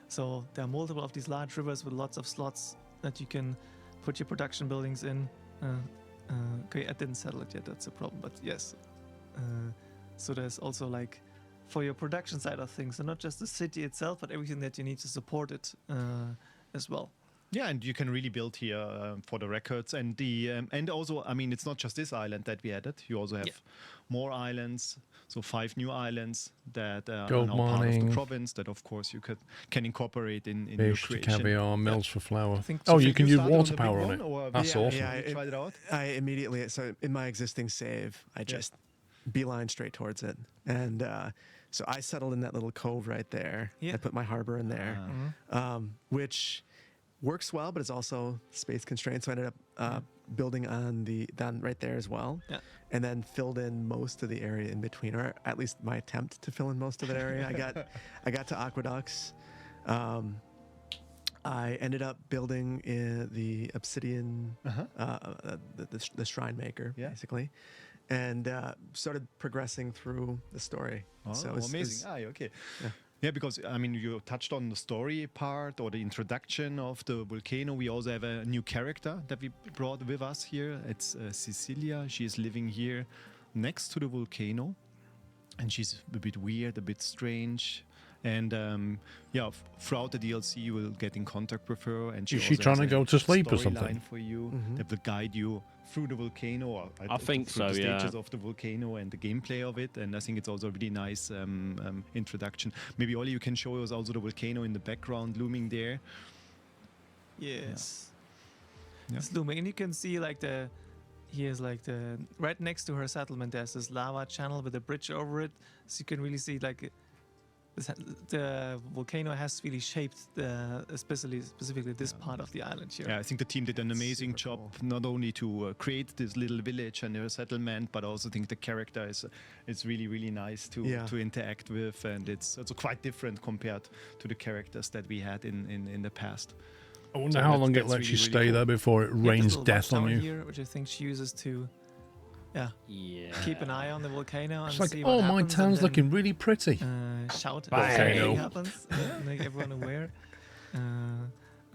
So there are multiple of these large rivers with lots of slots that you can put your production buildings in. Okay, I didn't settle it yet, that's a problem, but yes. So there's also like for your production side of things, and not just the city itself, but everything that you need to support it as well. Yeah, and you can really build here for the records, and and also, I mean, it's not just this island that we added. You also have more islands, so 5 new islands that are Gold now part of mining. the province. That of course you can incorporate in your Fish, creation. caviar, mills for flour. think Oh, so. you can use started on water the big power on one, it. or- That's Yeah, awesome. yeah. You tried it out? I immediately, so in my existing save, I just beeline straight towards it. And so I settled in that little cove right there. Yeah. I put my harbor in there, which works well, but it's also space constrained. So I ended up building on down right there as well. Yeah. And then filled in most of the area in between, or at least my attempt to fill in most of that area. I got to aqueducts. I ended up building the obsidian, the shrine maker, basically, and started progressing through the story. Oh, so amazing! Okay. Yeah, because I mean, you touched on the story part or the introduction of the volcano. We also have a new character that we brought with us here. It's Cecilia. She is living here next to the volcano, and she's a bit weird, a bit strange. And throughout the DLC, you will get in contact with her. And is she trying to go to sleep or something? For you that will guide you through the volcano, or I think through so. the stages of the volcano and the gameplay of it. And I think it's also a really nice introduction. Maybe Ollie, you can show us also the volcano in the background looming there. Yes, it's looming, and you can see like here's like the right next to her settlement. There's this lava channel with a bridge over it, so you can really see like. The volcano has really shaped specifically this part of the island here. Yeah, I think the team did an amazing job, not only to create this little village and their settlement, but also think the character is really, really nice to interact with, and it's also quite different compared to the characters that we had in the past. I wonder how long it lets you stay there before it rains death on you. Here, which I think she uses to keep an eye on the volcano and it's like, see what my happens, town's looking really pretty. Shout volcano what happens, make everyone aware.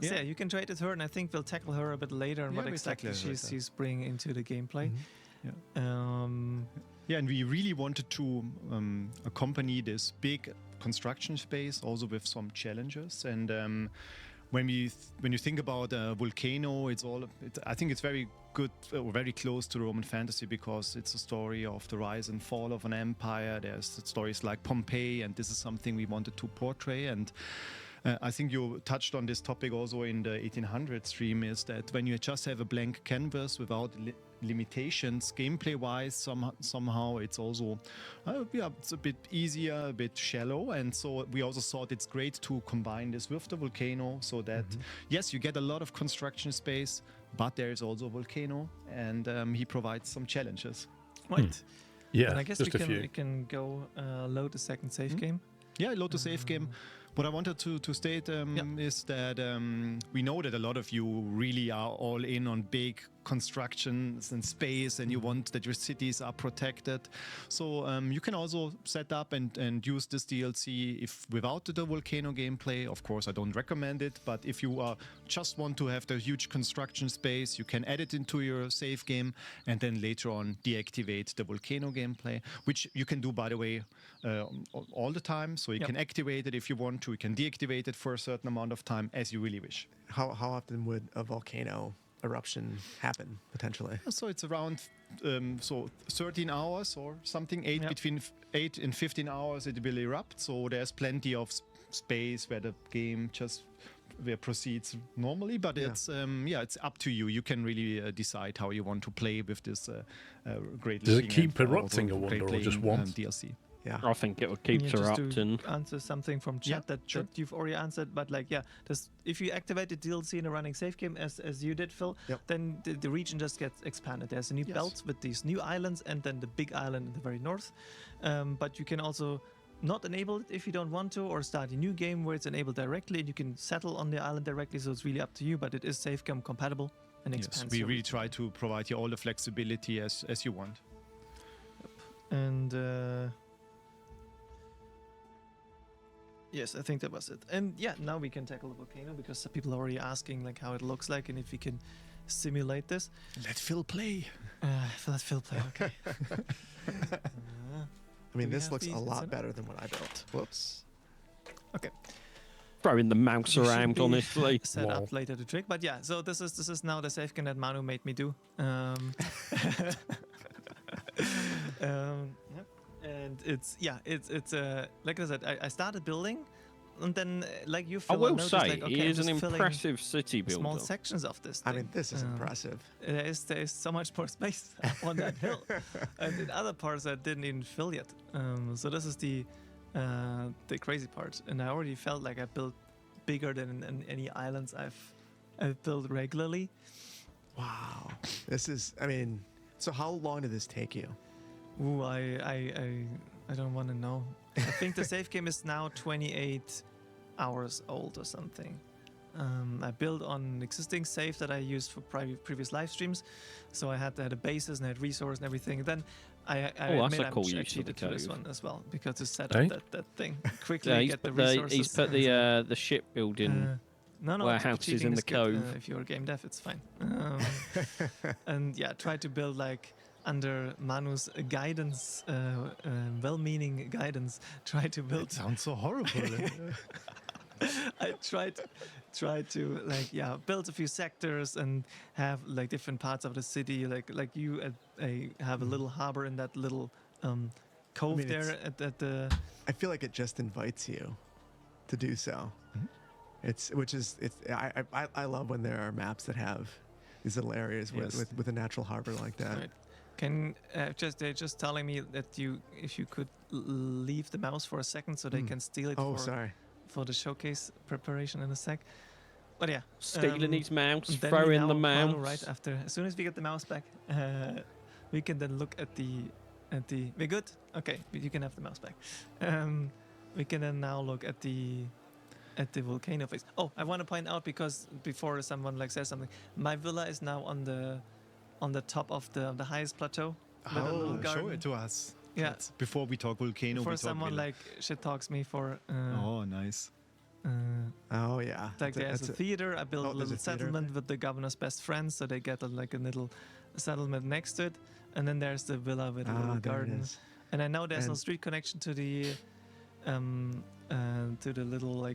So you can trade with her, and I think we'll tackle her a bit later and what exactly she's bringing into the gameplay. And we really wanted to accompany this big construction space also with some challenges. And when you think about a volcano, I think it's very good, or very close to Roman fantasy, because it's a story of the rise and fall of an empire. There's stories like Pompeii, and this is something we wanted to portray. And I think you touched on this topic also in the 1800 stream, is that when you just have a blank canvas without limitations, gameplay-wise, somehow it's also it's a bit easier, a bit shallow. And so we also thought it's great to combine this with the volcano, so that yes, you get a lot of construction space, but there is also a volcano, and he provides some challenges. Right. Yeah, and I guess we can go load the second save game. Yeah, load the save game. What I wanted to state is that we know that a lot of you really are all in on big constructions and space, and you want that your cities are protected. So you can also set up and use this DLC if without the volcano gameplay. Of course, I don't recommend it, but if you just want to have the huge construction space, you can add it into your save game and then later on deactivate the volcano gameplay, which you can do, by the way, all the time. So you can activate it if you want to. You can deactivate it for a certain amount of time as you really wish. How often would a volcano eruption happen potentially? So it's around 13 hours or something. Between 8 and 15 hours it will erupt. So there's plenty of space where the game proceeds normally, but it's up to you. You can really decide how you want to play with this great. Does it keep erupting, I wonder, or just once? DLC? Yeah, I think it will keep erupting. Just to answer something from chat that you've already answered, but if you activate the DLC in a running save game, as you did, Phil, then the region just gets expanded. There's a new belt with these new islands, and then the big island in the very north. But you can also not enable it if you don't want to, or start a new game where it's enabled directly, and you can settle on the island directly. So it's really up to you, but it is save game compatible and expands. We really try to provide you all the flexibility as you want. And yes, I think that was it. And now we can tackle the volcano, because people are already asking like how it looks like and if we can simulate this. Let Phil play. Let Phil play, okay. I mean, this looks a lot better than what I built. Whoops. Okay. Throwing the mouse around, honestly. Set up later to trick, but so this is now the save game that Manu made me do. And it's like I said, I started building, and then like you. I will say, he is an impressive city builder. Small sections of this thing. I mean, this is impressive. There is so much more space on that hill, and in other parts I didn't even fill yet. So this is the crazy part, and I already felt like I built bigger than any islands I've built regularly. Wow, this is. I mean, so how long did this take you? Ooh, I don't want to know. I think the save game is now 28 hours old or something. I built on an existing save that I used for previous live streams, so I had a basis and I had resource and everything. Then I that's a cool use actually of the to this code. one as well, because to set up that thing quickly, Yeah, get the resources. he's put the shipbuilding warehouses in the cove. If you're a game dev, it's fine. And yeah, try to build like under Manu's guidance, well-meaning guidance. Try to build. It sounds so horrible. I tried to build a few sectors and have like different parts of the city. Like you have a little harbor in that little cove there at the. I feel like it just invites you to do so. I love when there are maps that have these little areas with a natural harbor like that. Right. Can they're just telling me that if you could leave the mouse for a second so they can steal it. For the showcase preparation in a sec. But yeah, stealing his mouse, throwing the mouse. Right after, as soon as we get the mouse back, we can then look at the. We're good. Okay, you can have the mouse back. We can then now look at the volcano face. Oh, I want to point out, because before someone says something, my villa is now on the top of the highest plateau. Show it to us. Yeah. Before we talk volcano, before we talk someone villa. shit talks me for. Oh, nice. Oh yeah. There's a theater. I built a little settlement with the governor's best friends, so they get a little settlement next to it. And then there's the villa with a little garden. And I know there's no street connection to the little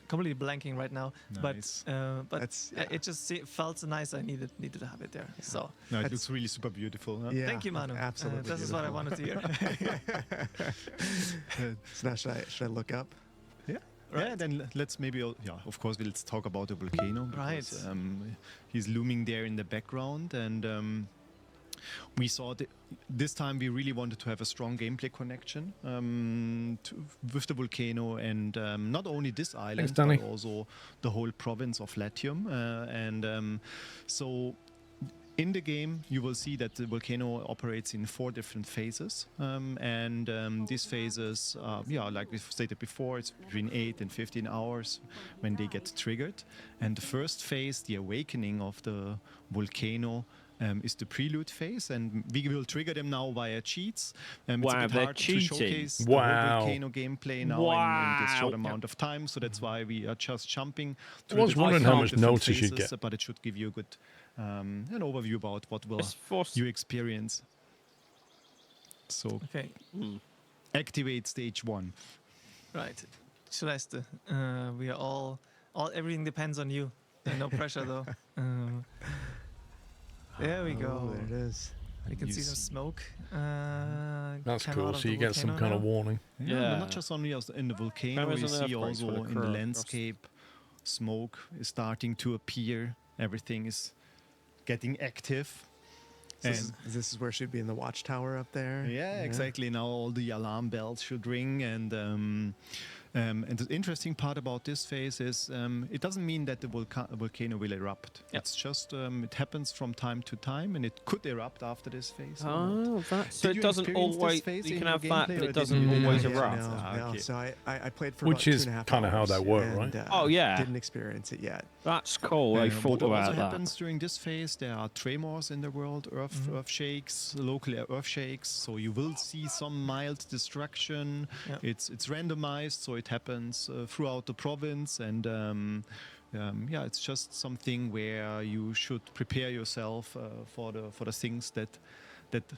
completely blanking right now. Nice. But it just felt so nice. I needed to have it there. Yeah. So no, it looks really super beautiful. Huh? Yeah, thank you, Manu. Absolutely. This is what I wanted to hear. So now should I look up? Yeah. Right. Yeah. Then let's maybe of course let's talk about the volcano. Because, he's looming there in the background, and we saw this time we really wanted to have a strong gameplay connection with the volcano, and not only this island, but also the whole province of Latium. So in the game, you will see that the volcano operates in 4 different phases. These phases, like we've stated before, it's between 8 and 15 hours when they get triggered. And the first phase, the awakening of the volcano, is the prelude phase, and we will trigger them now via cheats. It's a bit hard to showcase the whole volcano gameplay now in this short amount of time, so that's why we are just jumping through. I was wondering how much notice you get, but it should give you a good an overview about what will you experience. So activate stage 1. Right, Celeste. We are all everything depends on you. No pressure though. There we go. There it is. You can see some smoke. That's cool. So you get some kind of warning. Yeah, but not just only in the volcano. You see also in the landscape, smoke is starting to appear. Everything is getting active. This is where she'd be in the watchtower up there. Yeah, exactly. Now all the alarm bells should ring, and the interesting part about this phase is it doesn't mean that the volcano will erupt. Yep. It's just it happens from time to time, and it could erupt after this phase. Oh, so it doesn't always. You can have that, but it doesn't always erupt. No. So I played for which about is 2.5 hours. Kind of how they work, right? Didn't experience it yet. That's cool. I thought about what also that. happens during this phase, there are tremors in the world, earth shakes, local earth shakes. So you will see some mild destruction. Yep. It's randomized, so it happens throughout the province, and it's just something where you should prepare yourself for the things that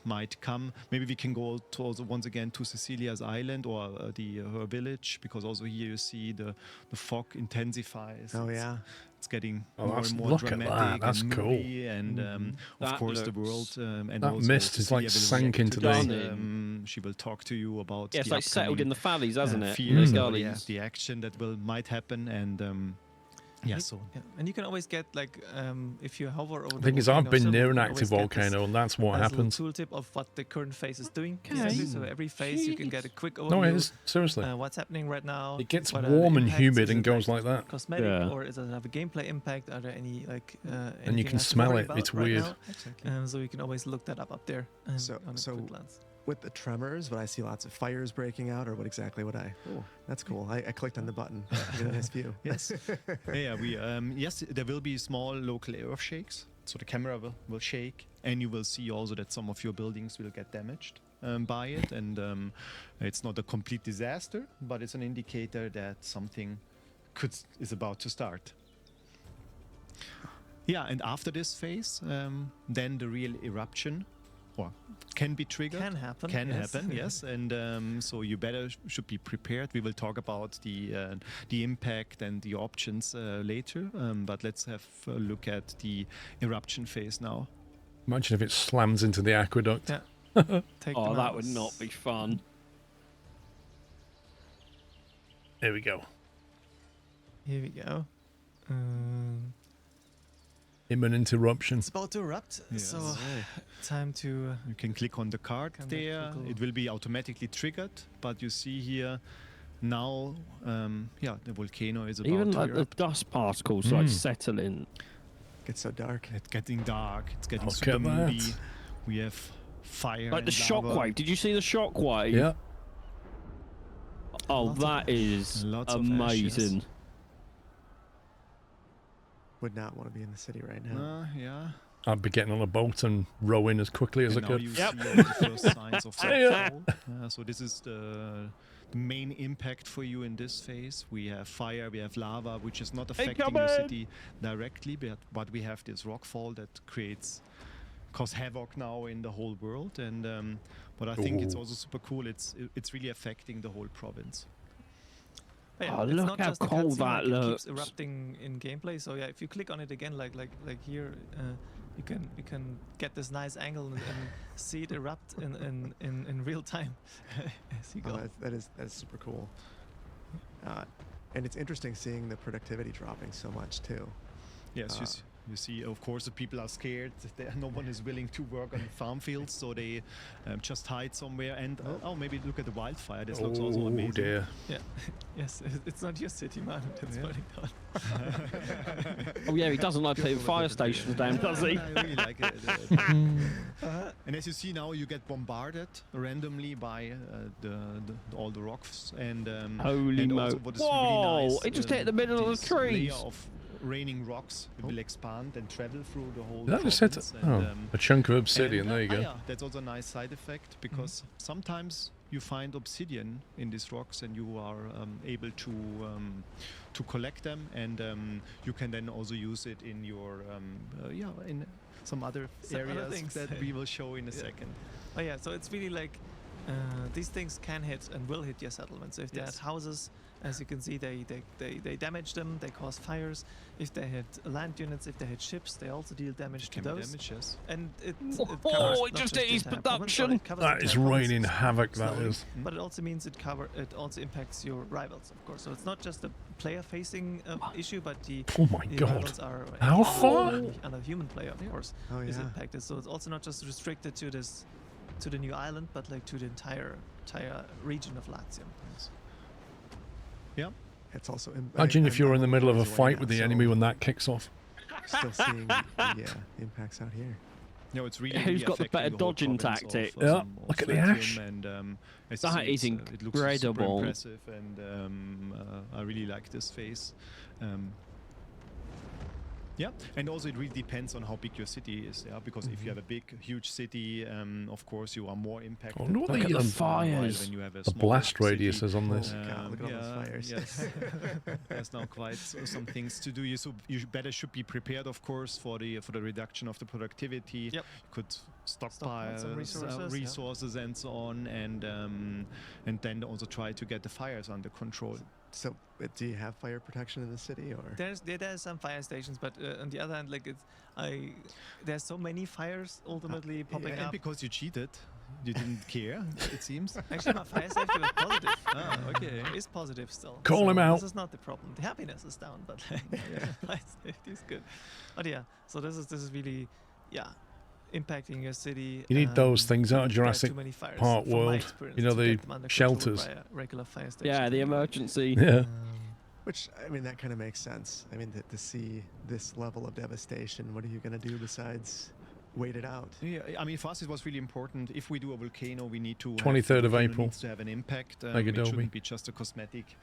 might come. Maybe we can go also once again to Cecilia's island or her village, because also here you see the fog intensifies. It's getting more and more dramatic. That's and cool. moody, and of course the world and that also mist is like sank into the. She will talk to you about it's like settled in the valleys, hasn't it? Fears, the action that might happen, and and you can always get if you hover over. The thing is, I've been near an active volcano, and that's what happens. Tooltip of what the current phase is doing. So every phase you can get a quick overview. No, it is seriously. What's happening right now? It gets warm and humid and goes like that. Cosmetic, or does it have a gameplay impact? Are there any and you can smell it. It's weird. So you can always look that up there. So on a quick glance. with the tremors, but I see lots of fires breaking out, or what exactly would I? Oh, that's cool. I clicked on the button. You get a nice view. Yes. Yes, there will be small local earthshakes. So the camera will shake, and you will see also that some of your buildings will get damaged by it. And it's not a complete disaster, but it's an indicator that something is about to start. Yeah, and after this phase, then the real eruption can be triggered. Can happen. Can happen, yes. And so you should be prepared. We will talk about the impact and the options later. But let's have a look at the eruption phase now. Imagine if it slams into the aqueduct. Yeah. That would not be fun. Here we go. Here we go. Imminent eruption. It's about to erupt, so time to... You can click on the card there. It will be automatically triggered, but you see here now, the volcano is about Even to like erupt. the dust particles like settling. It's so dark. It's getting dark. It's getting Look super at moody. that. We have fire. Like the and lava. shockwave. Did you see the shockwave? Yeah. Oh, that is amazing. Would not want to be in the city right now. Yeah. I'd be getting on a boat and rowing as quickly as I Now could. you see all the first signs of rockfall. So this is the main impact for you in this phase. We have fire, we have lava, which is not affecting your city directly, but we have this rockfall that cause havoc now in the whole world. And but I think it's also super cool. It's really affecting the whole province. Yeah, Oh, it's look not how just a cold cutscene, that it looks. keeps erupting in gameplay. So yeah, if you click on it again, like here, you can get this nice angle and see it erupt in real time as you go. That is super cool. And it's interesting seeing the productivity dropping so much too. Yes, you see, of course, the people are scared. No one is willing to work on the farm fields, so they just hide somewhere. And maybe look at the wildfire. This looks also amazing. Oh dear. Yeah. Yes, it's not your city, man. It's burning down. Oh yeah, he doesn't like putting fire stations down, does he? I really like it. And as you see now, you get bombarded randomly by all the rocks. And Holy and mo! also what is Whoa! really nice, It just hit the middle of this the trees. layer of raining rocks will expand and travel through the whole That just province. hit And, a chunk of obsidian. and, There you go. yeah, that's also a nice side effect because sometimes you find obsidian in these rocks and you are able to collect them, and you can then also use it in your in some other areas things. that we will show in a second. Oh yeah, so it's really like these things can hit and will hit your settlements. If they had houses, as you can see, they damage them, they cause fires. If they hit land units, if they hit ships, they also deal damage to those. And it just hit his production. That is raining havoc, that is. But it also means it also impacts your rivals, of course. So it's not just a player-facing issue, but the rivals are how far? And a human player, of course, is impacted. So it's also not just restricted to the new island, but like to the entire region of Latium. Yeah. It's also. Imagine if you're in the middle of a fight with the enemy when that kicks off. Still seeing the impacts out here. No, it's really. Who's got the better dodging tactics? Yeah, look at the ash. And that is incredible. It looks super impressive, and I really like this phase. Yeah, and also it really depends on how big your city is. Yeah, because if you have a huge city, of course you are more impacted. Oh, look at the fires. When you have a the blast radius is on this. Look at all those fires. Yes. There's now quite some things to do. You should be prepared, of course, for the reduction of the productivity. Yep. You could stockpile some resources and so on, and then also try to get the fires under control. So, do you have fire protection in the city, or there's some fire stations, but on the other hand, like there's so many fires ultimately popping up. And because you cheated, you didn't care. It seems. Actually, my fire safety was positive. Okay. It is positive still. Call him out. This is not the problem. The happiness is down, but fire safety is good. But yeah, so this is really impacting your city. You need those things out of Jurassic Park world. You know, the shelters. Yeah, the emergency. Yeah. Which, I mean, that kind of makes sense. I mean, to see this level of devastation, what are you going to do besides wait it out. Yeah, I mean, for us it was really important. If we do a volcano, we need to 23rd of April. Needs to have an impact. It shouldn't be just a cosmetic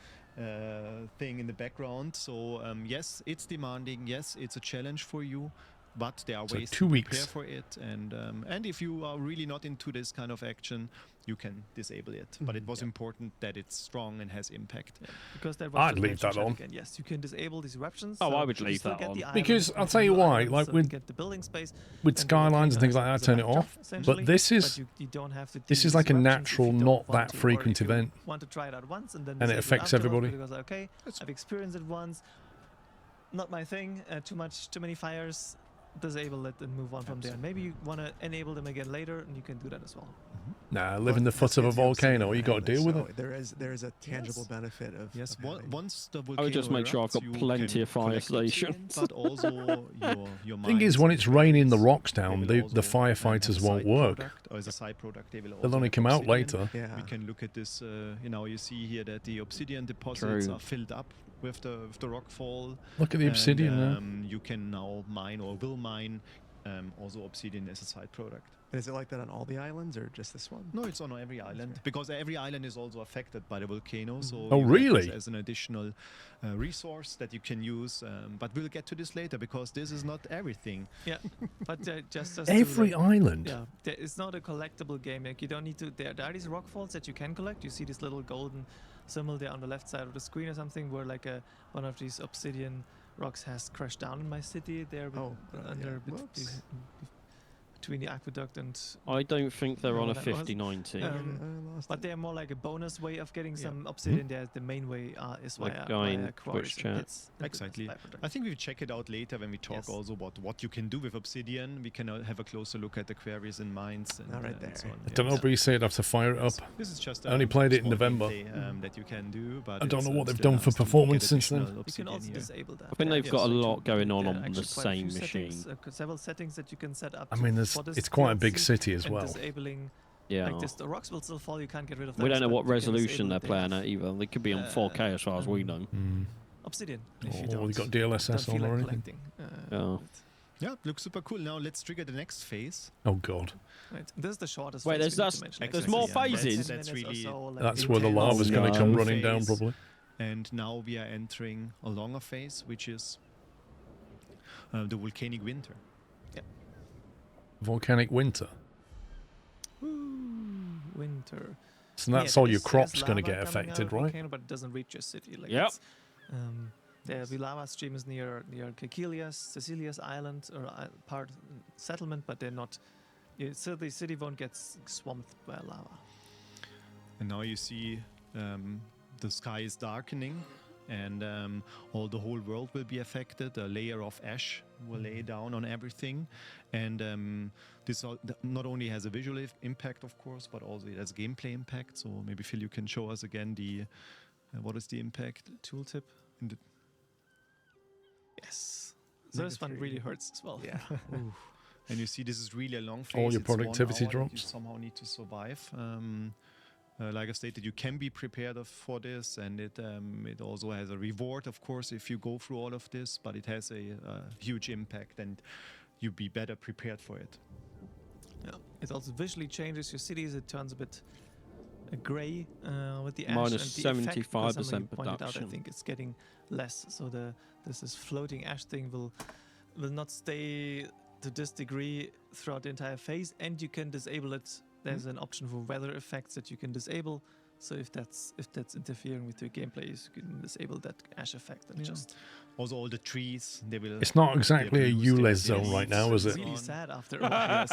thing in the background. So yes, it's demanding. Yes, it's a challenge for you. But there are ways to prepare for it, and if you are really not into this kind of action, you can disable it. But it was important that it's strong and has impact. Yeah, because that I'd leave that on. Again. Yes, you can disable these eruptions. Oh, I would leave that on. Because I'll tell you why, like with get the building space with skylines and things like that, I turn it off. But this is this is like a natural, not that frequent event, want to try it out once and then it affects everybody. Because okay, I've experienced it once. Not my thing. Too many fires. Disable it and move on from there. Maybe you want to enable them again later, and you can do that as well. Nah, live in the foot of a volcano, you got to deal with it. There is a tangible benefit of. Yes, once the volcano I would just make sure I've got plenty of fire stations. But also your thing is, when it's raining the rocks down, the firefighters won't work. Or as a side product, they will They'll only come out later. We can look at this. You see here that the obsidian deposits are filled up with the rockfall. Look at the obsidian now. You can now mine or will mine also obsidian as a side product. And is it like that on all the islands or just this one? No, it's on every island because every island is also affected by the volcano. So oh, really? As an additional resource that you can use. But we'll get to this later because this is not everything. Yeah, but just every island. Yeah, it's not a collectible game. Like you don't need to. There are these rock falls that you can collect. You see this little golden symbol there on the left side of the screen or something, where like one of these obsidian rocks has crashed down in my city. There, between the aqueduct and. I don't think they're on a 50/90. But they're more like a bonus way of getting some obsidian. There, the main way is via quarries. Exactly. I think we'll check it out later when we talk also about what you can do with obsidian. We can have a closer look at the quarries and mines. And, right there. And so on. I don't know, but you say I'd have to fire it up. This is just I only played it in November. That you can do, but I don't know what they've done for performance since then. You can also disable that. I think they've got a lot going on the same machine. Several settings that you can set up. I mean, it's quite a big city as well. Disabling, yeah. Like this, the rocks will still fall. You can't get rid of them. We don't know what resolution they're playing at either. They could be on 4K as far as we know. Obsidian. Or they got DLSS on or anything. Yeah, looks super cool. Now let's trigger the next phase. Oh god. Right. This is the shortest. Wait, there's more phases. That's really. That's where the lava's going to come running down, probably. And now we are entering a longer phase, which is the volcanic winter. Yeah. Volcanic winter. Winter. So that's all your crops going to get affected, right? Volcano, but it doesn't reach your city. Like yep. The lava stream is near Cecilia's island or part settlement, but they're not. So the city won't get swamped by lava. And now you see the sky is darkening, and the whole world will be affected. A layer of ash will lay down on everything, and this not only has a visual impact, of course, but also it has gameplay impact. So maybe Phil, you can show us again the what is the impact? Tooltip. Yes. This one really hurts as well. Yeah. And you see, this is really a long phase. All your it's 1 productivity hour drops. You somehow need to survive. Like I stated, you can be prepared for this, and it also has a reward, of course, if you go through all of this. But it has a huge impact, and you be better prepared for it. Yeah. It also visually changes your cities. It turns a bit grey with the ash. Minus and the 75% pointed out, I production. think it's getting less. So this floating ash thing will not stay to this degree throughout the entire phase, and you can disable it. There's an option for weather effects that you can disable. So if that's interfering with your gameplay, you can disable that ash effect and just. Also, all the trees, they will. It's not exactly a ULEZ zone right now, is it? It's really sad after a while.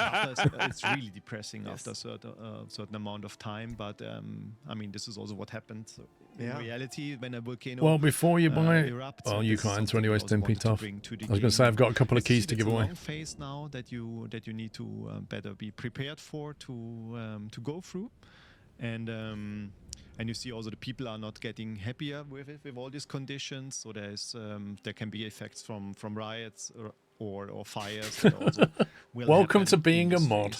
It's really depressing after a certain amount of time. But I mean, this is also what happened. So in reality, when a volcano well, before you buy it, erupts, well, you can't enter anyway. It's Stimpy tough. I was going to say I've got a couple of keys to give away. It's a long phase now that you need to better be prepared for to go through, and you see also the people are not getting happier with it, with all these conditions. So there can be effects from riots or fires. That also will Welcome happen to being a mod.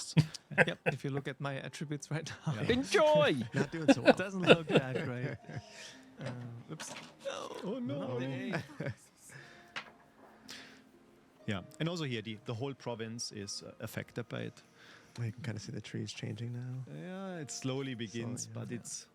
Yep. If you look at my attributes right now, enjoy. Not doing so well. It doesn't look that great. Oops. Oh no. Yeah, and also here the whole province is affected by it. You can kind of see the trees changing now. Yeah, it slowly begins, Slowly, but it's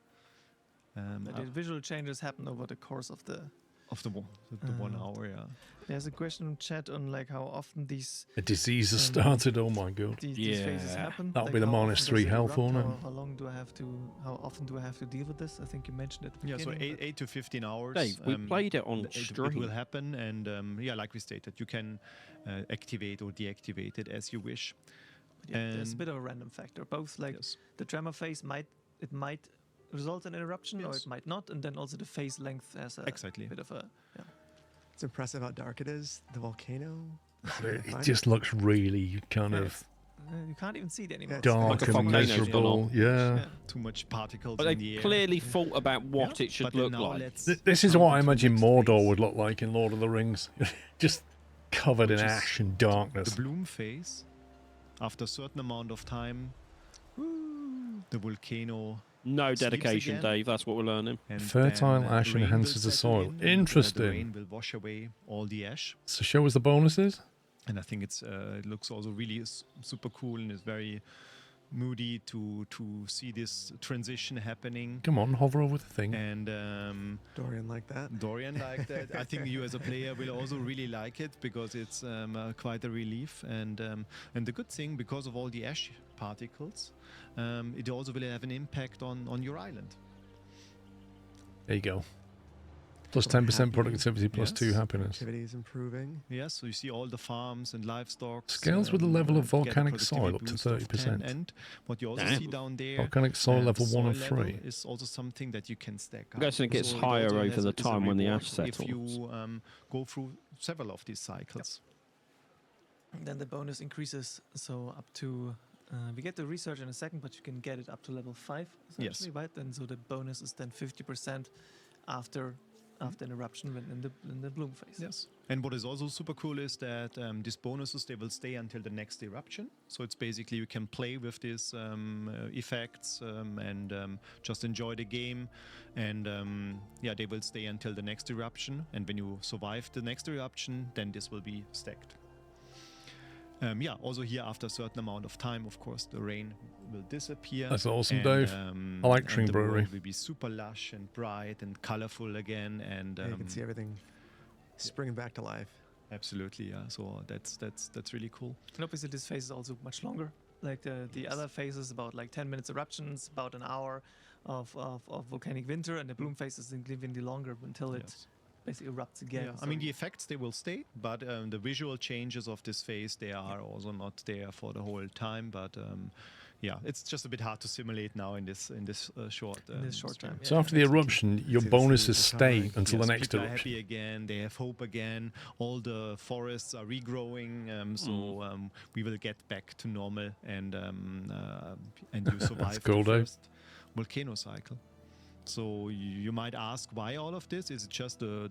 The visual changes happen over the course of the 1 hour. Yeah. There's a question in chat on like how often these A disease has started. Oh my god. these phases happen. That'll like be the how minus often 3 does it health erupt, on it. How long do I have to? How often do I have to deal with this? I think you mentioned it. At the Yeah, so beginning, 8 to 15 hours. Dave, we played it on It stream. will happen, and yeah, like we stated, you can activate or deactivate it as you wish. but yeah, there's a bit of a random factor. Both like the tremor phase might result in interruption or it might not, and then also the phase length has a bit of a It's impressive how dark it is. The volcano. It just looks really kind of you can't even see it anymore. dark Like a and volcano's gone miserable. on. Yeah. Too much particles But in they the air. clearly thought about what it should But look now like. let's This is jump what I into imagine next Mordor phase, would look like in Lord of the Rings. Just covered in which is ash and darkness. The bloom phase. After a certain amount of time, the volcano. No sleeps dedication, again, Dave. That's what we're learning. and Fertile then, ash rain will enhances the settle soil. in, and, the Interesting. rain will wash away all the ash. So show us the bonuses. And I think it looks also really super cool and is very moody to see this transition happening. Come on, hover over the thing. And Dorian liked that. Dorian liked that. I think you as a player will also really like it because it's quite a relief. And the good thing, because of all the ash particles, it also will have an impact on your island. There you go. Plus 10% productivity, plus 2 Yes. happiness. Activity is improving. Yes, so you see all the farms and livestock. Scales with the level of get a volcanic soil up to productivity boost of 10. 30%. And what you also Damn. see down there, Volcanic soil level 1 and soil level 3. is also something that you can stack up. I'm guessing it gets So higher also over has the is a time when the reward ash if settles. you go through several of these cycles. And then the bonus increases, so up to we get the research in a second, but you can get it up to level 5 essentially, right? And so the bonus is then 50% after an eruption when in the bloom phase. Yes. And what is also super cool is that these bonuses, they will stay until the next eruption. So it's basically you can play with these effects and just enjoy the game. And yeah, they will stay until the next eruption. And when you survive the next eruption, then this will be stacked. Yeah, also here after a certain amount of time, of course, the rain will disappear. That's awesome, and, Dave. I like and Tring the Brewery. world will be super lush and bright and colorful again. And You can see everything springing back to life. Absolutely, yeah. So that's really cool. And obviously this phase is also much longer. Like the other phase is about like 10 minutes eruptions, about an hour of volcanic winter, and the bloom phase is significantly longer until it basically erupts again. Yeah, I mean the effects they will stay, but the visual changes of this phase they are also not there for the whole time. But yeah, it's just a bit hard to simulate now in this short time. So after the eruption, your bonuses stay until the Yes, next people are eruption. happy again. They have hope again. All the forests are regrowing, so we will get back to normal, and you survive cool, the Dave. first volcano cycle. So you might ask why all of this? Is it just the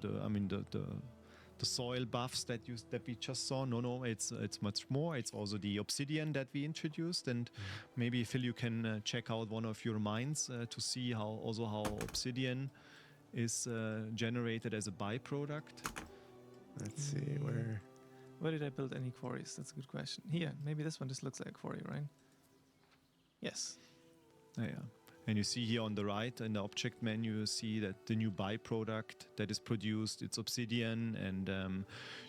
soil buffs that we just saw? No, it's much more. It's also the obsidian that we introduced, and maybe Phil, you can check out one of your mines to see how obsidian is generated as a byproduct. Let's see Where did I build any quarries? That's a good question. Here, maybe this one just looks like a quarry, right? Yes. Yeah. And you see here on the right in the object menu, you see that the new byproduct that is produced, it's obsidian, and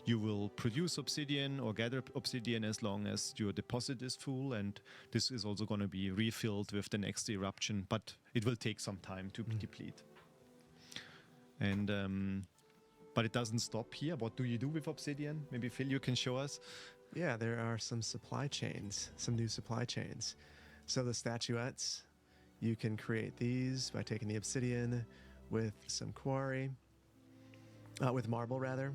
you will produce obsidian or gather obsidian as long as your deposit is full, and this is also going to be refilled with the next eruption, but it will take some time to deplete. And but it doesn't stop here. What do you do with obsidian? Maybe Phil, you can show us. Yeah, there are some supply chains, some new supply chains. So the statuettes, you can create these by taking the obsidian with some quarry, with marble rather,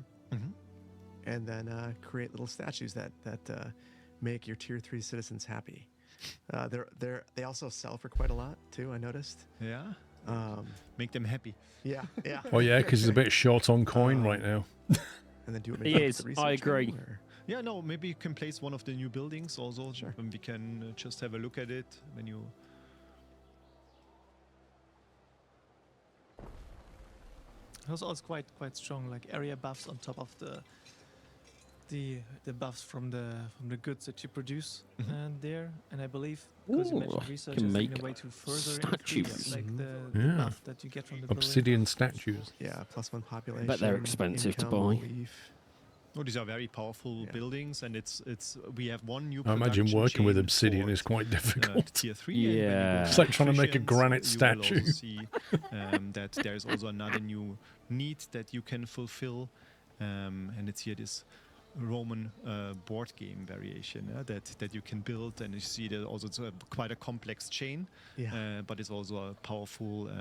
and then create little statues that make your tier 3 citizens happy. They also sell for quite a lot too, I noticed. Yeah. Make them happy. Yeah. Oh yeah, because he's a bit short on coin right now. And then do it. He is. I agree. Yeah, no, maybe you can place one of the new buildings also. Sure. And we can just have a look at it when you. Also, it's quite strong, like area buffs on top of the buffs from the goods that you produce there, and I believe because you mentioned research can is make a way to further statues. increase like the Yeah. buff that you get from the Obsidian statues. Yeah, +1 population. Bet they're expensive to income, buy. belief. Oh, these are very powerful buildings, and it's we have one new. I imagine production working with chain obsidian for, is quite difficult. Tier 3. Yeah. And when you go It's like trying to make a efficiency, granite you will statue. also see that there is also another new need that you can fulfill, and it's here this Roman board game variation that you can build, and you see that also it's quite a complex chain, but it's also a powerful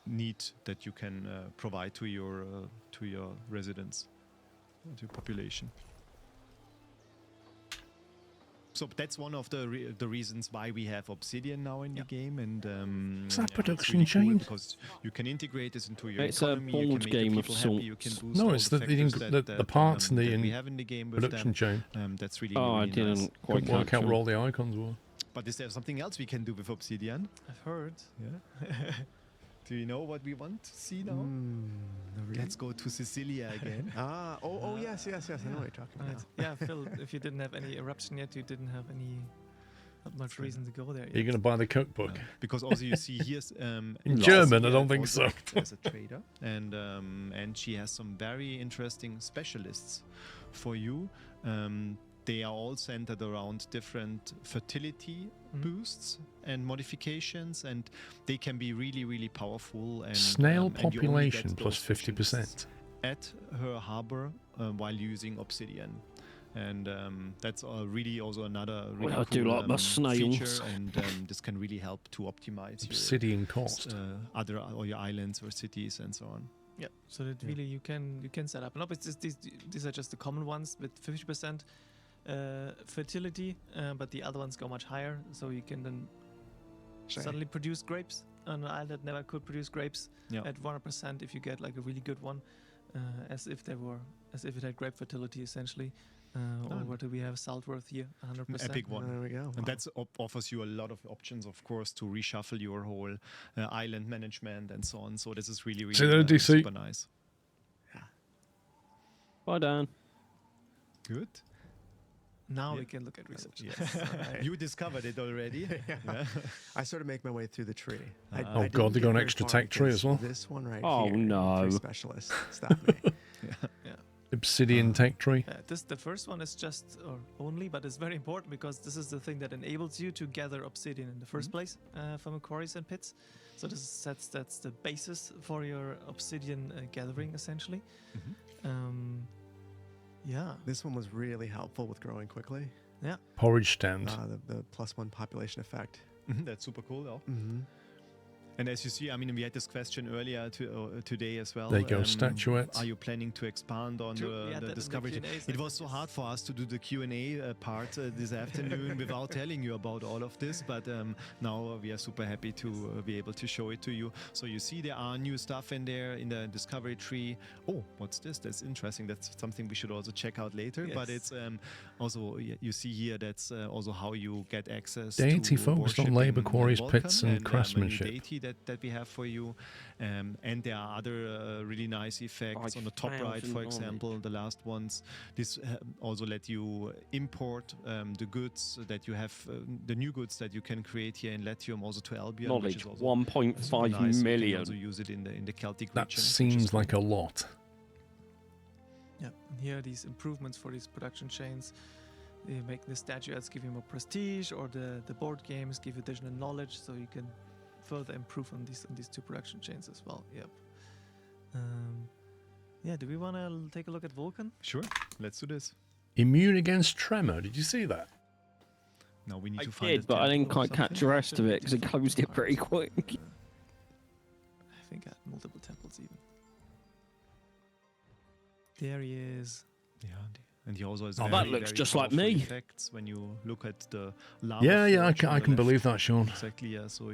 need that you can provide to your residents, to your population. So that's one of the reasons why we have Obsidian now in the game, and Is that it's production really cool chain? because you can integrate this into your It's a economy. You board can make game the of people happy. You sorts. can boost No, all it's the the factors the parts in that the we have in the game with production chain. That's really Oh, I really didn't nice. quite Couldn't work catch out them. where all the icons were. But is there something else we can do with Obsidian? I've heard. Yeah. Do you know what we want to see now? Let's go to Sicilia again. Yes, I know what you're talking about. Right. Yeah, Phil, if you didn't have any eruption yet, you didn't have not much reason to go there yet. Are you going to buy the cookbook? Because also you see here's in German. I don't think so. As a trader, and she has some very interesting specialists for you. They are all centered around different fertility boosts and modifications, and they can be really, really powerful. And Snail and you only population get plus those functions 50%. at her harbor while using Obsidian. And that's really also another really I do cool, like my snails. feature, and this can really help to optimize Obsidian your cost. or your islands or cities and so on. Yeah, so that really you can set up. And obviously these are just the common ones with 50% fertility, but the other ones go much higher. So you can then suddenly produce grapes on an island that never could produce grapes at 100% if you get like a really good one, as if it had grape fertility essentially. Or what do we have? Saltworth here, 100%. Epic one. There we go. And that offers you a lot of options, of course, to reshuffle your whole island management and so on. So this is really, really super nice. Well done. Good. Now we can look at research. Yes. You discovered it already. Yeah. I sort of make my way through the tree. Oh God, they got an extra tech tree as well. This one right Oh, here. no. 3 specialists. Stop me. Obsidian tech tree. The first one is just or only, but it's very important because this is the thing that enables you to gather obsidian in the first place from quarries and pits. So that's the basis for your obsidian gathering essentially. Yeah. This one was really helpful with growing quickly. Yeah. Porridge stand. The +1 population effect. That's super cool, though. And as you see, I mean, we had this question earlier today as well. There you go, statuettes. Are you planning to expand on the discovery? It was so hard for us to do the Q&A part this afternoon without telling you about all of this, but now we are super happy to be able to show it to you. So you see there are new stuff in there in the discovery tree. Oh, what's this? That's interesting. That's something we should also check out later. Yes. But it's also, you see here, that's also how you get access Deity to focused on worship labour in quarries, Vulcan, pits and a new craftsmanship. deity that we have for you, and there are other really nice effects on the top right, for example, the last ones. This also let you import the goods that you have, the new goods that you can create here in Latium, also to Albion. Knowledge, which is also 1.5 nice. You million. can also use it in the Celtic That region. seems like a lot. Yeah, and here are these improvements for these production chains. They make the statuettes give you more prestige, or the board games give you additional knowledge, so you can further improve on these two production chains as well. Yep. Yeah, do we want to take a look at Vulcan? Sure, let's do this. Immune against tremor. Did you see that? Now we need I to find did, a but I temple didn't or quite catch the something. rest of it because it closed it pretty quick. I think I had multiple temples even. There he is. Yeah, and he also has Oh, very, that looks very just like powerful me. effects when you look at the lava. Yeah, forge on I the can left. believe that, Sean. Exactly, yeah. So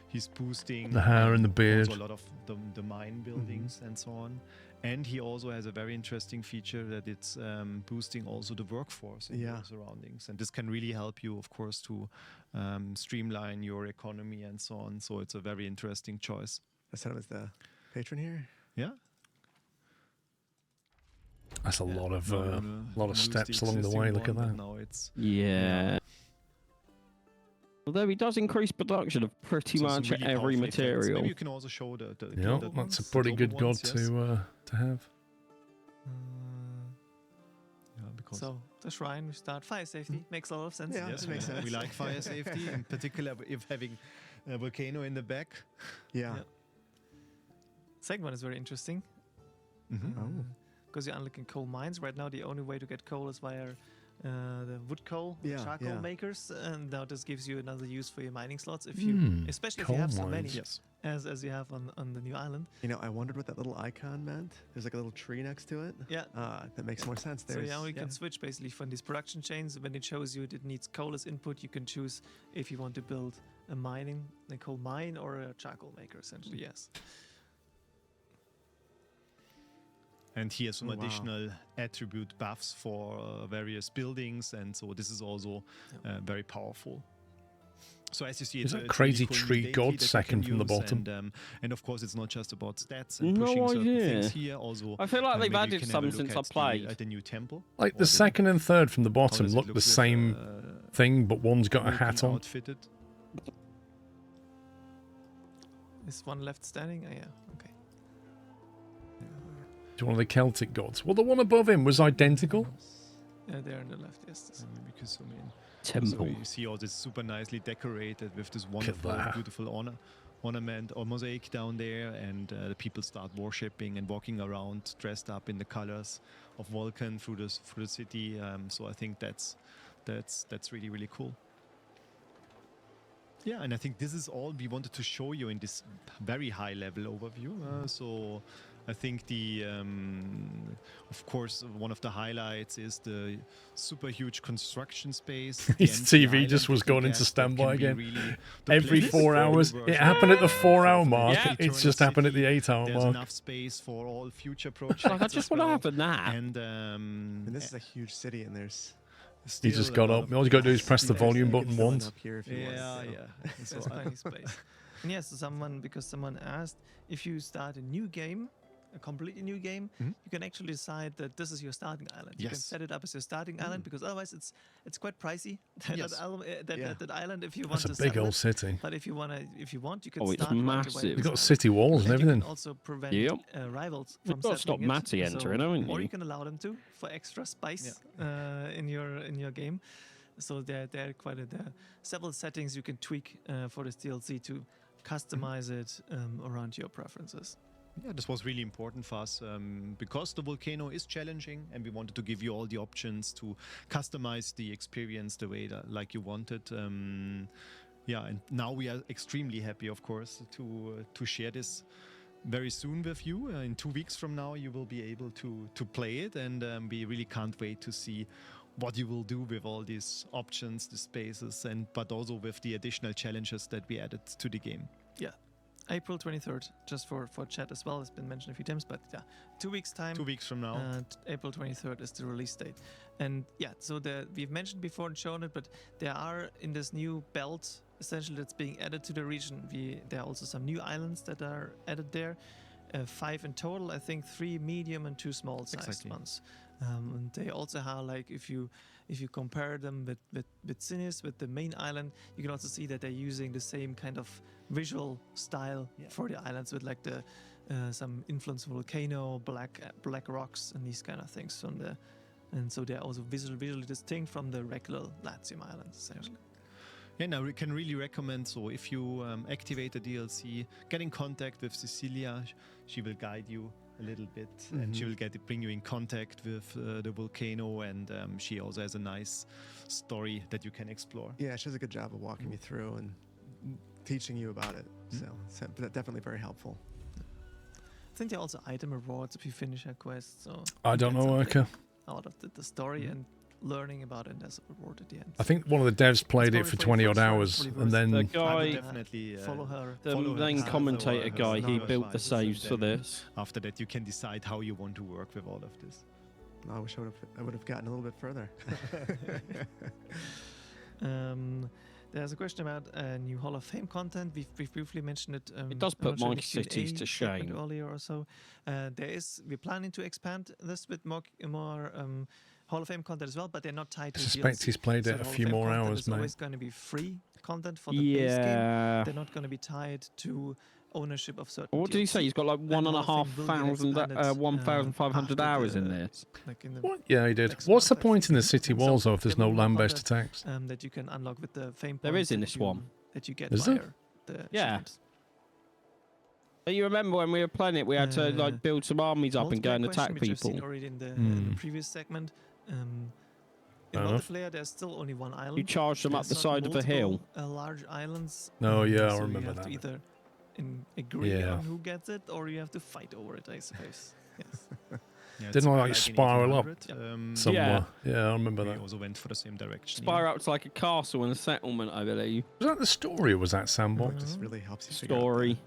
he's boosting The hair and the beard. also a lot of the mine buildings and so on. And he also has a very interesting feature that it's boosting also the workforce in your surroundings. And this can really help you, of course, to streamline your economy and so on. So it's a very interesting choice. I said him as the patron here. Yeah. That's a lot of steps along the way. Look at that. Now it's Although he does increase production of pretty much really every powerful effects. material. Maybe you can also show the Yeah, global that's a ones, the pretty global good god ones, yes. to have. Because So the shrine, we start fire safety. Makes a lot of sense. Yeah, yes, that makes sense. we like fire safety, in particular if having a volcano in the back. Yeah. Second one is very interesting. Because you're unlocking coal mines. Right now, the only way to get coal is via the wood coal charcoal makers, and now this gives you another use for your mining slots. If you, especially if you have so many, as you have on the new island. You know, I wondered what that little icon meant. There's like a little tree next to it. Yeah, that makes more sense. So now you can switch basically from these production chains. When it shows you it needs coal as input, you can choose if you want to build a coal mine or a charcoal maker. Essentially, yes. And here's some additional attribute buffs for various buildings, and so this is also very powerful. So as you see, There's it's a a crazy really cool tree deity god that you second can from the use, bottom. and of course, it's not just about stats and No pushing certain idea. things here. Also, I feel like they've maybe you added can have a some look since at I played. at the new temple. Like or the second and third from the bottom does it look look the with, same thing, but one's got a Vulcan hat on. outfitted. Is one left standing? Oh, yeah. Okay. It's one of the Celtic gods. Well, the one above him was identical. Yeah, there on the left. Yes. Because I mean, temple. So you see all this super nicely decorated with this wonderful, beautiful ornament or mosaic down there, and the people start worshipping and walking around dressed up in the colors of Vulcan through the city. So I think that's really, really cool. Yeah, and I think this is all we wanted to show you in this very high level overview. So I think of course, one of the highlights is the super huge construction space. His TV just was going into standby again. Every 4 hours. It happened at the 4-hour mark. Yeah. It's just happened at the 8-hour There's mark. enough space for all future projects. Like, I just want to have a nap. And this is a huge city, and there's. He just got up. All you got to do is press the volume button once. There's plenty of space. And yes, because someone asked, if you start a new game, a completely new game, you can actually decide that this is your starting island. You can set it up as your starting island, because otherwise it's quite pricey. That island, if you want to. That's a big old city. But if you want, you can. Oh, it's massive. You've got city walls and everything. You can also prevent rivals from You've got to stop settling it. Matty entering, haven't you? Or you can allow them to for extra spice in your game. So there are several settings you can tweak for this DLC to customize it around your preferences. Yeah, this was really important for us because the volcano is challenging, and we wanted to give you all the options to customize the experience the way like you wanted. Yeah, and now we are extremely happy, of course, to share this very soon with you. In 2 weeks from now, you will be able to play it, and we really can't wait to see what you will do with all these options, the spaces, but also with the additional challenges that we added to the game. Yeah. April 23rd, just for chat as well. It's been mentioned a few times, but yeah, 2 weeks time. 2 weeks from now. April 23rd is the release date. And yeah, so we've mentioned before and shown it, but there are in this new belt, essentially, that's being added to the region. There are also some new islands that are added there. 5 in total, I think 3 medium and 2 small sized ones. And they also have, like, if you compare them with Sinis, with the main island, you can also see that they're using the same kind of visual style for the islands, with like some influence of volcano, black rocks, and these kind of things and so they're also visually distinct from the regular Latium Islands, essentially. Yeah, now we can really recommend, so if you activate the DLC, get in contact with Cecilia. She will guide you a little bit, and she will bring you in contact with the volcano, and she also has a nice story that you can explore. Yeah, she does a good job of walking me through and teaching you about it. So definitely very helpful. I think there are also item rewards if you finish a quest. So I don't know, Erka. Out of the story and learning about it as a reward at the end. I think one of the devs played it for 20 odd hours, and then the guy, definitely follow her. The main commentator guy, he built the saves for this. After that, you can decide how you want to work with all of this. I wish I would have gotten a little bit further. There's a question about new Hall of Fame content. We've briefly mentioned it. It does I'm put not sure Monkey if it's Cities Q&A to segment shame. earlier or so. We're planning to expand this with more Hall of Fame content as well, but they're not tied to I suspect DLC. he's played So it a the Hall of few Fame more content hours, is mate. always going to be free content for the base game. Yeah. They're not going to be tied to ownership of certain What did he say? DLC. He's got like And the Hall of Fame will get 1,500 expanded hours in after this. like in the What? Yeah, he did. next What's the month, I point in the think. city walls, though, if there's no there will be more land-based content, attacks? that you can unlock with the fame There points is in that this you- one. that you get Is via there? the Yeah. achievements. But you remember when we were playing it, we had to like build some armies up and go Multiplayer and question, attack which I've seen people. already in the previous segment. In Fair enough. multiplayer, there's still only one island. You charge them up There's the not side of a hill. multiple, large islands. Oh, yeah, I so remember you have that. to either agree Yeah. on who gets it, or you have to fight over it, I suppose. Yes. Yeah, Didn't I it's like in spiral up 1800, somewhere? Yeah, I remember we that. also went for the same direction. Spiral up to like a castle and a settlement, I believe. Was that the story or was that Sandbox? This really helps you figure out Story.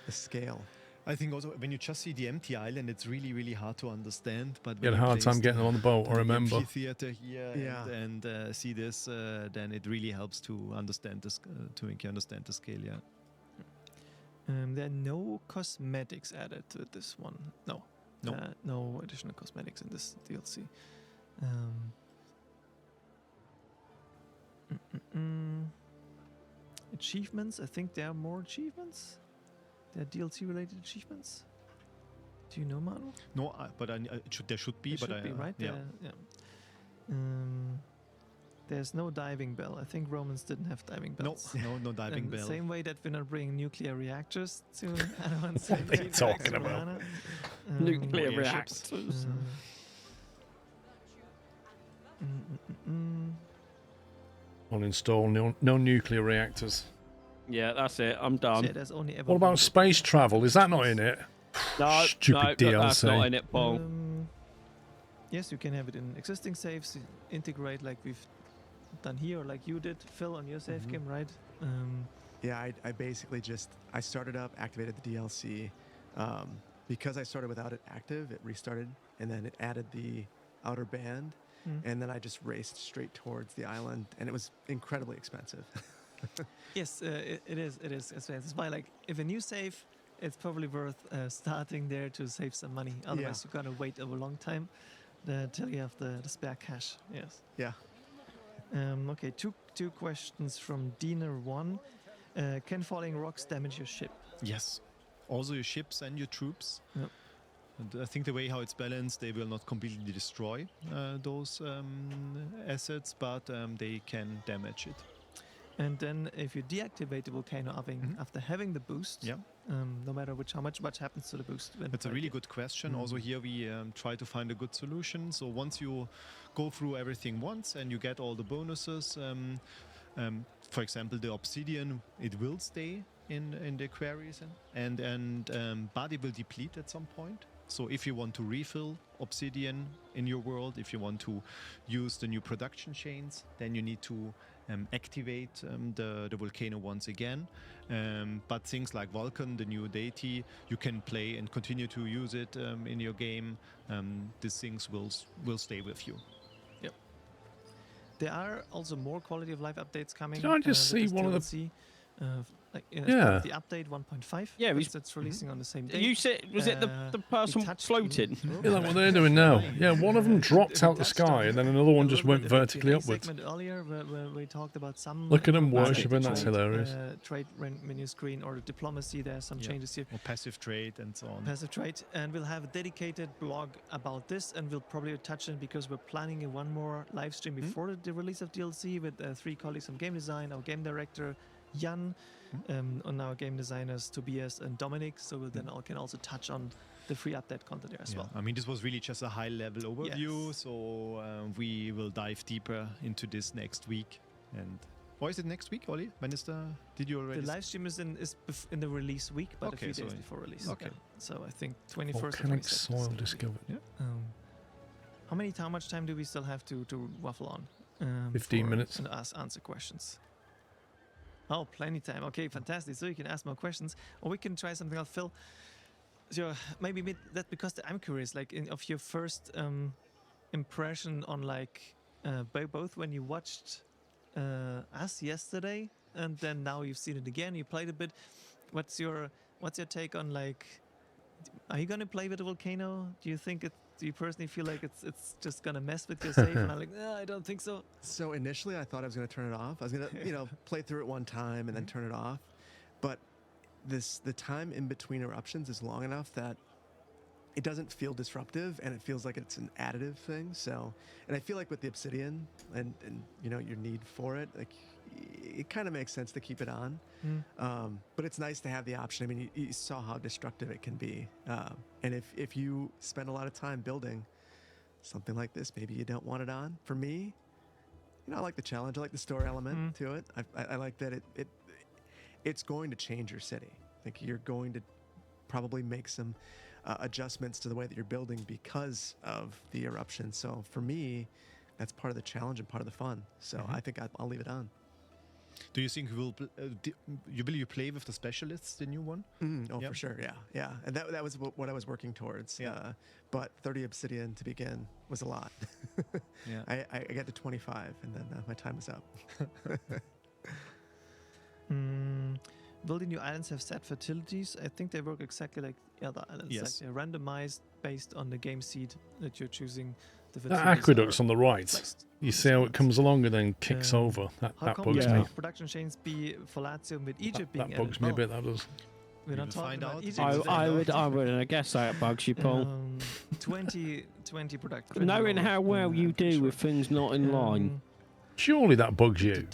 the scale. I think also when you just see the empty island, it's really, really hard to understand. But You when had a hard place time getting on the boat, I remember. amphitheater here Yeah. and see this, then it really helps to understand this, to make you understand the scale. Yeah. There are no cosmetics added to this one. No. No. No additional cosmetics in this DLC. Achievements. I think there are more achievements. There are DLC related achievements. Do you know, Manu? No, but there should be. There but should be, right? Yeah. Yeah. There's no diving bell. I think Romans didn't have diving bells. No diving And bell. The same way that we're not bringing nuclear reactors to Anno. What are they talking about? Nuclear Warships. reactors. Uninstall no nuclear reactors. Yeah, that's it. I'm done. Yeah, there's only ever What about space travel? Is that not in it? No, Stupid no, DLC. that's not in it, Paul. Yes, you can have it in existing saves. Integrate like we've done here, or like you did, Phil, on your save game, right? Yeah, I basically I started up, activated the DLC. Because I started without it active, it restarted, and then it added the outer band, and then I just raced straight towards the island, and it was incredibly expensive. Yes, it is. It is. It's why, like, if a new save, it's probably worth starting there to save some money. Otherwise, you're gonna wait a long time till you have the spare cash. Yes. Yeah. Okay. Two questions from Diener1. Can falling rocks damage your ship? Yes. Also your ships and your troops. Yep. And I think the way how it's balanced, they will not completely destroy those assets, but they can damage it. And then if you deactivate the volcano after having the boost, no matter how much happens to the boost. That's a really good question. Also here we try to find a good solution. So once you go through everything once and you get all the bonuses, for example, the obsidian, it will stay in the quarries, but it will deplete at some point. So if you want to refill obsidian in your world, if you want to use the new production chains, then you need to activate the volcano once again. But things like Vulcan, the new deity, you can play and continue to use it in your game. These things will stay with you. Yep. There are also more quality of life updates coming. Did I just see with this one of the- DLC, Yeah. the update 1.5. Yeah, that's releasing on the same day. You said, was it the person floating? Yeah, like what they're doing now. Yeah, one of them dropped out the sky and then another one just went vertically upwards. Segment earlier where we talked about some. Look at them improvements worshipping, to that's trade, hilarious. Trade menu screen or diplomacy. There are some changes here. Or passive trade and so on. Passive trade, and we'll have a dedicated blog about this, and we'll probably touch on it because we're planning one more live stream before the release of DLC with 3 colleagues from game design, our game director Jan, and our game designers Tobias and Dominic. So we'll then can also touch on the free update content there as well. I mean, this was really just a high-level overview, so we will dive deeper into this next week. And or is it next week, Ollie? When is did you already? The live stream is in the release week, but Okay, a few days so before release. okay. Yeah. So I think 21st or Volcanic 22nd. soil discovered. Yeah. How much time do we still have to waffle on? 15 minutes. And answer questions. Oh, plenty time. Okay, fantastic. So you can ask more questions, or we can try something else. Phil, so maybe that because I'm curious, like of your first impression on like both when you watched us yesterday, and then now you've seen it again. You played a bit. What's your take on, like, are you gonna play with the volcano? Do you think it? Do you personally feel like it's just gonna mess with your save? And I'm like, no, I don't think so. So initially, I thought I was gonna turn it off. I was gonna, play through it one time and then turn it off. But the time in between eruptions is long enough that it doesn't feel disruptive, and it feels like it's an additive thing. So, and I feel like with the obsidian and your need for it, like, it kind of makes sense to keep it on. But it's nice to have the option. I mean, you saw how destructive it can be. And if you spend a lot of time building something like this, maybe you don't want it on. For me, I like the challenge. I like the story element to it. I like that it's going to change your city. Like, you're going to probably make some adjustments to the way that you're building because of the eruption. So for me, that's part of the challenge and part of the fun. So I think I'll leave it on. Do you think you play with the specialists, the new one? For sure, yeah. And that was what I was working towards. Yeah. But 30 obsidian to begin was a lot. Yeah. I got to 25, and then my time was up. Will the new islands have set fertilities? I think they work exactly like the other islands. Yes. Like, they're randomized based on the game seed that you're choosing. The That aqueduct's on the right. You see how it comes along and then kicks over. That bugs me. Production chains be for Latium with Egypt being That bugs me a bit. That does. We're not talking about Egypt. I would, and I guess that bugs you, Paul. 20 production. Knowing how well you do with things not in line. Surely that bugs you.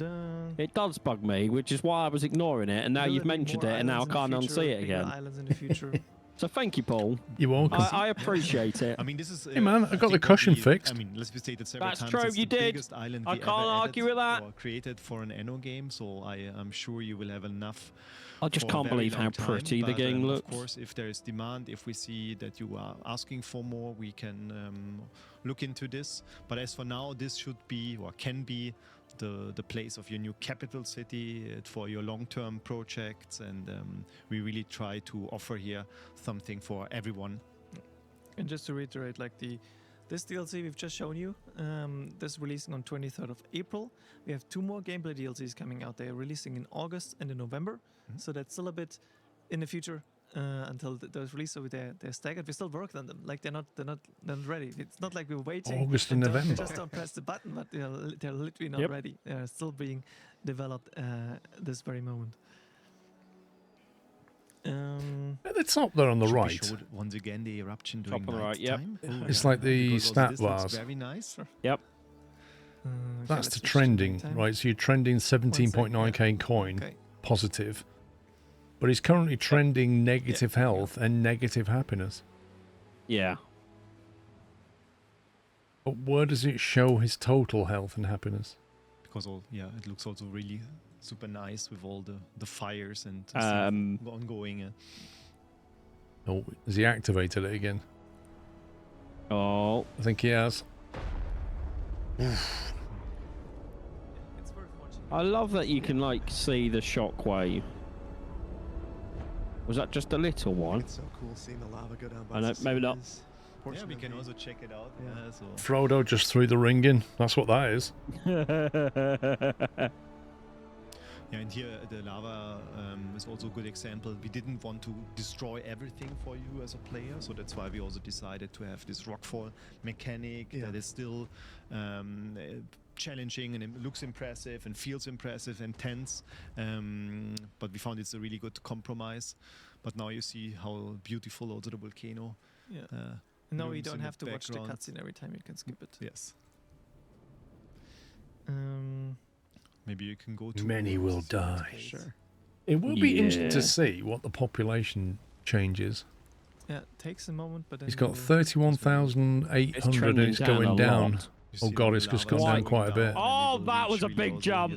It does bug me, which is why I was ignoring it, and now you've mentioned it, and now I can't unsee it again. Islands in the future. So thank you, Paul. You're welcome. I appreciate it. I mean, this is. Hey man, I got the cushion fixed. I mean, let's be stated several That's times. true, it's you the did. biggest island I we can't ever argue with that. or created for an Anno game, so I'm sure you will have enough. I just for a can't very believe how long time, pretty the but, game looks. Of course, if there is demand, if we see that you are asking for more, we can look into this. But as for now, this should be or can be the place of your new capital city for your long-term projects, and we really try to offer here something for everyone. And just to reiterate, like this DLC we've just shown you, this is releasing on 23rd of April. We have 2 more gameplay DLCs coming out. They are releasing in August and in November, so that's still a bit in the future until those release. So they're staggered. We're still working on them. Like they're not ready. It's not like we're waiting. August and November. Just don't press the button, but they're literally not ready. They are still being developed this very moment. At the top there on the Should we right. show once again the eruption Top during on the right, yep. nighttime? It's like the Because also stat this looks bars. very nice. Yep. That's the trending, right? So you're trending 17.9k coin, Okay. positive. But he's currently trending negative health and negative happiness. Yeah. But where does it show his total health and happiness? Because it looks also really super nice with all the fires and ongoing. Oh, has he activated it again? Oh. I think he has. I love that you can like see the shockwave. Was that just a little one? It's so cool seeing the lava go down by I know, maybe not. Yeah, we can also check it out. Yeah. So. Frodo just threw the ring in. That's what that is. Yeah, and here the lava is also a good example. We didn't want to destroy everything for you as a player, so that's why we also decided to have this rockfall mechanic that is still challenging, and it looks impressive and feels impressive and tense. But we found it's a really good compromise. But now you see how beautiful also the volcano. Yeah. No, you looms don't in have to watch the background. cutscene every time. You can skip it. Yes. Maybe you can go to. Many will this die. page. Sure. It will be interesting to see what the population changes. Yeah, it takes a moment, but then He's got you'll- 31,800 and it's going down. Oh god, it's just gone down quite a bit. Oh, that was a big jump.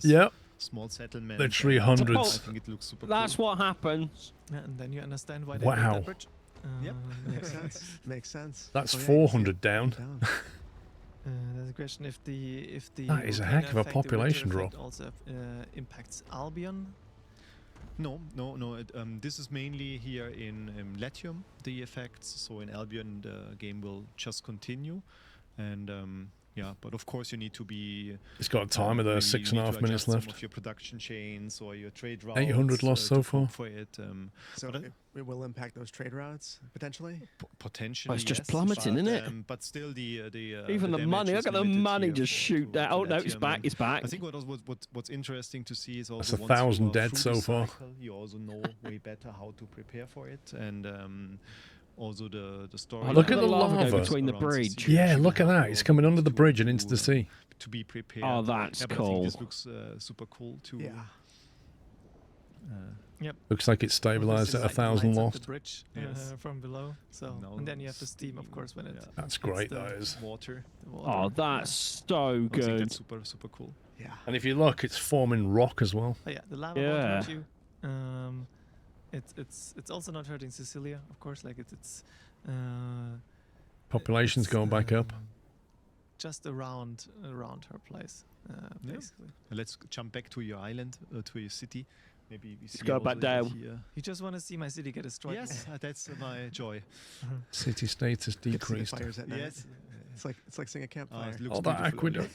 Yep. Small settlement. Literally and hundreds. I think it looks super That's cool. what happens. Yeah, and then you understand why they Wow. built that bridge. Yep. Makes sense. Makes sense. That's Oh, yeah, 400 down. There's a question if the That is a volcano heck of a effect, the winter population effect drop. also impacts Albion. No. This is mainly here in Latium, the effects. So in Albion, the game will just continue. And Yeah, but of course you need to be. It's got a timer there, 6.5 minutes left. Some of your production chains or your trade routes. 800 lost so far. For it. So it will impact those trade routes potentially. Potentially, it's just yes, plummeting, isn't it? But still, even the money. Look at the money just shoot down. Oh no, it's back. It's back. I think what's interesting to see is also that's 1,000 dead so far. You also know way better how to prepare for it, and also the story. Look at the lava between the bridge. Yeah, look at that. It's coming under the bridge and into the sea. To be prepared. Oh, that's cool. I think this looks super cool too. Yeah. Yep. Looks like it's stabilized at 1,000 lost. The bridge from below. So and then you have the steam, of course, when it. That's great. That is. Water. Oh, that's so good. I think that's super cool. Yeah. And if you look, it's forming rock as well. Oh, yeah, the lava won't hurt you. It's also not hurting Cecilia, of course. Like it's population's going back up. Just around her place, basically. Let's jump back to your island, to your city. Maybe we see go back down. You just want to see my city get destroyed. Yes, that's my joy. City status decreased. Fires at night. Yes, it's like seeing a campfire. Oh, that aqueduct.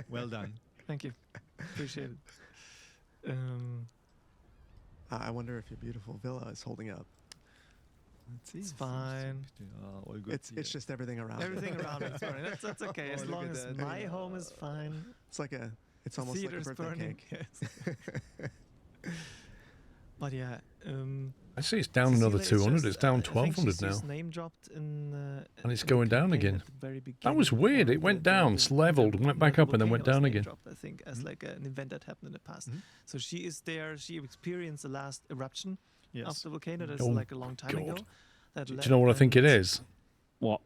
Well done. Thank you. Appreciate it. I wonder if your beautiful villa is holding up. It's fine. All good. It's just everything around. Everything around it. Sorry, that's okay. As long as my home is fine. It's almost like a birthday cake. Yes. But yeah. I see it's down another 200. It's down 1,200 now. Name dropped in, and it's going down again. That was weird. It went down, leveled, went back up, and then went down again. Dropped, I think, as like an event that happened in the past. So she is there. She experienced the last eruption of the volcano. That's like a long time ago. Do you know what I think it is? What?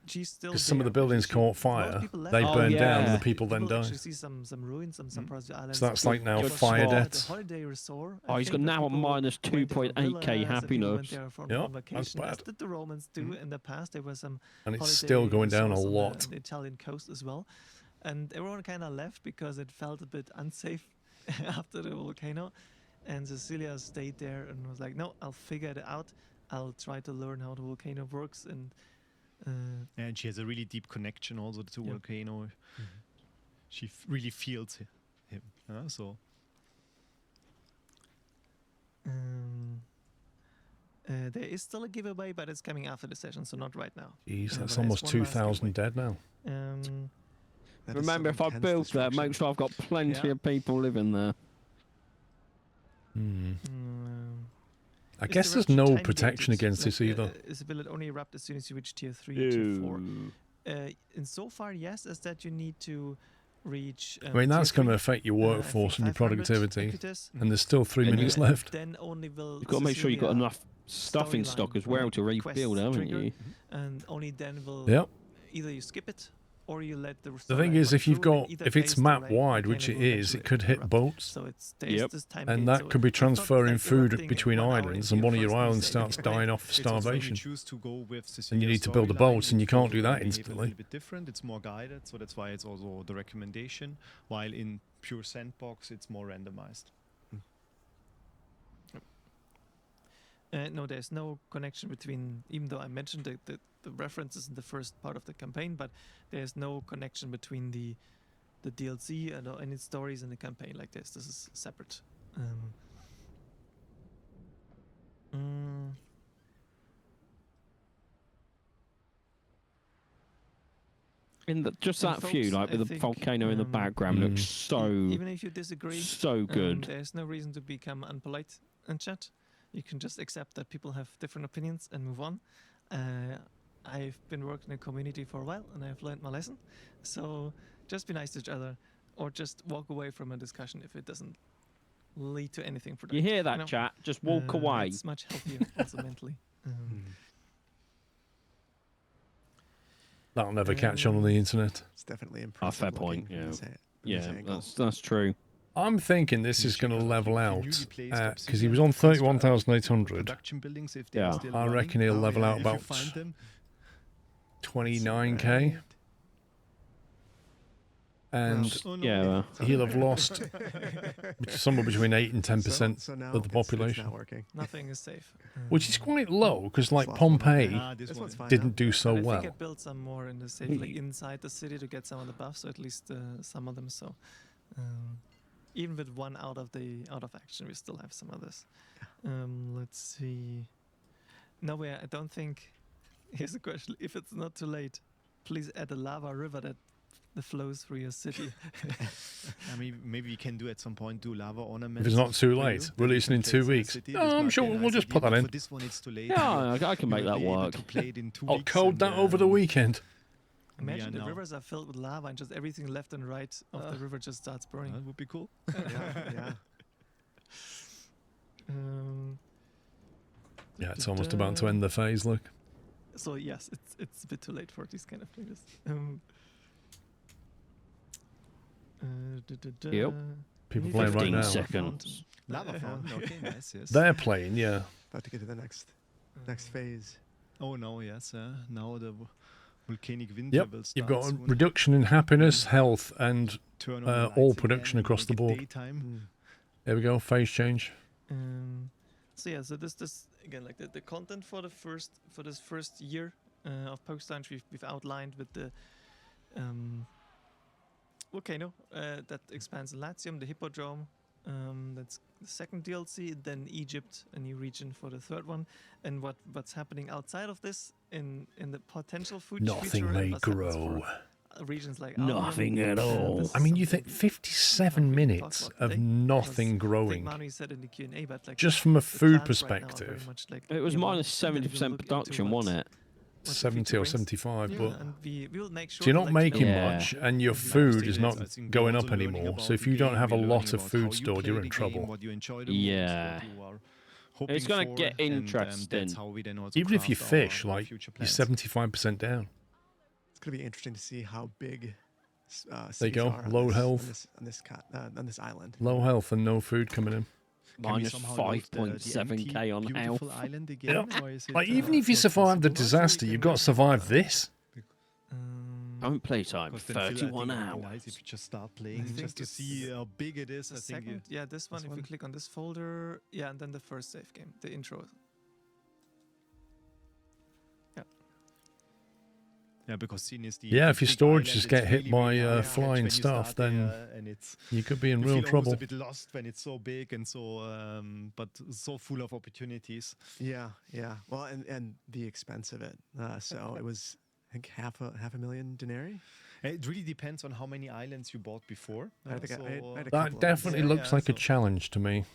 Because some of the buildings caught fire, they burned down, and the people then died. See some ruins, some parts of the island. So that's like now fire deaths. Oh, he's got now a minus 2.8k happiness. Yeah, that's bad. As did the Romans do in the past. There was some. And it's still going down a lot. On the Italian coast as well, and everyone kind of left because it felt a bit unsafe after the volcano. And Cecilia stayed there and was like, "No, I'll figure it out. I'll try to learn how the volcano works." And she has a really deep connection also to the volcano. She really feels him. So. There is still a giveaway, but it's coming after the session, so not right now. Jeez, that's almost 2,000 dead now. Remember, if I build that, make sure I've got plenty of people living there. I guess there's no protection against this either. Will it only erupt as soon as you reach tier 3 or tier 4? And so far, yes, is that you need to reach. I mean, that's going to affect your workforce and your productivity. And there's still 3 minutes left. Then only will you've got to make sure you've got enough stuff in stock as well to rebuild, haven't you? And only then will either you skip it or you let the thing is, if it's map wide, which it is, it could hit boats. So it's and that could be transferring food between islands, and one of your islands starts dying off starvation. And you need to build a boat, and you can't do that instantly. A little bit different. It's more guided, so that's why it's also the recommendation. While in pure sandbox, it's more randomized. No, there's no connection between, even though I mentioned the references in the first part of the campaign, but there's no connection between the DLC and any stories in the campaign like this. This is separate. Just that view, like with the volcano in the background, looks so. Even if you disagree, so good. There's no reason to become unpolite in chat. You can just accept that people have different opinions and move on. I've been working in a community for a while and I've learned my lesson. So just be nice to each other, or just walk away from a discussion if it doesn't lead to anything productive. You hear that, chat? Just walk away. It's much healthier also mentally. That'll never catch on the internet. It's definitely impressive. Fair point. Yeah, that's true. I'm thinking this is going to level out because he was on 31,800. Yeah, I reckon he'll level out about 29k. and yeah, he'll have lost somewhere between 8 and 10% So now of the population, it's not working. Nothing is safe. which is quite low because, like, Pompeii didn't do so I well. think I built some more in the safe, like inside the city, to get some of the buffs, so at least some of them. So even with one out of action, we still have some others. Let's see. No, I don't think. Here's a question: if it's not too late, please add a lava river that flows through your city. I mean, maybe we can do at some point lava ornaments. If it's not too late, releasing in 2 weeks. No, I'm sure we'll just put that in. For this one, it's too late. Yeah, I can make that work. I'll code that over the weekend. Imagine the rivers are filled with lava and just everything left and right of the river just starts burning. That would be cool. Yeah. Yeah, it's almost about to end the phase, look. So yes, it's a bit too late for these kind of things. Yep. People playing right now. 15 seconds. Lava fountain, okay, nice, yes. They're playing, yeah. About to get to the next phase. Oh no, yes, now the volcanic wind Yep, will start you've got a soon. reduction in happiness, health, and Turn on the lights all again, production across the make it board. daytime. There we go, phase change. So yeah, so this again, like the content for this first year of Pokestime, we've outlined with the volcano that expands in Latium, the Hippodrome. That's the second DLC. Then Egypt, a new region for the third one. And what's happening outside of this in the potential food Nothing future, may and what's happened grow. for regions like Nothing Albion, at all. I mean, you think 57 minutes of nothing growing, Manu said in the Q&A, but like just from a the food plants right now are very perspective, much like It was we want, minus and then we will 70% look into production, what- wasn't it? what the 70 future or brings. 75, Yeah, but and we'll make sure so you're that, not like, making Yeah. much, and your Last food stage is is, not I think, going we're up also learning anymore. about So if the you don't game, have a we're lot learning of about food how you stored, play you're the in game, trouble. what you enjoy the Yeah. most, what you are hoping It's gonna for, get and, interesting. that's how we then also Even if you craft fish, our like, future you're plans. 75% down. It's going to be interesting to see how big There you cities go, are on low this, health. on this island. Low health and no food coming in. Can we Minus somehow load the 5.7k on beautiful health. island again, Yeah. or is it, Like, even if you not survive the possible? disaster, you've got to survive this. Don't play time. Because then Phil, I think 31 it would be hours. nice if you just start playing, think just to it's see how big it is. The I think second, yeah, this one. If you click on this folder, yeah, and then the first save game, the intro. yeah, because Sin is the Yeah, if your big storage island, just it's get hit really, by really hard to flying catch when you stuff, start then there, and it's you could be in you real feel almost trouble. a bit lost when it's so big and so, but so full of opportunities. Yeah. Well, and the expense of it. So it was, I think, half a million denarii. It really depends on how many islands you bought before. I think I had a couple That of definitely these. looks like a challenge to me.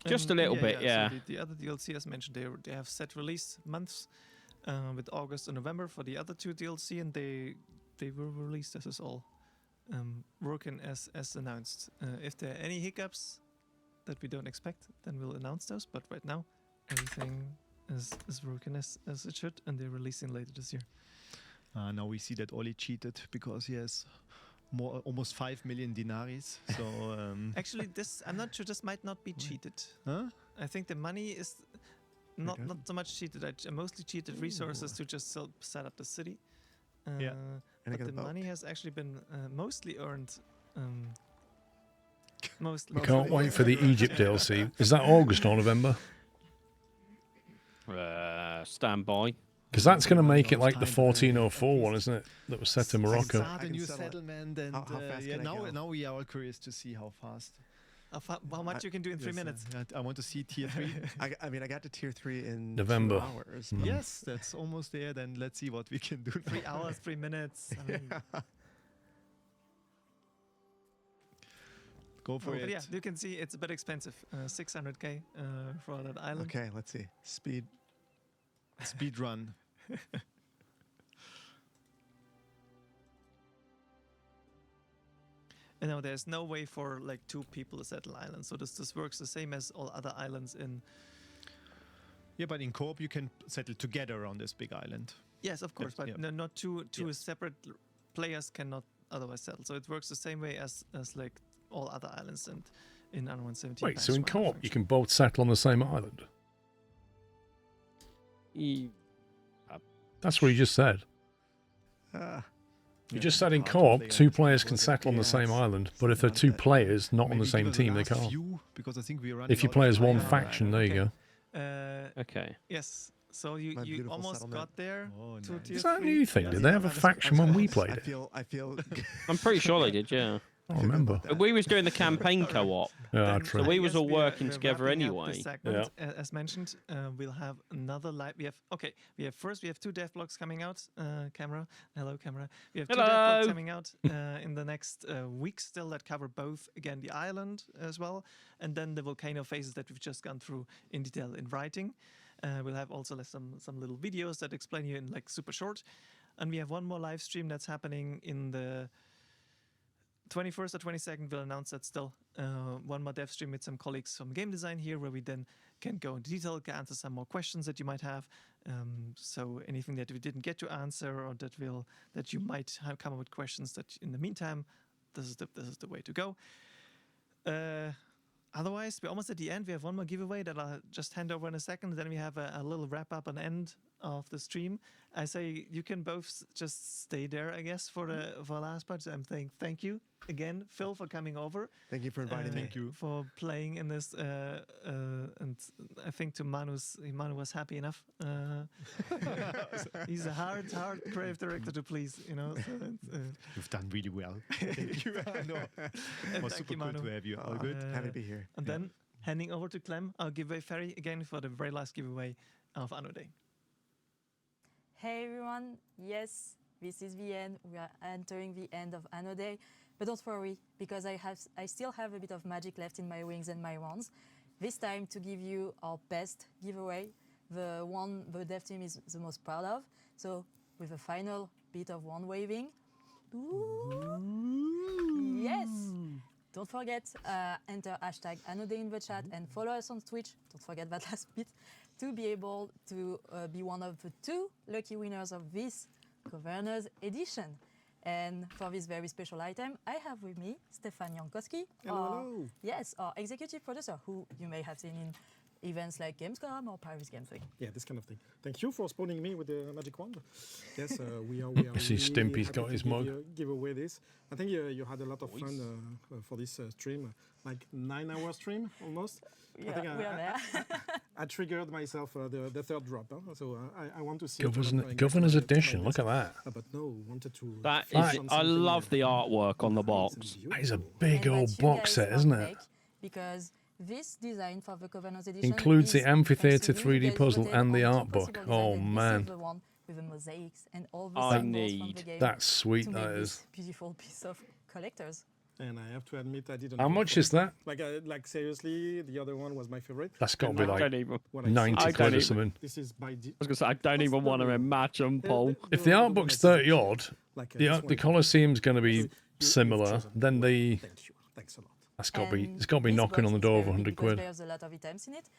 Just a little bit, yeah. So the other DLC, as mentioned, they have set release months with August and November for the other two DLC, and they were released. This is all working as announced. If there are any hiccups that we don't expect, then we'll announce those. But right now, everything is working as it should, and they're releasing later this year. Now we see that Oli cheated because he has almost 5 million denaries. So Actually, I'm not sure. This might not be cheated. Huh? I think the money is not so much cheated. I mostly cheated resources to just set up the city. Yeah. And I But got the a boat. money has actually been mostly earned. We can't wait for the Egypt DLC. Is that August or November? Stand by. Because that's going to make it like the 1404 one, isn't it? That was set in Morocco. Start a new settlement, and How fast yeah, can I go? now we are all curious to see how fast. How much you can do in 3 Yes, minutes? I want to see tier 3. I mean, I got to tier 3 in November. 2 hours. Mm. Yes, that's almost there. Then let's see what we can do. 3 hours, 3 minutes. I mean, Go for but it. yeah, you can see it's a bit expensive. 600k for that island. Okay, let's see. Speed. Speed run. And now there's no way for like 2 people to settle islands. So this works the same as all other islands in. Yeah, but in co-op you can settle together on this big island. Yes, of course, but no, not two separate players cannot otherwise settle. So it works the same way as like all other islands and in Anno 117. Wait, so in co-op you can both settle on the same island? That's what you just said. You just said in co-op, 2 players can settle on the same island, but if they're 2 players not on the same team, they can't. If you play as one faction, there you go. Okay. Yes. So you almost got there. Is that a new thing? Did they have a faction when we played it? I feel. I'm pretty sure they did, yeah. I remember. But we was doing the campaign co-op. Yeah, true. So we was all we are working together wrapping up anyway. this segment. As mentioned, we'll have another live. We have 2 dev blogs coming out. Camera, hello, camera. We have 2 dev blogs coming out in the next week still that cover both again the island as well, and then the volcano phases that we've just gone through in detail in writing. We'll have also some little videos that explain you in like super short, and we have one more live stream that's happening in the 21st or 22nd. We'll announce that still. One more dev stream with some colleagues from game design here, where we then can go into detail, can answer some more questions that you might have. So anything that we didn't get to answer, or that you might have come up with questions that in the meantime, this is the way to go. Otherwise, we're almost at the end. We have one more giveaway that I'll just hand over in a second. Then we have a little wrap up and end of the stream. I say you can both just stay there, I guess, for the last part. So I'm saying thank you again, Phil, for coming over. Thank you for inviting me. Thank you for playing in this. And I think Manu was happy enough. He's a hard creative director to please, you know. So You've done really well. Thank you. It was super cool to have you. All good. Happy to be here. And then handing over to Clem, our giveaway fairy, again for the very last giveaway of Anno Day. Hey everyone, yes, this is the end. We are entering the end of Anno Day, but don't worry, because I still have a bit of magic left in my wings and my wands. This time to give you our best giveaway, the one the dev team is the most proud of. So with a final bit of wand waving. Ooh. Yes! Don't forget, enter hashtag Anno Day in the chat and follow us on Twitch. Don't forget that last bit, to be able to be one of the 2 lucky winners of this Governors Edition. And for this very special item, I have with me Stefan Jankowski, hello. Yes, our executive producer, who you may have seen in events like Gamescom or Paris Games Week. Yeah, this kind of thing. Thank you for spawning me with the magic wand. Yes, we are I see Stimpy's got his mug. Give away this. I think you had a lot of fun for this stream, like 9-hour stream almost. Yeah, I think we are there. I triggered myself the 3rd drop, so I want to see Governor's Edition. Look at that. But no, wanted to. That is, I love the artwork on the box. That is a big old box set, isn't it? Because this design for the Governors Edition includes the is amphitheater thanks to you 3D guys puzzle who did and the all art book. possible Oh design. man, This is the one with the mosaics and all the I symbols from need. the game That's sweet, to that make is. this beautiful piece of collectors. And I have to admit, I didn't. How much is that? Like seriously, the other one was my favorite. That's got to be And like don't even- 90 quid or something. This is by. I was gonna say I don't even want to imagine, Paul. If the art book's 30 odd, the Colosseum's going to be similar. Then the Thanks a lot. it's got to be This knocking box on the is door of very 100 big because quid. There's a lot of items in it.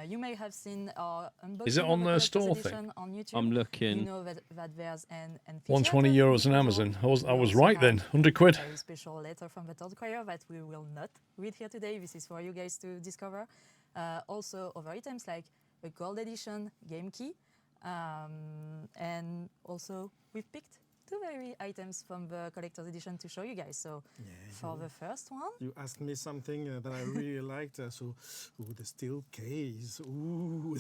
You may have seen our unboxing Is it on of the the store collector's thing? edition on YouTube. I'm looking. You know that there's an 120 euros on Amazon. I was right then. 100 quid. A very special letter from the Todd Crier that we will not read here today. This is for you guys to discover. Also, other items like a gold edition game key. And also, we've picked 2 very items from the collector's edition to show you guys. So, for the first one, You asked me something that I really liked. The steel case. Ooh,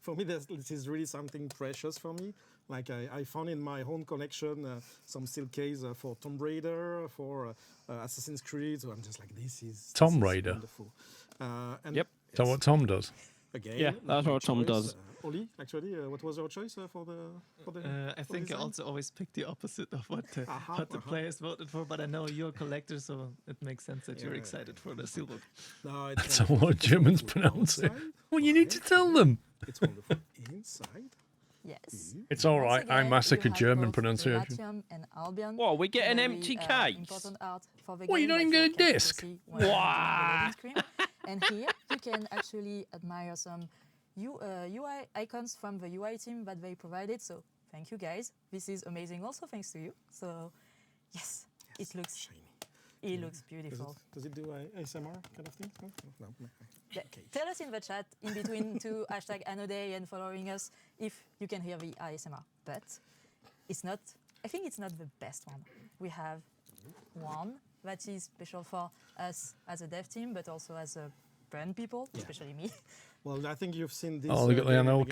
for me, this is really something precious for me. Like I found in my own collection some steel case for Tomb Raider, for Assassin's Creed. So I'm just like, this is Tomb Raider. Wonderful. And Yep. Is that what Tom does? Again, Yeah, that's what Tom choice. does. Oli, actually, what was your choice for the? I think I design? also always pick the opposite of what the players voted for, but I know you're a collector, so it makes sense that you're excited for the steelbook. No, it's That's how what Germans pronounce it. Well, you need to tell them. It's wonderful. Inside. yes. It's all Once right. I again, massacred you have German both pronunciation. Latium and Albion. What, we get an Very, empty case? important art for the What, you game don't that even get a can disc? see when you're What? on the loading screen. And here you can actually admire some UI icons from the UI team that they provided. So thank you guys. This is amazing also thanks to you. So yes, it looks shiny. It looks beautiful. Does it do ASMR kind of thing? No. Tell us in the chat in between to hashtag Anno Day and following us if you can hear the ASMR. But it's not I think it's not the best one. We have one that is special for us as a dev team, but also as a brand people, especially me. Well, I think you've seen this. Oh, look at the Anno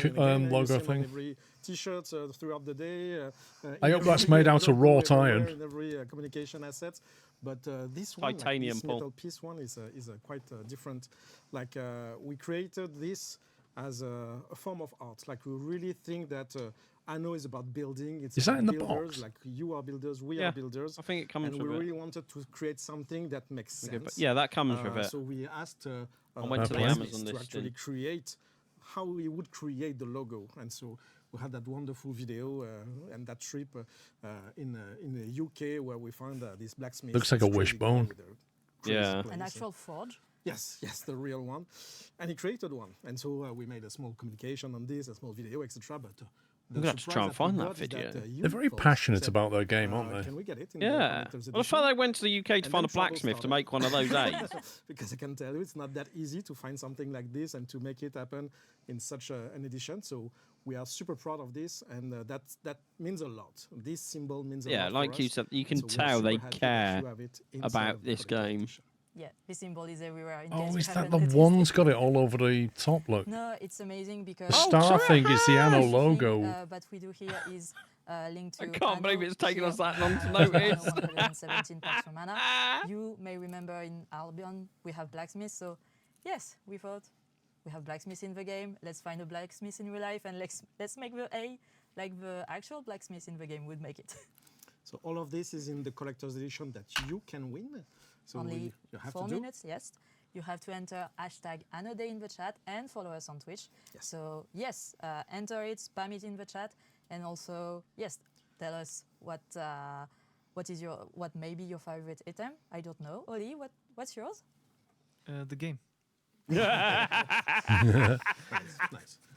logo thing. Every T-shirts throughout the day. I hope that's made out of wrought iron. In every communication asset, but this one, Titanium, like this metal piece one, is quite different. Like we created this as a form of art. Like we really think that Anno is about building. It's is that in the builders, box? like you are builders, we are builders. I think it comes and with we it. really wanted to create something that makes sense. Yeah, that comes with it. So we asked I went to the Blacksmith Amazon to listing. actually create how we would create the logo, and so we had that wonderful video and that trip in the UK where we found this blacksmith. Looks like a wishbone. An actual forge. Yes, the real one, and he created one, and so we made a small communication on this, a small video, etc. But I'm gonna have to try and find that video. They're very passionate about their game, aren't they? Can we get it? In Yeah. Well, I thought they went to the UK to find a blacksmith to make one of those aids. Because I can tell you, it's not that easy to find something like this and to make it happen in such an edition. So we are super proud of this, and that means a lot. This symbol means a lot. Yeah, like for you us. said, you can So we're tell super they happy that care you have it inside about of the this collector's game. edition. Yeah, this symbol is everywhere. In Oh, case you is that haven't the noticed one's it. got it all over the top? Look. No, it's amazing because The star thing is the Anno logo. What we do here is linked to. I can't believe Anno it's taken us here. that long to notice. 117 packs from Anna. You may remember in Albion we have blacksmith, so yes, we thought we have blacksmith in the game. Let's find a blacksmith in real life and let's make the A like the actual blacksmith in the game would make it. So all of this is in the collector's edition that you can win. So Only you have 4 to do. minutes, yes. You have to enter hashtag AnnoDay in the chat and follow us on Twitch. Yes. So yes, enter it, spam it in the chat, and also yes, tell us what may be your favorite item. I don't know, Oli, what's yours? The game. Nice.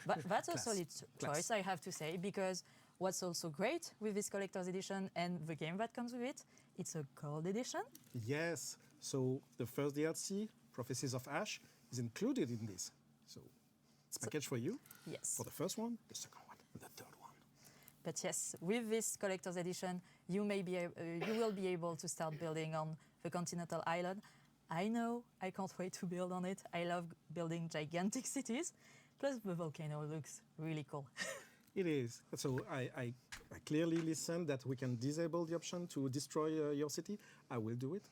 But that's a solid choice, I have to say, because what's also great with this collector's edition and the game that comes with it, it's a gold edition. Yes. So the first DLC, Prophecies of Ash, is included in this. So it's packaged for you. Yes. For the first one, the second one, and the third one. But yes, with this collector's edition, you will be able to start building on the continental island. I know, I can't wait to build on it. I love building gigantic cities. Plus, the volcano looks really cool. It is. So I clearly listen that we can disable the option to destroy your city. I will do it.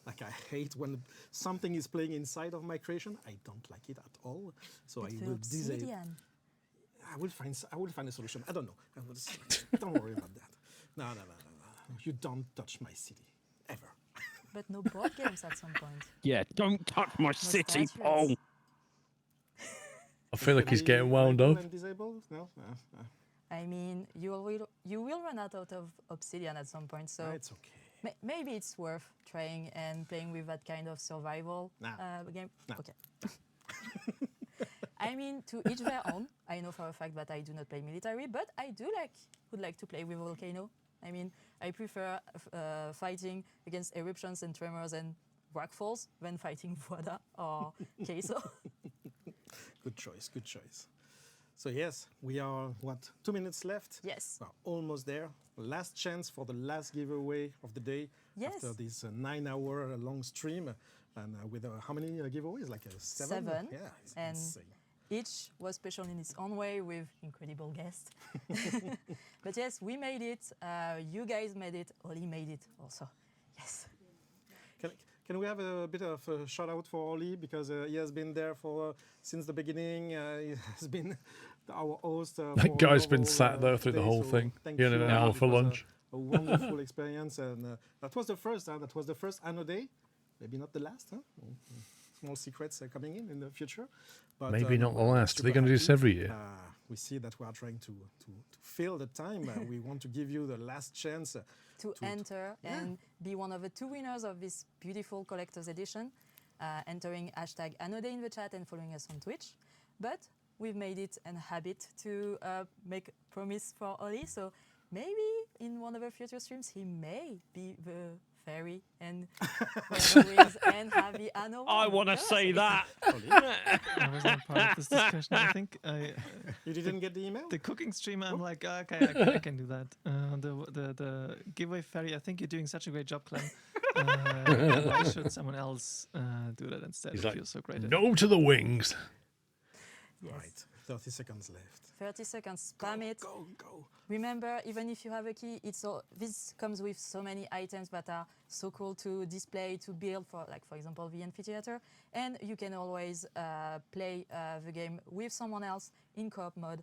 Like I hate when something is playing inside of my creation. I don't like it at all. So But I the will disable. obsidian. I will find a solution. I don't know. Don't worry about that. No. You don't touch my city ever. But no board games at some point. Yeah, don't touch my city, statues. Paul. I feel like he's getting wound up. Disabled? No. I mean, you will run out of obsidian at some point, so It's okay. Maybe it's worth trying and playing with that kind of survival game. No. Okay. I mean, to each their own. I know for a fact that I do not play military, but I would like to play with volcano. I mean, I prefer fighting against eruptions and tremors and rockfalls than fighting Voida or Queso. Good choice. So yes, we are, 2 minutes left? Yes. We're almost there. Last chance for the last giveaway of the day. Yes. After this 9-hour long stream. And with how many giveaways? Like 7? 7. Yeah, it's and insane. each was special in its own way with incredible guests. But yes, we made it. You guys made it. Oli made it also. Yes. Can we have a bit of a shout out for Oli, because he has been there since the beginning. He has been our host. That guy's been sat there through the whole thing. He had an hour for lunch. A wonderful experience, and that was the first. That was the first Anno Day. Maybe not the last. Small secrets are coming in the future. But, Maybe not the last. They're going to do this every year. We see that we are trying to fill the time. We want to give you the last chance to enter and be one of the 2 winners of this beautiful collector's edition, entering hashtag AnnoDay in the chat and following us on Twitch. But we've made it a habit to make promise for Oli, so maybe in one of our future streams, he may be the fairy and wear the wings and have the Anno. I want to say that. I wasn't part of this discussion. I think you didn't get the email. The cooking stream. I'm like, okay, I can do that. The giveaway fairy. I think you're doing such a great job, Clem. Why should someone else do that instead? He's it like, feels so great. no to the wings. Yes. Right. 30 seconds left. 30 seconds. Spam it. Go. Remember, even if you have a key, this comes with so many items that are so cool to display, to build for, like for example, the amphitheater. And you can always play the game with someone else in co-op mode.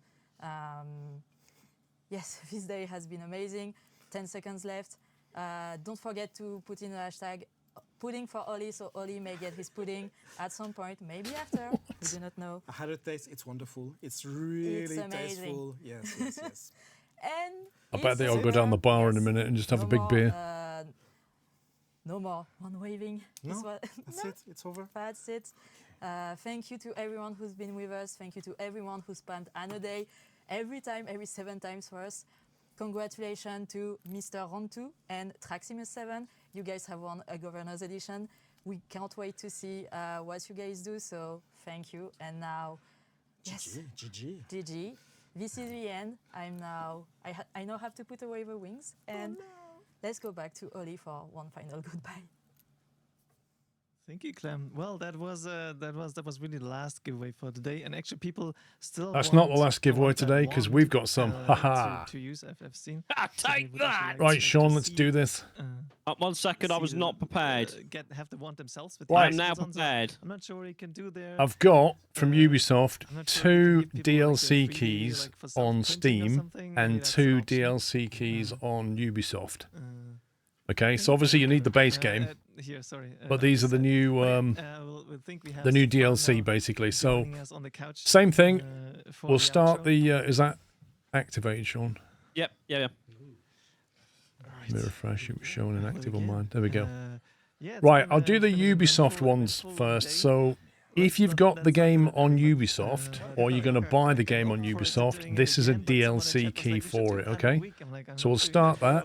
Yes, this day has been amazing. 10 seconds left. Don't forget to put in the hashtag pudding for Oli, so Oli may get his pudding at some point, maybe after. We do not know. I had a taste. It's wonderful. It's really tasteful. Yes. And I bet they all go down the bar in a minute and just have a big beer. No more one waving. No, that's it. It's over. That's it. Thank you to everyone who's been with us. Thank you to everyone who spent Anno Day every 7 times for us. Congratulations to Mr. Rontu and Traximus7. You guys have won a Governor's Edition. We can't wait to see what you guys do, so thank you. And now, yes, GG. This is the end. I now have to put away the wings, and let's go back to Oli for one final goodbye. Thank you, Clem. Well, that was really the last giveaway for today, and actually, people still. That's not the last giveaway today because we've got some. Haha. To use, I've seen. Take that. Right, Sean, let's do this. 1 second, I was not prepared. Have the wand themselves. With I'm now prepared. I'm not sure what you can do there. I've got from Ubisoft 2 DLC keys on Steam and 2 DLC keys on Ubisoft. Okay, so obviously you need the base game. But these are the new the new DLC basically. So same thing. We'll start the is that activated, Sean? Yep. Yeah. Let me refresh. It was showing inactive on mine. There we go. Right, I'll do the Ubisoft ones first. So if you've got the game on Ubisoft, or you're going to buy the game on Ubisoft, this is a DLC key for it, okay? So we'll start that.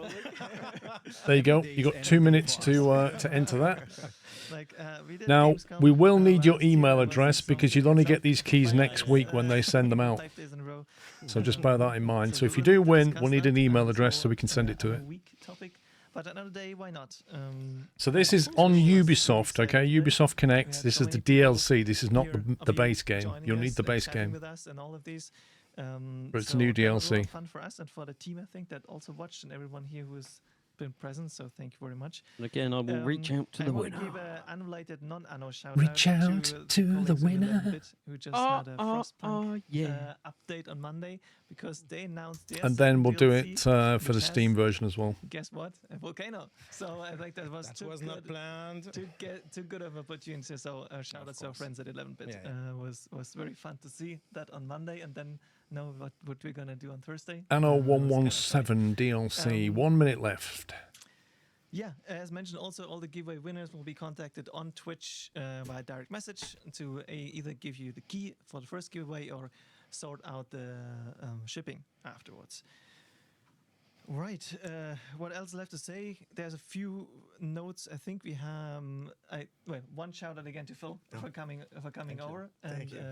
There you go. You got 2 minutes to enter that. Now, we will need your email address because you'll only get these keys next week when they send them out. So just bear that in mind. So if you do win, we'll need an email address so we can send it to it. But another day, why not? So this is on Ubisoft, okay? Ubisoft Connect. This is the DLC. This is not the base game. You'll need the base game. With us and all of these. But it's new DLC. Fun for us and for the team, I think, that also watched, and everyone here who's been present. So thank you very much. And again, I will reach out to the winner. I want to give an unrelated non-Anno shout reach out to the winner. Who just had a Frostpunk update on Monday because they announced and then we'll do it for the Steam version as well. Guess what? A volcano. So I think that was not planned. Too good of an opportunity. So shout out to our friends at 11-bit. Was very fun to see that on Monday, and then know what we're gonna do on Thursday. Anno 117 DLC. 1 minute left. Yeah, as mentioned, also all the giveaway winners will be contacted on Twitch by direct message to either give you the key for the first giveaway or sort out the shipping afterwards. Right. What else left to say? There's a few notes. I think we have. One shout out again to Phil for coming over. Thank you.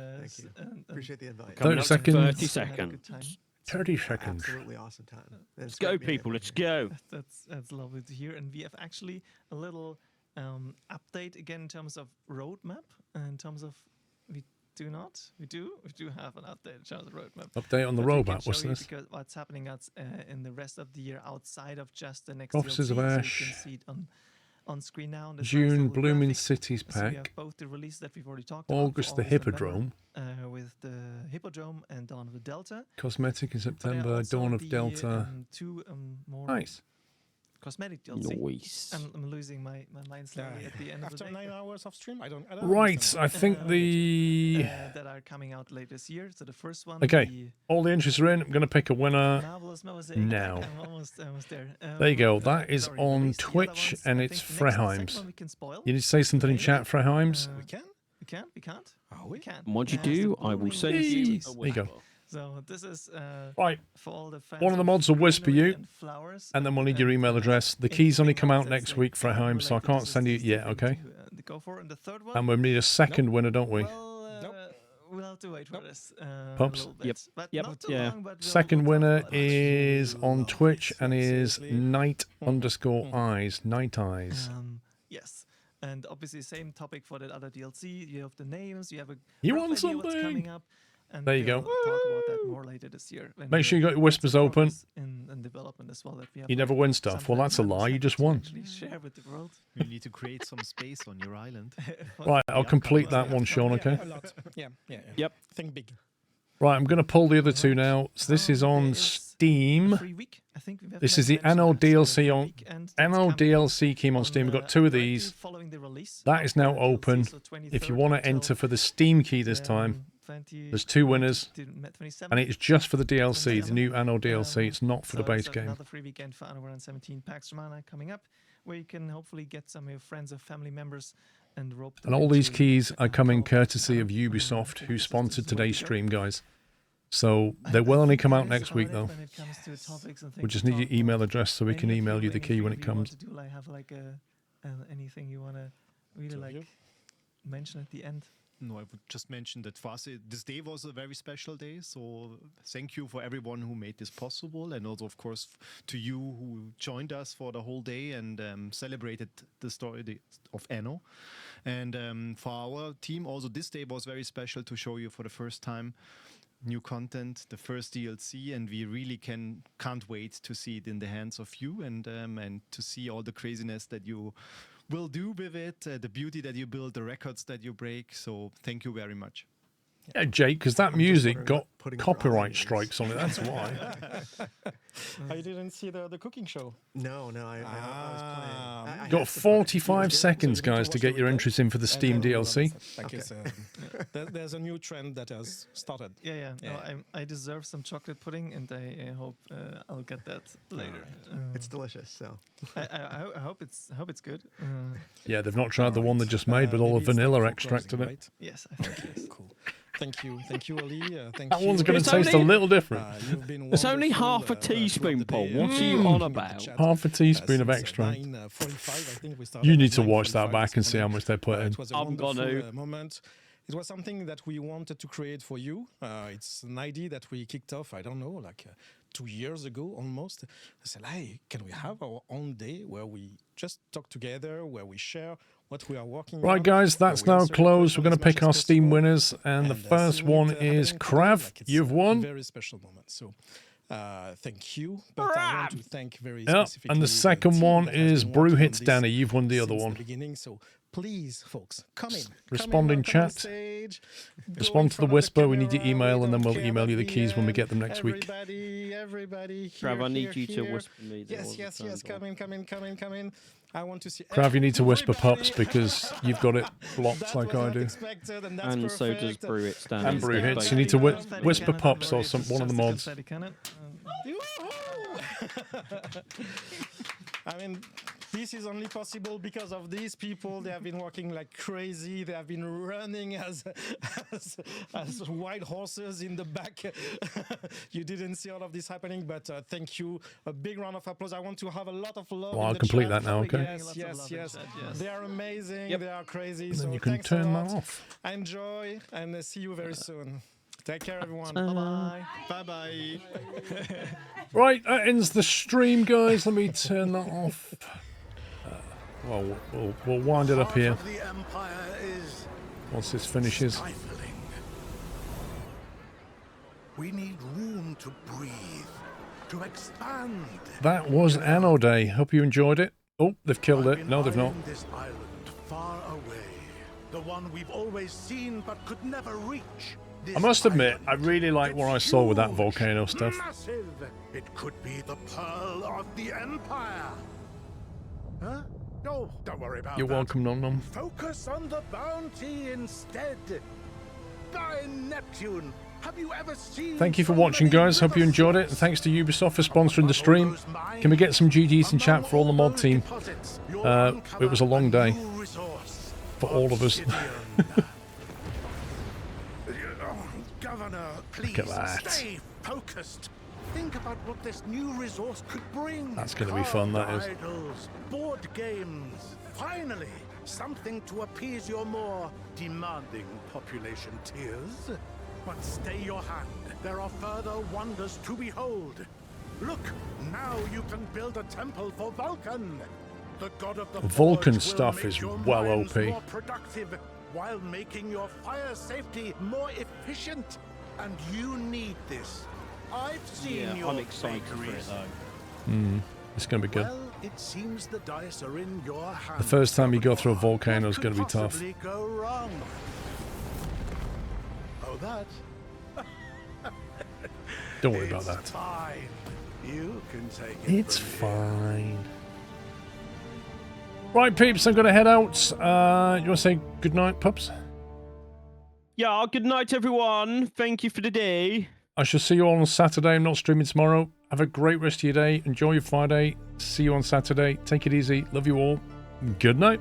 Appreciate the invite. 30 seconds. 30 seconds. 30 seconds. Absolutely awesome time. Let's go, people. Let's go. That's lovely to hear. And we have actually a little update again in terms of roadmap. In terms of we do have an update in terms of roadmap. Update on the roadmap. What's this? Because what's happening in the rest of the year outside of just the next Offices DLC, of Ash. So you can see it on screen now. On the June, nice Blooming graphic. Cities So we have pack. both the release that we've already talked August, about. the Hippodrome. With the Hippodrome and Dawn of the Delta. Cosmetic in September. Also Dawn of the, Delta. Two more Nice. cosmetic DLC. Nice. I'm losing my mind slightly at the end of the day. After 9 hours of stream, I don't Right, understand. I think the... that are coming out late this year. So the first one. Okay, all the entries are in. I'm going to pick a winner Marvelous Mosaic. now. I'm almost there. There you go. That is on Twitch, and it's Freheims. You need to say something in chat, Freheims. We can't. Oh, We can't. And once you do, I will send you. There you go. So this is right. For all the fans One of the mods will whisper you, flowers, and then we'll need your email address. The keys only come out next week for home, so I can't send you it yet, okay? Go for. And the third one. And we'll need a second winner, don't we? We'll have to wait for this. Pups? Yep. Yeah. Second winner is on Twitch and is Night_Eyes. Night Eyes. Yes. And obviously, same topic for that other DLC. You have the names. You have a. You rough want idea something? What's coming up, and There you we'll go. Talk about that more later this year. Make sure you got your whispers open. In development as well. That we have You never win stuff. Well, that's a lie. You just won. Share with the world. You need to create some space on your island. Right, I'll complete that one, Sean, okay? Yeah. Yep. Think big. Right, I'm going to pull the other two now. So this is on Steam. This is the Anno DLC on Anno DLC came on Steam. We've got two of these. That is now open. If you want to enter for the Steam key this time, there's two winners, and it's just for the DLC, the new Anno DLC. It's not for the base game. Another free weekend for Anno around 17 Pax Romana coming up, where you can hopefully get some of your friends or family members and rope. And all these keys are coming courtesy of Ubisoft, who sponsored today's stream, guys. So they will only come out next week, though. We just need your email address so we can email you the key when it comes. Do I have like anything you want to really mention at the end? No, I would just mention that for us, this day was a very special day. So thank you for everyone who made this possible. And also, of course, to you who joined us for the whole day and celebrated the story of Anno. And for our team, also this day was very special to show you for the first time new content, the first DLC, and we really can't wait to see it in the hands of you and to see all the craziness that you will do with it, the beauty that you build, the records that you break. So thank you very much. Yeah, Jake, because that music got copyright strikes on it. That's why. I didn't see the cooking show. No, I was playing. I Got 45 seconds, guys, to get your entries in for the Steam DLC. There's a new trend that has started. Yeah. No, I deserve some chocolate pudding, and I hope I'll get that later. It's delicious, so I hope it's good. Yeah, they've not tried the one they just made with all the vanilla extract in it. Yes, I think yes. Cool. Thank you, Oli. That one's going to taste a little different. It's only half a teaspoon, Paul. What are you on about? Half a teaspoon of extract. You need to watch that back and see how much they put in. I'm gonna. Moment. It was something that we wanted to create for you. It's an idea that we kicked off, I don't know, like 2 years ago almost. I said, hey, can we have our own day where we just talk together, where we share what we are working on? Right, guys, that's now closed. We're going to pick our Steam winners, and the first one is Krav. You've won. Very special moment. So thank you. But I want to thank very specifically. And the second one is Brew Hits Danny. You've won the other one. Beginning, so please, folks, come in. Respond in chat. Respond to the whisper. We need your email, and then we'll email you the keys when we get them next week. Everybody. Krav, I need you to whisper me. Yes. Come in. I want to see. Krav, you need to whisper pups because you've got it blocked like I do. And so does Brew Hits Danny. And Brew Hits. You need to whisper pups or one of the mods. I mean, this is only possible because of these people. They have been working like crazy. They have been running as wild horses in the back. You didn't see all of this happening, but thank you. A big round of applause. I want to have a lot of love. Well, I'll complete that now, okay? Yes. They are amazing. They are crazy. And then so you can thanks turn a lot. that off. Enjoy and see you very soon. Take care, everyone. Bye-bye. Bye-bye. Right, that ends the stream, guys. Let me turn that off. Well, we'll wind it up here once this finishes. We need room to breathe, to expand. That was Anno Day. Hope you enjoyed it. Oh, they've killed it. No, they've not. This island far away, the one we've always seen but could never reach. I must admit, I really like what I saw with that volcano stuff. Massive. It could be the pearl of the empire. Huh? No, don't worry about You're that. welcome, Nom Nom. Focus on the bounty instead. By Neptune, have you ever seen? Thank you for watching, guys. Hope you enjoyed it. And thanks to Ubisoft for sponsoring the stream. Can we get some GGs in chat for all the mod team? It was a long day for all of us. Governor Please Look at that. stay focused. Think about what this new resource could bring. That's going to be fun, that is. Idols, board games. Finally, something to appease your more demanding population tiers. But stay your hand. There are further wonders to behold. Look, now you can build a temple for Vulcan. The god of the Vulcan forge stuff will make is your well mines OP. more productive while making your fire safety more efficient. And you need this. I've seen your I'm excited for it bakeries. though. It's going to be good. Well, it seems the dice are in your hands. The first time you go through a What volcano is could going to be tough. possibly go wrong? Oh, that. Don't worry about It's that. Fine. You can take it. It's from here. fine. Right, peeps, I'm going to head out. You want to say goodnight, pups? Yeah, good night, everyone. Thank you for the day. I shall see you all on Saturday. I'm not streaming tomorrow. Have a great rest of your day. Enjoy your Friday. See you on Saturday. Take it easy. Love you all. Good night.